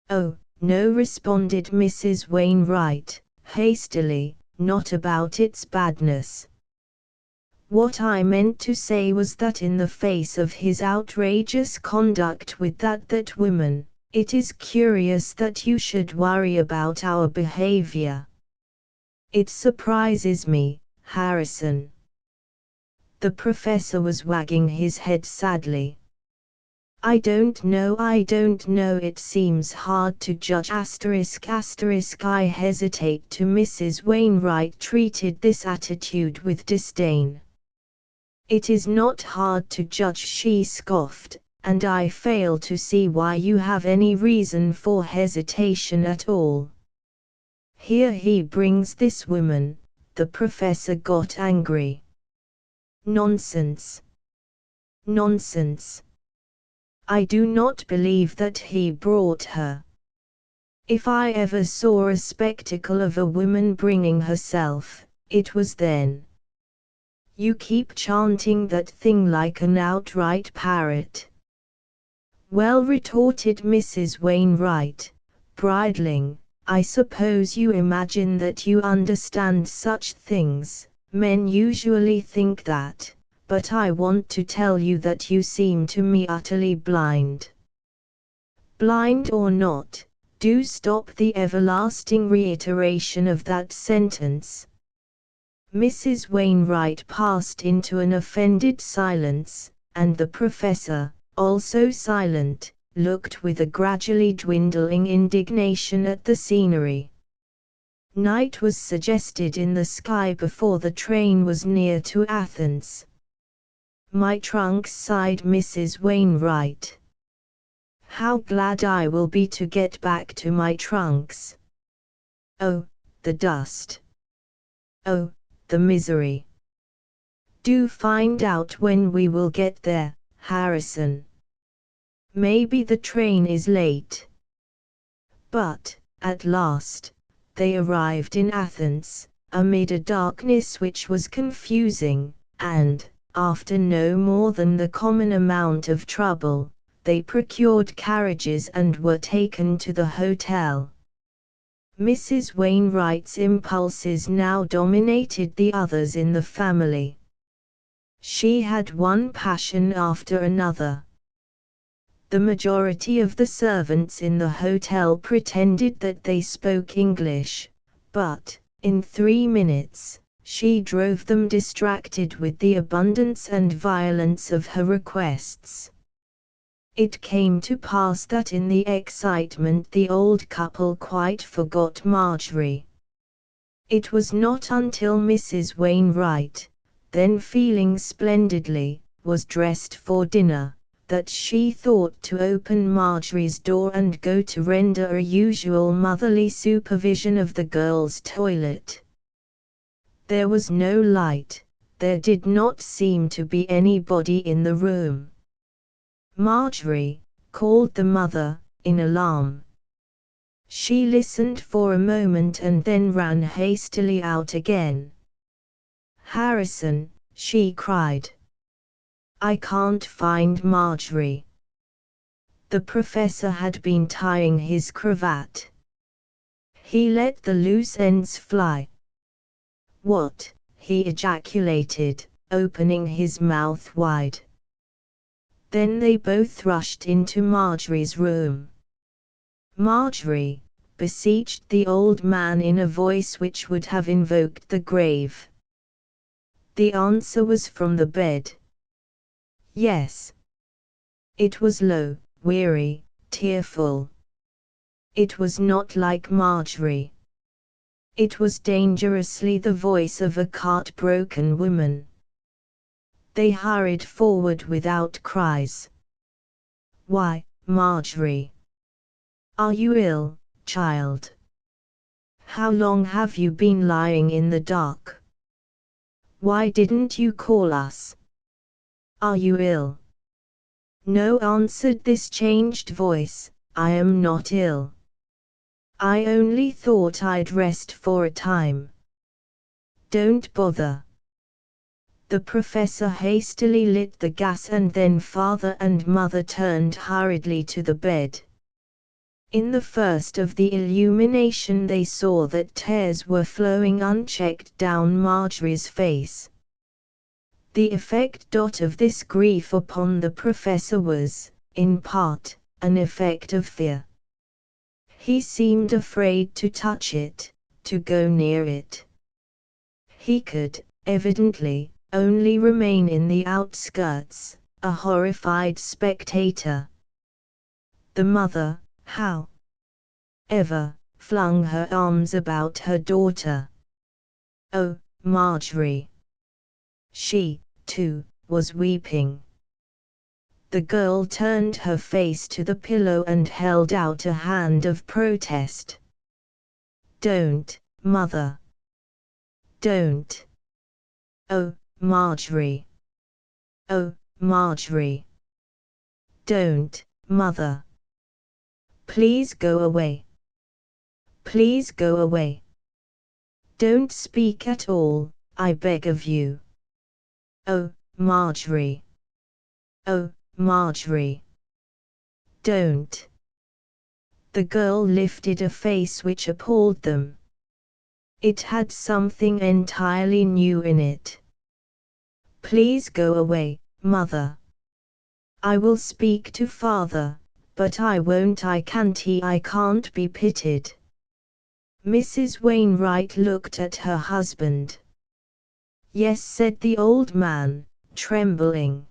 "Oh, no," responded Mrs. Wainwright, hastily, "not about its badness. What I meant to say was that in the face of his outrageous conduct with that woman, it is curious that you should worry about our behavior. It surprises me, Harrison." The professor was wagging his head sadly. I don't know, it seems hard to judge ****. I hesitate to." Mrs. Wainwright treated this attitude with disdain. "It is not hard to judge," she scoffed, "and I fail to see why you have any reason for hesitation at all. Here he brings this woman." The professor got angry. "Nonsense! Nonsense! I do not believe that he brought her. If I ever saw a spectacle of a woman bringing herself, it was then. You keep chanting that thing like an outright parrot. Well, retorted Mrs. Wainwright, bridling, I suppose you imagine that you understand such things. Men usually think that, but I want to tell you that you seem to me utterly blind. Blind or not, do stop the everlasting reiteration of that sentence. Mrs. Wainwright passed into an offended silence, and the professor, also silent, looked with a gradually dwindling indignation at the scenery. Night was suggested in the sky before the train was near to Athens. My trunks, sighed Mrs. Wainwright. How glad I will be to get back to my trunks. Oh, the dust. Oh, the misery. Do find out when we will get there, Harrison. Maybe the train is late. But, at last, they arrived in Athens, amid a darkness which was confusing, and, after no more than the common amount of trouble, they procured carriages and were taken to the hotel. Mrs. Wainwright's impulses now dominated the others in the family. She had one passion after another. The majority of the servants in the hotel pretended that they spoke English, but, in 3 minutes, she drove them distracted with the abundance and violence of her requests. It came to pass that in the excitement the old couple quite forgot Marjorie. It was not until Mrs. Wainwright, then feeling splendidly, was dressed for dinner, that she thought to open Marjorie's door and go to render a usual motherly supervision of the girl's toilet. There was no light, there did not seem to be anybody in the room. Marjorie, called the mother, in alarm. She listened for a moment and then ran hastily out again. Harrison, she cried. I can't find Marjorie. The professor had been tying his cravat. He let the loose ends fly. What? He ejaculated, opening his mouth wide. Then they both rushed into Marjorie's room. Marjorie, beseeched the old man in a voice which would have invoked the grave. The answer was from the bed. Yes. It was low, weary, tearful. It was not like Marjorie. It was dangerously the voice of a heart-broken woman. They hurried forward without cries. Why, Marjorie? Are you ill, child? How long have you been lying in the dark? Why didn't you call us? Are you ill? No, answered this changed voice, I am not ill. I only thought I'd rest for a time. Don't bother. The professor hastily lit the gas and then father and mother turned hurriedly to the bed. In the first of the illumination they saw that tears were flowing unchecked down Marjorie's face. The effect of this grief upon the professor was, in part, an effect of fear. He seemed afraid to touch it, to go near it. He could, evidently, only remain in the outskirts, a horrified spectator. The mother, however, flung her arms about her daughter. Oh, Marjorie! She, too, was weeping. The girl turned her face to the pillow and held out a hand of protest. Don't, mother. Don't. Oh, Marjorie. Oh, Marjorie. Don't, mother. Please go away. Please go away. Don't speak at all, I beg of you. Oh, Marjorie. Oh, Marjorie. Don't. The girl lifted a face which appalled them. It had something entirely new in it. Please go away, Mother. I will speak to Father, but I won't, I can't be pitied. Mrs. Wainwright looked at her husband. Yes, said the old man, trembling.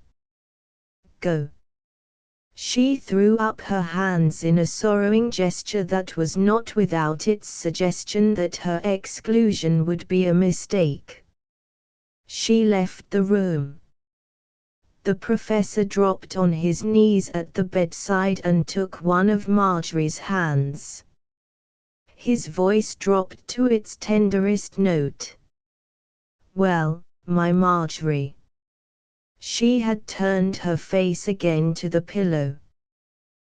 Go. She threw up her hands in a sorrowing gesture that was not without its suggestion that her exclusion would be a mistake. She left the room. The professor dropped on his knees at the bedside and took one of Marjorie's hands. His voice dropped to its tenderest note. Well, my Marjorie. She had turned her face again to the pillow.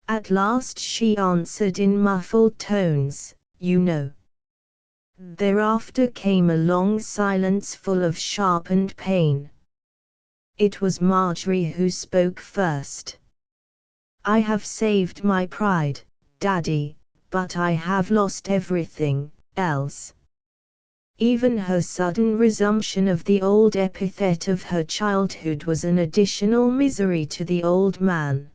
At last she answered in muffled tones, you know. Thereafter came a long silence full of sharpened pain. It was Marjorie who spoke first. I have saved my pride, Daddy, but I have lost everything else. Even her sudden resumption of the old epithet of her childhood was an additional misery to the old man.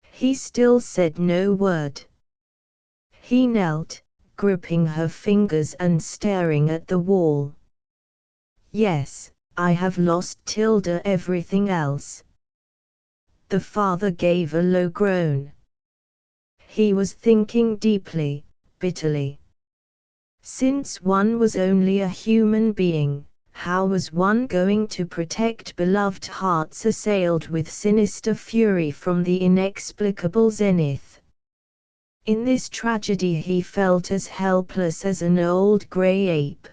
He still said no word. He knelt, gripping her fingers and staring at the wall. Yes, I have lost Tilda, everything else. The father gave a low groan. He was thinking deeply, bitterly. Since one was only a human being, how was one going to protect beloved hearts assailed with sinister fury from the inexplicable zenith? In this tragedy he felt as helpless as an old grey ape.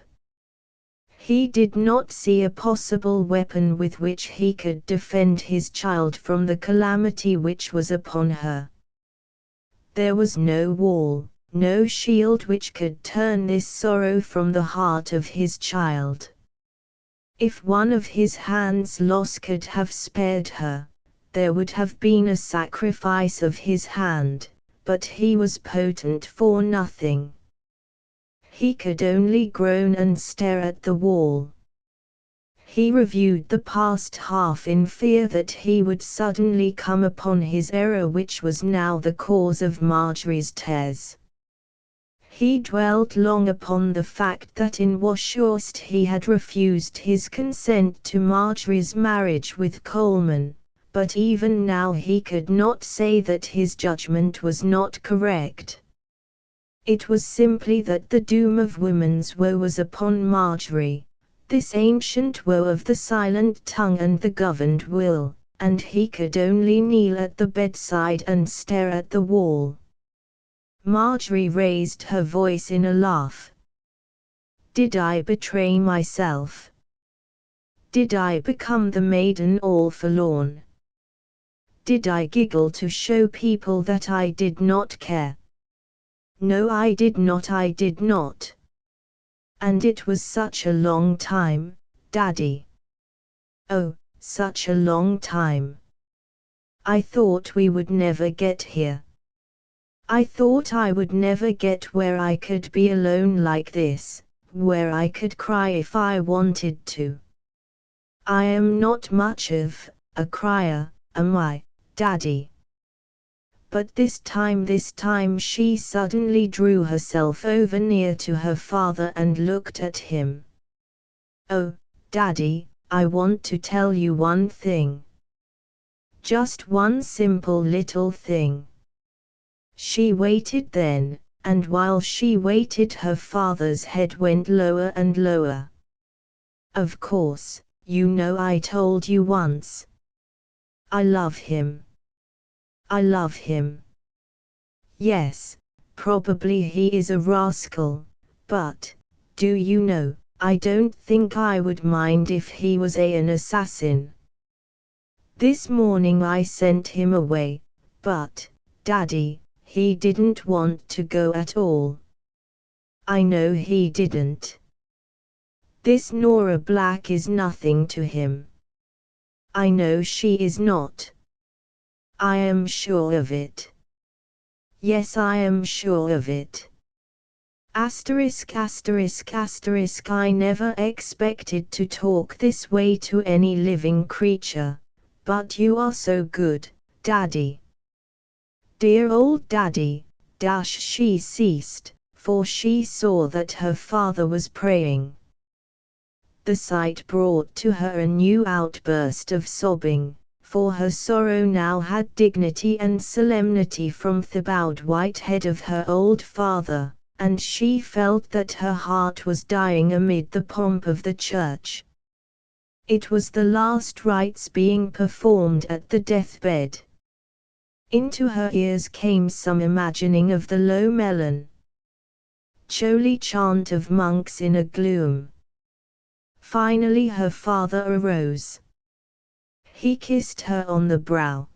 He did not see a possible weapon with which he could defend his child from the calamity which was upon her. There was no wall, no shield which could turn this sorrow from the heart of his child. If one of his hands lost could have spared her, there would have been a sacrifice of his hand, but he was potent for nothing. He could only groan and stare at the wall. He reviewed the past half in fear that he would suddenly come upon his error, which was now the cause of Marjorie's tears. He dwelt long upon the fact that in Washhurst he had refused his consent to Marjorie's marriage with Coleman, but even now he could not say that his judgment was not correct. It was simply that the doom of woman's woe was upon Marjorie, this ancient woe of the silent tongue and the governed will, and he could only kneel at the bedside and stare at the wall. Marjorie raised her voice in a laugh. Did I betray myself? Did I become the maiden all forlorn? Did I giggle to show people that I did not care? No, I did not, I did not. And it was such a long time, Daddy. Oh, such a long time. I thought we would never get here. I thought I would never get where I could be alone like this, where I could cry if I wanted to. I am not much of a crier, am I, Daddy? But this time she suddenly drew herself over near to her father and looked at him. Oh, Daddy, I want to tell you one thing. Just one simple little thing. She waited then, and while she waited her father's head went lower and lower. Of course, you know I told you once. I love him. I love him. Yes, probably he is a rascal, but, do you know, I don't think I would mind if he was an assassin. This morning I sent him away, but, Daddy, he didn't want to go at all. I know he didn't. This Nora Black is nothing to him. I know she is not. I am sure of it. Yes, I am sure of it. Asterisk asterisk asterisk I never expected to talk this way to any living creature, but you are so good, Daddy. Dear old Daddy, she ceased, for she saw that her father was praying. The sight brought to her a new outburst of sobbing, for her sorrow now had dignity and solemnity from the bowed white head of her old father, and she felt that her heart was dying amid the pomp of the church. It was the last rites being performed at the deathbed. Into her ears came some imagining of the low melon choli chant of monks in a gloom. Finally her father arose. He kissed her on the brow.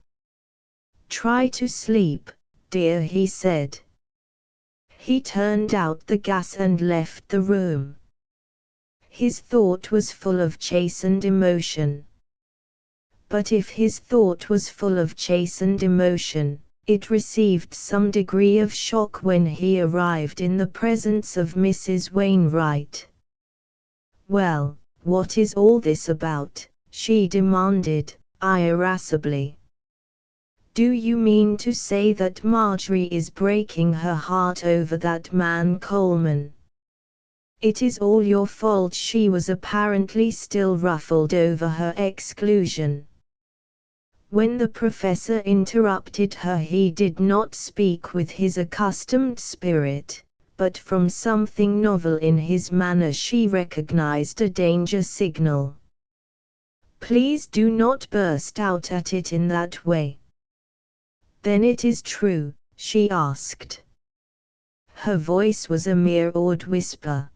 "Try to sleep, dear," he said. He turned out the gas and left the room. His thought was full of chastened emotion. But if his thought was full of chastened emotion, it received some degree of shock when he arrived in the presence of Mrs. Wainwright. "Well, what is all this about?" she demanded, irascibly. "Do you mean to say that Marjorie is breaking her heart over that man Coleman?" "It is all your fault." She was apparently still ruffled over her exclusion. When the professor interrupted her, he did not speak with his accustomed spirit, but from something novel in his manner she recognized a danger signal. "Please do not burst out at it in that way." "Then it is true?" she asked. Her voice was a mere awed whisper.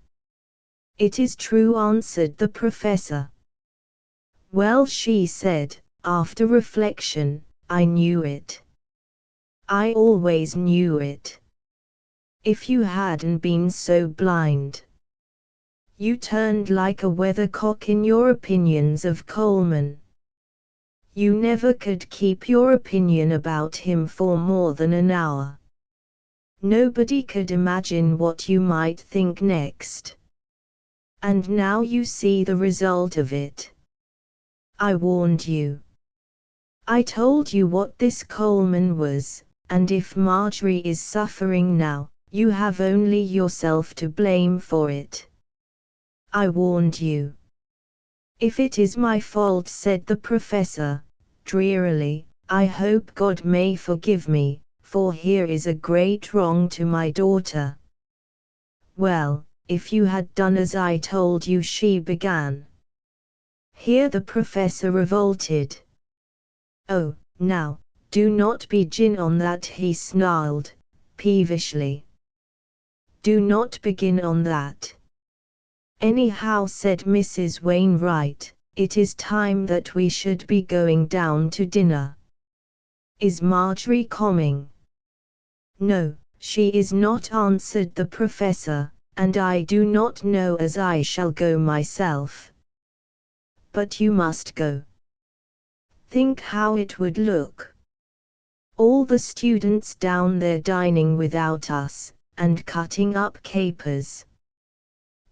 "It is true," answered the professor. "Well," she said, after reflection, "I knew it. I always knew it. If you hadn't been so blind. You turned like a weathercock in your opinions of Coleman. You never could keep your opinion about him for more than an hour. Nobody could imagine what you might think next. And now you see the result of it. I warned you. I told you what this Coleman was, and if Marjorie is suffering now, you have only yourself to blame for it. I warned you." "If it is my fault," said the professor, drearily, "I hope God may forgive me, for here is a great wrong to my daughter." "Well, if you had done as I told you," she began. Here the professor revolted. "Oh, now, do not begin on that," he snarled, peevishly. "Do not begin on that. Anyhow," said Mrs. Wainwright, "it is time that we should be going down to dinner. Is Marjorie coming?" "No, she is not," answered the professor, "and I do not know as I shall go myself." "But you must go. Think how it would look. All the students down there dining without us, and cutting up capers.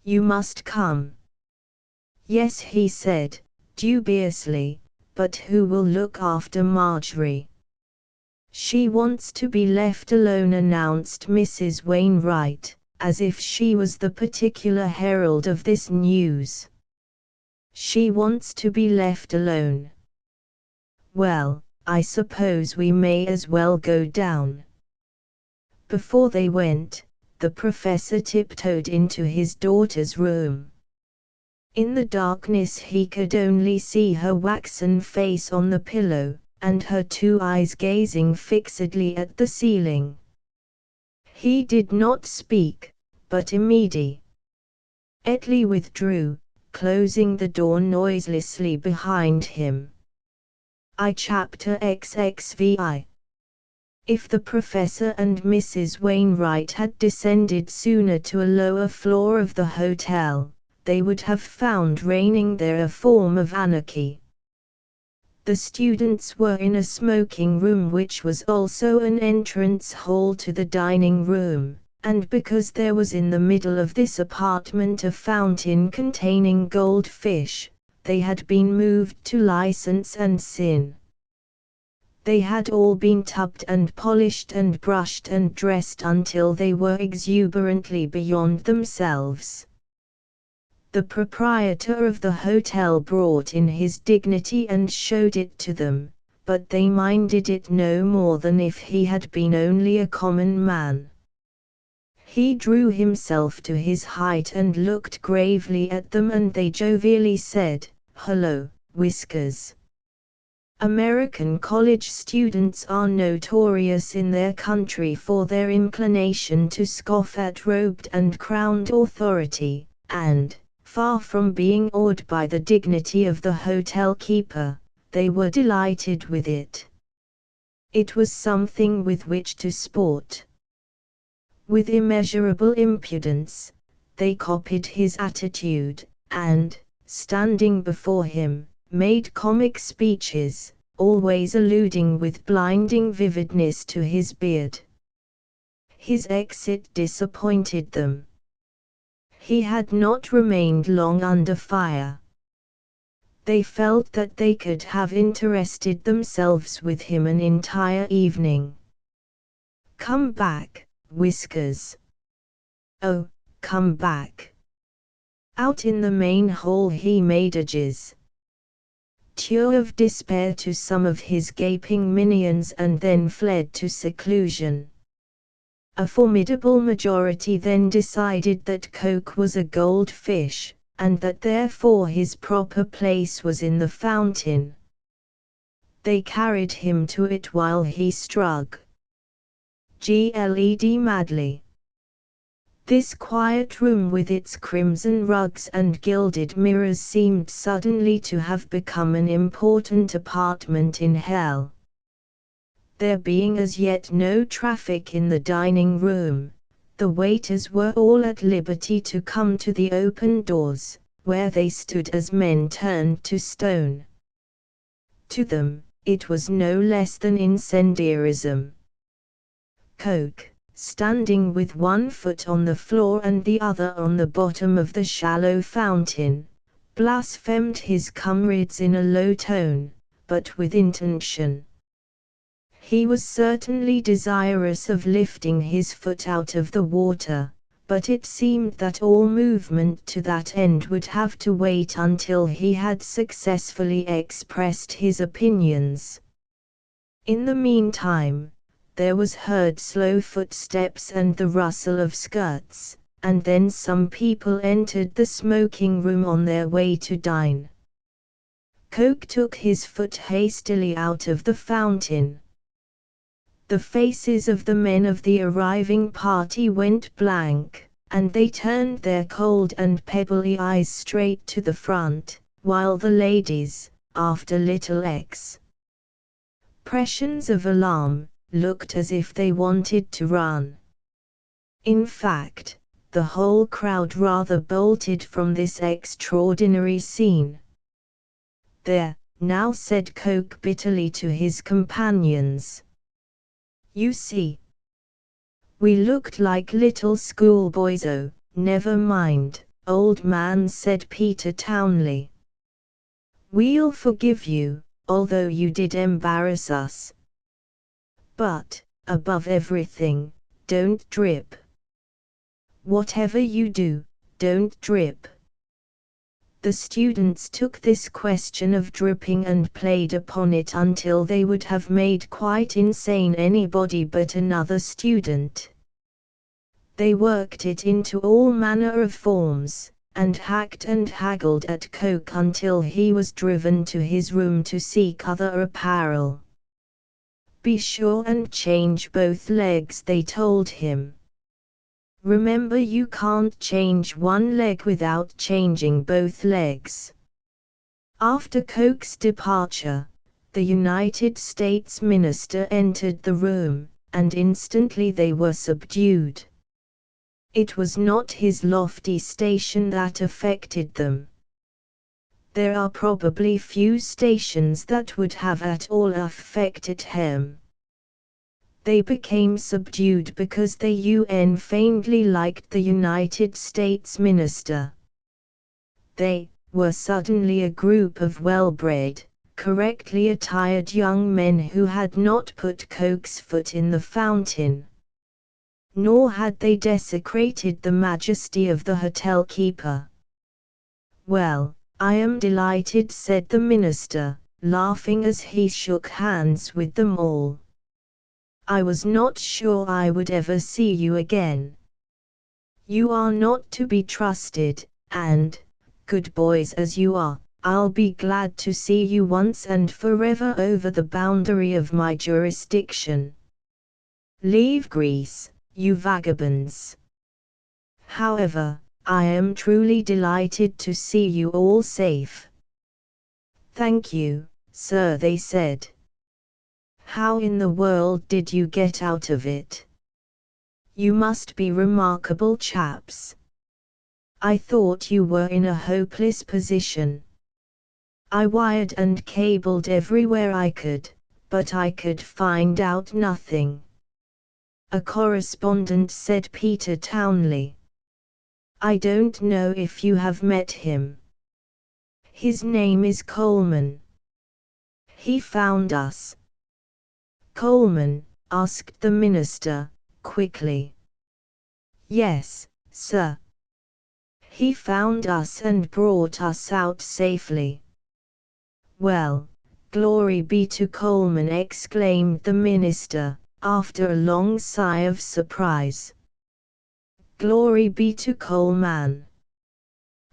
You must come." "Yes," he said, dubiously, "but who will look after Marjorie?" "She wants to be left alone," announced Mrs. Wainwright, as if she was the particular herald of this news. "She wants to be left alone. Well, I suppose we may as well go down." Before they went, the professor tiptoed into his daughter's room. In the darkness he could only see her waxen face on the pillow, and her two eyes gazing fixedly at the ceiling. He did not speak, but immediately withdrew, closing the door noiselessly behind him. Chapter XXVI If the professor and Mrs. Wainwright had descended sooner to a lower floor of the hotel, they would have found reigning there a form of anarchy. The students were in a smoking room which was also an entrance hall to the dining room, and because there was in the middle of this apartment a fountain containing goldfish, they had been moved to license and sin. They had all been tubbed and polished and brushed and dressed until they were exuberantly beyond themselves. The proprietor of the hotel brought in his dignity and showed it to them, but they minded it no more than if he had been only a common man. He drew himself to his height and looked gravely at them, and they jovially said, "Hello, Whiskers." American college students are notorious in their country for their inclination to scoff at robed and crowned authority, and, far from being awed by the dignity of the hotel keeper, they were delighted with it. It was something with which to sport. With immeasurable impudence, they copied his attitude, and, standing before him, made comic speeches, always alluding with blinding vividness to his beard. His exit disappointed them. He had not remained long under fire. They felt that they could have interested themselves with him an entire evening. "Come back, Whiskers. Oh, come back." Out in the main hall he made a gesture of despair to some of his gaping minions and then fled to seclusion. A formidable majority then decided that Coke was a goldfish, and that therefore his proper place was in the fountain. They carried him to it while he struggled madly. This quiet room with its crimson rugs and gilded mirrors seemed suddenly to have become an important apartment in hell. There being as yet no traffic in the dining room, the waiters were all at liberty to come to the open doors, where they stood as men turned to stone. To them, it was no less than incendiarism. Coke, standing with one foot on the floor and the other on the bottom of the shallow fountain, blasphemed his comrades in a low tone, but with intention. He was certainly desirous of lifting his foot out of the water, but it seemed that all movement to that end would have to wait until he had successfully expressed his opinions. In the meantime, there was heard slow footsteps and the rustle of skirts, and then some people entered the smoking room on their way to dine. Coke took his foot hastily out of the fountain. The faces of the men of the arriving party went blank, and they turned their cold and pebbly eyes straight to the front, while the ladies, after little expressions of alarm, looked as if they wanted to run. In fact, the whole crowd rather bolted from this extraordinary scene. "There," now said Coke bitterly to his companions. "You see. We looked like little schoolboys." "Oh, never mind, old man," said Peter Townley. "We'll forgive you, although you did embarrass us. But, above everything, don't drip. Whatever you do, don't drip." The students took this question of dripping and played upon it until they would have made quite insane anybody but another student. They worked it into all manner of forms, and hacked and haggled at Coke until he was driven to his room to seek other apparel. "Be sure and change both legs," they told him. "Remember, you can't change one leg without changing both legs." After Coke's departure, the United States minister entered the room, and instantly they were subdued. It was not his lofty station that affected them. There are probably few stations that would have at all affected him. They became subdued because the UN faintly liked the United States minister. They were suddenly a group of well-bred, correctly attired young men who had not put Coke's foot in the fountain. Nor had they desecrated the majesty of the hotel keeper. "Well, I am delighted," said the minister, laughing as he shook hands with them all. "I was not sure I would ever see you again. You are not to be trusted, and, good boys as you are, I'll be glad to see you once and forever over the boundary of my jurisdiction. Leave Greece, you vagabonds. However, I am truly delighted to see you all safe." "Thank you, sir," they said. "How in the world did you get out of it? You must be remarkable chaps. I thought you were in a hopeless position. I wired and cabled everywhere I could, but I could find out nothing." A correspondent said Peter Townley. "I don't know if you have met him. His name is Coleman. He found us." "Coleman?" asked the minister, quickly. "Yes, sir. He found us and brought us out safely." "Well, glory be to Coleman," exclaimed the minister, after a long sigh of surprise. "Glory be to Coleman.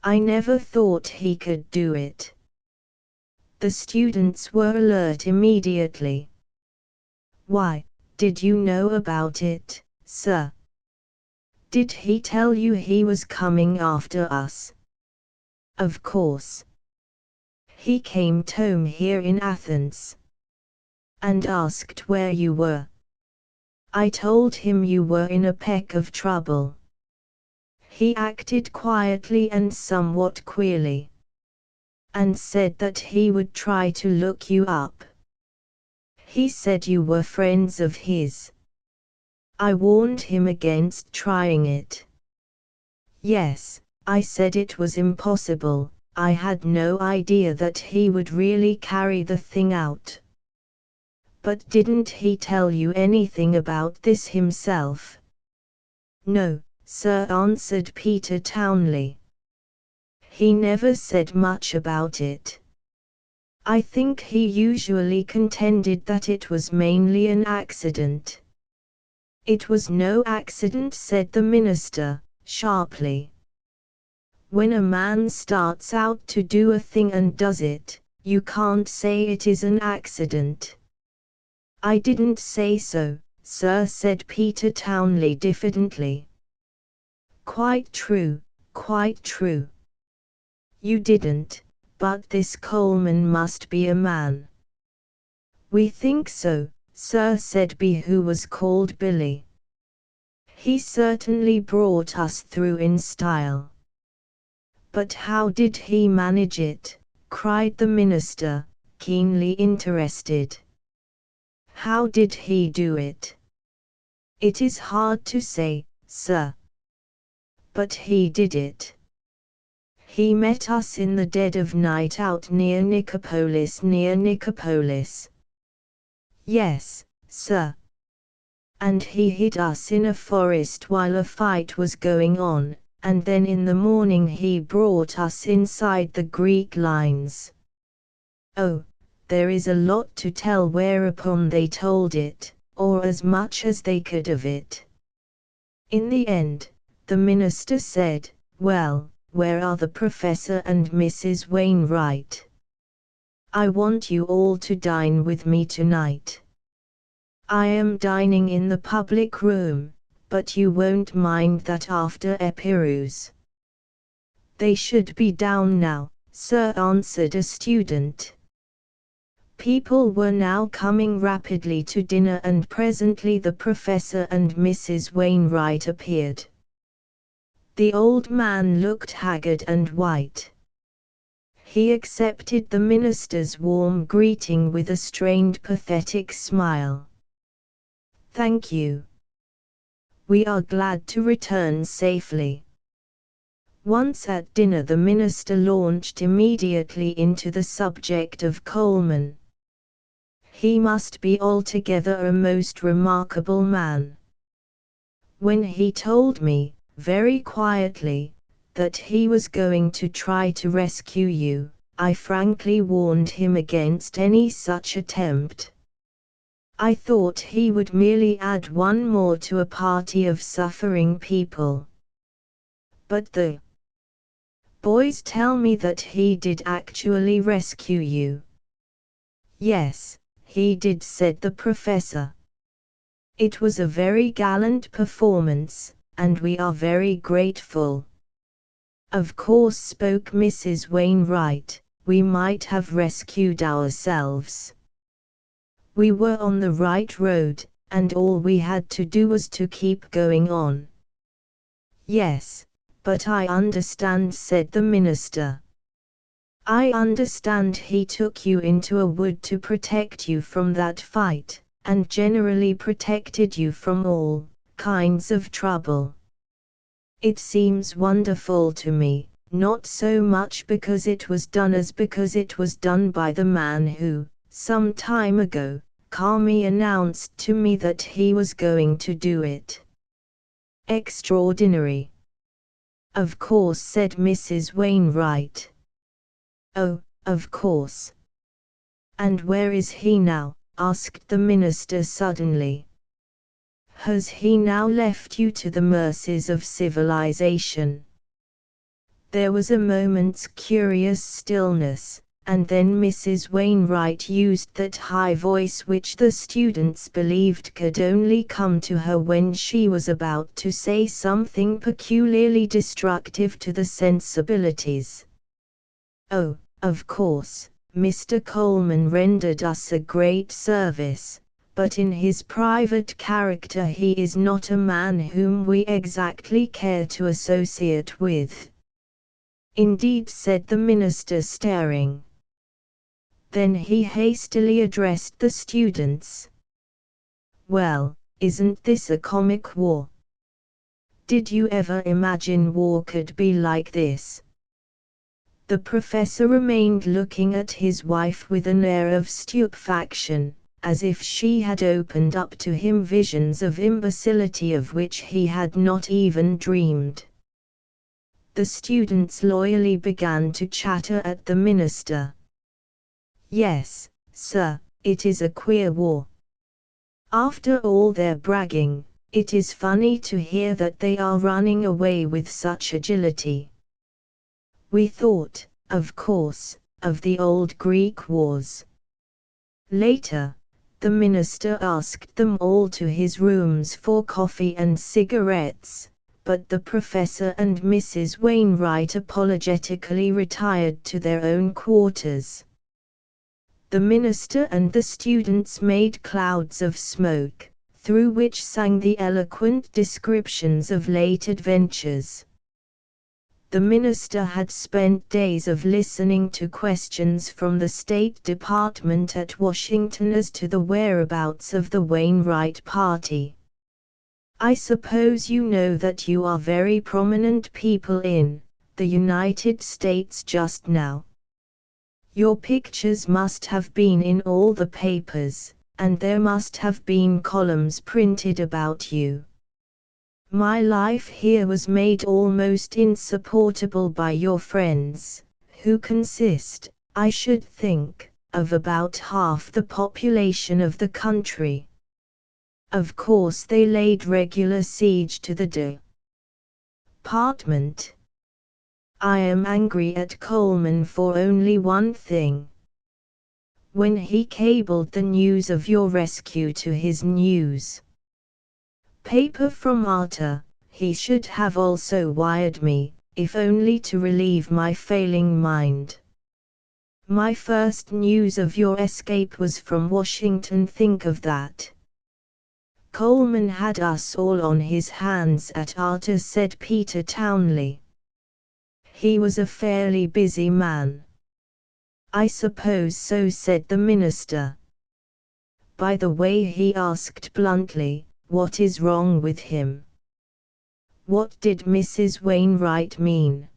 I never thought he could do it." The students were alert immediately. "Why, did you know about it, sir? Did he tell you he was coming after us?" "Of course. He came home here in Athens, and asked where you were. I told him you were in a peck of trouble. He acted quietly and somewhat queerly, and said that he would try to look you up. He said you were friends of his. I warned him against trying it." "Yes, I said it was impossible. I had no idea that he would really carry the thing out." "But didn't he tell you anything about this himself?" "No, sir," answered Peter Townley. "He never said much about it. I think he usually contended that it was mainly an accident." "It was no accident," said the minister, sharply. "When a man starts out to do a thing and does it, you can't say it is an accident." "I didn't say so, sir," said Peter Townley diffidently. "Quite true, quite true. You didn't, but this Coleman must be a man." "We think so, sir," said B, who was called Billy. "He certainly brought us through in style." "But how did he manage it?" cried the minister, keenly interested. "How did he do it?" "It is hard to say, sir. But he did it. He met us in the dead of night out near Nicopolis." "Yes, sir. And he hid us in a forest while a fight was going on, and then in the morning he brought us inside the Greek lines." "Oh, there is a lot to tell." Whereupon they told it, or as much as they could of it. In the end, the minister said, "Well, where are the Professor and Mrs. Wainwright? I want you all to dine with me tonight. I am dining in the public room, but you won't mind that after Epirus." "They should be down now, sir," answered a student. People were now coming rapidly to dinner, and presently the professor and Mrs. Wainwright appeared. The old man looked haggard and white. He accepted the minister's warm greeting with a strained, pathetic smile. "Thank you. We are glad to return safely." Once at dinner, the minister launched immediately into the subject of Coleman. He must be altogether a most remarkable man. When he told me, very quietly, that he was going to try to rescue you, I frankly warned him against any such attempt. I thought he would merely add one more to a party of suffering people. But the boys tell me that he did actually rescue you. "Yes, he did," said the professor. "It was a very gallant performance, and we are very grateful." "Of course," spoke Mrs. Wainwright, "we might have rescued ourselves. We were on the right road, and all we had to do was to keep going on." "Yes, but I understand," said the minister. "I understand he took you into a wood to protect you from that fight, and generally protected you from all kinds of trouble. It seems wonderful to me, not so much because it was done as because it was done by the man who, some time ago, calmly announced to me that he was going to do it." "Extraordinary." "Of course," said Mrs. Wainwright. "Oh, of course. And where is he now?" asked the minister suddenly. "Has he now left you to the mercies of civilization?" There was a moment's curious stillness, and then Mrs. Wainwright used that high voice which the students believed could only come to her when she was about to say something peculiarly destructive to the sensibilities. "Oh, of course, Mr. Coleman rendered us a great service, but in his private character he is not a man whom we exactly care to associate with." "Indeed," said the minister, staring. Then he hastily addressed the students. "Well, isn't this a comic war? Did you ever imagine war could be like this?" The professor remained looking at his wife with an air of stupefaction, as if she had opened up to him visions of imbecility of which he had not even dreamed. The students loyally began to chatter at the minister. "Yes, sir, it is a queer war. After all their bragging, it is funny to hear that they are running away with such agility. We thought, of course, of the old Greek wars." Later, the minister asked them all to his rooms for coffee and cigarettes, but the professor and Mrs. Wainwright apologetically retired to their own quarters. The minister and the students made clouds of smoke, through which sang the eloquent descriptions of late adventures. The minister had spent days of listening to questions from the State Department at Washington as to the whereabouts of the Wainwright party. "I suppose you know that you are very prominent people in the United States just now. Your pictures must have been in all the papers, and there must have been columns printed about you. My life here was made almost insupportable by your friends, who consist, I should think, of about half the population of the country. Of course they laid regular siege to the department. I am angry at Coleman for only one thing. When he cabled the news of your rescue to his news paper from Malta, he should have also wired me, if only to relieve my failing mind. My first news of your escape was from Washington. Think of that. Coleman had us all on his hands at Arthur, said Peter Townley. He was a fairly busy man. I suppose so, said the minister. By the way, he asked bluntly, what is wrong with him? What did Mrs. Wainwright mean?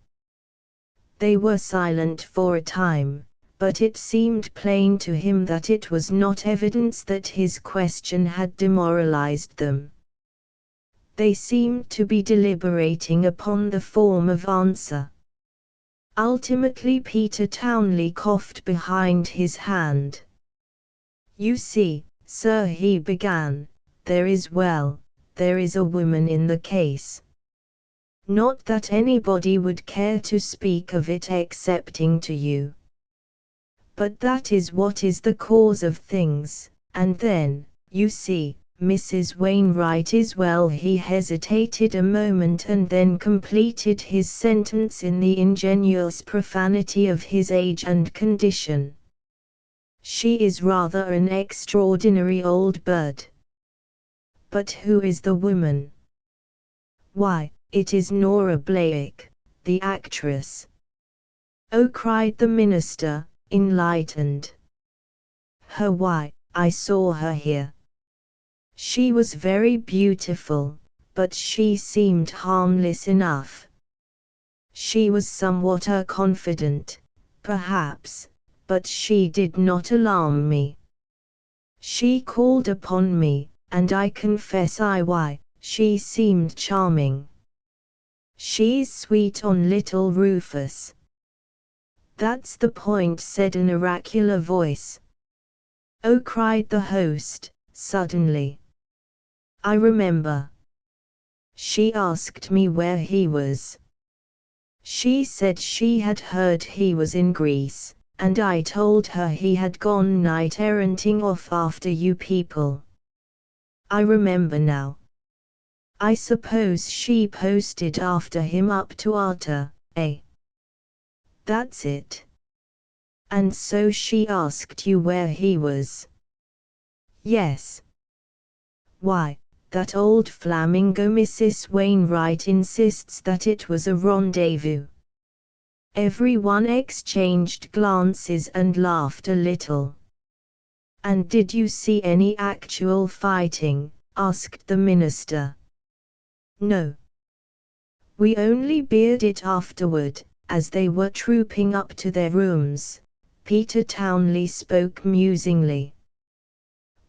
They were silent for a time, but it seemed plain to him that it was not evidence that his question had demoralized them. They seemed to be deliberating upon the form of answer. Ultimately Peter Townley coughed behind his hand. You see, sir, he began, there is a woman in the case. Not that anybody would care to speak of it excepting to you. But that is what is the cause of things, and then, you see, Mrs. Wainwright is well. He hesitated a moment and then completed his sentence in the ingenuous profanity of his age and condition. She is rather an extraordinary old bird. But who is the woman? Why, it is Nora Blake, the actress. Oh, cried the minister, enlightened. Her? Why, I saw her here. She was very beautiful, but she seemed harmless enough. She was somewhat confident, perhaps, but she did not alarm me. She called upon me, and I confess she seemed charming. She's sweet on little Rufus. That's the point, said an oracular voice. Oh, cried the host, suddenly. I remember. She asked me where he was. She said she had heard he was in Greece, and I told her he had gone knight-erranting off after you people. I remember now. I suppose she posted after him up to Arta, eh? That's it. And so she asked you where he was? Yes. Why, that old flamingo Mrs. Wainwright insists that it was a rendezvous. Everyone exchanged glances and laughed a little. And did you see any actual fighting? Asked the minister. No. We only beard it afterward, as they were trooping up to their rooms. Peter Townley spoke musingly.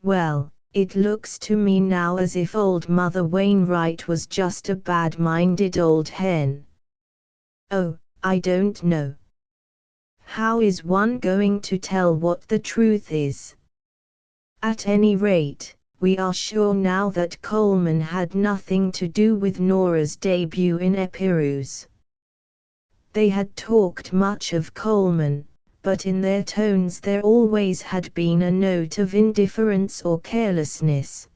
Well, it looks to me now as if old Mother Wainwright was just a bad-minded old hen. Oh, I don't know. How is one going to tell what the truth is? At any rate, we are sure now that Coleman had nothing to do with Nora's debut in Epirus. They had talked much of Coleman, but in their tones there always had been a note of indifference or carelessness.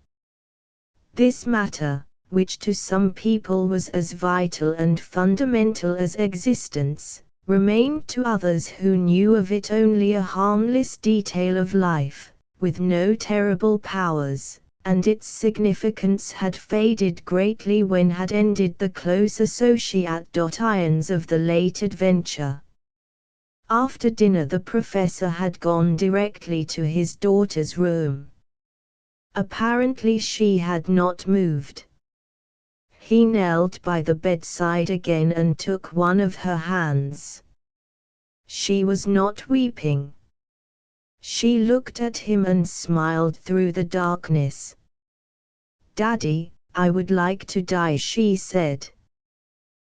This matter, which to some people was as vital and fundamental as existence, remained to others who knew of it only a harmless detail of life, with no terrible powers, and its significance had faded greatly when had ended the close associations of the late adventure. After dinner the professor had gone directly to his daughter's room. Apparently she had not moved. He knelt by the bedside again and took one of her hands. She was not weeping. She looked at him and smiled through the darkness. Daddy, I would like to die, she said.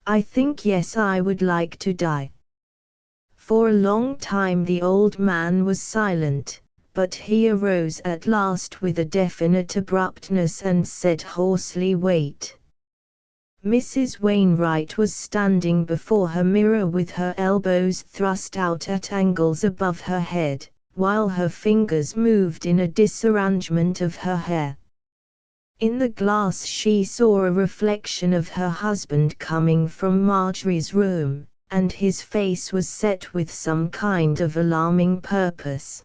I think yes, I would like to die. For a long time the old man was silent, but he arose at last with a definite abruptness and said hoarsely, "Wait." Mrs. Wainwright was standing before her mirror with her elbows thrust out at angles above her head, while her fingers moved in a disarrangement of her hair. In the glass she saw a reflection of her husband coming from Marjorie's room, and his face was set with some kind of alarming purpose.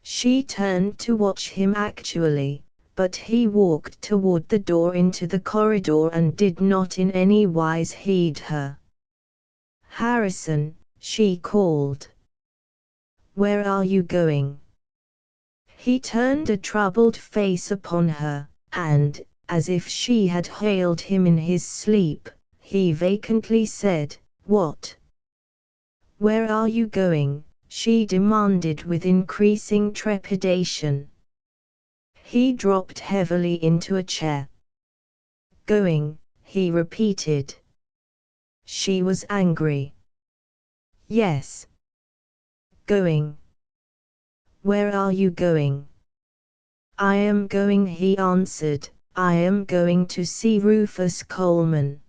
She turned to watch him actually, but he walked toward the door into the corridor and did not in any wise heed her. "Harrison," she called. "Where are you going?" He turned a troubled face upon her, and, as if she had hailed him in his sleep, he vacantly said, "What? Where are you going?" she demanded with increasing trepidation. He dropped heavily into a chair. "Going," he repeated. She was angry. "Yes. Going. Where are you going?" "I am going," he answered. "I am going to see Rufus Coleman."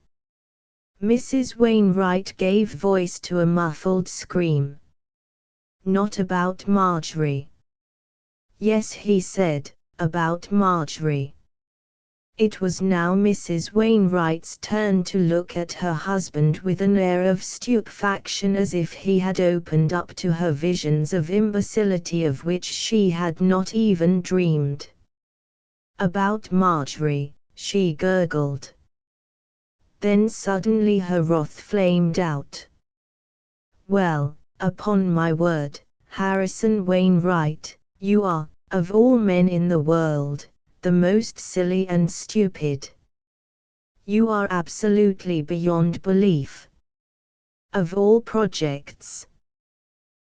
Mrs. Wainwright gave voice to a muffled scream. "Not about Marjorie." "Yes," he said, "about Marjorie." It was now Mrs. Wainwright's turn to look at her husband with an air of stupefaction, as if he had opened up to her visions of imbecility of which she had not even dreamed. "About Marjorie," she gurgled. Then suddenly her wrath flamed out. "Well, upon my word, Harrison Wainwright, you are, of all men in the world, the most silly and stupid. You are absolutely beyond belief. Of all projects.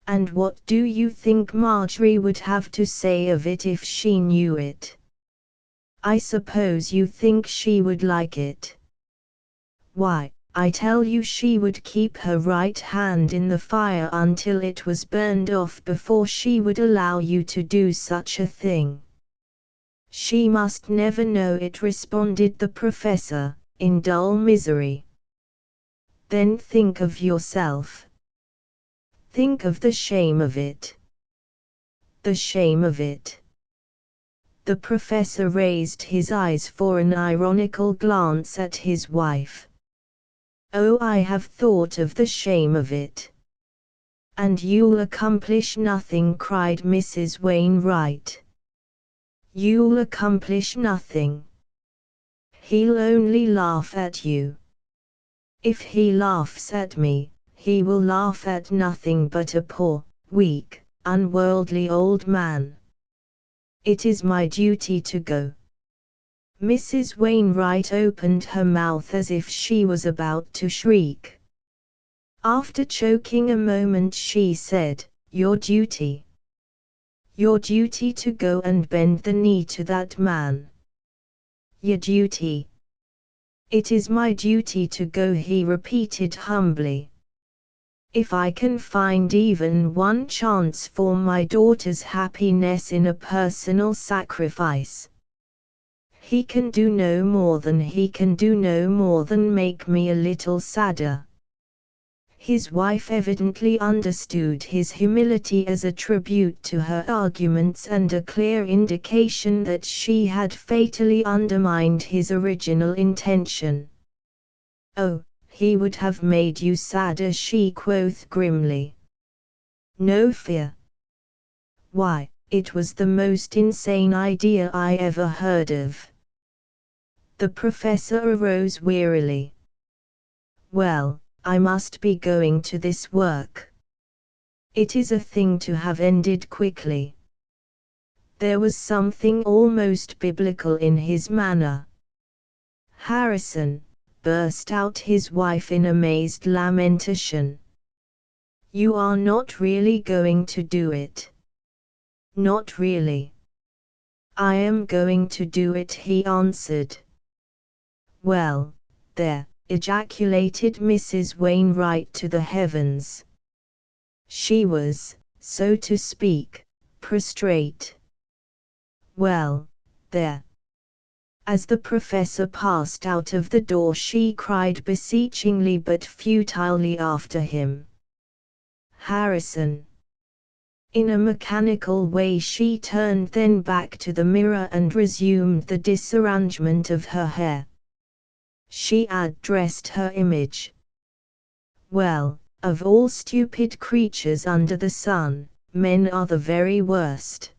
And what do you think Marjorie would have to say of it if she knew it? I suppose you think she would like it. Why, I tell you she would keep her right hand in the fire until it was burned off before she would allow you to do such a thing." "She must never know it," responded the professor, in dull misery. "Then think of yourself. Think of the shame of it." "The shame of it?" The professor raised his eyes for an ironical glance at his wife. "Oh, I have thought of the shame of it." "And you'll accomplish nothing," cried Mrs. Wainwright. "You'll accomplish nothing. He'll only laugh at you. If he laughs at me, he will laugh at nothing but a poor, weak, unworldly old man. It is my duty to go." Mrs. Wainwright opened her mouth as if she was about to shriek. After choking a moment she said, "Your duty? Your duty to go and bend the knee to that man?" "Your duty?" "It is my duty to go," he repeated humbly. "If I can find even one chance for my daughter's happiness in a personal sacrifice. He can do no more than make me a little sadder." His wife evidently understood his humility as a tribute to her arguments and a clear indication that she had fatally undermined his original intention. "Oh, he would have made you sadder," she quoth grimly. "No fear." "Why, it was the most insane idea I ever heard of." The professor arose wearily. "Well, I must be going to this work. It is a thing to have ended quickly." There was something almost biblical in his manner. "Harrison," burst out his wife in amazed lamentation. "You are not really going to do it?" "Not really." "I am going to do it," he answered. "Well, there," ejaculated Mrs. Wainwright to the heavens. She was, so to speak, prostrate. "Well, there." As the professor passed out of the door she cried beseechingly but futilely after him, "Harrison." In a mechanical way she turned then back to the mirror and resumed the disarrangement of her hair. She addressed her image. Well, of all stupid creatures under the sun, men are the very worst.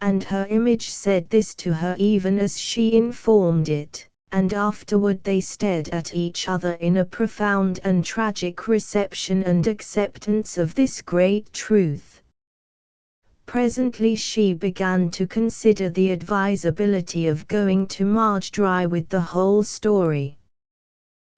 And her image said this to her even as she informed it, and afterward they stared at each other in a profound and tragic reception and acceptance of this great truth. Presently she began to consider the advisability of going to Margery with the whole story.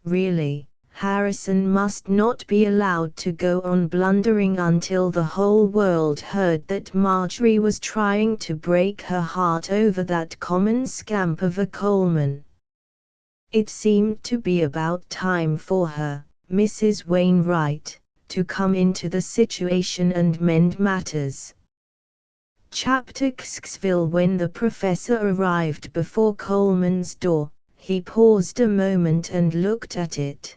Really, Harrison must not be allowed to go on blundering until the whole world heard that Margery was trying to break her heart over that common scamp of a Coleman. It seemed to be about time for her, Mrs. Wainwright, to come into the situation and mend matters. Chapter Kxville. When the professor arrived before Coleman's door, he paused a moment and looked at it.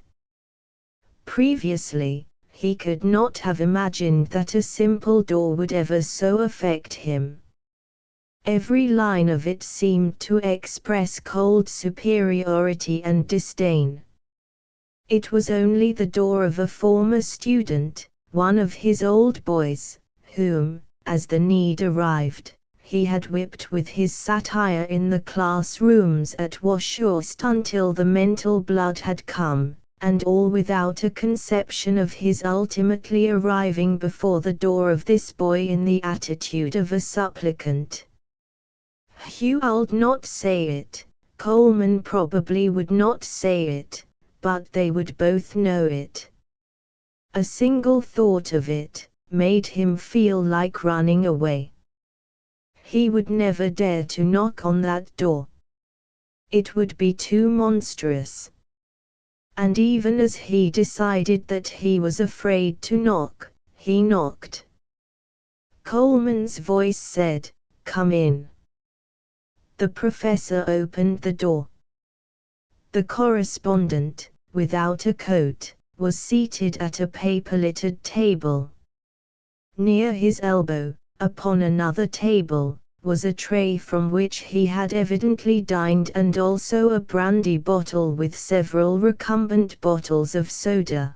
Previously, he could not have imagined that a simple door would ever so affect him. Every line of it seemed to express cold superiority and disdain. It was only the door of a former student, one of his old boys, whom, as the need arrived, he had whipped with his satire in the classrooms at Washurst until the mental blood had come, and all without a conception of his ultimately arriving before the door of this boy in the attitude of a supplicant. Hugh would not say it, Coleman probably would not say it, but they would both know it. A single thought of it made him feel like running away. He would never dare to knock on that door. It would be too monstrous. And even as he decided that he was afraid to knock, he knocked. Coleman's voice said, "Come in." The professor opened the door. The correspondent, without a coat, was seated at a paper-littered table. Near his elbow, upon another table, was a tray from which he had evidently dined and also a brandy bottle with several recumbent bottles of soda.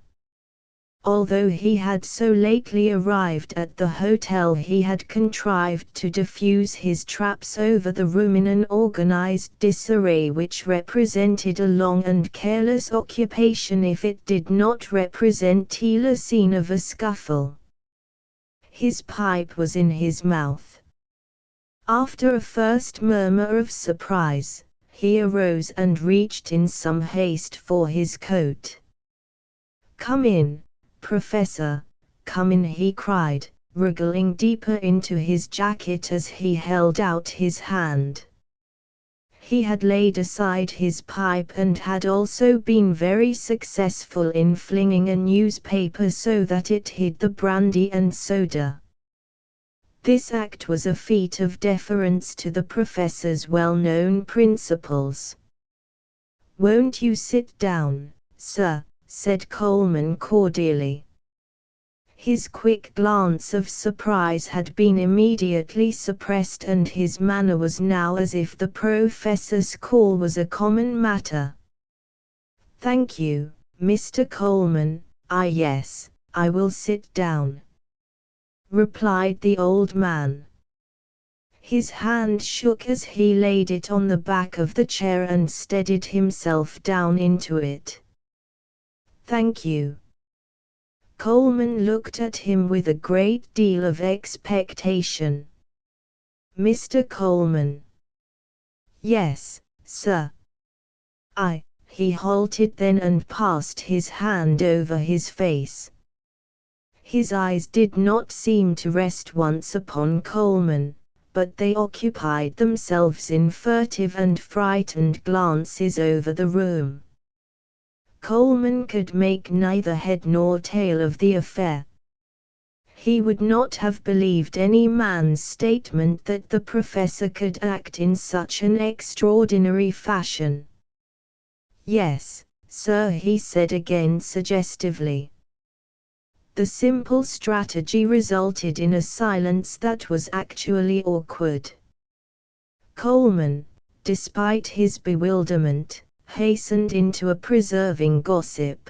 Although he had so lately arrived at the hotel, he had contrived to diffuse his traps over the room in an organized disarray which represented a long and careless occupation if it did not represent the scene of a scuffle. His pipe was in his mouth. After a first murmur of surprise, he arose and reached in some haste for his coat. "Come in, Professor, come in," he cried, wriggling deeper into his jacket as he held out his hand. He had laid aside his pipe and had also been very successful in flinging a newspaper so that it hid the brandy and soda. This act was a feat of deference to the professor's well-known principles. "Won't you sit down, sir?" said Coleman cordially. His quick glance of surprise had been immediately suppressed and his manner was now as if the professor's call was a common matter. "Thank you, Mr. Coleman, yes, I will sit down," replied the old man. His hand shook as he laid it on the back of the chair and steadied himself down into it. "Thank you." Coleman looked at him with a great deal of expectation. "Mr. Coleman." "Yes, sir." He halted then and passed his hand over his face. His eyes did not seem to rest once upon Coleman, but they occupied themselves in furtive and frightened glances over the room. Coleman could make neither head nor tail of the affair. He would not have believed any man's statement that the professor could act in such an extraordinary fashion. "Yes, sir," he said again suggestively. The simple strategy resulted in a silence that was actually awkward. Coleman, despite his bewilderment, hastened into a preserving gossip.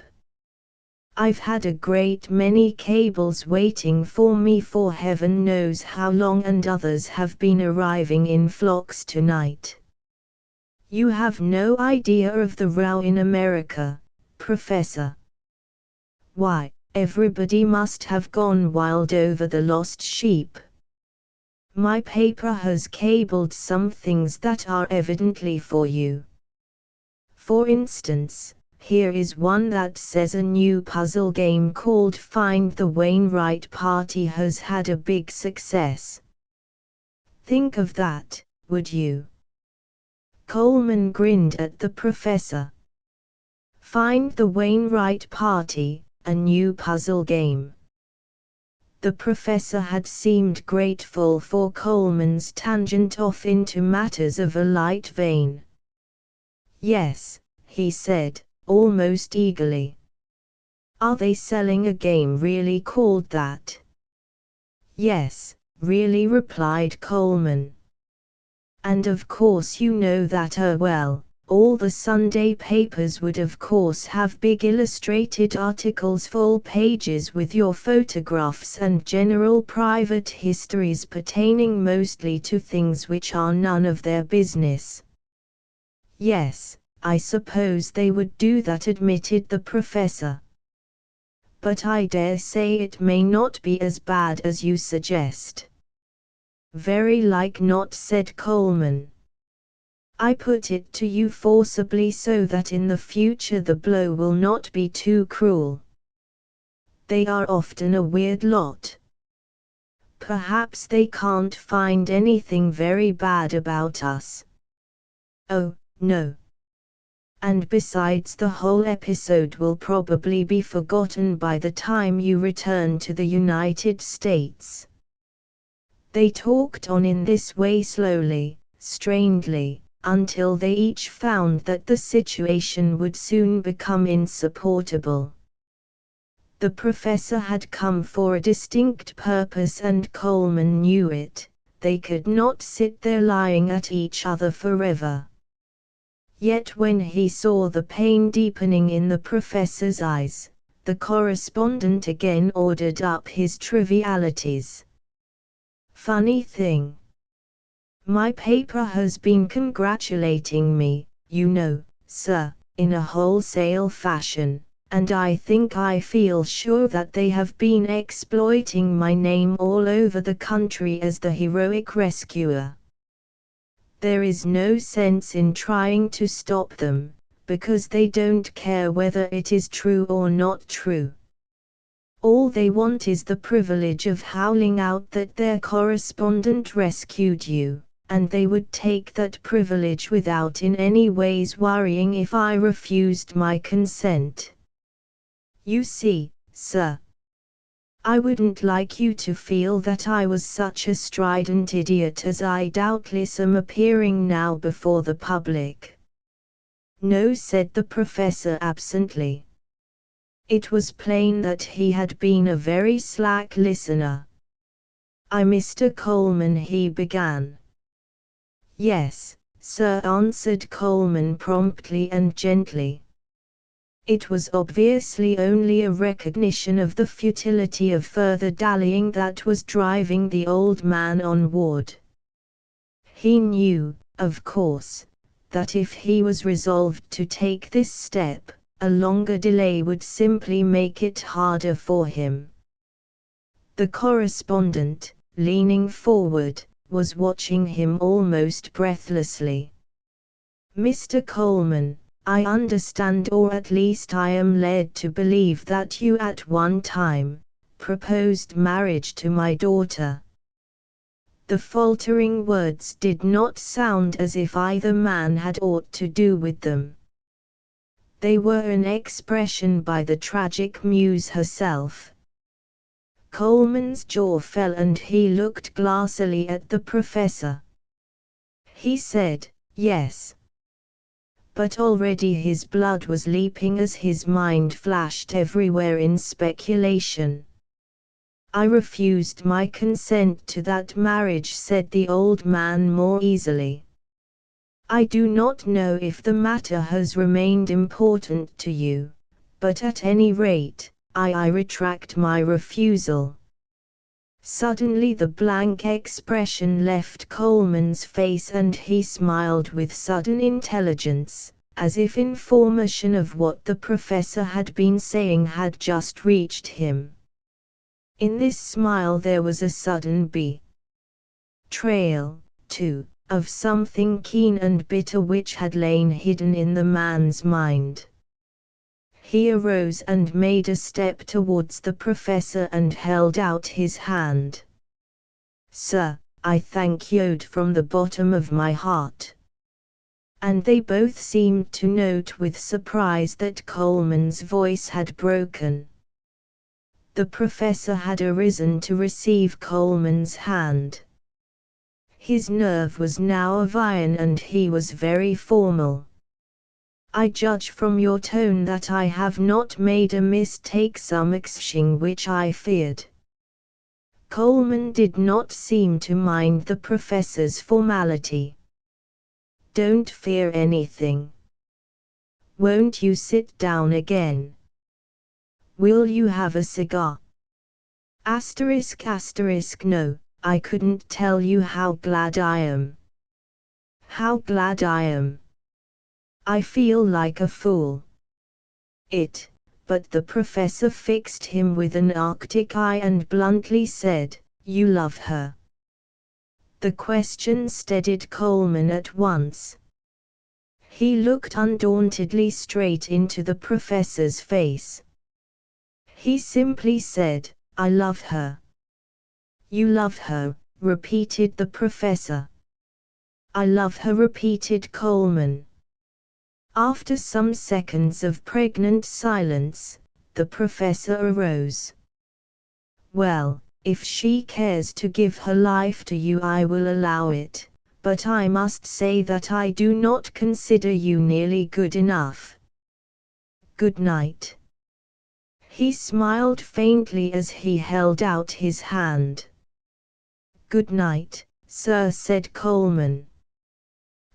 I've had a great many cables waiting for me for heaven knows how long, and others have been arriving in flocks tonight. You have no idea of the row in America, Professor. Why, everybody must have gone wild over the lost sheep. My paper has cabled some things that are evidently for you. For instance, here is one that says a new puzzle game called Find the Wainwright Party has had a big success. Think of that, would you? Coleman grinned at the professor. Find the Wainwright Party, a new puzzle game. The professor had seemed grateful for Coleman's tangent off into matters of a light vein. Yes, he said, almost eagerly. Are they selling a game really called that? Yes, really, replied Coleman. And of course you know that well. All the Sunday papers would of course have big illustrated articles, full pages with your photographs and general private histories pertaining mostly to things which are none of their business. Yes, I suppose they would do that, admitted the professor. But I dare say it may not be as bad as you suggest. Very like not, said Coleman. I put it to you forcibly so that in the future the blow will not be too cruel. They are often a weird lot. Perhaps they can't find anything very bad about us. Oh, no. And besides, the whole episode will probably be forgotten by the time you return to the United States. They talked on in this way slowly, strainedly, until they each found that the situation would soon become insupportable. The professor had come for a distinct purpose and Coleman knew it. They could not sit there lying at each other forever. Yet when he saw the pain deepening in the professor's eyes, the correspondent again ordered up his trivialities. Funny thing. My paper has been congratulating me, you know, sir, in a wholesale fashion, and I think I feel sure that they have been exploiting my name all over the country as the heroic rescuer. There is no sense in trying to stop them, because they don't care whether it is true or not true. All they want is the privilege of howling out that their correspondent rescued you, and they would take that privilege without in any ways worrying if I refused my consent. You see, sir, I wouldn't like you to feel that I was such a strident idiot as I doubtless am appearing now before the public. No, said the professor absently. It was plain that he had been a very slack listener. Mr. Coleman, he began. Yes, sir, answered Coleman promptly and gently. It was obviously only a recognition of the futility of further dallying that was driving the old man onward. He knew, of course, that if he was resolved to take this step, a longer delay would simply make it harder for him. The correspondent, leaning forward, was watching him almost breathlessly. Mr. Coleman, I understand, or at least I am led to believe that you at one time proposed marriage to my daughter. The faltering words did not sound as if either man had aught to do with them. They were an expression by the tragic muse herself. Coleman's jaw fell and he looked glassily at the professor. He said, yes. But already his blood was leaping as his mind flashed everywhere in speculation. I refused my consent to that marriage, said the old man more easily. I do not know if the matter has remained important to you, but at any rate, I retract my refusal." Suddenly the blank expression left Coleman's face and he smiled with sudden intelligence, as if information of what the professor had been saying had just reached him. In this smile there was a sudden betrayal, too, of something keen and bitter which had lain hidden in the man's mind. He arose and made a step towards the professor and held out his hand. "Sir, I thank you from the bottom of my heart." And they both seemed to note with surprise that Coleman's voice had broken. The professor had arisen to receive Coleman's hand. His nerve was now of iron and he was very formal. "I judge from your tone that I have not made a mistake, something which I feared." Coleman did not seem to mind the professor's formality. "Don't fear anything. Won't you sit down again? Will you have a cigar?" No, I couldn't tell you how glad I am. How glad I am. I feel like a fool. But the professor fixed him with an arctic eye and bluntly said, "You love her?" The question steadied Coleman at once. He looked undauntedly straight into the professor's face. He simply said, "I love her." "You love her," repeated the professor. "I love her," repeated Coleman. After some seconds of pregnant silence, the professor arose. "Well, if she cares to give her life to you I will allow it, but I must say that I do not consider you nearly good enough. Good night." He smiled faintly as he held out his hand. "Good night, sir," said Coleman.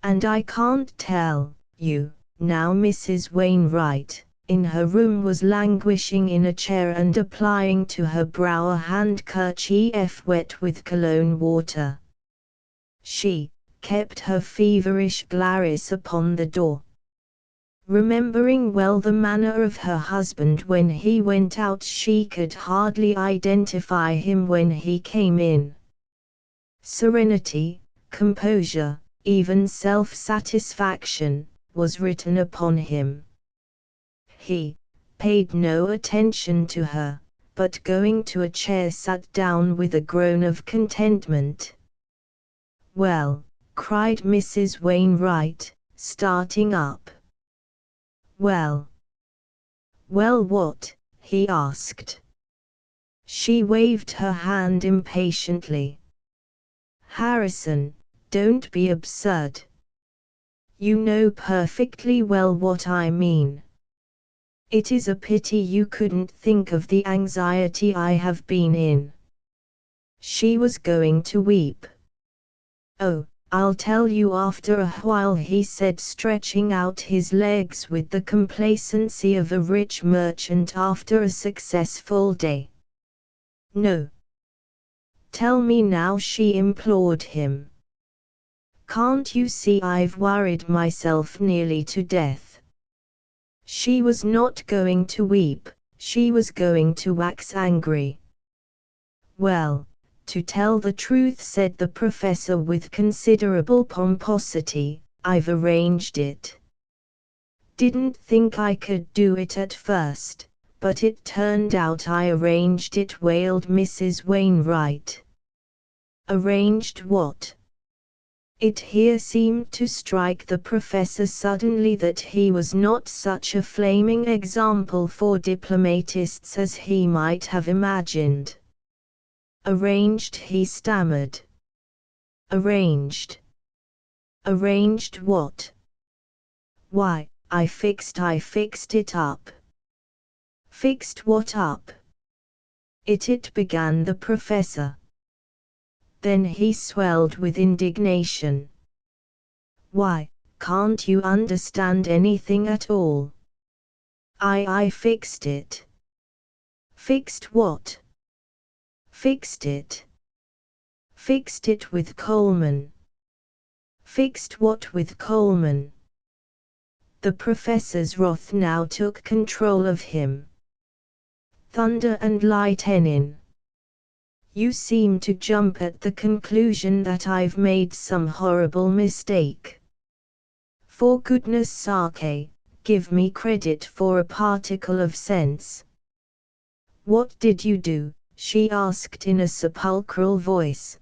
"And I can't tell you." Now Mrs. Wainwright, in her room, was languishing in a chair and applying to her brow a handkerchief wet with cologne water. She kept her feverish glance upon the door. Remembering well the manner of her husband when he went out, she could hardly identify him when he came in. Serenity, composure, even self-satisfaction, was written upon him. He paid no attention to her, but going to a chair sat down with a groan of contentment. "Well," cried Mrs. Wainwright, starting up. "Well?" "Well, what?" he asked. She waved her hand impatiently. "Harrison, don't be absurd. You know perfectly well what I mean. It is a pity you couldn't think of the anxiety I have been in." She was going to weep. "Oh, I'll tell you after a while," he said, stretching out his legs with the complacency of a rich merchant after a successful day. "No. Tell me now," she implored him. "Can't you see I've worried myself nearly to death?" She was not going to weep, she was going to wax angry. "Well, to tell the truth," said the professor with considerable pomposity, "I've arranged it. Didn't think I could do it at first, but it turned out I arranged it," wailed Mrs. Wainwright. "Arranged what?" It here seemed to strike the professor suddenly that he was not such a flaming example for diplomatists as he might have imagined. "Arranged," he stammered. "Arranged? Arranged what?" "Why, I fixed it up." "Fixed what up?" It began the professor. Then he swelled with indignation. "Why, can't you understand anything at all? I fixed it. Fixed what? Fixed it. Fixed it with Coleman. Fixed what with Coleman? The professor's wrath now took control of him. Thunder and lightning. You seem to jump at the conclusion that I've made some horrible mistake. For goodness sake, give me credit for a particle of sense. What did you do? She asked in a sepulchral voice.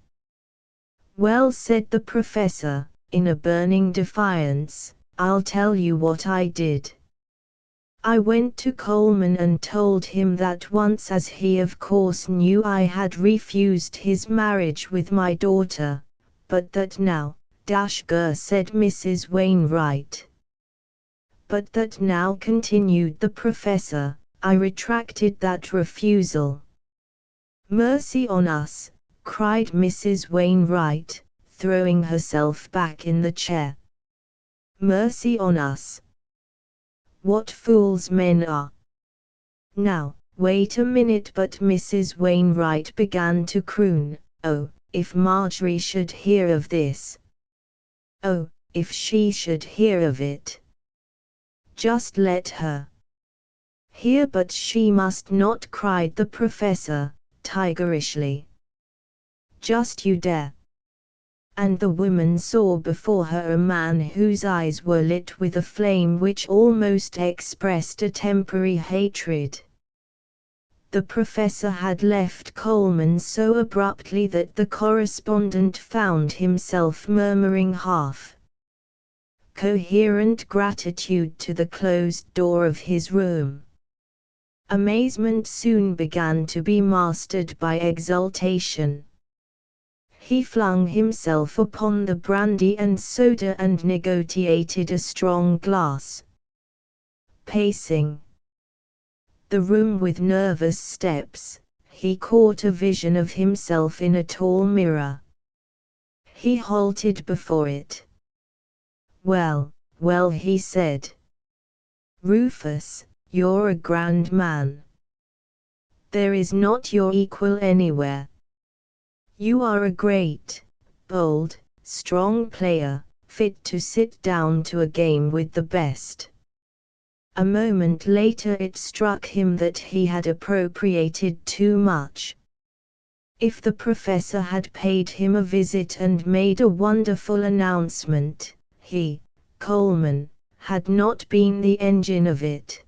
Well, said the professor, in a burning defiance, I'll tell you what I did. I went to Coleman and told him that once, as he of course knew, I had refused his marriage with my daughter, but that now, said Mrs. Wainwright. But that now, continued the professor, I retracted that refusal. Mercy on us, cried Mrs. Wainwright, throwing herself back in the chair. Mercy on us. What fools men are. Now, wait a minute, but Mrs. Wainwright began to croon, oh, if Marjorie should hear of this. Oh, if she should hear of it. Just let her hear. But she must not, cried the professor, tigerishly. Just you dare. And the woman saw before her a man whose eyes were lit with a flame which almost expressed a temporary hatred. The professor had left Coleman so abruptly that the correspondent found himself murmuring half coherent gratitude to the closed door of his room. Amazement soon began to be mastered by exultation. He flung himself upon the brandy and soda and negotiated a strong glass. Pacing the room with nervous steps, he caught a vision of himself in a tall mirror. He halted before it. Well, well, he said. Rufus, you're a grand man. There is not your equal anywhere. You are a great, bold, strong player, fit to sit down to a game with the best. A moment later it struck him that he had appropriated too much. If the professor had paid him a visit and made a wonderful announcement, he, Coleman, had not been the engine of it.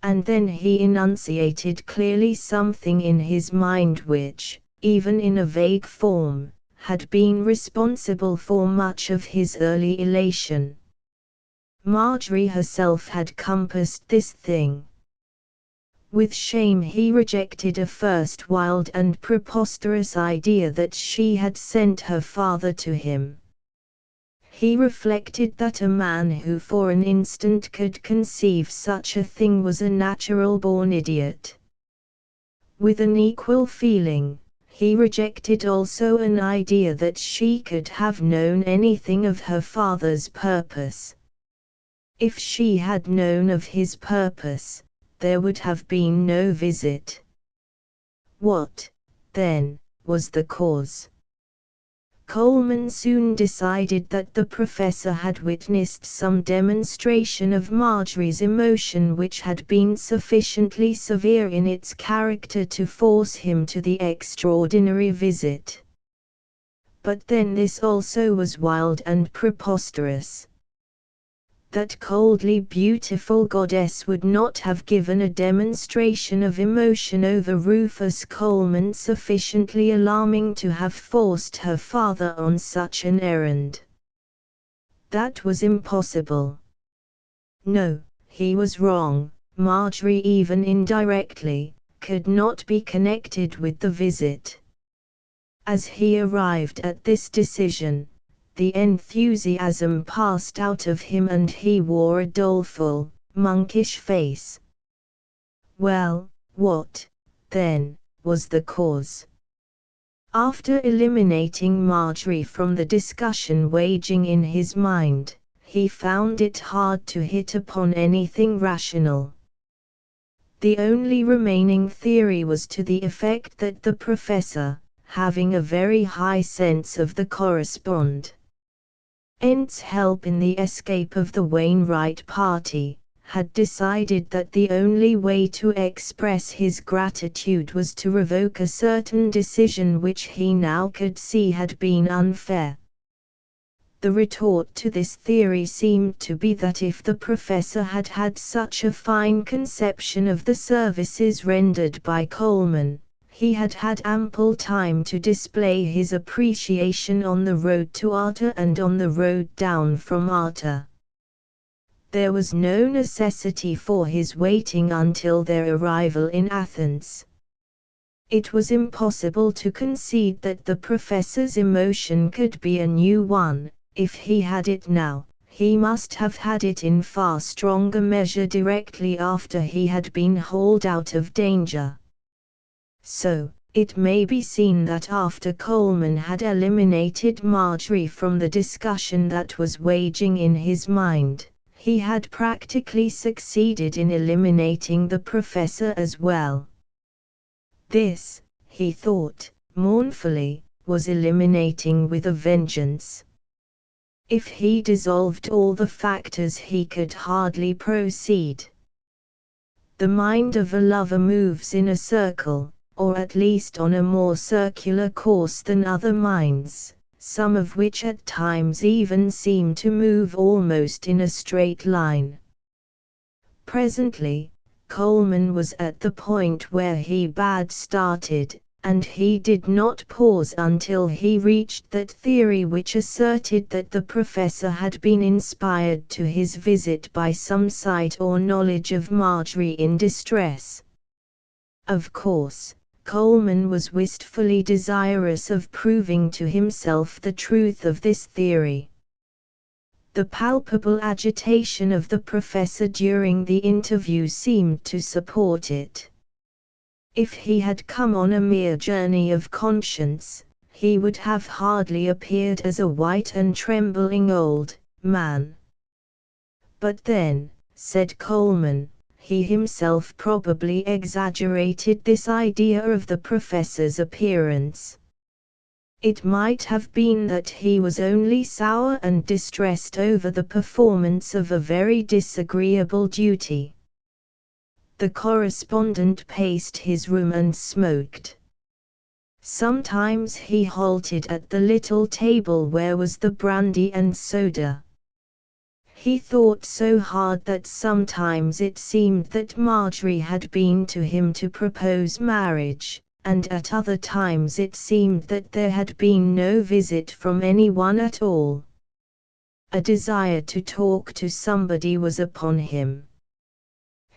And then he enunciated clearly something in his mind which, even in a vague form, had been responsible for much of his early elation. Marjorie herself had compassed this thing. With shame he rejected a first wild and preposterous idea that she had sent her father to him. He reflected that a man who for an instant could conceive such a thing was a natural-born idiot. With an equal feeling, he rejected also an idea that she could have known anything of her father's purpose. If she had known of his purpose, there would have been no visit. What, then, was the cause? Coleman soon decided that the professor had witnessed some demonstration of Marjorie's emotion which had been sufficiently severe in its character to force him to the extraordinary visit. But then this also was wild and preposterous. That coldly beautiful goddess would not have given a demonstration of emotion over Rufus Coleman sufficiently alarming to have forced her father on such an errand. That was impossible. No, he was wrong. Marjorie, even indirectly, could not be connected with the visit. As he arrived at this decision, the enthusiasm passed out of him and he wore a doleful, monkish face. Well, what, then, was the cause? After eliminating Marjorie from the discussion waging in his mind, he found it hard to hit upon anything rational. The only remaining theory was to the effect that the professor, having a very high sense of the correspondent's help in the escape of the Wainwright party, had decided that the only way to express his gratitude was to revoke a certain decision which he now could see had been unfair. The retort to this theory seemed to be that if the professor had had such a fine conception of the services rendered by Coleman, he had had ample time to display his appreciation on the road to Arta and on the road down from Arta. There was no necessity for his waiting until their arrival in Athens. It was impossible to concede that the professor's emotion could be a new one. If he had it now, he must have had it in far stronger measure directly after he had been hauled out of danger. So, it may be seen that after Coleman had eliminated Marjorie from the discussion that was waging in his mind, he had practically succeeded in eliminating the professor as well. This, he thought, mournfully, was eliminating with a vengeance. If he dissolved all the factors he could hardly proceed. The mind of a lover moves in a circle, or at least on a more circular course than other minds, some of which at times even seem to move almost in a straight line. Presently, Coleman was at the point where he bad started, and he did not pause until he reached that theory which asserted that the professor had been inspired to his visit by some sight or knowledge of Marjorie in distress. Of course, Coleman was wistfully desirous of proving to himself the truth of this theory. The palpable agitation of the professor during the interview seemed to support it. If he had come on a mere journey of conscience, he would have hardly appeared as a white and trembling old man. But then, said Coleman, he himself probably exaggerated this idea of the professor's appearance. It might have been that he was only sour and distressed over the performance of a very disagreeable duty. The correspondent paced his room and smoked. Sometimes he halted at the little table where was the brandy and soda. He thought so hard that sometimes it seemed that Marjorie had been to him to propose marriage, and at other times it seemed that there had been no visit from anyone at all. A desire to talk to somebody was upon him.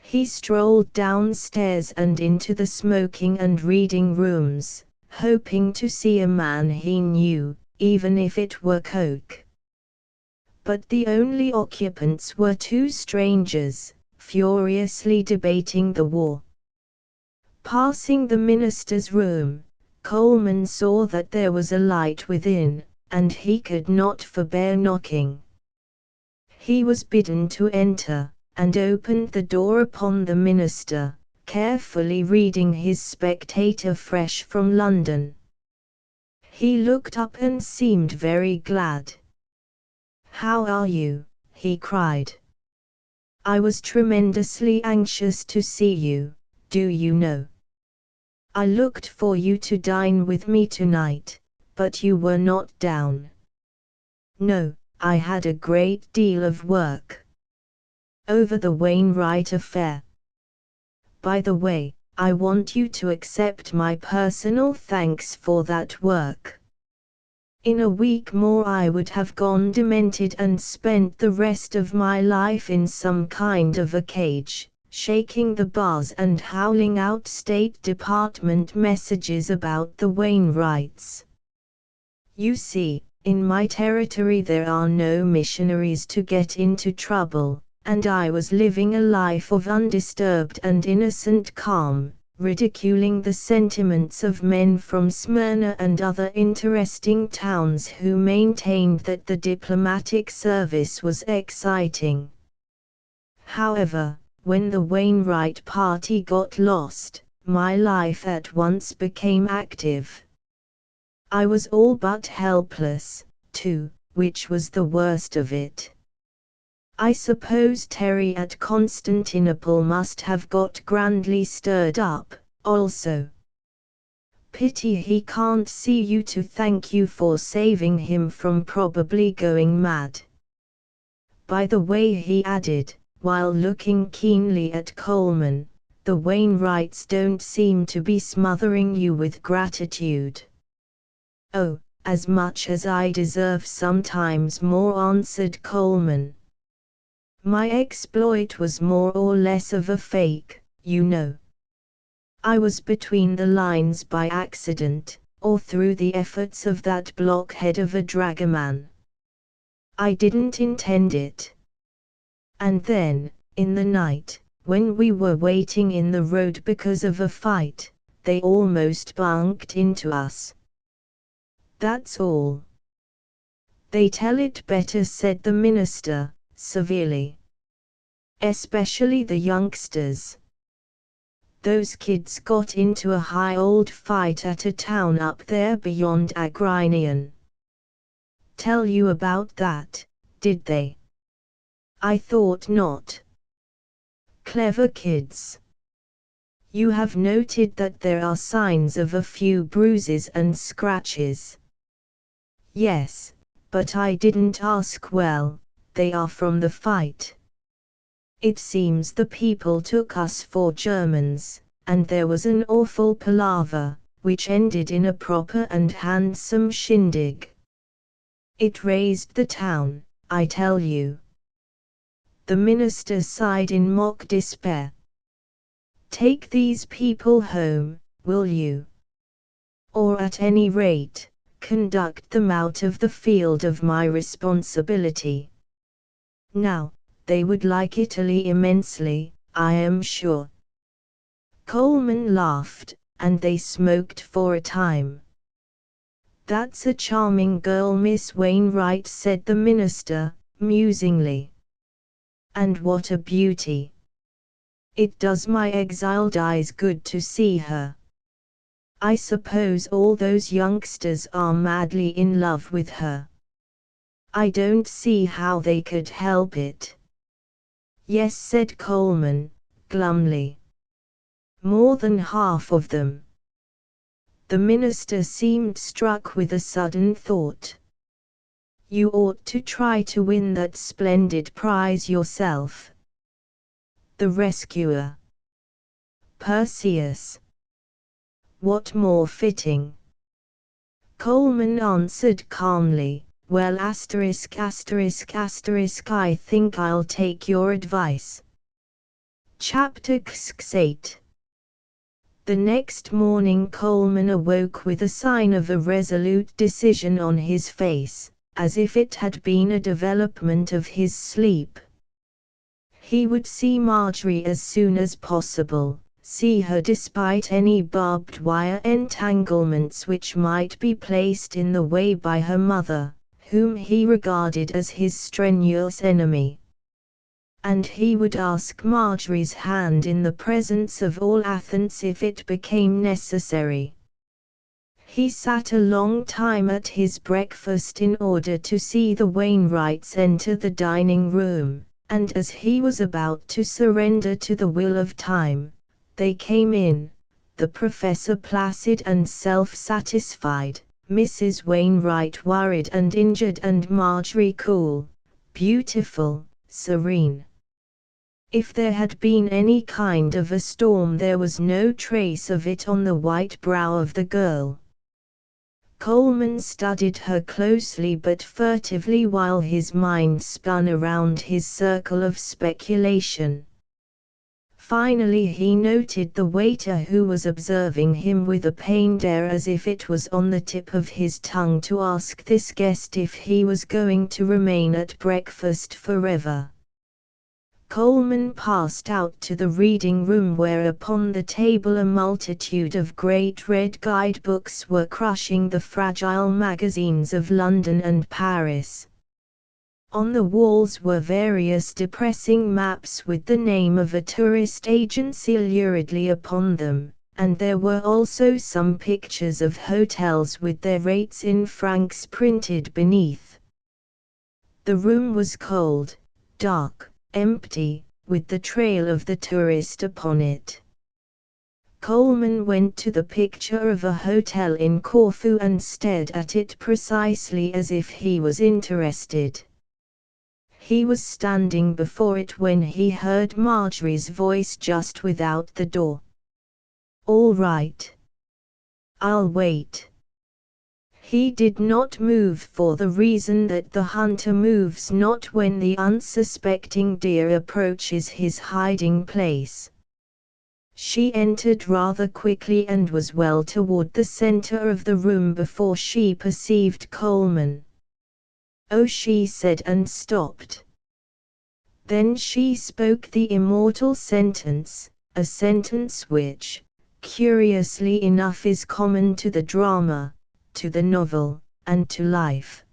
He strolled downstairs and into the smoking and reading rooms, hoping to see a man he knew, even if it were Coke. But the only occupants were two strangers, furiously debating the war. Passing the minister's room, Coleman saw that there was a light within, and he could not forbear knocking. He was bidden to enter, and opened the door upon the minister, carefully reading his Spectator fresh from London. He looked up and seemed very glad. "How are you?" he cried. "I was tremendously anxious to see you, do you know? I looked for you to dine with me tonight, but you were not down." "No, I had a great deal of work over the Wainwright affair. By the way, I want you to accept my personal thanks for that work. In a week more I would have gone demented and spent the rest of my life in some kind of a cage, shaking the bars and howling out State Department messages about the Wainwrights. You see, in my territory there are no missionaries to get into trouble, and I was living a life of undisturbed and innocent calm, ridiculing the sentiments of men from Smyrna and other interesting towns who maintained that the diplomatic service was exciting. However, when the Wainwright party got lost, my life at once became active. I was all but helpless, too, which was the worst of it. I suppose Terry at Constantinople must have got grandly stirred up, also. Pity he can't see you to thank you for saving him from probably going mad. By the way, he added, while looking keenly at Coleman, the Wainwrights don't seem to be smothering you with gratitude. Oh, as much as I deserve, sometimes more, answered Coleman. My exploit was more or less of a fake, you know. I was between the lines by accident, or through the efforts of that blockhead of a dragoman. I didn't intend it. And then, in the night, when we were waiting in the road because of a fight, they almost bunked into us. That's all. They tell it better, said the minister, severely. Especially the youngsters. Those kids got into a high old fight at a town up there beyond Agrianian. Tell you about that, did they? I thought not. Clever kids. You have noted that there are signs of a few bruises and scratches. Yes, but I didn't ask. Well, they are from the fight. It seems the people took us for Germans, and there was an awful palaver, which ended in a proper and handsome shindig. It raised the town, I tell you. The minister sighed in mock despair. Take these people home, will you? Or at any rate, conduct them out of the field of my responsibility. Now, they would like Italy immensely, I am sure. Coleman laughed, and they smoked for a time. That's a charming girl, Miss Wainwright, said the minister, musingly. And what a beauty! It does my exiled eyes good to see her. I suppose all those youngsters are madly in love with her. I don't see how they could help it. Yes, said Coleman, glumly. More than half of them. The minister seemed struck with a sudden thought. You ought to try to win that splendid prize yourself. The rescuer. Perseus. What more fitting? Coleman answered calmly, well, I think I'll take your advice. Chapter 8. The next morning Coleman awoke with a sign of a resolute decision on his face, as if it had been a development of his sleep. He would see Marjorie as soon as possible, see her despite any barbed wire entanglements which might be placed in the way by her mother, whom he regarded as his strenuous enemy. And he would ask Marjorie's hand in the presence of all Athens if it became necessary. He sat a long time at his breakfast in order to see the Wainwrights enter the dining room, and as he was about to surrender to the will of time, they came in, the professor placid and self-satisfied, Mrs. Wainwright worried and injured, and Marjorie cool, beautiful, serene. If there had been any kind of a storm, there was no trace of it on the white brow of the girl. Coleman studied her closely but furtively while his mind spun around his circle of speculation. Finally he noted the waiter, who was observing him with a pained air, as if it was on the tip of his tongue to ask this guest if he was going to remain at breakfast forever. Coleman passed out to the reading room, where upon the table a multitude of great red guidebooks were crushing the fragile magazines of London and Paris. On the walls were various depressing maps with the name of a tourist agency luridly upon them, and there were also some pictures of hotels with their rates in francs printed beneath. The room was cold, dark, empty, with the trail of the tourist upon it. Coleman went to the picture of a hotel in Corfu and stared at it precisely as if he was interested. He was standing before it when he heard Marjorie's voice just without the door. "All right. I'll wait." He did not move for the reason that the hunter moves not when the unsuspecting deer approaches his hiding place. She entered rather quickly and was well toward the center of the room before she perceived Coleman. "Oh," she said and stopped. Then she spoke the immortal sentence, a sentence which, curiously enough, is common to the drama, to the novel, and to life.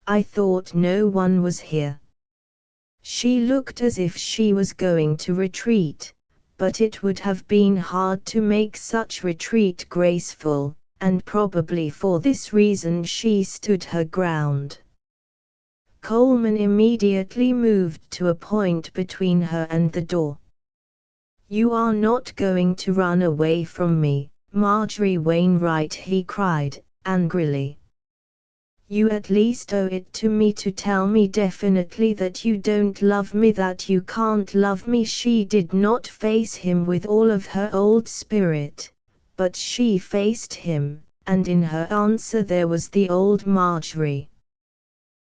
"I thought no one was here." She looked as if she was going to retreat, but it would have been hard to make such retreat graceful, and probably for this reason she stood her ground. Coleman immediately moved to a point between her and the door. "You are not going to run away from me, Marjorie Wainwright," he cried, angrily. "You at least owe it to me to tell me definitely that you don't love me, that you can't love me." She did not face him with all of her old spirit, but she faced him, and in her answer there was the old Marjorie.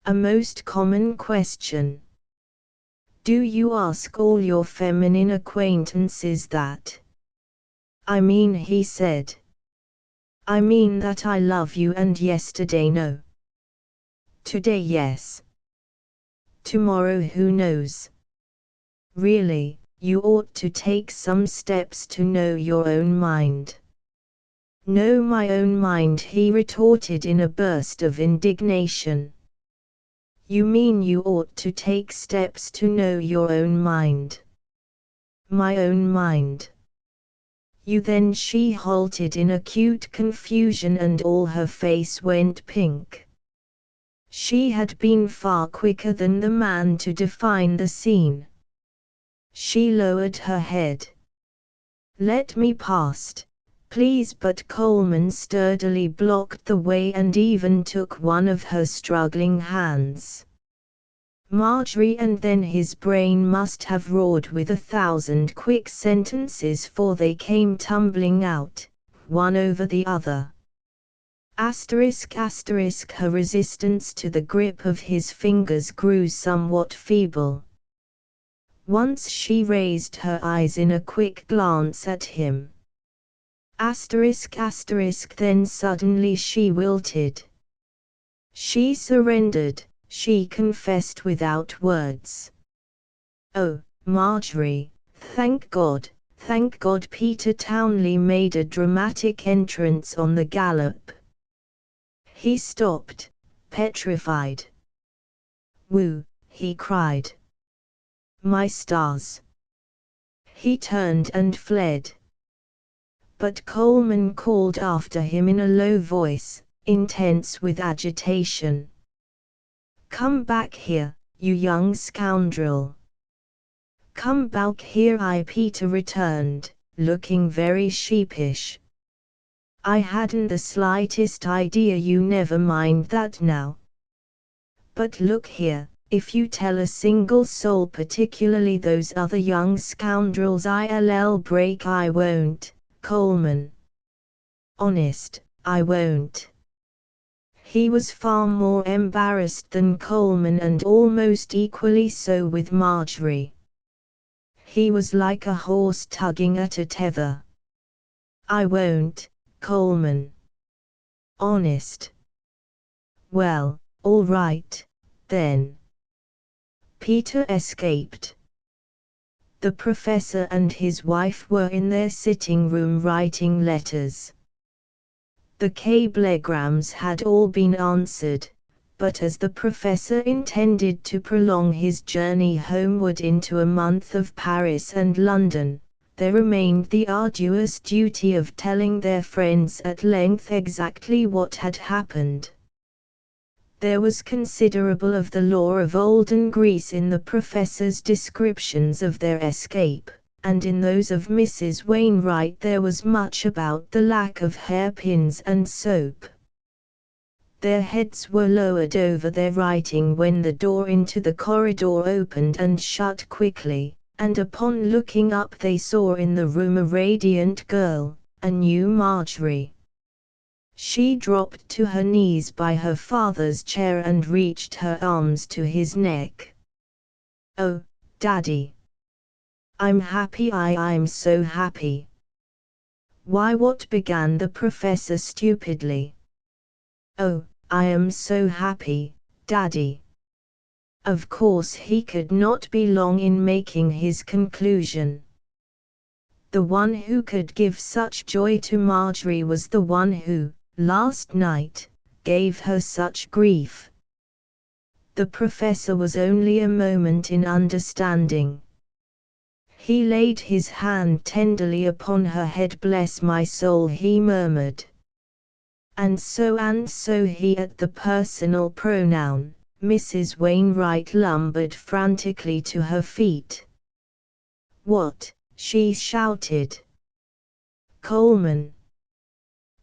A most common question. "Do you ask all your feminine acquaintances that?" "I mean," he said. "I mean that I love you, and yesterday no. Today yes. Tomorrow who knows? Really, you ought to take some steps to know your own mind." "Know my own mind?" he retorted in a burst of indignation. "You mean you ought to take steps to know your own mind." "My own mind?" "You then?" She halted in acute confusion and all her face went pink. She had been far quicker than the man to define the scene. She lowered her head. "Let me past, please," but Coleman sturdily blocked the way and even took one of her struggling hands. Marjorie, and then his brain must have roared with 1,000 quick sentences, for they came tumbling out, one over the other. Her resistance to the grip of his fingers grew somewhat feeble. Once she raised her eyes in a quick glance at him. Then suddenly she wilted. She surrendered, she confessed without words. "Oh, Marjorie, thank God, thank God!" Peter Townley made a dramatic entrance on the gallop. He stopped, petrified. "Woo!" he cried. "My stars!" He turned and fled. But Coleman called after him in a low voice, intense with agitation. "Come back here, you young scoundrel! Come back here!" Peter returned, looking very sheepish. "I hadn't the slightest idea you." "Never mind that now. But look here, if you tell a single soul, particularly those other young scoundrels, I'll break." "I won't, Coleman. Honest, I won't." He was far more embarrassed than Coleman, and almost equally so with Marjorie. He was like a horse tugging at a tether. "I won't, Coleman. Honest." "Well, all right, then." Peter escaped. The professor and his wife were in their sitting room writing letters. The cablegrams had all been answered, but as the professor intended to prolong his journey homeward into a month of Paris and London, there remained the arduous duty of telling their friends at length exactly what had happened. There was considerable of the law of olden Greece in the professor's descriptions of their escape, and in those of Mrs. Wainwright there was much about the lack of hairpins and soap. Their heads were lowered over their writing when the door into the corridor opened and shut quickly, and upon looking up they saw in the room a radiant girl, a new Marjorie. She dropped to her knees by her father's chair and reached her arms to his neck. "Oh, Daddy! I'm happy, I'm so happy." "Why, what?" began the professor stupidly. "Oh, I am so happy, Daddy." Of course he could not be long in making his conclusion. The one who could give such joy to Marjorie was the one who, last night, gave her such grief. The professor was only a moment in understanding. He laid his hand tenderly upon her head. "Bless my soul," he murmured. And so he at the personal pronoun, Mrs. Wainwright lumbered frantically to her feet. "What?" she shouted. "Coleman."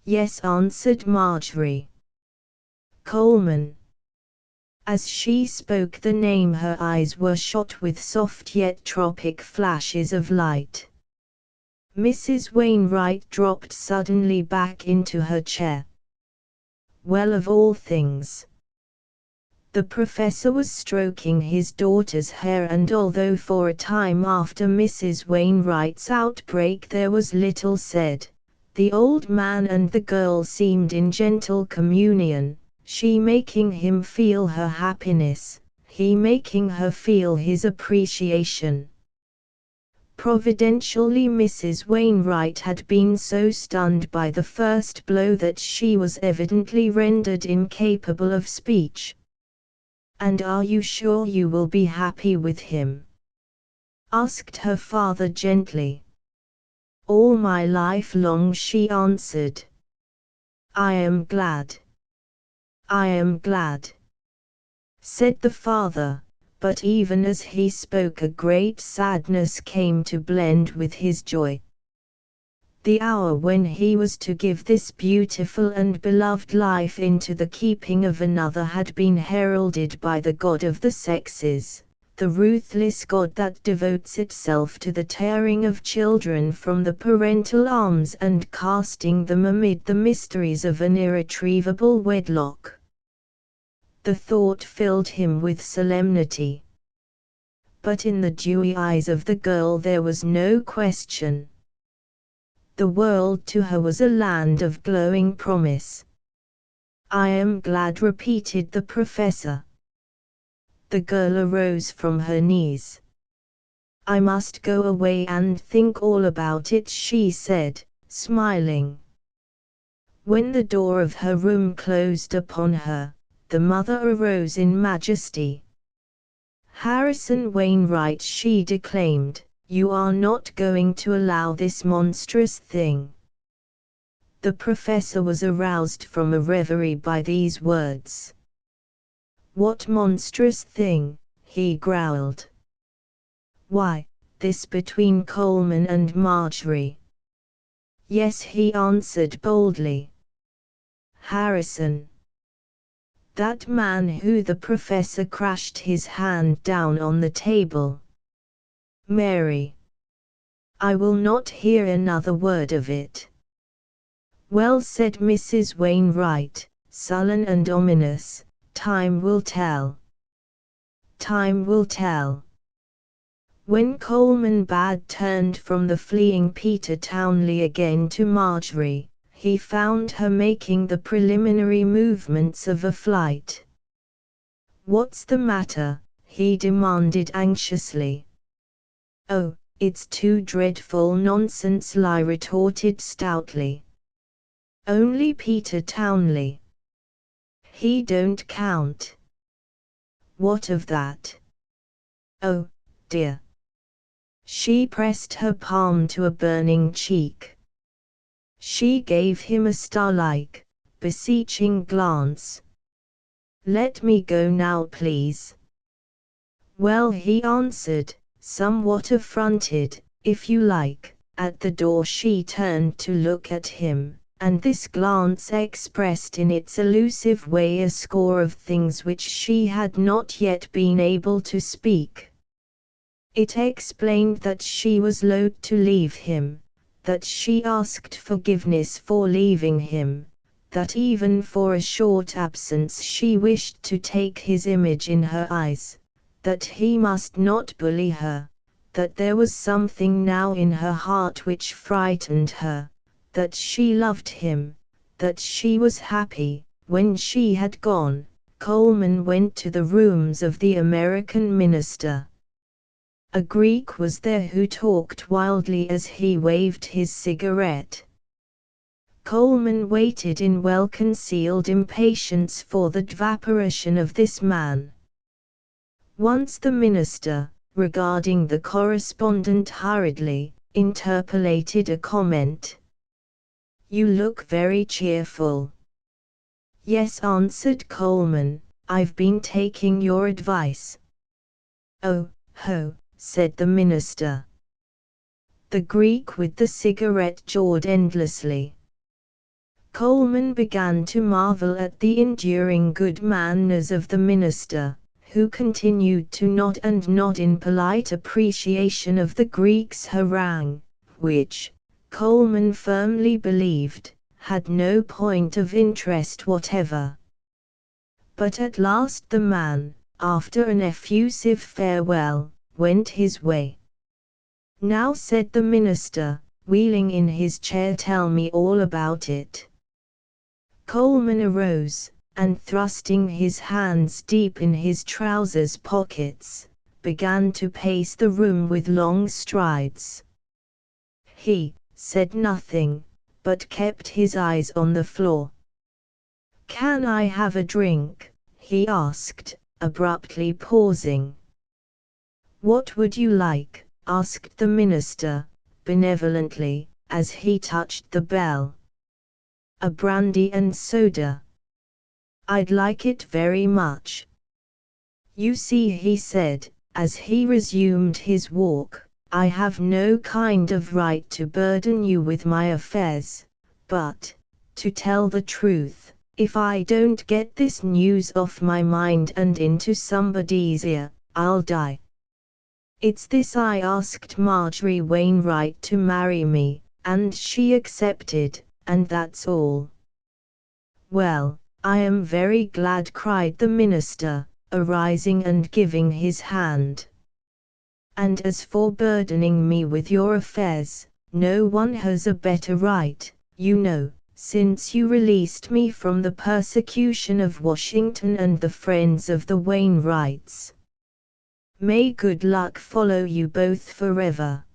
"Yes," answered Marjorie. "Coleman." As she spoke the name her eyes were shot with soft yet tropic flashes of light. Mrs. Wainwright dropped suddenly back into her chair. Well, of all things. The professor was stroking his daughter's hair, and although for a time after Mrs. Wainwright's outbreak there was little said, the old man and the girl seemed in gentle communion, she making him feel her happiness, he making her feel his appreciation. Providentially Mrs. Wainwright had been so stunned by the first blow that she was evidently rendered incapable of speech. "And are you sure you will be happy with him?" asked her father gently. "All my life long," she answered. "I am glad. I am glad," said the father, but even as he spoke a great sadness came to blend with his joy. The hour when he was to give this beautiful and beloved life into the keeping of another had been heralded by the God of the sexes, the ruthless God that devotes itself to the tearing of children from the parental arms and casting them amid the mysteries of an irretrievable wedlock. The thought filled him with solemnity. But in the dewy eyes of the girl there was no question. The world to her was a land of glowing promise. "I am glad," repeated the professor. The girl arose from her knees. "I must go away and think all about it," she said, smiling. When the door of her room closed upon her, the mother arose in majesty. "Harrison Wainwright," she declaimed, "you are not going to allow this monstrous thing." The professor was aroused from a reverie by these words. "What monstrous thing?" he growled. "Why, this between Coleman and Marjorie." "Yes," he answered boldly. "Harrison. That man who—" The professor crashed his hand down on the table. "Mary. I will not hear another word of it." "Well," said Mrs. Wainwright, sullen and ominous, "time will tell. Time will tell." When Coleman Bad turned from the fleeing Peter Townley again to Marjorie, he found her making the preliminary movements of a flight. "What's the matter?" he demanded anxiously. "Oh, it's too dreadful nonsense," Li retorted stoutly. "Only Peter Townley." He don't count. What of that? Oh, dear. She pressed her palm to a burning cheek. She gave him a star-like, beseeching glance. Let me go now, please. Well, he answered, somewhat affronted, if you like. At the door she turned to look at him, and this glance expressed in its elusive way a score of things which she had not yet been able to speak. It explained that she was loath to leave him, that she asked forgiveness for leaving him, that even for a short absence she wished to take his image in her eyes, that he must not bully her, that there was something now in her heart which frightened her, that she loved him, that she was happy. When she had gone, Coleman went to the rooms of the American minister. A Greek was there who talked wildly as he waved his cigarette. Coleman waited in well-concealed impatience for the apparition of this man. Once the minister, regarding the correspondent hurriedly, interpolated a comment. You look very cheerful. Yes, answered Coleman, I've been taking your advice. Oh, ho, said the minister. The Greek with the cigarette jawed endlessly. Coleman began to marvel at the enduring good manners of the minister, who continued to nod and nod in polite appreciation of the Greek's harangue, which, Coleman firmly believed, had no point of interest whatever. But at last the man, after an effusive farewell, went his way. Now, said the minister, wheeling in his chair, tell me all about it. Coleman arose, and thrusting his hands deep in his trousers pockets, began to pace the room with long strides. He said nothing, but kept his eyes on the floor. Can I have a drink? He asked, abruptly pausing. What would you like? Asked the minister, benevolently, as he touched the bell. A brandy and soda. I'd like it very much. You see, he said, as he resumed his walk, I have no kind of right to burden you with my affairs, but, to tell the truth, if I don't get this news off my mind and into somebody's ear, I'll die. It's this: I asked Marjorie Wainwright to marry me, and she accepted, and that's all. Well, I am very glad, cried the minister, arising and giving his hand. And as for burdening me with your affairs, no one has a better right, you know, since you released me from the persecution of Washington and the friends of the Wainwrights. May good luck follow you both forever.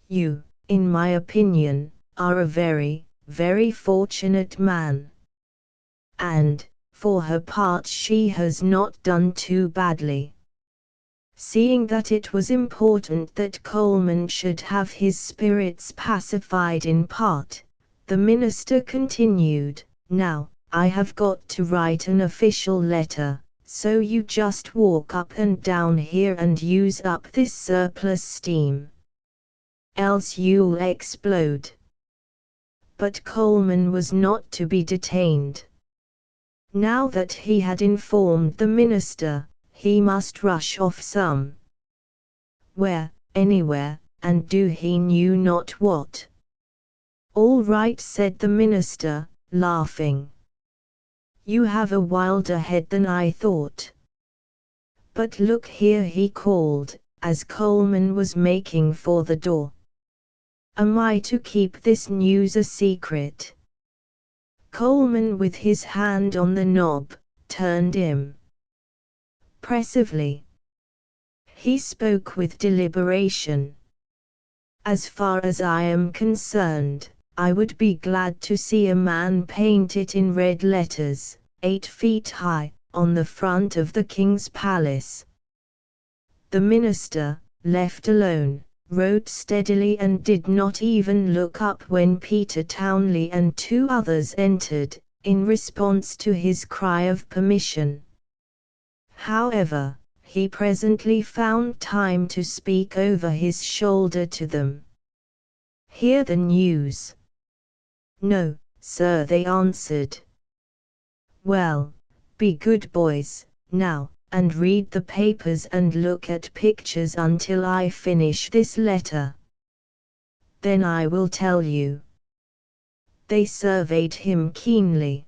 You, in my opinion, are a very, very fortunate man. And, for her part, she has not done too badly. Seeing that it was important that Coleman should have his spirits pacified in part, the minister continued, now, I have got to write an official letter, so you just walk up and down here and use up this surplus steam. Else you'll explode. But Coleman was not to be detained. Now that he had informed the minister, he must rush off somewhere, anywhere, and do he knew not what. All right, said the minister, laughing. You have a wilder head than I thought. But look here, he called, as Coleman was making for the door. Am I to keep this news a secret? Coleman, with his hand on the knob, turned impressively. He spoke with deliberation. As far as I am concerned, I would be glad to see a man paint it in red letters, 8 feet high, on the front of the king's palace. The minister, left alone, wrote steadily and did not even look up when Peter Townley and 2 others entered, in response to his cry of permission. However, he presently found time to speak over his shoulder to them. "Hear the news?" "No, sir," they answered. "Well, be good boys, now, and read the papers and look at pictures until I finish this letter. Then I will tell you." They surveyed him keenly.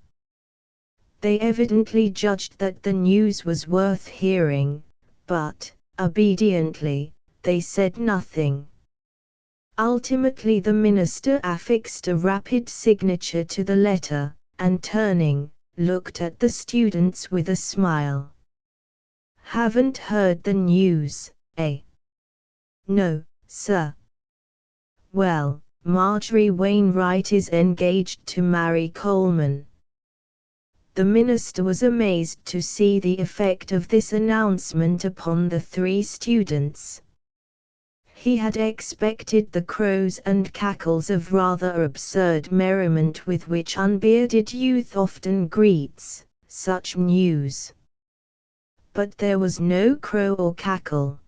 They evidently judged that the news was worth hearing, but, obediently, they said nothing. Ultimately the minister affixed a rapid signature to the letter, and turning, looked at the students with a smile. "Haven't heard the news, eh?" "No, sir." "Well, Marjorie Wainwright is engaged to marry Coleman." The minister was amazed to see the effect of this announcement upon the 3 students. He had expected the crows and cackles of rather absurd merriment with which unbearded youth often greets such news. But there was no crow or cackle.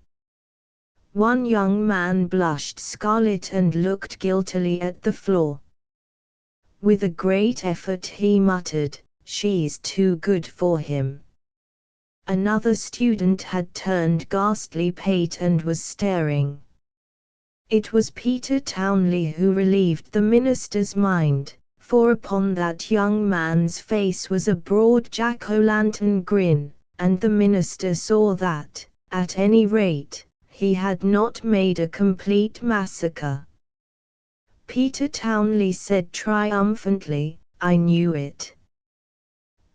One young man blushed scarlet and looked guiltily at the floor. With a great effort he muttered, "She's too good for him." Another student had turned ghastly pale and was staring. It was Peter Townley who relieved the minister's mind, for upon that young man's face was a broad jack-o'-lantern grin, and the minister saw that, at any rate, he had not made a complete massacre. Peter Townley said triumphantly, "I knew it."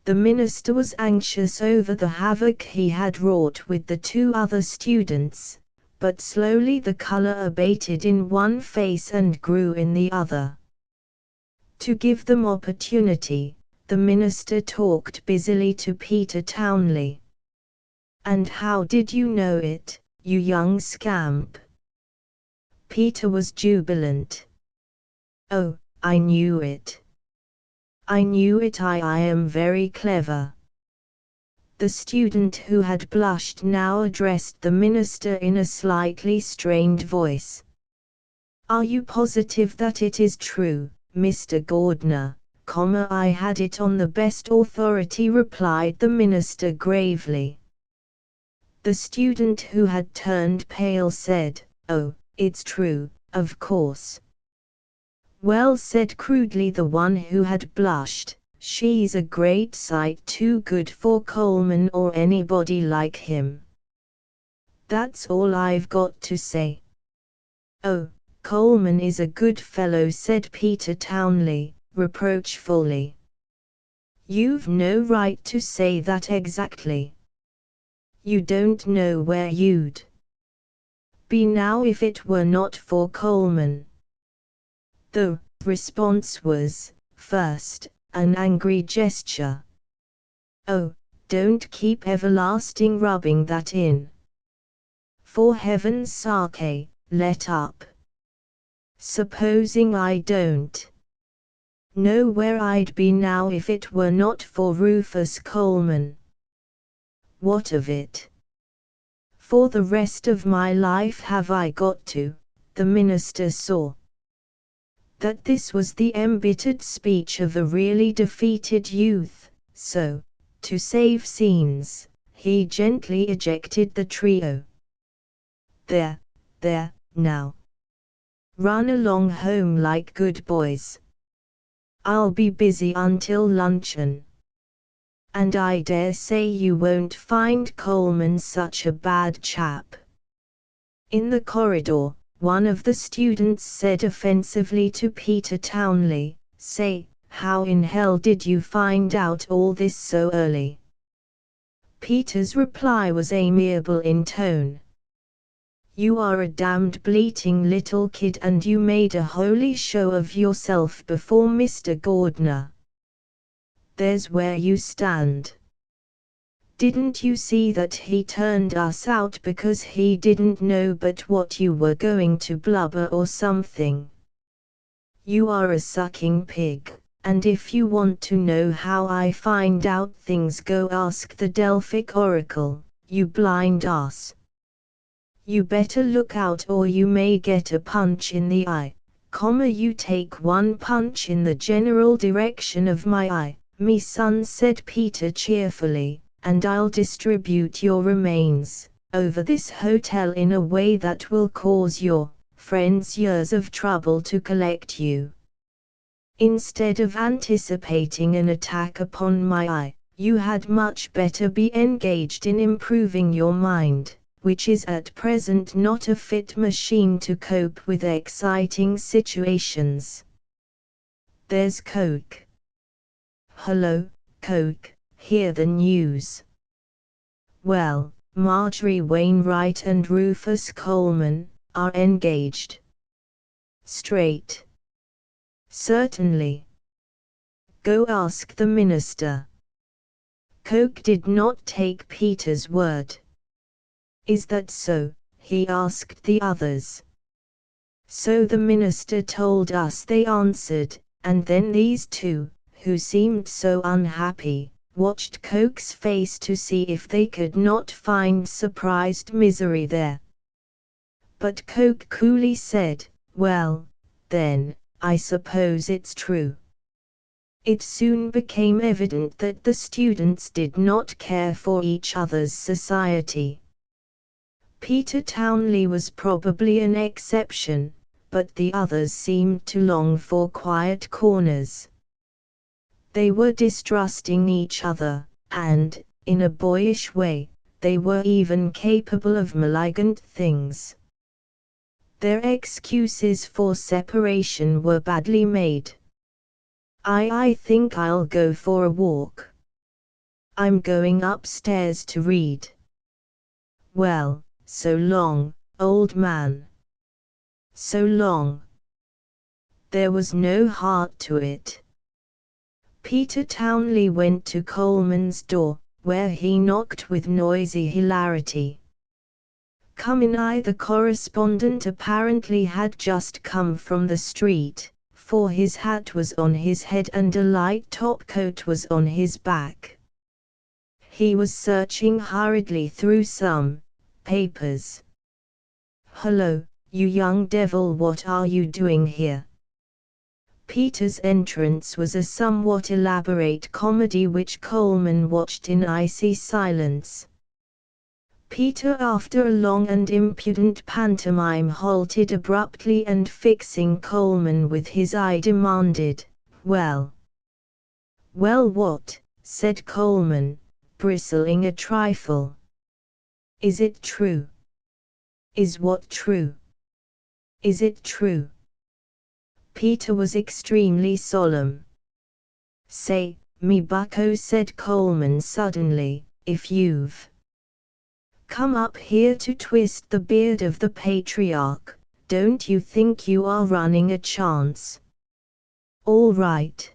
The minister was anxious over the havoc he had wrought with the 2 other students, but slowly the color abated in one face and grew in the other. To give them opportunity, the minister talked busily to Peter Townley. "And how did you know it, you young scamp?" Peter was jubilant. "Oh, I knew it. I knew it. I am very clever." The student who had blushed now addressed the minister in a slightly strained voice. "Are you positive that it is true, Mr. Gardner?" "I had it on the best authority," replied the minister gravely. The student who had turned pale said, "Oh, it's true, of course." "Well," said crudely the one who had blushed, "she's a great sight too good for Coleman or anybody like him. That's all I've got to say." "Oh, Coleman is a good fellow," said Peter Townley, reproachfully. "You've no right to say that exactly. You don't know where you'd be now if it were not for Coleman." The response was, first, an angry gesture. "Oh, don't keep everlasting rubbing that in. For heaven's sake, let up. Supposing I don't know where I'd be now if it were not for Rufus Coleman." "What of it? For the rest of my life have I got to?" The minister saw that this was the embittered speech of a really defeated youth, so, to save scenes, he gently ejected the trio. There, now. Run along home like good boys. I'll be busy until luncheon. And I dare say you won't find Coleman such a bad chap." In the corridor, one of the students said offensively to Peter Townley, "Say, how in hell did you find out all this so early?" Peter's reply was amiable in tone. "You are a damned bleating little kid and you made a holy show of yourself before Mr. Gardner. There's where you stand. Didn't you see that he turned us out because he didn't know but what you were going to blubber or something? You are a sucking pig, and if you want to know how I find out things, go ask the Delphic Oracle, you blind ass. You better look out or you may get a punch in the eye, you take one punch in the general direction of my eye, me son, said Peter cheerfully, and I'll distribute your remains over this hotel in a way that will cause your friends years of trouble to collect you. Instead of anticipating an attack upon my eye, you had much better be engaged in improving your mind, which is at present not a fit machine to cope with exciting situations. There's Coke. Hello, Coke, hear the news. Well, Marjorie Wainwright and Rufus Coleman are engaged. Straight. Certainly. Go ask the minister. Coke did not take Peter's word. Is that so? He asked the others. So the minister told us, they answered, and then these two, who seemed so unhappy, watched Coke's face to see if they could not find surprised misery there. But Coke coolly said, well, then, I suppose it's true. It soon became evident that the students did not care for each other's society. Peter Townley was probably an exception, but the others seemed to long for quiet corners. They were distrusting each other, and, in a boyish way, they were even capable of malignant things. Their excuses for separation were badly made. I think I'll go for a walk. I'm going upstairs to read. Well, so long, old man. So long. There was no heart to it. Peter Townley went to Coleman's door, where he knocked with noisy hilarity. Come in. The correspondent apparently had just come from the street, for his hat was on his head and a light topcoat was on his back. He was searching hurriedly through some papers. Hello, you young devil, what are you doing here? Peter's entrance was a somewhat elaborate comedy which Coleman watched in icy silence. Peter, after a long and impudent pantomime, halted abruptly and fixing Coleman with his eye demanded, Well? Well, what? Said Coleman, bristling a trifle. Is it true? Is what true? Is it true? Peter was extremely solemn. Say, me bucko, said Coleman suddenly, if you've come up here to twist the beard of the patriarch, don't you think you are running a chance? All right.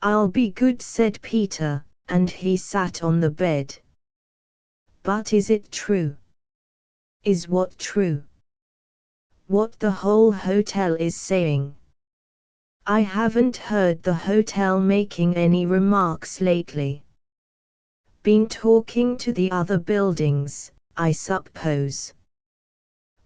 I'll be good, said Peter, and he sat on the bed. But is it true? Is what true? What the whole hotel is saying. I haven't heard the hotel making any remarks lately. Been talking to the other buildings, I suppose.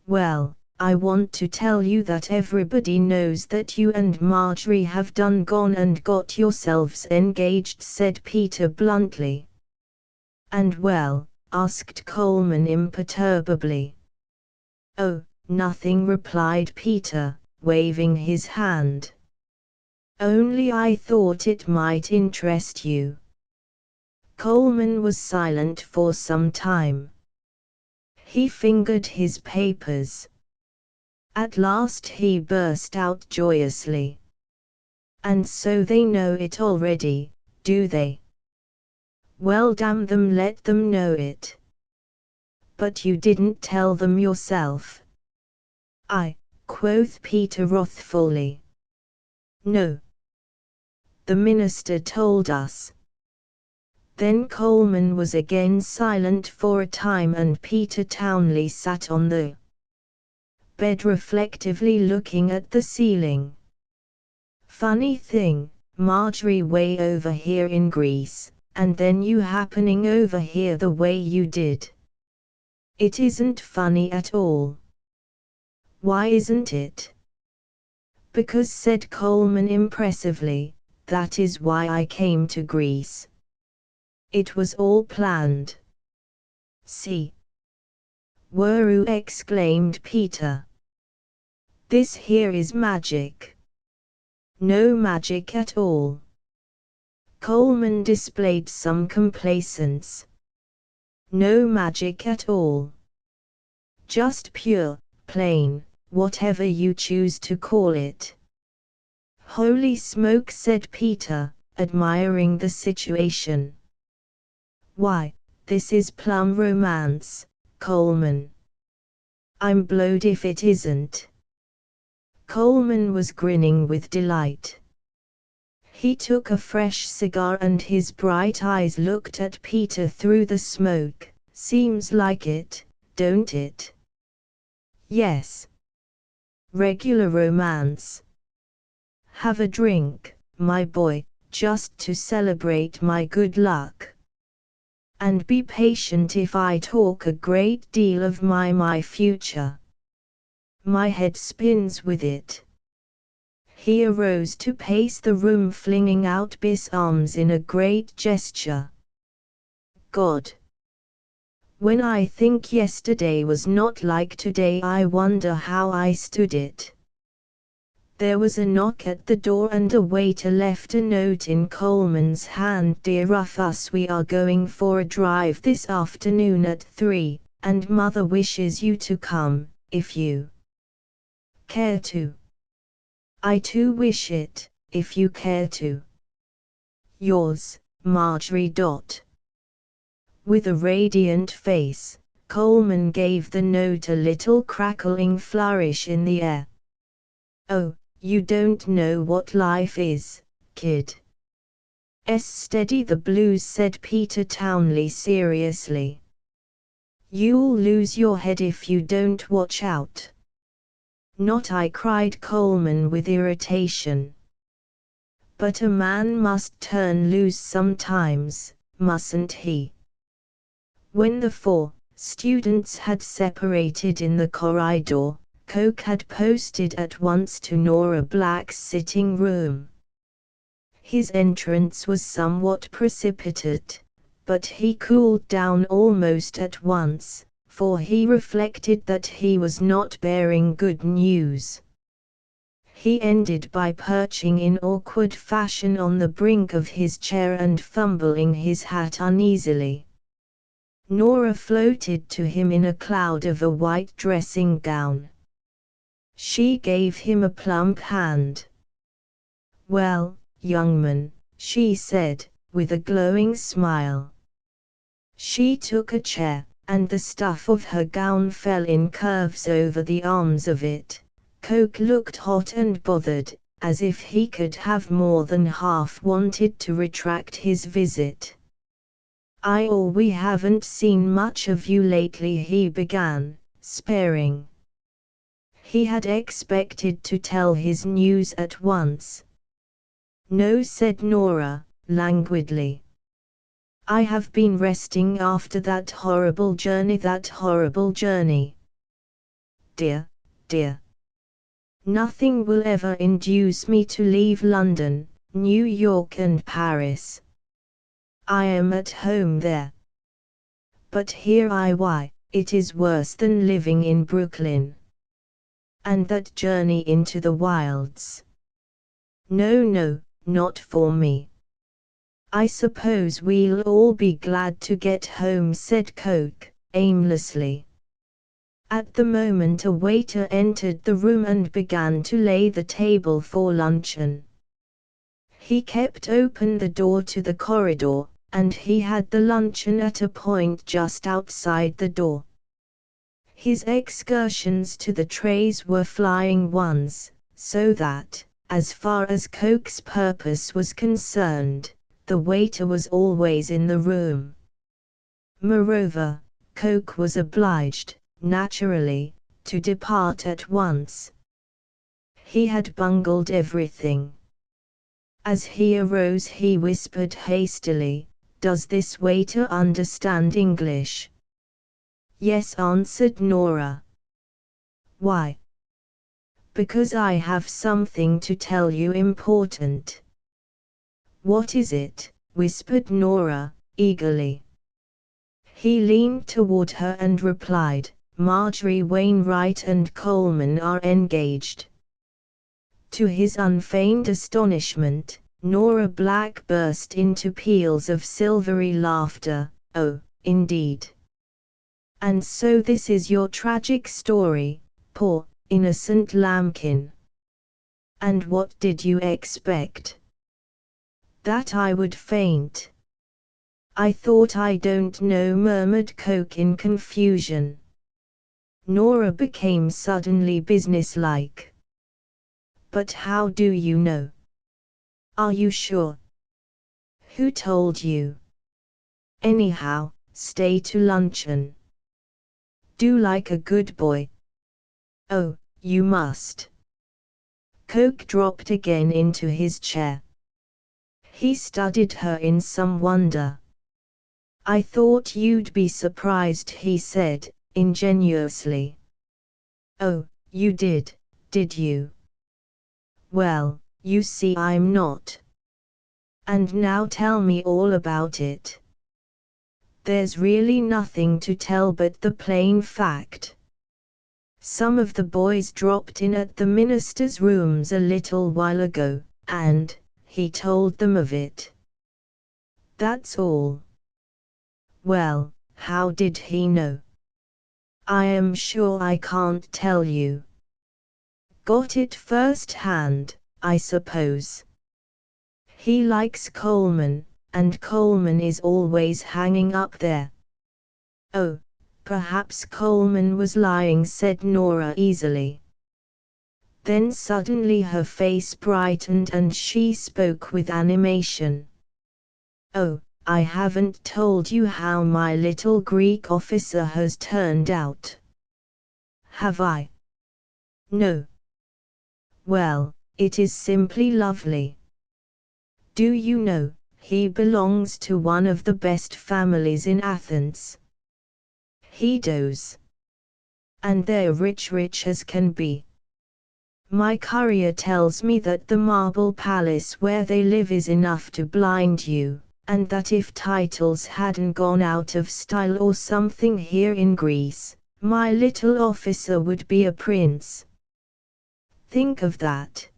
Well, I want to tell you that everybody knows that you and Marjorie have gone and got yourselves engaged, said Peter bluntly. And well? Asked Coleman imperturbably. Oh, nothing, replied Peter, waving his hand. Only I thought it might interest you. Coleman was silent for some time. He fingered his papers. At last he burst out joyously. And so they know it already, do they? Well, damn them, let them know it. But you didn't tell them yourself. Quoth Peter wrathfully. No. the minister told us. Then Coleman was again silent for a time, and Peter Townley sat on the bed reflectively looking at the ceiling. Funny thing, Marjorie way over here in Greece, and then you happening over here the way you did. It isn't funny at all. Why isn't it? Because, said Coleman impressively, that is why I came to Greece. It was all planned. See? Whoa, exclaimed Peter. This here is magic. No magic at all. Coleman displayed some complacence. No magic at all. Just pure, plain, whatever you choose to call it. Holy smoke, said Peter, admiring the situation. Why, this is plum romance, Coleman. I'm blowed if it isn't. Coleman was grinning with delight. He took a fresh cigar and his bright eyes looked at Peter through the smoke. Seems like it, don't it? Yes. Regular romance. Have a drink, my boy, just to celebrate my good luck. And be patient if I talk a great deal of my future. My head spins with it. He arose to pace the room, flinging out both arms in a great gesture. God! When I think yesterday was not like today, I wonder how I stood it. There was a knock at the door and a waiter left a note in Coleman's hand. Dear Rufus, we are going for a drive this afternoon at 3, and Mother wishes you to come, if you care to. I too wish it, if you care to. Yours, Marjorie. With a radiant face, Coleman gave the note a little crackling flourish in the air. Oh, you don't know what life is, kid. Steady the blues, said Peter Townley seriously. You'll lose your head if you don't watch out. Not I, cried Coleman with irritation. But a man must turn loose sometimes, mustn't he? When the 4 students had separated in the corridor, Coke had posted at once to Nora Black's sitting room. His entrance was somewhat precipitate, but he cooled down almost at once, for he reflected that he was not bearing good news. He ended by perching in awkward fashion on the brink of his chair and fumbling his hat uneasily. Nora floated to him in a cloud of a white dressing gown. She gave him a plump hand. Well, young man, she said, with a glowing smile. She took a chair, and the stuff of her gown fell in curves over the arms of it. Coke looked hot and bothered, as if he could have more than half wanted to retract his visit. We haven't seen much of you lately, he began, sparing. He had expected to tell his news at once. No, said Nora, languidly. I have been resting after that horrible journey. Dear, dear. Nothing will ever induce me to leave London, New York and Paris. I am at home there. But here why, it is worse than living in Brooklyn. And that journey into the wilds. No, not for me. I suppose we'll all be glad to get home, said Coke, aimlessly. At the moment a waiter entered the room and began to lay the table for luncheon. He kept open the door to the corridor, and he had the luncheon at a point just outside the door. His excursions to the trays were flying ones, so that, as far as Coke's purpose was concerned, the waiter was always in the room. Moreover, Coke was obliged, naturally, to depart at once. He had bungled everything. As he arose he whispered hastily, "Does this waiter understand English?" "Yes," answered Nora. "Why?" "Because I have something to tell you important." "What is it?" whispered Nora, eagerly. He leaned toward her and replied, "Marjorie Wainwright and Coleman are engaged." To his unfeigned astonishment, Nora Black burst into peals of silvery laughter. "Oh, indeed. And so this is your tragic story, poor, innocent lambkin. And what did you expect? That I would faint?" "I thought I don't know," murmured Coke in confusion. Nora became suddenly businesslike. "But how do you know? Are you sure? Who told you? Anyhow, stay to luncheon. Do like a good boy." "Oh, you must." Coke dropped again into his chair. He studied her in some wonder. "I thought you'd be surprised," he said, ingenuously. "Oh, you did you? Well, you see I'm not. And now tell me all about it." "There's really nothing to tell but the plain fact. Some of the boys dropped in at the minister's rooms a little while ago, and he told them of it. That's all." "Well, how did he know?" "I am sure I can't tell you." "Got it first hand, I suppose." "He likes Coleman, and Coleman is always hanging up there." "Oh, perhaps Coleman was lying," said Nora easily. Then suddenly her face brightened and she spoke with animation. "Oh, I haven't told you how my little Greek officer has turned out. Have I?" "No." "Well, it is simply lovely. Do you know, he belongs to one of the best families in Athens. He does. And they're rich as can be. My courier tells me that the marble palace where they live is enough to blind you, and that if titles hadn't gone out of style or something here in Greece, my little officer would be a prince. Think of that.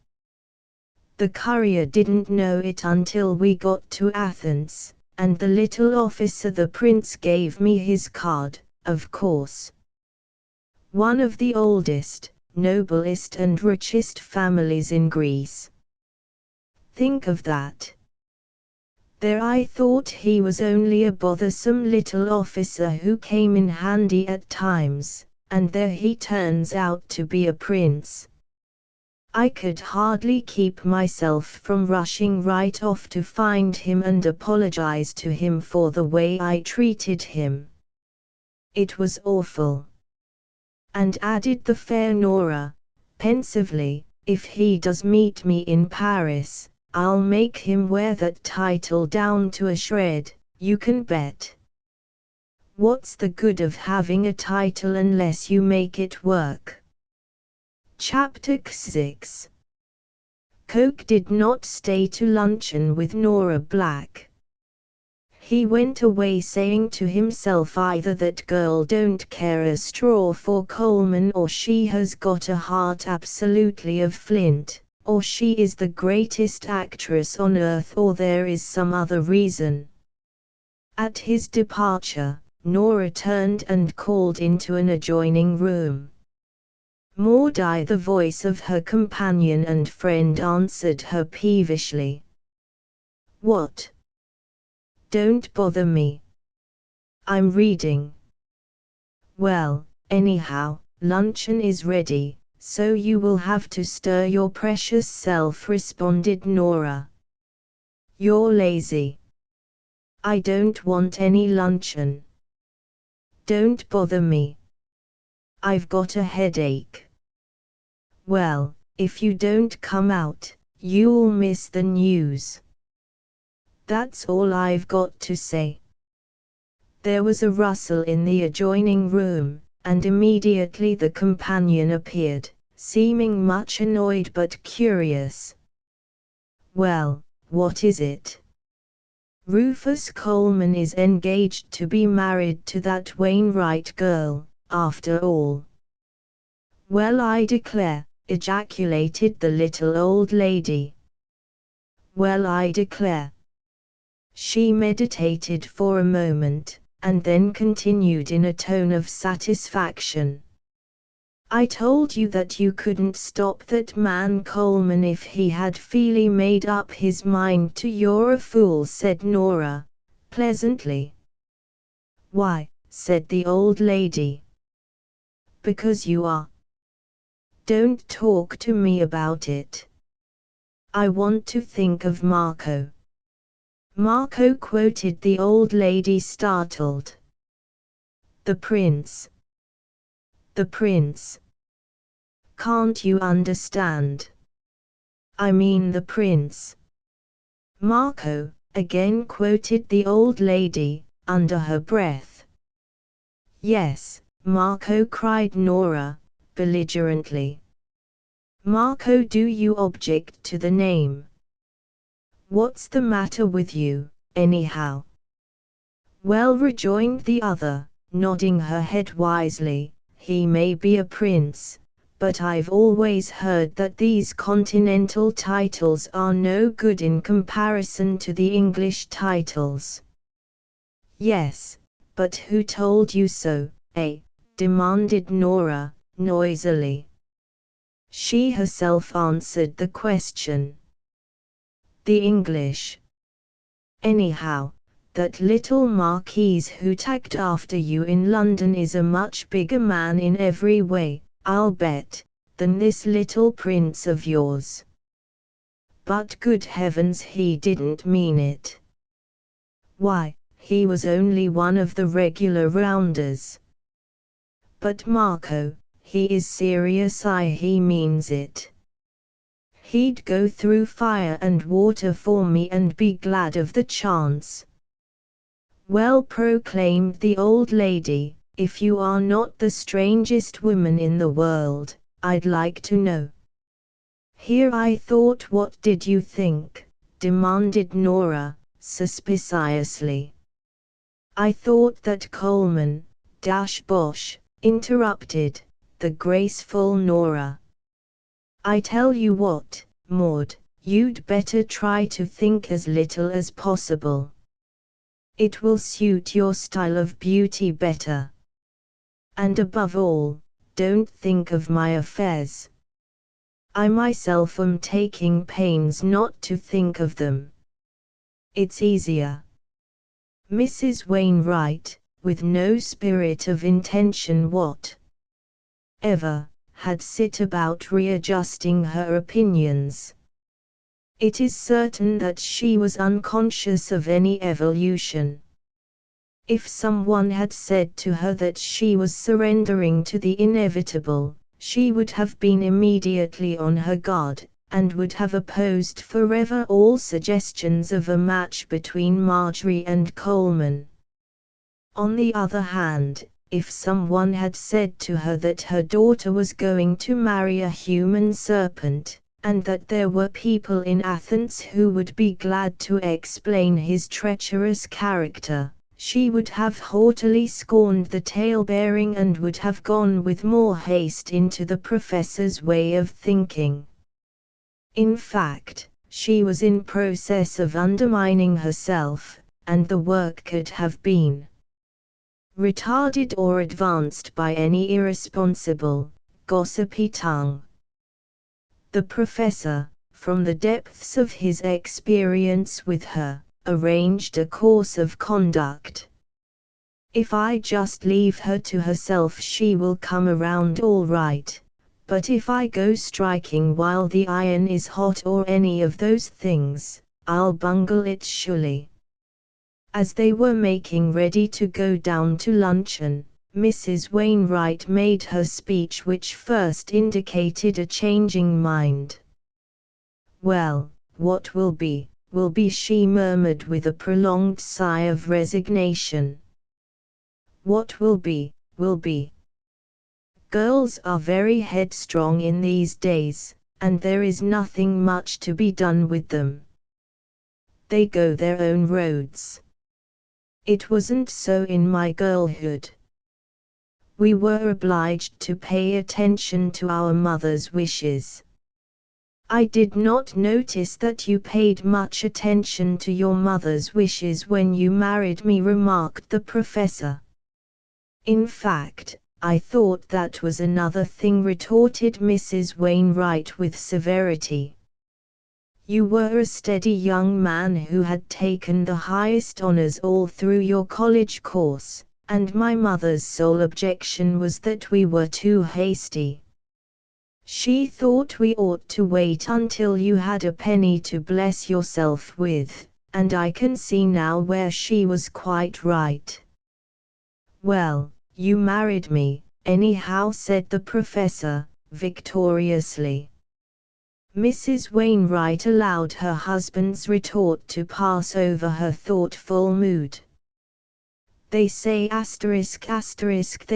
The courier didn't know it until we got to Athens, and the little officer, the prince, gave me his card, of course. One of the oldest, noblest and richest families in Greece. Think of that. There I thought he was only a bothersome little officer who came in handy at times, and there he turns out to be a prince. I could hardly keep myself from rushing right off to find him and apologize to him for the way I treated him. It was awful." And added the fair Nora, pensively, "If he does meet me in Paris, I'll make him wear that title down to a shred, you can bet." "What's the good of having a title unless you make it work?" Chapter 6. Coke did not stay to luncheon with Nora Black. He went away saying to himself either that girl don't care a straw for Coleman, or she has got a heart absolutely of flint, or she is the greatest actress on earth, or there is some other reason. At his departure, Nora turned and called into an adjoining room. Maudie, the voice of her companion and friend, answered her peevishly. "What?" "Don't bother me. I'm reading." "Well, anyhow, luncheon is ready," so you will have to stir your precious self, responded Nora. You're lazy. I don't want any luncheon. Don't bother me. I've got a headache. Well, if you don't come out, you'll miss the news. That's all I've got to say. There was a rustle in the adjoining room, and immediately the companion appeared, seeming much annoyed but curious. Well, what is it? Rufus Coleman is engaged to be married to that Wainwright girl, after all. Well, I declare, ejaculated the little old lady. Well, I declare. She meditated for a moment, and then continued in a tone of satisfaction. I told you that you couldn't stop that man Coleman if he had fairly made up his mind to. You're a fool, said Nora, pleasantly. Why, said the old lady. Because you are. Don't talk to me about it. I want to think of Marco. Marco, quoted the old lady, startled. The prince. The prince. Can't you understand? I mean the prince. Marco, again quoted the old lady, under her breath. Yes, Marco, cried Nora, belligerently. Marco, do you object to the name? What's the matter with you, anyhow? Well, rejoined the other, nodding her head wisely, he may be a prince, but I've always heard that these continental titles are no good in comparison to the English titles. Yes, but who told you so, eh? Demanded Nora, noisily. She herself answered the question. The English. Anyhow, that little Marquise who tagged after you in London is a much bigger man in every way, I'll bet, than this little prince of yours. But good heavens, he didn't mean it. Why, he was only one of the regular rounders. But Marco, he is serious, he means it. He'd go through fire and water for me and be glad of the chance. Well, proclaimed the old lady, if you are not the strangest woman in the world, I'd like to know. Here I thought, what did you think? Demanded Nora, suspiciously. I thought that Coleman, Bosh, interrupted, the graceful Nora. I tell you what, Maud, you'd better try to think as little as possible. It will suit your style of beauty better. And above all, don't think of my affairs. I myself am taking pains not to think of them. It's easier. Mrs. Wainwright, with no spirit of intention whatever, had set about readjusting her opinions. It is certain that she was unconscious of any evolution. If someone had said to her that she was surrendering to the inevitable, she would have been immediately on her guard, and would have opposed forever all suggestions of a match between Marjorie and Coleman. On the other hand, if someone had said to her that her daughter was going to marry a human serpent, and that there were people in Athens who would be glad to explain his treacherous character, she would have haughtily scorned the tale-bearing and would have gone with more haste into the professor's way of thinking. In fact, she was in process of undermining herself, and the work could have been retarded or advanced by any irresponsible, gossipy tongue. The professor, from the depths of his experience with her, arranged a course of conduct. If I just leave her to herself, she will come around all right, but if I go striking while the iron is hot or any of those things, I'll bungle it surely." As they were making ready to go down to luncheon, Mrs. Wainwright made her speech, which first indicated a changing mind. "Well, what will be, she murmured with a prolonged sigh of resignation. "What will be, will be. Girls are very headstrong in these days, and there is nothing much to be done with them. They go their own roads. It wasn't so in my girlhood. We were obliged to pay attention to our mother's wishes." "I did not notice that you paid much attention to your mother's wishes when you married me," remarked the professor. "In fact, I thought that was another thing," retorted Mrs. Wainwright with severity. "You were a steady young man who had taken the highest honors all through your college course, and my mother's sole objection was that we were too hasty. She thought we ought to wait until you had a penny to bless yourself with, and I can see now where she was quite right." "Well, you married me, anyhow," said the professor, victoriously. Mrs. Wainwright allowed her husband's retort to pass over her thoughtful mood. "They say they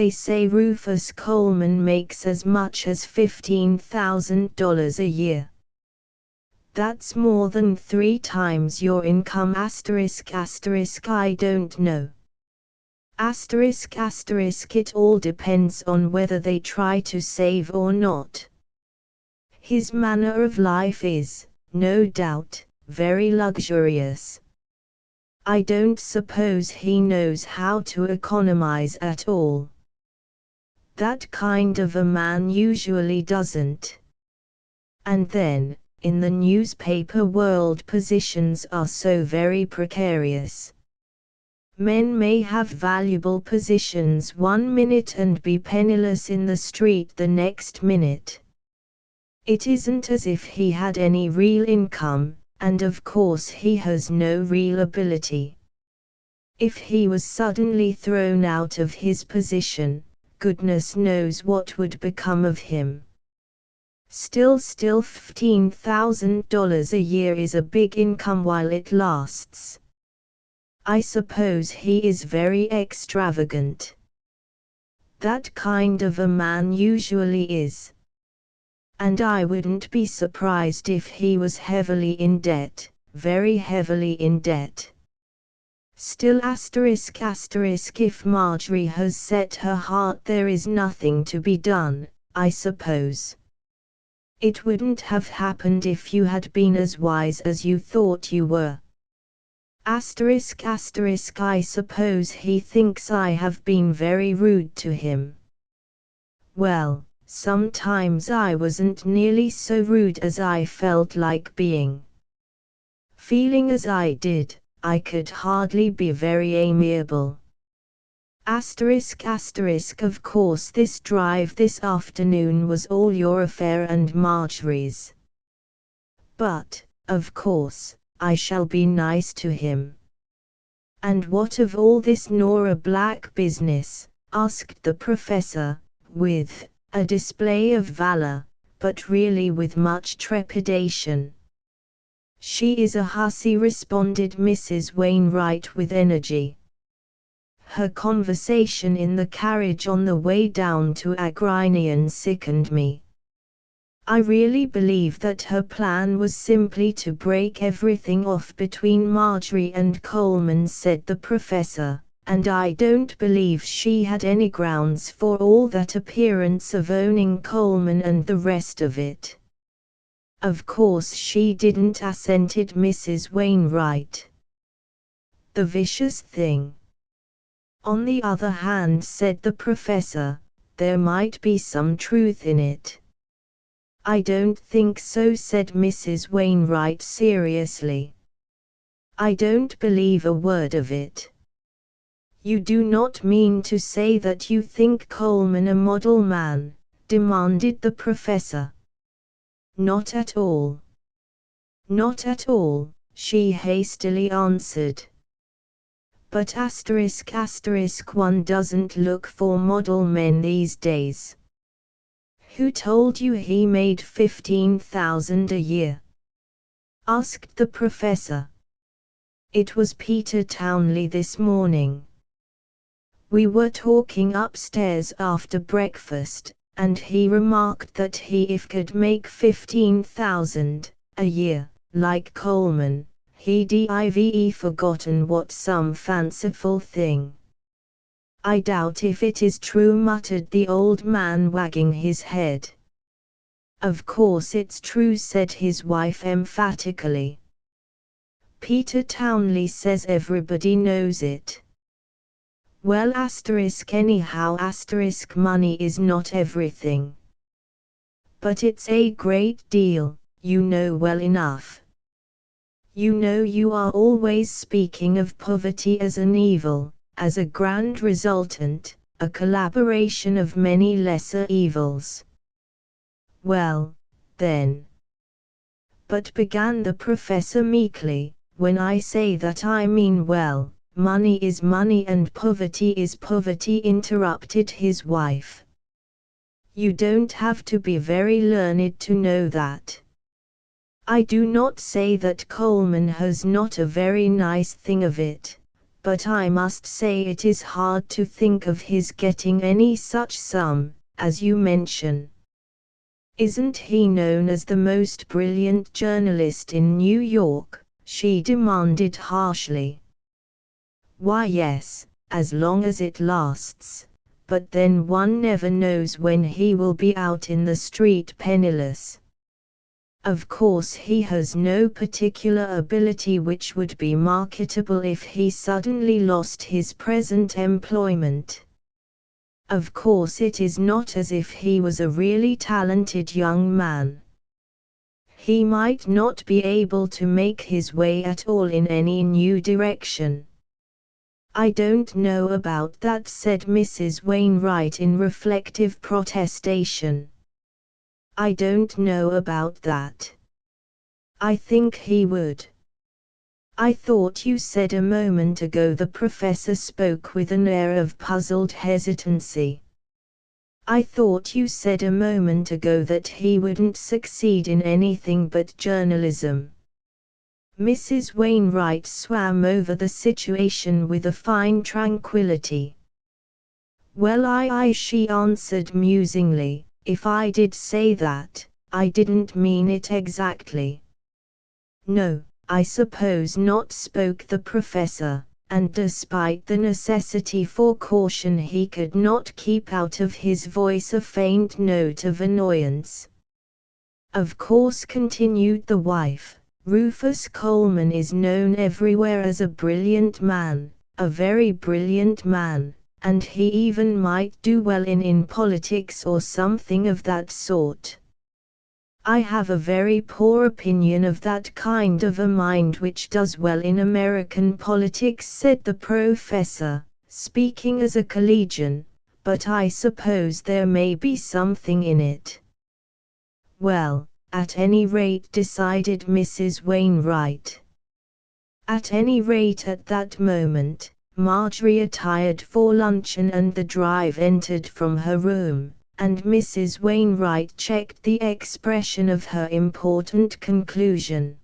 say Rufus Coleman makes as much as $15,000 a year. That's more than 3 times your income I don't know. It all depends on whether they try to save or not. His manner of life is, no doubt, very luxurious. I don't suppose he knows how to economize at all. That kind of a man usually doesn't. And then, in the newspaper world, positions are so very precarious. Men may have valuable positions one minute and be penniless in the street the next minute. It isn't as if he had any real income, and of course he has no real ability. If he was suddenly thrown out of his position, goodness knows what would become of him. Still $15,000 a year is a big income while it lasts. I suppose he is very extravagant. That kind of a man usually is. And I wouldn't be surprised if he was heavily in debt, very heavily in debt. Still if Marjorie has set her heart, there is nothing to be done, I suppose. It wouldn't have happened if you had been as wise as you thought you were. I suppose he thinks I have been very rude to him. Well, sometimes I wasn't nearly so rude as I felt like being. Feeling as I did, I could hardly be very amiable. Of course this drive this afternoon was all your affair and Marjorie's. But, of course, I shall be nice to him." "And what of all this Nora Black business?" asked the professor, with a display of valor, but really with much trepidation. "She is a hussy," responded Mrs. Wainwright with energy. "Her conversation in the carriage on the way down to Agrinian sickened me. I really believe that her plan was simply to break everything off between Marjorie and Coleman," said the professor, "and I don't believe she had any grounds for all that appearance of owning Coleman and the rest of it." "Of course she didn't," assented Mrs. Wainwright. "The vicious thing. On the other hand," said the professor, "there might be some truth in it." "I don't think so," said Mrs. Wainwright seriously. "I don't believe a word of it." "You do not mean to say that you think Coleman a model man, demanded the professor. Not at all. Not at all, she hastily answered. But one doesn't look for model men these days. Who told you he made 15,000 a year? Asked the professor. It was Peter Townley this morning. We were talking upstairs after breakfast, and he remarked that if could make 15,000 a year, like Coleman, he'd forgotten what some fanciful thing. I doubt if it is true, muttered the old man, wagging his head. Of course it's true, said his wife emphatically. Peter Townley says everybody knows it. Well, anyhow, money is not everything. But it's a great deal, you know well enough. You know you are always speaking of poverty as an evil, as a grand resultant, a collaboration of many lesser evils. Well, then. But began the professor meekly, when I say that I mean well, money is money and poverty is poverty, interrupted his wife. You don't have to be very learned to know that. I do not say that Coleman has not a very nice thing of it, but I must say it is hard to think of his getting any such sum, as you mention. Isn't he known as the most brilliant journalist in New York? She demanded harshly. Why yes, as long as it lasts, but then one never knows when he will be out in the street penniless. Of course he has no particular ability which would be marketable if he suddenly lost his present employment. Of course it is not as if he was a really talented young man. He might not be able to make his way at all in any new direction. I don't know about that, said Mrs. Wainwright in reflective protestation. I don't know about that. I think he would. I thought you said a moment ago, the professor spoke with an air of puzzled hesitancy. I thought you said a moment ago that he wouldn't succeed in anything but journalism. Mrs. Wainwright swam over the situation with a fine tranquility. Well, she answered musingly, if I did say that, I didn't mean it exactly. No, I suppose not, spoke the professor, and despite the necessity for caution he could not keep out of his voice a faint note of annoyance. Of course, continued the wife, Rufus Coleman is known everywhere as a brilliant man, a very brilliant man, and he even might do well in politics or something of that sort. I have a very poor opinion of that kind of a mind which does well in American politics, said the professor, speaking as a collegian, but I suppose there may be something in it. Well, at any rate, decided Mrs. Wainwright. At any rate, at that moment, Marjorie attired for luncheon and the drive entered from her room, and Mrs. Wainwright checked the expression of her important conclusion.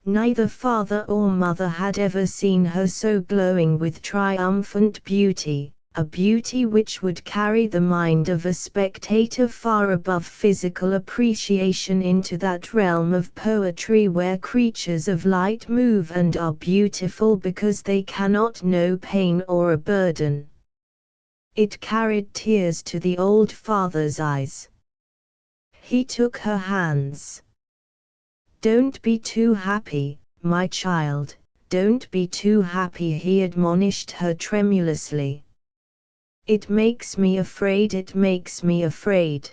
Neither father or mother had ever seen her so glowing with triumphant beauty, a beauty which would carry the mind of a spectator far above physical appreciation into that realm of poetry where creatures of light move and are beautiful because they cannot know pain or a burden. It carried tears to the old father's eyes. He took her hands. Don't be too happy, my child, don't be too happy, he admonished her tremulously. It makes me afraid, it makes me afraid.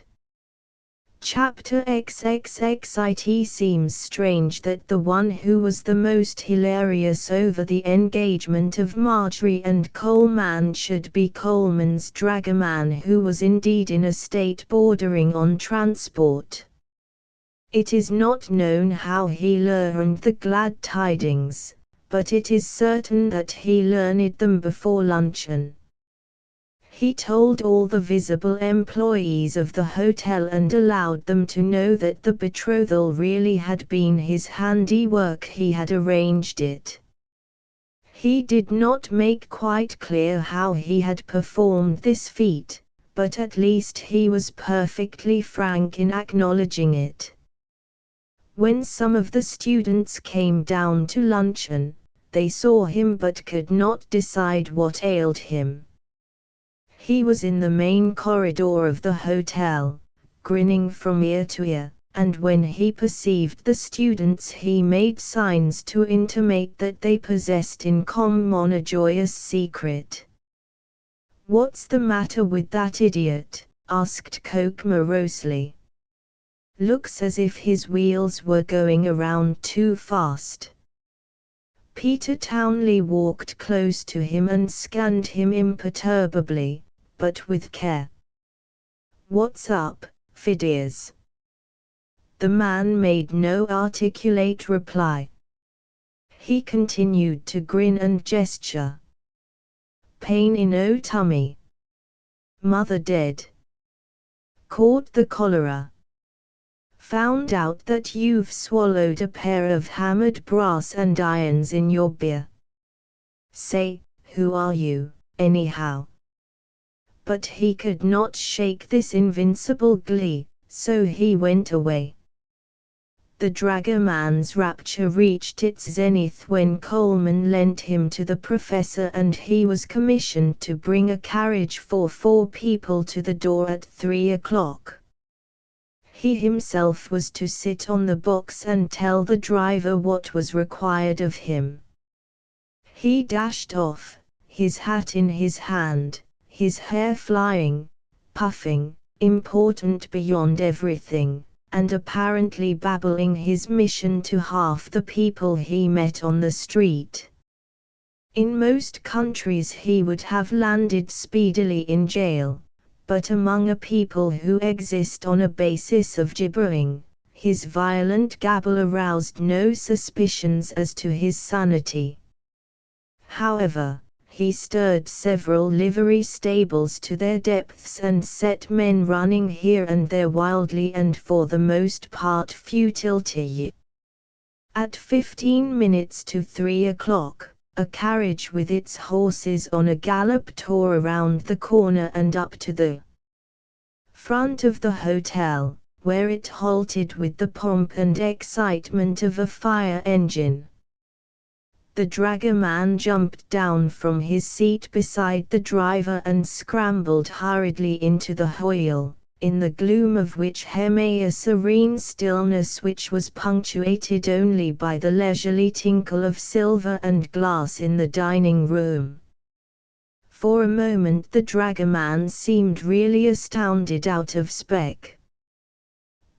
Chapter XXX. It seems strange that the one who was the most hilarious over the engagement of Marjorie and Coleman should be Coleman's dragoman, who was indeed in a state bordering on transport. It is not known how he learned the glad tidings, but it is certain that he learned them before luncheon. He told all the visible employees of the hotel and allowed them to know that the betrothal really had been his handiwork. He had arranged it. He did not make quite clear how he had performed this feat, but at least he was perfectly frank in acknowledging it. When some of the students came down to luncheon, they saw him but could not decide what ailed him. He was in the main corridor of the hotel, grinning from ear to ear, and when he perceived the students he made signs to intimate that they possessed in common a joyous secret. "What's the matter with that idiot?" asked Coke morosely. "Looks as if his wheels were going around too fast." Peter Townley walked close to him and scanned him imperturbably, but with care. "What's up, Phidias?" The man made no articulate reply. He continued to grin and gesture. "Pain in o tummy. Mother dead. Caught the cholera. Found out that you've swallowed a pair of hammered brass and irons in your beer. Say, who are you, anyhow?" But he could not shake this invincible glee, so he went away. The dragoman's rapture reached its zenith when Coleman lent him to the professor and he was commissioned to bring a carriage for 4 people to the door at 3 o'clock. He himself was to sit on the box and tell the driver what was required of him. He dashed off, his hat in his hand, his hair flying, puffing, important beyond everything, and apparently babbling his mission to half the people he met on the street. In most countries he would have landed speedily in jail, but among a people who exist on a basis of gibbering, his violent gabble aroused no suspicions as to his sanity. However, he stirred several livery stables to their depths and set men running here and there wildly and for the most part futilely. At 15 minutes to 3 o'clock, a carriage with its horses on a gallop tore around the corner and up to the front of the hotel, where it halted with the pomp and excitement of a fire engine. The dragoman jumped down from his seat beside the driver and scrambled hurriedly into the wheel, in the gloom of which hung a serene stillness which was punctuated only by the leisurely tinkle of silver and glass in the dining room. For a moment the dragoman seemed really astounded out of spec.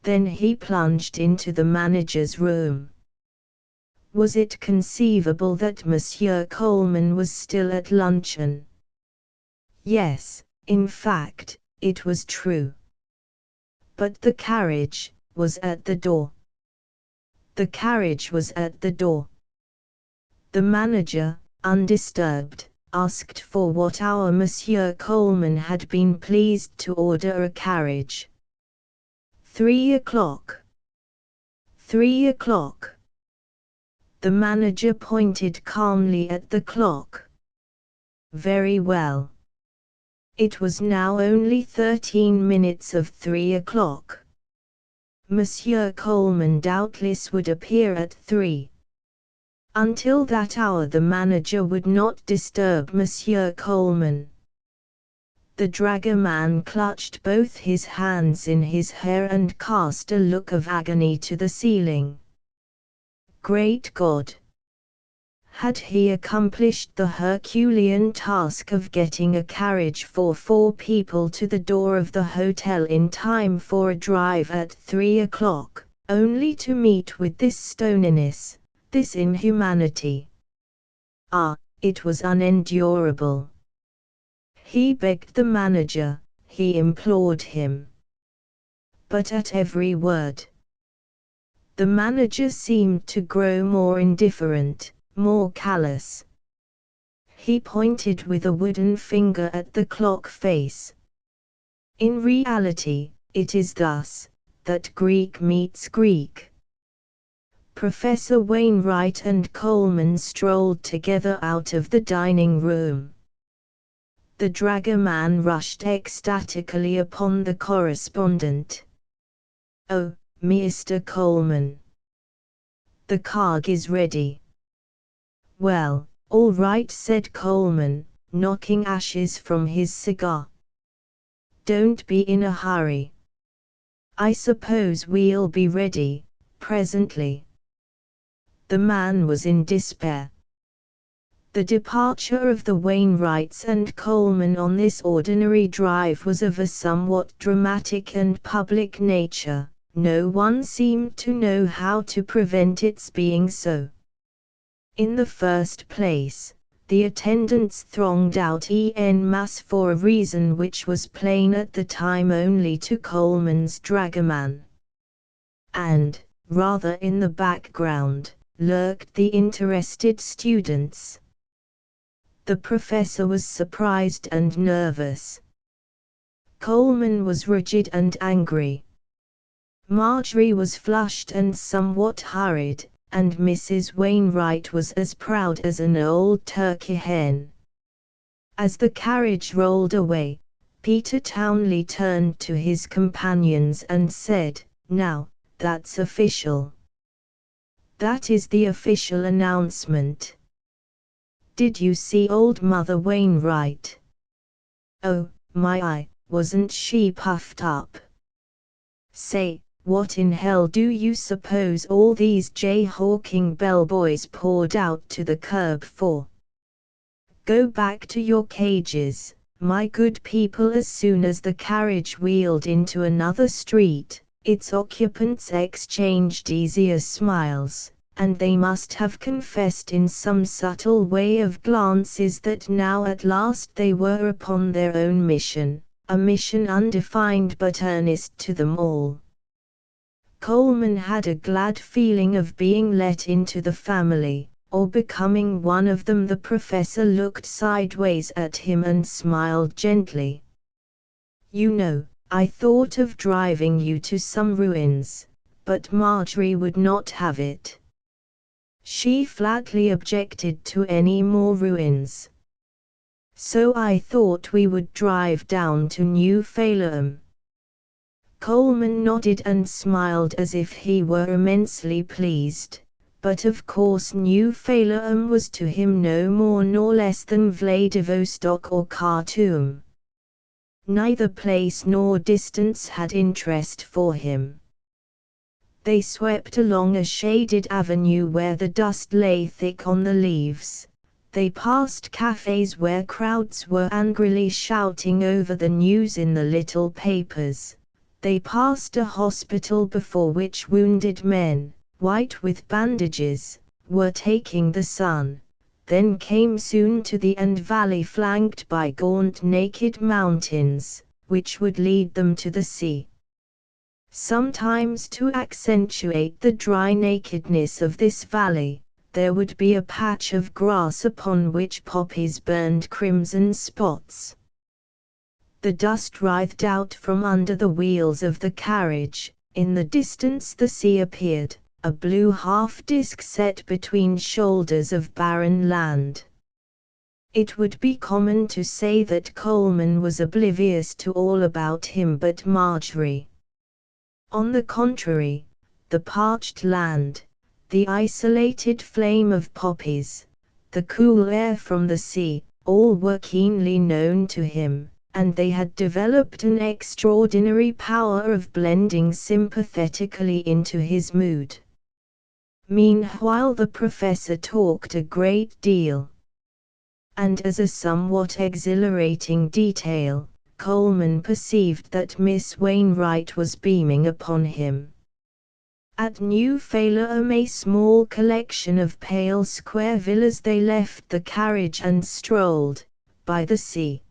Then he plunged into the manager's room. Was it conceivable that Monsieur Coleman was still at luncheon? Yes, in fact, it was true. But the carriage was at the door. The carriage was at the door. The manager, undisturbed, asked for what hour Monsieur Coleman had been pleased to order a carriage. 3 o'clock. 3 o'clock. The manager pointed calmly at the clock. Very well. It was now only 13 minutes of 3 o'clock. Monsieur Coleman doubtless would appear at 3. Until that hour the manager would not disturb Monsieur Coleman. The dragoman clutched both his hands in his hair and cast a look of agony to the ceiling. Great God! Had he accomplished the Herculean task of getting a carriage for 4 people to the door of the hotel in time for a drive at 3 o'clock, only to meet with this stoniness, this inhumanity? Ah, it was unendurable. He begged the manager, he implored him. But at every word, the manager seemed to grow more indifferent, more callous. He pointed with a wooden finger at the clock face. In reality, it is thus that Greek meets Greek. Professor Wainwright and Coleman strolled together out of the dining room. The dragoman rushed ecstatically upon the correspondent. "Oh, Mr. Coleman! The carg is ready." "Well, all right," said Coleman, knocking ashes from his cigar. "Don't be in a hurry. I suppose we'll be ready presently." The man was in despair. The departure of the Wainwrights and Coleman on this ordinary drive was of a somewhat dramatic and public nature. No one seemed to know how to prevent its being so. In the first place, the attendants thronged out en masse for a reason which was plain at the time only to Coleman's dragoman. And, rather in the background, lurked the interested students. The professor was surprised and nervous. Coleman was rigid and angry. Marjorie was flushed and somewhat hurried, and Mrs. Wainwright was as proud as an old turkey hen. As the carriage rolled away, Peter Townley turned to his companions and said, "Now, that's official. That is the official announcement. Did you see old Mother Wainwright? Oh, my eye, wasn't she puffed up? Say, what in hell do you suppose all these jay-hawking bellboys poured out to the curb for? Go back to your cages, my good people." As soon as the carriage wheeled into another street, its occupants exchanged easier smiles, and they must have confessed in some subtle way of glances that now at last they were upon their own mission, a mission undefined but earnest to them all. Coleman had a glad feeling of being let into the family, or becoming one of them. The professor looked sideways at him and smiled gently. "You know, I thought of driving you to some ruins, but Marjorie would not have it. She flatly objected to any more ruins. So I thought we would drive down to New Falem." Coleman nodded and smiled as if he were immensely pleased, but of course New Falem was to him no more nor less than Vladivostok or Khartoum. Neither place nor distance had interest for him. They swept along a shaded avenue where the dust lay thick on the leaves. They passed cafes where crowds were angrily shouting over the news in the little papers. They passed a hospital before which wounded men, white with bandages, were taking the sun. Then came soon to the end valley flanked by gaunt naked mountains, which would lead them to the sea. Sometimes, to accentuate the dry nakedness of this valley, there would be a patch of grass upon which poppies burned crimson spots. The dust writhed out from under the wheels of the carriage. In the distance the sea appeared, a blue half-disk set between shoulders of barren land. It would be common to say that Coleman was oblivious to all about him but Marjorie. On the contrary, the parched land, the isolated flame of poppies, the cool air from the sea, all were keenly known to him, and they had developed an extraordinary power of blending sympathetically into his mood. Meanwhile the professor talked a great deal. And as a somewhat exhilarating detail, Coleman perceived that Miss Wainwright was beaming upon him. At New Faleham, a small collection of pale square villas, they left the carriage and strolled by the sea.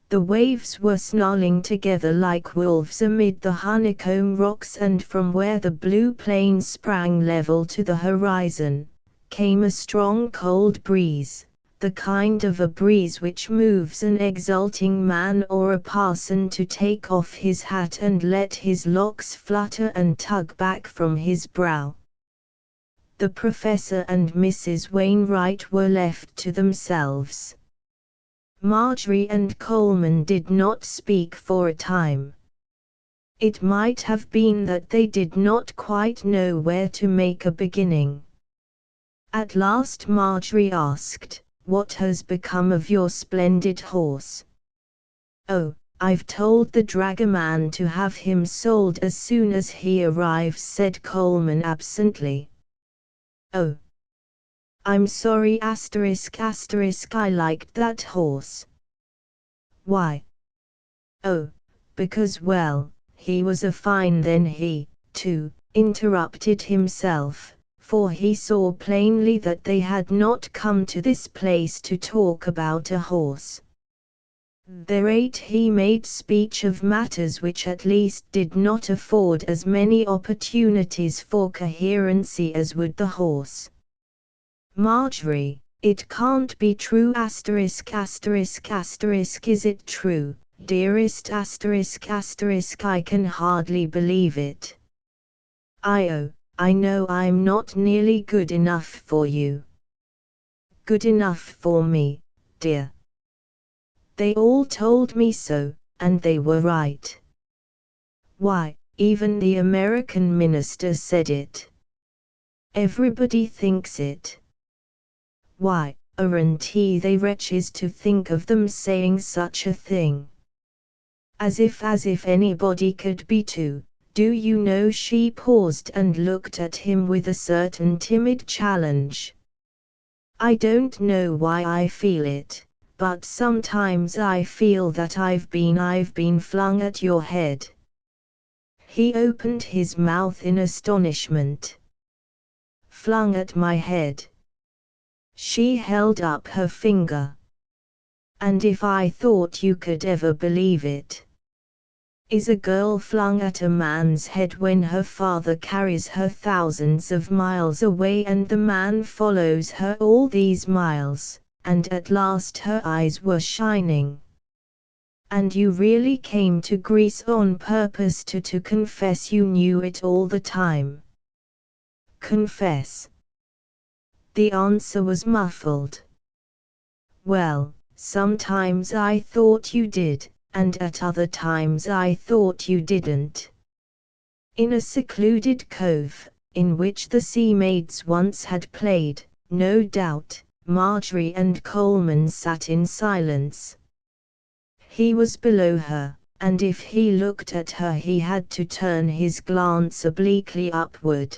The waves were snarling together like wolves amid the honeycomb rocks, and from where the blue plain sprang level to the horizon, came a strong cold breeze, the kind of a breeze which moves an exulting man or a parson to take off his hat and let his locks flutter and tug back from his brow. The professor and Mrs. Wainwright were left to themselves. Marjorie and Coleman did not speak for a time. It might have been that they did not quite know where to make a beginning. At last Marjorie asked, "What has become of your splendid horse?" "Oh, I've told the dragoman to have him sold as soon as he arrives," said Coleman absently. "Oh, I'm sorry ****, I liked that horse." "Why?" "Oh, because well, he was a fine." Then he, too, interrupted himself, for he saw plainly that they had not come to this place to talk about a horse. Thereat he made speech of matters which at least did not afford as many opportunities for coherency as would the horse. "Marjorie, it can't be true ****, is it true, dearest ****, I can hardly believe it. I know I'm not nearly good enough for you." "Good enough for me, dear. They all told me so, and they were right. Why, even the American minister said it. Everybody thinks it. Why, aren't they wretches to think of them saying such a thing? As if anybody could be too, do you know?" She paused and looked at him with a certain timid challenge. "I don't know why I feel it, but sometimes I feel that I've been flung at your head." He opened his mouth in astonishment. "Flung at my head?" She held up her finger. "And if I thought you could ever believe it. Is a girl flung at a man's head when her father carries her thousands of miles away and the man follows her all these miles, and at last her eyes were shining? And you really came to Greece on purpose to confess you knew it all the time?" "Confess?" The answer was muffled. "Well, sometimes I thought you did, and at other times I thought you didn't." In a secluded cove, in which the sea maids once had played, no doubt, Marjorie and Coleman sat in silence. He was below her, and if he looked at her he had to turn his glance obliquely upward.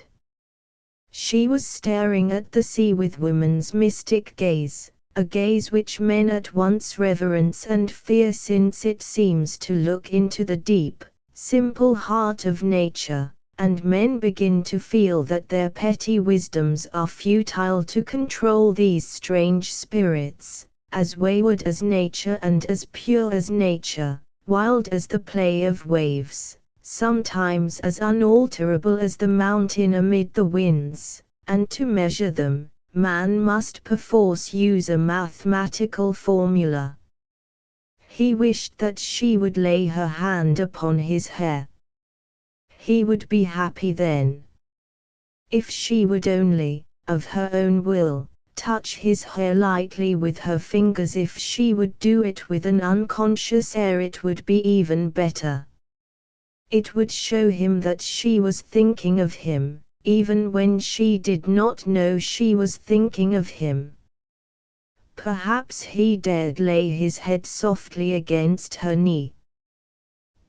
She was staring at the sea with woman's mystic gaze, a gaze which men at once reverence and fear, since it seems to look into the deep, simple heart of nature, and men begin to feel that their petty wisdoms are futile to control these strange spirits, as wayward as nature and as pure as nature, wild as the play of waves, sometimes as unalterable as the mountain amid the winds, and to measure them, man must perforce use a mathematical formula. He wished that she would lay her hand upon his hair. He would be happy then. If she would only, of her own will, touch his hair lightly with her fingers, if she would do it with an unconscious air, it would be even better. It would show him that she was thinking of him, even when she did not know she was thinking of him. Perhaps he dared lay his head softly against her knee.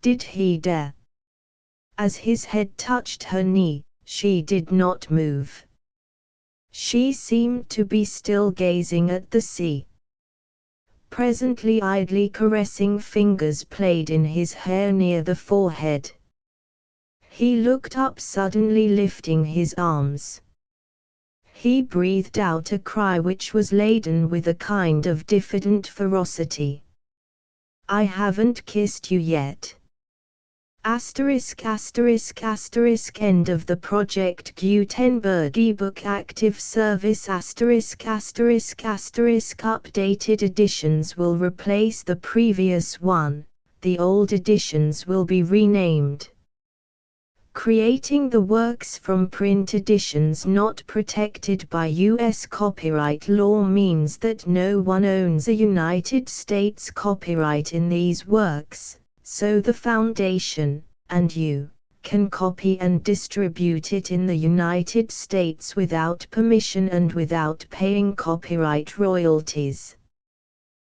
Did he dare? As his head touched her knee, She did not move. She seemed to be still gazing at the sea. Presently idly caressing fingers played in his hair near the forehead. He looked up suddenly, lifting his arms. He breathed out a cry which was laden with a kind of diffident ferocity. "I haven't kissed you yet." Asterisk asterisk asterisk End of the Project Gutenberg ebook active service asterisk asterisk asterisk Updated editions will replace the previous one, the old editions will be renamed. Creating the works from print editions not protected by U.S. copyright law means that no one owns a United States copyright in these works, so the Foundation, and you, can copy and distribute it in the United States without permission and without paying copyright royalties.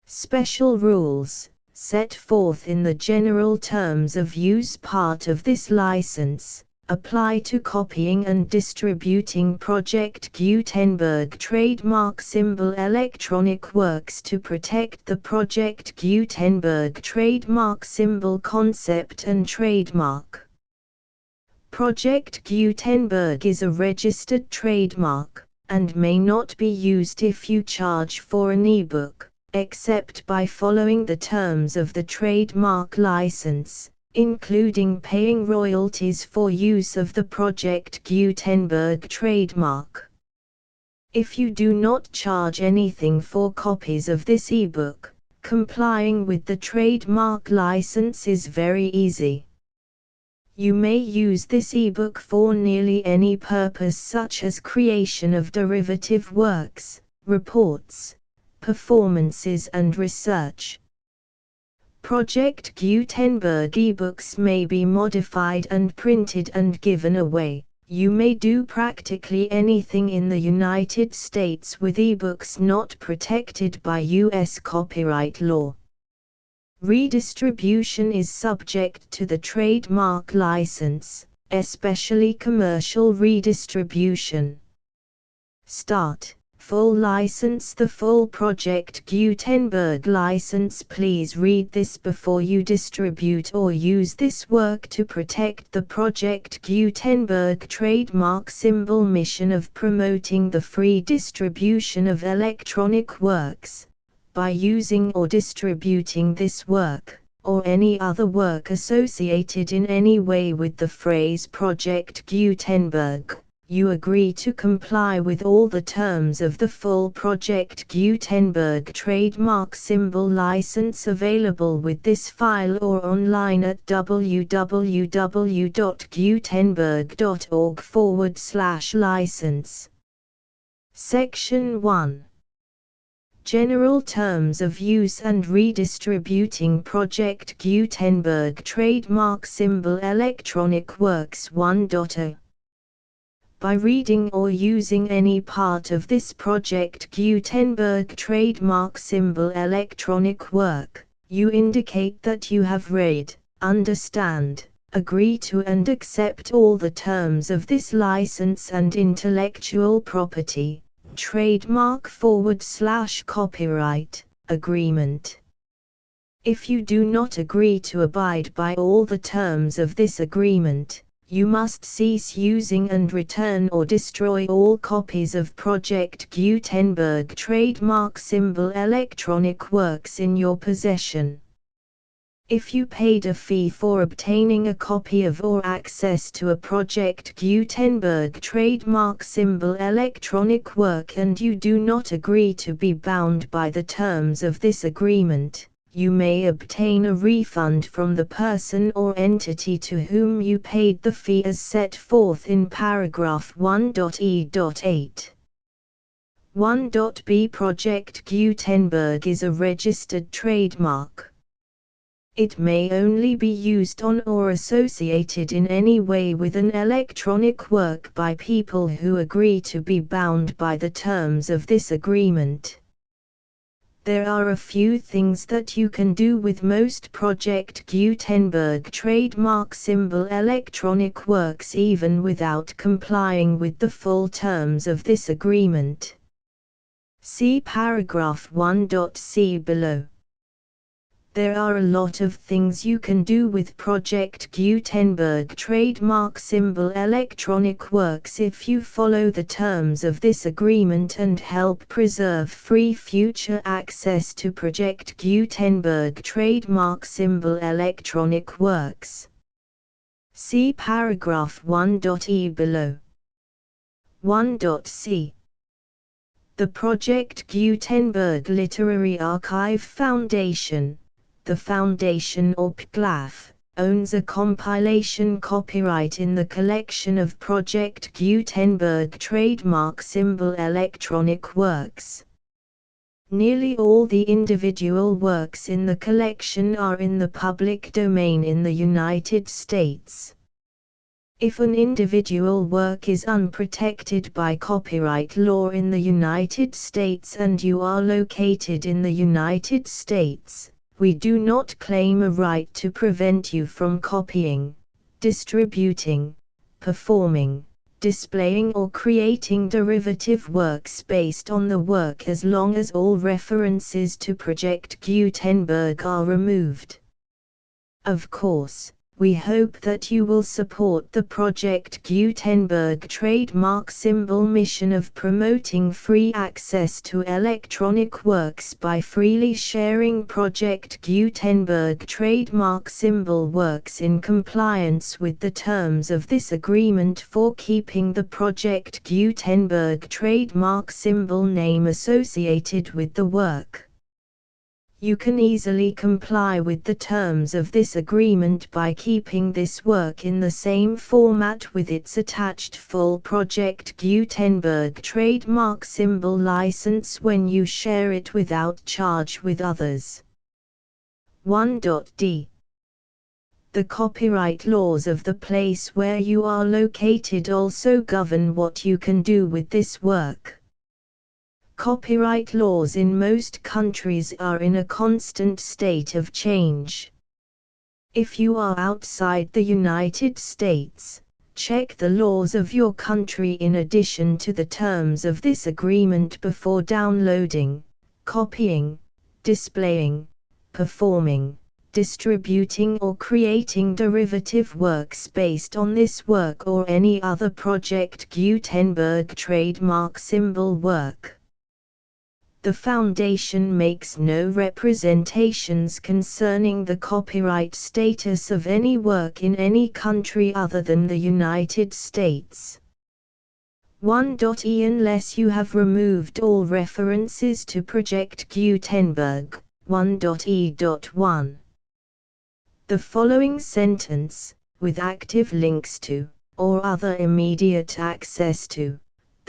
Special rules, set forth in the general terms of use part of this license, apply to copying and distributing Project Gutenberg trademark symbol electronic works to protect the Project Gutenberg trademark symbol concept and trademark. Project Gutenberg is a registered trademark, and may not be used if you charge for an ebook, except by following the terms of the trademark license, including paying royalties for use of the Project Gutenberg trademark. If you do not charge anything for copies of this ebook, complying with the trademark license is very easy. You may use this ebook for nearly any purpose, such as creation of derivative works, reports, performances and research. Project Gutenberg ebooks may be modified and printed and given away. You may do practically anything in the United States with ebooks not protected by U.S. copyright law. Redistribution is subject to the trademark license, especially commercial redistribution. Start. Full license. The full Project Gutenberg license. Please read this before you distribute or use this work to protect the Project Gutenberg trademark symbol mission of promoting the free distribution of electronic works, by using or distributing this work, or any other work associated in any way with the phrase Project Gutenberg. You agree to comply with all the terms of the full Project Gutenberg trademark symbol license available with this file or online at www.gutenberg.org/license. Section 1. General Terms of Use and Redistributing Project Gutenberg Trademark Symbol Electronic Works 1.0. By reading or using any part of this Project Gutenberg trademark symbol electronic work, you indicate that you have read, understand, agree to and accept all the terms of this license and intellectual property, trademark/copyright, agreement. If you do not agree to abide by all the terms of this agreement, you must cease using and return or destroy all copies of Project Gutenberg trademark symbol electronic works in your possession. If you paid a fee for obtaining a copy of or access to a Project Gutenberg trademark symbol electronic work and you do not agree to be bound by the terms of this agreement, you may obtain a refund from the person or entity to whom you paid the fee as set forth in paragraph 1.e.8. 1.b Project Gutenberg is a registered trademark. It may only be used on or associated in any way with an electronic work by people who agree to be bound by the terms of this agreement. There are a few things that you can do with most Project Gutenberg trademark symbol electronic works even without complying with the full terms of this agreement. See paragraph 1.c below. There are a lot of things you can do with Project Gutenberg trademark symbol electronic works if you follow the terms of this agreement and help preserve free future access to Project Gutenberg trademark symbol electronic works. See paragraph 1.e below. 1.c. The Project Gutenberg Literary Archive Foundation, the Foundation or PGLAF, owns a compilation copyright in the collection of Project Gutenberg trademark symbol electronic works. Nearly all the individual works in the collection are in the public domain in the United States. If an individual work is unprotected by copyright law in the United States and you are located in the United States, we do not claim a right to prevent you from copying, distributing, performing, displaying or creating derivative works based on the work as long as all references to Project Gutenberg are removed. Of course, we hope that you will support the Project Gutenberg trademark symbol mission of promoting free access to electronic works by freely sharing Project Gutenberg trademark symbol works in compliance with the terms of this agreement for keeping the Project Gutenberg trademark symbol name associated with the work. You can easily comply with the terms of this agreement by keeping this work in the same format with its attached full Project Gutenberg trademark symbol license when you share it without charge with others. 1.d. The copyright laws of the place where you are located also govern what you can do with this work. Copyright laws in most countries are in a constant state of change. If you are outside the United States, check the laws of your country in addition to the terms of this agreement before downloading, copying, displaying, performing, distributing or creating derivative works based on this work or any other Project Gutenberg trademark symbol work. The Foundation makes no representations concerning the copyright status of any work in any country other than the United States. 1.e. Unless you have removed all references to Project Gutenberg. 1.e.1. The following sentence, with active links to, or other immediate access to,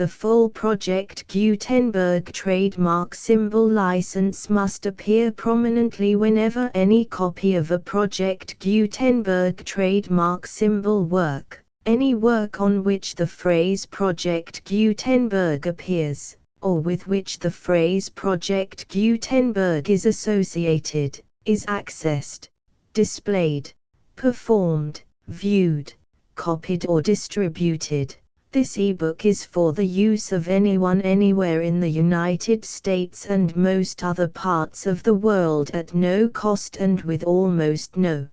the full Project Gutenberg trademark symbol license must appear prominently whenever any copy of a Project Gutenberg trademark symbol work, any work on which the phrase Project Gutenberg appears, or with which the phrase Project Gutenberg is associated, is accessed, displayed, performed, viewed, copied or distributed. This ebook is for the use of anyone anywhere in the United States and most other parts of the world at no cost and with almost no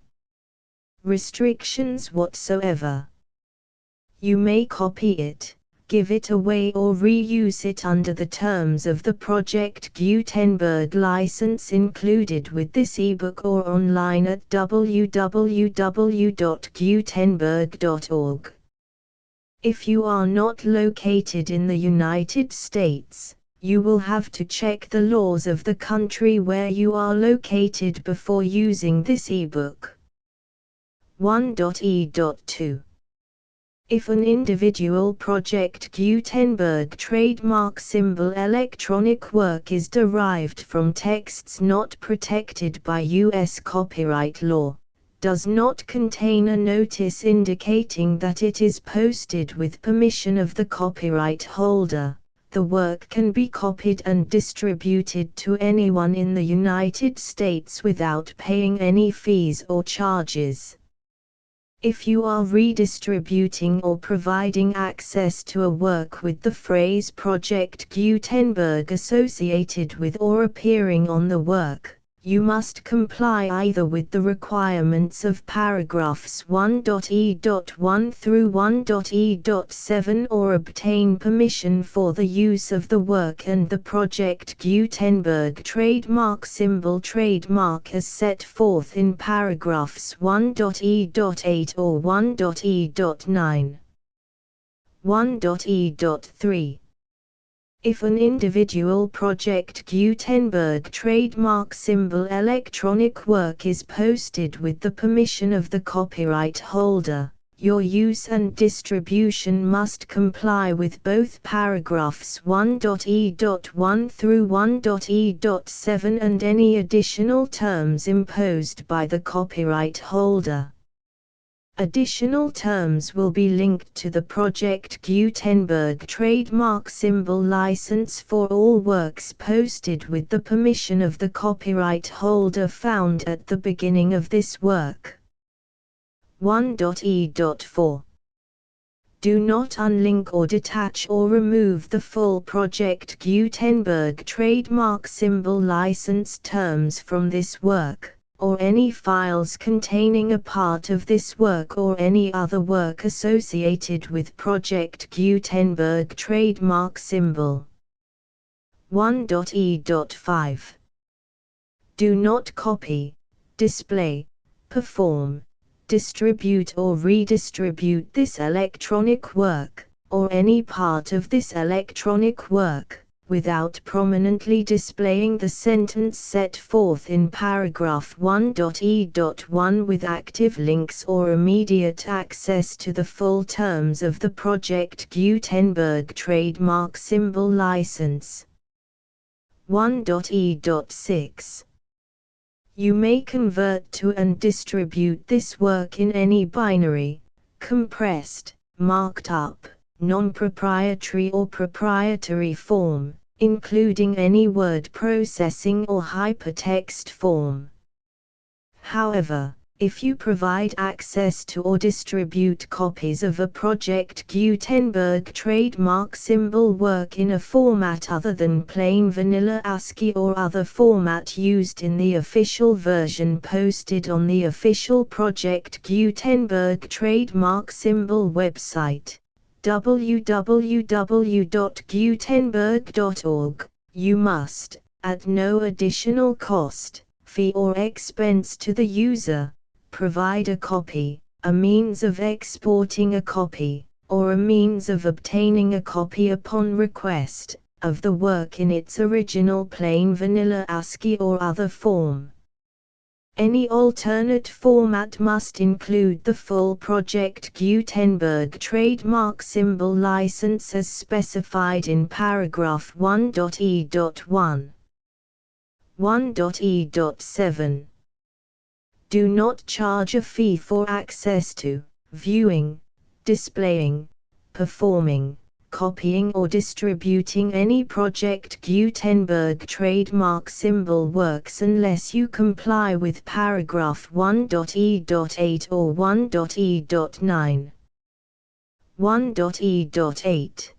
restrictions whatsoever. You may copy it, give it away or reuse it under the terms of the Project Gutenberg license included with this ebook or online at www.gutenberg.org. If you are not located in the United States, you will have to check the laws of the country where you are located before using this ebook. 1.e.2. If an individual Project Gutenberg trademark symbol electronic work is derived from texts not protected by U.S. copyright law, does not contain a notice indicating that it is posted with permission of the copyright holder, the work can be copied and distributed to anyone in the United States without paying any fees or charges. If you are redistributing or providing access to a work with the phrase Project Gutenberg associated with or appearing on the work, you must comply either with the requirements of paragraphs 1.e.1 through 1.e.7 or obtain permission for the use of the work and the Project Gutenberg trademark symbol trademark as set forth in paragraphs 1.e.8 or 1.e.9. 1.e.3. If an individual Project Gutenberg trademark symbol electronic work is posted with the permission of the copyright holder, your use and distribution must comply with both paragraphs 1.e.1 through 1.e.7 and any additional terms imposed by the copyright holder. Additional terms will be linked to the Project Gutenberg trademark symbol license for all works posted with the permission of the copyright holder found at the beginning of this work. 1.e.4. Do not unlink or detach or remove the full Project Gutenberg trademark symbol license terms from this work, or any files containing a part of this work or any other work associated with Project Gutenberg trademark symbol. 1.e.5. Do not copy, display, perform, distribute or redistribute this electronic work, or any part of this electronic work, without prominently displaying the sentence set forth in paragraph 1.e.1 with active links or immediate access to the full terms of the Project Gutenberg trademark symbol license. 1.e.6. You may convert to and distribute this work in any binary, compressed, marked up, non-proprietary or proprietary form, including any word processing or hypertext form. However, if you provide access to or distribute copies of a Project Gutenberg trademark symbol work in a format other than plain vanilla ASCII or other format used in the official version posted on the official Project Gutenberg trademark symbol website, www.gutenberg.org, you must, at no additional cost, fee or expense to the user, provide a copy, a means of exporting a copy, or a means of obtaining a copy upon request, of the work in its original plain vanilla ASCII or other form. Any alternate format must include the full Project Gutenberg trademark symbol license as specified in paragraph 1.e.1. 1.e.7. Do not charge a fee for access to, viewing, displaying, performing, copying or distributing any Project Gutenberg trademark symbol works unless you comply with paragraph 1.e.8 or 1.e.9. 1.e.8.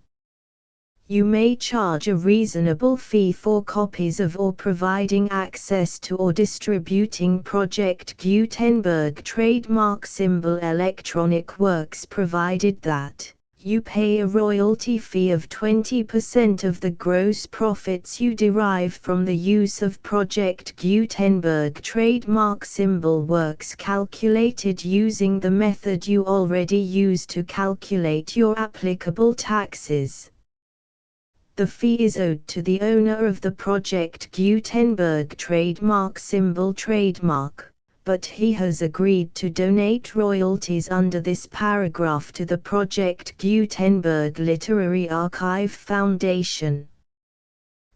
You may charge a reasonable fee for copies of or providing access to or distributing Project Gutenberg trademark symbol electronic works provided that you pay a royalty fee of 20% of the gross profits you derive from the use of Project Gutenberg trademark symbol works calculated using the method you already use to calculate your applicable taxes. The fee is owed to the owner of the Project Gutenberg trademark symbol trademark, but he has agreed to donate royalties under this paragraph to the Project Gutenberg Literary Archive Foundation.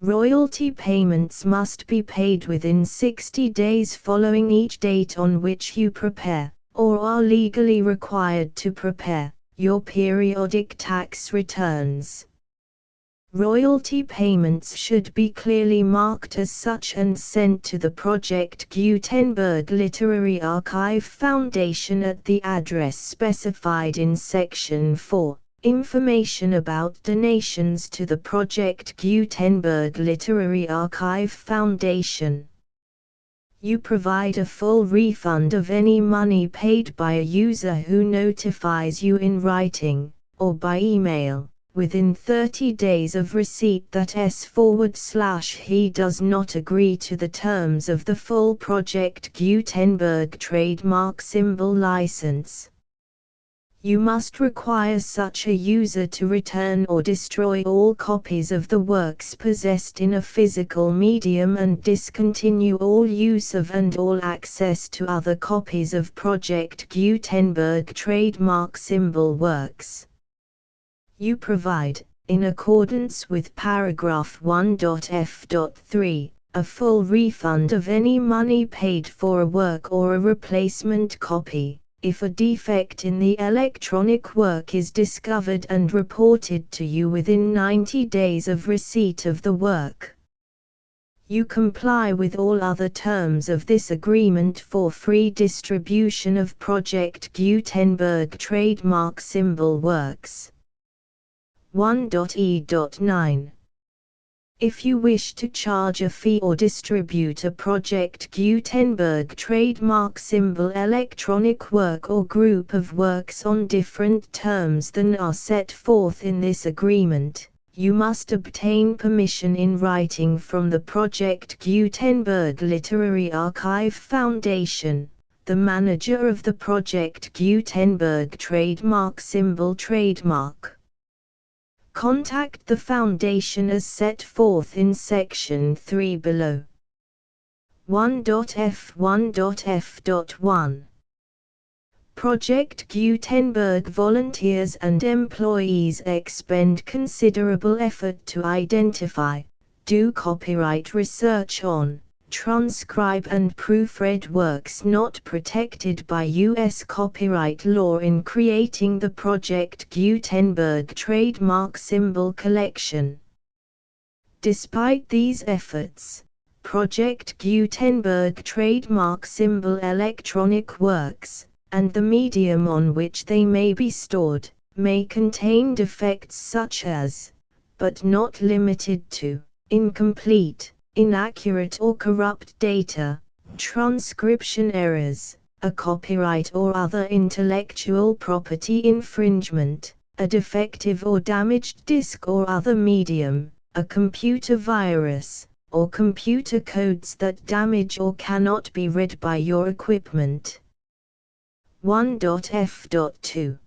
Royalty payments must be paid within 60 days following each date on which you prepare, or are legally required to prepare, your periodic tax returns. Royalty payments should be clearly marked as such and sent to the Project Gutenberg Literary Archive Foundation at the address specified in Section 4. Information about donations to the Project Gutenberg Literary Archive Foundation. You provide a full refund of any money paid by a user who notifies you in writing, or by email, within 30 days of receipt that S/he does not agree to the terms of the full Project Gutenberg trademark symbol license. You must require such a user to return or destroy all copies of the works possessed in a physical medium and discontinue all use of and all access to other copies of Project Gutenberg trademark symbol works. You provide, in accordance with paragraph 1.f.3, a full refund of any money paid for a work or a replacement copy, if a defect in the electronic work is discovered and reported to you within 90 days of receipt of the work. You comply with all other terms of this agreement for free distribution of Project Gutenberg trademark symbol works. 1.e.9. If you wish to charge a fee or distribute a Project Gutenberg trademark symbol electronic work or group of works on different terms than are set forth in this agreement, you must obtain permission in writing from the Project Gutenberg Literary Archive Foundation, the manager of the Project Gutenberg trademark symbol trademark. Contact the Foundation as set forth in Section 3 below. 1.f1.f.1. Project Gutenberg volunteers and employees expend considerable effort to identify, do copyright research on, transcribe and proofread works not protected by U.S. copyright law in creating the Project Gutenberg trademark symbol collection. Despite these efforts, Project Gutenberg trademark symbol electronic works, and the medium on which they may be stored, may contain defects such as, but not limited to, incomplete, inaccurate or corrupt data, transcription errors, a copyright or other intellectual property infringement, a defective or damaged disk or other medium, a computer virus, or computer codes that damage or cannot be read by your equipment. 1.f.2.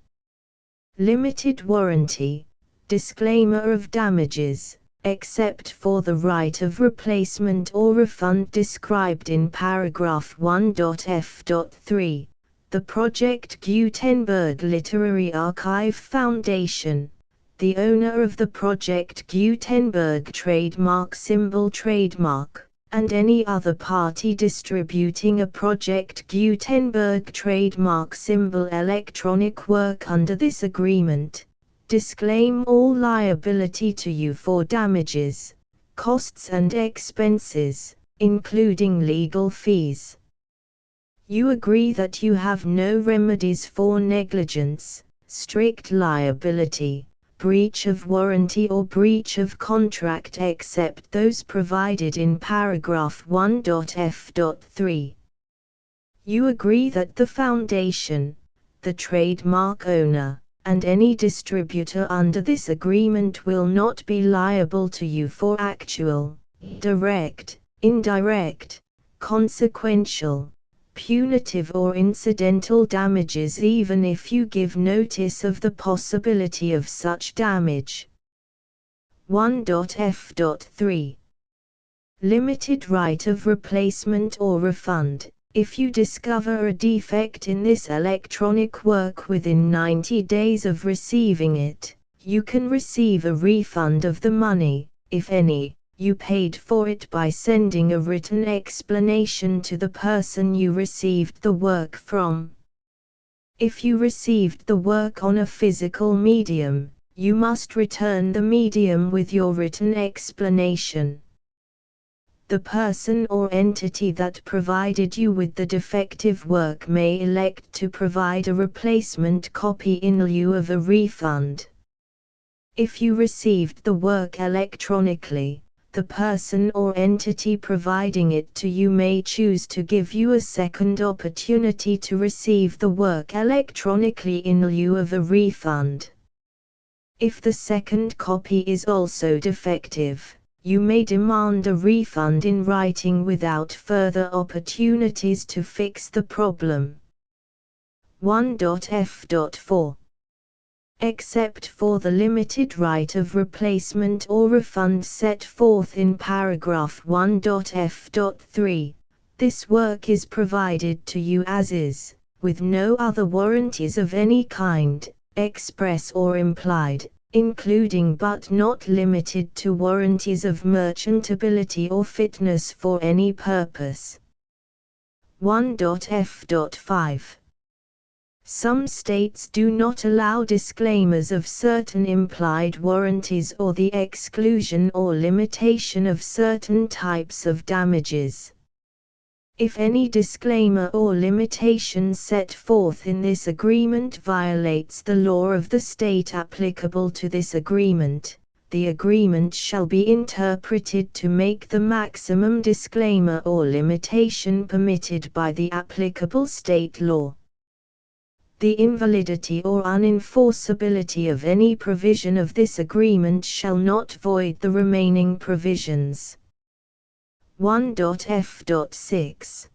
Limited warranty, disclaimer of damages, except for the right of replacement or refund described in paragraph 1.f.3, the Project Gutenberg Literary Archive Foundation, the owner of the Project Gutenberg trademark symbol trademark, and any other party distributing a Project Gutenberg trademark symbol electronic work under this agreement, disclaim all liability to you for damages, costs and expenses, including legal fees. You agree that you have no remedies for negligence, strict liability, breach of warranty or breach of contract except those provided in paragraph 1.f.3. You agree that the Foundation, the trademark owner, and any distributor under this agreement will not be liable to you for actual, direct, indirect, consequential, punitive or incidental damages even if you give notice of the possibility of such damage. 1.f.3. Limited right of replacement or refund. If you discover a defect in this electronic work within 90 days of receiving it, you can receive a refund of the money, if any, you paid for it by sending a written explanation to the person you received the work from. If you received the work on a physical medium, you must return the medium with your written explanation. The person or entity that provided you with the defective work may elect to provide a replacement copy in lieu of a refund. If you received the work electronically, the person or entity providing it to you may choose to give you a second opportunity to receive the work electronically in lieu of a refund. If the second copy is also defective, you may demand a refund in writing without further opportunities to fix the problem. 1.f.4 Except for the limited right of replacement or refund set forth in paragraph 1.f.3, this work is provided to you as is, with no other warranties of any kind, express or implied, including but not limited to warranties of merchantability or fitness for any purpose. 1.f.5 Some states do not allow disclaimers of certain implied warranties or the exclusion or limitation of certain types of damages. If any disclaimer or limitation set forth in this agreement violates the law of the state applicable to this agreement, the agreement shall be interpreted to make the maximum disclaimer or limitation permitted by the applicable state law. The invalidity or unenforceability of any provision of this agreement shall not void the remaining provisions. 1.f.6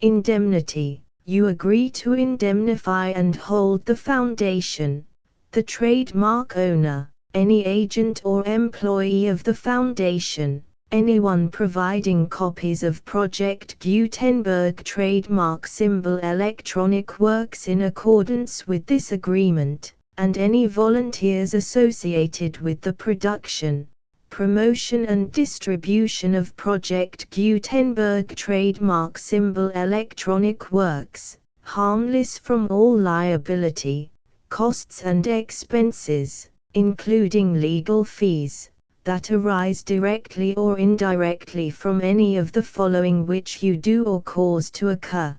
Indemnity. You agree to indemnify and hold the foundation, the trademark owner, any agent or employee of the foundation, anyone providing copies of Project Gutenberg trademark symbol electronic works in accordance with this agreement, and any volunteers associated with the production, promotion and distribution of Project Gutenberg trademark symbol electronic works, harmless from all liability, costs and expenses, including legal fees, that arise directly or indirectly from any of the following which you do or cause to occur.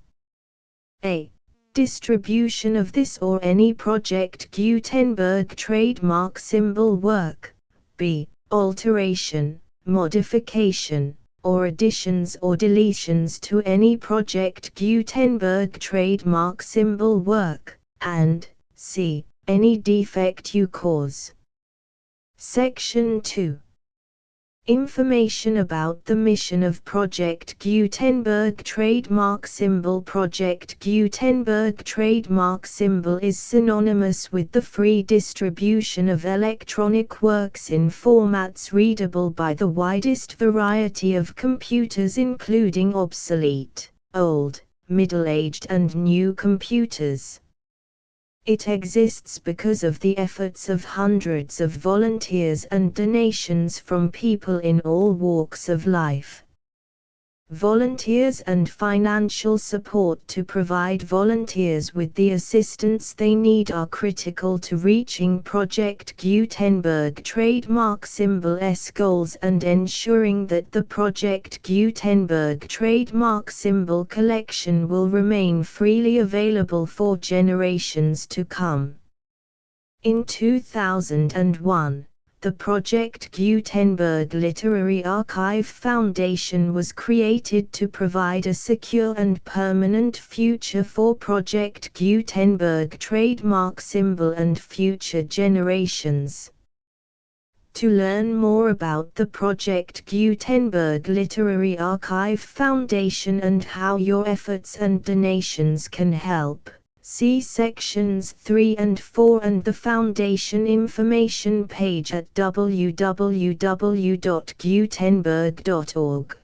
A. Distribution of this or any Project Gutenberg trademark symbol work. B. Alteration, modification, or additions or deletions to any Project Gutenberg trademark symbol work, and C. Any defect you cause. Section 2. Information about the mission of Project Gutenberg trademark symbol. Project Gutenberg trademark symbol is synonymous with the free distribution of electronic works in formats readable by the widest variety of computers, including obsolete, old, middle-aged and new computers. It exists because of the efforts of hundreds of volunteers and donations from people in all walks of life. Volunteers and financial support to provide volunteers with the assistance they need are critical to reaching Project Gutenberg trademark symbol's goals and ensuring that the Project Gutenberg trademark symbol collection will remain freely available for generations to come. In 2001, the Project Gutenberg Literary Archive Foundation was created to provide a secure and permanent future for Project Gutenberg trademark symbol and future generations. To learn more about the Project Gutenberg Literary Archive Foundation and how your efforts and donations can help, see sections 3 and 4 and the Foundation information page at www.gutenberg.org.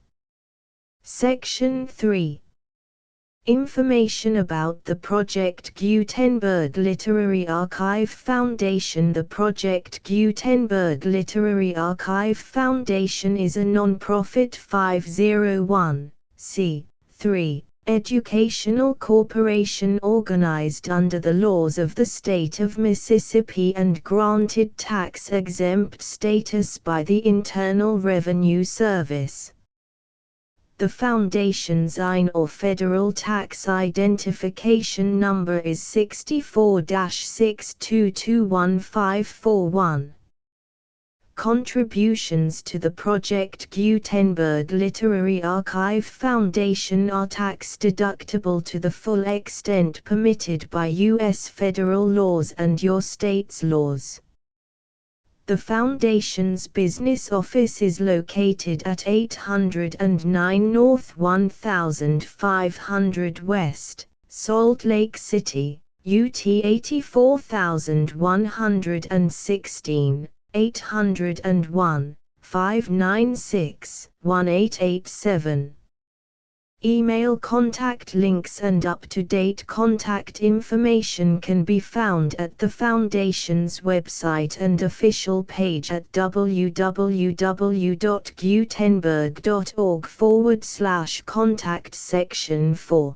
Section 3. Information about the Project Gutenberg Literary Archive Foundation. The Project Gutenberg Literary Archive Foundation is a non-profit 501(c)(3) educational corporation organized under the laws of the state of Mississippi and granted tax-exempt status by the Internal Revenue Service. The foundation's EIN or Federal Tax Identification Number is 64-6221541. Contributions to the Project Gutenberg Literary Archive Foundation are tax-deductible to the full extent permitted by U.S. federal laws and your state's laws. The Foundation's business office is located at 809 North 1500 West, Salt Lake City, UT 84116, 801-596-1887. Email contact links and up-to-date contact information can be found at the Foundation's website and official page at www.gutenberg.org/contact section 4.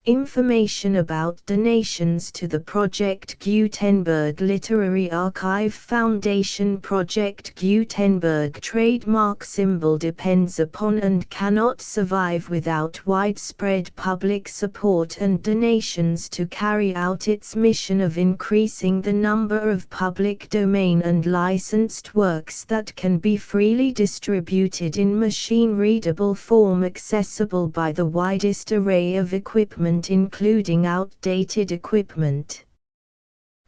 Information about donations to the Project Gutenberg Literary Archive Foundation. Project Gutenberg trademark symbol depends upon and cannot survive without widespread public support and donations to carry out its mission of increasing the number of public domain and licensed works that can be freely distributed in machine-readable form accessible by the widest array of equipment including outdated equipment.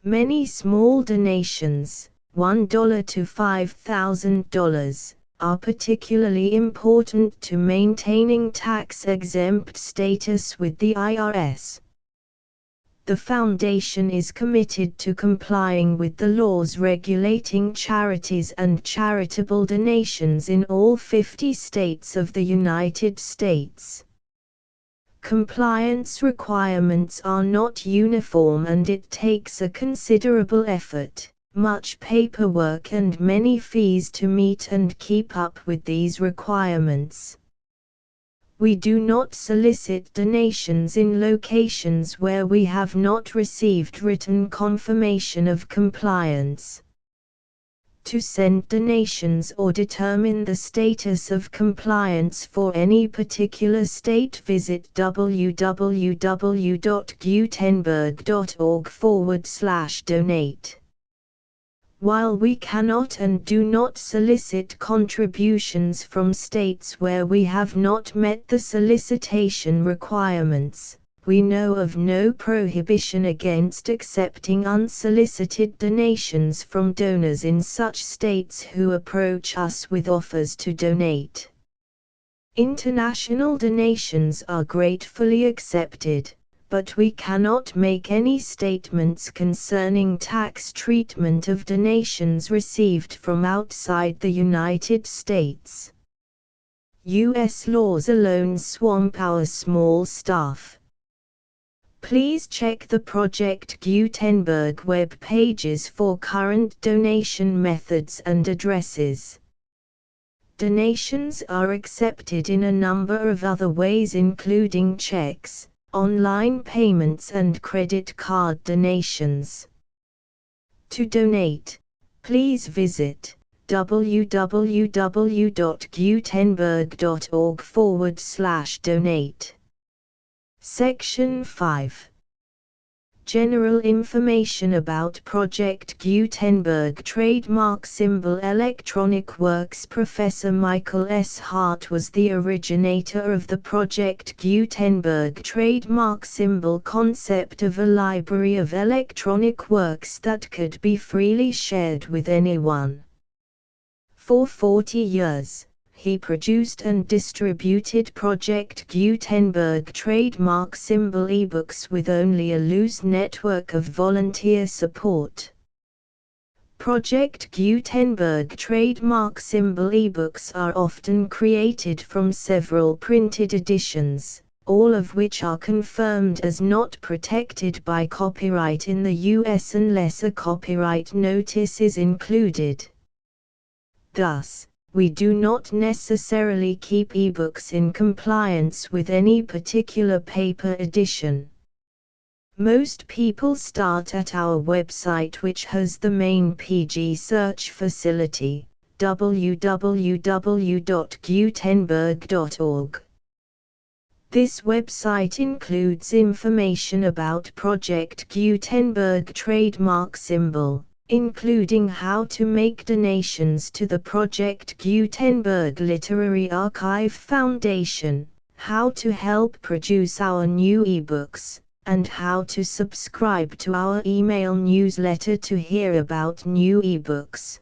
Many small donations, $1 to $5,000, are particularly important to maintaining tax-exempt status with the IRS. The Foundation is committed to complying with the laws regulating charities and charitable donations in all 50 states of the United States. Compliance requirements are not uniform and it takes a considerable effort, much paperwork and many fees to meet and keep up with these requirements. We do not solicit donations in locations where we have not received written confirmation of compliance. To send donations or determine the status of compliance for any particular state, visit www.gutenberg.org/donate. While we cannot and do not solicit contributions from states where we have not met the solicitation requirements, we know of no prohibition against accepting unsolicited donations from donors in such states who approach us with offers to donate. International donations are gratefully accepted, but we cannot make any statements concerning tax treatment of donations received from outside the United States. U.S. laws alone swamp our small staff. Please check the Project Gutenberg web pages for current donation methods and addresses. Donations are accepted in a number of other ways including checks, online payments and credit card donations. To donate, please visit www.gutenberg.org/donate. Section 5. General information about Project Gutenberg trademark symbol Electronic Works. Professor Michael S. Hart was the originator of the Project Gutenberg trademark symbol concept of a library of electronic works that could be freely shared with anyone. For 40 years, he produced and distributed Project Gutenberg trademark symbol ebooks with only a loose network of volunteer support. Project Gutenberg trademark symbol ebooks are often created from several printed editions, all of which are confirmed as not protected by copyright in the U.S. unless a copyright notice is included. Thus, we do not necessarily keep ebooks in compliance with any particular paper edition. Most people start at our website, which has the main PG search facility, www.gutenberg.org. This website includes information about Project Gutenberg trademark symbol, including how to make donations to the Project Gutenberg Literary Archive Foundation, how to help produce our new ebooks, and how to subscribe to our email newsletter to hear about new ebooks.